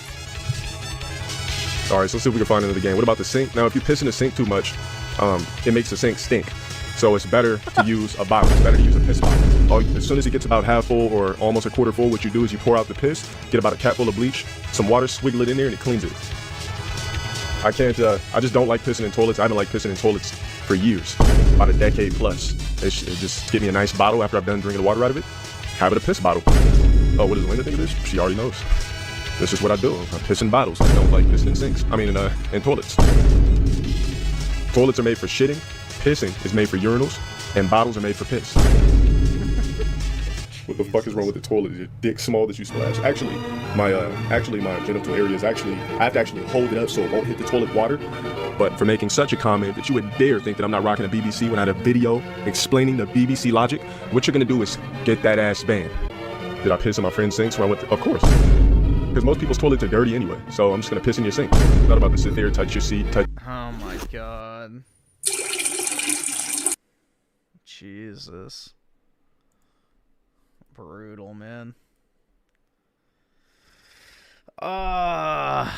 All right, so let's see if we can find another game. What about the sink? Now, if you piss in the sink too much, it makes the sink stink. So it's better to use a bottle. It's better to use a piss bottle. As soon as it gets about half full or almost a quarter full, what you do is you pour out the piss, get about a cap full of bleach, some water, swiggle it in there, and it cleans it. I just don't like pissing in toilets. I haven't liked pissing in toilets for years, about a decade plus. It just give me a nice bottle after I've done drinking the water out of it. Have it a piss bottle. Oh, what does Elena think of this? She already knows. This is what I do. I piss in bottles. I don't like pissing in sinks. I mean, in toilets. Toilets are made for shitting. Pissing is made for urinals. And bottles are made for piss. What the fuck is wrong with the toilet? Is your dick small that you splash? Actually, my genital area is I have to actually hold it up so it won't hit the toilet water. But for making such a comment that you would dare think that I'm not rocking a BBC when I had a video explaining the BBC logic, what you're gonna do is get that ass banned. Did I piss in my friend's sinks when I went to, of course. Because most people's toilets are dirty anyway, so I'm just gonna piss in your sink. I'm not about to sit there, touch your seat, touch. Oh my god. Jesus. Brutal, man. I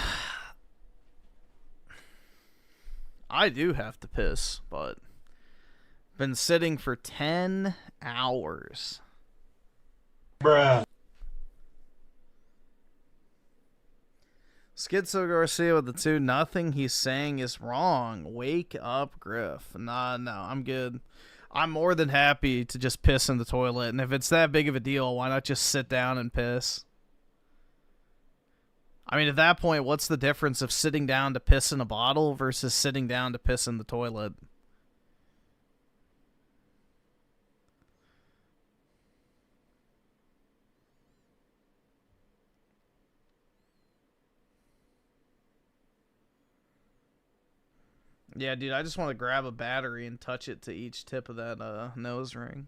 do have to piss, but been sitting for 10 hours. Bruh. Schizo Garcia with the 2. Nothing he's saying is wrong. Wake up, Griff. Nah, no, I'm good. I'm more than happy to just piss in the toilet, and if it's that big of a deal, why not just sit down and piss? I mean, at that point, what's the difference of sitting down to piss in a bottle versus sitting down to piss in the toilet? Yeah, dude, I just want to grab a battery and touch it to each tip of that nose ring.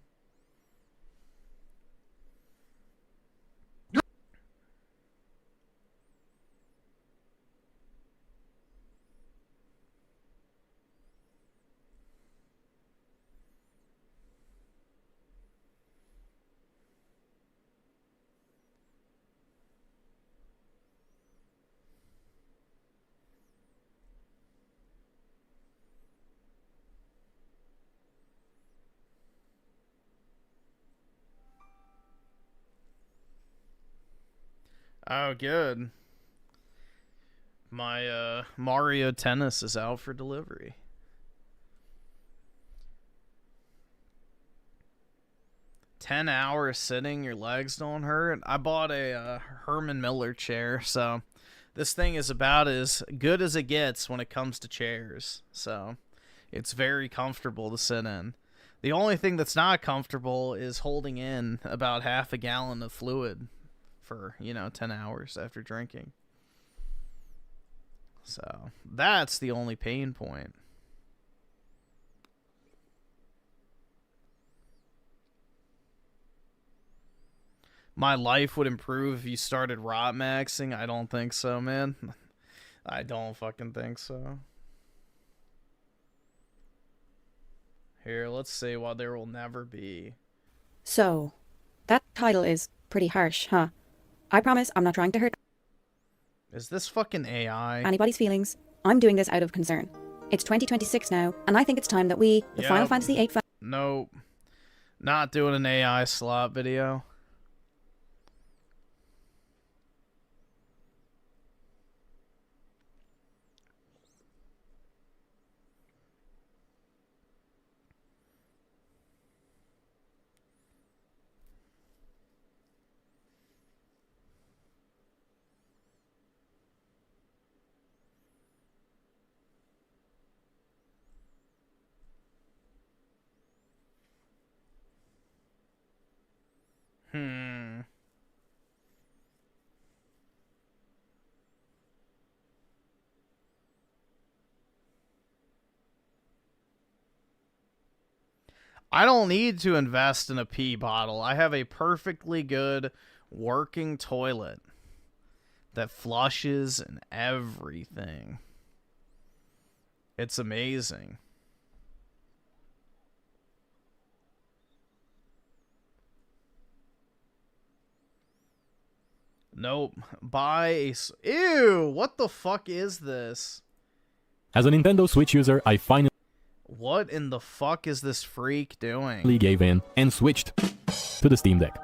Oh, good. My Mario Tennis is out for delivery. "10 hours sitting, your legs don't hurt?" I bought a Herman Miller chair, so this thing is about as good as it gets when it comes to chairs. So it's very comfortable to sit in. The only thing that's not comfortable is holding in about half a gallon of fluid for, 10 hours after drinking. So that's the only pain point. My life would improve if you started rot maxing. I don't think so, man. I don't fucking think so. Here, let's see what there will never be. So, that title is pretty harsh, huh? I promise I'm not trying to hurt Is this fucking AI? anybody's feelings. I'm doing this out of concern. It's 2026 now, and I think it's time that we, the Yep. Final Fantasy VIII Nope. Not doing an AI slot video. I don't need to invest in a pee bottle. I have a perfectly good working toilet that flushes and everything. It's amazing. Nope. Buy a... Ew! What the fuck is this? As a Nintendo Switch user, I finally What in the fuck is this freak doing? gave in and switched to the Steam Deck.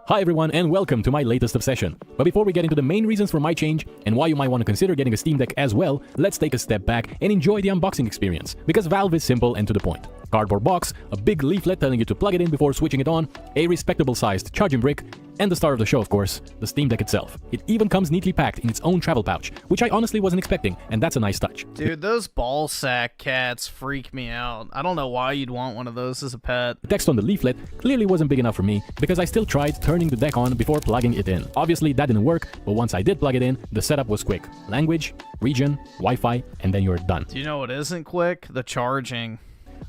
Hi everyone and welcome to my latest obsession. But before we get into the main reasons for my change and why you might want to consider getting a Steam Deck as well, let's take a step back and enjoy the unboxing experience, because Valve is simple and to the point. cardboard box, a big leaflet telling you to plug it in before switching it on, a respectable sized charging brick, and the star of the show, of course, the Steam Deck itself. It even comes neatly packed in its own travel pouch, which I honestly wasn't expecting, and that's a nice touch. Dude, those ball sack cats freak me out. I don't know why you'd want one of those as a pet. The text on the leaflet clearly wasn't big enough for me because I still tried turning the deck on before plugging it in. Obviously that didn't work, but once I did plug it in, the setup was quick. Language, region, Wi-Fi, and then you're done. Do you know what isn't quick? The charging.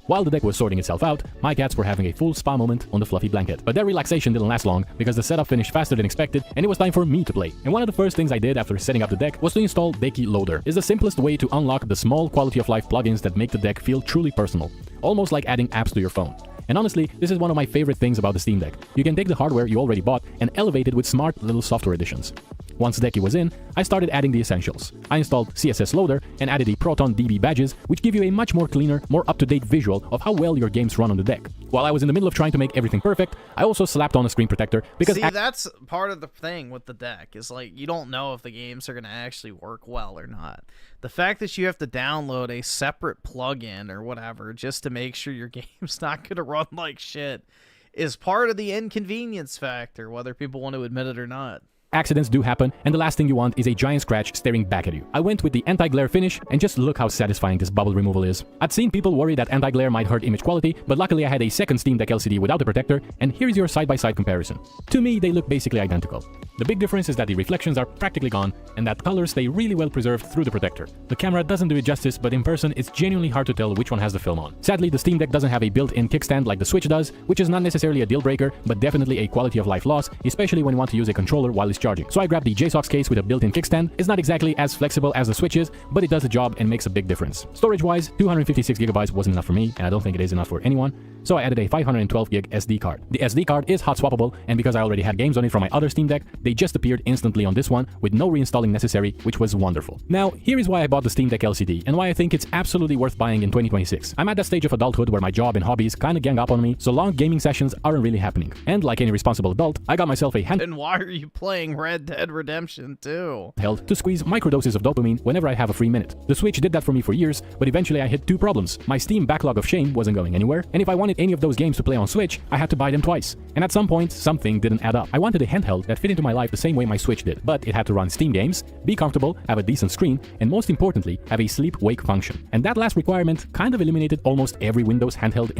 While the deck was sorting itself out, my cats were having a full spa moment on the fluffy blanket. But their relaxation didn't last long because the setup finished faster than expected and it was time for me to play. And one of the first things I did after setting up the deck was to install Decky Loader. It's the simplest way to unlock the small quality of life plugins that make the deck feel truly personal, almost like adding apps to your phone. And honestly, this is one of my favorite things about the Steam Deck. You can take the hardware you already bought and elevate it with smart little software additions. Once Decky was in, I started adding the essentials. I installed CSS Loader and added the Proton DB badges, which give you a much more cleaner, more up-to-date visual of how well your games run on the deck. While I was in the middle of trying to make everything perfect, I also slapped on a screen protector because— See, that's part of the thing with the deck, is like, you don't know if the games are going to actually work well or not. The fact that you have to download a separate plugin or whatever just to make sure your game's not going to run like shit is part of the inconvenience factor, whether people want to admit it or not. Accidents do happen, and the last thing you want is a giant scratch staring back at you. I went with the anti-glare finish, and just look how satisfying this bubble removal is. I'd seen people worry that anti-glare might hurt image quality, but luckily I had a second Steam Deck LCD without the protector, and here's your side-by-side comparison. To me, they look basically identical. The big difference is that the reflections are practically gone, and that colors stay really well preserved through the protector. The camera doesn't do it justice, but in person, it's genuinely hard to tell which one has the film on. Sadly, the Steam Deck doesn't have a built-in kickstand like the Switch does, which is not necessarily a deal breaker, but definitely a quality of life loss, especially when you want to use a controller while it's charging. So I grabbed the JSOX case with a built-in kickstand. It's not exactly as flexible as the Switch is, but it does the job and makes a big difference. Storage-wise, 256GB wasn't enough for me, and I don't think it is enough for anyone, so I added a 512GB SD card. The SD card is hot swappable, and because I already had games on it from my other Steam Deck, they just appeared instantly on this one with no reinstalling necessary, which was wonderful. Now, here is why I bought the Steam Deck LCD, and why I think it's absolutely worth buying in 2026. I'm at that stage of adulthood where my job and hobbies kinda gang up on me, so long gaming sessions aren't really happening. And like any responsible adult, I got myself a And why are you playing Red Dead Redemption 2? handheld to squeeze microdoses of dopamine whenever I have a free minute. The Switch did that for me for years, but eventually I hit two problems. My Steam backlog of shame wasn't going anywhere, and if I wanted any of those games to play on Switch, I had to buy them twice. And at some point, something didn't add up. I wanted a handheld that fit into my life the same way my Switch did, but it had to run Steam games, be comfortable, have a decent screen, and most importantly, have a sleep-wake function. And that last requirement kind of eliminated almost every Windows handheld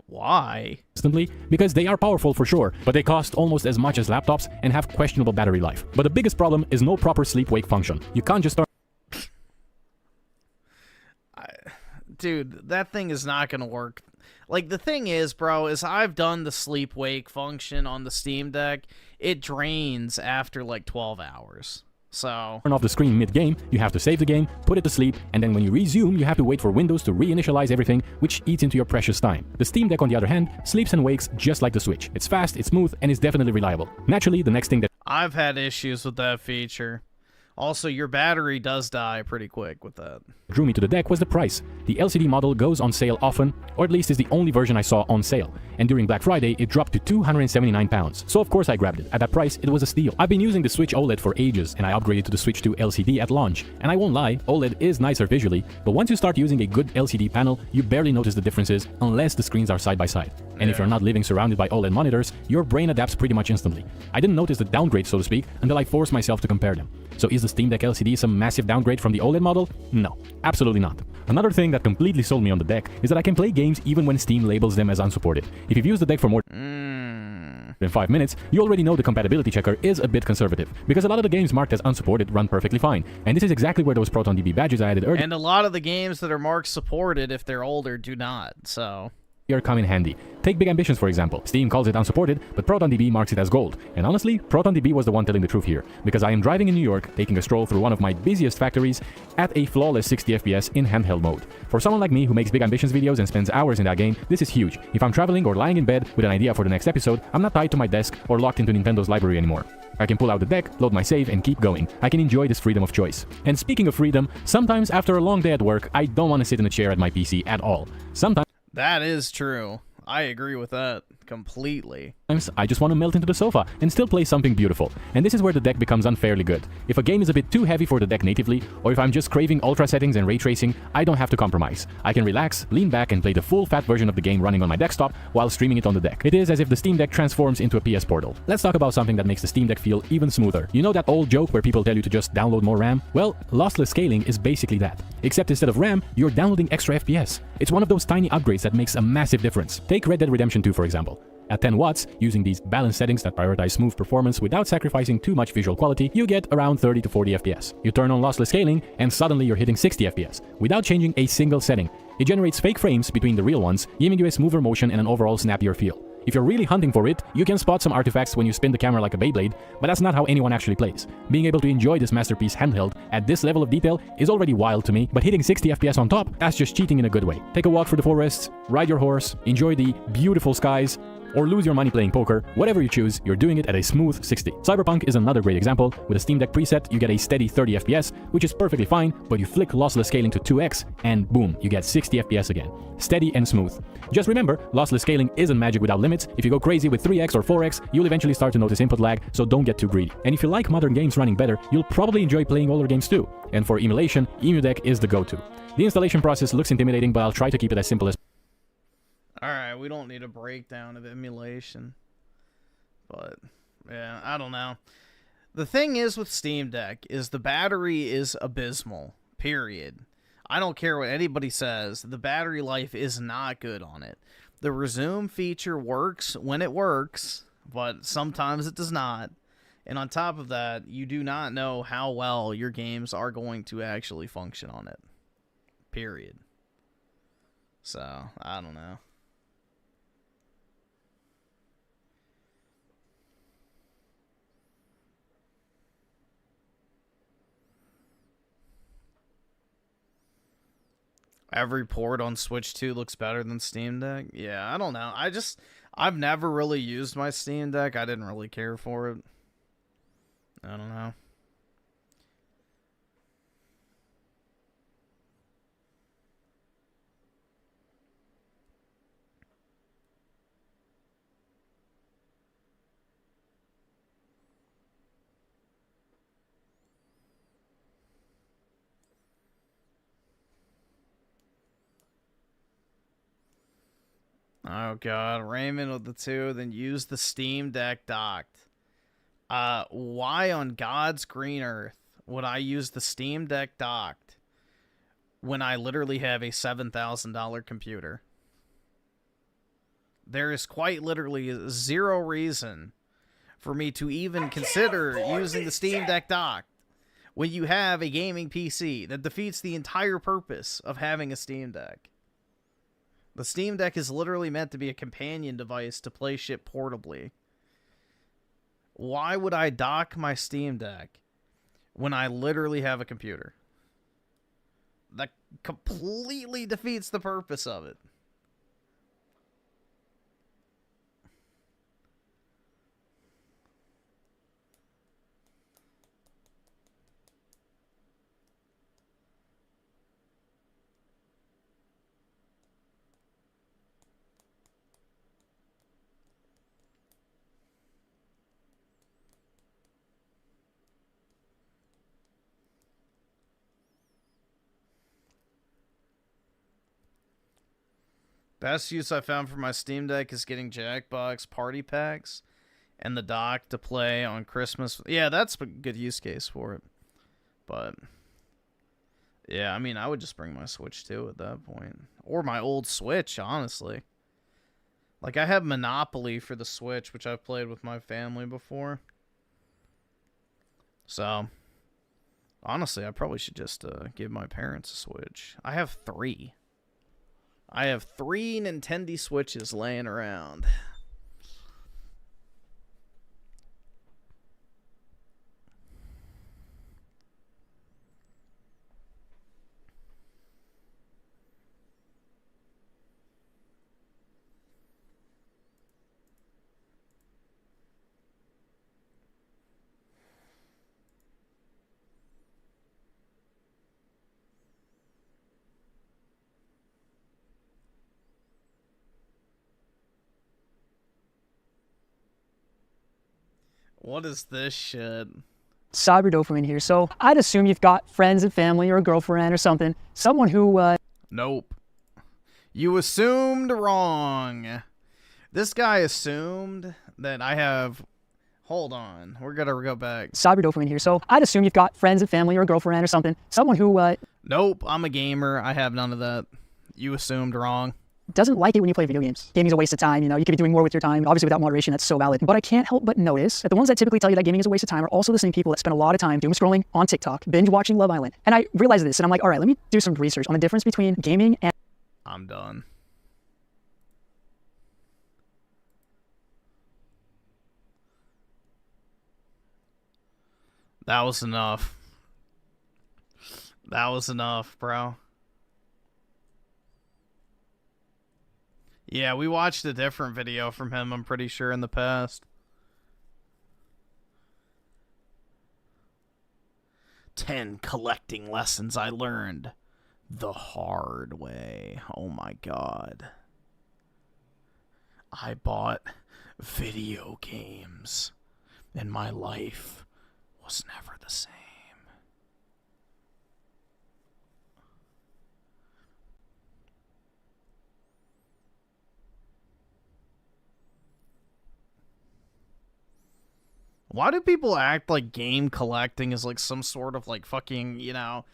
Why? instantly, because they are powerful for sure, but they cost almost as much as laptops and have questionable battery life. But the biggest problem is no proper sleep-wake function. You can't just start— Dude, that thing is not going to work. Like, the thing is, bro, is I've done the sleep-wake function on the Steam Deck. It drains after, like, 12 hours. So turn off the screen mid-game, you have to save the game, put it to sleep, and then when you resume, you have to wait for Windows to reinitialize everything, which eats into your precious time. The Steam Deck, on the other hand, sleeps and wakes just like the Switch. It's fast, it's smooth, and it's definitely reliable. Naturally, the next thing that I've had issues with that feature. Also, your battery does die pretty quick with that. drew me to the deck was the price. The LCD model goes on sale often, or at least is the only version I saw on sale. And during Black Friday, it dropped to £279. So of course I grabbed it. At that price, it was a steal. I've been using the Switch OLED for ages, and I upgraded to the Switch 2 LCD at launch. And I won't lie, OLED is nicer visually, but once you start using a good LCD panel, you barely notice the differences unless the screens are side by side. And if you're not living surrounded by OLED monitors, your brain adapts pretty much instantly. I didn't notice the downgrade, so to speak, until I forced myself to compare them. So is the Steam Deck LCD some massive downgrade from the OLED model? No, absolutely not. Another thing that completely sold me on the deck is that I can play games even when Steam labels them as unsupported. If you've used the deck for more than 5 minutes, you already know the compatibility checker is a bit conservative, because a lot of the games marked as unsupported run perfectly fine, and this is exactly where those Proton DB badges I added earlier. And a lot of the games that are marked supported, if they're older, do not, so come in handy. Take Big Ambitions for example. Steam calls it unsupported, but ProtonDB marks it as gold. And honestly, ProtonDB was the one telling the truth here, because I am driving in New York, taking a stroll through one of my busiest factories at a flawless 60 FPS in handheld mode. For someone like me who makes Big Ambitions videos and spends hours in that game, this is huge. If I'm traveling or lying in bed with an idea for the next episode, I'm not tied to my desk or locked into Nintendo's library anymore. I can pull out the deck, load my save, and keep going. I can enjoy this freedom of choice. And speaking of freedom, sometimes after a long day at work, I don't want to sit in a chair at my PC at all. Sometimes that is true. I agree with that completely. I just want to melt into the sofa and still play something beautiful, and this is where the deck becomes unfairly good. If a game is a bit too heavy for the deck natively, or if I'm just craving ultra settings and ray tracing, I don't have to compromise. I can relax, lean back, and play the full fat version of the game running on my desktop while streaming it on the deck. It is as if the Steam Deck transforms into a PS Portal. Let's talk about something that makes the Steam Deck feel even smoother. You know that old joke where people tell you to just download more RAM? Well, lossless scaling is basically that. Except instead of RAM, you're downloading extra FPS. It's one of those tiny upgrades that makes a massive difference. Take Red Dead Redemption 2 for example. At 10 watts, using these balanced settings that prioritize smooth performance without sacrificing too much visual quality, you get around 30 to 40 FPS. You turn on lossless scaling, and suddenly you're hitting 60 FPS, without changing a single setting. It generates fake frames between the real ones, giving you a smoother motion and an overall snappier feel. If you're really hunting for it, you can spot some artifacts when you spin the camera like a Beyblade, but that's not how anyone actually plays. Being able to enjoy this masterpiece handheld at this level of detail is already wild to me, but hitting 60 FPS on top, that's just cheating in a good way. Take a walk through the forests, ride your horse, enjoy the beautiful skies, or lose your money playing poker. Whatever you choose, you're doing it at a smooth 60. Cyberpunk is another great example. With a Steam Deck preset, you get a steady 30 FPS, which is perfectly fine, but you flick lossless scaling to 2x, and boom, you get 60 FPS again. Steady and smooth. Just remember, lossless scaling isn't magic without limits. If you go crazy with 3x or 4x, you'll eventually start to notice input lag, so don't get too greedy. And if you like modern games running better, you'll probably enjoy playing older games too. And for emulation, EmuDeck is the go-to. The installation process looks intimidating, but I'll try to keep it as simple as. Alright, we don't need a breakdown of emulation. But, yeah, I don't know. The thing is with Steam Deck is the battery is abysmal. Period. I don't care what anybody says. The battery life is not good on it. The resume feature works when it works, but sometimes it does not. And on top of that, you do not know how well your games are going to actually function on it. Period. So, I don't know. Every port on Switch 2 looks better than Steam Deck. Yeah, I don't know. I've never really used my Steam Deck. I didn't really care for it. I don't know. Oh god, Raymond with the 2, then use the Steam Deck docked. Why on God's green earth would I use the Steam Deck docked when I literally have a $7,000 computer? There is quite literally zero reason for me to even consider using the Steam Deck docked when you have a gaming PC. That defeats the entire purpose of having a Steam Deck. The Steam Deck is literally meant to be a companion device to play shit portably. Why would I dock my Steam Deck when I literally have a computer? That completely defeats the purpose of it. Best use I found for my Steam Deck is getting Jackbox party packs and the dock to play on Christmas. Yeah, that's a good use case for it. But, yeah, I mean, I would just bring my Switch too at that point. Or my old Switch, honestly. Like, I have Monopoly for the Switch, which I've played with my family before. So, honestly, I probably should just give my parents a Switch. I have 3. I have 3 Nintendo Switches laying around. What is this shit? Cyber dopamine here. So I'd assume you've got friends and family or a girlfriend or something. Someone who, Nope. You assumed wrong. This guy assumed that I have... Hold on. We're gonna go back. Cyber dopamine here. So I'd assume you've got friends and family or a girlfriend or something. Someone who, Nope, I'm a gamer. I have none of that. You assumed wrong. doesn't like it when you play video games. Gaming's a waste of time, you know, you could be doing more with your time. Obviously without moderation, that's so valid. But I can't help but notice that the ones that typically tell you that gaming is a waste of time are also the same people that spend a lot of time doom scrolling on TikTok, binge watching Love Island. And I realized this and I'm like, all right, let me do some research on the difference between gaming and... I'm done. That was enough. That was enough, bro. Yeah, we watched a different video from him, I'm pretty sure, in the past. 10 collecting lessons I learned the hard way. Oh my god. I bought video games, and my life was never the same. Why do people act like game collecting is like some sort of like fucking, you know,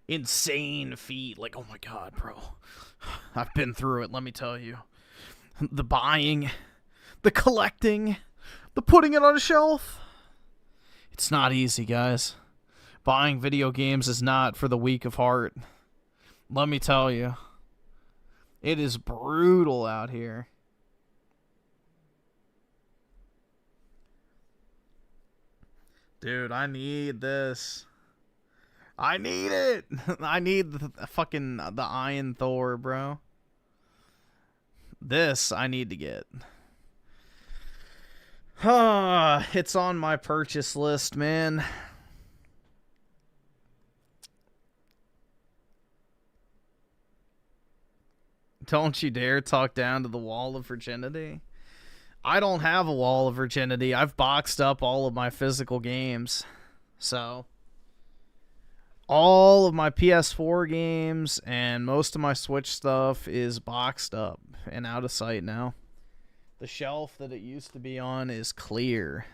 insane feat? Like, oh my god, bro. I've been through it, let me tell you. The buying, the collecting, the putting it on a shelf. It's not easy, guys. Buying video games is not for the weak of heart. Let me tell you. It is brutal out here. Dude, I need this. I need it. I need the fucking the Iron Thor, bro. This I need to get. It's on my purchase list, man. Don't you dare talk down to the wall of virginity. I don't have a wall of virginity. I've boxed up all of my physical games. So, all of my PS4 games and most of my Switch stuff is boxed up and out of sight now. The shelf that it used to be on is clear.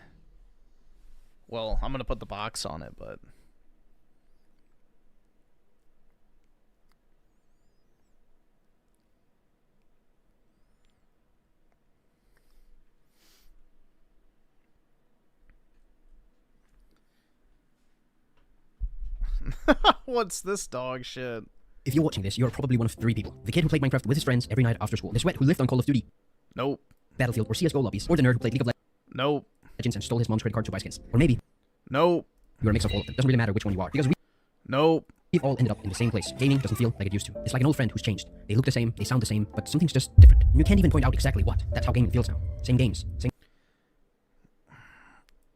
Well, I'm going to put the box on it, but... What's this dog shit? If you're watching this, you're probably one of 3 people. The kid who played Minecraft with his friends every night after school. The sweat who lived on Call of Duty. Nope. Battlefield or CSGO lobbies. Or the nerd who played League of Nope. Legends and stole his mom's credit card to buy skins. Or maybe... Nope. You're a mix of all of them. Doesn't really matter which one you are. Because Nope. we've all ended up in the same place. Gaming doesn't feel like it used to. It's like an old friend who's changed. They look the same, they sound the same, but something's just different. And you can't even point out exactly what. That's how gaming feels now. Same games. Same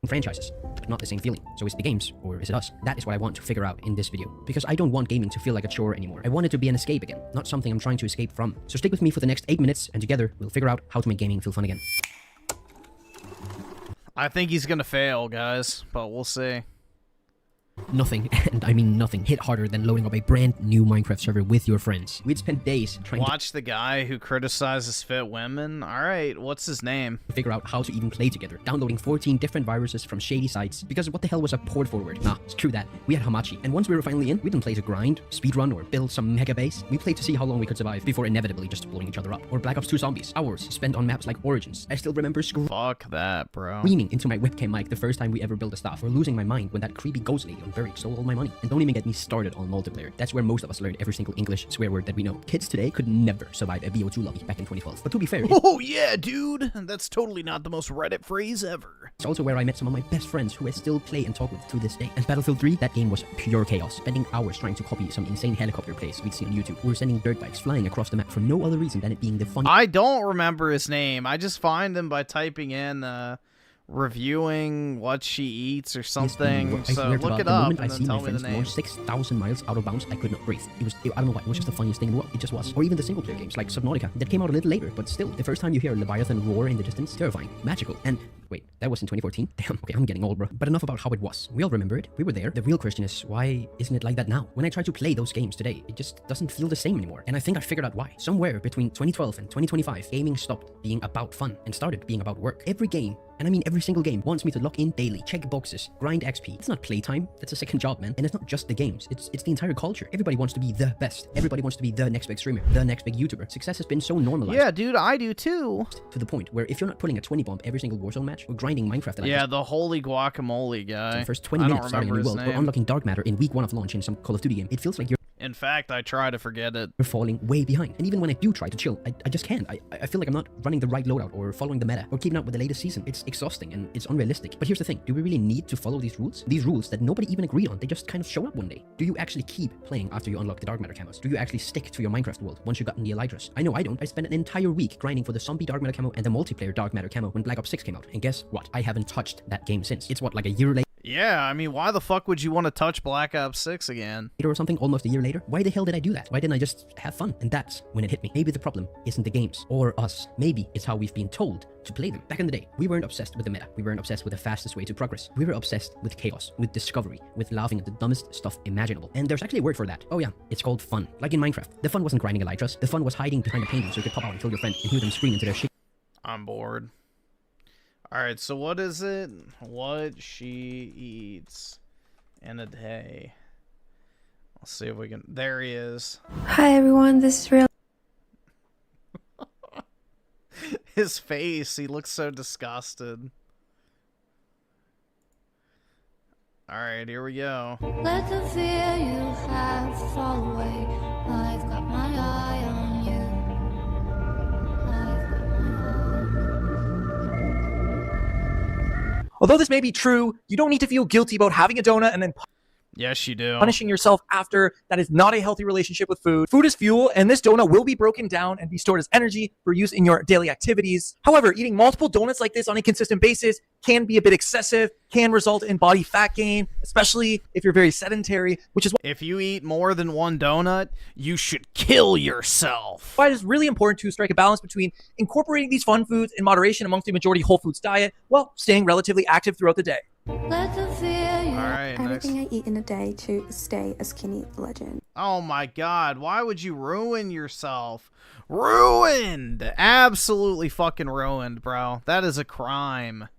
franchises, but not the same feeling. So is it the games, or is it us? That is what I want to figure out in this video, because I don't want gaming to feel like a chore anymore. I want it to be an escape again, not something I'm trying to escape from. So stick with me for the next 8 minutes, and together we'll figure out how to make gaming feel fun again. I think he's gonna fail, guys, but we'll see. Nothing, and I mean nothing, hit harder than loading up a brand new Minecraft server with your friends. We'd spend days trying Watch the guy who criticizes fit women? Alright, what's his name? to figure out how to even play together, downloading 14 different viruses from shady sites, because what the hell was a port forward? Nah, screw that. We had Hamachi, and once we were finally in, we didn't play to grind, speedrun, or build some mega base. We played to see how long we could survive before inevitably just blowing each other up. Or Black Ops 2 Zombies, hours spent on maps like Origins. I still remember Fuck that, bro. screaming into my webcam mic the first time we ever built a staff, or losing my mind when that creepy ghost lady on Beric stole all my money. And don't even get me started on multiplayer. That's where most of us learned every single English swear word that we know. Kids today could never survive a VO2 lobby back in 2012. But to be fair, Oh yeah, dude! That's totally not the most Reddit phrase ever. it's also where I met some of my best friends who I still play and talk with to this day. And Battlefield 3, that game was pure chaos. Spending hours trying to copy some insane helicopter plays we'd see on YouTube. We were sending dirt bikes flying across the map for no other reason than it being the fun. I don't remember his name. I just find him by typing in reviewing what she eats or something. I So swear to look God, it the up moment and I then see tell my me the friends name. launch 6,000 miles out of bounds, I could not breathe. I don't know why. It was just the funniest thing in the world. It just was. Or even the single player games like Subnautica that came out a little later, but still, the first time you hear Leviathan roar in the distance, terrifying, magical, and Wait, that was in 2014? Damn, okay, I'm getting old, bro. But enough about how it was. We all remember it. We were there. The real question is, why isn't it like that now? When I try to play those games today, it just doesn't feel the same anymore. And I think I figured out why. Somewhere between 2012 and 2025, gaming stopped being about fun and started being about work. Every game, and I mean every single game, wants me to log in daily, check boxes, grind XP. It's not playtime, that's a second job, man. And it's not just the games, it's the entire culture. Everybody wants to be the best. Everybody wants to be the next big streamer, the next big YouTuber. Success has been so normalized. Yeah, dude, I do too. To the point where if you're not putting a 20 bomb every single Warzone match, or grinding Minecraft yeah, the holy guacamole guy. the first 20 minutes starting a new world, or unlocking dark matter in week 1 of launch in some Call of Duty game, it feels like you're in fact, I try to forget it. You're falling way behind. And even when I do try to chill, I just can't. I feel like I'm not running the right loadout or following the meta or keeping up with the latest season. It's exhausting and it's unrealistic. But here's the thing. Do we really need to follow these rules? These rules that nobody even agreed on. They just kind of show up one day. Do you actually keep playing after you unlock the dark matter camos? Do you actually stick to your Minecraft world once you've gotten the Elytras? I know I don't. I spent an entire week grinding for the zombie dark matter camo and the multiplayer dark matter camo when Black Ops 6 came out. And guess what? I haven't touched that game since. It's what, like a year later? Yeah, I mean, why the fuck would you want to touch Black Ops 6 again? Or something, almost a year later? Why the hell did I do that? Why didn't I just have fun? And that's when it hit me. Maybe the problem isn't the games or us. Maybe it's how we've been told to play them. Back in the day, we weren't obsessed with the meta. We weren't obsessed with the fastest way to progress. We were obsessed with chaos, with discovery, with laughing at the dumbest stuff imaginable. And there's actually a word for that. Oh yeah, it's called fun. Like in Minecraft. The fun wasn't grinding Elytras. The fun was hiding behind a painting so you could pop out and kill your friend and hear them scream into their shit. I'm bored. Alright, so what is it? What she eats in a day. Let's see if we can... There he is. Hi everyone, this is real. His face, he looks so disgusted. Alright, here we go. Let the fear you have fall away. I've got my eye on you. Although this may be true, you don't need to feel guilty about having a donut and then yes, you do. punishing yourself after. That is not a healthy relationship with food. Food is fuel, and this donut will be broken down and be stored as energy for use in your daily activities. However, eating multiple donuts like this on a consistent basis can be a bit excessive, can result in body fat gain, especially if you're very sedentary, which is if you eat more than one donut, you should kill yourself. why it is really important to strike a balance between incorporating these fun foods in moderation amongst the majority whole foods diet while staying relatively active throughout the day. Let the fear you Alright, next. everything I eat in a day to stay a skinny legend. Oh my god, why would you ruin yourself? Ruined! Absolutely fucking ruined, bro. That is a crime.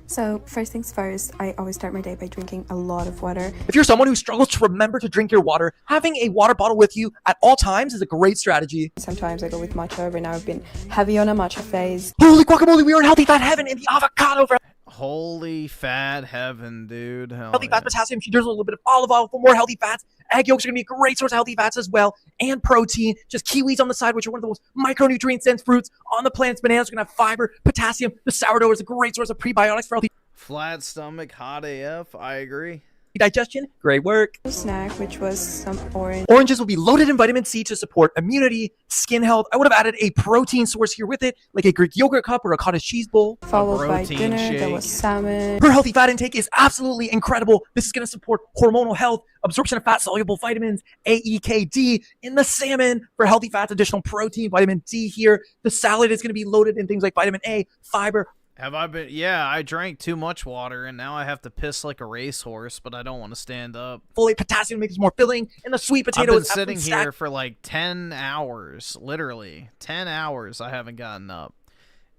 So first things first, I always start my day by drinking a lot of water. If you're someone who struggles to remember to drink your water, having a water bottle with you at all times is a great strategy. Sometimes I go with matcha. Right now I've been heavy on a matcha phase. Holy guacamole, we are in healthy fat heaven in the avocado for Holy fat heaven, dude. Hell healthy yeah. fats, potassium, there's a little bit of olive oil for more healthy fats. Egg yolks are going to be a great source of healthy fats as well, and protein. Just kiwis on the side, which are one of the most micronutrient-dense fruits on the planet. Bananas are going to have fiber, potassium. The sourdough is a great source of prebiotics for healthy Flat stomach, hot AF, I agree. digestion. Great work. Snack, which was some orange. Oranges will be loaded in vitamin C to support immunity, skin health. I would have added a protein source here with it, like a Greek yogurt cup or a cottage cheese bowl. Followed by dinner, there was salmon. Her healthy fat intake is absolutely incredible. This is going to support hormonal health, absorption of fat-soluble vitamins, AEKD in the salmon for healthy fats, additional protein, vitamin D here. The salad is going to be loaded in things like vitamin A, fiber. Have I been... Yeah, I drank too much water, and now I have to piss like a racehorse, but I don't want to stand up. Folate, potassium makes it more filling, and the sweet I've potato been is sitting absolutely stacked. here for like 10 hours, literally. 10 hours I haven't gotten up.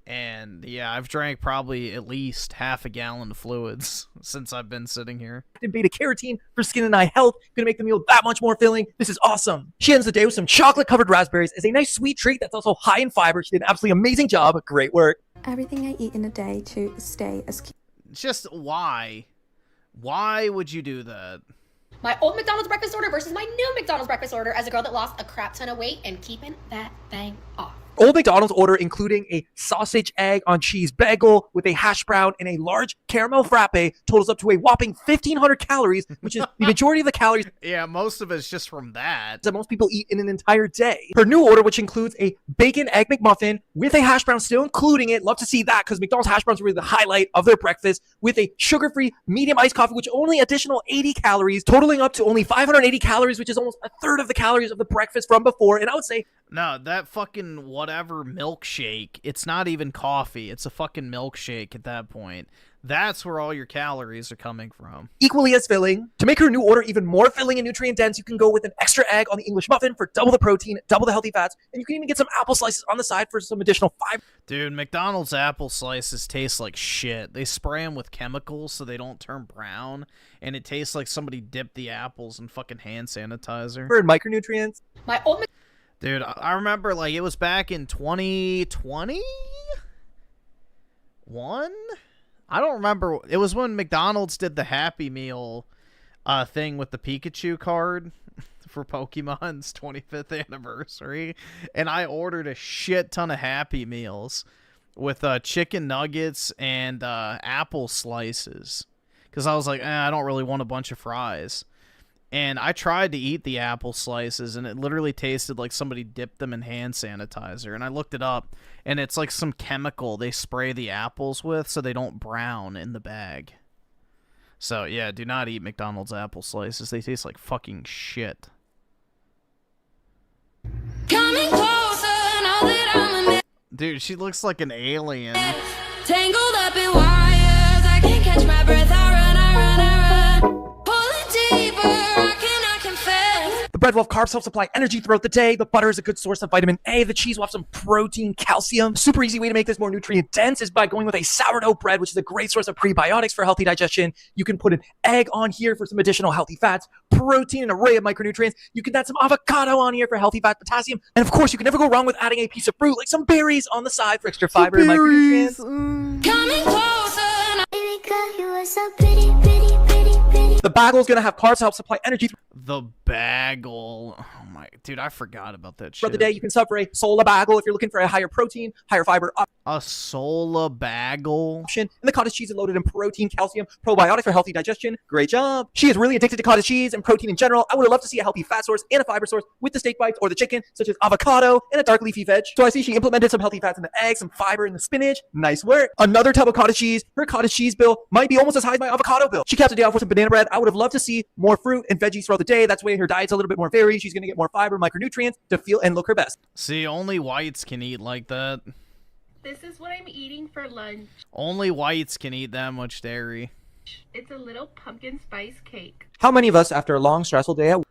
And yeah, I've drank probably at least half a gallon of fluids since I've been sitting here. Beta carotene for skin and eye health, gonna make the meal that much more filling. This is awesome. She ends the day with some chocolate covered raspberries as a nice sweet treat that's also high in fiber. She did an absolutely amazing job. Great work. Everything I eat in a day to stay a skinny. Just why? Why would you do that? My old McDonald's breakfast order versus my new McDonald's breakfast order as a girl that lost a crap ton of weight and keeping that thing off. Old McDonald's order including a sausage egg on cheese bagel with a hash brown and a large caramel frappe totals up to a whopping 1,500 calories, which is the majority of the calories Yeah, most of it's just from that. most people eat in an entire day. Her new order, which includes a bacon egg McMuffin with a hash brown still including it. Love to see that because McDonald's hash browns are really the highlight of their breakfast, with a sugar-free medium iced coffee, which only additional 80 calories, totaling up to only 580 calories, which is almost a third of the calories of the breakfast from before. And I would say, No, that fucking whatever milkshake, it's not even coffee. It's a fucking milkshake at that point. That's where all your calories are coming from. equally as filling. To make her new order even more filling and nutrient dense, you can go with an extra egg on the English muffin for double the protein, double the healthy fats, and you can even get some apple slices on the side for some additional fiber. Dude, McDonald's apple slices taste like shit. They spray them with chemicals so they don't turn brown, and it tastes like somebody dipped the apples in fucking hand sanitizer. For micronutrients. My old Dude, I remember, like, it was back in 2020? I don't remember. It was when McDonald's did the Happy Meal thing with the Pikachu card for Pokemon's 25th anniversary. And I ordered a shit ton of Happy Meals with chicken nuggets and apple slices. Because I was like, I don't really want a bunch of fries. And I tried to eat the apple slices, and it literally tasted like somebody dipped them in hand sanitizer. And I looked it up, and it's like some chemical they spray the apples with so they don't brown in the bag. So, yeah, do not eat McDonald's apple slices. They taste like fucking shit. Coming closer now that I'm a Dude, she looks like an alien. tangled up in wires. I can't catch my breath. I run. Pulling deeper. I confess. The bread will have carbs, help supply energy throughout the day. The butter is a good source of vitamin A. The cheese will have some protein, calcium. Super easy way to make this more nutrient dense is by going with a sourdough bread, which is a great source of prebiotics for healthy digestion. You can put an egg on here for some additional healthy fats, protein, an array of micronutrients. You can add some avocado on here for healthy fat, potassium. And of course, you can never go wrong with adding a piece of fruit, like some berries on the side for extra fiber and micronutrients. Coming closer now. Baby girl, you are so pretty, pretty, pretty, pretty. The bagel is going to have carbs to help supply energy The bagel. Oh my, dude, I forgot about that shit. throughout the day. You can sub for a sola bagel if you're looking for a higher protein, higher fiber A sola bagel. option. And the cottage cheese is loaded in protein, calcium, probiotics for healthy digestion. Great job. She is really addicted to cottage cheese and protein in general. I would love to see a healthy fat source and a fiber source with the steak bites or the chicken, such as avocado and a dark leafy veg. So I see she implemented some healthy fats in the egg, some fiber in the spinach. Nice work. Another tub of cottage cheese. Her cottage cheese bill might be almost as high as my avocado bill. She caps the day off with some banana bread. I would have loved to see more fruit and veggies throughout the day. That's why her diet's a little bit more varied. She's going to get more fiber, micronutrients to feel and look her best. See, only whites can eat like that. This is what I'm eating for lunch. Only whites can eat that much dairy. It's a little pumpkin spice cake. How many of us, after a long, stressful day at work,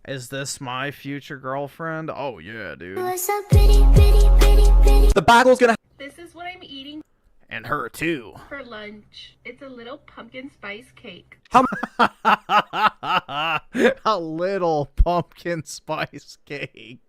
Is this my future girlfriend? Oh yeah, dude. So pretty, pretty, pretty, pretty. the bagel's going to This is what I'm eating And her too. for lunch. It's a little pumpkin spice cake. A little pumpkin spice cake.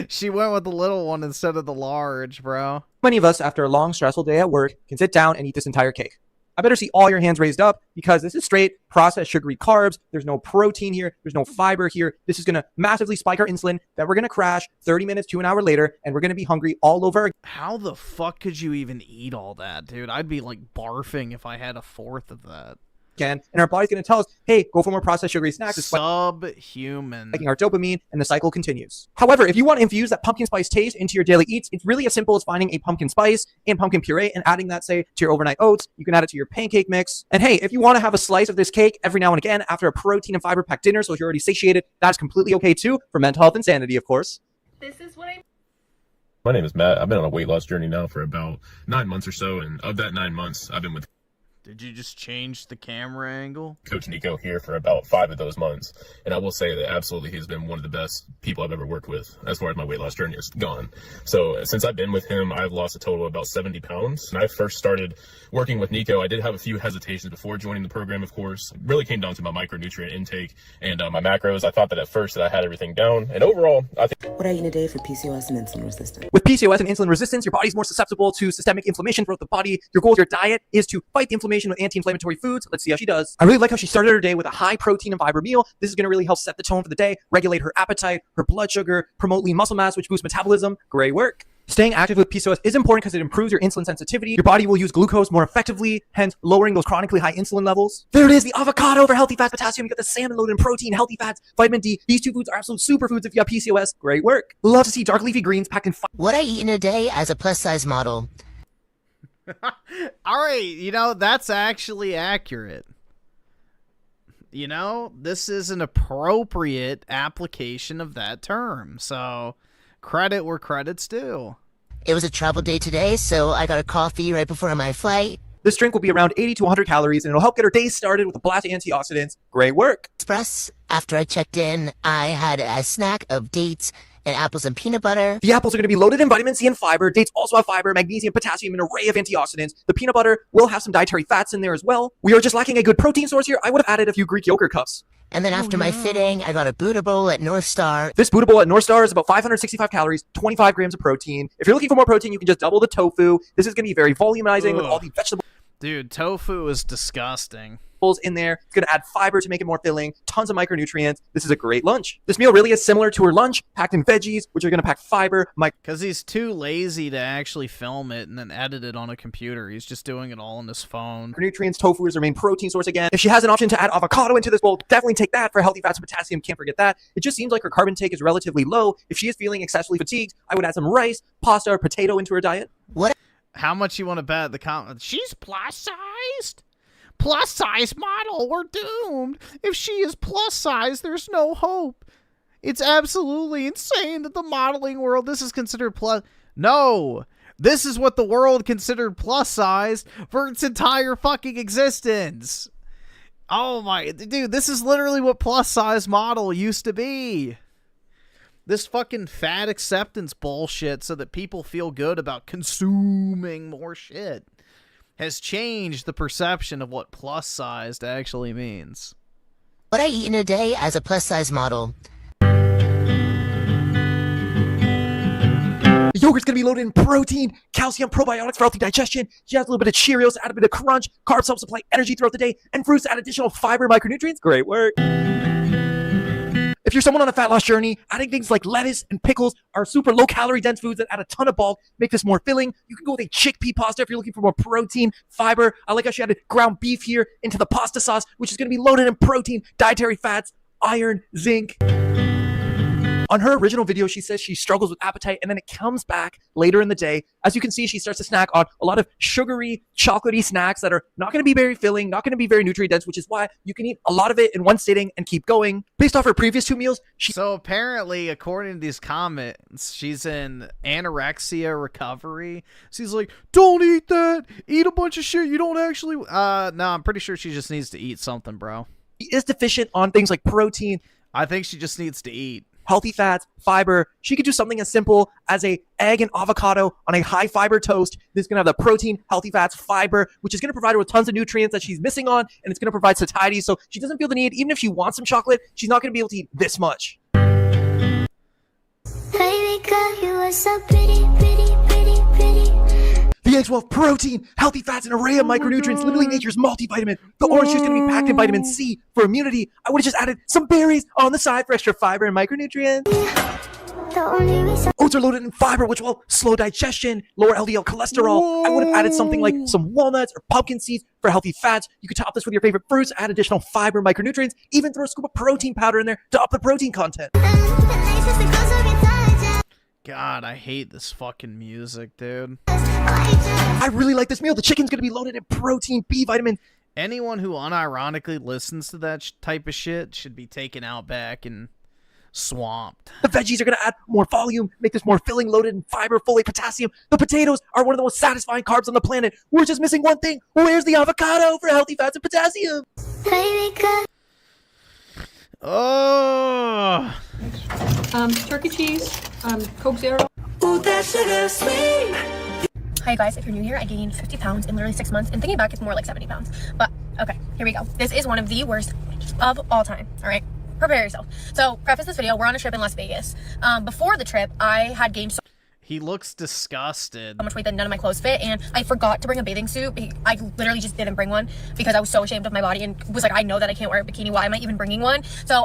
She went with the little one instead of the large, bro. How many of us, after a long, stressful day at work, can sit down and eat this entire cake? I better see all your hands raised up because this is straight processed sugary carbs. There's no protein here. There's no fiber here. This is going to massively spike our insulin. Then we're going to crash 30 minutes to an hour later, and we're going to be hungry all over again. How the fuck could you even eat all that, dude? I'd be like barfing if I had a fourth of that. And our body's going to tell us, hey, go for more processed sugary snacks. It's Subhuman. spiking our dopamine, and the cycle continues. However, if you want to infuse that pumpkin spice taste into your daily eats, it's really as simple as finding a pumpkin spice and pumpkin puree and adding that, say, to your overnight oats. You can add it to your pancake mix. And hey, if you want to have a slice of this cake every now and again after a protein and fiber packed dinner, so if you're already satiated, that's completely okay too, for mental health and sanity, of course. This is what I'm My name is Matt. I've been on a weight loss journey now for about 9 months or so, and of that 9 months, I've been with Did you just change the camera angle? Coach Nico here for about 5 of those months, and I will say that absolutely he's been one of the best people I've ever worked with as far as my weight loss journey is gone. So since I've been with him, I've lost a total of about 70 pounds. When I first started working with Nico, I did have a few hesitations before joining the program, of course. It really came down to my micronutrient intake and my macros. I thought that at first that I had everything down, and overall, I think... What I eat in a day for PCOS and insulin resistance? With PCOS and insulin resistance, your body's more susceptible to systemic inflammation throughout the body. Your goal with your diet is to fight the inflammation with anti-inflammatory foods. Let's see how she does. I really like how she started her day with a high protein and fiber meal. This is going to really help set the tone for the day, regulate her appetite, her blood sugar, promote lean muscle mass, which boosts metabolism. Great work. Staying active with PCOS is important because it improves your insulin sensitivity. Your body will use glucose more effectively, hence lowering those chronically high insulin levels. There it is, the avocado for healthy fats, potassium. You get the salmon loaded in protein, healthy fats, vitamin D. These two foods are absolute superfoods if you have PCOS. Great work. Love to see dark leafy greens packed in What I eat in a day as a plus-size model. All right, you know, that's actually accurate. You know, this is an appropriate application of that term. So, credit where credit's due. It was a travel day today, so I got a coffee right before my flight. This drink will be around 80 to 100 calories, and it'll help get our day started with a blast of antioxidants. Great work. Express. After I checked in, I had a snack of dates and apples and peanut butter. The apples are going to be loaded in vitamin C and fiber. Dates also have fiber, magnesium, potassium, and an array of antioxidants. The peanut butter will have some dietary fats in there as well. We are just lacking a good protein source here. I would have added a few Greek yogurt cups. And then after my fitting, I got a Buddha bowl at North Star. This Buddha bowl at North Star is about 565 calories, 25 grams of protein. If you're looking for more protein, you can just double the tofu. This is going to be very volumizing with all the vegetables. Dude, tofu is disgusting. In there. It's going to add fiber to make it more filling, tons of micronutrients. This is a great lunch. This meal really is similar to her lunch, packed in veggies, which are going to pack fiber. Because he's too lazy to actually film it and then edit it on a computer. He's just doing it all on his phone. Nutrients, tofu is her main protein source again. If she has an option to add avocado into this bowl, definitely take that for healthy fats and potassium. Can't forget that. It just seems like her carb intake is relatively low. If she is feeling excessively fatigued, I would add some rice, pasta, or potato into her diet. What? How much you want to bet the comment? She's plus-sized? Plus-size model, we're doomed. If she is plus-size, there's no hope. It's absolutely insane that the modeling world, this is considered plus... No! This is what the world considered plus-size for its entire fucking existence. Oh my... Dude, this is literally what plus-size model used to be. This fucking fat acceptance bullshit so that people feel good about consuming more shit has changed the perception of what plus-sized actually means. What I eat in a day as a plus-size model. Yogurt's going to be loaded in protein, calcium, probiotics for healthy digestion. She has a little bit of Cheerios to add a bit of crunch. Carbs help supply energy throughout the day. And fruits to add additional fiber, micronutrients. Great work. If you're someone on a fat loss journey, adding things like lettuce and pickles are super low-calorie dense foods that add a ton of bulk, make this more filling. You can go with a chickpea pasta if you're looking for more protein, fiber. I like how she added ground beef here into the pasta sauce, which is going to be loaded in protein, dietary fats, iron, zinc. On her original video, she says she struggles with appetite, and then it comes back later in the day. As you can see, she starts to snack on a lot of sugary, chocolatey snacks that are not going to be very filling, not going to be very nutrient-dense, which is why you can eat a lot of it in one sitting and keep going. Based off her previous two meals, So apparently, according to these comments, she's in anorexia recovery. She's like, don't eat that! Eat a bunch of shit you don't actually... No, I'm pretty sure she just needs to eat something, bro. She is deficient on things like protein. I think she just needs to eat. Healthy fats, fiber. She could do something as simple as a egg and avocado on a high fiber toast. This is going to have the protein, healthy fats, fiber, which is going to provide her with tons of nutrients that she's missing on, and it's going to provide satiety, so she doesn't feel the need. Even if she wants some chocolate, she's not going to be able to eat this much. Baby girl, you are so pretty, pretty, pretty, pretty. The eggs will have protein, healthy fats, and an array of micronutrients, literally nature's multivitamin. The orange juice is going to be packed in vitamin C for immunity. I would have just added some berries on the side for extra fiber and micronutrients. Oats are loaded in fiber, which will slow digestion, lower LDL cholesterol. I would have added something like some walnuts or pumpkin seeds for healthy fats. You could top this with your favorite fruits, add additional fiber, micronutrients, even throw a scoop of protein powder in there to up the protein content. God, I hate this fucking music, dude. I really like this meal. The chicken's going to be loaded in protein, B vitamins. Anyone who unironically listens to that type of shit should be taken out back and swamped. The veggies are going to add more volume, make this more filling, loaded in fiber, folate, potassium. The potatoes are one of the most satisfying carbs on the planet. We're just missing one thing. Where's the avocado for healthy fats and potassium? Oh. Turkey cheese, Coke Zero. Ooh, that sugar sweet. Hi guys, if you're new here, I gained 50 pounds in literally 6 months, and thinking back, it's more like 70 pounds. But okay, here we go. This is one of the worst of all time. All right, prepare yourself. So, preface this video, we're on a trip in Las Vegas. Before the trip, I had gained He looks disgusted. so much weight that none of my clothes fit, and I forgot to bring a bathing suit. I literally just didn't bring one because I was so ashamed of my body and was like, I know that I can't wear a bikini. Why am I even bringing one? So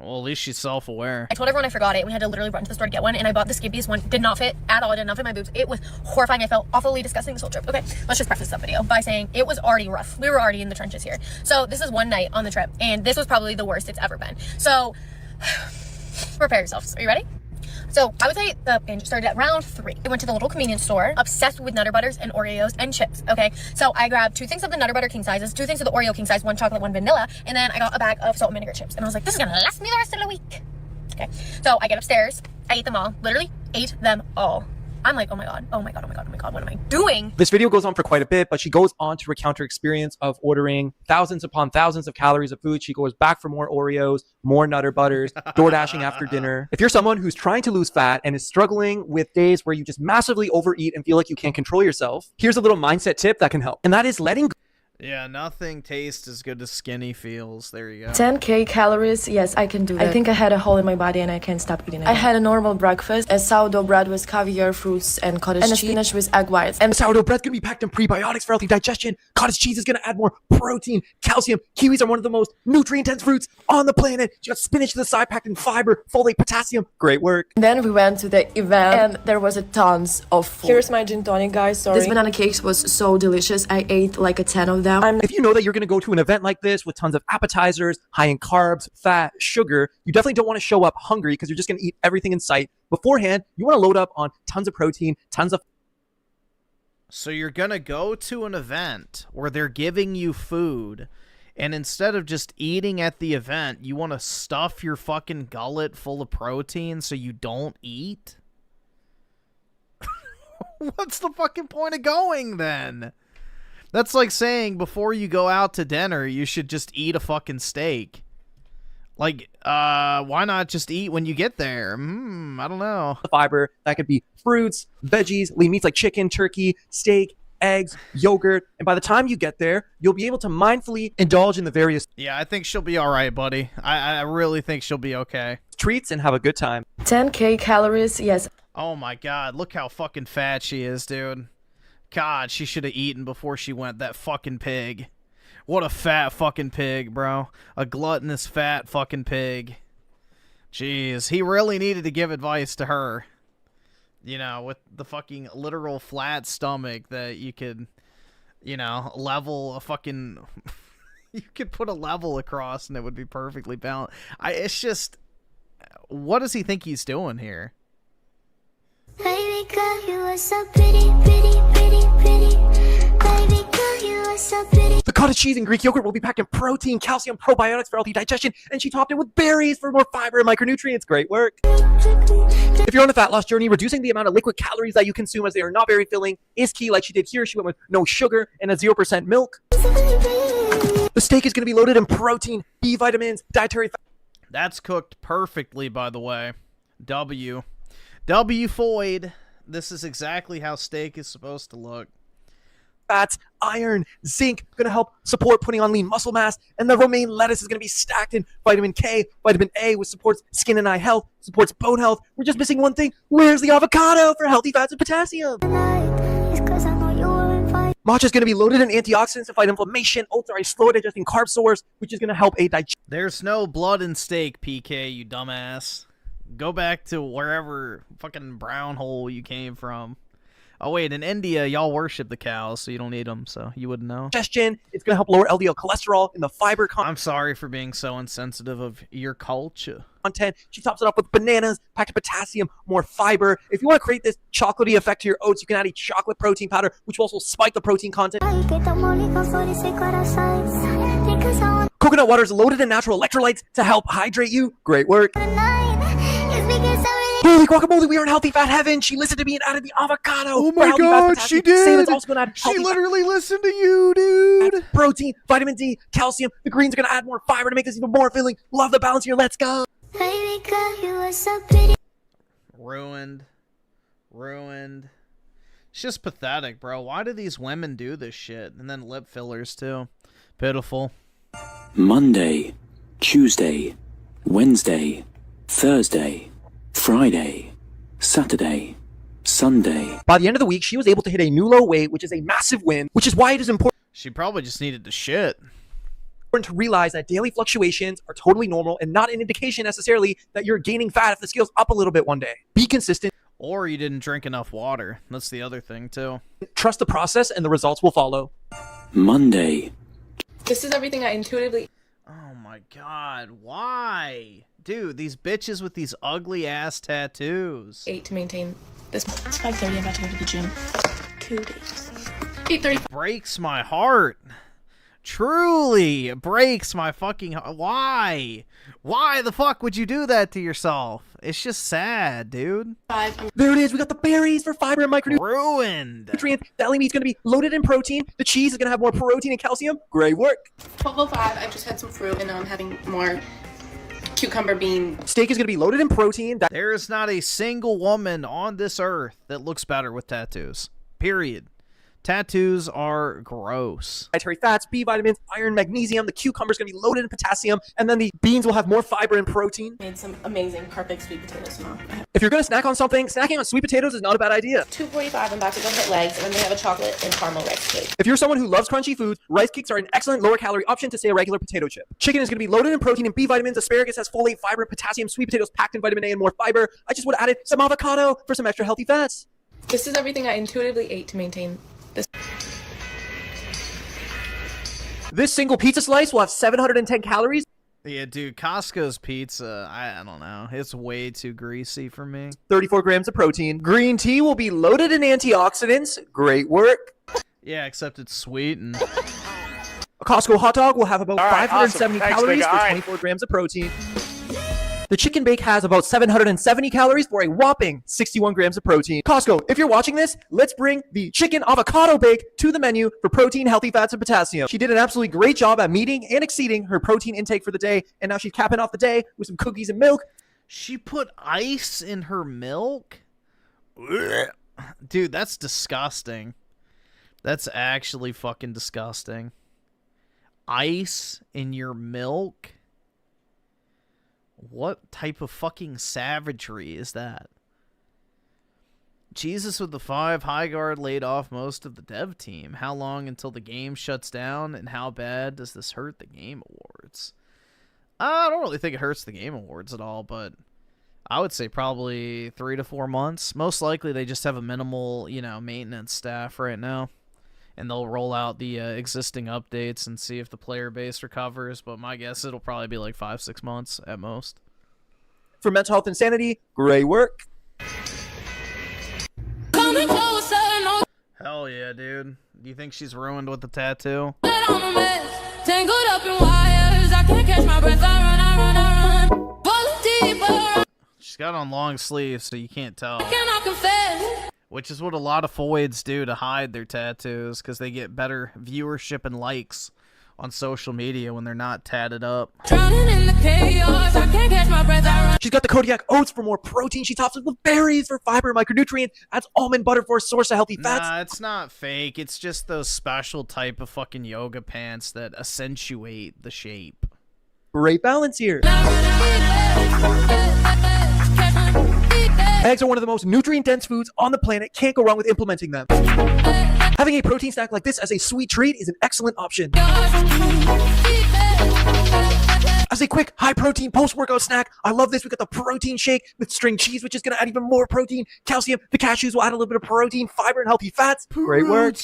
Well, at least she's self-aware. I told everyone I forgot it. We had to literally run to the store to get one, and I bought the skippiest one. Did not fit at all. It did not fit my boobs. It was horrifying. I felt awfully disgusting this whole trip. Okay, let's just preface the video by saying it was already rough. We were already in the trenches here. So this is one night on the trip, and this was probably the worst it's ever been. So prepare yourselves. Are you ready? So I would say the binge started at round 3. I went to the little convenience store, obsessed with Nutter Butters and Oreos and chips, okay? So I grabbed 2 things of the Nutter Butter king sizes, 2 things of the Oreo king size, 1 chocolate, 1 vanilla, and then I got a bag of salt and vinegar chips. And I was like, this is gonna last me the rest of the week. Okay, so I get upstairs, I ate them all, literally ate them all. I'm like, oh my god, oh my god, oh my god, oh my god, what am I doing? This video goes on for quite a bit, but she goes on to recount her experience of ordering thousands upon thousands of calories of food. She goes back for more Oreos, more Nutter Butters, door dashing after dinner. If you're someone who's trying to lose fat and is struggling with days where you just massively overeat and feel like you can't control yourself, here's a little mindset tip that can help. And that is letting go. Yeah, nothing tastes as good as skinny feels. There you go. 10K calories, yes, I can do that. I think I had a hole in my body and I can't stop eating it. I had a normal breakfast, a sourdough bread with caviar, fruits, and cottage cheese, and a spinach with egg whites. And sourdough bread's gonna be packed in prebiotics for healthy digestion. Cottage cheese is gonna add more protein, calcium. Kiwis are one of the most nutrient-dense fruits on the planet. You got spinach to the side packed in fiber, folate, potassium. Great work. Then we went to the event and there was a tons of food. Here's my gin tonic, guys, sorry. This banana cakes was so delicious. I ate like a 10 of them. If you know that you're going to go to an event like this with tons of appetizers, high in carbs, fat, sugar, you definitely don't want to show up hungry because you're just going to eat everything in sight. Beforehand, you want to load up on tons of protein, tons of... So you're going to go to an event where they're giving you food, and instead of just eating at the event, you want to stuff your fucking gullet full of protein so you don't eat? What's the fucking point of going then? That's like saying before you go out to dinner, you should just eat a fucking steak. Like, why not just eat when you get there? I don't know. Fiber, that could be fruits, veggies, lean meats like chicken, turkey, steak, eggs, yogurt. And by the time you get there, you'll be able to mindfully indulge in the various... Yeah, I think she'll be all right, buddy. I really think she'll be okay. ...treats and have a good time. 10K calories, yes. Oh my god, look how fucking fat she is, dude. God, she should have eaten before she went, that fucking pig. What a fat fucking pig, bro. A gluttonous fat fucking pig. Jeez, he really needed to give advice to her. You know, with the fucking literal flat stomach that you could, you know, level a fucking... you could put a level across and it would be perfectly balanced. It's just... What does he think he's doing here? Baby girl, you are so pretty, pretty, pretty, pretty. Baby girl, you are so pretty. The cottage cheese and Greek yogurt will be packed in protein, calcium, probiotics for healthy digestion, and she topped it with berries for more fiber and micronutrients. Great work. If you're on a fat loss journey, reducing the amount of liquid calories that you consume as they are not very filling is key, like she did here. She went with no sugar and a 0% milk. The steak is going to be loaded in protein, B vitamins, dietary fat. That's cooked perfectly, by the way. W Foyd. This is exactly how steak is supposed to look. Fats, iron, zinc, going to help support putting on lean muscle mass, and the romaine lettuce is going to be stacked in vitamin K, vitamin A, which supports skin and eye health, supports bone health. We're just missing one thing. Where's the avocado for healthy fats and potassium? Matcha is going to be loaded in antioxidants to fight inflammation, ultra slow digesting carb source, which is going to help aid digestion. There's no blood in steak, PK, you dumbass. Go back to wherever fucking brown hole you came from. Oh, wait, in India, y'all worship the cows, so you don't eat them, so you wouldn't know. Digestion, it's going to help lower LDL cholesterol in the fiber content. I'm sorry for being so insensitive of your culture. She tops it off with bananas, packed with potassium, more fiber. If you want to create this chocolatey effect to your oats, you can add a chocolate protein powder, which will also spike the protein content. Coconut water is loaded in natural electrolytes to help hydrate you. Great work. Holy guacamole, we are in healthy fat heaven. She listened to me and added the avocado. Oh my god, she did. She literally listened to you, dude. Protein, vitamin D, calcium. The greens are going to add more fiber to make this even more filling. Love the balance here. Let's go. Baby girl, you are so pretty. Ruined. It's just pathetic, bro. Why do these women do this shit? And then lip fillers, too. Pitiful. Monday, Tuesday, Wednesday, Thursday, Friday, Saturday, Sunday. By the end of the week, she was able to hit a new low weight, which is a massive win, which is why it is important. She probably just needed to shit. important to realize that daily fluctuations are totally normal and not an indication necessarily that you're gaining fat if the scale's up a little bit one day. Be consistent. Or you didn't drink enough water. That's the other thing, too. Trust the process and the results will follow. Monday, This is everything I intuitively. Oh my god, why? Dude, these bitches with these ugly ass tattoos. Ate to maintain this. It's 5:30. I'm about to go to the gym. 2 days. 8:30. Breaks my heart. Truly, it breaks my fucking heart. Why? Why the fuck would you do that to yourself? It's just sad, dude. There it is. We got the berries for fiber and micronutrients. Ruined. The deli meat's going to be loaded in protein. The cheese is going to have more protein and calcium. Great work. 12:05. I just had some fruit and now I'm having more cucumber bean. Steak is going to be loaded in protein. There is not a single woman on this earth that looks better with tattoos. Period. Tattoos are gross. Dietary fats, B vitamins, iron, magnesium. The cucumber's going to be loaded in potassium. And then the beans will have more fiber and protein. Made some amazing, perfect sweet potatoes tomorrow. If you're going to snack on something, snacking on sweet potatoes is not a bad idea. 2:45. I'm about to go hit legs, and then they have a chocolate and caramel rice cake. If you're someone who loves crunchy foods, rice cakes are an excellent lower calorie option to say a regular potato chip. Chicken is going to be loaded in protein and B vitamins. Asparagus has folate, fiber, and potassium. Sweet potatoes packed in vitamin A and more fiber. I just would have added some avocado for some extra healthy fats. This is everything I intuitively ate to maintain this. This single pizza slice will have 710 calories. Yeah, dude, Costco's pizza, I don't know. It's way too greasy for me. 34 grams of protein. Green tea will be loaded in antioxidants. Great work. Yeah, except it's sweetened. A Costco hot dog will have about 570 awesome. calories Thanks, for nigga. 24 grams of protein. The chicken bake has about 770 calories for a whopping 61 grams of protein. Costco, if you're watching this, let's bring the chicken avocado bake to the menu for protein, healthy fats, and potassium. She did an absolutely great job at meeting and exceeding her protein intake for the day, and now she's capping off the day with some cookies and milk. She put ice in her milk? Dude, that's disgusting. That's actually fucking disgusting. Ice in your milk? What type of fucking savagery is that? Jesus with the 5, High Guard laid off most of the dev team. How long until the game shuts down, and how bad does this hurt the Game Awards? I don't really think it hurts the Game Awards at all, but I would say probably 3 to 4 months. Most likely they just have a minimal, maintenance staff right now. And they'll roll out the existing updates and see if the player base recovers. But my guess, it'll probably be like 5-6 months at most. For mental health and sanity, great work. Hell yeah, dude. Do you think she's ruined with the tattoo? Tangled up in wires, I can't catch my breath. I run. Falling deeper. She's got on long sleeves, so you can't tell. I cannot confess. Which is what a lot of foids do to hide their tattoos, because they get better viewership and likes on social media when they're not tatted up. Drowning in the chaos, I can't catch my breath. I run. She's got the Kodiak oats for more protein. She tops it with berries for fiber and micronutrient. Adds almond butter for a source of healthy fats. Nah, it's not fake. It's just those special type of fucking yoga pants that accentuate the shape. Great balance here. Eggs are one of the most nutrient-dense foods on the planet. Can't go wrong with implementing them. Having a protein snack like this as a sweet treat is an excellent option. As a quick, high-protein post-workout snack, I love this. We got the protein shake with string cheese, which is going to add even more protein, calcium. The cashews will add a little bit of protein, fiber, and healthy fats. Great work.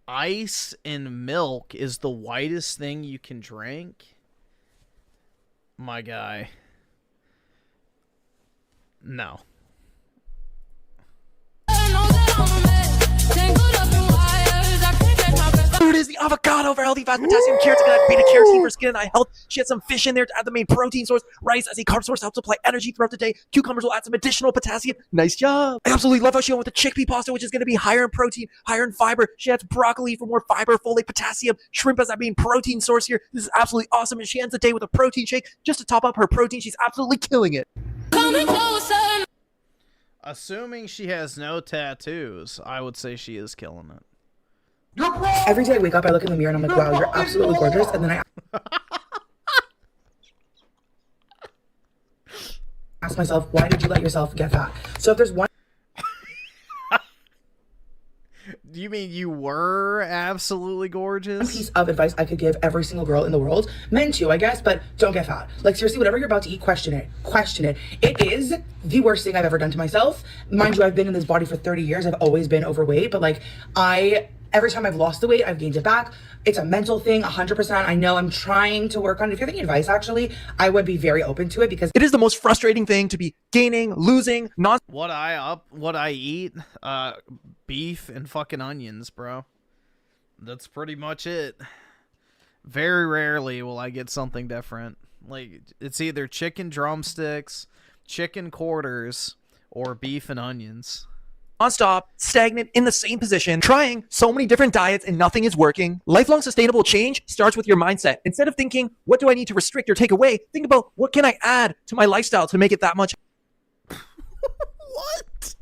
Ice in milk is the whitest thing you can drink? My guy. No. Food is the avocado for healthy fats, potassium, carrots are going to beta carotene for skin and eye health. She had some fish in there to add the main protein source. Rice as a carb source helps supply energy throughout the day. Cucumbers will add some additional potassium. Nice job. I absolutely love how she went with the chickpea pasta, which is going to be higher in protein, higher in fiber. She adds broccoli for more fiber, folate, potassium. Shrimp as that main protein source here. This is absolutely awesome. And she ends the day with a protein shake just to top up her protein. She's absolutely killing it. Assuming she has no tattoos, I would say she is killing it. Every day I wake up, I look in the mirror and I'm like, wow, you're absolutely gorgeous. And then I ask myself, why did you let yourself get fat? So if there's one... Do You mean you were absolutely gorgeous? Piece of advice I could give every single girl in the world, men too, I guess, but don't get fat. Like, seriously, whatever you're about to eat, question it. Question it. It is the worst thing I've ever done to myself. Mind you, I've been in this body for 30 years. I've always been overweight, but like, every time I've lost the weight, I've gained it back. It's a mental thing, 100%. I know I'm trying to work on it. If you're thinking advice, actually, I would be very open to it because it is the most frustrating thing to be gaining, losing, What I eat, beef and fucking onions, bro. That's pretty much it. Very rarely will I get something different. Like, it's either chicken drumsticks, chicken quarters, or beef and onions. Non-stop, stagnant, in the same position, trying so many different diets and nothing is working. Lifelong sustainable change starts with your mindset. Instead of thinking, what do I need to restrict or take away? Think about, what can I add to my lifestyle to make it that much? What?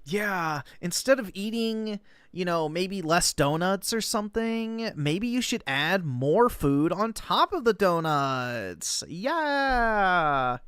Yeah, instead of eating, you know, maybe less donuts or something, maybe you should add more food on top of the donuts. Yeah.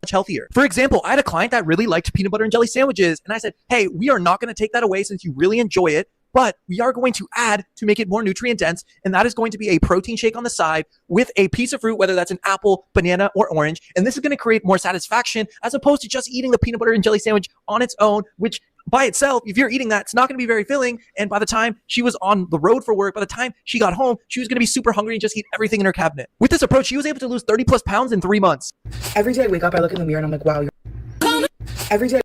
Much healthier. For example, I had a client that really liked peanut butter and jelly sandwiches, and I said, hey, we are not going to take that away since you really enjoy it, but we are going to add to make it more nutrient dense, and that is going to be a protein shake on the side with a piece of fruit, whether that's an apple, banana, or orange, and this is going to create more satisfaction as opposed to just eating the peanut butter and jelly sandwich on its own, which by itself, if you're eating that, it's not going to be very filling. And by the time she was on the road for work, by the time she got home, she was going to be super hungry and just eat everything in her cabinet. With this approach, she was able to lose 30 plus pounds in 3 months. every day I wake up, I look in the mirror and I'm like, wow, every day.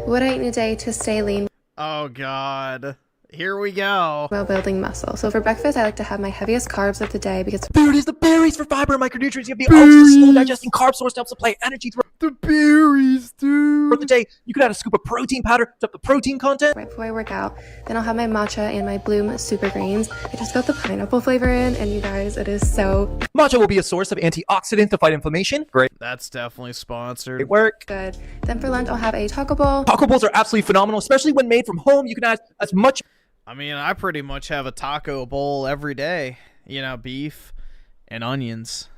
What I eat in a day to stay lean Oh, God. Here we go. while building muscle. So for breakfast, I like to have my heaviest carbs of the day because There it is, the berries for fiber and micronutrients. You have the oats, the slow digesting carb source to help supply energy throughout the berries, dude. the day. You could add a scoop of protein powder to up the protein content. right before I work out. Then I'll have my matcha and my Bloom Super Greens. I just got the pineapple flavor in, and you guys, it is so Matcha will be a source of antioxidants to fight inflammation. Great. That's definitely sponsored. It work. good. Then for lunch, I'll have a taco bowl. Taco bowls are absolutely phenomenal, especially when made from home. You can add as much I mean, I pretty much have a taco bowl every day. You know, beef and onions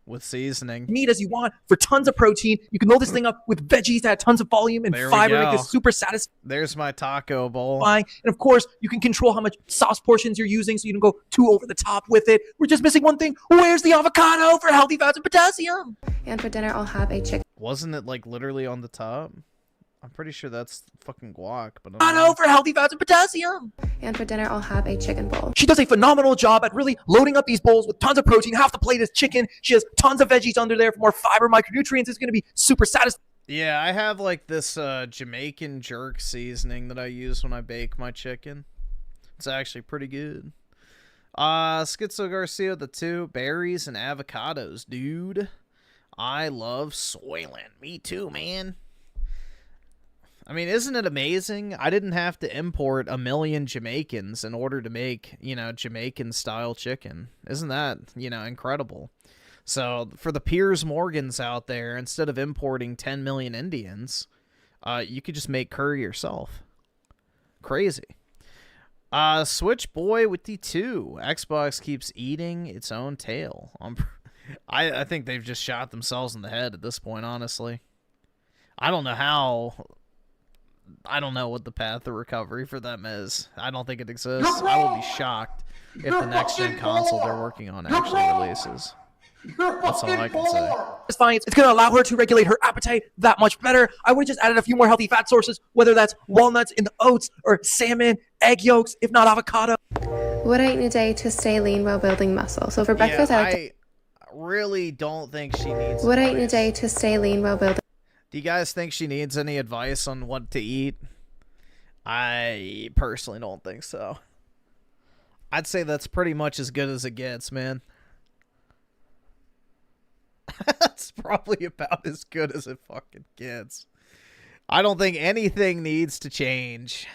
with seasoning. meat as you want for tons of protein. You can load this thing up with veggies that have tons of volume and There we fiber. go. Make this super satisfying. There's my taco bowl. And of course, you can control how much sauce portions you're using so you don't go too over the top with it. We're just missing one thing. Where's the avocado for healthy fats and potassium? And for dinner, I'll have a chicken Wasn't it like literally on the top? I'm pretty sure that's fucking guac, but I don't Avocado for healthy fats and potassium. And for dinner, I'll have a chicken bowl. She does a phenomenal job at really loading up these bowls with tons of protein. Half the plate is chicken. She has tons of veggies under there for more fiber, micronutrients. It's going to be super satisfying. Yeah, I have like this Jamaican jerk seasoning that I use when I bake my chicken. It's actually pretty good. Schizo Garcia the 2, berries and avocados, dude. I love Soylent. Me too, man. I mean, isn't it amazing? I didn't have to import a million Jamaicans in order to make, you know, Jamaican-style chicken. Isn't that, you know, incredible? So, for the Piers Morgans out there, instead of importing 10 million Indians, you could just make curry yourself. Crazy. Switch Boy with the 2. Xbox keeps eating its own tail. I think they've just shot themselves in the head at this point, honestly. I don't know how... I don't know what the path of recovery for them is. I don't think it exists. I will be shocked if the next-gen console they're working on actually releases. That's all I can say. It's fine. It's going to allow her to regulate her appetite that much better. I would have just added a few more healthy fat sources, whether that's walnuts in the oats or salmon, egg yolks, if not avocado. What I eat in a day to stay lean while building muscle. So for breakfast, Yeah, I like I really don't think she needs to... What I eat in a advice. day to stay lean while building... Do you guys think she needs any advice on what to eat? I personally don't think so. I'd say that's pretty much as good as it gets, man. That's probably about as good as it fucking gets. I don't think anything needs to change.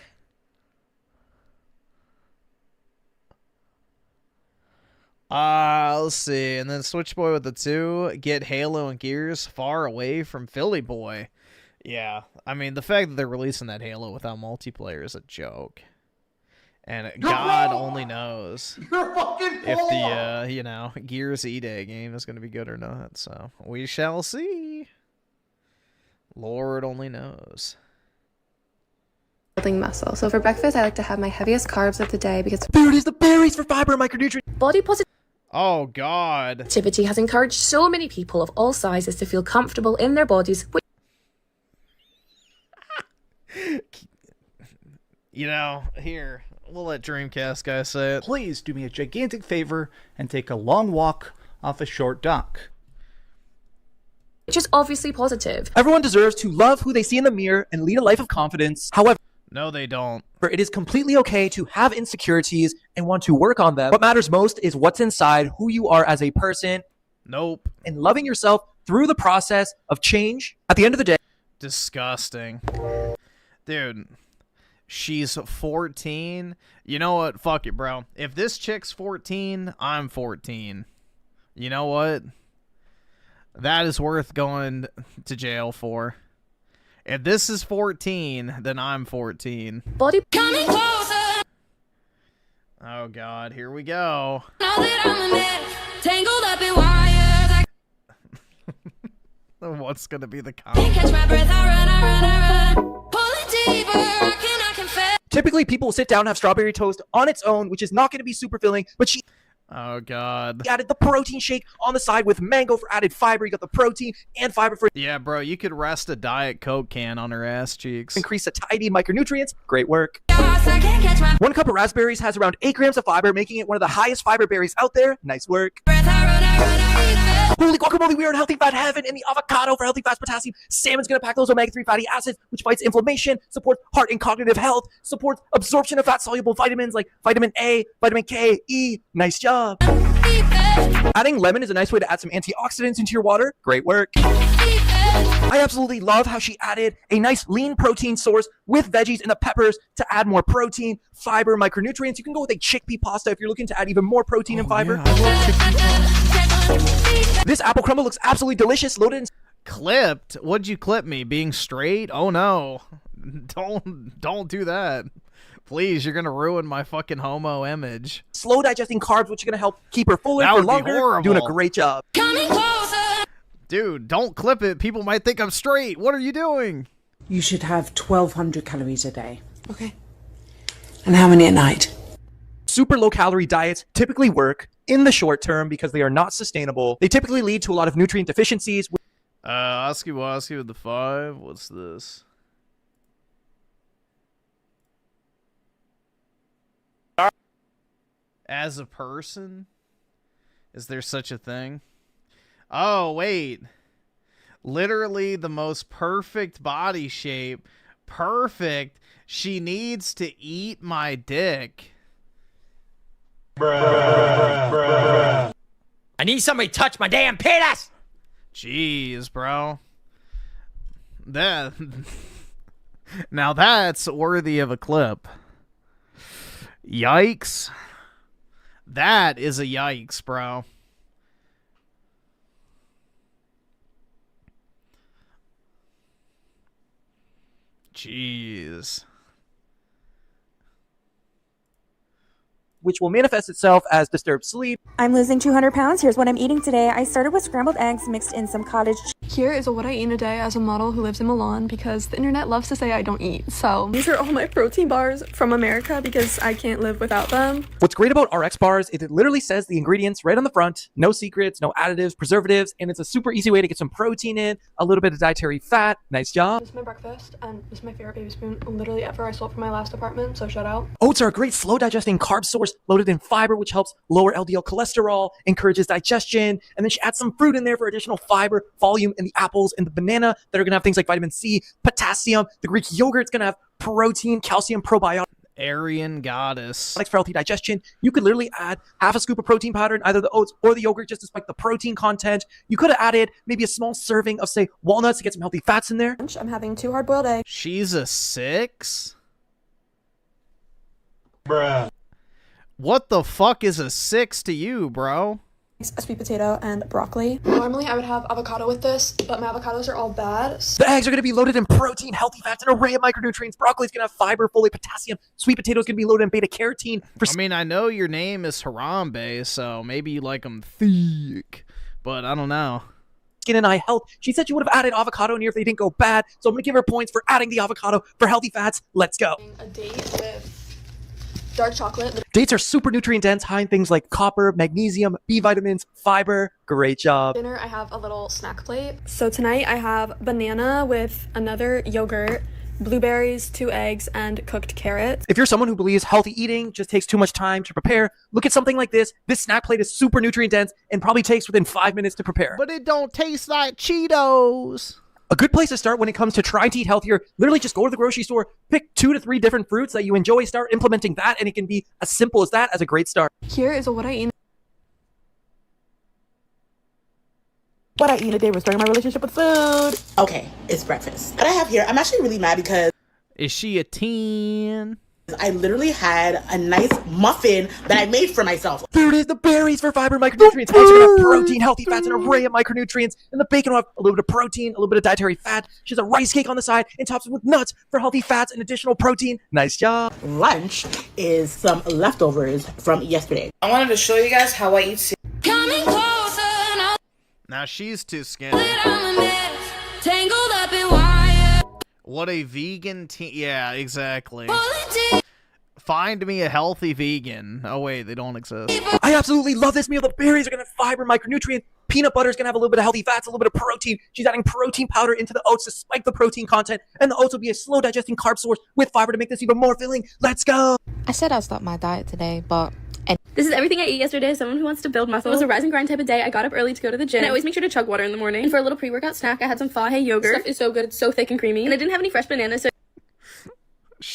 Let's see. And then Switch Boy with the 2. Get Halo and Gears far away from Philly Boy. Yeah. I mean, the fact that they're releasing that Halo without multiplayer is a joke. And God only knows if the, you know, Gears E-Day game is going to be good or not. So, we shall see. Lord only knows. building muscle. So for breakfast, I like to have my heaviest carbs of the day because there it is, the berries for fiber and micronutrients. Body Oh, God. positivity has encouraged so many people of all sizes to feel comfortable in their bodies. You know, here, we'll let Dreamcast guy say it. Please do me a gigantic favor and take a long walk off a short dock. Which is obviously positive. Everyone deserves to love who they see in the mirror and lead a life of confidence. However, no, they don't. It is completely okay to have insecurities and want to work on them. What matters most is what's inside, who you are as a person. Nope. And loving yourself through the process of change. At the end of the day. Disgusting. Dude, she's 14. You know what? Fuck it, bro. If this chick's 14, I'm 14. You know what? That is worth going to jail for. If this is 14, then I'm 14. Body coming closer. Oh, God. Here we go. Now that I'm a mess, tangled up in wires. What's going to be the Can't comment? catch my breath. I run. Pull it deeper. I confess. Typically, people will sit down and have strawberry toast on its own, which is not going to be super filling, but she Oh, God. added the protein shake on the side with mango for added fiber. You got the protein and fiber for Yeah, bro, you could rest a Diet Coke can on her ass cheeks. increase satiety, micronutrients. Great work. I can't catch my 1 cup of raspberries has around 8 grams of fiber, making it one of the highest fiber berries out there. Nice work. breath. I run. Holy guacamole, we are in healthy fat heaven, and the avocado for healthy fats, potassium. Salmon's gonna pack those omega-3 fatty acids, which fights inflammation, supports heart and cognitive health, supports absorption of fat-soluble vitamins like vitamin A, vitamin K, E. Nice job. Adding lemon is a nice way to add some antioxidants into your water. Great work. I absolutely love how she added a nice lean protein source with veggies and the peppers to add more protein, fiber, micronutrients. You can go with a chickpea pasta if you're looking to add even more protein and fiber. Yeah, I love chickpea. This apple crumble looks absolutely delicious, loaded in Clipped? What'd you clip me? Being straight? Oh, no. Don't do that. Please, you're gonna ruin my fucking homo image. slow digesting carbs, which are going to help keep her fuller That for would be longer. horrible. Doing a great job. Coming closer. Dude, don't clip it. People might think I'm straight. What are you doing? You should have 1,200 calories a day. Okay. And how many at night? Super low calorie diets typically work in the short term because they are not sustainable. They typically lead to a lot of nutrient deficiencies. Oski Woski with the 5. What's this? As a person? Is there such a thing? Oh, wait. Literally the most perfect body shape. Perfect. She needs to eat my dick. I need somebody to touch my damn penis! Jeez, bro. That now that's worthy of a clip. Yikes. That is a yikes, bro. Jeez. Which will manifest itself as disturbed sleep. I'm losing 200 pounds. Here's what I'm eating today. I started with scrambled eggs mixed in some cottage cheese. Here is what I eat in a day as a model who lives in Milan because the internet loves to say I don't eat. So these are all my protein bars from America because I can't live without them. What's great about RX bars is it literally says the ingredients right on the front. No secrets, no additives, preservatives, and it's a super easy way to get some protein in, a little bit of dietary fat. Nice job. This is my breakfast and this is my favorite baby spoon literally ever. I stole it from my last apartment, so shout out. Oats are a great slow digesting carb source loaded in fiber, which helps lower LDL cholesterol, encourages digestion, and then she adds some fruit in there for additional fiber, volume, and the apples and the banana that are going to have things like vitamin C, potassium. The Greek yogurt's going to have protein, calcium, probiotics. Aryan goddess. For healthy digestion. You could literally add half a scoop of protein powder in either the oats or the yogurt just to spike the protein content. You could have added maybe a small serving of, say, walnuts to get some healthy fats in there. I'm having 2 hard-boiled eggs. She's a 6? Bruh. What the fuck is a 6 to you, bro? A sweet potato and broccoli. Normally I would have avocado with this, but my avocados are all bad. The eggs are going to be loaded in protein, healthy fats, an array of micronutrients. Broccoli's going to have fiber, folate, potassium. Sweet potatoes going to be loaded in beta carotene. I mean, I know your name is Harambe, so maybe you like them thick, but I don't know. skin and eye health. She said she would have added avocado in here if they didn't go bad. So I'm going to give her points for adding the avocado for healthy fats. Let's go. A date with dark chocolate. Dates are super nutrient dense, high in things like copper, magnesium, B vitamins, fiber. Great job. Dinner, I have a little snack plate. So tonight I have banana with another yogurt, blueberries, 2 eggs, and cooked carrots. If you're someone who believes healthy eating just takes too much time to prepare, look at something like this. This snack plate is super nutrient dense and probably takes within 5 minutes to prepare. But it don't taste like Cheetos. A good place to start when it comes to trying to eat healthier, literally just go to the grocery store, pick 2 to 3 different fruits that you enjoy, start implementing that, and it can be as simple as that as a great start. Here is what I eat. What I eat a day restoring my relationship with food. Okay, it's breakfast. What I have here, I'm actually really mad because... Is she a teen? I literally had a nice muffin that I made for myself. There it is, the berries for fiber and micronutrients. Eggs are gonna have protein, healthy fats, an array of micronutrients. And the bacon will have a little bit of protein, a little bit of dietary fat. She has a rice cake on the side and tops it with nuts for healthy fats and additional protein. Nice job. Lunch is some leftovers from yesterday. I wanted to show you guys how I eat. Coming closer now. Now she's too skinny. Tangled up in wire. What a vegan teen. Yeah, exactly. Find me a healthy vegan. Oh wait, they don't exist. I absolutely love this meal. The berries are gonna have fiber, micronutrients. Peanut butter is gonna have a little bit of healthy fats, a little bit of protein. She's adding protein powder into the oats to spike the protein content, and the oats will be a slow digesting carb source with fiber to make this even more filling. Let's go. I said I'd stop my diet today, but this is everything I ate yesterday. Someone who wants to build muscle. It was a rise and grind type of day. I got up early to go to the gym. And I always make sure to chug water in the morning. And for a little pre-workout snack, I had some Fahe yogurt. Stuff is so good. It's so thick and creamy. And I didn't have any fresh bananas, so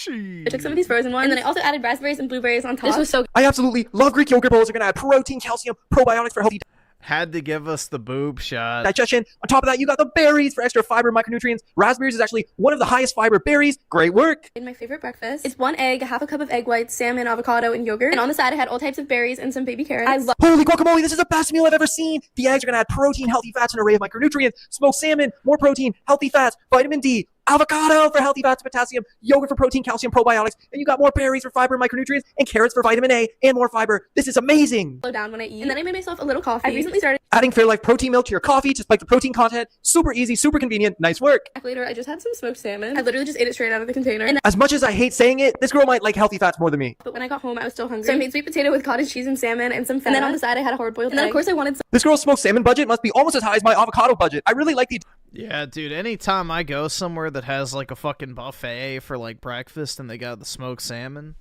I took some of these frozen ones. And then I also added raspberries and blueberries on top. This was so good. I absolutely love Greek yogurt bowls. They're gonna add protein, calcium, probiotics for healthy Had to give us the boob shot. digestion. On top of that, you got the berries for extra fiber, micronutrients. Raspberries is actually one of the highest fiber berries. Great work. My favorite breakfast. It's 1 egg, a half a cup of egg whites, salmon, avocado, and yogurt. And on the side, I had all types of berries and some baby carrots. I love. Holy guacamole, this is the best meal I've ever seen. The eggs are gonna add protein, healthy fats, and an array of micronutrients. Smoked salmon, more protein, healthy fats, vitamin D, avocado for healthy fats, potassium, yogurt for protein, calcium, probiotics, and you got more berries for fiber and micronutrients, and carrots for vitamin A and more fiber. This is amazing. Slow down when I eat. And then I made myself a little coffee. I recently started adding Fairlife protein milk to your coffee to spike the protein content. Super easy, super convenient. Nice work. later. I just had some smoked salmon. I literally just ate it straight out of the container. And as much as I hate saying it, this girl might like healthy fats more than me. But when I got home, I was still hungry. So I made sweet potato with cottage cheese and salmon and some feta. And then on the side, I had a hard-boiled egg. And then, of course, I wanted some. This girl's smoked salmon budget must be almost as high as my avocado budget. I really like the... Yeah, dude, anytime I go somewhere that has, like, a fucking buffet for, like, breakfast and they got the smoked salmon,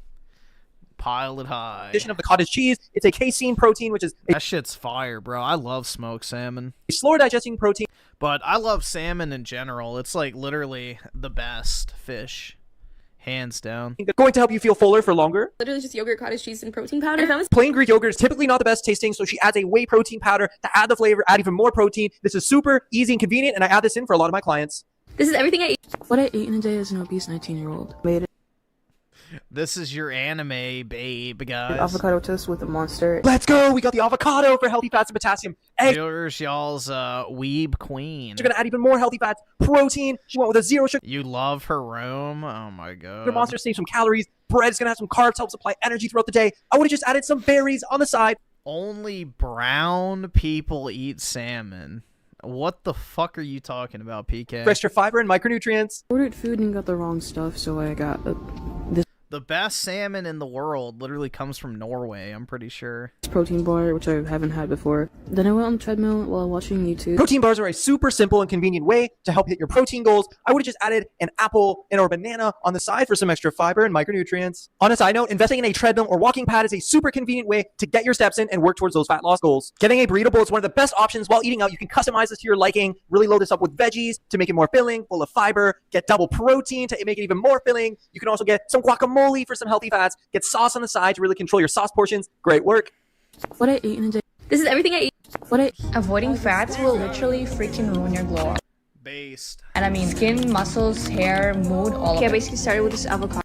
pile it high. Addition of the cottage cheese, it's a casein protein, which is... That shit's fire, bro. I love smoked salmon. A slower digesting protein. But I love salmon in general. It's, like, literally the best fish. Hands down. Going to help you feel fuller for longer. Literally just yogurt, cottage cheese, and protein powder. Plain Greek yogurt is typically not the best tasting, so she adds a whey protein powder to add the flavor, add even more protein. This is super easy and convenient, and I add this in for a lot of my clients. This is everything I eat. What I ate in a day as an obese 19-year-old. Made it. This is your anime, babe, guys. Avocado toast with a monster. Let's go! We got the avocado for healthy fats and potassium. Eggs. Here's y'all's weeb queen. You're gonna add even more healthy fats, protein. She went with a zero sugar. You love her room? Oh my god. Your monster saves some calories. Bread's gonna have some carbs, help supply energy throughout the day. I would've just added some berries on the side. Only brown people eat salmon. What the fuck are you talking about, PK? For extra fiber and micronutrients. Ordered food and got the wrong stuff, so I got this. The best salmon in the world literally comes from Norway, I'm pretty sure. Protein bar, which I haven't had before. Then I went on the treadmill while watching YouTube. Protein bars are a super simple and convenient way to help hit your protein goals. I would have just added an apple and or banana on the side for some extra fiber and micronutrients. On a side note, investing in a treadmill or walking pad is a super convenient way to get your steps in and work towards those fat loss goals. Getting a burrito bowl is one of the best options while eating out. You can customize this to your liking, really load this up with veggies to make it more filling, full of fiber, get double protein to make it even more filling. You can also get some guacamole for some healthy fats, get sauce on the side to really control your sauce portions. Great work. What I ate in a day. This is everything I eat. Avoiding fats will literally freaking ruin your glow up. Based. And I mean skin, muscles, hair, mood, all of it. I basically started with this avocado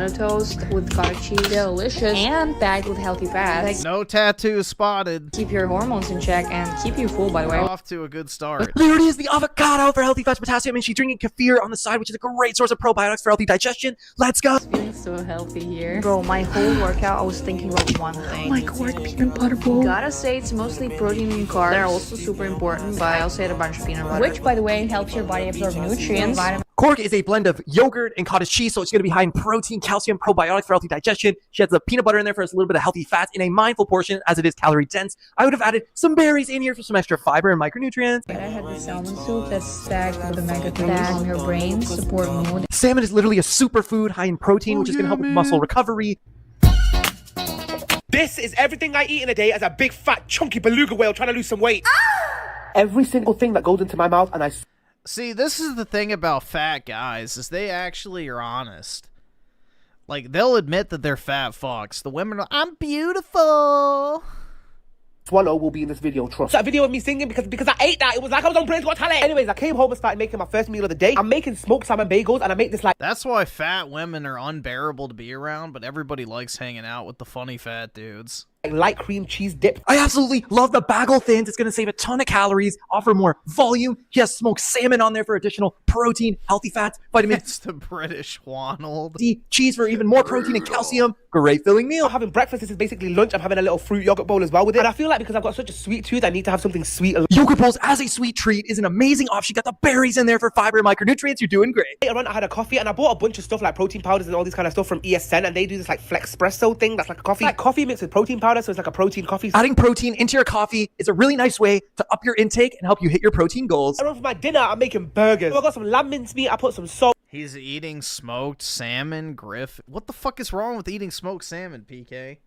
toast with cottage cheese. Delicious and bagged with healthy fats. No tattoos spotted. Keep your hormones in check and keep you full, by the way. Off to a good start. There it is, the avocado for healthy fats, potassium, and she's drinking kefir on the side, which is a great source of probiotics for healthy digestion. Let's go. Feeling so healthy here. Bro, my whole workout, I was thinking about one thing. My quark peanut butter bowl. Gotta say, it's mostly protein and carbs. They're also super important, but I also had a bunch of peanut butter. Which, by the way, helps your body absorb nutrients. Quark is a blend of yogurt and cottage cheese, so it's going to be high in protein, calcium, probiotics for healthy digestion. She has the peanut butter in there for a little bit of healthy fats in a mindful portion, as it is calorie dense. I would have added some berries in here for some extra fiber and micronutrients. I had the salmon soup that's stacked with omega-3 that on your brain, support mood. Salmon is literally a superfood high in protein, which is going to help with muscle recovery. This is everything I eat in a day as a big fat chunky beluga whale trying to lose some weight. Every single thing that goes into my mouth, and I... See, this is the thing about fat guys, is they actually are honest. Like, they'll admit that they're fat fucks. The women are, I'm beautiful. Swallow will be in this video, trust. That video of me singing because I ate that. It was like I was on Britain's Got Talent. Anyways, I came home and started making my first meal of the day. I'm making smoked salmon bagels, and I make this like... That's why fat women are unbearable to be around, but everybody likes hanging out with the funny fat dudes. Light cream cheese dip. I absolutely love the bagel thins. It's going to save a ton of calories, offer more volume. He has smoked salmon on there for additional protein, healthy fats, vitamins. It's the British Wonald. D, cheese for even more protein and calcium. Great filling meal. I'm having breakfast. This is basically lunch. I'm having a little fruit yogurt bowl as well with it. And I feel like because I've got such a sweet tooth, I need to have something sweet. Yogurt bowls as a sweet treat is an amazing option. You got the berries in there for fiber and micronutrients. You're doing great. Later on, I had a coffee and I bought a bunch of stuff like protein powders and all this kind of stuff from ESN, and they do this like Flexpresso thing that's like a coffee. Like coffee mixed with protein powder, so it's like a protein coffee. Adding protein into your coffee is a really nice way to up your intake and help you hit your protein goals. For my dinner, I'm making burgers. I got some lamb mincemeat. I put some salt. He's eating smoked salmon, Griff. What the fuck is wrong with eating smoked salmon, PK?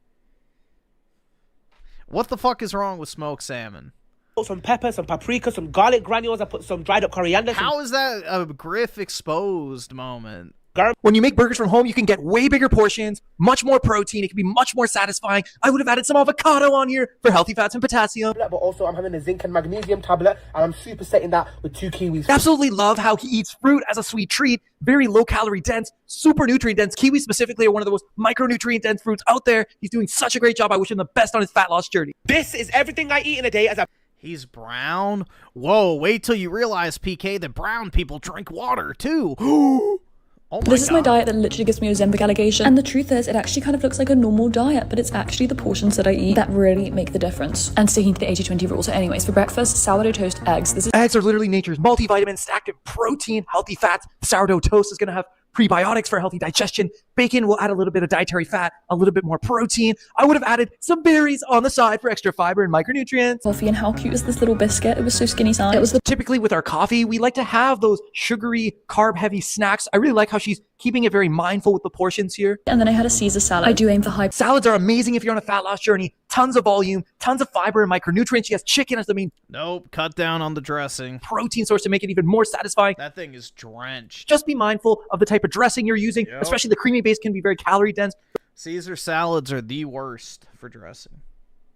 What the fuck is wrong with smoked salmon? Put some pepper, some paprika, some garlic granules. I put some dried up coriander. How is that a Griff exposed moment? When you make burgers from home, you can get way bigger portions, much more protein. It can be much more satisfying. I would have added some avocado on here for healthy fats and potassium. But also, I'm having a zinc and magnesium tablet, and I'm super setting that with 2 kiwis. Absolutely love how he eats fruit as a sweet treat. Very low calorie dense, super nutrient dense. Kiwis specifically are one of the most micronutrient dense fruits out there. He's doing such a great job. I wish him the best on his fat loss journey. This is everything I eat in a day as a... He's brown? Whoa, wait till you realize, PK, that brown people drink water, too. Oh this is my diet that literally gives me Ozempic allegation. And the truth is, it actually kind of looks like a normal diet, but it's actually the portions that I eat that really make the difference. And sticking to the 80-20 rule. So anyways, for breakfast, sourdough toast, eggs. Eggs are literally nature's multivitamins stacked in protein, healthy fats. Sourdough toast is going to have prebiotics for healthy digestion. Bacon will add a little bit of dietary fat, a little bit more protein. I would have added some berries on the side for extra fiber and micronutrients. Coffee, and how cute is this little biscuit? It was so skinny size. It was Typically with our coffee, we like to have those sugary, carb-heavy snacks. I really like how she's keeping it very mindful with the portions here. And then I had a Caesar salad. I do aim for high. Salads are amazing if you're on a fat loss journey. Tons of volume, tons of fiber and micronutrients. She has chicken as the main Nope, cut down on the dressing. Protein source to make it even more satisfying. That thing is drenched. Just be mindful of the type of dressing you're using, especially the creamy base can be very calorie dense. Caesar salads are the worst for dressing.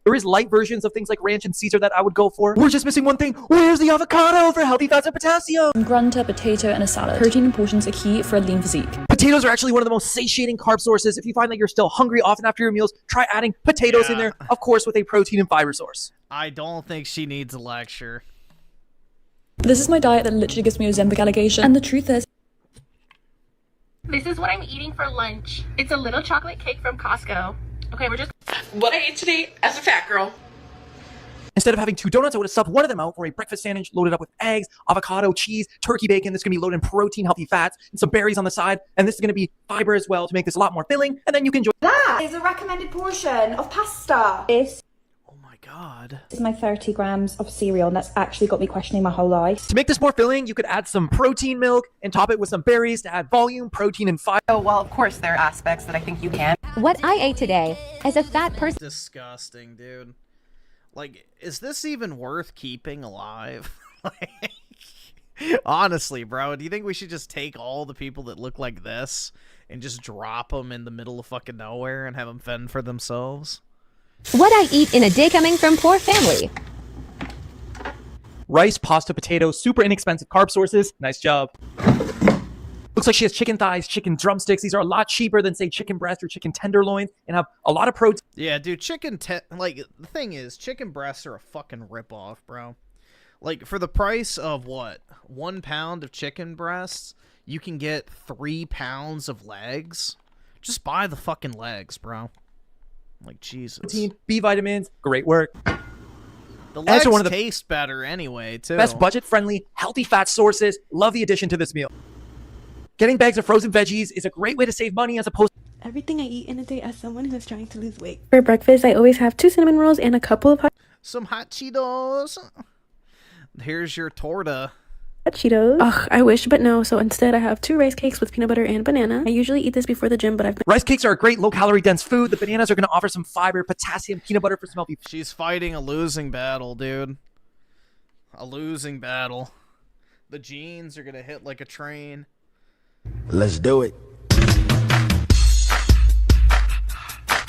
There is light versions of things like ranch and Caesar that I would go for. We're just missing one thing. Where's the avocado for healthy fats and potassium? Grunter, potato, and a salad. Protein and portions are key for a lean physique. Potatoes are actually one of the most satiating carb sources. If you find that you're still hungry often after your meals, try adding potatoes in there, of course, with a protein and fiber source. I don't think she needs a lecture. This is my diet that literally gives me Ozempic allegation. And the truth is, This is what I'm eating for lunch. It's a little chocolate cake from Costco. Okay, we're just... What I ate today as a fat girl. Instead of having 2 donuts, I would have subbed one of them out for a breakfast sandwich loaded up with eggs, avocado, cheese, turkey bacon. This is going to be loaded in protein, healthy fats, and some berries on the side. And this is going to be fiber as well to make this a lot more filling. And then you can enjoy... That is a recommended portion of pasta. This God. is my 30 grams of cereal, and that's actually got me questioning my whole life. To make this more filling, you could add some protein milk and top it with some berries to add volume, protein, and fiber. Oh, well, of course, there are aspects that I think you can. What I ate today as a fat person. Disgusting, dude. Like, is this even worth keeping alive? Like, honestly, bro, do you think we should just take all the people that look like this and just drop them in the middle of fucking nowhere and have them fend for themselves? What I eat in a day coming from poor family. Rice, pasta, potatoes, super inexpensive carb sources. Nice job. Looks like she has chicken thighs, chicken drumsticks. These are a lot cheaper than, say, chicken breast or chicken tenderloins and have a lot of protein. Yeah, dude, like, the thing is, chicken breasts are a fucking ripoff, bro. Like, for the price of, what, 1 pound of chicken breasts, you can get 3 pounds of legs. Just buy the fucking legs, bro. Like, Jesus. Protein, B vitamins, great work. The legs taste better anyway, too. Best budget-friendly, healthy fat sources. Love the addition to this meal. Getting bags of frozen veggies is a great way to save money as opposed to Everything I eat in a day as someone who's trying to lose weight. For breakfast, I always have 2 cinnamon rolls and a couple of some hot Cheetos. Here's your torta. Cheetos. Ugh, I wish, but no. So instead, I have 2 rice cakes with peanut butter and banana. I usually eat this before the gym, but rice cakes are a great low-calorie dense food. The bananas are going to offer some fiber, potassium, peanut butter for some healthy. She's fighting a losing battle, dude. A losing battle. The jeans are going to hit like a train. Let's do it.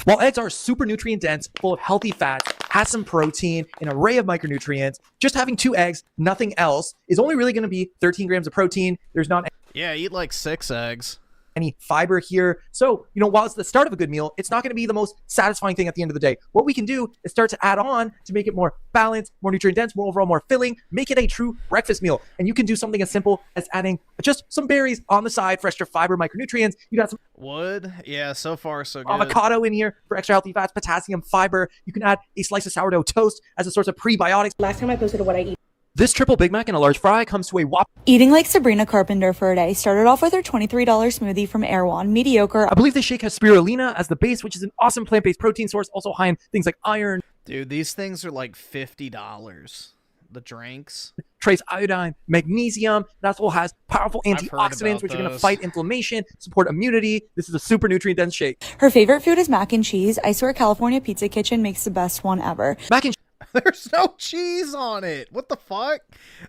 While eggs are super nutrient dense, full of healthy fats, has some protein, an array of micronutrients, just having 2 eggs, nothing else, is only really going to be 13 grams of protein. There's not eat like 6 eggs. Any fiber here. So, you know, while it's the start of a good meal, it's not going to be the most satisfying thing at the end of the day. What we can do is start to add on to make it more balanced, more nutrient dense, more overall more filling, make it a true breakfast meal. And you can do something as simple as adding just some berries on the side for extra fiber, micronutrients. You got some wood. Yeah, so far so good. Avocado in here for extra healthy fats, potassium, fiber. You can add a slice of sourdough toast as a source of prebiotics. Last time I posted what I eat. This triple Big Mac and a large fry comes to a whop. Eating like Sabrina Carpenter for a day. Started off with her $23 smoothie from Erewhon. Mediocre. I believe this shake has spirulina as the base, which is an awesome plant-based protein source, also high in things like iron. Dude, these things are like $50. The drinks. Trace iodine, magnesium. That also has powerful antioxidants, which are going to fight inflammation, support immunity. This is a super nutrient-dense shake. Her favorite food is mac and cheese. I swear California Pizza Kitchen makes the best one ever. Mac and There's no cheese on it. What the fuck?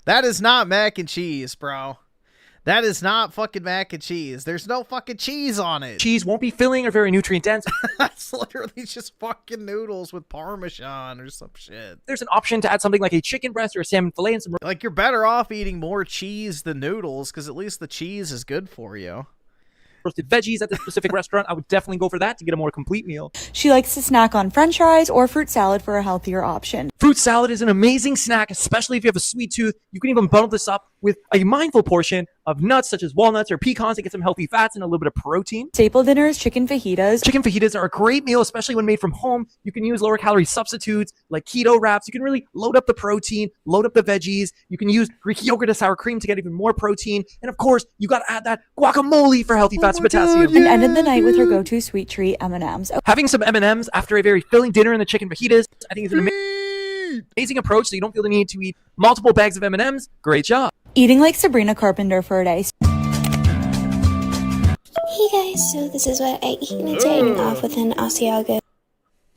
That is not mac and cheese, bro. That is not fucking mac and cheese. There's no fucking cheese on it. Cheese won't be filling or very nutrient dense. That's literally just fucking noodles with Parmesan or some shit. There's an option to add something like a chicken breast or a salmon fillet and some... Like, you're better off eating more cheese than noodles, because at least the cheese is good for you. Roasted veggies at this specific restaurant. I would definitely go for that to get a more complete meal. She likes to snack on french fries or fruit salad for a healthier option. Fruit salad is an amazing snack, especially if you have a sweet tooth. You can even bundle this up with a mindful portion of nuts such as walnuts or pecans to get some healthy fats and a little bit of protein. Staple dinner is chicken fajitas. Chicken fajitas are a great meal, especially when made from home. You can use lower calorie substitutes like keto wraps. You can really load up the protein, load up the veggies. You can use Greek yogurt or sour cream to get even more protein. And of course, you got to add that guacamole for healthy fats and potassium. And ended the night with her go-to sweet treat, M&Ms. Having some M&Ms after a very filling dinner in the chicken fajitas, I think is an amazing approach, so you don't feel the need to eat multiple bags of M&Ms. Great job. Eating like Sabrina Carpenter for a day. Hey guys, so this is what I eat in a day, starting off with an Asiago.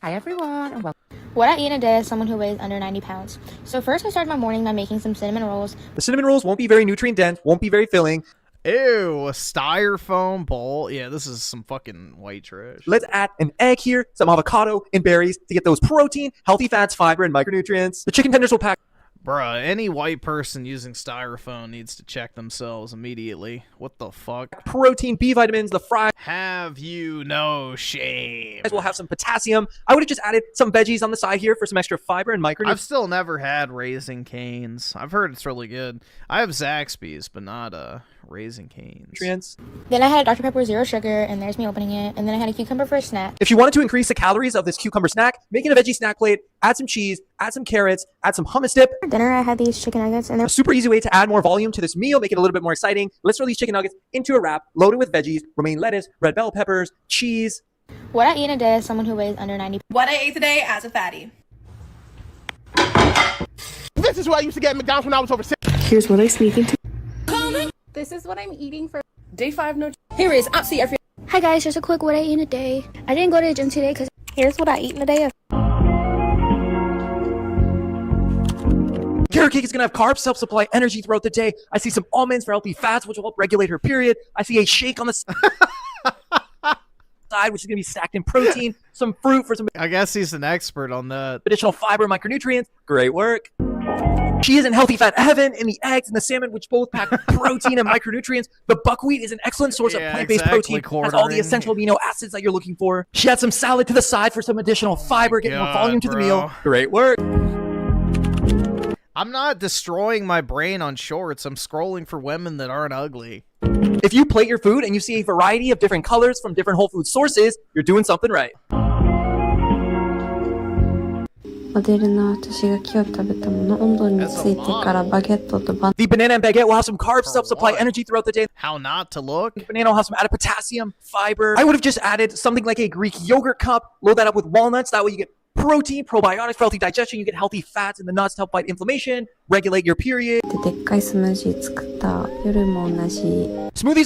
Hi everyone, and welcome. What I eat in a day is someone who weighs under 90 pounds. So first I started my morning by making some cinnamon rolls. The cinnamon rolls won't be very nutrient dense, won't be very filling. Ew, a styrofoam bowl. Yeah, this is some fucking white trash. Let's add an egg here, some avocado, and berries to get those protein, healthy fats, fiber, and micronutrients. The chicken tenders will pack. Bruh, any white person using styrofoam needs to check themselves immediately. What the fuck? Protein, B vitamins, the fry. Have you no shame? We'll have some potassium. I would have just added some veggies on the side here for some extra fiber and micronutrients. I've still never had Raising Cane's. I've heard it's really good. I have Zaxby's, but not Raising Cane's. Then I had a Dr. Pepper Zero Sugar, and there's me opening it. And then I had a cucumber for a snack. If you wanted to increase the calories of this cucumber snack, make it a veggie snack plate, add some cheese, add some carrots, add some hummus dip. For dinner, I had these chicken nuggets. And a super easy way to add more volume to this meal, make it a little bit more exciting. Let's throw these chicken nuggets into a wrap, loaded with veggies, romaine lettuce, red bell peppers, cheese. What I eat in a day is someone who weighs under 90. What I ate today as a fatty. This is what I used to get at McDonald's when I was over 6. Here's what I sneak into. This is what I'm eating for Day 5, no. Here is absolutely everything. Hi guys, just a quick what I eat in a day. I didn't go to the gym today because here's what I eat in a day. Carrot cake is going to have carbs, help supply energy throughout the day. I see some almonds for healthy fats, which will help regulate her period. I see a shake on the side, which is going to be stacked in protein. Some fruit for some... I guess he's an expert on that. Additional fiber, micronutrients. Great work. She is in healthy fat heaven in the eggs and the salmon, which both pack protein and micronutrients. The buckwheat is an excellent source of plant-based protein. Has all the essential amino acids that you're looking for. She had some salad to the side for some additional fiber, getting more volume to the meal. Great work. I'm not destroying my brain on shorts. I'm scrolling for women that aren't ugly. If you plate your food and you see a variety of different colors from different whole food sources, you're doing something right. The banana and baguette will have some carbs to help supply energy throughout the day. How not to look? The banana will have some added potassium, fiber. I would have just added something like a Greek yogurt cup. Load that up with walnuts. That way you get protein, probiotics for healthy digestion. You get healthy fats in the nuts to help fight inflammation, regulate your period. Smoothies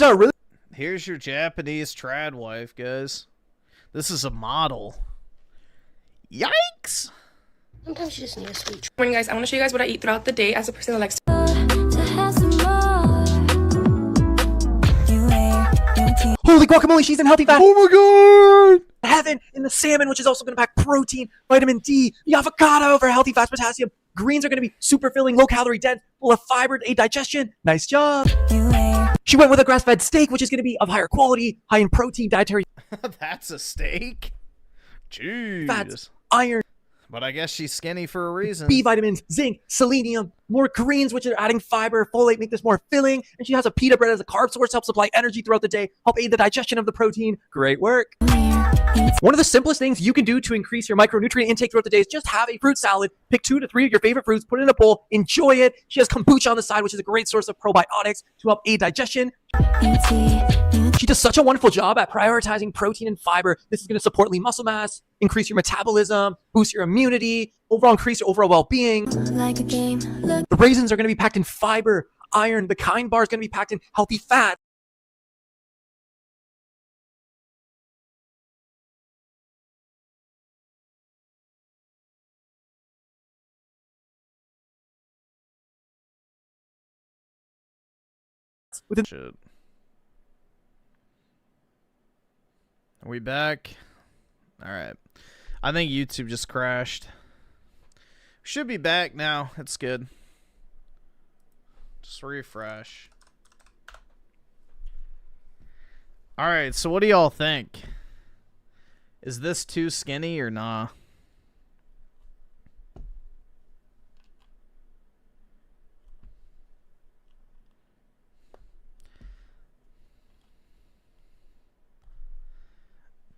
are really... Here's your Japanese trad wife, guys. This is a model. Yikes! Sometimes you just need a sweet. Morning, guys. I want to show you guys what I eat throughout the day as a person that likes. Holy guacamole, she's in healthy fat. Oh my god! Heaven in the salmon, which is also going to pack protein, vitamin D, the avocado for healthy fats, potassium. Greens are going to be super filling, low calorie dense, full of fiber to aid digestion. Nice job. She went with a grass-fed steak, which is going to be of higher quality, high in protein, dietary. That's a steak? Jeez. Fats, iron. But I guess she's skinny for a reason. B vitamins, zinc, selenium, more greens, which are adding fiber, folate, make this more filling. And she has a pita bread as a carb source, help supply energy throughout the day, help aid the digestion of the protein. Great work. One of the simplest things you can do to increase your micronutrient intake throughout the day is just have a fruit salad. Pick 2 to 3 of your favorite fruits, put it in a bowl, enjoy it. She has kombucha on the side, which is a great source of probiotics to help aid digestion. She does such a wonderful job at prioritizing protein and fiber. This is going to support lean muscle mass, increase your metabolism, boost your immunity, overall increase your overall well-being. The raisins are going to be packed in fiber, iron. The Kind bar is going to be packed in healthy fat. Shit. Are we back? Alright. I think YouTube just crashed. Should be back now. It's good. Just refresh. Alright, so what do y'all think? Is this too skinny or nah?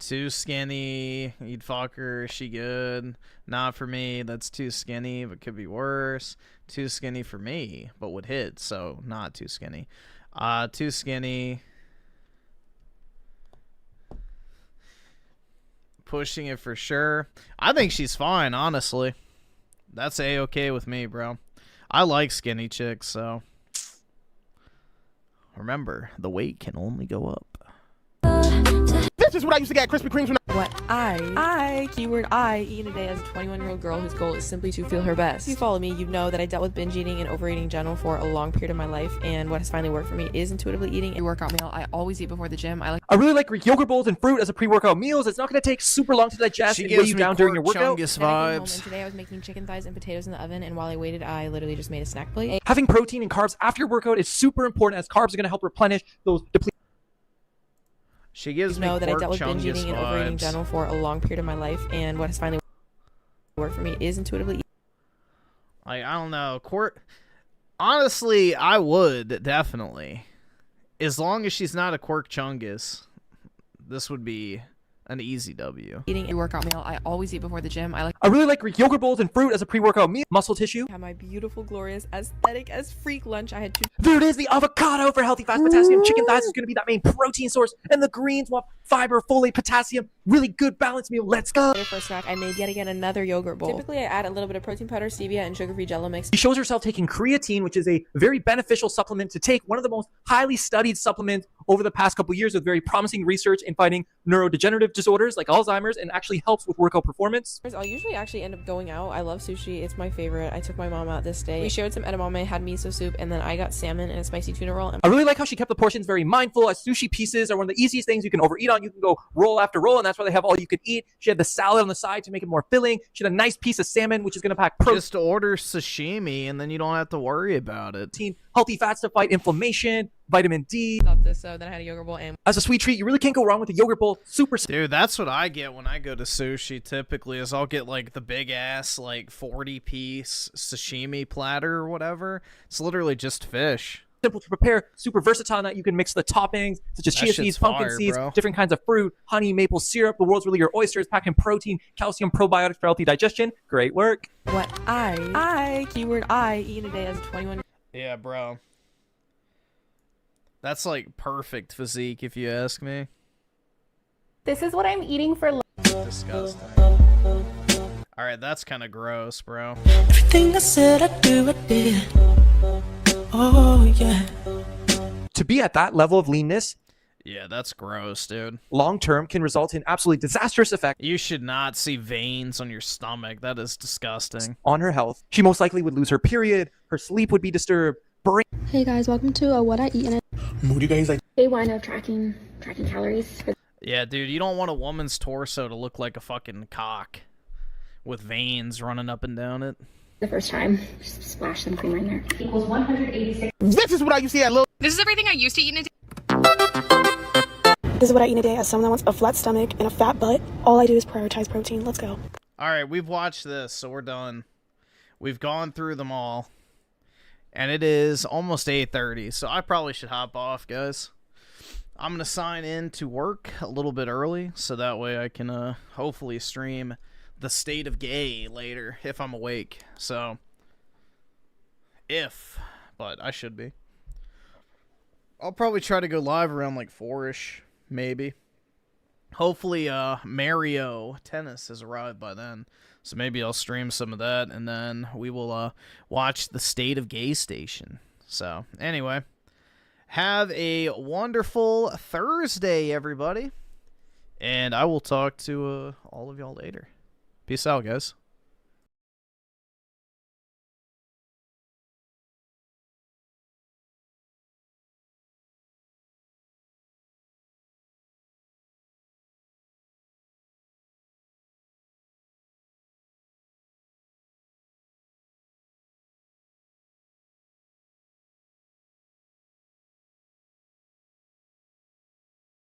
Too skinny, you'd fuck her, is she good? Not for me, that's too skinny, but could be worse. Too skinny for me, but would hit, so not too skinny. Too skinny. Pushing it for sure. I think she's fine, honestly. That's A-okay with me, bro. I like skinny chicks, so. Remember, the weight can only go up. This is what I used to get at Krispy Kremes when What keyword I, eat in a day as a 21-year-old girl whose goal is simply to feel her best. If you follow me, you know that I dealt with binge eating and overeating in general for a long period of my life, and what has finally worked for me is intuitively eating a workout meal. I always eat before the gym. I really like Greek yogurt bowls and fruit as a pre-workout meals. It's not going to take super long to digest and weigh you down during your workout. Vibes. And today I was making chicken thighs and potatoes in the oven, and while I waited, I literally just made a snack plate. Having protein and carbs after your workout is super important, as carbs are going to help replenish those depleted. She gives me know that I dealt with binge Chungus eating and overeating in general for a long period of my life, and what has finally worked for me is intuitively eating. Like, I don't know. Honestly, I would, definitely. As long as she's not a Quirk Chungus, this would be an easy W. Eating a workout meal. I always eat before the gym. I really like Greek yogurt bowls and fruit as a pre-workout meal. Muscle tissue. Have my beautiful, glorious, aesthetic as freak lunch. I had two. There it is, the avocado for healthy fats, potassium. Chicken thighs is going to be that main protein source, and the greens will have fiber, folate, potassium. Really good balanced meal. Let's go. For a snack, I made yet again another yogurt bowl. Typically, I add a little bit of protein powder, stevia, and sugar-free Jell-O mix. She shows herself taking creatine, which is a very beneficial supplement to take. One of the most highly studied supplements over the past couple years with very promising research in fighting neurodegenerative disorders like Alzheimer's, and actually helps with workout performance. I'll usually actually end up going out. I love sushi. It's my favorite. I took my mom out this day. We shared some edamame, had miso soup, and then I got salmon and a spicy tuna roll. I really like how she kept the portions very mindful, as sushi pieces are one of the easiest things you can overeat on. You can go roll after roll, and that's why they have all you can eat. She had the salad on the side to make it more filling. She had a nice piece of salmon, which is going to pack protein. Just order sashimi, and then you don't have to worry about it. Healthy fats to fight inflammation, vitamin D. Thought this, so then I had a yogurt bowl. And as a sweet treat, you really can't go wrong with a yogurt bowl. Super. Dude, that's what I get when I go to sushi typically, is I'll get like the big ass like 40-piece sashimi platter or whatever. It's literally just fish. Simple to prepare, super versatile. That you can mix the toppings such as chia seeds, pumpkin seeds, different kinds of fruit, honey, maple syrup. The world's really your oysters, packed in protein, calcium, probiotics for healthy digestion. Great work. What keyword I eat in a day as a 21. Yeah, bro. That's like perfect physique if you ask me. This is what I'm eating for lunch. Disgusting. Alright, that's kind of gross, bro. Everything I said I do, I did. Oh, yeah. To be at that level of leanness, yeah, that's gross, dude. Long term can result in absolutely disastrous effects. You should not see veins on your stomach. That is disgusting. On her health. She most likely would lose her period, her sleep would be disturbed. Hey guys, welcome to what I eat in a What do you guys like? day one of tracking calories. Yeah, dude, you don't want a woman's torso to look like a fucking cock with veins running up and down it. The first time, just splash some cream in there. Equals 186. This is what I used to eat at little. This is everything I used to eat in a day. This is what I eat in a day as someone that wants a flat stomach and a fat butt. All I do is prioritize protein. Let's go. Alright, we've watched this, so we're done. We've gone through them all. And it is almost 8:30, so I probably should hop off, guys. I'm going to sign in to work a little bit early, so that way I can hopefully stream the State of Gay later, if I'm awake. So, but I should be. I'll probably try to go live around like 4-ish, maybe. Hopefully, Mario Tennis has arrived by then. So maybe I'll stream some of that, and then we will watch the State of Gay Station. So, anyway, have a wonderful Thursday, everybody. And I will talk to all of y'all later. Peace out, guys.